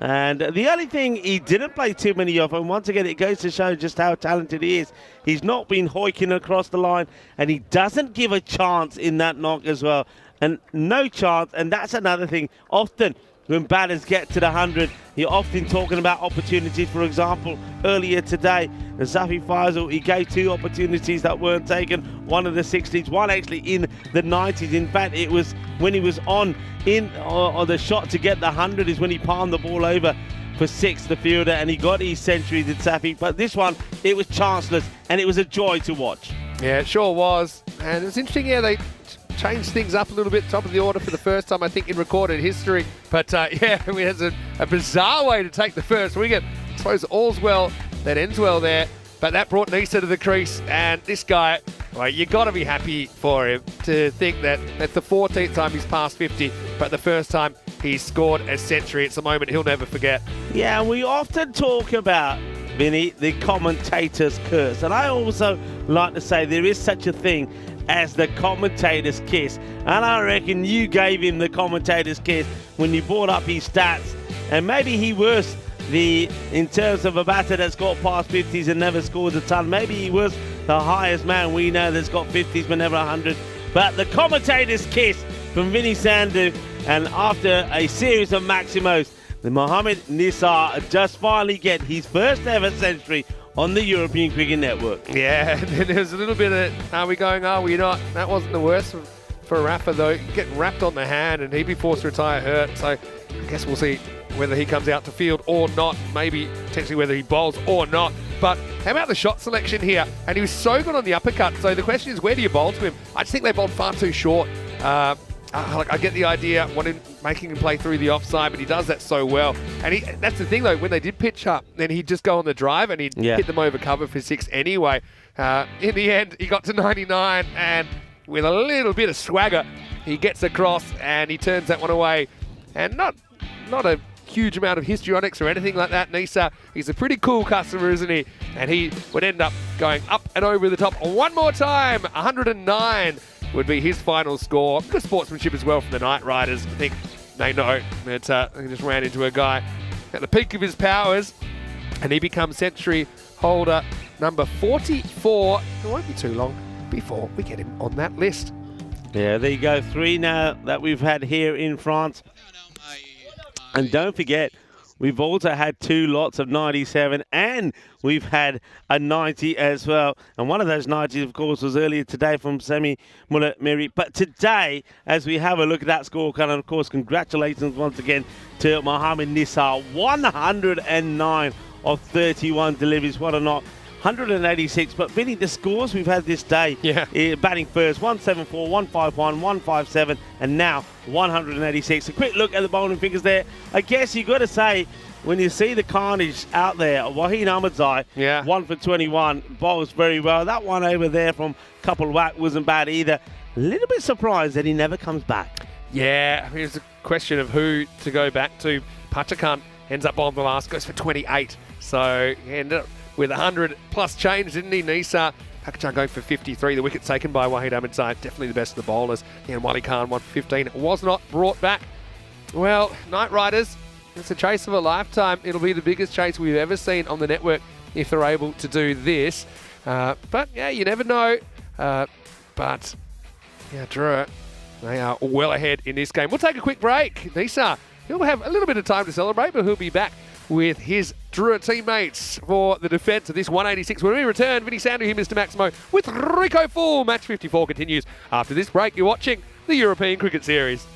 And the only thing he didn't play too many of, and once again, it goes to show just how talented he is. He's not been hoiking across the line, and he doesn't give a chance in that knock as well. And no chance, and that's another thing. Often, when batters get to the 100, you're often talking about opportunities. For example, earlier today, Zafi Faisal, he gave 2 opportunities that weren't taken. One in the 60s, one actually in the 90s. In fact, it was when he was on the shot to get the 100 is when he palmed the ball over for 6, the fielder, and he got his century, did Zafi. But this one, it was chanceless, and it was a joy to watch. Yeah, it sure was. And it's interesting, yeah, they changed things up a little bit, top of the order for the first time, I think, in recorded history. But, yeah, it was a bizarre way to take the first wicket. I suppose all's well that ends well there. But that brought Nisa to the crease, and this guy, well, you got to be happy for him to think that that's the 14th time he's passed 50, but the first time he's scored a century. It's a moment he'll never forget. Yeah, we often talk about, Vinny, the commentator's curse. And I also like to say there is such a thing as the commentator's kiss. And I reckon you gave him the commentator's kiss when you brought up his stats. And maybe he was in terms of a batter that's got past 50s and never scored a ton. Maybe he was the highest man we know that's got 50s but never 100. But the commentator's kiss from Vinny Sandhu, and after a series of Maximos, the Mohamed Nisa just finally get his first ever century on the European Cricket Network. Yeah, and then there's a little bit of, are we going, are we not? That wasn't the worst for Rafa, though. Getting wrapped on the hand, and he'd be forced to retire hurt. So I guess we'll see whether he comes out to field or not. Maybe potentially whether he bowls or not. But how about the shot selection here? And he was so good on the uppercut. So the question is, where do you bowl to him? I just think they bowled far too short. I get the idea, making him play through the offside, but he does that so well. And that's the thing, though, when they did pitch up, then he'd just go on the drive and he'd hit them over cover for 6 anyway. In the end, he got to 99, and with a little bit of swagger, he gets across and he turns that one away. And not a huge amount of histrionics or anything like that. Nisa, he's a pretty cool customer, isn't he? And he would end up going up and over the top one more time. 109 would be his final score. Good sportsmanship as well from the Knight Riders. I think they know that he just ran into a guy at the peak of his powers, and he becomes century holder number 44. It won't be too long before we get him on that list. Yeah, there you go. 3 now that we've had here in France. And don't forget, we've also had 2 lots of 97, and we've had a 90 as well. And one of those 90s, of course, was earlier today from Semi Muller Miri. But today, as we have a look at that scorecard, and of course, congratulations once again to Mohamed Nisa. 109 of 31 deliveries. What a knock. 186, but Vinny, the scores we've had this day, batting first, 174, 151, 157, and now 186. A quick look at the bowling figures there. I guess you got to say, when you see the carnage out there, Wahid Ahmedzai, 1 for 21, bowls very well. That one over there from Couple Whack wasn't bad either. A little bit surprised that he never comes back. Yeah, here's a question of who to go back to. Pachakan ends up on the last, goes for 28. So he ended up with 100 plus change, didn't he, Nisa? Pachakan going for 53. The wicket taken by Wahid Ahmedzai, definitely the best of the bowlers. And Wali Khan 1 for 15. It was not brought back. Well, Knight Riders, it's a chase of a lifetime. It'll be the biggest chase we've ever seen on the network if they're able to do this. But yeah, you never know. But yeah, Drew, they are well ahead in this game. We'll take a quick break. Nisa, he'll have a little bit of time to celebrate, but he'll be back with his Drua teammates for the defence of this 186. When we return, Vinny Sandu here, Mr. Maximo, with Rico Full. Match 54 continues after this break. You're watching the European Cricket Series.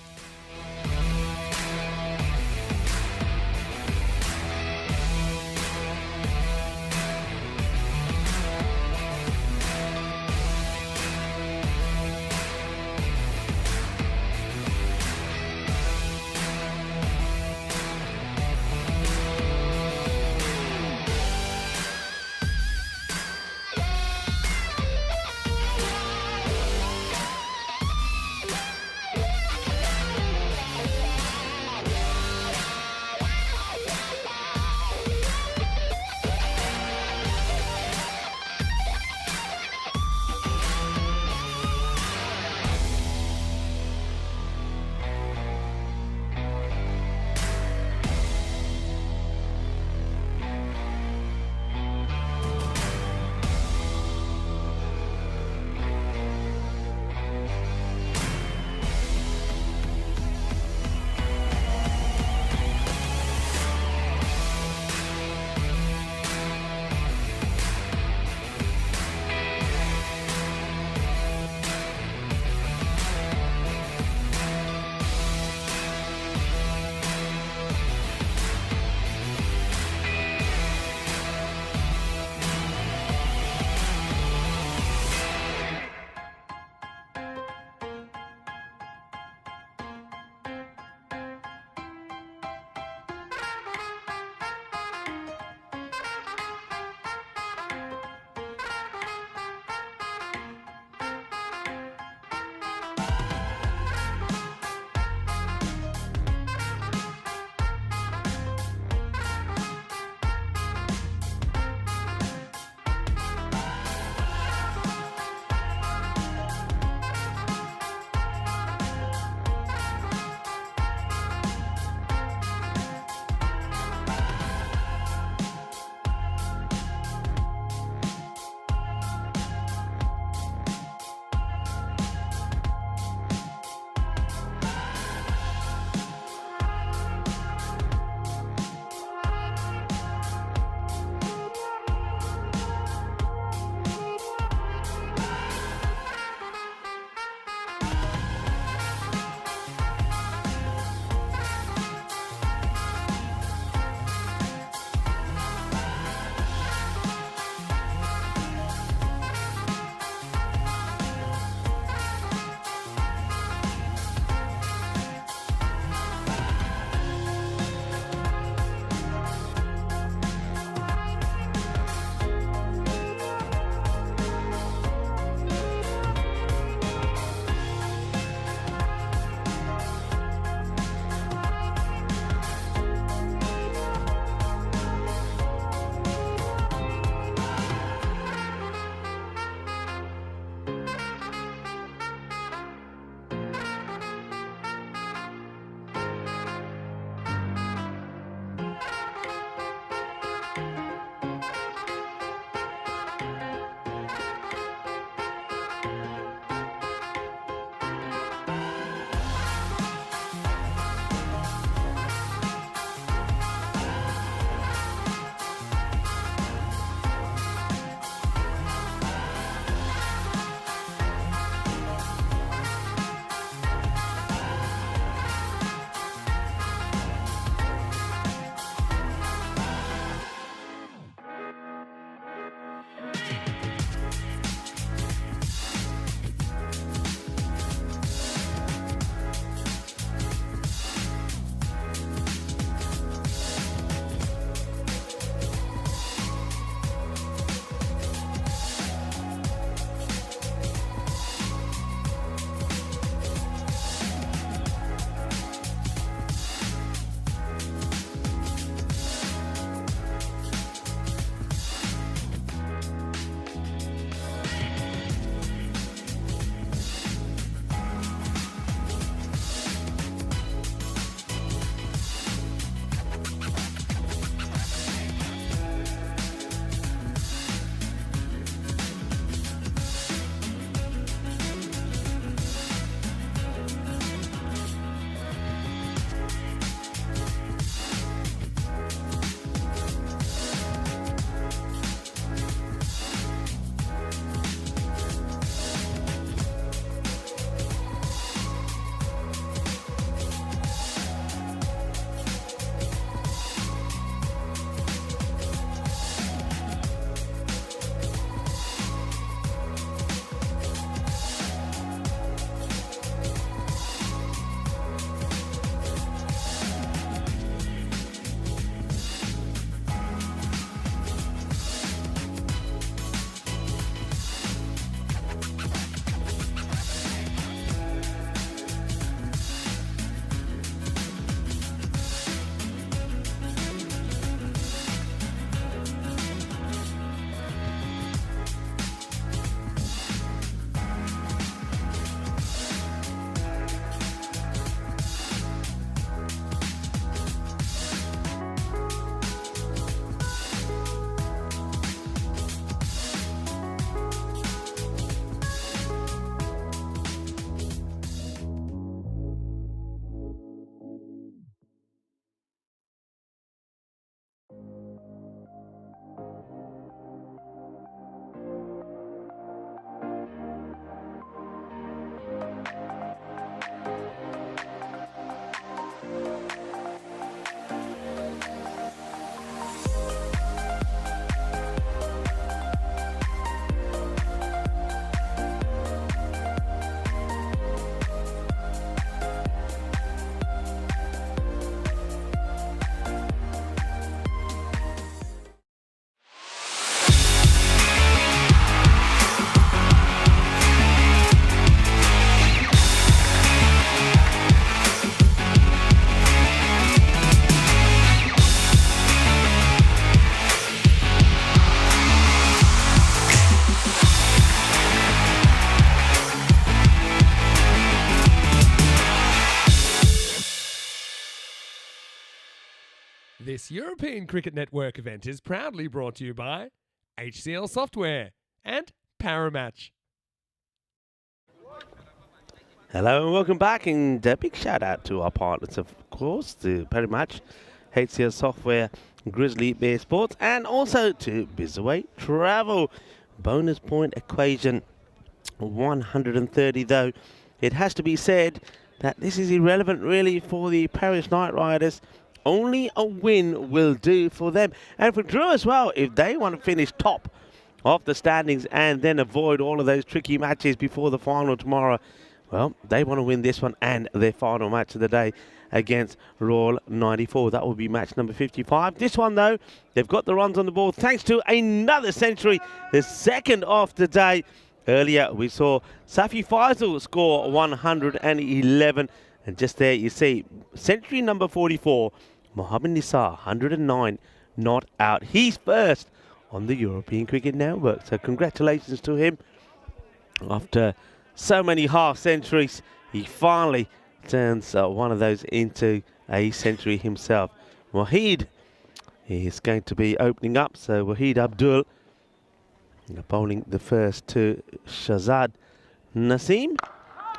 This European Cricket Network event is proudly brought to you by HCL Software and Paramatch. Hello and welcome back, and a big shout out to our partners, of course, to Paramatch, HCL Software, Grizzly Bear Sports, and also to Bizaway Travel. Bonus point equation 130, though. It has to be said that this is irrelevant really for the Paris Knight Riders. Only a win will do for them. And for Drew as well, if they want to finish top of the standings and then avoid all of those tricky matches before the final tomorrow, well, they want to win this one and their final match of the day against Royal 94. That will be match number 55. This one, though, they've got the runs on the board thanks to another century, the second of the day. Earlier, we saw Safi Faisal score 111. And just there, you see, century number 44, Mohammad Nisar, 109, not out. He's first on the European Cricket Network. So congratulations to him. After so many half centuries, he finally turns one of those into a century himself. Wahid is going to be opening up. So Wahid Abdul bowling the first to Shahzad Naseem,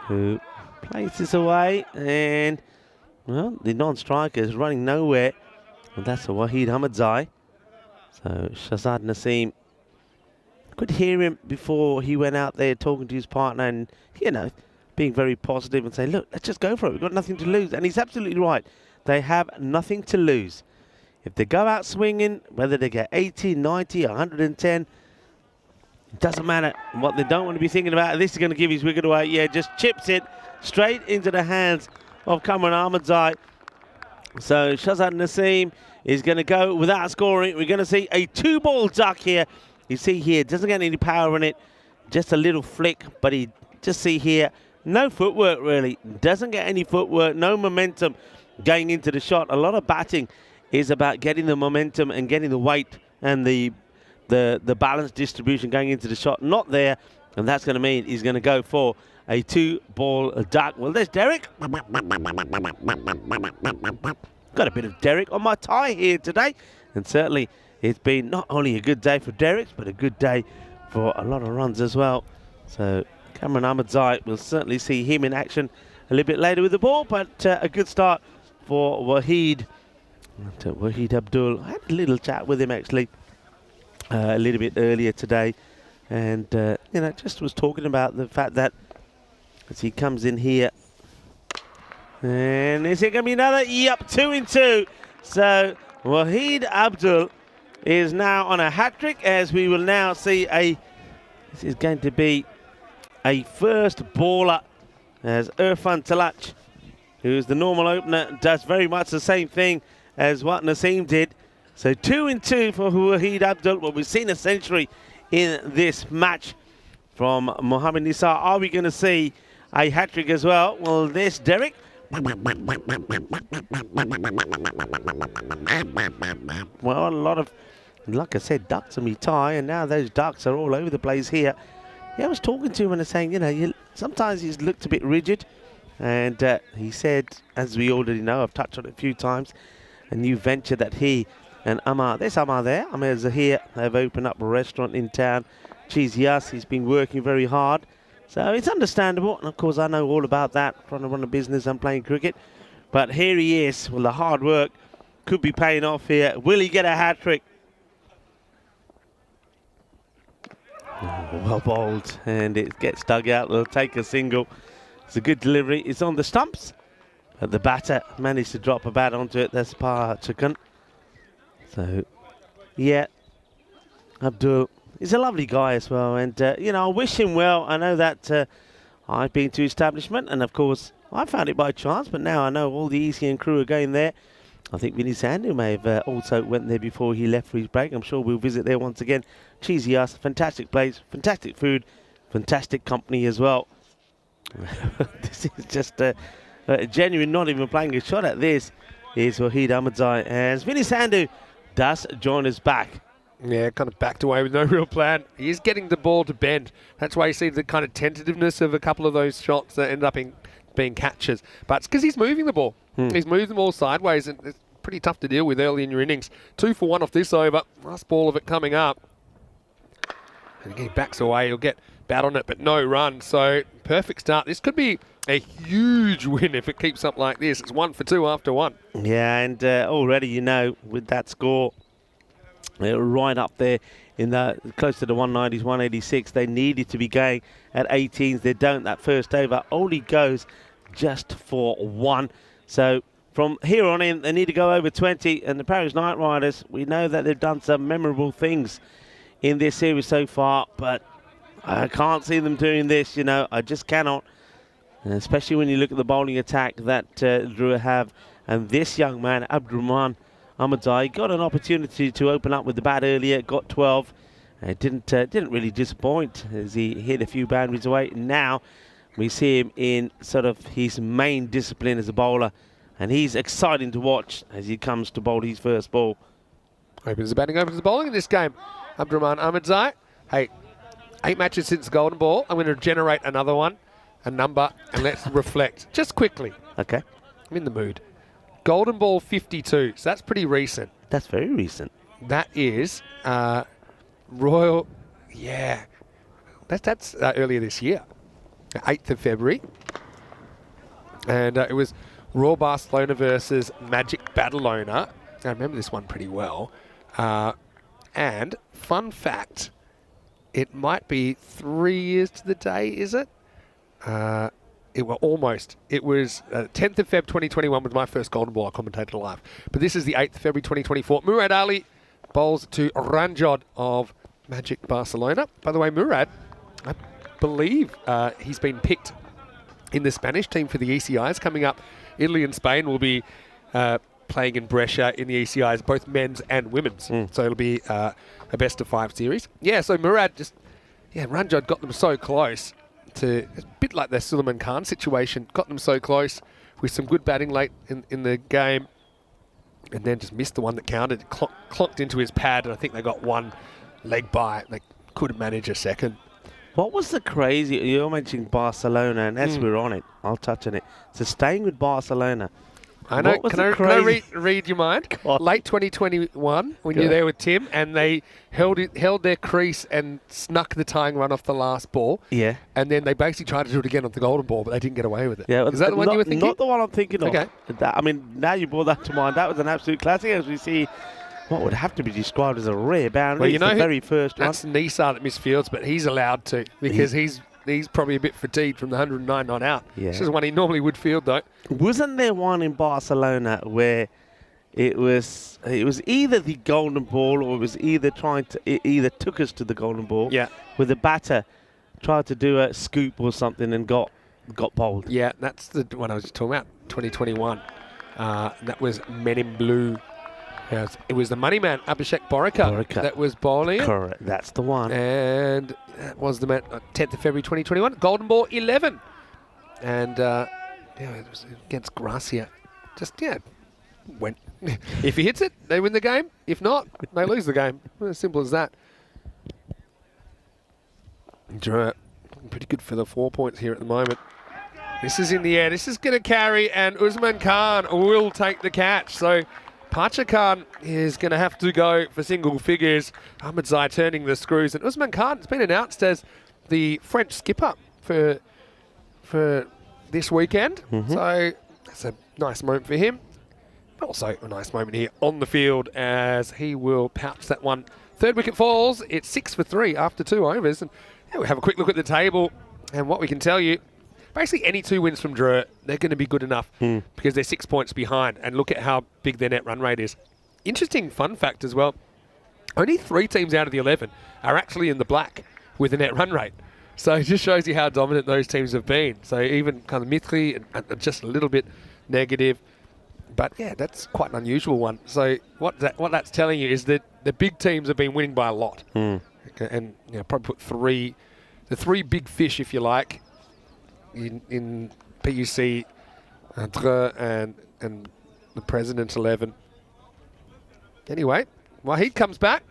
who plays this away, and well, the non-striker is running nowhere, and that's a Wahid Ahmadzai. So Shahzad Naseem, could hear him before he went out there talking to his partner and, you know, being very positive and saying, look, let's just go for it. We've got nothing to lose. And he's absolutely right. They have nothing to lose. If they go out swinging, whether they get 80, 90, 110, it doesn't matter. What they don't want to be thinking about, this is going to give his wicket away. Yeah, just chips it straight into the hands of Kamran Ahmadzai. So Shahzad Naseem is going to go without scoring. We're going to see a 2-ball duck here. You see here, doesn't get any power in it, just a little flick, but he just see here, no footwork really, doesn't get any footwork, no momentum going into the shot. A lot of batting is about getting the momentum and getting the weight and the balance distribution going into the shot. Not there, and that's going to mean he's going to go for a 2-ball duck. Well, there's Derek. Got a bit of Derek on my tie here today, and certainly it's been not only a good day for Derek, but a good day for a lot of runs as well. So Kamran Ahmadzai, will certainly see him in action a little bit later with the ball, but a good start for Wahid. Wahid Abdul. I had a little chat with him actually a little bit earlier today, and you know, just was talking about the fact that as he comes in here, and is it going to be another? Yep, 2 in 2. So Wahid Abdul is now on a hat-trick, as we will now see this is going to be a first baller, as Irfan Talach, who's the normal opener, does very much the same thing as what Naseem did. So 2 in 2 for Wahid Abdul. Well, we've seen a century in this match from Mohammad Nisar. Are we going to see a hat-trick as well? Well, there's Derek. Well, a lot of, like I said, ducks on me tie, and now those ducks are all over the place here. Yeah, I was talking to him and saying, you know, sometimes he's looked a bit rigid, and he said, as we already know, I've touched on it a few times, a new venture that he and Amar, there's Amar there, Amar Zahir, have opened up a restaurant in town, Cheesy Us. He's been working very hard, so it's understandable, and of course I know all about that, trying to run a business and playing cricket, but here he is. Well, the hard work could be paying off here. Will he get a hat-trick? Well bowled, and it gets dug out. They'll take a single. It's a good delivery. It's on the stumps, but the batter managed to drop a bat onto it. That's Par Chakun. So, yeah, Abdul is a lovely guy as well, and you know, I wish him well. I know that I've been to establishment, and of course I found it by chance, but now I know all the ECN crew are going there. I think Vinny Sandhu may have also went there before he left for his break. I'm sure we'll visit there once again. Cheesy Us, fantastic place, fantastic food, fantastic company as well. This is just a genuine, not even playing a shot at this, is Wahid Ahmadzai, as Vinny Sandhu does join us back. Yeah, kind of backed away with no real plan. He is getting the ball to bend. That's why you see the kind of tentativeness of a couple of those shots that end up being catches. But it's because he's moving the ball. He's moving the ball sideways, and pretty tough to deal with early in your innings. 2 for 1 off this over. Last ball of it coming up. And again, he backs away. He'll get bat on it, but no run. So perfect start. This could be a huge win if it keeps up like this. It's 1 for 2 after 1. Yeah, and already, you know, with that score, they're right up there in the close to the 190s, 186. They needed to be going at 18s. They don't. That first over only goes just for 1. So from here on in, they need to go over 20. And the Paris Knight Riders, we know that they've done some memorable things in this series so far, but I can't see them doing this, you know. I just cannot. And especially when you look at the bowling attack that Drew have. And this young man, Abdurrahman Ahmadzai, got an opportunity to open up with the bat earlier, got 12. And didn't really disappoint as he hit a few boundaries away. Now we see him in sort of his main discipline as a bowler. And he's exciting to watch as he comes to bowl his first ball. Opens the batting, opens the bowling in this game. Abdurrahman Ahmadzai. Hey, 8 matches since the golden ball. I'm going to generate another one, a number, and let's reflect just quickly. Okay. I'm in the mood. Golden ball 52, so that's pretty recent. That's very recent. That is Royal, yeah. That's earlier this year, 8th of February. And it was Royal Barcelona versus Magic Badalona. I remember this one pretty well. And fun fact, it might be 3 years to the day, is it? It were almost. It was 10th of Feb 2021 was my first golden ball I commentated live. But this is the 8th of February 2024. Murad Ali bowls to Ranjod of Magic Barcelona. By the way, Murad, I believe he's been picked in the Spanish team for the ECIs. Coming up, Italy and Spain will be playing in Brescia in the ECIs, both men's and women's. So it'll be a best-of-5 series. Yeah, so Murad Ranjod got them so close. To a bit like the Suleiman Khan situation, got them so close with some good batting late in the game, and then just missed the one that counted. It clocked into his pad, and I think they got one leg by. They couldn't manage a second. What was the crazy? You're mentioning Barcelona, and as we're on it, I'll touch on it. So staying with Barcelona. I know. Can I read your mind? Late 2021, when you're there with Tim, and they held their crease and snuck the tying run off the last ball. Yeah. And then they basically tried to do it again on the golden ball, but they didn't get away with it. Yeah. Is that the one you were thinking? Not the one I'm thinking of. Okay. I mean, now you brought that to mind. That was an absolute classic, as we see what would have to be described as a rare boundary. Well, you know, the very first one. That's Nisar that misfields, but he's allowed to because he's probably a bit fatigued from the 109 not out. Yeah. This is one he normally would field, though. Wasn't there one in Barcelona where it was either the golden ball or it was either took us to the golden ball? Yeah. Where the batter tried to do a scoop or something and got bowled. Yeah, that's the one I was just talking about, 2021. That was Men in Blue. It was the money man, Abhishek Borika, that was bowling. Correct, that's the one. And that was the man, 10th of February 2021. Golden ball 11. And it was against Gracia. Went. If he hits it, they win the game. If not, they lose the game. As simple as that. Pretty good for the 4 points here at the moment. This is in the air. This is going to carry, and Usman Khan will take the catch. So Pacha Khan is going to have to go for single figures. Ahmadzai turning the screws. And Usman Khan has been announced as the French skipper for this weekend. So that's a nice moment for him. Also a nice moment here on the field as he will pouch that one. Third wicket falls. It's 6 for 3 after 2 overs. And we'll have a quick look at the table. And what we can tell you, basically any 2 wins from Drew, they're going to be good enough because they're 6 points behind. And look at how big their net run rate is. Interesting fun fact as well. Only 3 teams out of the 11 are actually in the black with a net run rate. So it just shows you how dominant those teams have been. So even kind of Mithri and just a little bit negative. But yeah, that's quite an unusual one. So what that's telling you is that the big teams have been winning by a lot. Okay, and probably put the 3 big fish, if you like, in PUC, Dre and the President's 11. Anyway, Wahid comes back,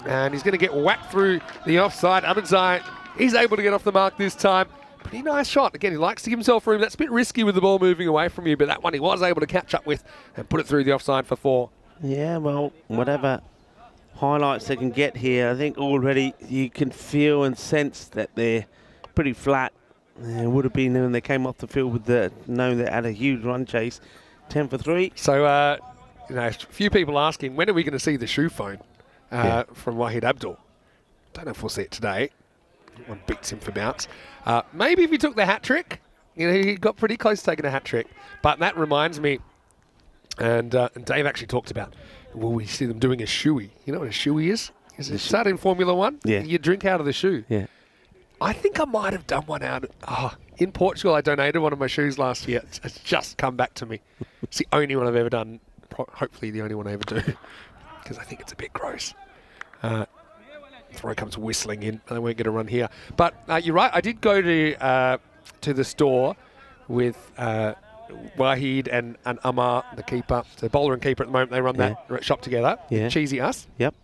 and he's going to get whacked through the offside. Ahmadzai, he's able to get off the mark this time. Pretty nice shot. Again, he likes to give himself room. That's a bit risky with the ball moving away from you, but that one he was able to catch up with and put it through the offside for 4. Yeah, well, whatever highlights they can get here, I think already you can feel and sense that they're pretty flat. It would have been when they came off the field with knowing they had a huge run chase. 10 for 3. So, a few people asking, when are we going to see the shoe phone from Wahid Abdul? Don't know if we'll see it today. One beats him for bounce. Maybe if he took the hat trick. He got pretty close to taking a hat trick. But that reminds me, and Dave actually talked about, will we see them doing a shoey? You know what a shoey is? Is it started in Formula 1? Yeah. You drink out of the shoe. Yeah. I think I might have done one out. In Portugal, I donated one of my shoes last year. It's just come back to me. It's the only one I've ever done. Hopefully the only one I ever do. Because I think it's a bit gross. Throw comes whistling in. I won't get a run here. But you're right. I did go to the store with Wahid and Amar, the keeper. So bowler and keeper at the moment. They run that shop together. Yeah. Cheesy Us. Yep.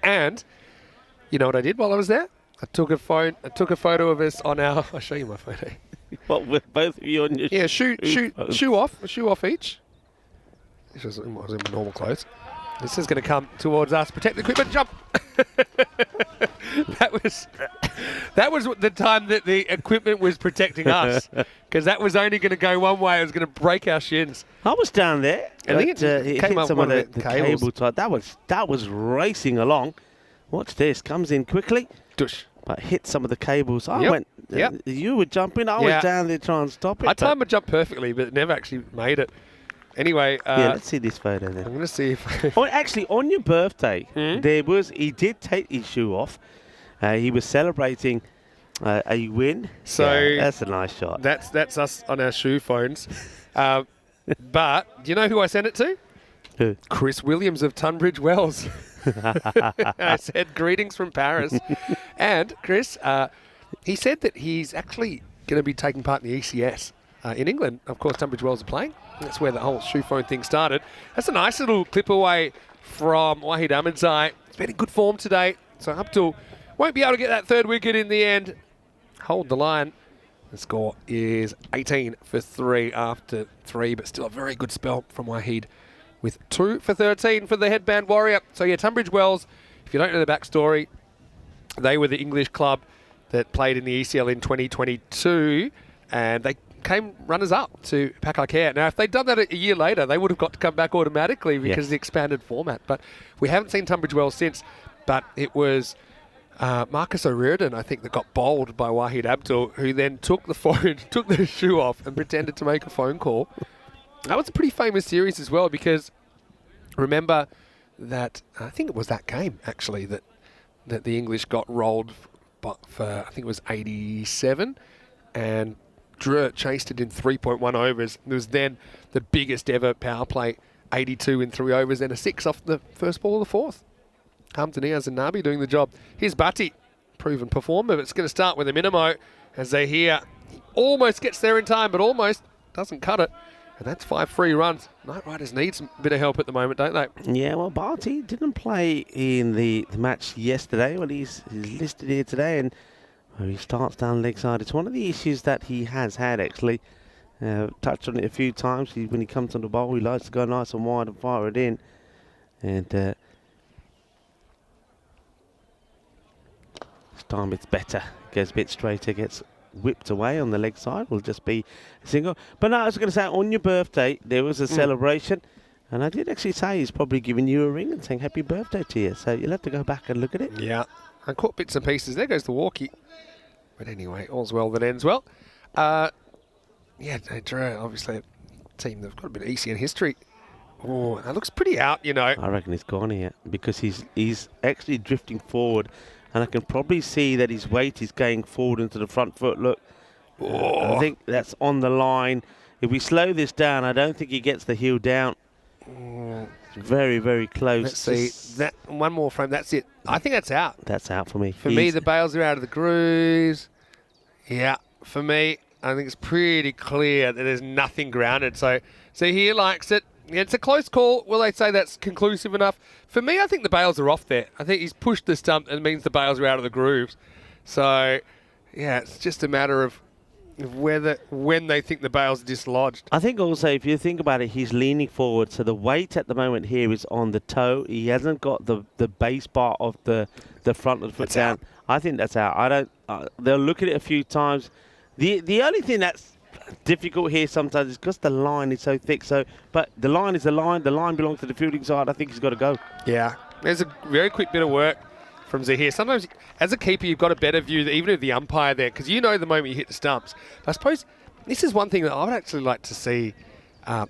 And you know what I did while I was there? I took a photo of us on our... I'll show you my photo. What, with both of you on your shoe off. A shoe off each. This was in normal clothes. This is going to come towards us. Protect the equipment. Jump. That was the time that the equipment was protecting us, because that was only going to go one way. It was going to break our shins. I was down there. I think it It came hit up some one of of the the cables. cable tie. That was racing along. Watch this. Comes in quickly, Dush. but hit some of the cables. I Yep. went. Yep. You were jumping. I Yeah. was down there trying to stop it. I timed my jump perfectly, but never actually made it. Anyway, yeah, let's see this photo I'm then. going to see if... Oh, actually, on your birthday, he did take his shoe off. He was celebrating a win. So yeah, that's a nice shot. That's us on our shoe phones. But do you know who I sent it to? Who? Chris Williams of Tunbridge Wells. I said greetings from Paris. And Chris, he said that he's actually going to be taking part in the ECS in England. Of course, Tunbridge Wells are playing. That's where the whole shoe phone thing started. That's a nice little clip away from Wahid Ahmedzai. It's been in good form today. So Abdul won't be able to get that third wicket in the end. Hold the line. The score is 18 for 3 after 3, but still a very good spell from Wahid with 2 for 13 for the headband warrior. So yeah, Tunbridge Wells, if you don't know the backstory, they were the English club that played in the ECL in 2022, and they came runners-up to Packard Care. Now, if they'd done that a year later, they would have got to come back automatically because of the expanded format. But we haven't seen Tunbridge Wells since, but it was Marcus O'Riordan, I think, that got bowled by Wahid Abdul, who then took the phone, took the shoe off and pretended to make a phone call. That was a pretty famous series as well, because remember that, I think it was that game, actually, that the English got rolled for, I think it was 87, and Drew chased it in 3.1 overs. It was then the biggest ever power play, 82 in 3 overs, and a 6 off the first ball of the 4th. Hamza Niaz and Nabi doing the job. Here's Bhatti, proven performer, but it's going to start with a minimo as they hear. He almost gets there in time, but almost doesn't cut it. And that's 5 free runs. Night Riders need some bit of help at the moment, don't they? Yeah, well, Bhatti didn't play in the match yesterday. Well, he's listed here today, and he starts down leg side. It's one of the issues that he has had, actually. Touched on it a few times. When he comes on the bowl, he likes to go nice and wide and fire it in. And this time it's better. Goes a bit straighter, gets whipped away on the leg side. Will just be a single. But no, I was going to say, on your birthday, there was a celebration. And I did actually say he's probably giving you a ring and saying happy birthday to you. So you'll have to go back and look at it. Yeah. I caught bits and pieces. There goes the walkie. But anyway, all's well that ends well. Yeah, Drew, obviously a team that's got a bit of ECN history. Oh, that looks pretty out, you know. I reckon he's gone here because he's actually drifting forward, and I can probably see that his weight is going forward into the front foot. Look, I think that's on the line. If we slow this down, I don't think he gets the heel down. Very, very close. Let's see. That one more frame. That's it. I think that's out. That's out for me. For me, the bails are out of the grooves. Yeah, for me, I think it's pretty clear that there's nothing grounded. So he likes it. It's a close call. Will they say that's conclusive enough? For me, I think the bails are off there. I think he's pushed the stump and it means the bails are out of the grooves. So, yeah, it's just a matter of when they think the bail's dislodged. I think also, if you think about it, he's leaning forward, so the weight at the moment here is on the toe. He hasn't got the base part of the front of the foot That's down. out. I think that's out. I don't. They'll look at it a few times. The only thing that's difficult here sometimes is because the line is so thick. But the line is the line. The line belongs to the fielding side. I think he's got to go. Yeah, there's a very quick bit of work from Zahir. Sometimes, as a keeper, you've got a better view, even of the umpire there, because you know the moment you hit the stumps. I suppose this is one thing that I would actually like to see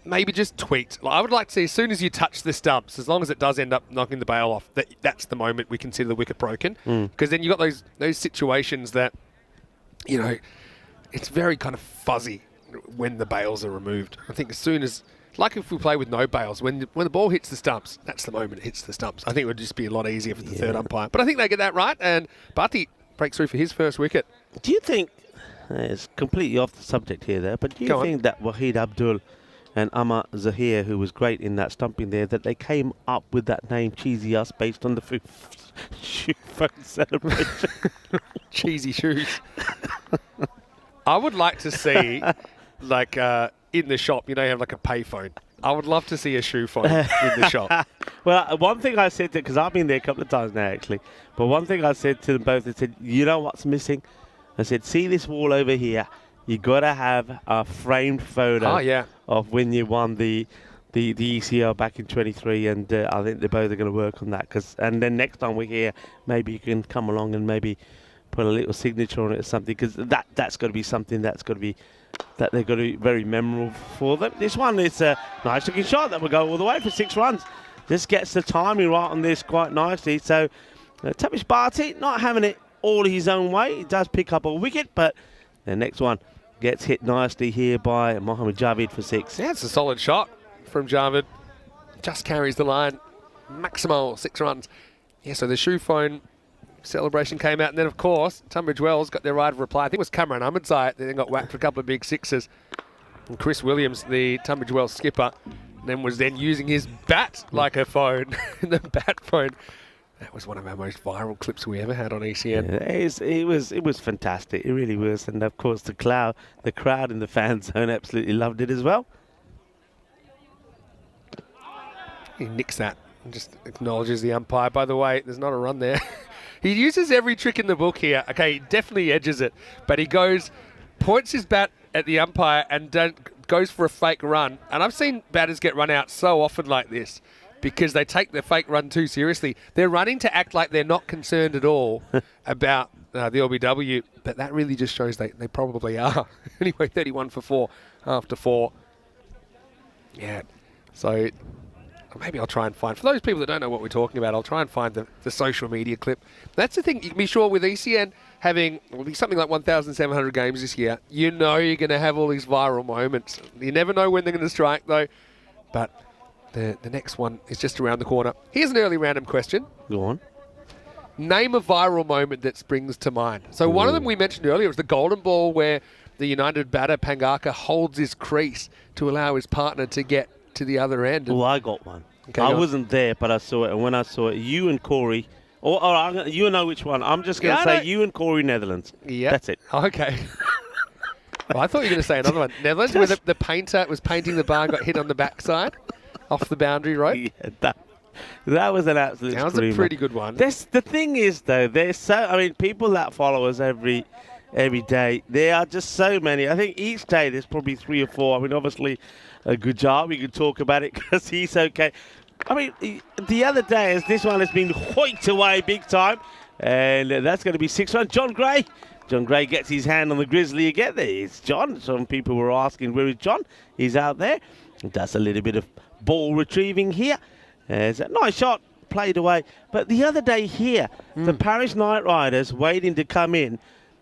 maybe just tweaked. Like, I would like to see as soon as you touch the stumps, as long as it does end up knocking the bail off, that's the moment we consider the wicket broken. Because then you've got those situations that, you know, it's very kind of fuzzy when the bails are removed. I think as soon as, like if we play with no bails, when the ball hits the stumps, that's the moment it hits the stumps. I think it would just be a lot easier for the third umpire. But I think they get that right, and Bhatti breaks through for his first wicket. Do you think, it's completely off the subject here there, but do you think that Wahid Abdul and Amar Zahir, who was great in that stumping there, that they came up with that name Cheesy Us based on the shoe phone celebration? Cheesy shoes. I would like to see, like, in the shop, you know, you have like a payphone. I would love to see a shoe phone in the shop. Well, one thing I said to, because I've been there a couple of times now actually, but one thing I said to them both, I said, you know what's missing? I said, see this wall over here? You got to have a framed photo of when you won the ECL back in 23, and I think they both are going to work on that. And then next time we're here, maybe you can come along and maybe put a little signature on it or something, because that's got to be something that they've got to be very memorable for them. This one is a nice looking shot that will go all the way for 6 runs. Just gets the timing right on this quite nicely. So Tapish Bhatti not having it all his own way. He does pick up a wicket, but the next one gets hit nicely here by Mohammad Javid for 6. Yeah, it's a solid shot from Javid. Just carries the line. Maximal 6 runs. Yeah, so the shoe phone celebration came out, and then of course Tunbridge Wells got their right of reply. I think it was Cameron Ahmedzai. They then got whacked for a couple of big sixes, and Chris Williams, the Tunbridge Wells skipper, then was using his bat like a phone. The bat phone, that was one of our most viral clips we ever had on ECN. Yeah, it was fantastic. It really was, and of course the crowd in the fan zone absolutely loved it as well. He nicks that and just acknowledges the umpire. By the way, there's not a run there. He uses every trick in the book here. Okay, he definitely edges it, but he points his bat at the umpire and goes for a fake run. And I've seen batters get run out so often like this because they take the fake run too seriously. They're running to act like they're not concerned at all about the LBW, but that really just shows they probably are. Anyway, 31 for 4 after 4. Yeah, so maybe I'll try and find, for those people that don't know what we're talking about, I'll try and find the social media clip. That's the thing, you can be sure with ECN having something like 1,700 games this year, you know you're going to have all these viral moments. You never know when they're going to strike though, but the next one is just around the corner. Here's an early random question. Go on. Name a viral moment that springs to mind. So one of them we mentioned earlier was the golden ball where the United batter Pangaka holds his crease to allow his partner to get to the other end. Oh, I got one. Okay, I wasn't there, but I saw it. And when I saw it, you and Corey, you know which one. I'm just going to say you and Corey, Netherlands. Yeah. That's it. Okay. Well, I thought you were going to say another one. Netherlands, where the painter was painting the bar and got hit on the backside off the boundary rope. Yeah, that was an absolute That was screamer. a pretty good one. The thing is, though, people that follow us every day, there are just so many. I think each day there's probably 3 or 4. I mean, obviously, a good job. We could talk about it because he's okay. I mean, the other day, as this one has been hoiked away big time, and that's going to be 6 runs. John Gray gets his hand on the Grizzly again. There is John. Some people were asking, where is John? He's out there. He does a little bit of ball retrieving here. It's a nice shot, played away. But the other day here, the Paris Knight Riders waiting to come in.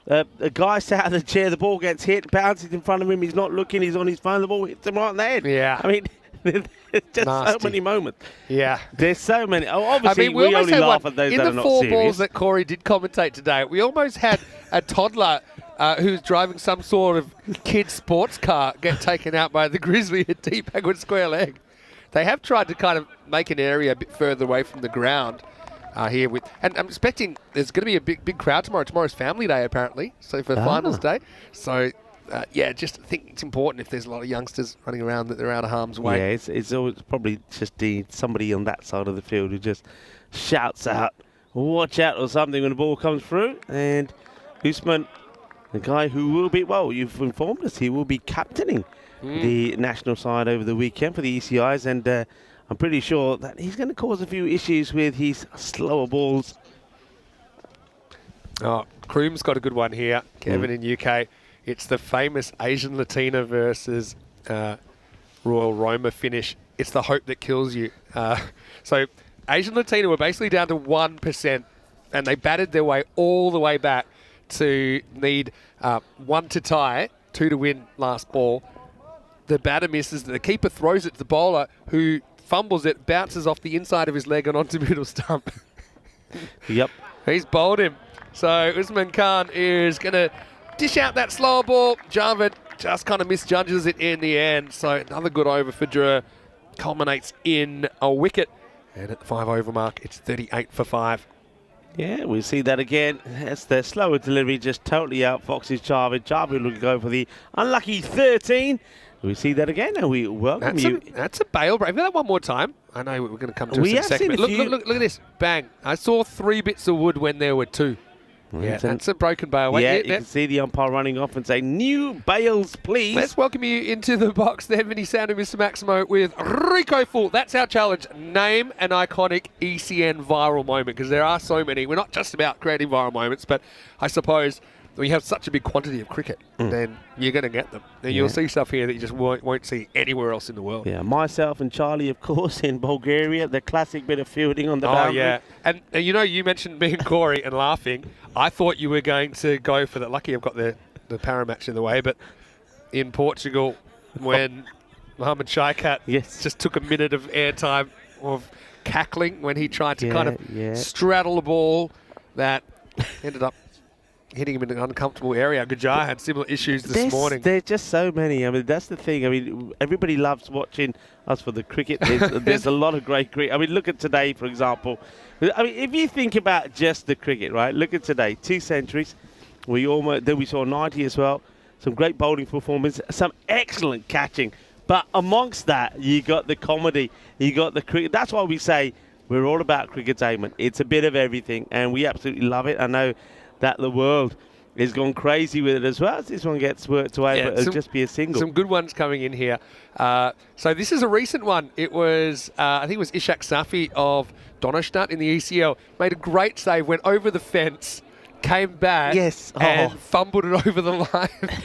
A guy sat in the chair, the ball gets hit, bounces in front of him, he's not looking, he's on his phone, the ball hits him right in the head. Yeah. I mean, there's just Nasty. so many moments. Yeah. There's so many. Oh, obviously, we we almost only had laugh one at those in that the are not 4 serious. balls that Corey did commentate today. We almost had a toddler who's driving some sort of kid sports car get taken out by the Grizzly at Deep Agwood Square Leg. They have tried to kind of make an area a bit further away from the ground here and I'm expecting there's going to be a big crowd tomorrow. Tomorrow's family day apparently, so for finals day. So yeah, just think it's important if there's a lot of youngsters running around that they're out of harm's way. Yeah, it's always probably just somebody on that side of the field who just shouts out, watch out or something when the ball comes through. And Usman, the guy who will be, well, you've informed us, he will be captaining the national side over the weekend for the ECIs. And I'm pretty sure that he's going to cause a few issues with his slower balls. Oh, Kroom's got a good one here, Kevin, in UK. It's the famous Asian Latina versus Royal Roma finish. It's the hope that kills you. So Asian Latina were basically down to 1%, and they batted their way all the way back to need 1 to tie, 2 to win last ball. The batter misses. The keeper throws it to the bowler, who fumbles it, bounces off the inside of his leg and onto middle stump. Yep. He's bowled him. So Usman Khan is going to dish out that slower ball. Javed just kind of misjudges it in the end. So another good over for Drew. Culminates in a wicket. And at the 5 over mark, it's 38 for 5. Yeah, we see that again. That's the slower delivery, just totally outfoxes Javed. Javed looking to go for the unlucky 13. We see that again, and we welcome you. That's a bail break. That one more time. I know we're going to come to We it in a have second. seen a But look at this. Bang. I saw 3 bits of wood when there were 2. Yeah, that's a broken bail. Wait, Yeah, you can see the umpire running off and say, new bails, please. Let's welcome you into the box then, Vinny Sandu, Mr. Maximo, with Rico Full. That's our challenge. Name an iconic ECN viral moment, because there are so many. We're not just about creating viral moments, but I suppose when you have such a big quantity of cricket, then you're going to get them. And you'll see stuff here that you just won't see anywhere else in the world. Yeah, myself and Charlie, of course, in Bulgaria, the classic bit of fielding on the boundary. Oh, yeah. And you know, you mentioned me and Corey and laughing. I thought you were going to go for that. Lucky I've got the para match in the way, but in Portugal, when Mohamed Shaikat just took a minute of airtime of cackling when he tried to kind of straddle the ball that ended up hitting him in an uncomfortable area. Gajah had similar issues this morning. There's just so many. I mean, that's the thing. I mean, everybody loves watching us for the cricket. There's a lot of great cricket. I mean, look at today, for example. I mean, if you think about just the cricket, right? Look at today. 2 centuries. Then we saw 90 as well. Some great bowling performance. Some excellent catching. But amongst that, you got the comedy. You got the cricket. That's why we say we're all about crickettainment. It's a bit of everything, and we absolutely love it. I know that the world is gone crazy with it as well as this one gets worked away, but it'll just be a single. Some good ones coming in here. So this is a recent one. It was, I think it was Ishak Safi of Donnerstadt in the ECL. Made a great save, went over the fence, came back and fumbled it over the line,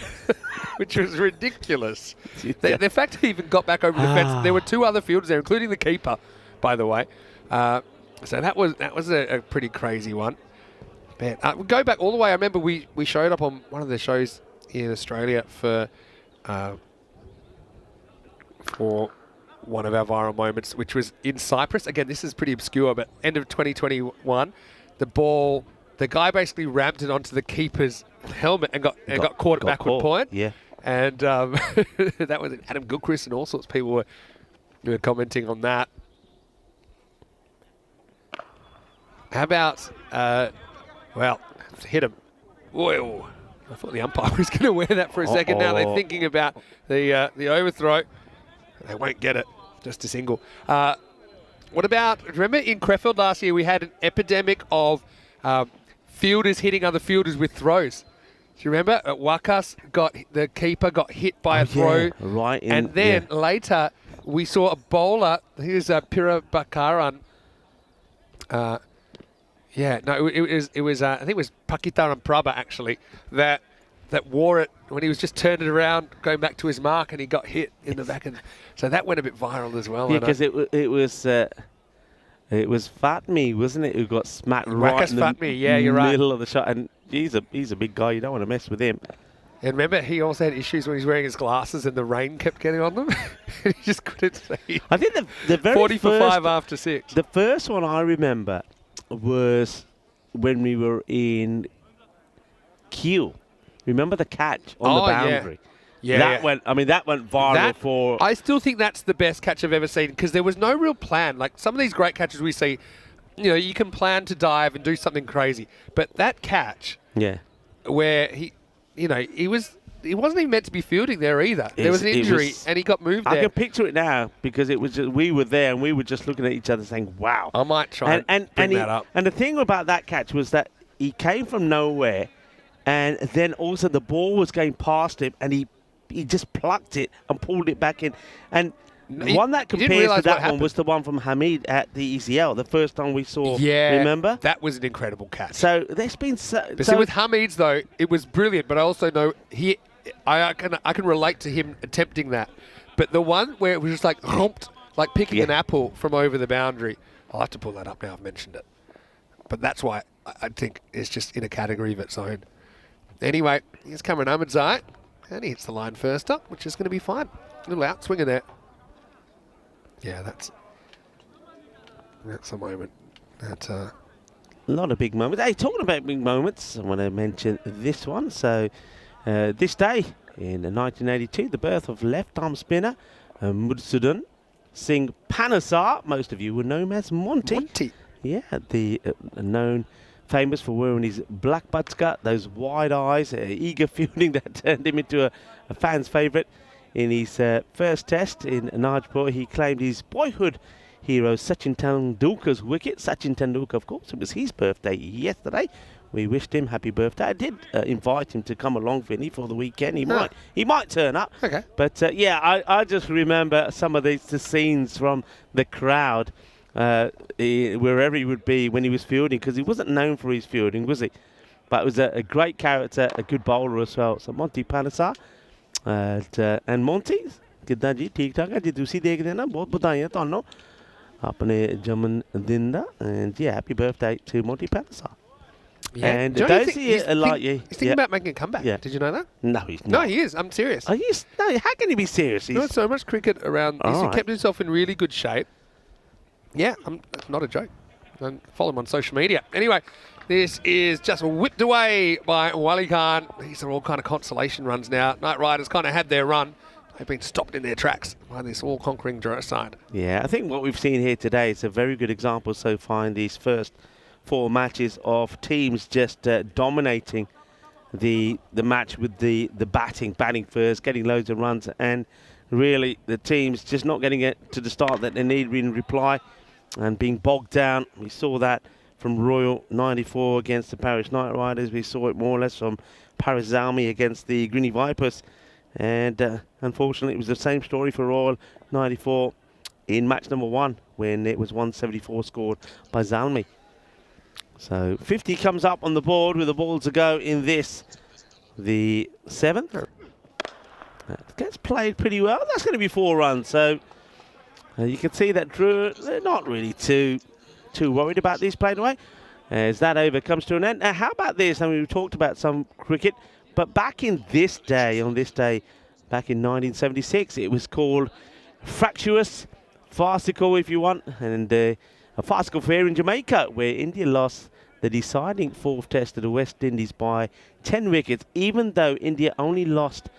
which was ridiculous. The fact that he even got back over the fence, there were 2 other fielders there, including the keeper, by the way. So that was a pretty crazy one. We'll go back all the way. I remember we showed up on one of the shows in Australia for one of our viral moments, which was in Cyprus. Again, this is pretty obscure, but end of 2021, the guy basically rammed it onto the keeper's helmet and got caught at backward point. Yeah. And that was Adam Gilchrist and all sorts of people were commenting on that. How about... well, hit him. Whoa. I thought the umpire was going to wear that for a second. Now they're thinking about the overthrow. They won't get it. Just a single. What about, remember in Crefeld last year we had an epidemic of fielders hitting other fielders with throws. Do you remember? At Wakas, the keeper got hit by a throw. Right. And then later we saw a bowler, here's Pira Bakaran. It was I think it was Pakitaran Prabha actually that wore it when he was just turning around, going back to his mark, and he got hit in the back. And so that went a bit viral as well. Yeah, because it was Fatmi, wasn't it, who got smacked right in the middle of the shot. And he's a big guy. You don't want to mess with him. And remember, he also had issues when he was wearing his glasses and the rain kept getting on them. He just couldn't see. I think the very 40 for first, 5 after 6. The first one I remember was when we were in Kiel. Remember the catch on the boundary? Yeah. That went viral I still think that's the best catch I've ever seen, because there was no real plan. Like some of these great catches we see, you can plan to dive and do something crazy. But that catch, where he was he wasn't even meant to be fielding there either. There was an injury, and he got moved there. I can picture it now because it was just, we were there and we were just looking at each other saying, wow. I might try and bring that up. And the thing about that catch was that he came from nowhere, and then also the ball was going past him, and he just plucked it and pulled it back in. And the one that compares to that one was the one from Hamid at the ECL, the first time we saw, remember? That was an incredible catch. So there's been see, with Hamid's, though, it was brilliant, but I also know I can relate to him attempting that. But the one where it was just like humped, like picking an apple from over the boundary, I'll have to pull that up now I've mentioned it. But that's why I think it's just in a category of its own. Anyway, here's Cameron Ahmedzai, and he hits the line first up, which is going to be fine. A little outswinger there. Yeah, that's a moment. A lot of big moments. Hey, talking about big moments, I want to mention this one. So, this day in 1982, the birth of left-arm spinner Mudsudan Singh Panesar. Most of you would know him as Monty. Monty. Yeah, the famous for wearing his black butska, those wide eyes, eager fielding that turned him into a fan's favourite. In his first test in Nagpur, he claimed his boyhood hero Sachin Tendulkar's wicket. Sachin Tendulkar, of course, it was his birthday yesterday. We wished him happy birthday. I did invite him to come along, Vinny, for the weekend. He might turn up. Okay. But yeah, I just remember some of the scenes from the crowd wherever he would be when he was fielding, because he wasn't known for his fielding, was he? But it was a great character, a good bowler as well. So Monty Panesar. And Monty, कितना जी ठीक ठाक है जी दूसरी देख देना बहुत बधाइयाँ ਤੁਹਾਨੂੰ अपने जन्म दिन ਦਾ and yeah, happy birthday to Monty Panesar. Yeah. And those he's thinking about making a comeback. Yeah. Did you know that? No, he's not. No, he is. I'm serious. Are you? No, how can he be serious? He's got so much cricket around. He's kept himself in really good shape. Yeah, not a joke. And follow him on social media. Anyway, this is just whipped away by Wali Khan. These are all kind of consolation runs now. Knight Riders kind of had their run. They've been stopped in their tracks by this all-conquering Jura side. Yeah, I think what we've seen here today is a very good example so far in these first 4 matches of teams just dominating the match with the batting first, getting loads of runs, and really the teams just not getting it to the start that they need in reply and being bogged down. We saw that from Royal 94 against the Paris Knight Riders. We saw it more or less from Paris Zalmi against the Greeny Vipers. And unfortunately, it was the same story for Royal 94 in match number 1 when it was 174 scored by Zalmi. So 50 comes up on the board with the ball to go in this, the 7th. Gets played pretty well. That's going to be 4 runs. So you can see that Drew, they're not really too worried about this played away as that over comes to an end. Now, how about this? I mean, we talked about some cricket, but back in this day, back in 1976, it was called fractious farcical, if you want, and a farcical affair in Jamaica, where India lost the deciding 4th test to the West Indies by 10 wickets, even though India only lost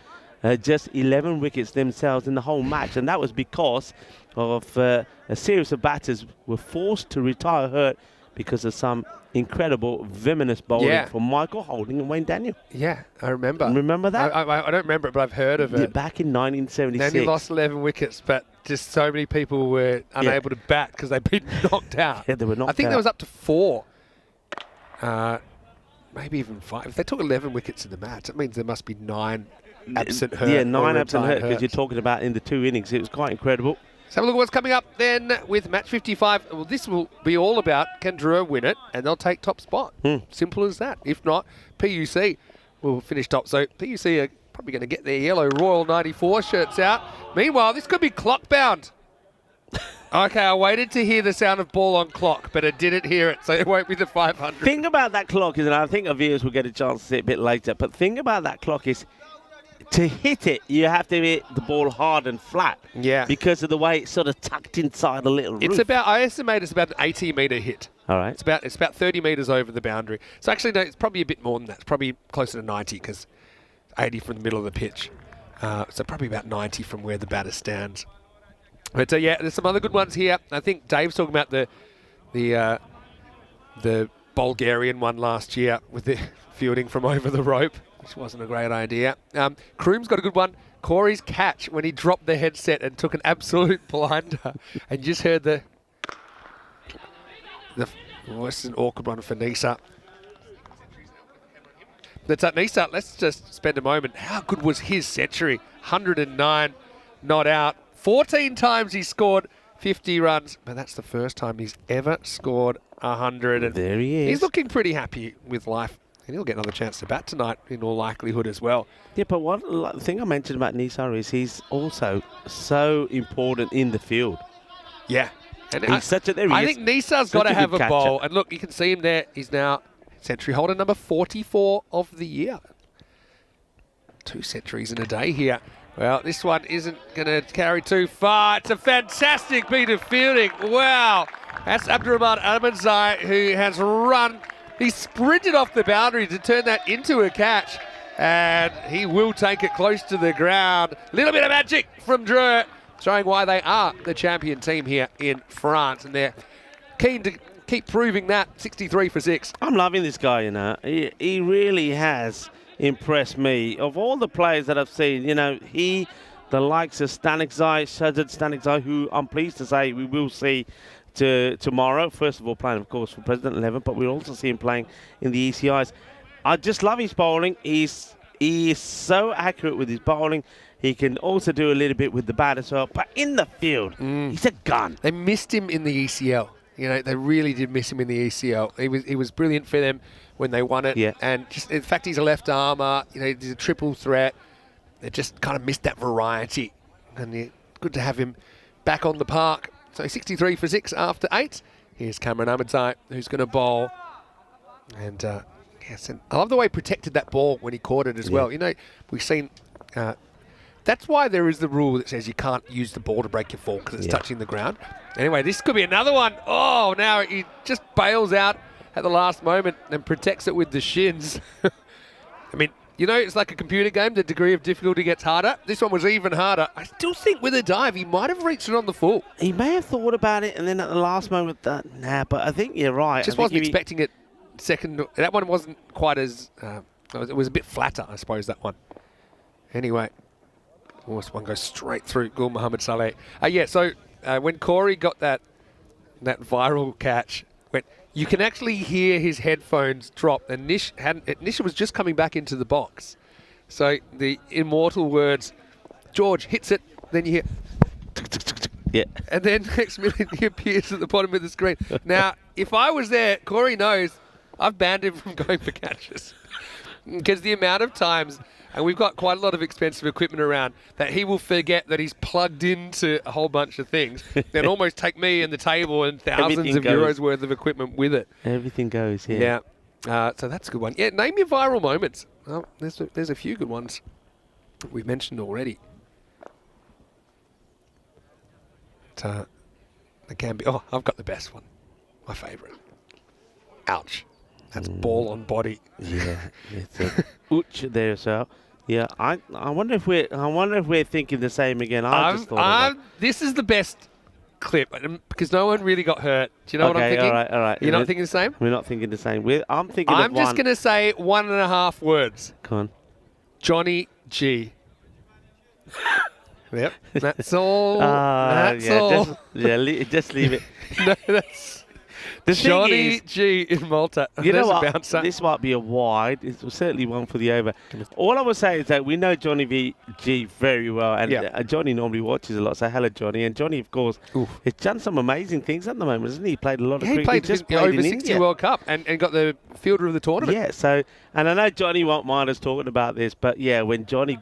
just 11 wickets themselves in the whole match, and that was because of a series of batters were forced to retire hurt because of some incredible venomous bowling from Michael Holding and Wayne Daniel. Yeah, I remember. Remember that? I don't remember it, but I've heard of it. Back in 1976. Then he lost 11 wickets, but just so many people were unable to bat because they'd been knocked out. Yeah, they were knocked out. I think there was up to 4. Maybe even 5. If they took 11 wickets in the match, that means there must be 9 absent hurt. Yeah, 9 absent hurt, because you're talking about in the 2 innings. It was quite incredible. Let's have a look at what's coming up then with match 55. Well, this will be all about can Drua win it, and they'll take top spot. Simple as that. If not, PUC will finish top. So PUC are probably going to get their yellow Royal 94 shirts out. Meanwhile, this could be clock bound. Okay, I waited to hear the sound of ball on clock, but I didn't hear it, so it won't be the 500. Think about that clock, and I think our viewers will get a chance to see it a bit later, but think about that clock is to hit it, you have to hit the ball hard and flat. Yeah. Because of the way it's sort of tucked inside a little roof. I estimate it's about an 80-metre hit. All right. It's about 30 metres over the boundary. So actually, no, it's probably a bit more than that. It's probably closer to 90 because 80 from the middle of the pitch. So probably about 90 from where the batter stands. But yeah, there's some other good ones here. I think Dave's talking about the Bulgarian one last year with the fielding from over the rope. which wasn't a great idea. Kroom's got a good one. Corey's catch when he dropped the headset and took an absolute blinder. And you just heard the it's an awkward one for Nisa. That's at Nisa. Let's just spend a moment. How good was his century? 109, not out. 14 times he scored 50 runs, but that's the first time he's ever scored 100. And there he is. He's looking pretty happy with life, and he'll get another chance to bat tonight in all likelihood as well. Yeah, but the thing I mentioned about Nisa is he's also so important in the field. Yeah. And I think Nisa's got to have a bowl. And look, you can see him there. He's now century holder number 44 of the year. 2 centuries in a day here. Well, this one isn't going to carry too far. It's a fantastic beat of fielding. Wow. That's Abdurrahman Ahmadzai, who has run. He sprinted off the boundary to turn that into a catch. And he will take it close to the ground. Little bit of magic from Drew, showing why they are the champion team here in France. And they're keen to keep proving that. 63 for 6. I'm loving this guy, you know. He really has impressed me. Of all the players that I've seen, you know, the likes of Stanikzai, who I'm pleased to say we will see tomorrow. First of all, playing, of course, for President 11, but we'll also see him playing in the ECIs. I just love his bowling. He is so accurate with his bowling. He can also do a little bit with the bat as well. But in the field, he's a gun. They missed him in the ECL. You know, they really did miss him in the ECL. He was brilliant for them when they won it. Yeah. And just in fact, he's a left armour. You know, he's a triple threat. They just kind of missed that variety. And good to have him back on the park. So 63 for 6 after 8. Here's Cameron Ahmadzai, who's going to bowl. And yes, and I love the way he protected that ball when he caught it as well. You know, we've seen. That's why there is the rule that says you can't use the ball to break your fall because it's touching the ground. Anyway, this could be another one. Oh, now he just bails out at the last moment and protects it with the shins. I mean, you know, it's like a computer game. The degree of difficulty gets harder. This one was even harder. I still think with a dive, he might have reached it on the full. He may have thought about it and then at the last moment, but I think you're right. Just wasn't expecting it second. That one wasn't quite as... it was a bit flatter, I suppose, that one. Anyway... this one goes straight through Gul Mohamed Saleh. So when Corey got that viral catch, you can actually hear his headphones drop, and Nisha was just coming back into the box. So the immortal words, George hits it, then you hear... Yeah. And then next minute he appears at the bottom of the screen. Now, if I was there, Corey knows I've banned him from going for catches. Because the amount of times... And we've got quite a lot of expensive equipment around that he will forget that he's plugged into a whole bunch of things and almost take me and the table and thousands of euros worth of equipment with it. Everything goes, yeah. So that's a good one. Yeah, name your viral moments. Oh, there's a few good ones we've mentioned already. It can be... Oh, I've got the best one. My favourite. Ouch. That's ball on body. Yeah, it's a ouch there, so... Yeah, I wonder if we're thinking the same again. This is the best clip because no one really got hurt. Do you know what I'm thinking? All right. You're not thinking the same? We're not thinking the same. I'm thinking. I'm just going to say 1.5 words. Come on. Johnny G. Yep, that's all. That's all. Just leave it. No, that's. Johnny G in Malta. You know what? This might be a wide. It's certainly one for the over. All I would say is that we know Johnny G very well, and Johnny normally watches a lot. So hello, Johnny. And Johnny, of course, has done some amazing things at the moment, hasn't he? He played a lot of cricket. He played the over 60 World Cup and got the fielder of the tournament. Yeah. So, and I know Johnny won't mind us talking about this, but yeah, when Johnny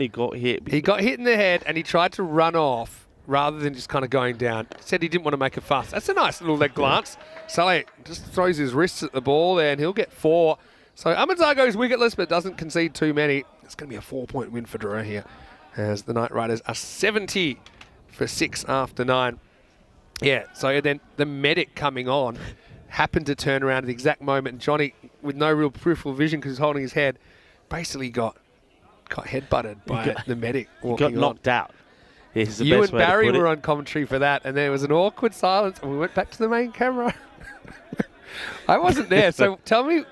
got hit, he got hit in the head and he tried to run off. Rather than just kind of going down. Said he didn't want to make a fuss. That's a nice little leg glance. Saleh just throws his wrists at the ball there and he'll get 4. So Ahmadzai goes wicketless but doesn't concede too many. It's going to be a 4-point win for Drew here as the Knight Riders are 70 for 6 after 9. Yeah, so then the medic coming on happened to turn around at the exact moment. And Johnny, with no real peripheral vision because he's holding his head, basically got headbutted by the medic walking on. Got knocked out. You and Barry were on commentary for that, and there was an awkward silence, and we went back to the main camera. I wasn't there, so tell me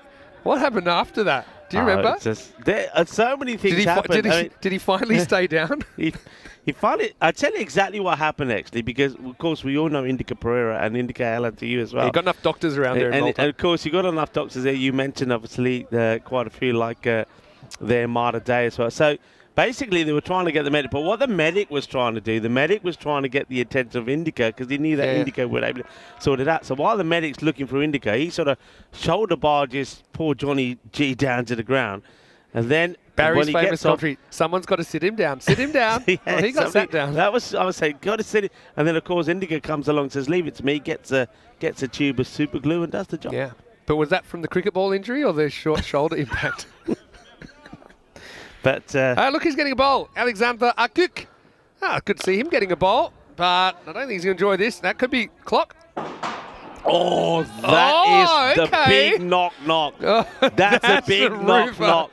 what happened after that. Do you remember? There are so many things happen. Did he finally stay down? He finally. I tell you exactly what happened actually, because of course we all know Indica Pereira and Indica Allen to you as well. You've got enough doctors around there. And of course you got enough doctors there. You mentioned obviously quite a few like there Marta Day as well. So basically they were trying to get the medic, but what the medic was trying to do, the medic was trying to get the attention of Indica because he knew that Indica would able to sort it out. So while the medic's looking for Indica, he sort of shoulder barges poor Johnny G down to the ground, and then. Barry's famous commentary, someone's got to sit him down. Sit him down. He got sat down. I was saying, got to sit it. And then, of course, Indica comes along, says, leave it to me, gets a tube of super glue and does the job. Yeah. But was that from the cricket ball injury or the short shoulder impact? But look, he's getting a bowl. Alexander Akuk. Could see him getting a bowl, but I don't think he's going to enjoy this. That could be clock. Oh, that is the big knock. Oh, that's a big knock.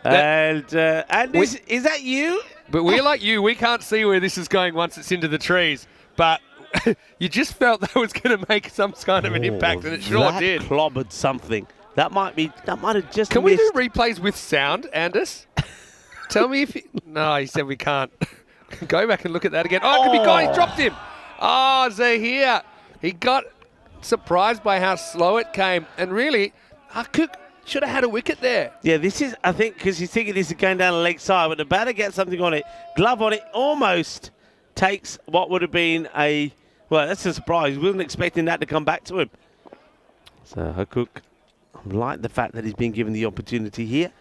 And is that you? But we're like you. We can't see where this is going once it's into the trees. But you just felt that was going to make some kind of an impact, and it sure did. That clobbered something. That might have just Can missed. we do replays with sound, Anders? Tell me if... No, he said we can't. Go back and look at that again. Oh, it could be gone. He dropped him. Oh, Zahir. He got surprised by how slow it came. And really, Akuk should have had a wicket there. Yeah, this is, I think, because he's thinking this is going down the leg side, but the batter gets something on it, glove on it, almost takes what would have been well, that's a surprise. He wasn't expecting that to come back to him. So Akuk, I like the fact that he's been given the opportunity here.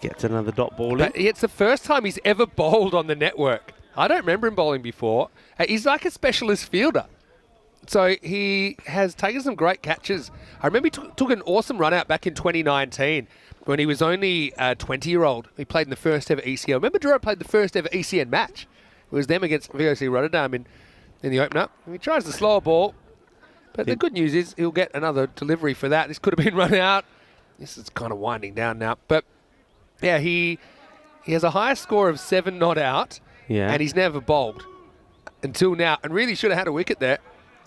Gets another dot ball in. But it's the first time he's ever bowled on the network. I don't remember him bowling before. He's like a specialist fielder. So he has taken some great catches. I remember he took an awesome run out back in 2019 when he was only a 20-year-old. He played in the first ever ECL. Remember Drew played the first ever ECN match? It was them against VOC Rotterdam in the opener. He tries the slower ball. But the good news is he'll get another delivery for that. This could have been run out. This is kind of winding down now. But yeah, he has a higher score of 7 not out. Yeah. And he's never bowled until now. And really should have had a wicket there.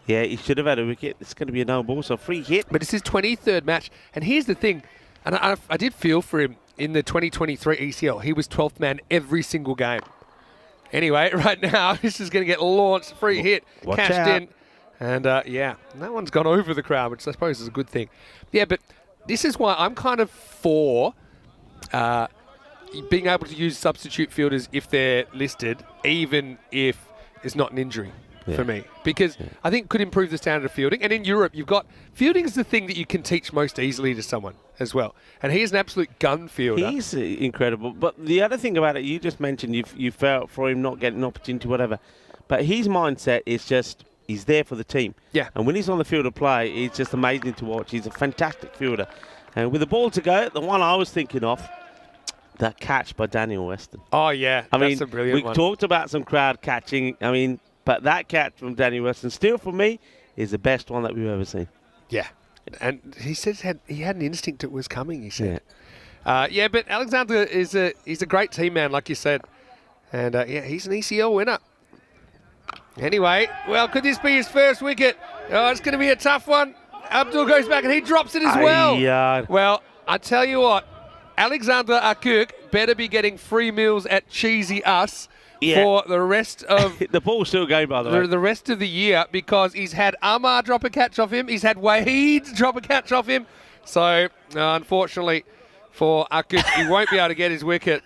Yeah, he should have had a wicket. It's going to be a no ball, so free hit. But it's his 23rd match. And here's the thing, and I did feel for him in the 2023 ECL. He was 12th man every single game. Anyway, right now, this is going to get launched, free hit, cashed in. And yeah, that one's gone over the crowd, which I suppose is a good thing. Yeah, but this is why I'm kind of for being able to use substitute fielders if they're listed, even if it's not an injury. For me, because I think it could improve the standard of fielding. And in Europe, you've got fielding is the thing that you can teach most easily to someone as well. And he is an absolute gun fielder. He's incredible. But the other thing about it, you just mentioned you felt for him not getting an opportunity, whatever. But his mindset is just he's there for the team. Yeah. And when he's on the field of play, it's just amazing to watch. He's a fantastic fielder. And with the ball to go, the one I was thinking of, that catch by Daniel Weston. Oh yeah, that's a brilliant one. We talked about some crowd catching. I mean. But that catch from Danny Weston, still for me, is the best one that we've ever seen. Yeah. And he says he had an instinct it was coming, he said. Yeah, but Alexander he's a great team man, like you said. And yeah, he's an ECL winner. Anyway, well, could this be his first wicket? Oh, it's going to be a tough one. Abdul goes back and he drops it as well. Well, I tell you what, Alexander Akuk better be getting free meals at Cheesy Us. For the rest of... the ball's still going, by the way. The rest of the year, because he's had Amar drop a catch off him. He's had Waheed drop a catch off him. So, unfortunately, for Akuk, he won't be able to get his wicket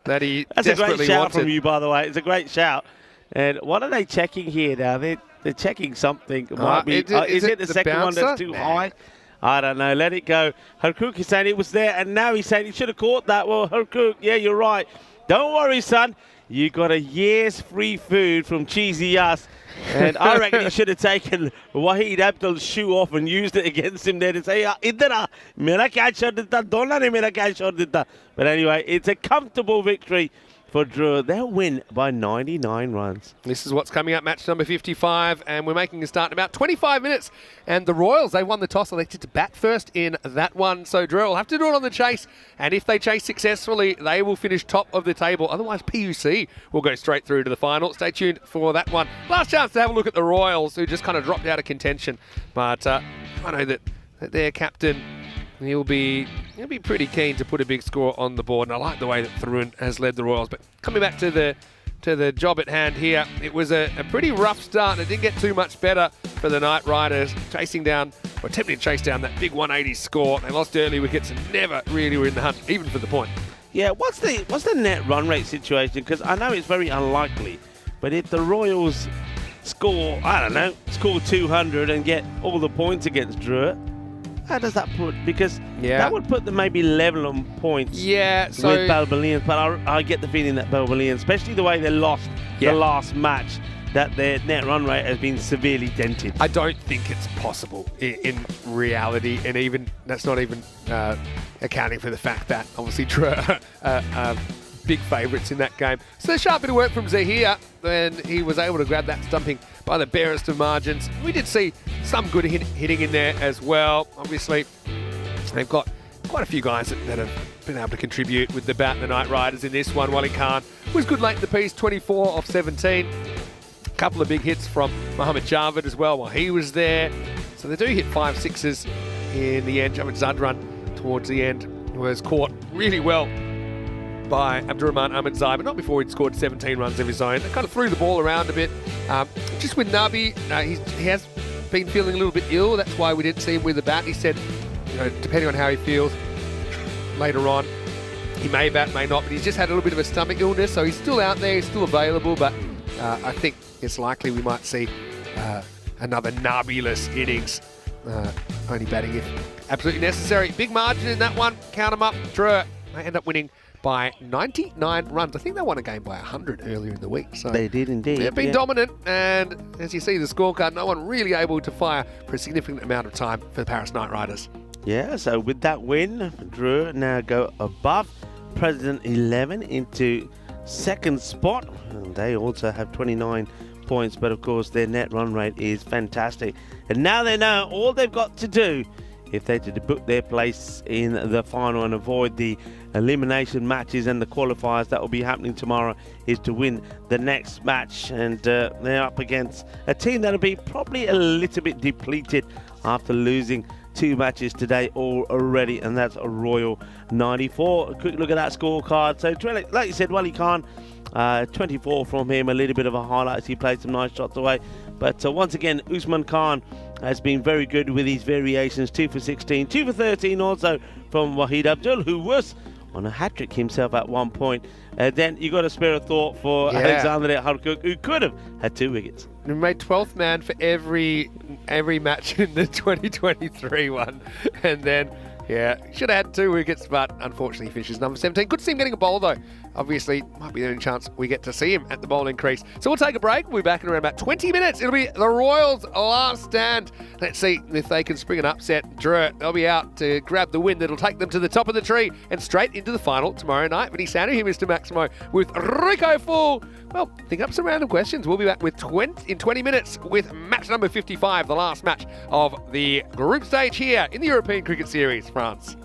that he That's desperately a great shout wanted. from you, by the way. It's a great shout. And what are they checking here now? They're checking something. It might be, is it the second bouncer? One that's too high? I don't know. Let it go. Harkook is saying it was there, and now he's saying he should have caught that. Well, Harkook, yeah, you're right. Don't worry, son. You got a year's free food from Cheesy Us. And I reckon he should have taken Waheed Abdul's shoe off and used it against him there to say, Idra, mera catch chhod ditta, dono ne mera catch chhod ditta. But anyway, it's a comfortable victory for Drew. They'll win by 99 runs. This is what's coming up, match number 55, and we're making a start in about 25 minutes. And the Royals, they won the toss, elected to bat first in that one. So Drew will have to do it on the chase, and if they chase successfully, they will finish top of the table. Otherwise, PUC will go straight through to the final. Stay tuned for that one. Last chance to have a look at the Royals, who just kind of dropped out of contention. But I know that their captain he'll be pretty keen to put a big score on the board. And I like the way that Thrun has led the Royals. But coming back to the job at hand here, it was a pretty rough start. And it didn't get too much better for the Knight Riders, attempting to chase down that big 180 score. They lost early wickets and never really were in the hunt, even for the point. Yeah, what's the net run rate situation? Because I know it's very unlikely, but if the Royals score 200 and get all the points against Druitt, how does that put? Because that would put them maybe level on points. Yeah, so with Balbalians, but I get the feeling that Balbalians, especially the way they lost the last match, that their net run rate has been severely dented. I don't think it's possible in reality, and even that's not even accounting for the fact that obviously big favourites in that game. So a sharp bit of work from Zahir, and he was able to grab that stumping by the barest of margins. We did see some good hitting in there as well. Obviously, they've got quite a few guys that have been able to contribute with the bat and the Knight Riders in this one. Wally Khan was good late in the piece, 24 off 17. A couple of big hits from Mohammad Javed as well while he was there. So they do hit 5 sixes in the end. Javed Zadran towards the end was caught really well by Abdurrahman Ahmadzai, but not before he'd scored 17 runs of his own. They kind of threw the ball around a bit. Just with Nabi, he has been feeling a little bit ill. That's why we didn't see him with the bat. He said, depending on how he feels later on, he may bat, may not, but he's just had a little bit of a stomach illness, so he's still out there, he's still available, but I think it's likely we might see another Nabi-less innings, only batting if absolutely necessary. Big margin in that one. Count them up. Drew, they end up winning by 99 runs. I think they won a game by 100 earlier in the week. So they did indeed. They've been dominant, and as you see the scorecard, no one really able to fire for a significant amount of time for the Paris Knight Riders. Yeah, so with that win, Drew now go above President 11 into second spot. And they also have 29 points, but of course their net run rate is fantastic. And now they know all they've got to do if they're to book their place in the final and avoid the elimination matches and the qualifiers that will be happening tomorrow is to win the next match. And they're up against a team that'll be probably a little bit depleted after losing 2 matches today already, and that's a Royal 94. A quick look at that scorecard. So like you said, Wally Khan, 24 from him, a little bit of a highlight as he played some nice shots away. But once again, Usman Khan has been very good with his variations. 2 for 16, 2 for 13 also from Wahid Abdul, who was on a hat-trick himself at one point. Then you got to spare a thought for Alexander Harkuk, who could have had 2 wickets. We made 12th man for every match in the 2023 one. And then, should have had 2 wickets, but unfortunately he finishes number 17. Good to see him getting a bowl, though. Obviously, might be the only chance we get to see him at the bowling crease. So we'll take a break. We'll be back in around about 20 minutes. It'll be the Royals' last stand. Let's see if they can spring an upset. Drew, they'll be out to grab the win that'll take them to the top of the tree and straight into the final tomorrow night. Vinny Sandu here, Mr. Maximo, with Rico Full. Well, think up some random questions. We'll be back with 20 minutes with match number 55, the last match of the group stage here in the European Cricket Series, France.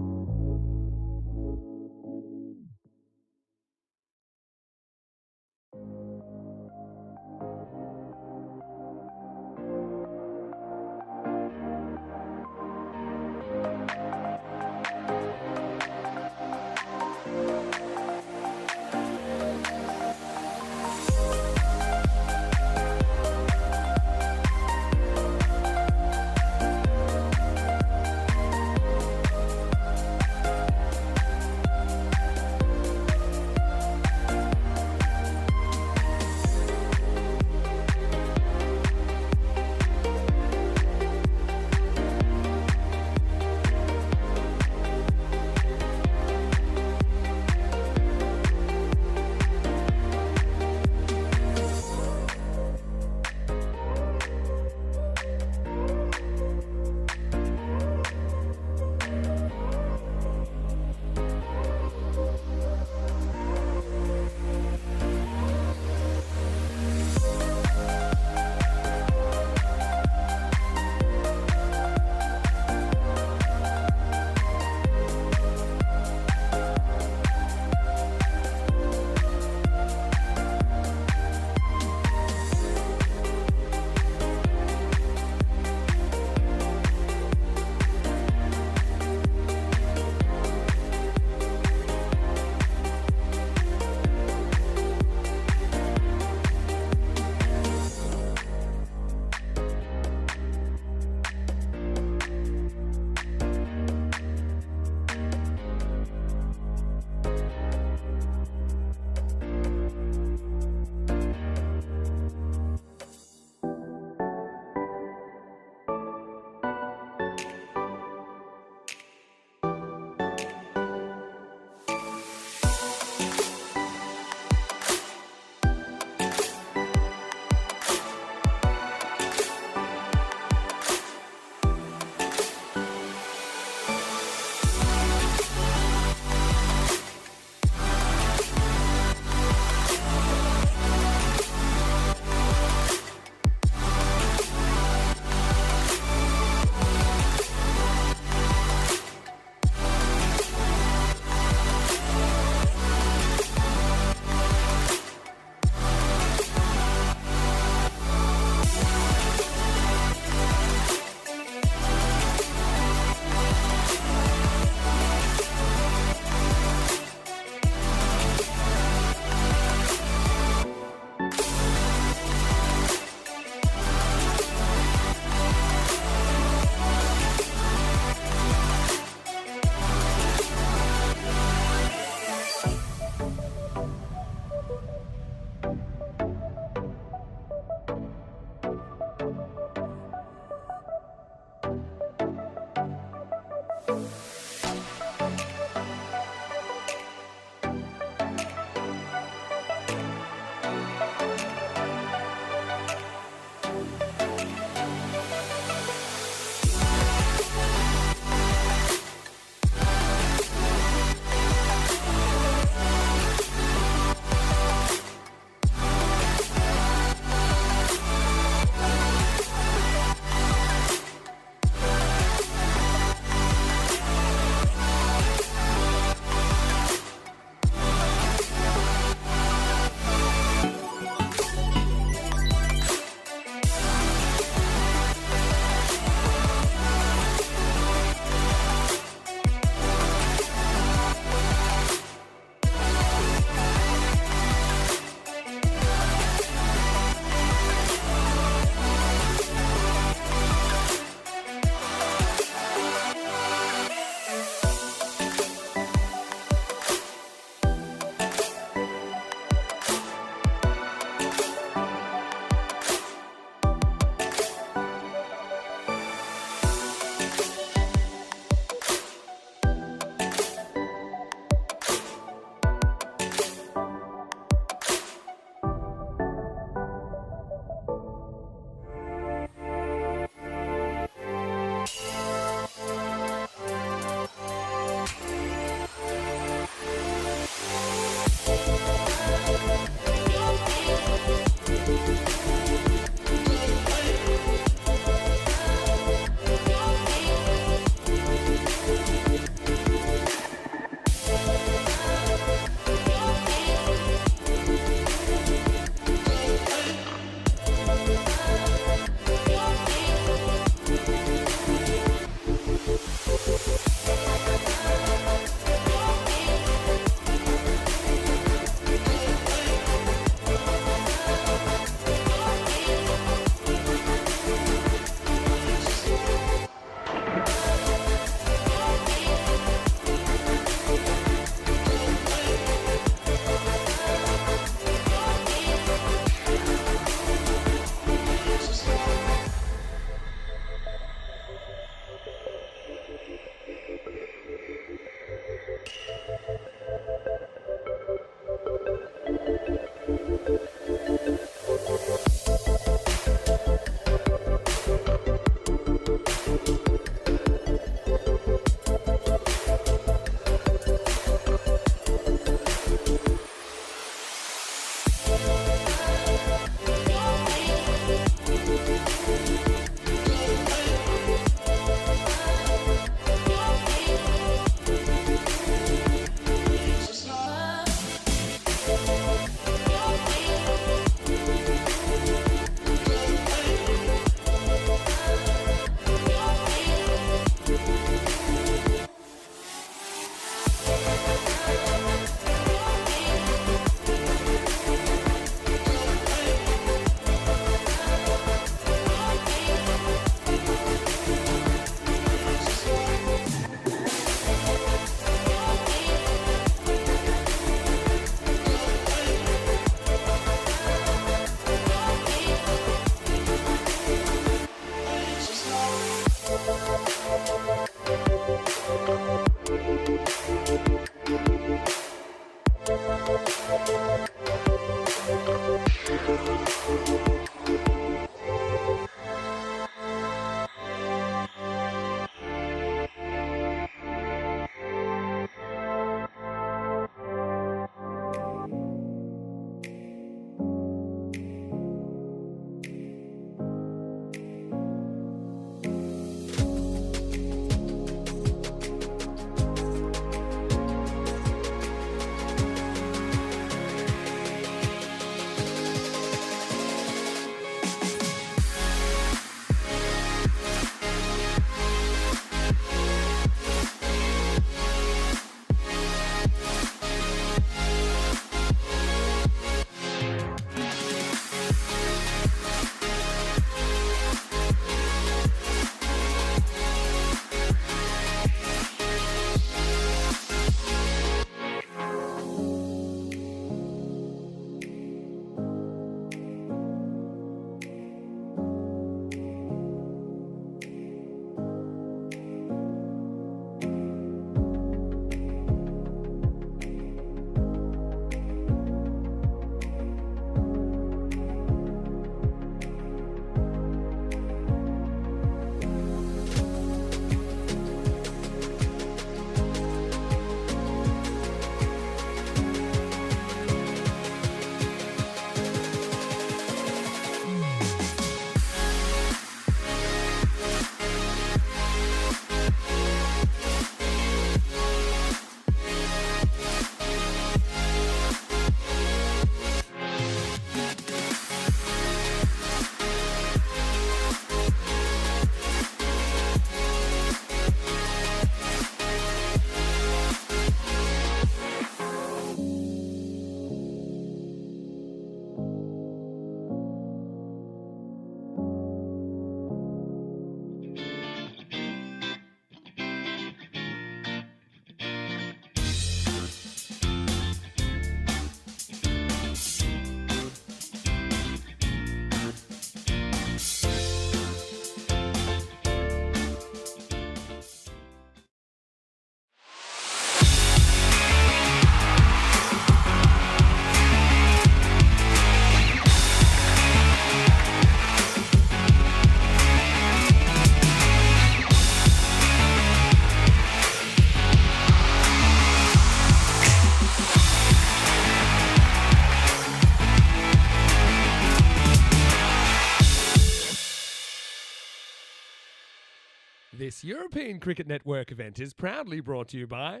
This European Cricket Network event is proudly brought to you by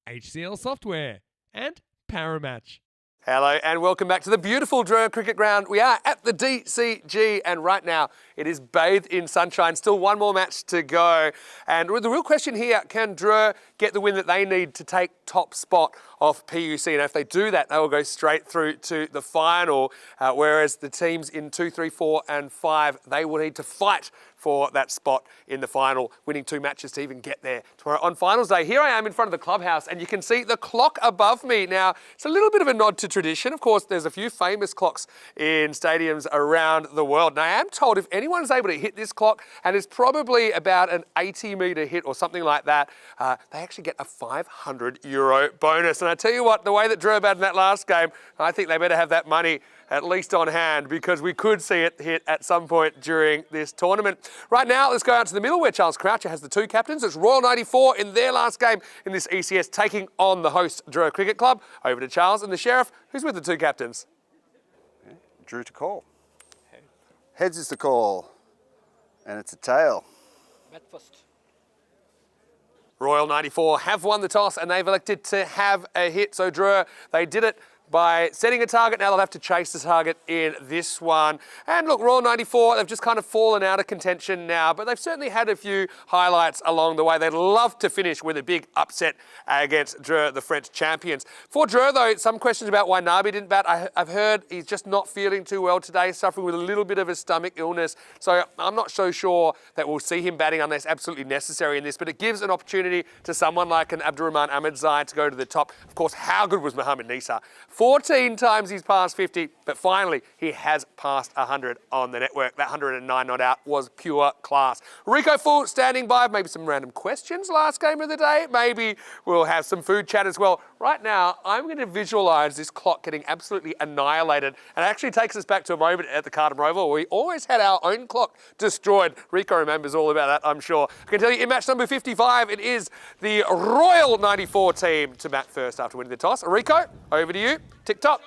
HCL Software and Paramatch. Hello and welcome back to the beautiful Drua Cricket Ground. We are at the DCG and right now it is bathed in sunshine. Still one more match to go. And the real question here, can Drua get the win that they need to take top spot off PUC? And if they do that, they will go straight through to the final. Whereas the teams in 2, 3, 4 and 5, they will need to fight for that spot in the final, winning 2 matches to even get there tomorrow on finals day. Here I am in front of the clubhouse, and you can see the clock above me. Now, it's a little bit of a nod to tradition. Of course, there's a few famous clocks in stadiums around the world. And I am told if anyone's able to hit this clock, and it's probably about an 80-metre hit or something like that, they actually get a €500 bonus. And I tell you what, the way that Drew batted in that last game, I think they better have that money at least on hand, because we could see it hit at some point during this tournament. Right now, let's go out to the middle where Charles Croucher has the 2 captains. It's Royal 94 in their last game in this ECS, taking on the host, Drew Cricket Club. Over to Charles and the Sheriff, who's with the 2 captains. Drew to call. Heads is the call. And it's a tail. Bat first. Royal 94 have won the toss and they've elected to have a hit. So Drew, they did it by setting a target. Now they'll have to chase the target in this one. And look, Royal 94, they've just kind of fallen out of contention now, but they've certainly had a few highlights along the way. They'd love to finish with a big upset against Drew, the French champions. For Drew, though, some questions about why Nabi didn't bat. I've heard he's just not feeling too well today, suffering with a little bit of a stomach illness. So I'm not so sure that we'll see him batting unless absolutely necessary in this, but it gives an opportunity to someone like an Abdurrahman Ahmedzai to go to the top. Of course, how good was Mohammad Nisa? 14 times he's passed 50, but finally he has passed 100 on the network. That 109 not out was pure class. Rico Full standing by, maybe some random questions last game of the day. Maybe we'll have some food chat as well. Right now, I'm going to visualise this clock getting absolutely annihilated, and it actually takes us back to a moment at the Carlton Roval where we always had our own clock destroyed. Rico remembers all about that, I'm sure. I can tell you in match number 55, it is the Royal 94 team to bat first after winning the toss. Rico, over to you. TikTok.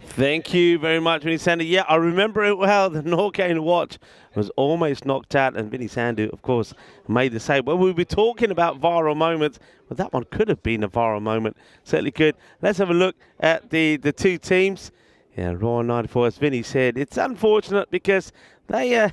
Thank you very much, Vinny Sandu. Yeah, I remember it well. The Norcane watch was almost knocked out, and Vinny Sandu, of course, made the save. Well, we'll be talking about viral moments. Well, that one could have been a viral moment. Certainly could. Let's have a look at the 2 teams. Yeah, Royal 94, as Vinny said, it's unfortunate because they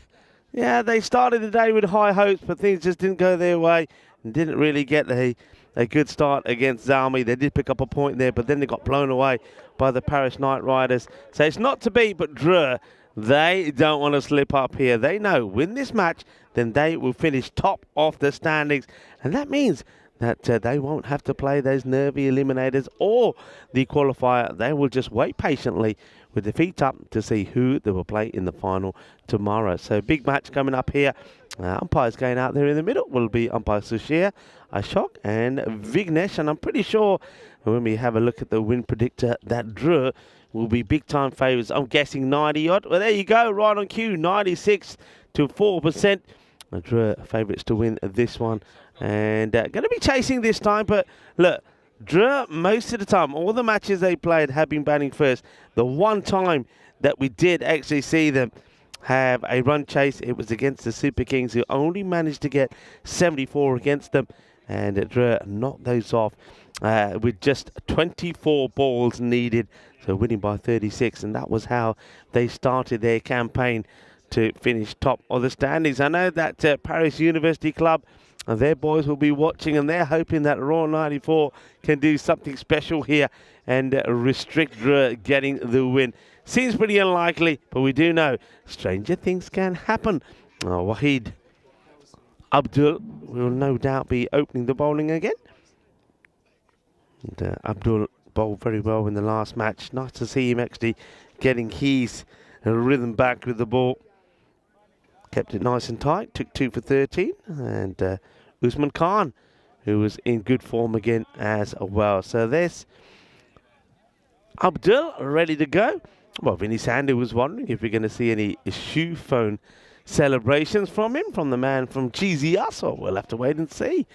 started the day with high hopes, but things just didn't go their way and didn't really get a good start against Zalmi. They did pick up a point there, but then they got blown away by the Paris Knight Riders. So it's not to be, but Drew, they don't want to slip up here. They know win this match, then they will finish top of the standings. And that means that they won't have to play those nervy eliminators or the qualifier. They will just wait patiently with their feet up to see who they will play in the final tomorrow. So big match coming up here. Umpires going out there in the middle will be umpire Sushir, Ashok and Vignesh. And I'm pretty sure when we have a look at the win predictor that Drew will be big time favourites. I'm guessing 90 odd. Well, there you go, right on cue, 96 to 4%. Drew favourites to win this one. And going to be chasing this time, but look, Drew, most of the time, all the matches they played have been batting first. The one time that we did actually see them have a run chase, it was against the Super Kings, who only managed to get 74 against them. And Drew knocked those off with just 24 balls needed, so winning by 36. And that was how they started their campaign to finish top of the standings. I know that Paris University Club, their boys will be watching, and they're hoping that Royal 94 can do something special here and restrict Drew getting the win. Seems pretty unlikely, but we do know stranger things can happen. Wahid Abdul will no doubt be opening the bowling again. And, Abdul bowled very well in the last match. Nice to see him actually getting his rhythm back with the ball. Kept it nice and tight, took 2 for 13. And Usman Khan, who was in good form again as well. So there's Abdul ready to go. Well, Vinny Sandu was wondering if we're going to see any shoe phone celebrations from him, from the man from Cheesy Ass. Well, we'll have to wait and see.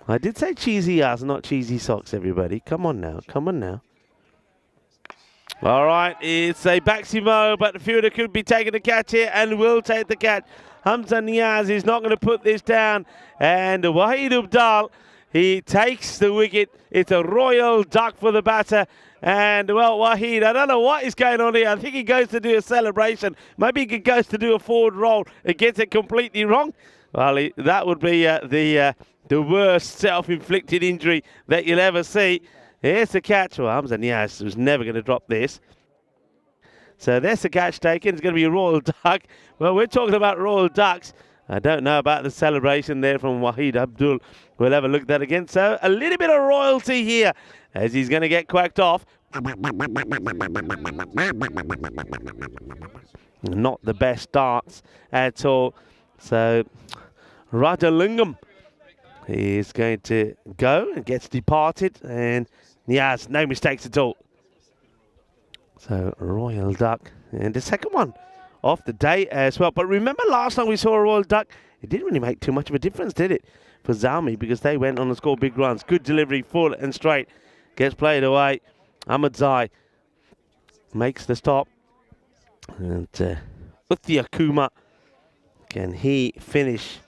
I did say cheesy ass, not cheesy socks, everybody. Come on now, come on now. All right, it's a Baximo, but the fielder could be taking the catch here and will take the catch. Hamza Niaz is not going to put this down. And Wahid Abdal, he takes the wicket. It's a royal duck for the batter. And, well, Wahid, I don't know what is going on here. I think he goes to do a celebration. Maybe he goes to do a forward roll and gets it completely wrong. Well, that would be the worst self-inflicted injury that you'll ever see. Here's the catch. Well, Hamza Niaz was never going to drop this. So there's the catch taken. It's going to be a Royal Duck. Well, we're talking about Royal Ducks. I don't know about the celebration there from Wahid Abdul. We'll have a look at that again. So a little bit of royalty here as he's going to get quacked off. Not the best darts at all. So Rajalingam is going to go and gets departed. And yes, no mistakes at all. So Royal Duck. And the second one of the day as well. But remember last time we saw a Royal Duck, it didn't really make too much of a difference, did it? For Zalmi, because they went on to score big runs. Good delivery, full and straight. Gets played away. Ahmadzai makes the stop. And Uthia Kuma, can he finish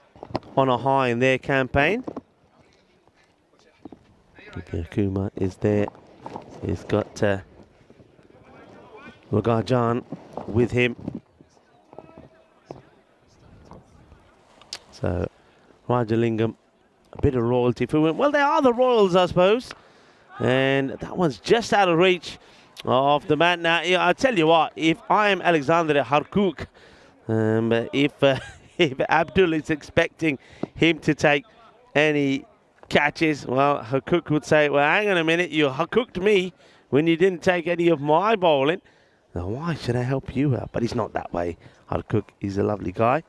on a high in their campaign? Uthia Kuma is there. He's got Wagajan with him. So Rajalingam, a bit of royalty for him. Well, they are the Royals, I suppose. And that one's just out of reach of the man. Now, yeah, I'll tell you what, if I am Alexander Harkouk, if Abdul is expecting him to take any catches, well, Harkouk would say, well, hang on a minute, you Harkooked me when you didn't take any of my bowling. Now, why should I help you out? But he's not that way. Harkouk is a lovely guy.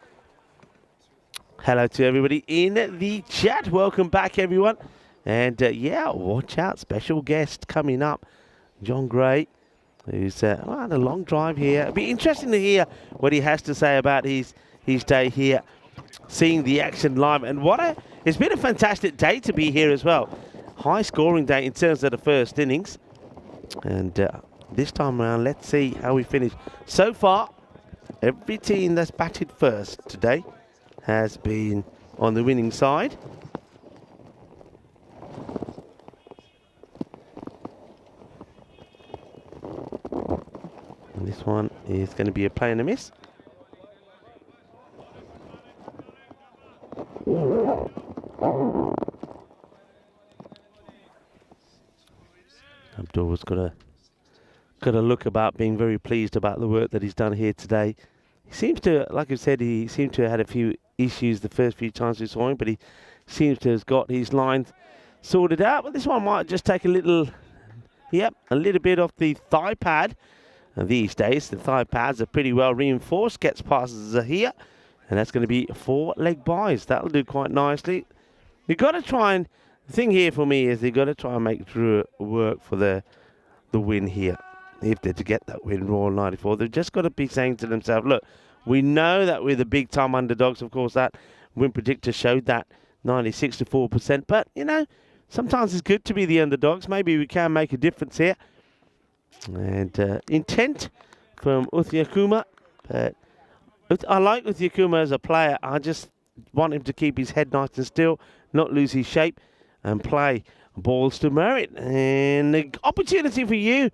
Hello to everybody in the chat. Welcome back, everyone. And yeah, watch out. Special guest coming up. John Gray, who's had a long drive here. It'll be interesting to hear what he has to say about his day here, seeing the action live. And it's been a fantastic day to be here as well. High scoring day in terms of the first innings. And this time around, let's see how we finish. So far, every team that's batted first today has been on the winning side. And this one is going to be a play and a miss. Abdul's got a look about being very pleased about the work that he's done here today. He seems to, like I said, he seemed to have had a few issues the first few times we saw him, but he seems to have got his lines sorted out. But this one might just take a little bit off the thigh pad. And these days, the thigh pads are pretty well reinforced. Gets past Zahir, and that's going to be 4 leg buys. That'll do quite nicely. You've got to try and, the thing here for me is they've got to try and make Drew work for the win here. If they're to get that win, Royal 94, they've just got to be saying to themselves, look, we know that we're the big-time underdogs. Of course, that win predictor showed that 96 to 4%. But, you know, sometimes it's good to be the underdogs. Maybe we can make a difference here. And intent from Uthia Kuma. But I like Uthia Kuma as a player. I just want him to keep his head nice and still, not lose his shape, and play balls to merit. And the opportunity for you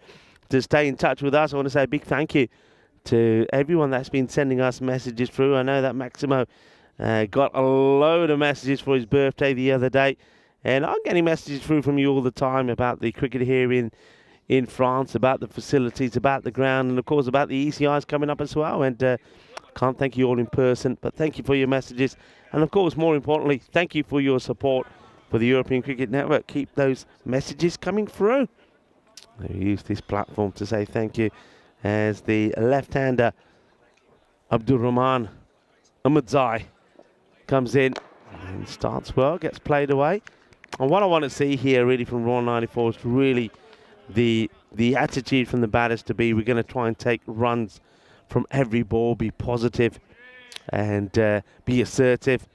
to stay in touch with us. I want to say a big thank you to everyone that's been sending us messages through. I know that Maximo got a load of messages for his birthday the other day, and I'm getting messages through from you all the time about the cricket here in France, about the facilities, about the ground, and of course about the ECIs coming up as well. And can't thank you all in person, but thank you for your messages, and of course, more importantly, thank you for your support for the European Cricket Network. Keep those messages coming through. I use this platform to say thank you as the left-hander Abdul Rahman Ahmadzai comes in and starts well, gets played away. And what I want to see here really from Royal 94 is really the attitude from the batters to be, we're going to try and take runs from every ball, be positive and be assertive.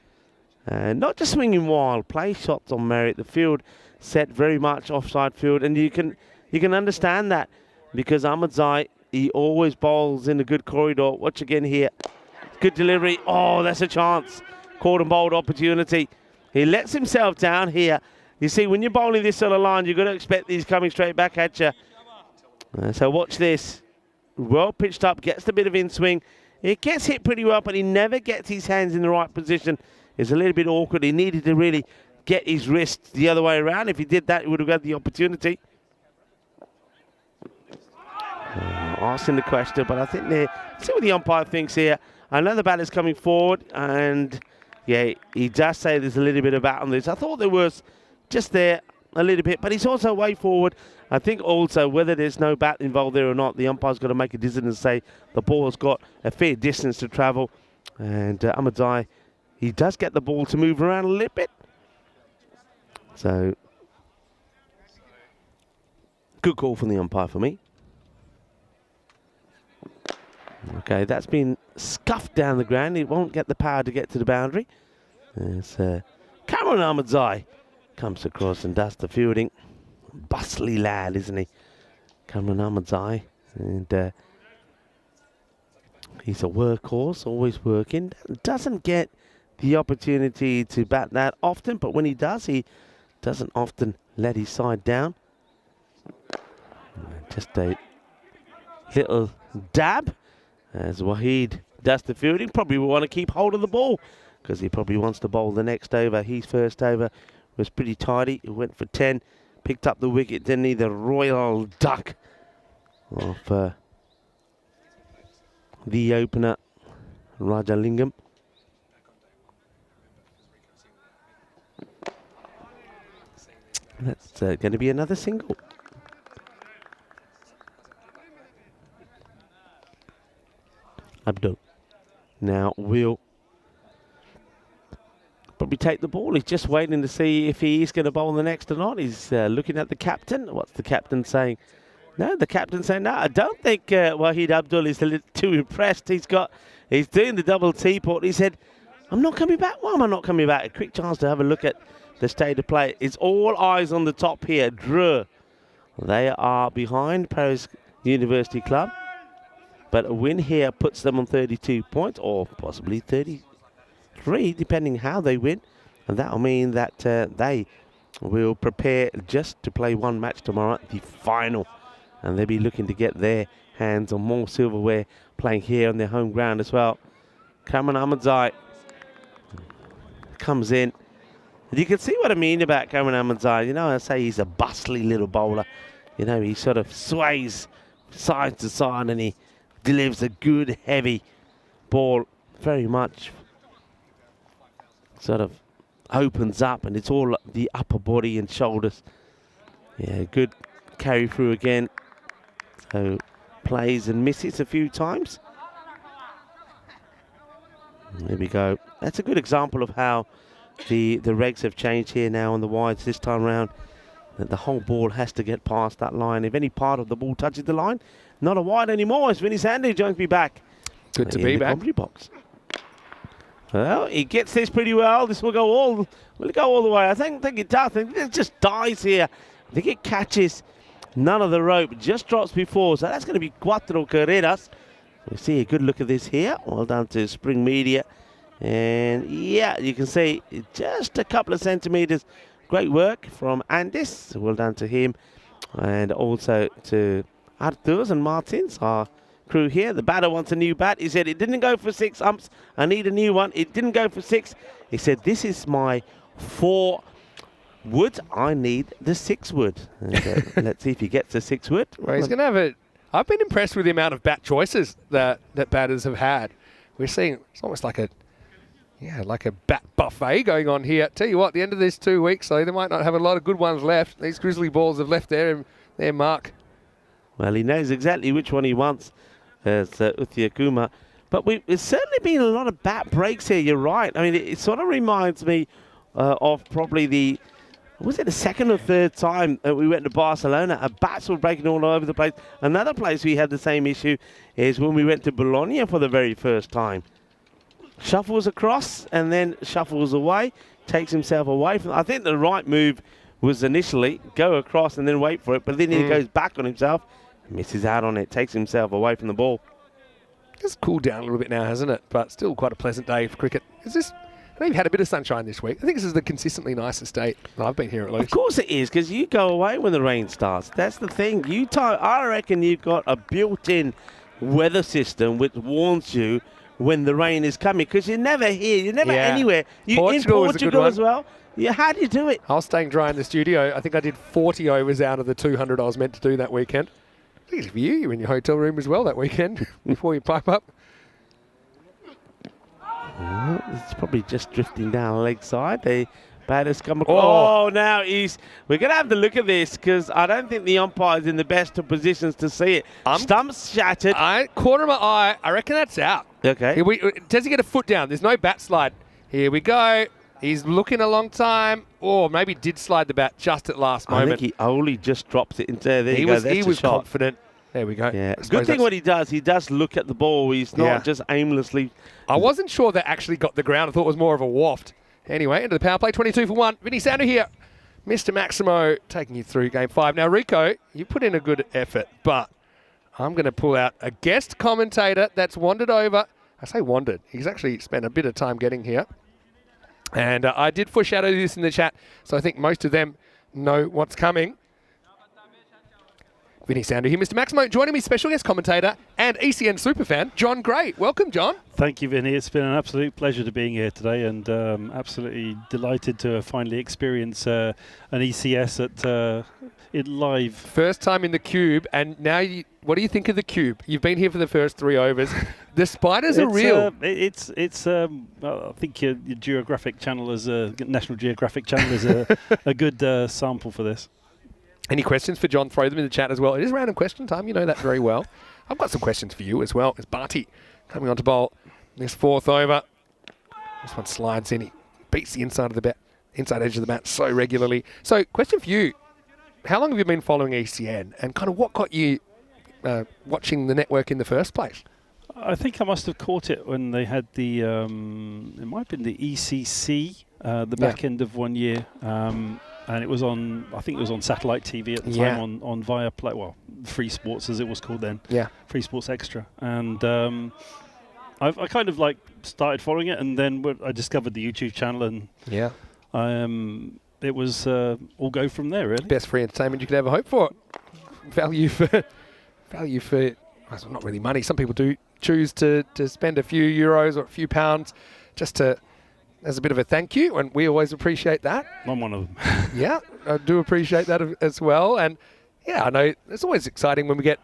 Not just swinging wild, play shots on merit. The field set very much offside field, and you can understand that because Ahmadzai, he always bowls in a good corridor. Watch again here. Good delivery. Oh, that's a chance. Caught and bowled opportunity. He lets himself down here. You see, when you're bowling this sort of line, you've got to expect these coming straight back at you. So watch this. Well pitched up, gets the bit of in-swing. It gets hit pretty well, but he never gets his hands in the right position. It's a little bit awkward. He needed to really get his wrist the other way around. If he did that, he would have got the opportunity. asking the question, but I think see what the umpire thinks here. I know the batter's coming forward, and yeah, he does say there's a little bit of bat on this. I thought there was just there a little bit, but he's also way forward. I think also whether there's no bat involved there or not, the umpire's got to make a decision and say the ball's got a fair distance to travel. And Ahmadzai, he does get the ball to move around a little bit. So, good call from the umpire for me. Okay, that's been scuffed down the ground. It won't get the power to get to the boundary. As Cameron Ahmadzai comes across and does the fielding. Bustly lad, isn't he? Cameron Ahmadzai. And he's a workhorse, always working. Doesn't get the opportunity to bat that often, but when he doesn't often let his side down. Just a little dab as Waheed does the fielding. Probably will want to keep hold of the ball because he probably wants to bowl the next over. His first over was pretty tidy. It went for 10, picked up the wicket, didn't he? The royal duck of the opener, Rajalingam. That's going to be another single. Abdul now will probably take the ball. He's just waiting to see if he is going to bowl the next or not. He's looking at the captain. What's the captain saying? No, the captain saying, no, I don't think Waheed Abdul is a little too impressed. He's doing the double teapot. He said, I'm not coming back. Why am I not coming back? A quick chance to have a look at the state of play. It's all eyes on the top here. Drew. They are behind Paris University Club. But a win here puts them on 32 points, or possibly 33, depending how they win. And that will mean that they will prepare just to play one match tomorrow, the final. And they'll be looking to get their hands on more silverware, playing here on their home ground as well. Cameron Ahmadzai comes in. You can see what I mean about Cameron Ahmadzai. You know, I say he's a bustly little bowler. You know, he sort of sways side to side and he delivers a good, heavy ball. Very much sort of opens up and it's all the upper body and shoulders. Yeah, good carry through again. So plays and misses a few times. There we go. That's a good example of how the regs have changed here now on the wides this time round. That the whole ball has to get past that line. If any part of the ball touches the line, not a wide anymore. As Vinny Sandy joins me back. Good to be back. Commentary box. Well, he gets this pretty well. This will go all the way. I think it does. I think it just dies here. I think it catches none of the rope. Just drops before. So that's going to be cuatro carreras. We see a good look at this here. Well done to Spring Media. And yeah, you can see just a couple of centimeters. Great work from Andis. Well done to him. And also to Arthurs and Martins, our crew here. The batter wants a new bat. He said, it didn't go for 6 umps. I need a new one. It didn't go for 6. He said, this is my 4 wood. I need the 6 wood. And, let's see if he gets a 6 wood. Well, he's going to have it. I've been impressed with the amount of bat choices that batters have had. We're seeing it's almost like a bat buffet going on here. Tell you what, at the end of these 2 weeks, so they might not have a lot of good ones left. These Grizzly balls have left their mark. Well, he knows exactly which one he wants as Uthia Kumar. But there's certainly been a lot of bat breaks here, you're right. I mean, it sort of reminds me of probably the second or third time we went to Barcelona? Bats were breaking all over the place. Another place we had the same issue is when we went to Bologna for the very first time. Shuffles across and then shuffles away, takes himself away from. I think the right move was initially go across and then wait for it, but then he goes back on himself, misses out on it, takes himself away from the ball. It's cooled down a little bit now, hasn't it? But still quite a pleasant day for cricket. I know you've had a bit of sunshine this week. I think this is the consistently nicest day I've been here at least. Of course it is, because you go away when the rain starts. That's the thing. I reckon you've got a built-in weather system which warns you when the rain is coming, because you're never here, you're never anywhere. You're in Portugal as well. Yeah, how do you do it? I was staying dry in the studio. I think I did 40 overs out of the 200 I was meant to do that weekend. Easy for you. You're in your hotel room as well that weekend before you pipe up. Well, it's probably just drifting down leg side. The batter's come across. Oh, now we're going to have to look at this because I don't think the umpire's in the best of positions to see it. Stump's shattered. Corner of my eye. I reckon that's out. Okay. Does he get a foot down? There's no bat slide. Here we go. He's looking a long time. Or maybe did slide the bat just at last moment. I think he only just drops it into there. There he you go. was, That's he a was shot. confident. There we go. Yeah. Good thing what he does look at the ball. He's not just aimlessly. I wasn't sure that actually got the ground. I thought it was more of a waft. Anyway, into the power play, 22 for 1. Vinny Sandu here. Mr. Maximo taking you through game 5. Now, Rico, you put in a good effort, but I'm going to pull out a guest commentator that's wandered over. I say wandered. He's actually spent a bit of time getting here. And I did foreshadow this in the chat, so I think most of them know what's coming. Vinny Sandu here, Mr. Maximo, joining me, special guest commentator and ECN superfan, John Gray. Welcome, John. Thank you, Vinny. It's been an absolute pleasure to being here today, and absolutely delighted to finally experience an ECS at it live. First time in the cube, and now what do you think of the cube? You've been here for the first 3 overs. The spiders are real. I think your Geographic channel is National Geographic channel is a good sample for this. Any questions for John? Throw them in the chat as well. It is random question time. You know that very well. I've got some questions for you as well. It's Barty coming on to bowl this 4th over. This one slides in. He beats the inside edge of the bat so regularly. So, question for you. How long have you been following ECN, and kind of what got you watching the network in the first place? I think I must have caught it when they had the, it might have been the ECC, the back end of one year. And it was on, I think it was on satellite TV at the time on Viaplay, well, Free Sports as it was called then. Yeah. Free Sports Extra. And I kind of like started following it, and then I discovered the YouTube channel, and it was all go from there, really. Best free entertainment you could ever hope for. Value for, well, not really money. Some people do choose to spend a few euros or a few pounds just to, as a bit of a thank you, and we always appreciate that. I'm one of them. Yeah, I do appreciate that as well. And yeah, I know it's always exciting when we get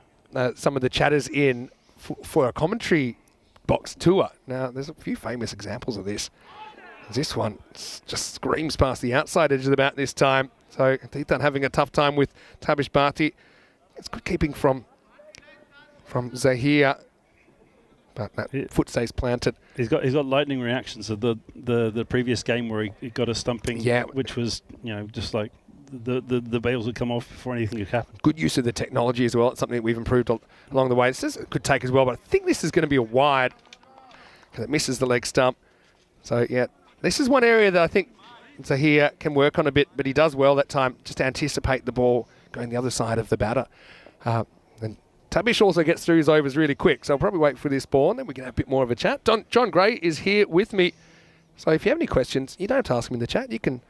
some of the chatters in for a commentary box tour. Now, there's a few famous examples of this. This one just screams past the outside edge of the bat this time. So T10 having a tough time with Tabish Bharti. It's good keeping from Zahir. But that foot stays planted. He's got lightning reactions of the previous game where he got a stumping, which was just like the bails would come off before anything could happen. Good use of the technology as well. It's something that we've improved along the way. This could take as well, but I think this is going to be a wide because it misses the leg stump. So yeah, this is one area that I think Zahir can work on a bit, but he does well that time just to anticipate the ball going the other side of the batter. And Tabish also gets through his overs really quick, so I'll probably wait for this ball and then we can have a bit more of a chat. John Gray is here with me, so if you have any questions, you don't have to ask him in the chat. You can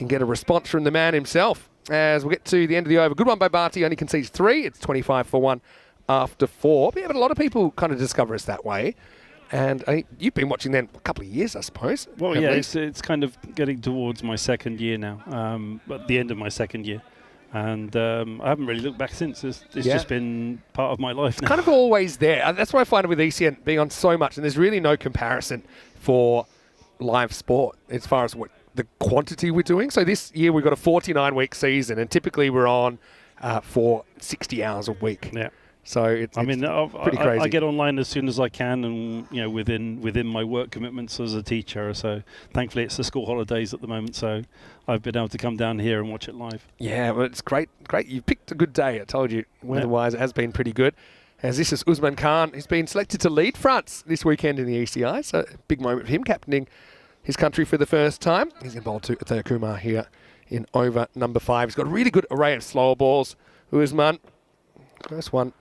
get a response from the man himself as we get to the end of the over. Good one by Bharti, only concedes 3. It's 25 for 1 after 4. But yeah, but a lot of people kind of discover us that way. And you've been watching them a couple of years, I suppose. Well, yeah, it's kind of getting towards my 2nd year now, at the end of my 2nd year. And I haven't really looked back since. It's just been part of my life now. Kind of always there. That's what I find with ECN being on so much, and there's really no comparison for live sport as far as what the quantity we're doing. So this year we've got a 49-week season, and typically we're on for 60 hours a week. Yeah. So it's pretty crazy. I get online as soon as I can, and within my work commitments as a teacher. So thankfully it's the school holidays at the moment, so I've been able to come down here and watch it live. Yeah, well, it's great. You picked a good day. I told you, weather-wise, it has been pretty good. As this is Usman Khan, who's been selected to lead France this weekend in the ECI. So a big moment for him, captaining his country for the first time. He's going to bowl to Athaya Kumar here in over number 5. He's got a really good array of slower balls. Usman, first one.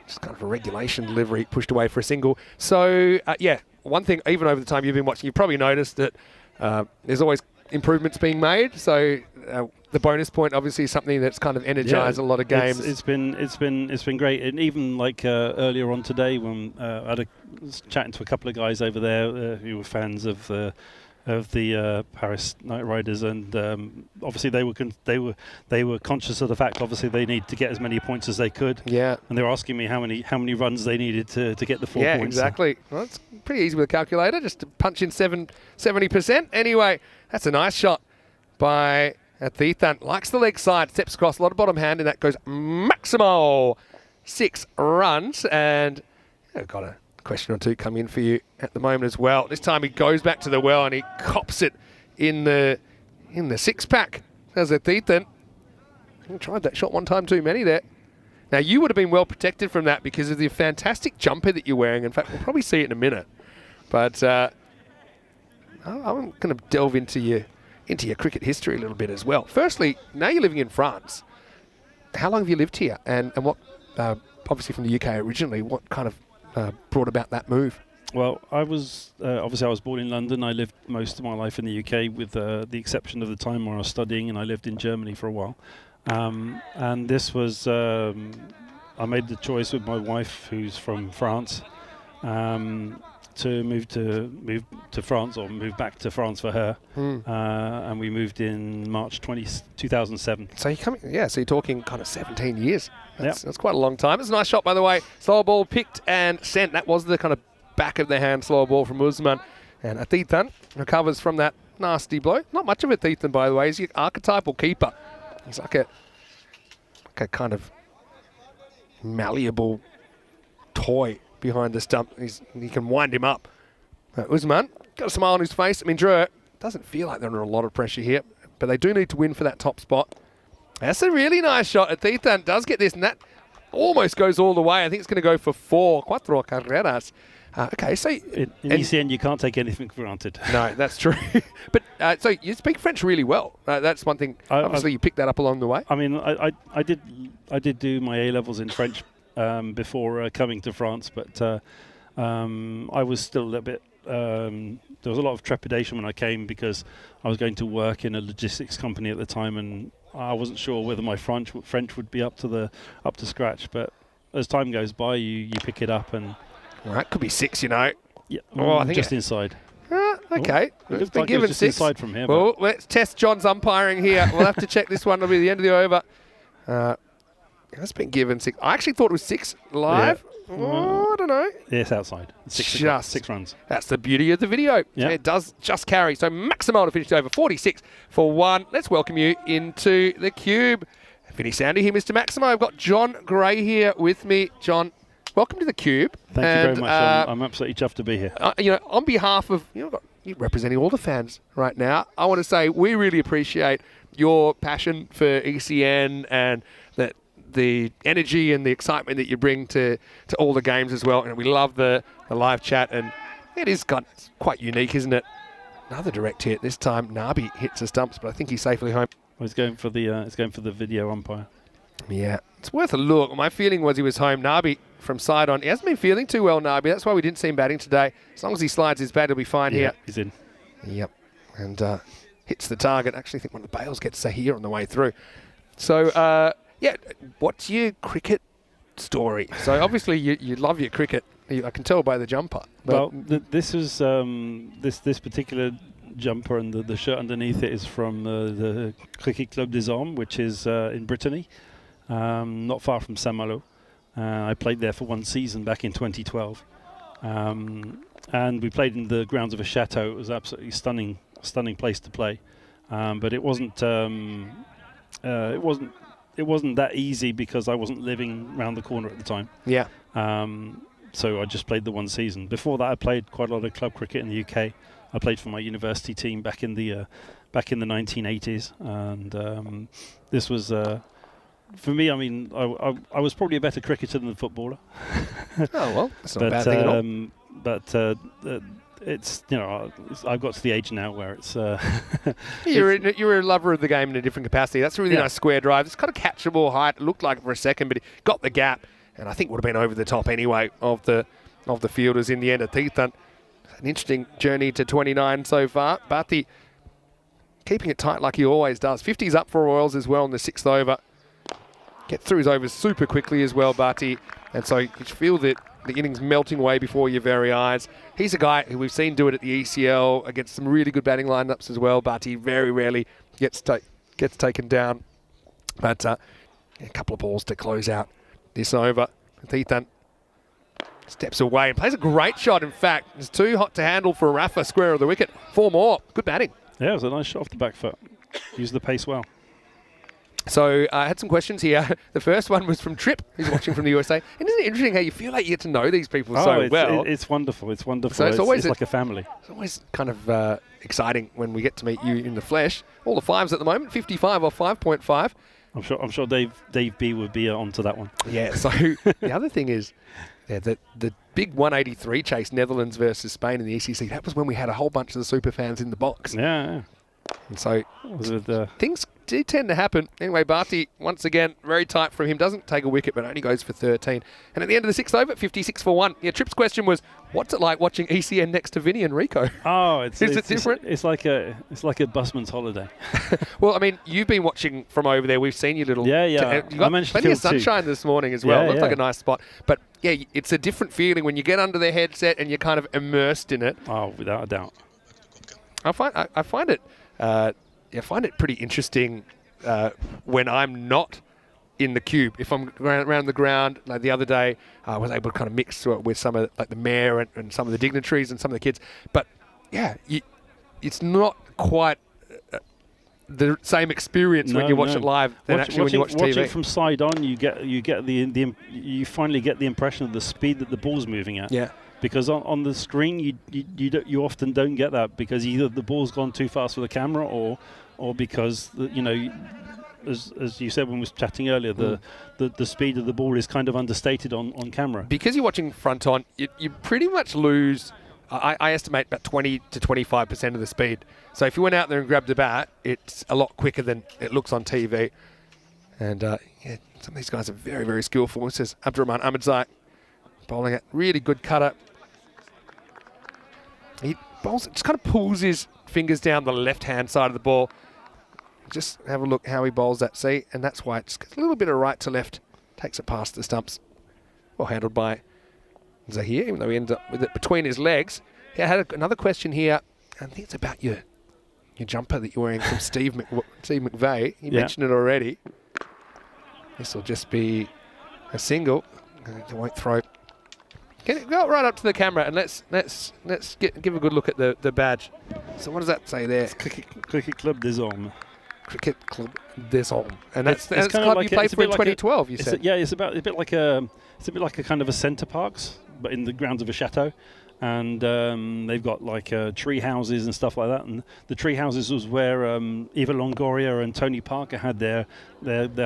Just kind of a regulation delivery, pushed away for a single. So, one thing, even over the time you've been watching, you've probably noticed that there's always improvements being made. So, the bonus point obviously is something that's kind of energized a lot of games. It's been great, and even like earlier on today when I was chatting to a couple of guys over there who were fans of of the Paris Knight Riders, and obviously they were conscious of the fact. Obviously, they need to get as many points as they could. Yeah. And they were asking me how many runs they needed to get the 4 points. Yeah, exactly. Well, it's pretty easy with a calculator, just to punch in 70%. Anyway, that's a nice shot by T10. Likes the leg side, steps across, a lot of bottom hand, and that goes Maximo. 6 runs, and I've got a question or two come in for you at the moment as well. This time he goes back to the well and he cops it in the 6-pack. There's T10. He tried that shot one time too many there. Now you would have been well protected from that because of the fantastic jumper that you're wearing. In fact, we'll probably see it in a minute. But I'm going to delve into your cricket history a little bit as well. Firstly, now you're living in France. How long have you lived here, and what? Obviously from the UK originally, what kind of brought about that move? Well, I was obviously I was born in London. I lived most of my life in the UK, with the exception of the time where I was studying, and I lived in Germany for a while. And this was I made the choice with my wife, who's from France, to move to France, or move back to France for her. And we moved in March 2007. So you're talking kind of 17 years. That's quite a long time. It's a nice shot, by the way. Slow ball picked and sent. That was the kind of back of the hand slow ball from Usman. And T10 recovers from that nasty blow. Not much of a T10, by the way. He's your archetypal keeper. He's like a kind of malleable toy behind the stump. He can wind him up. Usman got a smile on his face. I mean, Drew doesn't feel like they're under a lot of pressure here, but they do need to win for that top spot. That's a really nice shot. T10 does get this, and that almost goes all the way. I think it's going to go for 4 carreras. Okay, so in ECN you can't take anything for granted. No, that's true. But so you speak French really well. That's one thing. Obviously, you picked that up along the way. I mean, I did do my A-levels in French before coming to France, but I was still a little bit. There was a lot of trepidation when I came because I was going to work in a logistics company at the time, and I wasn't sure whether my French would be up to scratch. But as time goes by, you pick it up, and well, that could be 6, you know. Yeah, I think just inside. Okay, it's been given 6 inside from here. Well, let's test John's umpiring here. We'll have to check this one. It'll be the end of the over. It's been given 6. I actually thought it was 6 live. Yeah. Oh, I don't know. Yes, outside. 6 runs. That's the beauty of the video. Yeah. It does just carry. So Maximo to finish the over, 46 for 1. Let's welcome you into the cube. Vinny Sandy here, Mr. Maximo. I've got John Gray here with me. John, welcome to the cube. Thank you very much. I'm absolutely chuffed to be here. On behalf of you're representing all the fans right now, I want to say we really appreciate your passion for ECN and the energy and the excitement that you bring to all the games as well. And we love the live chat, and it's quite unique, isn't it? Another direct hit. This time Nabi hits the stumps, but I think he's safely home. He's going for the video umpire. Yeah, it's worth a look. My feeling was he was home. Nabi from side on. He hasn't been feeling too well, Nabi. That's why we didn't see him batting today. As long as he slides his bat, he'll be fine here. He's in. Yep. And hits the target. I actually think one of the Bales gets here on the way through. So, what's your cricket story? So, obviously, you love your cricket. I can tell by the jumper. Well, this was this particular jumper, and the shirt underneath it is from the Cricket Club des Hommes, which is in Brittany, not far from Saint-Malo. I played there for 1 season back in 2012, and we played in the grounds of a chateau. It was absolutely stunning place to play, but it wasn't that easy because I wasn't living around the corner at the time. Yeah. So I just played the 1 season. Before that, I played quite a lot of club cricket in the UK. I played for my university team back in the 1980s, and this was for me. I mean, I was probably a better cricketer than a footballer. Oh well, that's not a bad thing at all. But it's I've got to the age now where it's you're a lover of the game in a different capacity. That's a really nice square drive. It's kind of catchable height. It looked like it for a second, but it got the gap, and I think would have been over the top anyway of the fielders in the end. T10. An interesting journey to 29 so far. Bharti keeping it tight like he always does. 50's up for Royals as well in the 6th over. Gets through his overs super quickly as well, Barty. And so you feel that the innings melting away before your very eyes. He's a guy who we've seen do it at the ECL against some really good batting lineups as well, but he very rarely gets taken down. But a couple of balls to close out this over. T10 steps away and plays a great shot, in fact. It's too hot to handle for Rafa, square of the wicket. 4 more. Good batting. Yeah, it was a nice shot off the back foot. Used the pace well. So I had some questions here. The first one was from Trip, who's watching from the USA. And isn't it interesting how you feel like you get to know these people so well? It's wonderful. It's wonderful. So it's always like a family. It's always kind of exciting when we get to meet you in the flesh. All the 5s at the moment, 55 off 5.5. I'm sure Dave B would be onto that one. Yeah, so the other thing is the big 183 chase, Netherlands versus Spain in the ECC, that was when we had a whole bunch of the super fans in the box. Yeah. And so things do tend to happen. Anyway, Barty, once again, very tight from him. Doesn't take a wicket, but only goes for 13. And at the end of the 6th over, 56 for 1. Yeah, Tripp's question was, what's it like watching ECN next to Vinny and Rico? Oh, is it different? It's like a busman's holiday. Well, I mean, you've been watching from over there. We've seen you little... Yeah. You got plenty of sunshine this morning as well. Yeah, Looked like a nice spot. But yeah, it's a different feeling when you get under the headset and you're kind of immersed in it. Oh, without a doubt. I find it pretty interesting when I'm not in the cube. If I'm around the ground, like the other day, I was able to kind of mix with some of the mayor and some of the dignitaries and some of the kids. But yeah, it's not quite the same experience when you watch it live than actually when you watch TV. Watching from side on, you finally get the impression of the speed that the ball's moving at. Yeah. Because on the screen, you often don't get that because either the ball's gone too fast for the camera or because as you said when we were chatting earlier, the speed of the ball is kind of understated on camera. Because you're watching front on, you pretty much lose. I estimate about 20 to 25% of the speed. So if you went out there and grabbed a bat, it's a lot quicker than it looks on TV. And some of these guys are very, very skillful. This is Abdurrahman Ahmedzai bowling it. Really good cutter. He bowls, just kind of pulls his fingers down the left-hand side of the ball. Just have a look how he bowls that. See, and that's why it's a little bit of right to left. Takes it past the stumps. Well handled by Zahir, even though he ends up with it between his legs. He had another question here. I think it's about your jumper that you're wearing from Steve McVeigh. You mentioned it already. This will just be a single. They won't throw. Go right up to the camera and let's give a good look at the badge. So what does that say there? It's Cricket Club des Hommes. Cricket Club des Hommes, and that's the kind club of you played for in 2012. You said. It's a bit like a kind of a centre parks, but in the grounds of a chateau, and they've got like tree houses and stuff like that. And the tree houses was where Eva Longoria and Tony Parker had their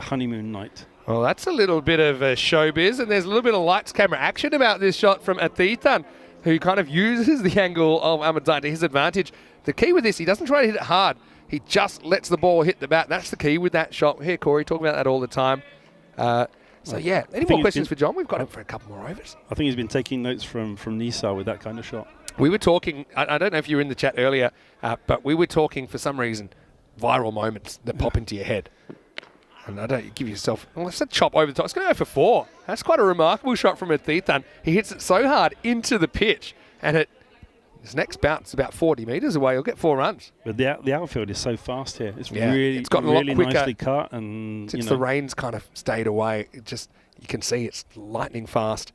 honeymoon night. Well, that's a little bit of showbiz, and there's a little bit of lights, camera action about this shot from T10, who kind of uses the angle of Ahmedzai to his advantage. The key with this, he doesn't try to hit it hard. He just lets the ball hit the bat. That's the key with that shot. Here, Corey, talk about that all the time. Any more questions for John? We've got him for a couple more overs. I think he's been taking notes from Nisa with that kind of shot. We were talking, I don't know if you were in the chat earlier, but we were talking for some reason, viral moments that pop into your head. And I don't give yourself, let's chop over the top. It's going to go for 4. That's quite a remarkable shot from T10. He hits it so hard into the pitch, and his next bounce is about 40 metres away. He'll get 4 runs. But the outfield is so fast here. It's it's gotten a lot quicker. Nicely cut. And since the rain's kind of stayed away, you can see it's lightning fast.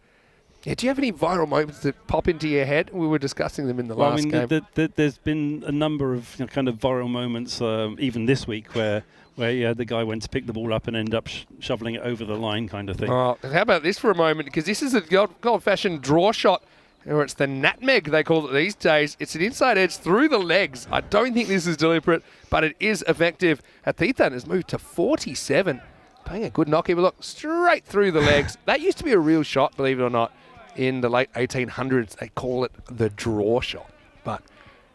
Yeah, do you have any viral moments that pop into your head? We were discussing them in the last game. There's been a number of kind of viral moments, even this week, where the guy went to pick the ball up and ended up shoveling it over the line kind of thing. Oh, how about this for a moment? Because this is a old-fashioned draw shot, or it's the nutmeg, they call it these days. It's an inside edge through the legs. I don't think this is deliberate, but it is effective. T10 has moved to 47. Playing a good knock here, but look, straight through the legs. That used to be a real shot, believe it or not. In the late 1800s, they call it the draw shot. But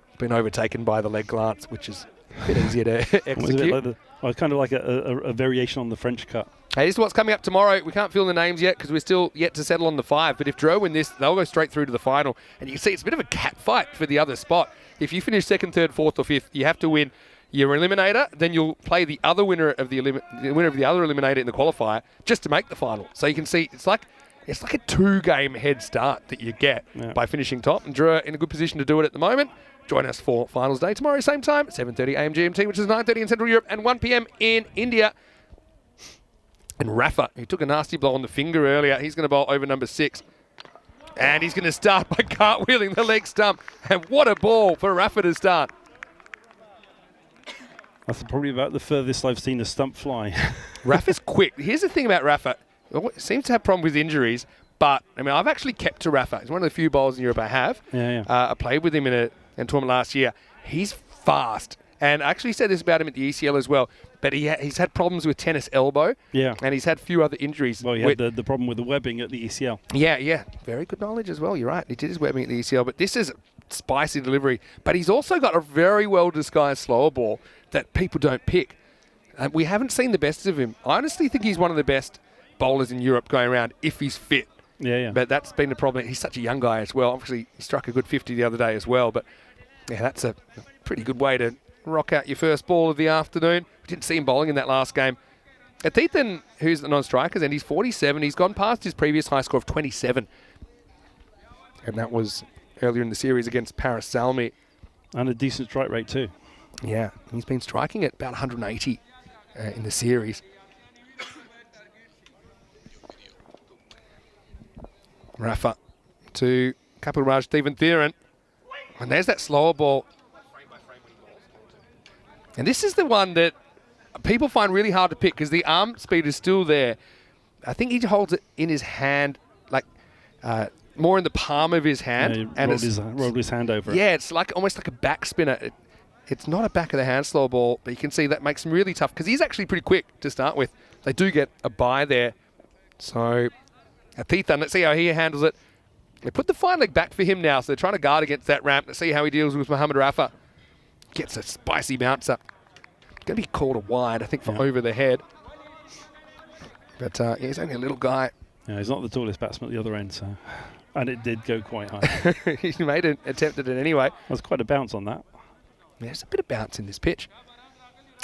it's been overtaken by the leg glance, which is a bit easier to execute. It's kind of like a variation on the French cut. Hey, this is what's coming up tomorrow. We can't fill the names yet because we're still yet to settle on the 5. But if Dro win this, they'll go straight through to the final. And you can see it's a bit of a cat fight for the other spot. If you finish 2nd, 3rd, 4th or 5th, you have to win your eliminator, then you'll play the other winner of the winner of the other eliminator in the qualifier just to make the final. So you can see it's like a 2-game head start that you get by finishing top. And Drew are in a good position to do it at the moment. Join us for finals day tomorrow, same time, 7:30 a.m. GMT, which is 9:30 in Central Europe, and 1 p.m. in India. And Rafa, who took a nasty blow on the finger earlier, he's going to bowl over number 6. And he's going to start by cartwheeling the leg stump. And what a ball for Rafa to start. That's probably about the furthest I've seen a stump fly. Rafa's quick. Here's the thing about Rafa. He seems to have problems with injuries, but I mean, I've actually kept to Rafa. He's one of the few bowlers in Europe I have. I played with him in a tournament last year. He's fast. And I actually said this about him at the ECL as well, but he's had problems with tennis elbow. Yeah. And he's had a few other injuries. Well, he had the problem with the webbing at the ECL. Yeah. Very good knowledge as well. You're right. He did his webbing at the ECL, but this is spicy delivery. But he's also got a very well-disguised slower ball that people don't pick. And we haven't seen the best of him. I honestly think he's one of the best bowlers in Europe going around if he's fit. Yeah. But that's been the problem. He's such a young guy as well. Obviously, he struck a good 50 the other day as well. But yeah, that's a pretty good way to rock out your first ball of the afternoon. We didn't see him bowling in that last game. T10, who's the non-strikers, and he's 47. He's gone past his previous high score of 27. And that was earlier in the series against Paris Salmi. And a decent strike rate too. Yeah, he's been striking at about 180 in the series. Rafa to Kapil Raj Steven Theron. And there's that slower ball. And this is the one that people find really hard to pick because the arm speed is still there. I think he holds it in his hand, like more in the palm of his hand. Yeah, and rolled his hand over it. Yeah, it's like almost like a back spinner. It's not a back of the hand slow ball, but you can see that makes him really tough because he's actually pretty quick to start with. They do get a bye there. So T10, let's see how he handles it. They put the fine leg back for him now, so they're trying to guard against that ramp. Let's see how he deals with Mohammad Rafa. Gets a spicy bouncer. Going to be called a wide, I think, for over the head. But he's only a little guy. Yeah, he's not the tallest batsman at the other end, so. And it did go quite high. He made an attempt at it anyway. There's quite a bounce on that. There's a bit of bounce in this pitch.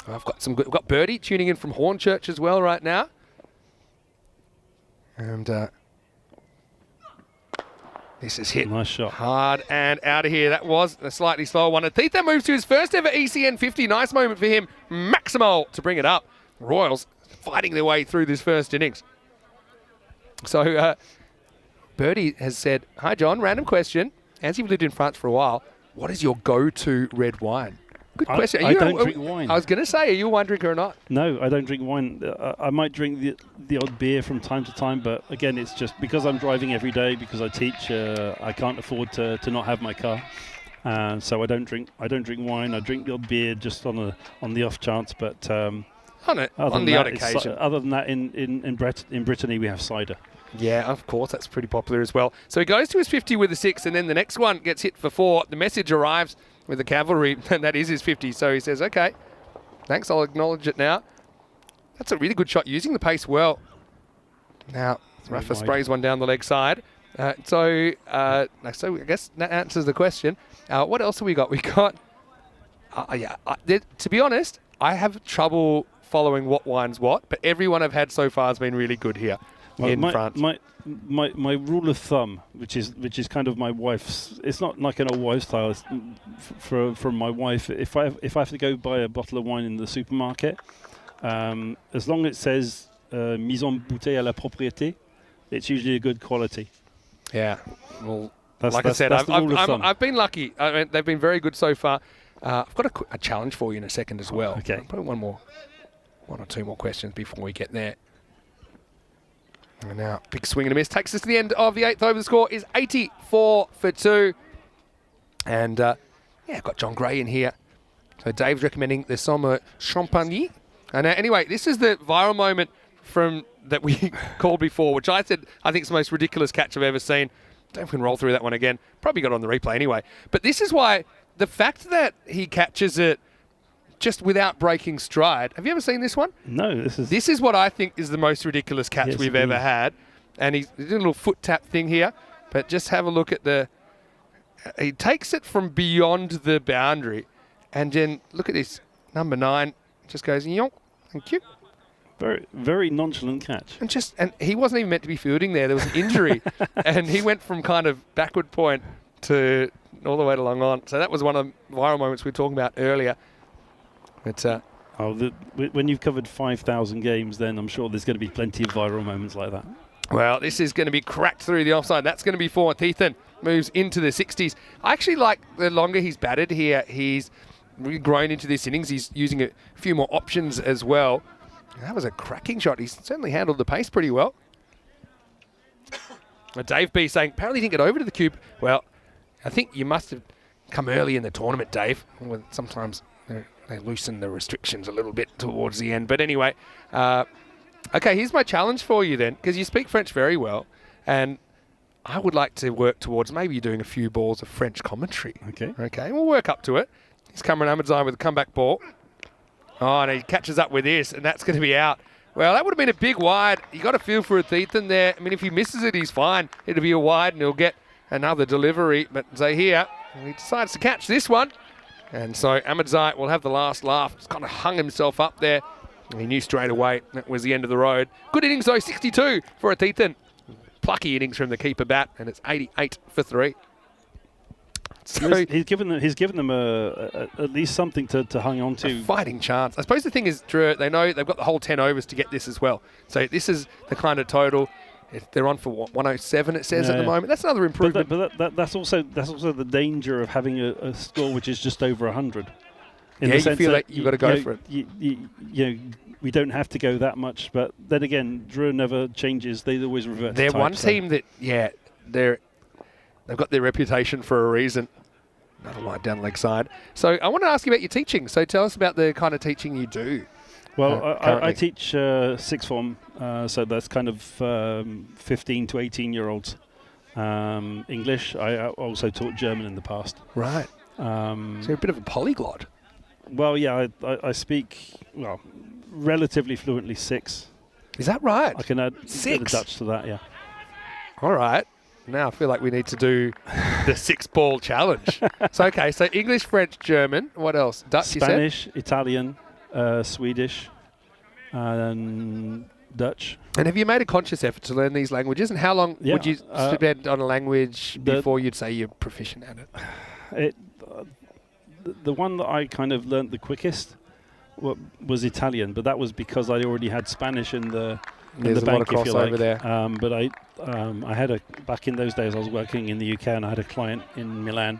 I've got some good. We've got Birdie tuning in from Hornchurch as well right now. And this is hit. Nice shot. Hard and out of here. That was a slightly slower one. T10 moves to his first ever ECN 50. Nice moment for him. Maximo to bring it up. Royals fighting their way through this first innings. So Birdie has said, "Hi John, random question. As you've lived in France for a while, what is your go-to red wine?" Good question. I don't drink wine. I was going to say, are you a wine drinker or not? No, I don't drink wine. I might drink the odd beer from time to time, but again, it's just because I'm driving every day, because I teach, I can't afford to not have my car. So I don't drink wine. I drink the odd beer just on the off chance, but on the odd occasion. Other than that, in Brittany we have cider. Yeah, of course, that's pretty popular as well. So he goes to his 50 with a 6, and then the next one gets hit for 4. The message arrives with the cavalry, and that is his 50. So he says, okay, thanks, I'll acknowledge it now. That's a really good shot, using the pace well. Now, Rafa sprays one down the leg side. So I guess that answers the question. What else have we got? We got, to be honest, I have trouble following what wine's what, but everyone I've had so far has been really good here. In France. My rule of thumb, which is kind of my wife's, it's not like an old wives' style. It's from my wife. If I have to go buy a bottle of wine in the supermarket, as long as it says mise en bouteille à la propriété, it's usually a good quality. Yeah, well, like I said, I've been lucky. I mean, they've been very good so far. I've got a challenge for you in a second as well. Okay, probably one or two more questions before we get there. And now, big swing and a miss takes us to the end of the 8th over. The score is 84 for 2. And, got John Gray in here. So Dave's recommending the Somme Champagne. And anyway, this is the viral moment from that we called before, which I said I think is the most ridiculous catch I've ever seen. Dave can roll through that one again. Probably got it on the replay anyway. But this is why the fact that he catches it just without breaking stride. Have you ever seen this one? No, This is what I think is the most ridiculous catch we've ever had. And he's doing a little foot tap thing here, but just have a look at he takes it from beyond the boundary, and then look at this. number 9 just goes, yonk, thank you. Very, very nonchalant catch. And he wasn't even meant to be fielding there. There was an injury, and he went from kind of backward point to all the way to long on. So that was one of the viral moments we were talking about earlier. But when you've covered 5,000 games, then I'm sure there's going to be plenty of viral moments like that. Well, this is going to be cracked through the offside. That's going to be for T10. Moves into the 60s. I actually like the longer he's batted here. He's really grown into this innings. He's using a few more options as well. That was a cracking shot. He's certainly handled the pace pretty well. Dave B saying, apparently didn't get over to the cube. Well, I think you must have come early in the tournament, Dave. Sometimes they loosen the restrictions a little bit towards the end. But anyway, okay, here's my challenge for you then, because you speak French very well. And I would like to work towards maybe doing a few balls of French commentary. Okay, we'll work up to it. He's Cameron Ahmadzai with a comeback ball. Oh, and he catches up with this, and that's going to be out. Well, that would have been a big wide. You got to feel for a T10 there. I mean, if he misses it, he's fine. It'll be a wide, and he'll get another delivery. But so here, he decides to catch this one. And so Ahmadzai will have the last laugh. He's kind of hung himself up there. And he knew straight away that was the end of the road. Good innings, though, 62 for a T10. Plucky innings from the keeper bat, and it's 88 for 3. So he's given them at least something to hang on to. A fighting chance. I suppose the thing is, Drew, they know they've got the whole 10 overs to get this as well. So this is the kind of total. If they're on for what, 107, it says at the moment. That's another improvement. But that's also the danger of having a score which is just over 100. Yeah, you feel like you've got to go for it. You know, we don't have to go that much, but then again, Drew never changes. They always revert. They're one team that, they've got their reputation for a reason. Another wide down leg side. So I want to ask you about your teaching. So tell us about the kind of teaching you do. Well, I teach sixth form, so that's kind of 15 to 18-year-olds. English. I also taught German in the past. Right. So you're a bit of a polyglot. Well, yeah, I speak, relatively fluently 6. Is that right? I can add 6? a bit of Dutch to that, yeah. All right. Now I feel like we need to do the 6-ball challenge. So English, French, German. What else? Dutch, Spanish, Italian, Swedish, and Dutch. And have you made a conscious effort to learn these languages? And how long would you spend on a language before you'd say you're proficient at it? The one that I kind of learnt the quickest was Italian, but that was because I already had Spanish in the bank, if you like. There. But I had back in those days I was working in the UK, and I had a client in Milan,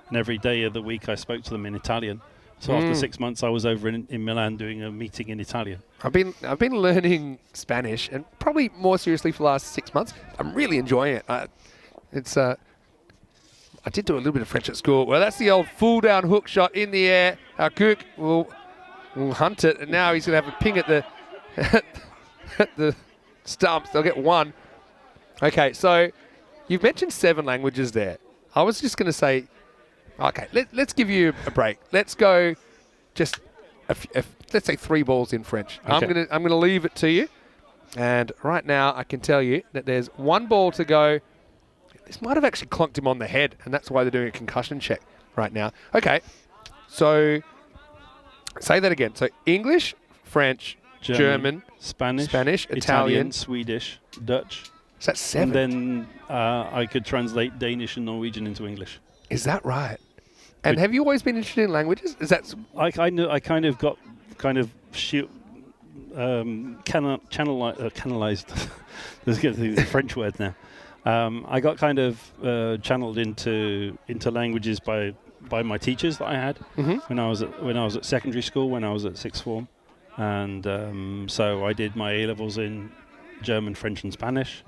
and every day of the week I spoke to them in Italian. So after 6 months I was over in Milan doing a meeting in Italian. I've been learning Spanish, and probably more seriously for the last 6 months. I'm really enjoying it. I did do a little bit of French at school. Well, that's the old full down hook shot in the air. Our cook will hunt it, and now he's going to have a ping at the at the stumps. They'll get 1. Okay, so you've mentioned 7 languages there. I was just going to say, okay, let's give you a break. Let's go just, let's say 3 balls in French. Okay. I'm gonna leave it to you. And right now I can tell you that there's 1 ball to go. This might have actually clonked him on the head, and that's why they're doing a concussion check right now. Okay, so say that again. So English, French, German, Spanish, Italian, Swedish, Dutch. So that's 7. And then I could translate Danish and Norwegian into English. Is that right? And have you always been interested in languages? Is that? I kind of got canalized. Let's get the French word now. I got kind of channeled into languages by my teachers that I had when I was at secondary school, when I was at sixth form, and so I did my A-levels in German, French, and Spanish.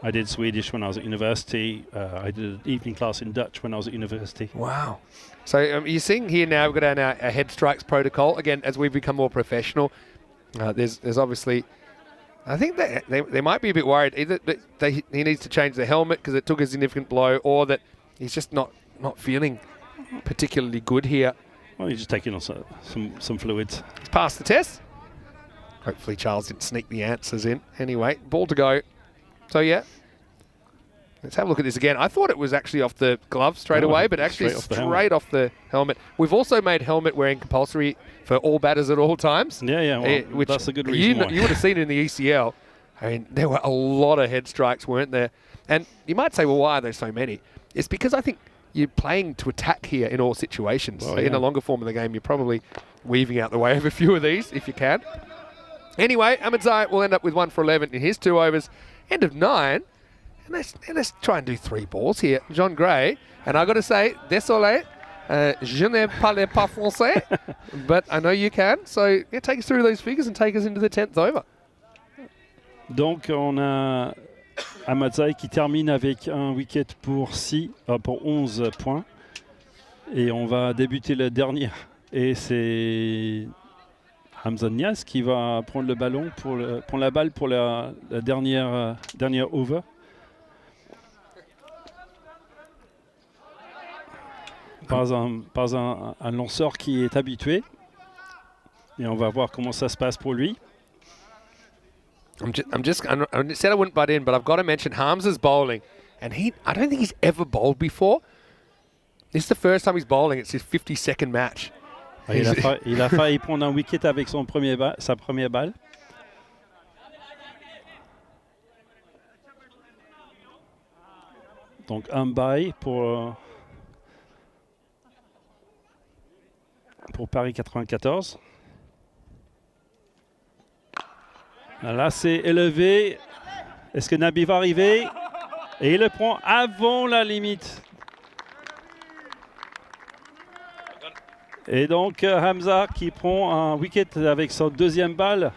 I did Swedish when I was at university. I did an evening class in Dutch when I was at university. Wow. So you're seeing here now, we've got our head strikes protocol. Again, as we've become more professional, there's obviously, I think that they might be a bit worried either that he needs to change the helmet because it took a significant blow, or that he's just not feeling particularly good here. Well, he's just taking on some fluids. He's passed the test. Hopefully Charles didn't sneak the answers in. Anyway, ball to go. So yeah, Let's have a look at this again. I thought it was actually off the glove straight away, but actually straight off the helmet. We've also made helmet wearing compulsory for all batters at all times. Yeah, well, which that's a good reason why. You would have seen it in the ECL. I mean, there were a lot of head strikes, weren't there? And you might say, well, why are there so many? It's because I think you're playing to attack here in all situations. Well, so in the longer form of the game, you're probably weaving out the way of a few of these, if you can. Anyway, Ahmadzai will end up with 1 for 11 in his 2 overs. End of 9. And let's try and do 3 balls here. John Gray, and I got to say, désolé, je ne parle pas français, but I know you can. So yeah, take us through those figures and take us into the 10th over. Donc on a Ahmadzai qui termine avec un wicket pour 11 points. Et on va débuter la dernière. Et c'est Hamza Niaz qui va prendre le ballon prendre la balle pour la dernière over. Pas un lanceur qui est habitué. Et on va voir comment ça se passe pour lui. I said I wouldn't butt in, but I've got to mention Hamza's bowling. And I don't think he's ever bowled before. This is the first time he's bowling. It's his 52nd match. Il a failli prendre un wicket avec sa première balle. Donc un bye pour Paris 94. Là, c'est élevé. Est-ce que Nabi va arriver? Et il le prend avant la limite. Et donc Hamza qui prend un wicket avec son 2e balle.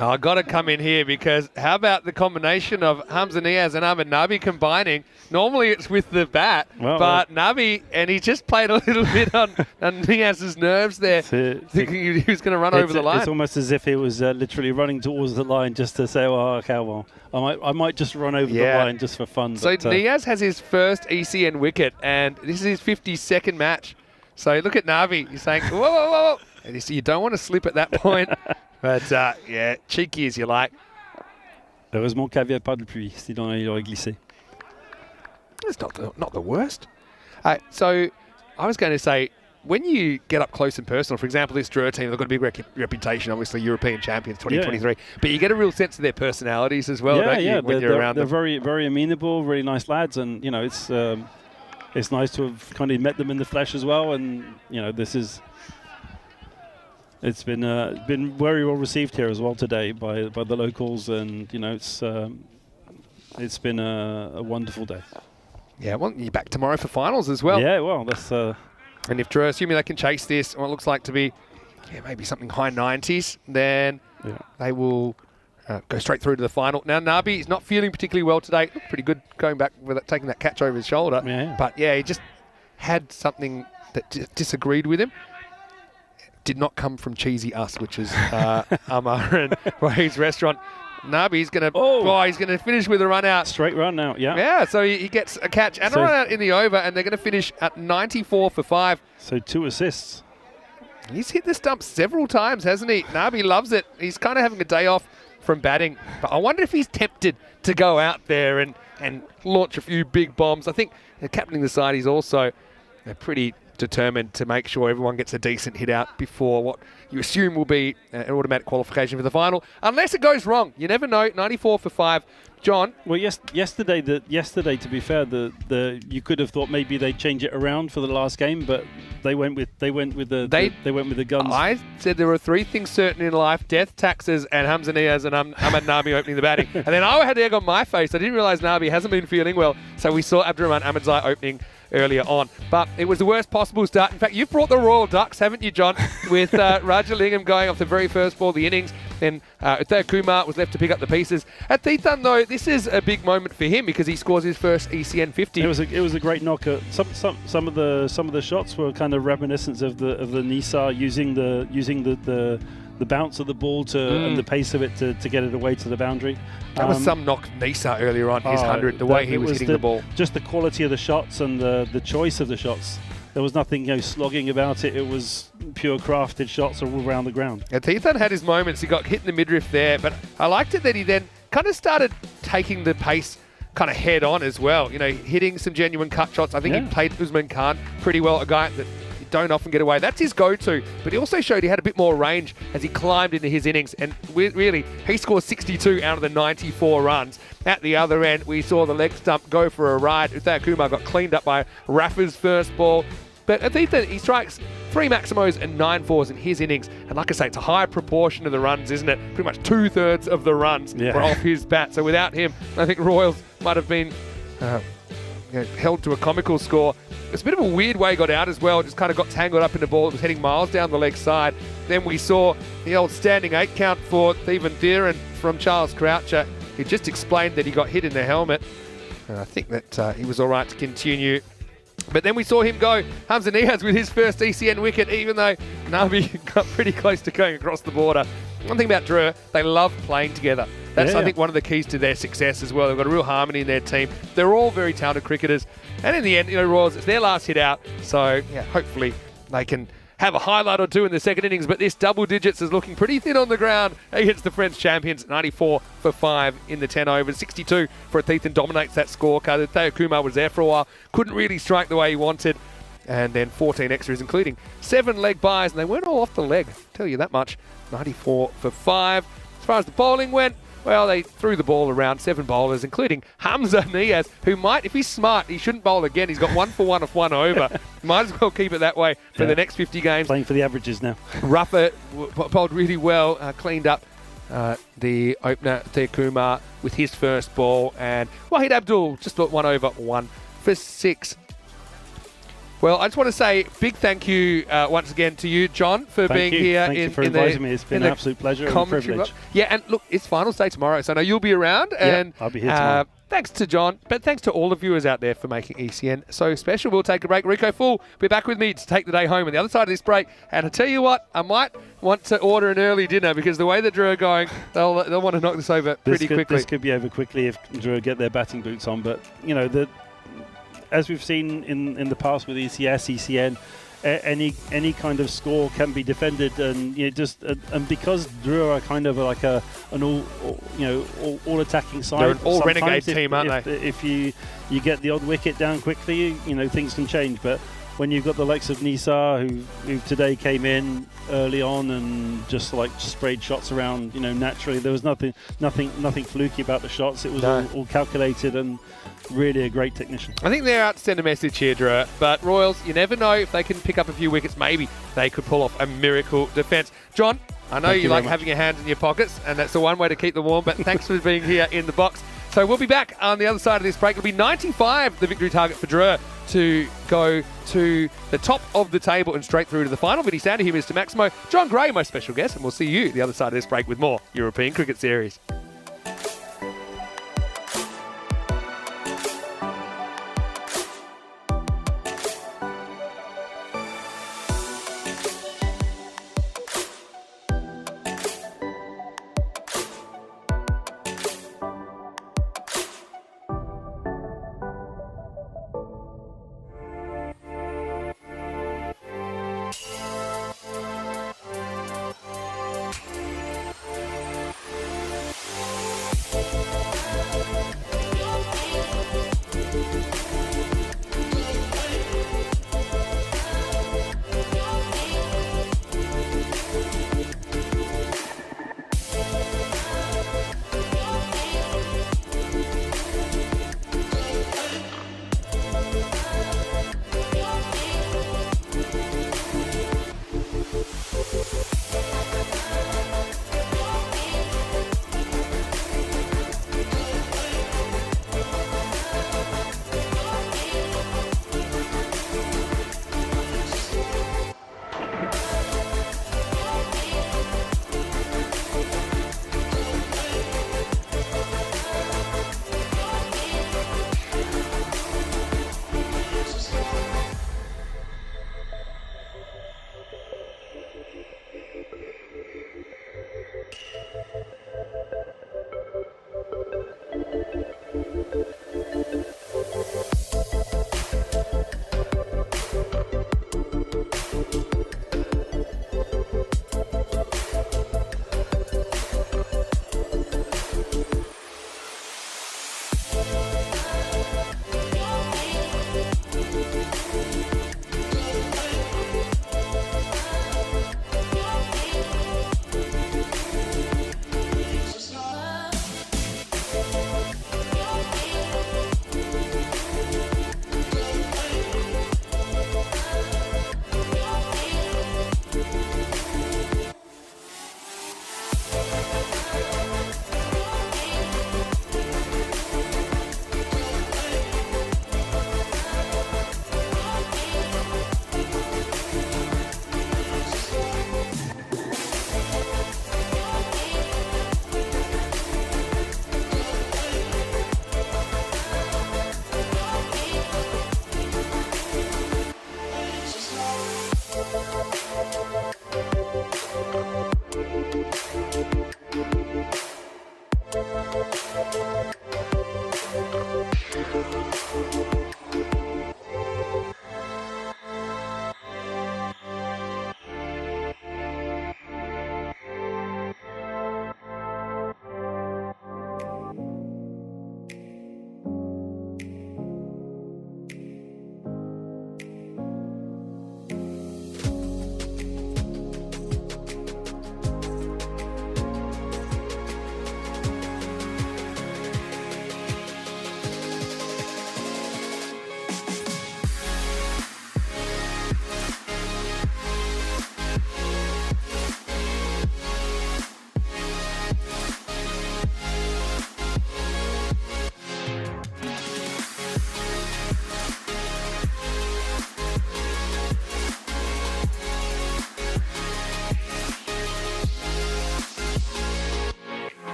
I got to come in here because how about the combination of Hamza Niaz and Ahmed Nabi combining? Normally it's with the bat, but Nabi, and he just played a little bit on Niaz's nerves there, thinking he was going to run over the line. It's almost as if he was literally running towards the line just to say, well, okay, well, I might just run over the line just for fun. So Niaz has his first ECN wicket, and this is his 52nd match. So look at Nabi. He's saying, whoa, whoa, whoa. And you don't want to slip at that point. But, yeah, cheeky as you like. Heureusement qu'il n'y avait pas de pluie, sinon il aurait glissé. It's not the worst. So I was going to say, when you get up close and personal, for example, this Drua team, they've got a big reputation, obviously European champions 2023, but you get a real sense of their personalities as well, don't you, when you're around them? They're very, very amenable, really nice lads, and, you know, it's nice to have kind of met them in the flesh as well, and, you know, it's been very well received here as well today by the locals, and you know it's been a wonderful day. Yeah, well, you're back tomorrow for finals as well. Yeah, well, that's. And if Drua, assuming they can chase this, what looks like to be, maybe something high 90s, then they will go straight through to the final. Now Nabi is not feeling particularly well today. Looked pretty good going back with it, taking that catch over his shoulder. Yeah. But yeah, he just had something that disagreed with him. Did not come from Cheesy Us, which is Amar and Wade's restaurant. Nabi's going to he's going to finish with a run out. Straight run out, yeah. Yeah, so he gets a catch and a run out in the over, and they're going to finish at 94 for 5. So 2 assists. He's hit the stump several times, hasn't he? Nabi loves it. He's kind of having a day off from batting. But I wonder if he's tempted to go out there and launch a few big bombs. I think captaining the side, he's also pretty determined to make sure everyone gets a decent hit out before what you assume will be an automatic qualification for the final, unless it goes wrong. You never know. 94 for 5. John? Well, yesterday, to be fair, you could have thought maybe they'd change it around for the last game, but they went with the guns. I said there were 3 things certain in life: death, taxes, and Hamza Niaz and Ahmed Nabi opening the batting. And then I had egg on my face. I didn't realise Nabi hasn't been feeling well, so we saw Abdurrahman Ahmadzai opening earlier on. But it was the worst possible start. In fact, you've brought the Royal Ducks, haven't you, John? With Rajalingam going off the very first ball of the innings. Then Uthaya Kumar was left to pick up the pieces. At T10, though, this is a big moment for him because he scores his first ECN 50. It was a great knocker. Some of the shots were kind of reminiscent of the Nisa using the bounce of the ball and the pace of it to get it away to the boundary. That was some knock Nisa earlier on, his 100, the way he was hitting the ball. Just the quality of the shots and the choice of the shots. There was nothing slogging about it. It was pure crafted shots all around the ground. Yeah, T10 had his moments. He got hit in the midriff there, but I liked it that he then kind of started taking the pace kind of head on as well. You know, hitting some genuine cut shots. I think he played Usman Khan pretty well, a guy that don't often get away. That's his go-to. But he also showed he had a bit more range as he climbed into his innings. And really, he scored 62 out of the 94 runs. At the other end, we saw the leg stump go for a ride. Uthaya Kumar got cleaned up by Rafa's first ball. But I think that he strikes 3 Maximos and 9 fours in his innings. And like I say, it's a high proportion of the runs, isn't it? Pretty much 2/3 of the runs were off his bat. So without him, I think Royals might have been held to a comical score. It's a bit of a weird way he got out as well. Just kind of got tangled up in the ball. It was heading miles down the leg side. Then we saw the old standing 8 count for T10 from Charles Croucher. He just explained that he got hit in the helmet. And I think that he was all right to continue. But then we saw him go, Hamza Niaz with his first ECN wicket, even though Nabi got pretty close to going across the border. One thing about Drua, they love playing together. That's, I think, one of the keys to their success as well. They've got a real harmony in their team. They're all very talented cricketers. And in the end, Royals, it's their last hit out. So, hopefully they can have a highlight or two in the second innings. But this double digits is looking pretty thin on the ground against the French champions. 94 for 5 in the 10 overs. 62 for T10 dominates that scorecard. Uthaya Kumar was there for a while. Couldn't really strike the way he wanted. And then 14 extras, including 7 leg byes. And they weren't all off the leg, I'll tell you that much. 94 for 5. As far as the bowling went, well, they threw the ball around 7 bowlers, including Hamza Niaz, who might, if he's smart, he shouldn't bowl again. He's got 1 for 1 off 1 over. Might as well keep it that way for the next 50 games. Playing for the averages now. Rafa bowled really well, cleaned up the opener, Uthaya Kumar, with his first ball. And Wahid Abdul just got 1 over, 1 for 6. Well, I just want to say big thank you once again to you, John, for being here. Thank you for inviting me. It's been an absolute pleasure and a privilege. Yeah, and look, it's finals day tomorrow, so I know you'll be around. And I'll be here tomorrow. Thanks to John, but thanks to all the viewers out there for making ECN so special. We'll take a break. Rico Full will be back with me to take the day home on the other side of this break. And I tell you what, I might want to order an early dinner because the way that Drew are going, they'll want to knock this over pretty quickly. This could be over quickly if Drew get their batting boots on. But, as we've seen in the past with ECS, ECN, any kind of score can be defended, and and because Drew are kind of like an all attacking side. They're an all renegade team, aren't they? If you get the odd wicket down quickly, things can change. But when you've got the likes of Nisar, who today came in early on and just sprayed shots around, naturally, there was nothing fluky about the shots. It was all calculated and really a great technician. I think they're out to send a message here, Drew. But Royals, you never know if they can pick up a few wickets. Maybe they could pull off a miracle defence. John, I know you like having your hands in your pockets, and that's the one way to keep them warm. But thanks for being here in the box. So we'll be back on the other side of this break. It'll be 95, the victory target for Drew, to go to the top of the table and straight through to the final. Vinny Sander here, Mr. Maximo. John Gray, my special guest, and we'll see you the other side of this break with more European Cricket Series.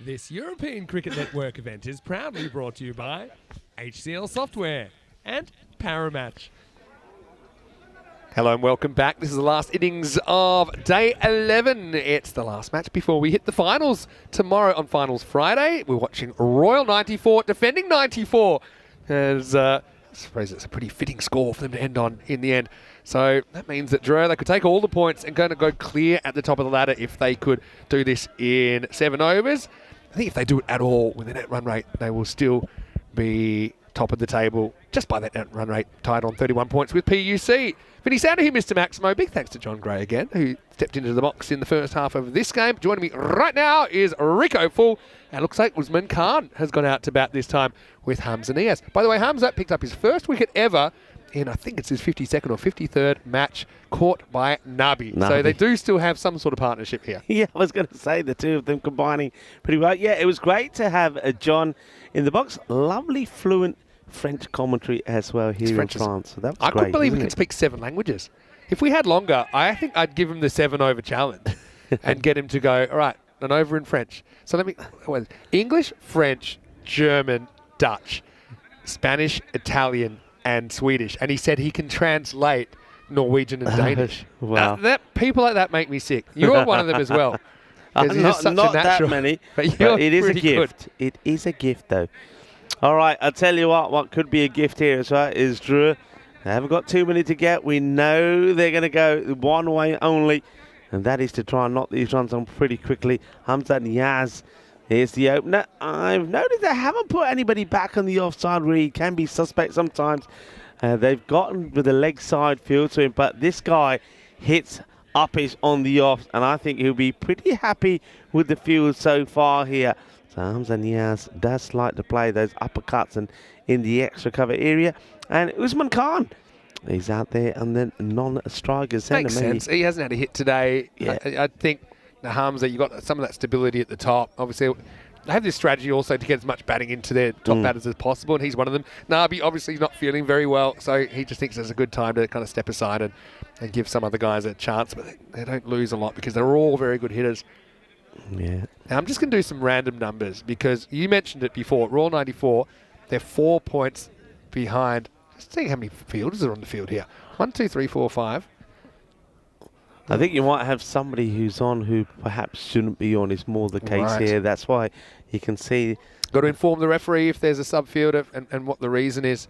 This European Cricket Network event is proudly brought to you by HCL Software and Paramatch. Hello and welcome back. This is the last innings of day 11. It's the last match before we hit the finals tomorrow on Finals Friday. We're watching Royal 94 defending 94. As I suppose it's a pretty fitting score for them to end on in the end. So that means that Dro, they could take all the points and going to go clear at the top of the ladder if they could do this in 7 overs. I think if they do it at all with the net run rate, they will still be top of the table just by that net run rate, tied on 31 points with PUC. Vinny Sander, who missed Maximo. Big thanks to John Gray again, who stepped into the box in the first half of this game. Joining me right now is Rico Full, and looks like Usman Khan has gone out to bat this time with Hamza Niaz. By the way, Hamza picked up his first wicket ever in, I think it's his 52nd or 53rd match, caught by Nabi. So they do still have some sort of partnership here. Yeah, I was going to say the two of them combining pretty well. Yeah, it was great to have John in the box. Lovely, fluent French commentary as well here in France. So that was I great. couldn't believe he can speak 7 languages. If we had longer, I think I'd give him the 7 over challenge and get him to go, all right, an over in French. So let me, English, French, German, Dutch, Spanish, Italian, and Swedish. And he said he can translate Norwegian and Danish. Wow. People like that make me sick. You're one of them as well. Not that many, but it is a gift. Good. It is a gift, though. All right, I'll tell you what could be a gift here as well is Drew. They haven't got too many to get. We know they're going to go one way only, and that is to try and knock these runs on pretty quickly. Hamza Niaz is the opener. I've noticed they haven't put anybody back on the offside where he can be suspect sometimes. They've gotten with the leg side field to him, but this guy hits uppish on the offs, and I think he'll be pretty happy with the field so far here. So Hamza Niaz does like to play those uppercuts and in the extra cover area. And Usman Khan, he's out there on the non-striker centre. Makes sense. He hasn't had a hit today. Yeah. I think the Hamza, you got some of that stability at the top. Obviously, they have this strategy also to get as much batting into their top batters as possible, and he's one of them. Nabi obviously not feeling very well, so he just thinks it's a good time to kind of step aside and give some other guys a chance, but they don't lose a lot because they're all very good hitters. Yeah. Now, I'm just going to do some random numbers because you mentioned it before. Royal 94, they're 4 points behind. Just seeing how many fielders are on the field here. 1, 2, 3, 4, 5. I think you might have somebody who's on who perhaps shouldn't be on. Is more the case here. That's why you can see. Got to inform the referee if there's a subfielder and what the reason is.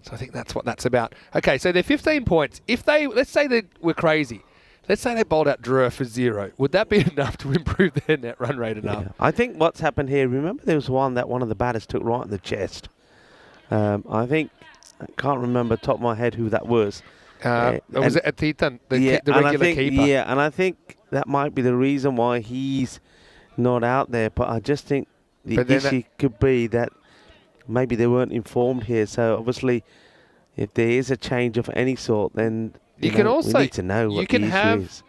So I think that's what that's about. Okay, so they're 15 points. If they, let's say they were crazy. Let's say they bowled out Drew for 0. Would that be enough to improve their net run rate enough? Yeah. I think what's happened here, remember there was one of the batters took right in the chest. I can't remember top of my head who that was. Was it T10, the regular keeper? Yeah, and I think that might be the reason why he's not out there. But I just think the issue could be that maybe they weren't informed here. So obviously, if there is a change of any sort, then we need to know what the issue is.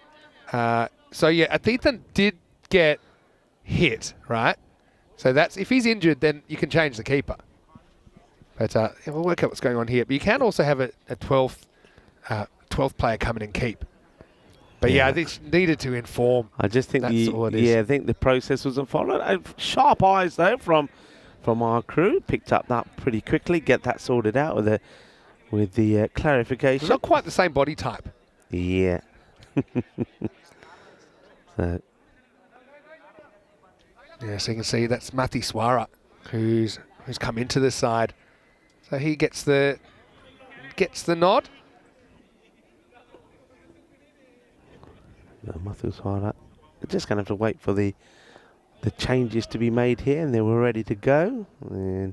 So yeah, Atithan did get hit, right? So that's if he's injured, then you can change the keeper. But we'll work out what's going on here. But you can also have a 12th player come in and keep. But yeah, I think needed to inform. I just think that's all it is. I think the process wasn't followed. Sharp eyes though from our crew, picked up that pretty quickly. Get that sorted out with the clarification. It's not quite the same body type. Yeah. So you can see that's Mati Swara who's come into the side. So he gets the nod. Mati Swara. We're just going to have to wait for the changes to be made here, and then we're ready to go. And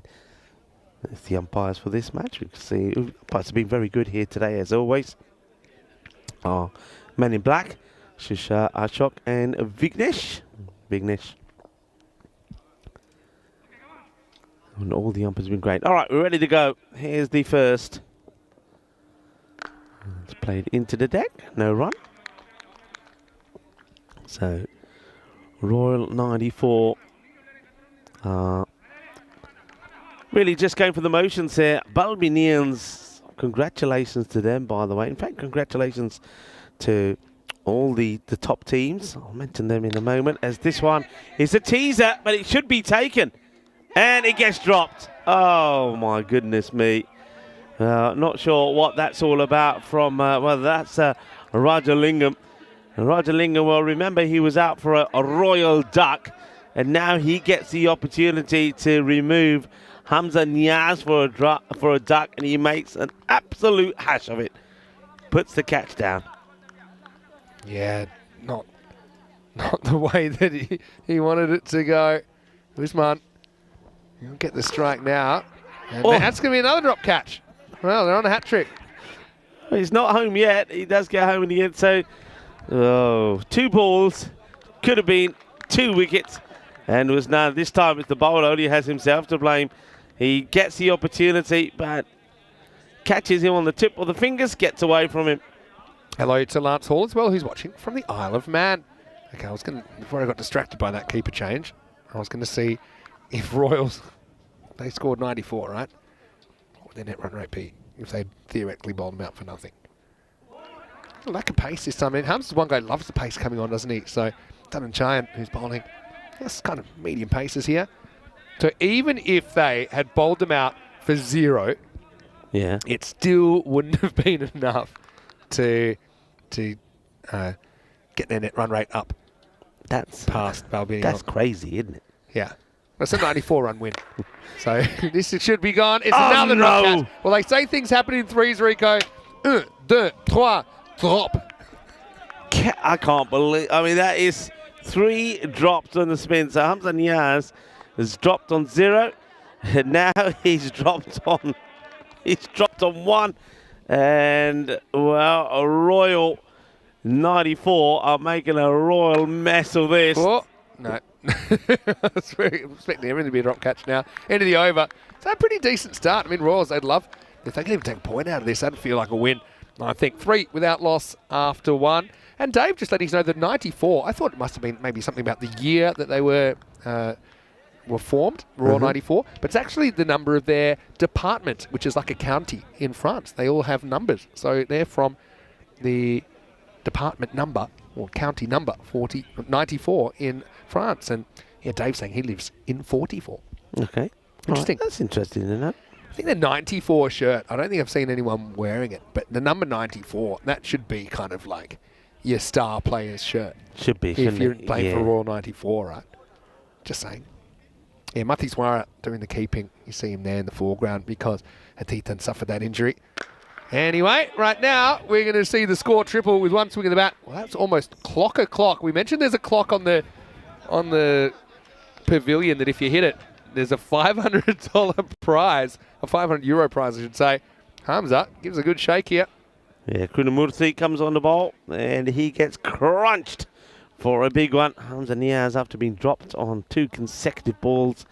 that's the umpires for this match. We can see umpires have been very good here today, as always. Our men in black, Shishar, Ashok, and Vignesh. And all the umpires have been great. All right, we're ready to go. Here's the first. It's played into the deck. No run. So, Royal 94. Really just going for the motions here. Balbinians, congratulations to them, by the way. In fact, congratulations to all the top teams. I'll mention them in a moment, as this one is a teaser, but it should be taken. And it gets dropped. Oh, my goodness me. Not sure what that's all about from, well, that's Roger Lingham. And Roger Lingham, well, remember, he was out for a royal duck, and now he gets the opportunity to remove Hamza Niaz for a duck, and he makes an absolute hash of it. Puts the catch down. Yeah, not the way that he wanted it to go. Usman, he'll get the strike now. And that's going to be another drop catch. Well, they're on a hat trick. He's not home yet. He does get home in the end. So, 2 balls. Could have been 2 wickets. And was now this time it's the bowler only has himself to blame. He gets the opportunity, but catches him on the tip of the fingers, gets away from him. Hello to Lance Hall as well, who's watching from the Isle of Man. Okay, I was going to, before I got distracted by that keeper change, I was going to see if Royals, they scored 94, right? What would their net run rate be if they theoretically bowled them out for nothing? Lack of pace this time. I mean, Hamza's one guy loves the pace coming on, doesn't he? So, Dunnan Chayan, who's bowling, that's kind of medium paces here. So even if they had bowled them out for 0, it still wouldn't have been enough to get their net run rate up. That's past Balbini. That's crazy, isn't it? Yeah. That's a 94-run win. So this should be gone. It's another drop catch. Well, they say things happen in threes, Rico. 1, 2, 3, drop. I can't believe. I mean, that is 3 drops on the spin. So Hamza Niaz has dropped on 0. And now he's dropped on 1. And, well, a royal 94 are making a royal mess of this. Oh, no. I was expecting everything to be a drop catch now. End of the over. So a pretty decent start. I mean, Royals, they'd love, if they could even take a point out of this, that'd feel like a win. I think 3 without loss after 1. And Dave just letting us know that 94, I thought it must have been maybe something about the year that they were formed, Royal 94, but it's actually the number of their department, which is like a county in France. They all have numbers. So they're from the department number, or county number, 94 in France. And yeah, Dave's saying he lives in 44. Okay. Interesting. Right. That's interesting, isn't it? I think the 94 shirt, I don't think I've seen anyone wearing it, but the number 94, that should be kind of like your star player's shirt. Should be, if you're playing for Royal 94, right? Just saying. Yeah, Matheswara doing the keeping. You see him there in the foreground because T10 suffered that injury. Anyway, right now, we're going to see the score triple with 1 swing of the bat. Well, that's almost clock. We mentioned there's a clock on the pavilion that if you hit it, there's a $500 prize, a €500 prize, I should say. Hamza gives a good shake here. Yeah, Krunamurthy comes on the ball, and he gets crunched for a big one. Hamza Niaz, after being dropped on 2 consecutive balls,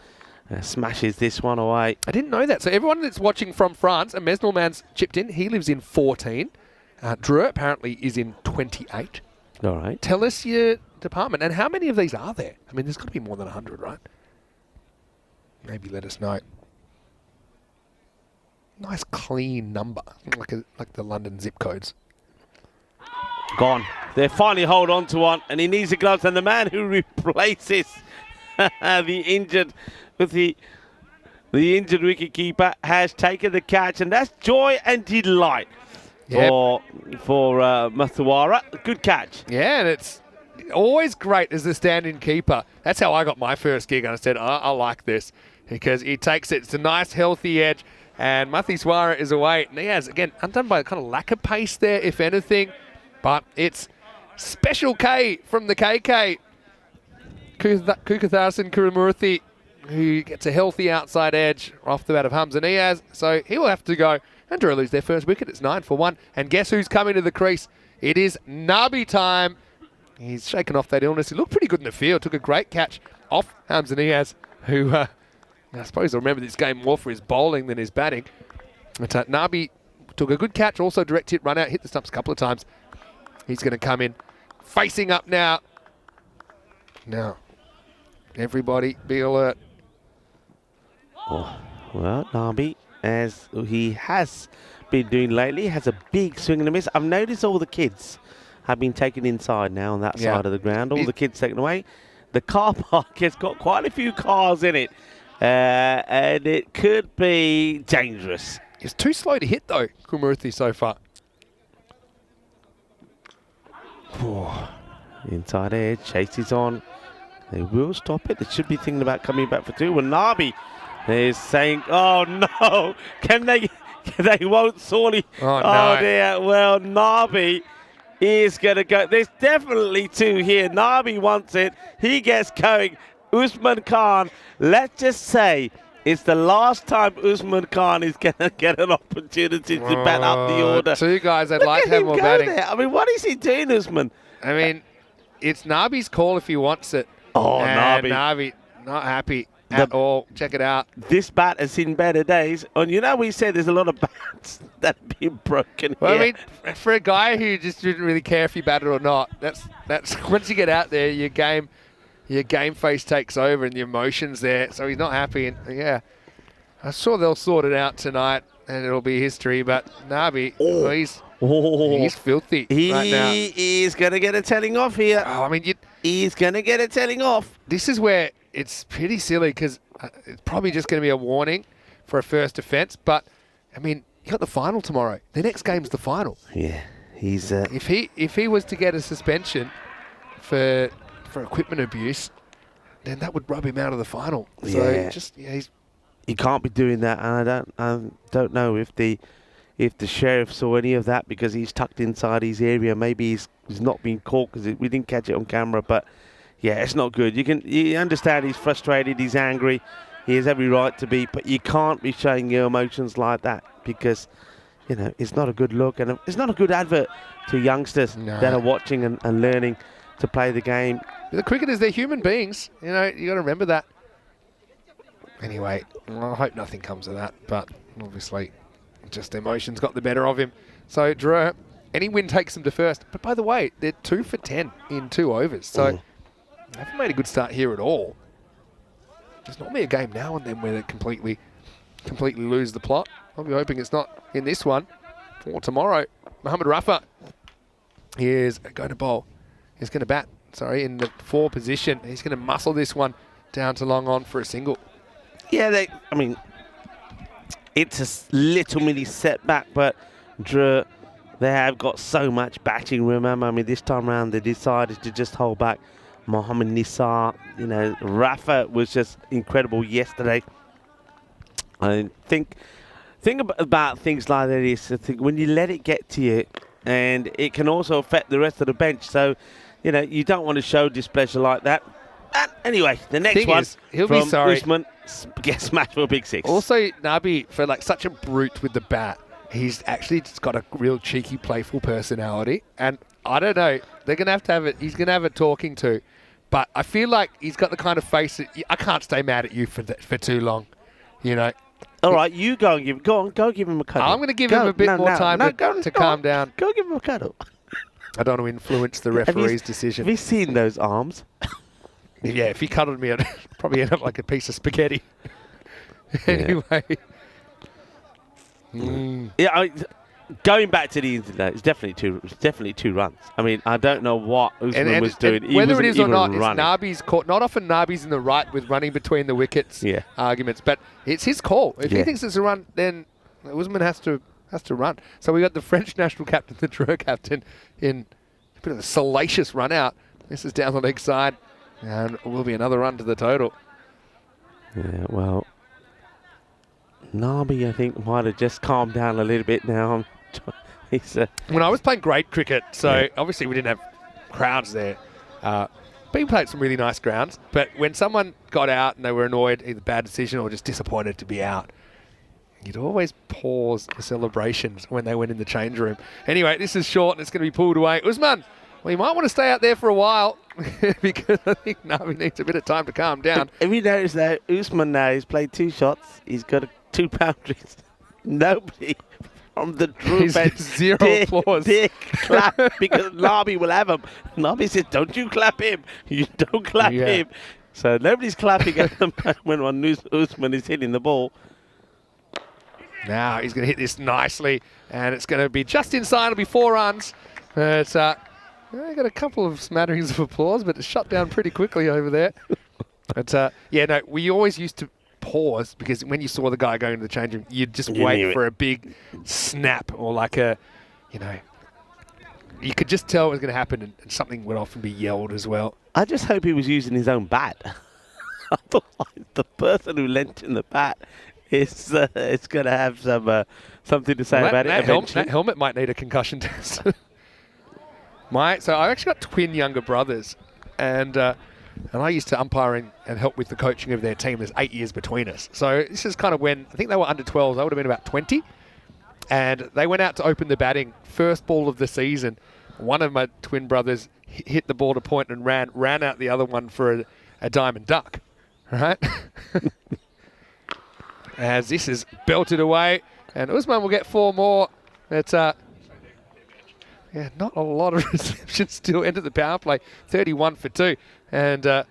smashes this one away. I didn't know that. So everyone that's watching from France, and Mesnelman's chipped in. He lives in 14. Drew apparently is in 28. All right. Tell us your department. And how many of these are there? I mean, there's got to be more than 100, right? Maybe let us know. Nice clean number, like the London zip codes. Gone. They finally hold on to one, and he needs the gloves. And the man who replaces the injured with the injured wicketkeeper has taken the catch, and that's joy and delight for Mathawara. Good catch. Yeah, and it's always great as the stand-in keeper. That's how I got my first gig, and I said, I like this because he takes it. It's a nice, healthy edge, and Matheswara is away. And he has, again, undone by a kind of lack of pace there, if anything, but it's Special K from the KK. Kukathasan Kuramurthy, who gets a healthy outside edge off the bat of Hamza Niaz. So he will have to go. And Drew lose their first wicket. It's 9 for 1. And guess who's coming to the crease? It is Nabi time. He's shaken off that illness. He looked pretty good in the field. Took a great catch off Hamza Niaz, who I suppose I'll remember this game more for his bowling than his batting. But Nabi took a good catch. Also direct hit, run out, hit the stumps a couple of times. He's going to come in. Facing up now. Now, everybody be alert. Oh, well, Nabi, as he has been doing lately, has a big swing and a miss. I've noticed all the kids have been taken inside now on that Yeah. side of the ground. All the kids taken away. The car park has got quite a few cars in it, and it could be dangerous. It's too slow to hit, though, Kumurthy so far. Inside edge, Chase is on. They will stop it. They should be thinking about coming back for two. Well, Nabi is saying, oh no, can they? They won't sorely. Oh, no. Dear. Well, Nabi is going to go. There's definitely two here. Nabi wants it. He gets going. Usman Khan, let's just say it's the last time Usman Khan is going to get an opportunity to bat up the order. Two guys I'd Look like at to have him more go batting. there. I mean, what is he doing, Usman? I mean, it's Nabi's call if he wants it. Oh, and Nabi. Nabi, not happy at all. Check it out. This bat has seen better days. And you know, we said there's a lot of bats that have been broken Well, here. I mean, for a guy who just didn't really care if he batted or not, that's once you get out there, your game face takes over and the emotions there. So he's not happy, and yeah, I'm sure they'll sort it out tonight and it'll be history. But Nabi, he's filthy right now. He is going to get a telling off here. Oh, I mean, He's going to get a telling off. this is where it's pretty silly because it's probably just going to be a warning for a first offence. But I mean, you got the final tomorrow. The next game's the final. Yeah, he's. If he was to get a suspension for equipment abuse, then that would rub him out of the final. So Yeah. he's He can't be doing that, and I don't know if the sheriff saw any of that because he's tucked inside his area. Maybe he's not been caught because we didn't catch it on camera. But yeah, it's not good. You understand he's frustrated, he's angry, he has every right to be, but you can't be showing your emotions like that because it's not a good look and it's not a good advert to youngsters that are watching and learning to play the game. the cricketers. They're human beings. You got to remember that. Anyway, I hope nothing comes of that. But obviously, just emotions got the better of him. So Drew, any win takes them to first. But by the way, they're 2 for 10 in 2 overs. So they haven't made a good start here at all. There's normally a game now and then where they completely lose the plot. I'll be hoping it's not in this one. For tomorrow, Mohammad Rafa is going to bowl. He's going to bat, in the 4 position. He's going to muscle this one down to long on for a single. Yeah, it's a little mini setback, but Drew, they have got so much batting room. I mean, this time around they decided to just hold back Mohammad Nisar. Rafa was just incredible yesterday. I think about things like that is when you let it get to you, and it can also affect the rest of the bench. So, you don't want to show displeasure like that. And anyway, the next one he'll from be sorry. Usman gets smashed for a big 6. Also, Nabi, for such a brute with the bat, he's actually just got a real cheeky, playful personality. And I don't know, they're going to have it. He's going to have a talking to. But I feel like he's got the kind of face that I can't stay mad at you for too long. All right, you go and go give him a cuddle. I'm going to give him a bit more time to calm down. Go give him a cuddle. I don't want to influence the referee's decision. Have you seen those arms? Yeah, if he cuddled me, I'd probably end up like a piece of spaghetti. Anyway. Yeah, going back to the internet, it's definitely two runs. I mean, I don't know what Usman was doing. And whether it is or not, running. it's Nabi's call. Not often Nabi's in the right with running between the wickets arguments, but it's his call. If he thinks it's a run, then Usman has to run. So we got the French national captain, the Drew captain, in a bit of a salacious run out. This is down the leg side, and it will be another run to the total. Yeah, well, Nabi, I think, might have just calmed down a little bit now. When I was playing grade cricket, so obviously we didn't have crowds there. But we played some really nice grounds. But when someone got out and they were annoyed, either bad decision or just disappointed to be out, you'd always pause the celebrations when they went in the change room. Anyway, this is short and it's going to be pulled away. Usman, well, you might want to stay out there for a while because I think Nabi needs a bit of time to calm down. Have you noticed that Usman now, he's played 2 shots, he's got 2 boundaries. Nobody from the Drew bench zero applause. Did clap because Nabi will have him. Nabi said, don't you clap him. You don't clap him. So nobody's clapping at the moment when Usman is hitting the ball. Now he's going to hit this nicely, and it's going to be just inside. It'll be 4 runs. But I got a couple of smatterings of applause, but it's shut down pretty quickly over there. But yeah, no, we always used to pause because when you saw the guy going to the change room, you'd just wait for a big snap or like a, you know, you could just tell it was going to happen, and something would often be yelled as well. I just hope he was using his own bat. Otherwise, the person who lent him the bat is going to have something to say about it eventually. That helmet might need a concussion test. So I actually got twin younger brothers, and I used to umpire and help with the coaching of their team. There's 8 years between us. So this is kind of when, I think they were under 12s. I would have been about 20. And they went out to open the batting, first ball of the season. One of my twin brothers hit the ball to point and ran out the other one for a diamond duck, right? As this is belted away, and Usman will get 4 more. It's yeah, not a lot of receptions still into the power play, 31 for 2. And yeah,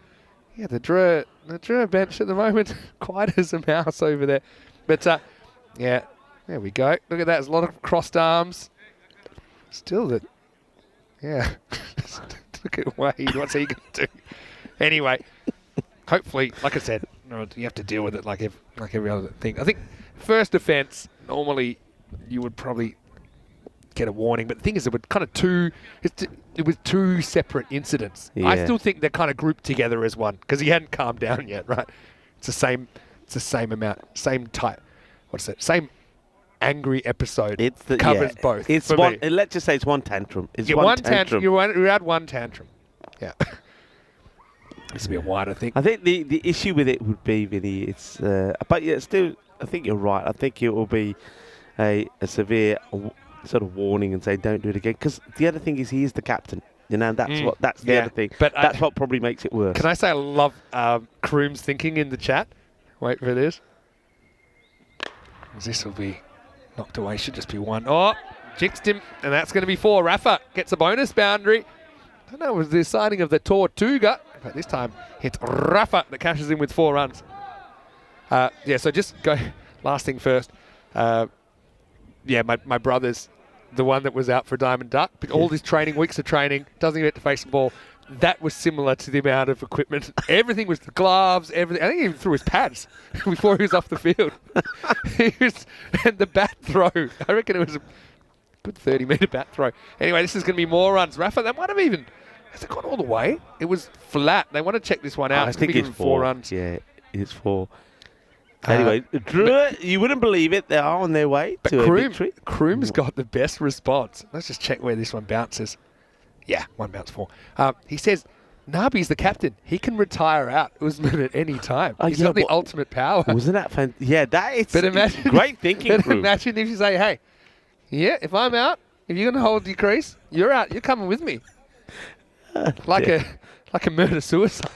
the Drua bench at the moment, quiet as a mouse over there. But yeah, there we go. Look at that, there's a lot of crossed arms. Still that, yeah. Look at Wade, what's he going to do? Anyway, hopefully, like I said, you have to deal with it like every other thing. I think first offence, normally you would probably get a warning, but the thing is, it was kind of it was 2 separate incidents. Yeah. I still think they're kind of grouped together as one because he hadn't calmed down yet, right? It's the same amount, same type. What's that? Same angry episode. Covers both. It's one. Let's just say it's one tantrum. It's one tantrum. You had one tantrum. Yeah. This will be a wide, I think. I think the issue with it would be, Vinny, it's but yeah, still, I think you're right. I think it will be a severe sort of warning and say don't do it again. Because the other thing is he is the captain. You know, that's the other thing. But that's what probably makes it worse. Can I say I love Kroom's thinking in the chat? Wait for this. This will be knocked away. Should just be 1. Oh, jinxed him, and that's going to be 4. Rafa gets a bonus boundary. I don't know, it was the signing of the Tortuga, but this time it's Rafa that cashes in with 4 runs. Yeah, so just go, last thing first. Yeah, my brother's the one that was out for Diamond Duck, but all these weeks of training, doesn't even get to face the ball. That was similar to the amount of equipment. Everything was the gloves, everything. I think he even threw his pads before he was off the field. And the bat throw, I reckon it was a good 30-metre bat throw. Anyway, this is going to be more runs. Rafa, that might have even, has it gone all the way? It was flat. They want to check this one out. I think it's 4 runs. Yeah, it's 4. Anyway, Drua, you wouldn't believe it. They are on their way to a victory. Kroom's got the best response. Let's just check where this one bounces. Yeah, 1 bounce 4. He says, Nabi's the captain. He can retire out Usman at any time. He's got the ultimate power. Wasn't that fun? Yeah, that is great thinking. But imagine if you say, hey, yeah, if I'm out, if you're going to hold your crease, you're out. You're coming with me. Like a murder-suicide.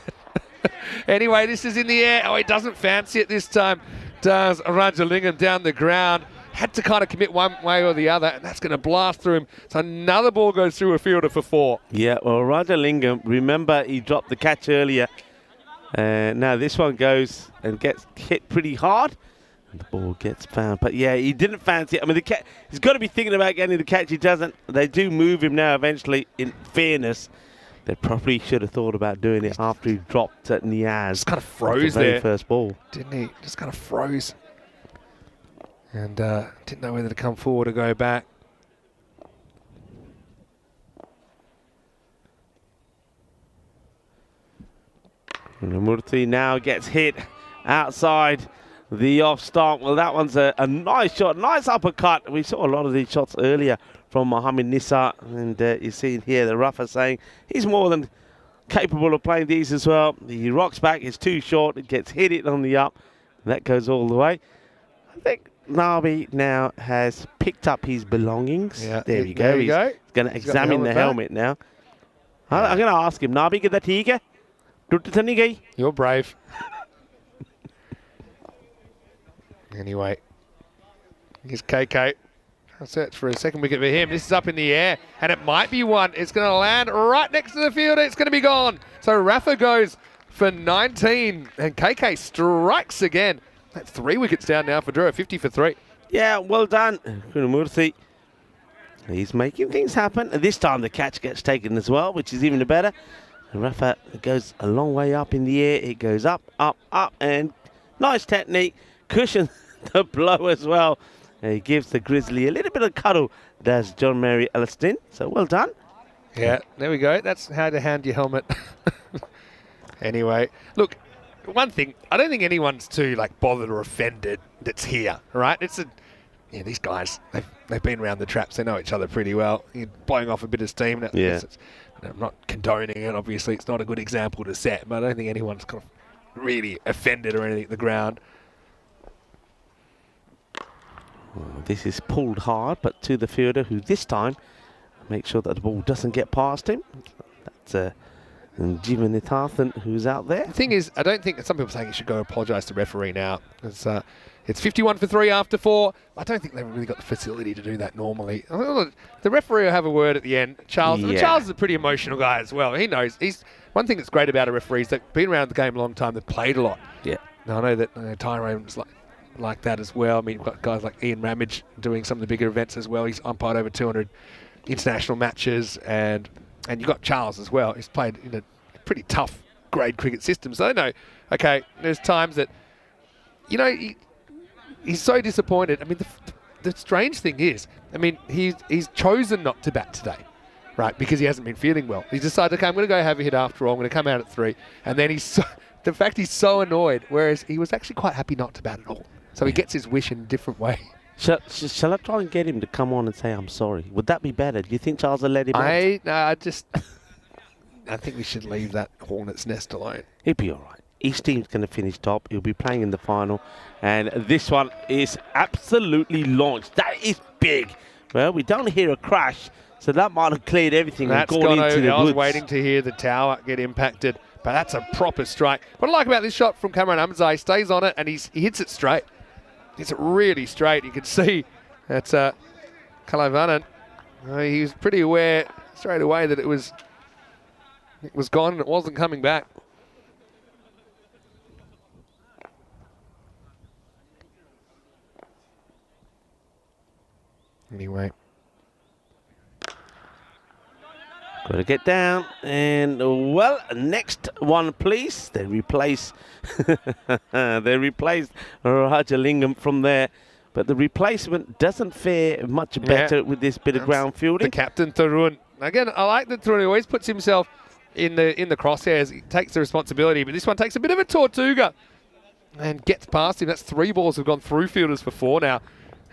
Anyway, this is in the air. Oh, he doesn't fancy it this time. Does Rajalingam down the ground. Had to kind of commit one way or the other, and that's going to blast through him. So another ball goes through a fielder for 4. Yeah, well, Rajalingam, remember he dropped the catch earlier. Now this one goes and gets hit pretty hard. And the ball gets found. But yeah, he didn't fancy it. I mean, he's got to be thinking about getting the catch. He doesn't. They do move him now eventually, in fairness. They probably should have thought about doing it after he dropped at Niaz. Just kind of froze the very there. First ball. Didn't he? Just kind of froze. And didn't know whether to come forward or go back. Murthy now gets hit outside the off stump. Well, that one's a nice shot, nice uppercut. We saw a lot of these shots earlier from Mohamed Nissa, and you see here the Rafa saying he's more than capable of playing these as well. He rocks back, it's too short, it gets hit it on the up, and that goes all the way. I think Nabi now has picked up his belongings. Yeah, there you go. He's going to examine the helmet now. I'm going to ask him, Nabi, get that tiga? You're brave. Anyway, here's KK. I'll search for a second wicket for him. This is up in the air, and it might be one. It's going to land right next to the fielder. It's going to be gone. So Rafa goes for 19, and KK strikes again. That's 3 wickets down now for Drua, 50 for 3. Yeah, well done, Kunamurthy. He's making things happen. And this time the catch gets taken as well, which is even better. And Rafa goes a long way up in the air. It goes up, up, up, and nice technique. Cushions the blow as well. And he gives the Grizzly a little bit of cuddle, does John Mary Elliston. So well done. Yeah, there we go. That's how to hand your helmet. Anyway, look, one thing, I don't think anyone's too bothered or offended that's here, right? These guys, they've been around the traps. They know each other pretty well. You're blowing off a bit of steam. Yeah. I'm not condoning it. Obviously, it's not a good example to set, but I don't think anyone's kind of really offended or anything at the ground. Well, this is pulled hard, but to the fielder, who this time makes sure that the ball doesn't get past him. That's Jimenithathan, who's out there. The thing is, I don't think some people are saying you should go apologise to the referee now. It's 51 for 3 after 4. I don't think they've really got the facility to do that normally. The referee will have a word at the end. Charles, Yeah. Charles is a pretty emotional guy as well. He knows. One thing that's great about a referee is they've been around the game a long time. They've played a lot. Yeah. Now, I know that Tyrone's like that as well. I mean, you've got guys like Ian Ramage doing some of the bigger events as well. He's umpired over 200 international matches, and you've got Charles as well. He's played in a pretty tough grade cricket system. So I know, okay, there's times that, he's so disappointed. I mean, the strange thing is, I mean, he's chosen not to bat today, right, because he hasn't been feeling well. He's decided, okay, I'm going to go have a hit after all. I'm going to come out at 3. And then the fact he's so annoyed, whereas he was actually quite happy not to bat at all. So he gets his wish in a different way. Shall I try and get him to come on and say, I'm sorry? Would that be better? Do you think Charles will let him off? I think we should leave that hornet's nest alone. He'll be all right. Each team's going to finish top. He'll be playing in the final. And this one is absolutely launched. That is big. Well, we don't hear a crash, so that might have cleared everything. That's and gone into the I was woods. waiting to hear the tower get impacted, but that's a proper strike. What I like about this shot from Cameron Ahmadzai, he stays on it and he hits it straight. Hits it really straight. You can see that's Kalaivanan. He was pretty aware straight away that it was gone and it wasn't coming back. Anyway. Got to get down. And, well, next one, please. They replace Rajalingam from there. But the replacement doesn't fare much better with this bit of ground fielding. The captain, Tarun. Again, I like that Tarun always puts himself in the crosshairs. He takes the responsibility, but this one takes a bit of a Tortuga and gets past him. That's 3 balls have gone through fielders for 4 now.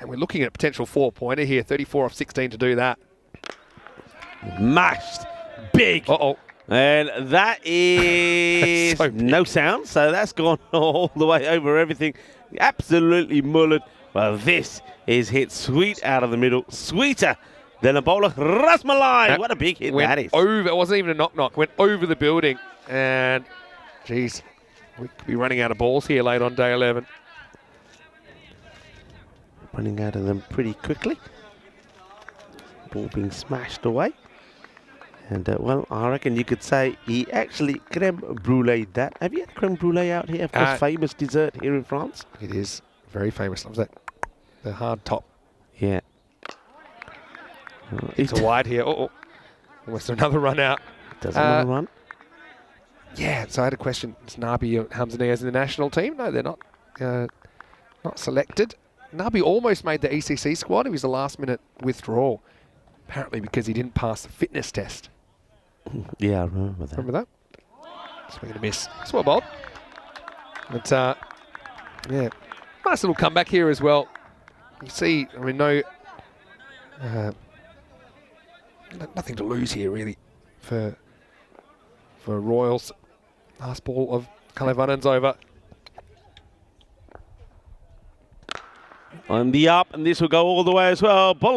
And we're looking at a potential 4-pointer here. 34 off 16 to do that. Mashed. Big. Uh-oh. And that is So big. no sound. So that's gone all the way over everything. Absolutely mullered. Well, this is hit sweet out of the middle. Sweeter than a bowler. Rasmalai. What a big hit that is. It wasn't even a knock-knock. Went over the building. And, geez, we could be running out of balls here late on day 11. Running out of them pretty quickly. Ball being smashed away. And, well, I reckon you could say he actually creme brulee that. Have you had creme brulee out here? Of course, famous dessert here in France. It is very famous. Loves that. The hard top. Yeah. It's a wide here. Almost another run out. Doesn't want to run. Yeah, so I had a question. Is Nabi Hamzanias in the national team? No, they're not. Not selected. Nabi almost made the ECC squad. It was a last-minute withdrawal, apparently because he didn't pass the fitness test. Yeah, I remember that. Remember that? Swing and a miss. Swell bowled. But, yeah, nice little comeback here as well. You see, I mean, nothing to lose here, really, for Royals. Last ball of Kalevanan's over. On the up, and this will go all the way as well. Bolle.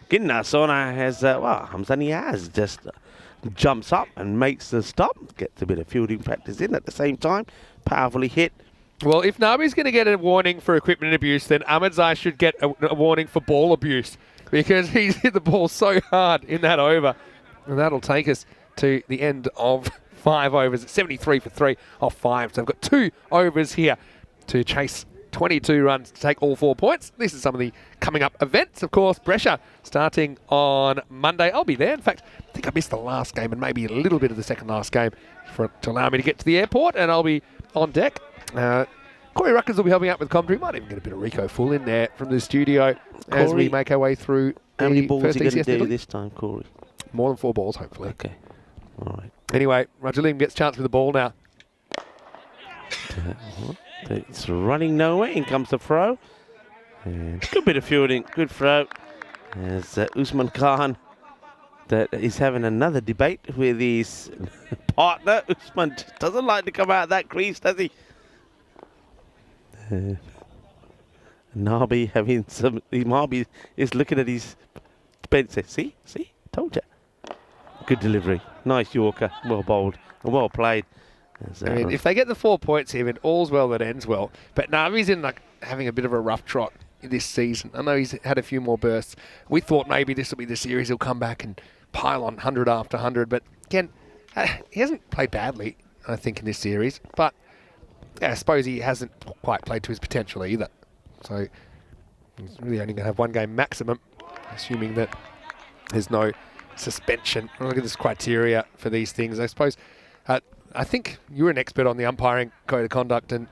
Ginnasona has, Hamzani has just jumps up and makes the stop. Gets a bit of fielding practice in at the same time. Powerfully hit. Well, if Nabi's going to get a warning for equipment abuse, then Ahmadzai should get a warning for ball abuse because he's hit the ball so hard in that over. And that'll take us to the end of 5 overs. It's 73 for 3 off 5. So I've got 2 overs here to chase 22 runs to take all 4 points. This is some of the coming up events, of course. Brescia starting on Monday. I'll be there. In fact, I think I missed the last game and maybe a little bit of the second last game to allow me to get to the airport, and I'll be on deck. Corey Ruckers will be helping out with commentary. Might even get a bit of Rico Full in there from the studio as we make our way through. How many balls are you going to ECS do this time, Corey? More than 4 balls, hopefully. Okay. All right. Anyway, Roger Lim gets a chance with the ball now. It's running nowhere. In comes the throw. And good bit of fielding. Good throw. As Usman Khan that is having another debate with his partner. Usman doesn't like to come out of that crease, does he? Nabi having some. Nabi is looking at his bench. See, told you. Good delivery. Nice Yorker. Well bowled and well played. I mean, if they get the 4 points here, then all's well that ends well. But Navi's in like having a bit of a rough trot this season. I know he's had a few more bursts. We thought maybe this will be the series. He'll come back and pile on 100 after 100. But again, he hasn't played badly, I think, in this series. But yeah, I suppose he hasn't quite played to his potential either. So he's really only going to have 1 game maximum, assuming that there's no suspension. Look at this criteria for these things. I suppose, I think you're an expert on the umpiring code of conduct and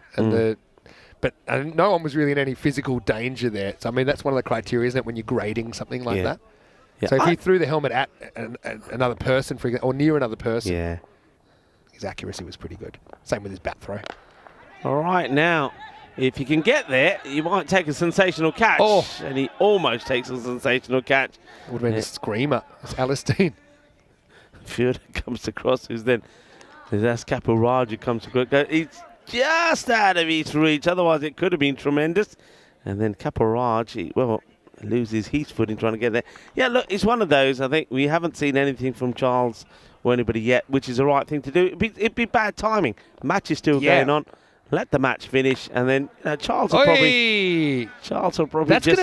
but no one was really in any physical danger there. So, I mean, that's one of the criteria, isn't it, when you're grading something like that? Yeah. So if he threw the helmet at another person, for example, or near another person, his accuracy was pretty good. Same with his bat throw. All right, now, if you can get there, you might take a sensational catch. Oh. And he almost takes a sensational catch. Would have been a screamer. It's Alistine. Fielder comes across, who's then... That's Kapil Raj who comes across. He's just out of his reach. Otherwise, it could have been tremendous. And then Kapil Raj, loses his footing trying to get there. Yeah, look, it's one of those. I think we haven't seen anything from Charles or anybody yet, which is the right thing to do. It'd be bad timing. The match is still going on. Let the match finish, and then Charles will probably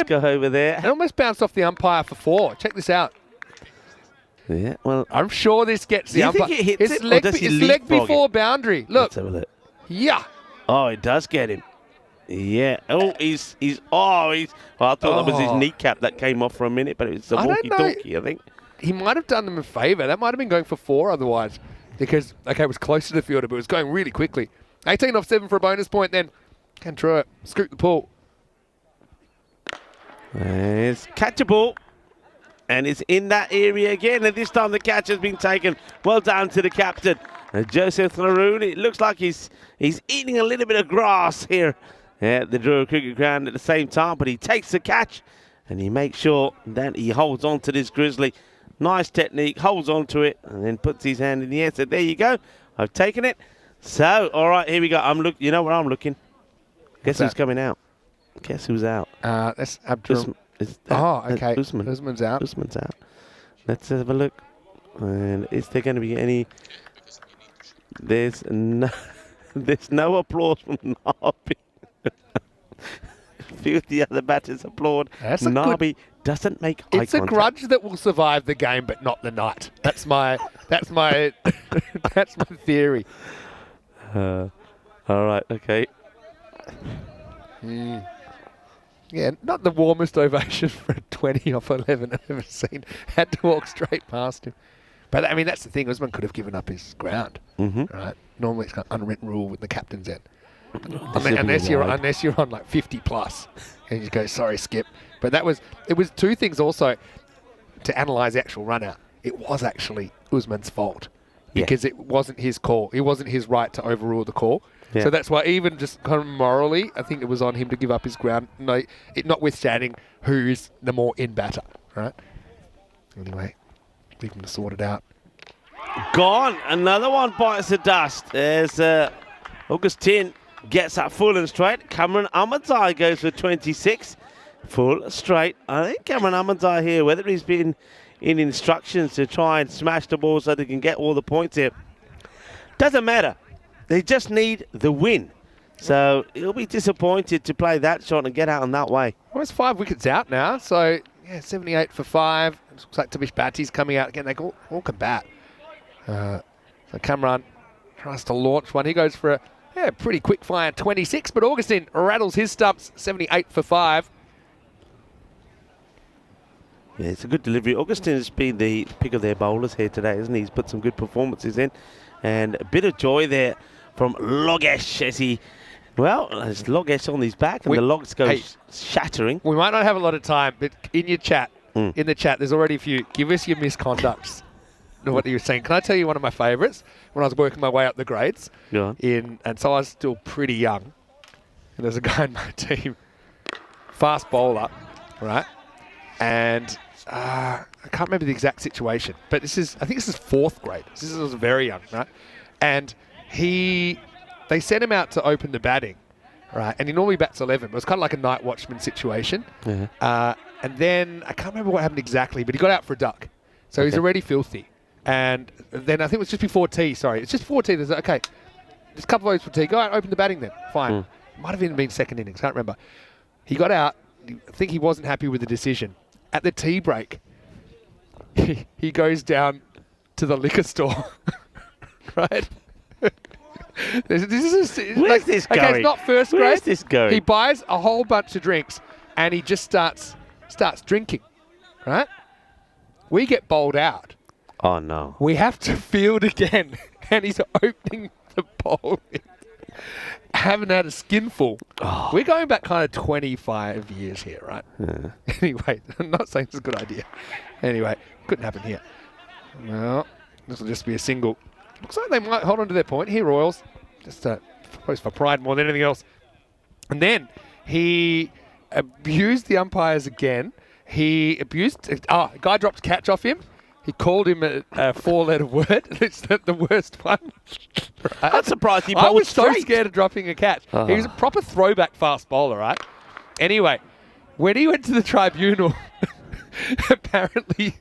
go over there. It almost bounced off the umpire for 4. Check this out. Yeah, well, I'm sure this gets the umpire. It's leg before boundary. Look. Let's have a look. Yeah. Oh, it does get him. Yeah. Oh, I thought that was his kneecap that came off for a minute, but it was the walkie-talkie, I think. He might have done them a favour. That might have been going for 4 otherwise, because it was close to the fielder, but it was going really quickly. 18 off 7 for a bonus point. Then can throw it. Scoop the pull. It's catchable. And it's in that area again. And this time the catch has been taken. Well done to the captain. Joseph Laroon. It looks like he's eating a little bit of grass here at the Drua Cricket Ground at the same time. But he takes the catch and he makes sure that he holds on to this grizzly. Nice technique. Holds on to it and then puts his hand in the air. So there you go. I've taken it. So, all right, here we go. You know where I'm looking. Guess who's coming out? Guess who's out? That's Abdul. Okay. Usman's out. Usman's out. Let's have a look. And is there going to be any... There's no applause from Nabi. A few of the other batters applaud. Nabi doesn't make eye contact. It's a grudge that will survive the game, but not the night. That's my theory. All right. Okay. Yeah, not the warmest ovation for a 20 off 11 I've ever seen. Had to walk straight past him. But, I mean, that's the thing. Usman could have given up his ground. Right? Normally it's kind of unwritten rule with the captain's end. Unless you're on like 50 plus. And you go, sorry, skip. But it was 2 things also to analyse the actual run out. It was actually Usman's fault. Because it wasn't his call. It wasn't his right to overrule the call. Yeah. So that's why even just kind of morally, I think it was on him to give up his ground. No, notwithstanding who's the more in batter, right? Anyway, leave him to sort it out. Gone. Another one bites the dust. There's August 10 gets that full and straight. Cameron Ahmadzai goes for 26. Full straight. I think Cameron Ahmadzai here, whether he's been in instructions to try and smash the ball so they can get all the points here, doesn't matter. They just need the win. So he'll be disappointed to play that shot and get out in that way. Well, it's 5 wickets out now. So, 78 for 5. It looks like Tabish Bhatti's coming out again. They all can bat. So Cameron tries to launch one. He goes for Yeah, pretty quick fire 26, but Augustin rattles his stumps 78 for 5. Yeah, it's a good delivery. Augustin has been the pick of their bowlers here today, isn't he? He's put some good performances in. And a bit of joy there from Logesh as he, well, there's Logesh on his back and the logs go shattering. We might not have a lot of time, but in your chat, in the chat, there's already a few. Give us your misconducts. What you were saying. Can I tell you one of my favourites? When I was working my way up the grades, and so I was still pretty young, and there's a guy in my team, fast bowler, right? And I can't remember the exact situation, but I think this is 4th grade. This was very young, right? And they sent him out to open the batting, right? And he normally bats 11. It was kind of like a night watchman situation. And then I can't remember what happened exactly, but he got out for a duck, so he's already filthy. And then I think it was just before tea, sorry. It's just before tea. There's okay, there's a couple of overs for tea. Go out and open the batting then. Fine. Might have even been 2nd innings. Can't remember. He got out. I think he wasn't happy with the decision. At the tea break, he goes down to the liquor store. Right? Where's this going? Okay, it's not 1st grade. Where's this going? He buys a whole bunch of drinks and he just starts drinking. Right? We get bowled out. Oh, no. We have to field again, and he's opening the bowl. Haven't had a skinful. We're going back kind of 25 years here, right? Yeah. Anyway, I'm not saying it's a good idea. Anyway, couldn't happen here. Well, this will just be a single. Looks like they might hold on to their point here, Royals. Just suppose for pride more than anything else. And then he abused the umpires again. He abused... a guy dropped catch off him. He called him a 4-letter word. It's the worst one. Right? I'm surprised he I bowled was so straight. scared of dropping a catch. He was a proper throwback fast bowler, right? Anyway, when he went to the tribunal, apparently,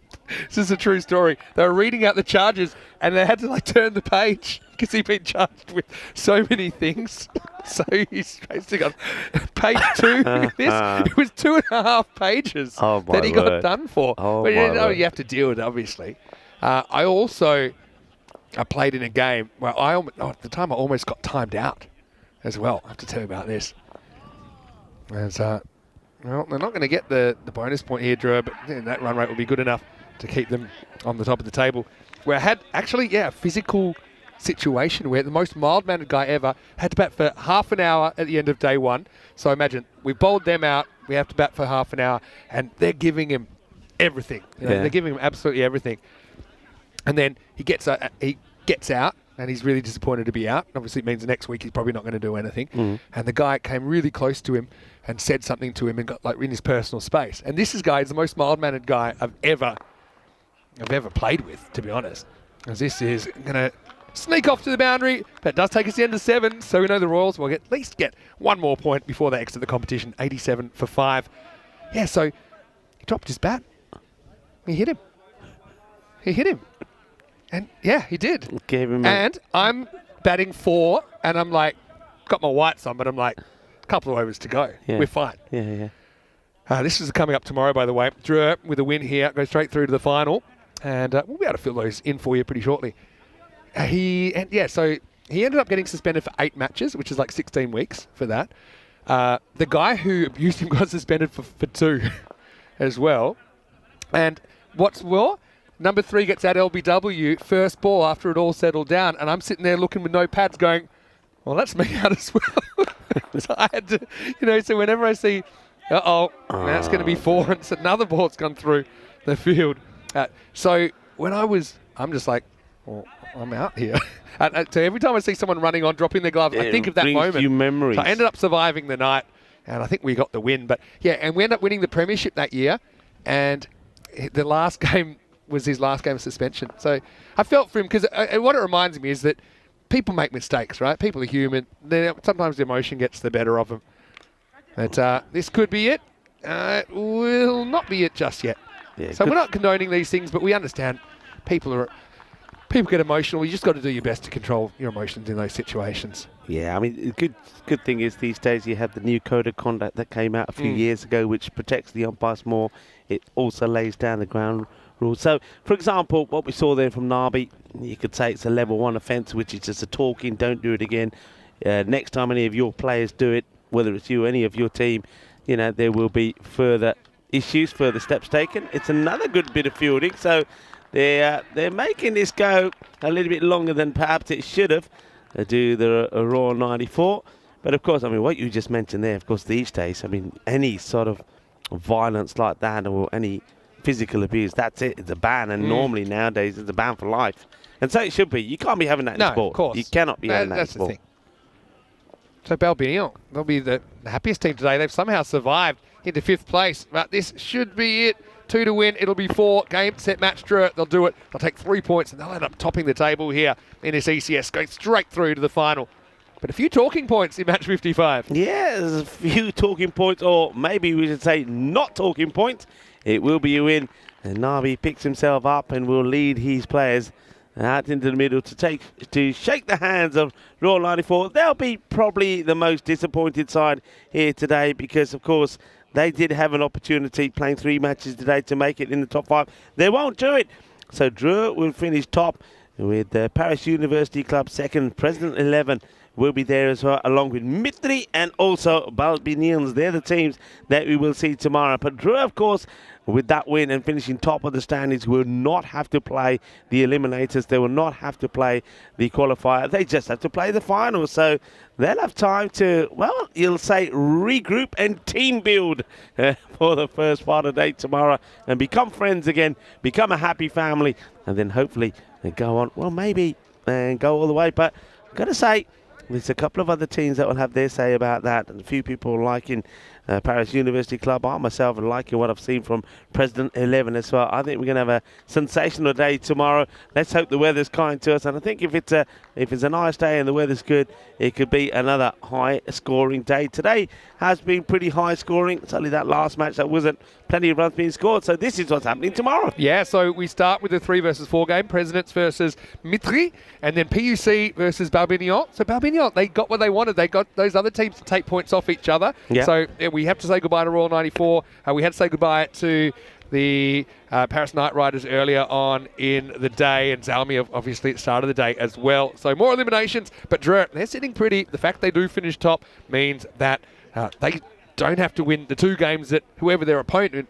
this is a true story, they were reading out the charges and they had to turn the page because he'd been charged with so many things. So he's basically on page 2 of this. It was 2.5 pages that he got done for. But you have to deal with it, obviously. I played in a game where at the time I almost got timed out as well. I have to tell you about this. As, well, they're not going to get the bonus point here, Drew, but that run rate will be good enough to keep them on the top of the table. Where I had a physical situation where the most mild-mannered guy ever had to bat for half an hour at the end of day 1. So imagine, we bowled them out, we have to bat for half an hour, and they're giving him everything. They're giving him absolutely everything. And then he gets out, and he's really disappointed to be out. Obviously, it means next week he's probably not going to do anything. And the guy came really close to him and said something to him and got in his personal space. And this guy is the most mild-mannered guy I've ever played with, to be honest. As this is going to sneak off to the boundary, but it does take us to the end of 7, so we know the Royals will at least get one more point before they exit the competition. 87 for 5. Yeah, so he dropped his bat. He hit him. And yeah, he did. And I'm batting 4, and I'm got my whites on, but I'm a couple of overs to go. Yeah. We're fine. Yeah. This is coming up tomorrow, by the way. Drew, with a win here, goes straight through to the final, and we'll be able to fill those in for you pretty shortly. So he ended up getting suspended for 8 matches, which is 16 weeks for that. The guy who abused him got suspended for 2 as well. And what's more, number 3 gets out LBW, first ball after it all settled down. And I'm sitting there looking with no pads going, well, that's me out as well. So I had to, so whenever I see, that's going to be 4, and it's another ball that's gone through the field. So when I'm just well, I'm out here. So every time I see someone running on, dropping their gloves, I think of that moment. You memories. So I ended up surviving the night, and I think we got the win. But yeah, and we ended up winning the premiership that year, and the last game was his last game of suspension. So I felt for him, because what it reminds me is that people make mistakes, right? People are human. Sometimes the emotion gets the better of them. But this could be it. Will not be it just yet. Yeah, so we're not condoning these things, but we understand people get emotional. You just got to do your best to control your emotions in those situations. Yeah, I mean, the good thing is these days you have the new code of conduct that came out a few years ago, which protects the umpires more. It also lays down the ground rules. So, for example, what we saw there from Nabi, you could say it's a level 1 offence, which is just a talking, don't do it again. next time any of your players do it, whether it's you or any of your team, you know, there will be further issues, further steps taken. It's another good bit of fielding, so they're making this go a little bit longer than perhaps it should have. They do the Royal 94. But of course, I mean, what you just mentioned there, of course, these days, I mean, any sort of violence like that or any physical abuse, that's it. It's a ban. And normally nowadays, it's a ban for life. And so it should be. You can't be having that in sport. Of course. You cannot be having that in That's sport. the thing. So Balbinion, they'll be the happiest team today. They've somehow survived into 5th place. But this should be it. 2 to win. It'll be 4. Game, set, match, draw. They'll do it. They'll take 3 points and they'll end up topping the table here in this ECS, going straight through to the final. But a few talking points in match 55. Yeah, there's a few talking points, or maybe we should say not talking points. It will be a win. And Nabi picks himself up and will lead his players out into the middle to shake the hands of Royal 94. They'll be probably the most disappointed side here today because, of course, they did have an opportunity playing 3 matches today to make it in the top 5. They won't do it. So Drew will finish top with Paris University Club second. President 11 will be there as well, along with Mitri and also Balbinians. They're the teams that we will see tomorrow. But Drew, of course, with that win and finishing top of the standings, will not have to play the eliminators. They will not have to play the qualifier. They just have to play the finals. So they'll have time to, well, you'll say regroup and team build for the first part of the day tomorrow and become friends again, become a happy family, and then hopefully they go on, well, maybe, and go all the way. But I've got to say, there's a couple of other teams that will have their say about that, and a few people liking Paris University Club. I myself am liking what I've seen from President 11 as well. I think we're going to have a sensational day tomorrow. Let's hope the weather's kind to us, and I think if it's a nice day and the weather's good, it could be another high-scoring day. Today has been pretty high-scoring. It's only that last match that wasn't plenty of runs being scored, so this is what's happening tomorrow. Yeah, so we start with the 3 versus 4 game, Presidents versus Mitri, and then PUC versus Balbinion. So Balbinion, they got what they wanted. They got those other teams to take points off each other. Yeah. So we have to say goodbye to Royal 94. We had to say goodbye to the Paris Knight Riders earlier on in the day, and Zalmi obviously at the start of the day as well. So more eliminations, but Drew, they're sitting pretty. The fact they do finish top means that they don't have to win the 2 games that whoever their opponent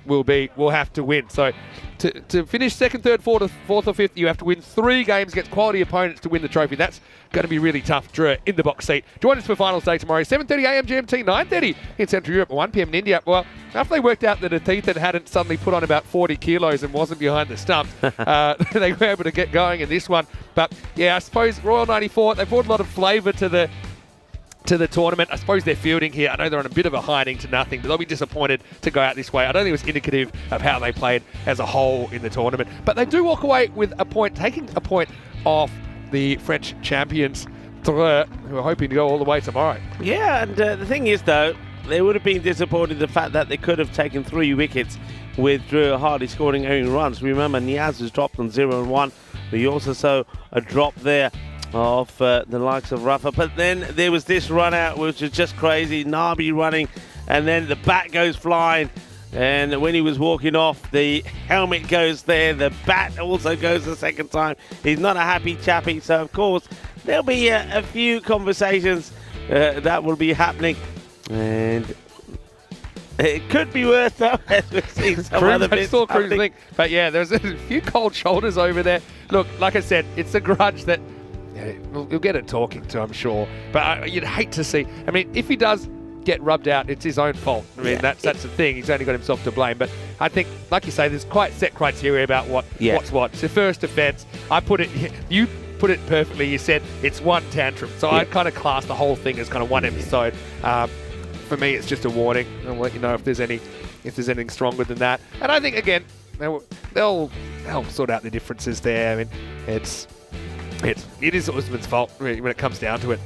will have to win. So to finish 2nd, 3rd, 4th or 5th, you have to win 3 games against quality opponents to win the trophy. That's going to be really tough. Drew in the box seat. Join us for finals day tomorrow, 7:30 a.m. GMT, 9:30 in Central Europe, 1 p.m. in India. Well, after they worked out that the T10 hadn't suddenly put on about 40 kilos and wasn't behind the stumps, they were able to get going in this one. But yeah, I suppose Royal 94, they brought a lot of flavour to the tournament. I suppose they're fielding here. I know they're on a bit of a hiding to nothing, but they'll be disappointed to go out this way. I don't think it was indicative of how they played as a whole in the tournament. But they do walk away with a point, taking a point off the French champions, Dreux, who are hoping to go all the way tomorrow. Yeah, and the thing is, though, they would have been disappointed the fact that they could have taken 3 wickets with Drew hardly scoring any runs. Remember, Niaz was dropped on 0 and 1. We also saw a drop there of the likes of Rafa. But then there was this run out, which was just crazy. Nabi running, and then the bat goes flying. And when he was walking off, the helmet goes there. The bat also goes the second time. He's not a happy chappy. So, of course, there'll be a few conversations that will be happening. And it could be worse, though, as we've seen some other bits happening. But, yeah, there's a few cold shoulders over there. Look, like I said, it's a grudge that you'll get it talking to, I'm sure. But you'd hate to see. I mean, if he does get rubbed out, it's his own fault. I mean, that's the thing. He's only got himself to blame. But I think, like you say, there's quite set criteria about what's what. It's the first offence. You put it perfectly. You said it's one tantrum. So I kind of class the whole thing as kind of one episode. For me, it's just a warning. I'll let you know if there's anything stronger than that. And I think, again, they'll sort out the differences there. I mean, it is Usman's fault really, when it comes down to it.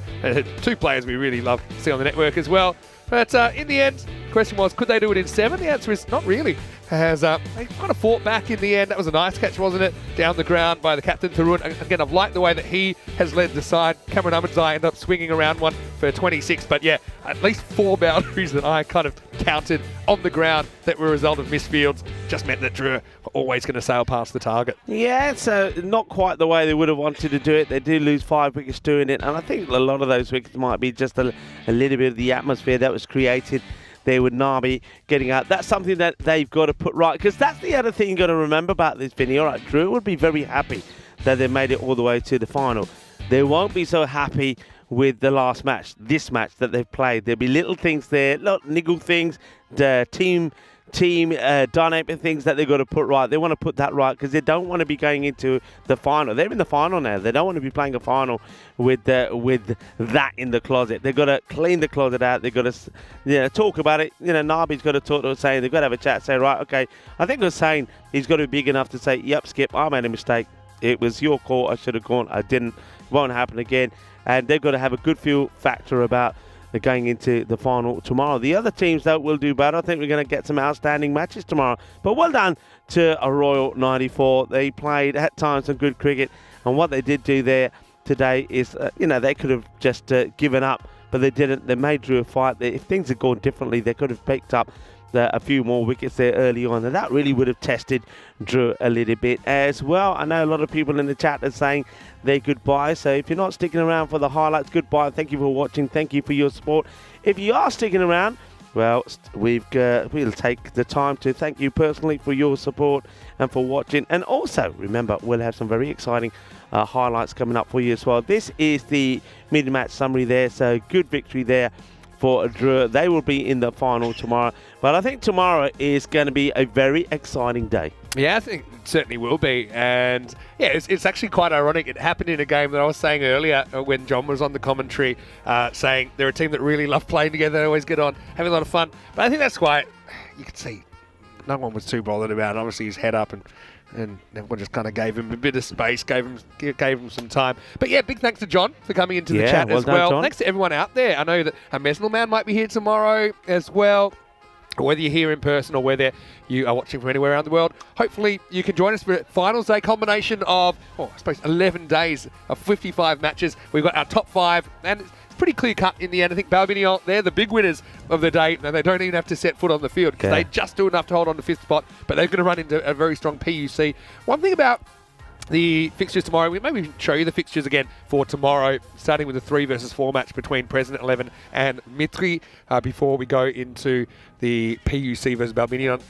2 players we really love to see on the network as well. But in the end, the question was, could they do it in 7? The answer is not really. has they kind of fought back in the end. That was a nice catch, wasn't it? Down the ground by the captain, Tarun. Again, I've liked the way that he has led the side. Cameron Ahmadzai ended up swinging around one for 26, but yeah, at least 4 boundaries that I kind of counted on the ground that were a result of missed fields just meant that Drew were always going to sail past the target. Yeah, so not quite the way they would have wanted to do it. They did lose 5 wickets doing it, and I think a lot of those wickets might be just a little bit of the atmosphere that was created there with Nabi getting out. That's something that they've got to put right, because that's the other thing you've got to remember about this, Vinny. All right, Drew would be very happy that they made it all the way to the final. They won't be so happy with the last match, this match that they've played. There'll be little things there, little niggle things, the team dynamic things that they've got to put right. They want to put that right because they don't want to be going into the final. They're in the final now. They don't want to be playing a final with that in the closet. They've got to clean the closet out. They've got to talk about it. Nabi's got to talk to us, saying they've got to have a chat, say, right, okay. I think we're saying he's got to be big enough to say, yep, Skip, I made a mistake. It was your call. I should have gone. I didn't. Won't happen again. And they've got to have a good feel factor about going into the final tomorrow. The other teams, though, will do better. I think we're going to get some outstanding matches tomorrow. But well done to a Royal 94. They played at times some good cricket. And what they did do there today is, they could have just given up. But they didn't. They made Drew a fight. If things had gone differently, they could have picked up a few more wickets there early on, and that really would have tested Drew a little bit as well. I know a lot of people in the chat are saying they're goodbye, so if you're not sticking around for the highlights, goodbye. Thank you for watching. Thank you for your support. If you are sticking around, well, we'll take the time to thank you personally for your support and for watching. And also, remember, we'll have some very exciting highlights coming up for you as well. This is the mid-match summary there, so good victory there for Drew. They will be in the final tomorrow. But I think tomorrow is going to be a very exciting day. Yeah, I think it certainly will be. And yeah, it's actually quite ironic. It happened in a game that I was saying earlier when John was on the commentary, saying they're a team that really love playing together. They always get on, having a lot of fun. But I think that's why you could see no one was too bothered about it. Obviously, his head up and everyone just kind of gave him a bit of space, gave him some time. But yeah, big thanks to John for coming into the chat as well. Thanks to everyone out there. I know that a Mesnal Man might be here tomorrow as well. Whether you're here in person or whether you are watching from anywhere around the world, hopefully you can join us for Finals Day combination of, I suppose, 11 days of 55 matches. We've got our top 5, and it's pretty clear-cut in the end. I think Balbinion, they're the big winners of the day, and they don't even have to set foot on the field because they just do enough to hold on to 5th spot, but they're going to run into a very strong PUC. One thing about the fixtures tomorrow, we maybe show you the fixtures again for tomorrow, starting with a 3 versus 4 match between President 11 and Mitri before we go into the PUC versus Balbinion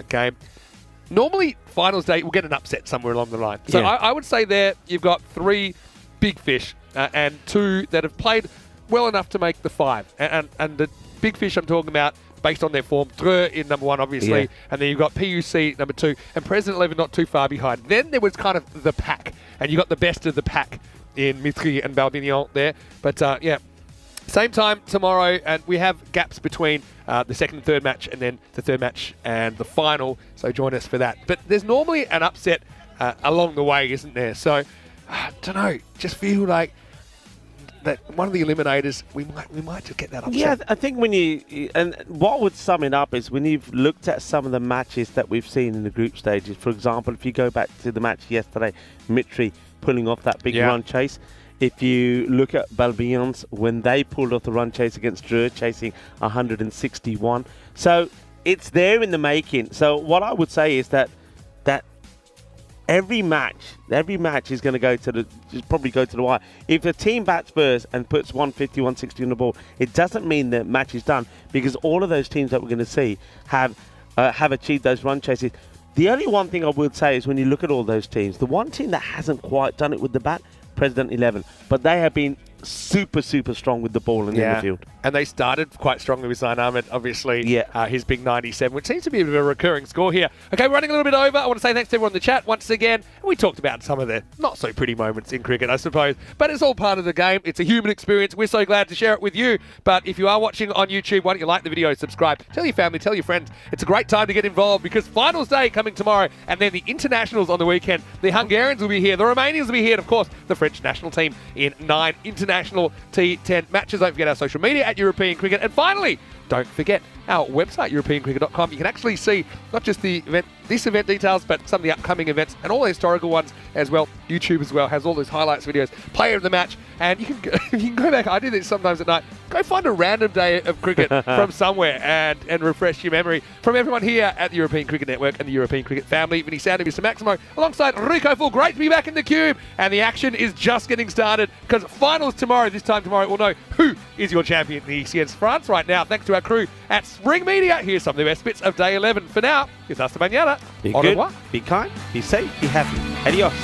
game. Normally, Finals Day, we'll get an upset somewhere along the line. So I would say there you've got 3 big fish and 2 that have played well enough to make the 5. And the big fish I'm talking about, based on their form, Dreux in number 1, obviously, and then you've got PUC number 2, and President 11 not too far behind. Then there was kind of the pack, and you got the best of the pack in Mitri and Balbinion there. But same time tomorrow, and we have gaps between the 2nd and 3rd match, and then the 3rd match and the final, so join us for that. But there's normally an upset along the way, isn't there? So, I don't know, just feel like that one of the eliminators, we might just get that upset. Yeah, I think and what would sum it up is when you've looked at some of the matches that we've seen in the group stages. For example, if you go back to the match yesterday, Mitri pulling off that big run chase. If you look at Balbion's, when they pulled off the run chase against Dreux, chasing 161. So it's there in the making. So what I would say is that every match is going to probably go to the wire. If a team bats first and puts 150, 160 on the ball, it doesn't mean the match is done, because all of those teams that we're going to see have achieved those run chases. The only one thing I would say is when you look at all those teams, the one team that hasn't quite done it with the bat, President 11, but they have been super strong with the ball in the field. And they started quite strongly with Zain Ahmed, obviously, his big 97, which seems to be a bit of a recurring score here. Okay, we're running a little bit over. I want to say thanks to everyone in the chat once again. We talked about some of the not so pretty moments in cricket, I suppose, but it's all part of the game. It's a human experience. We're so glad to share it with you. But if you are watching on YouTube, why don't you like the video, subscribe, tell your family, tell your friends. It's a great time to get involved because Finals Day coming tomorrow, and then the internationals on the weekend. The Hungarians will be here, the Romanians will be here, and of course, the French national team in 9 international T10 matches. Don't forget our social media at European Cricket. And finally, don't forget our website, EuropeanCricket.com. You can actually see not just the event, this event details, but some of the upcoming events and all the historical ones as well. YouTube as well has all those highlights videos, player of the match, and you can go back. I do this sometimes at night. Go find a random day of cricket from somewhere and refresh your memory. From everyone here at the European Cricket Network and the European Cricket family, Vinny Sandu, Mr. Maximo, alongside Rico Full. Great to be back in the cube, and the action is just getting started because finals tomorrow. This time tomorrow, we'll know who is your champion in the ECS France. Right now, thanks to our crew at Spring Media, here's some of the best bits of day 11. For now, it's hasta mañana. Be Au good, revoir. be kind, be safe, be happy. Adios.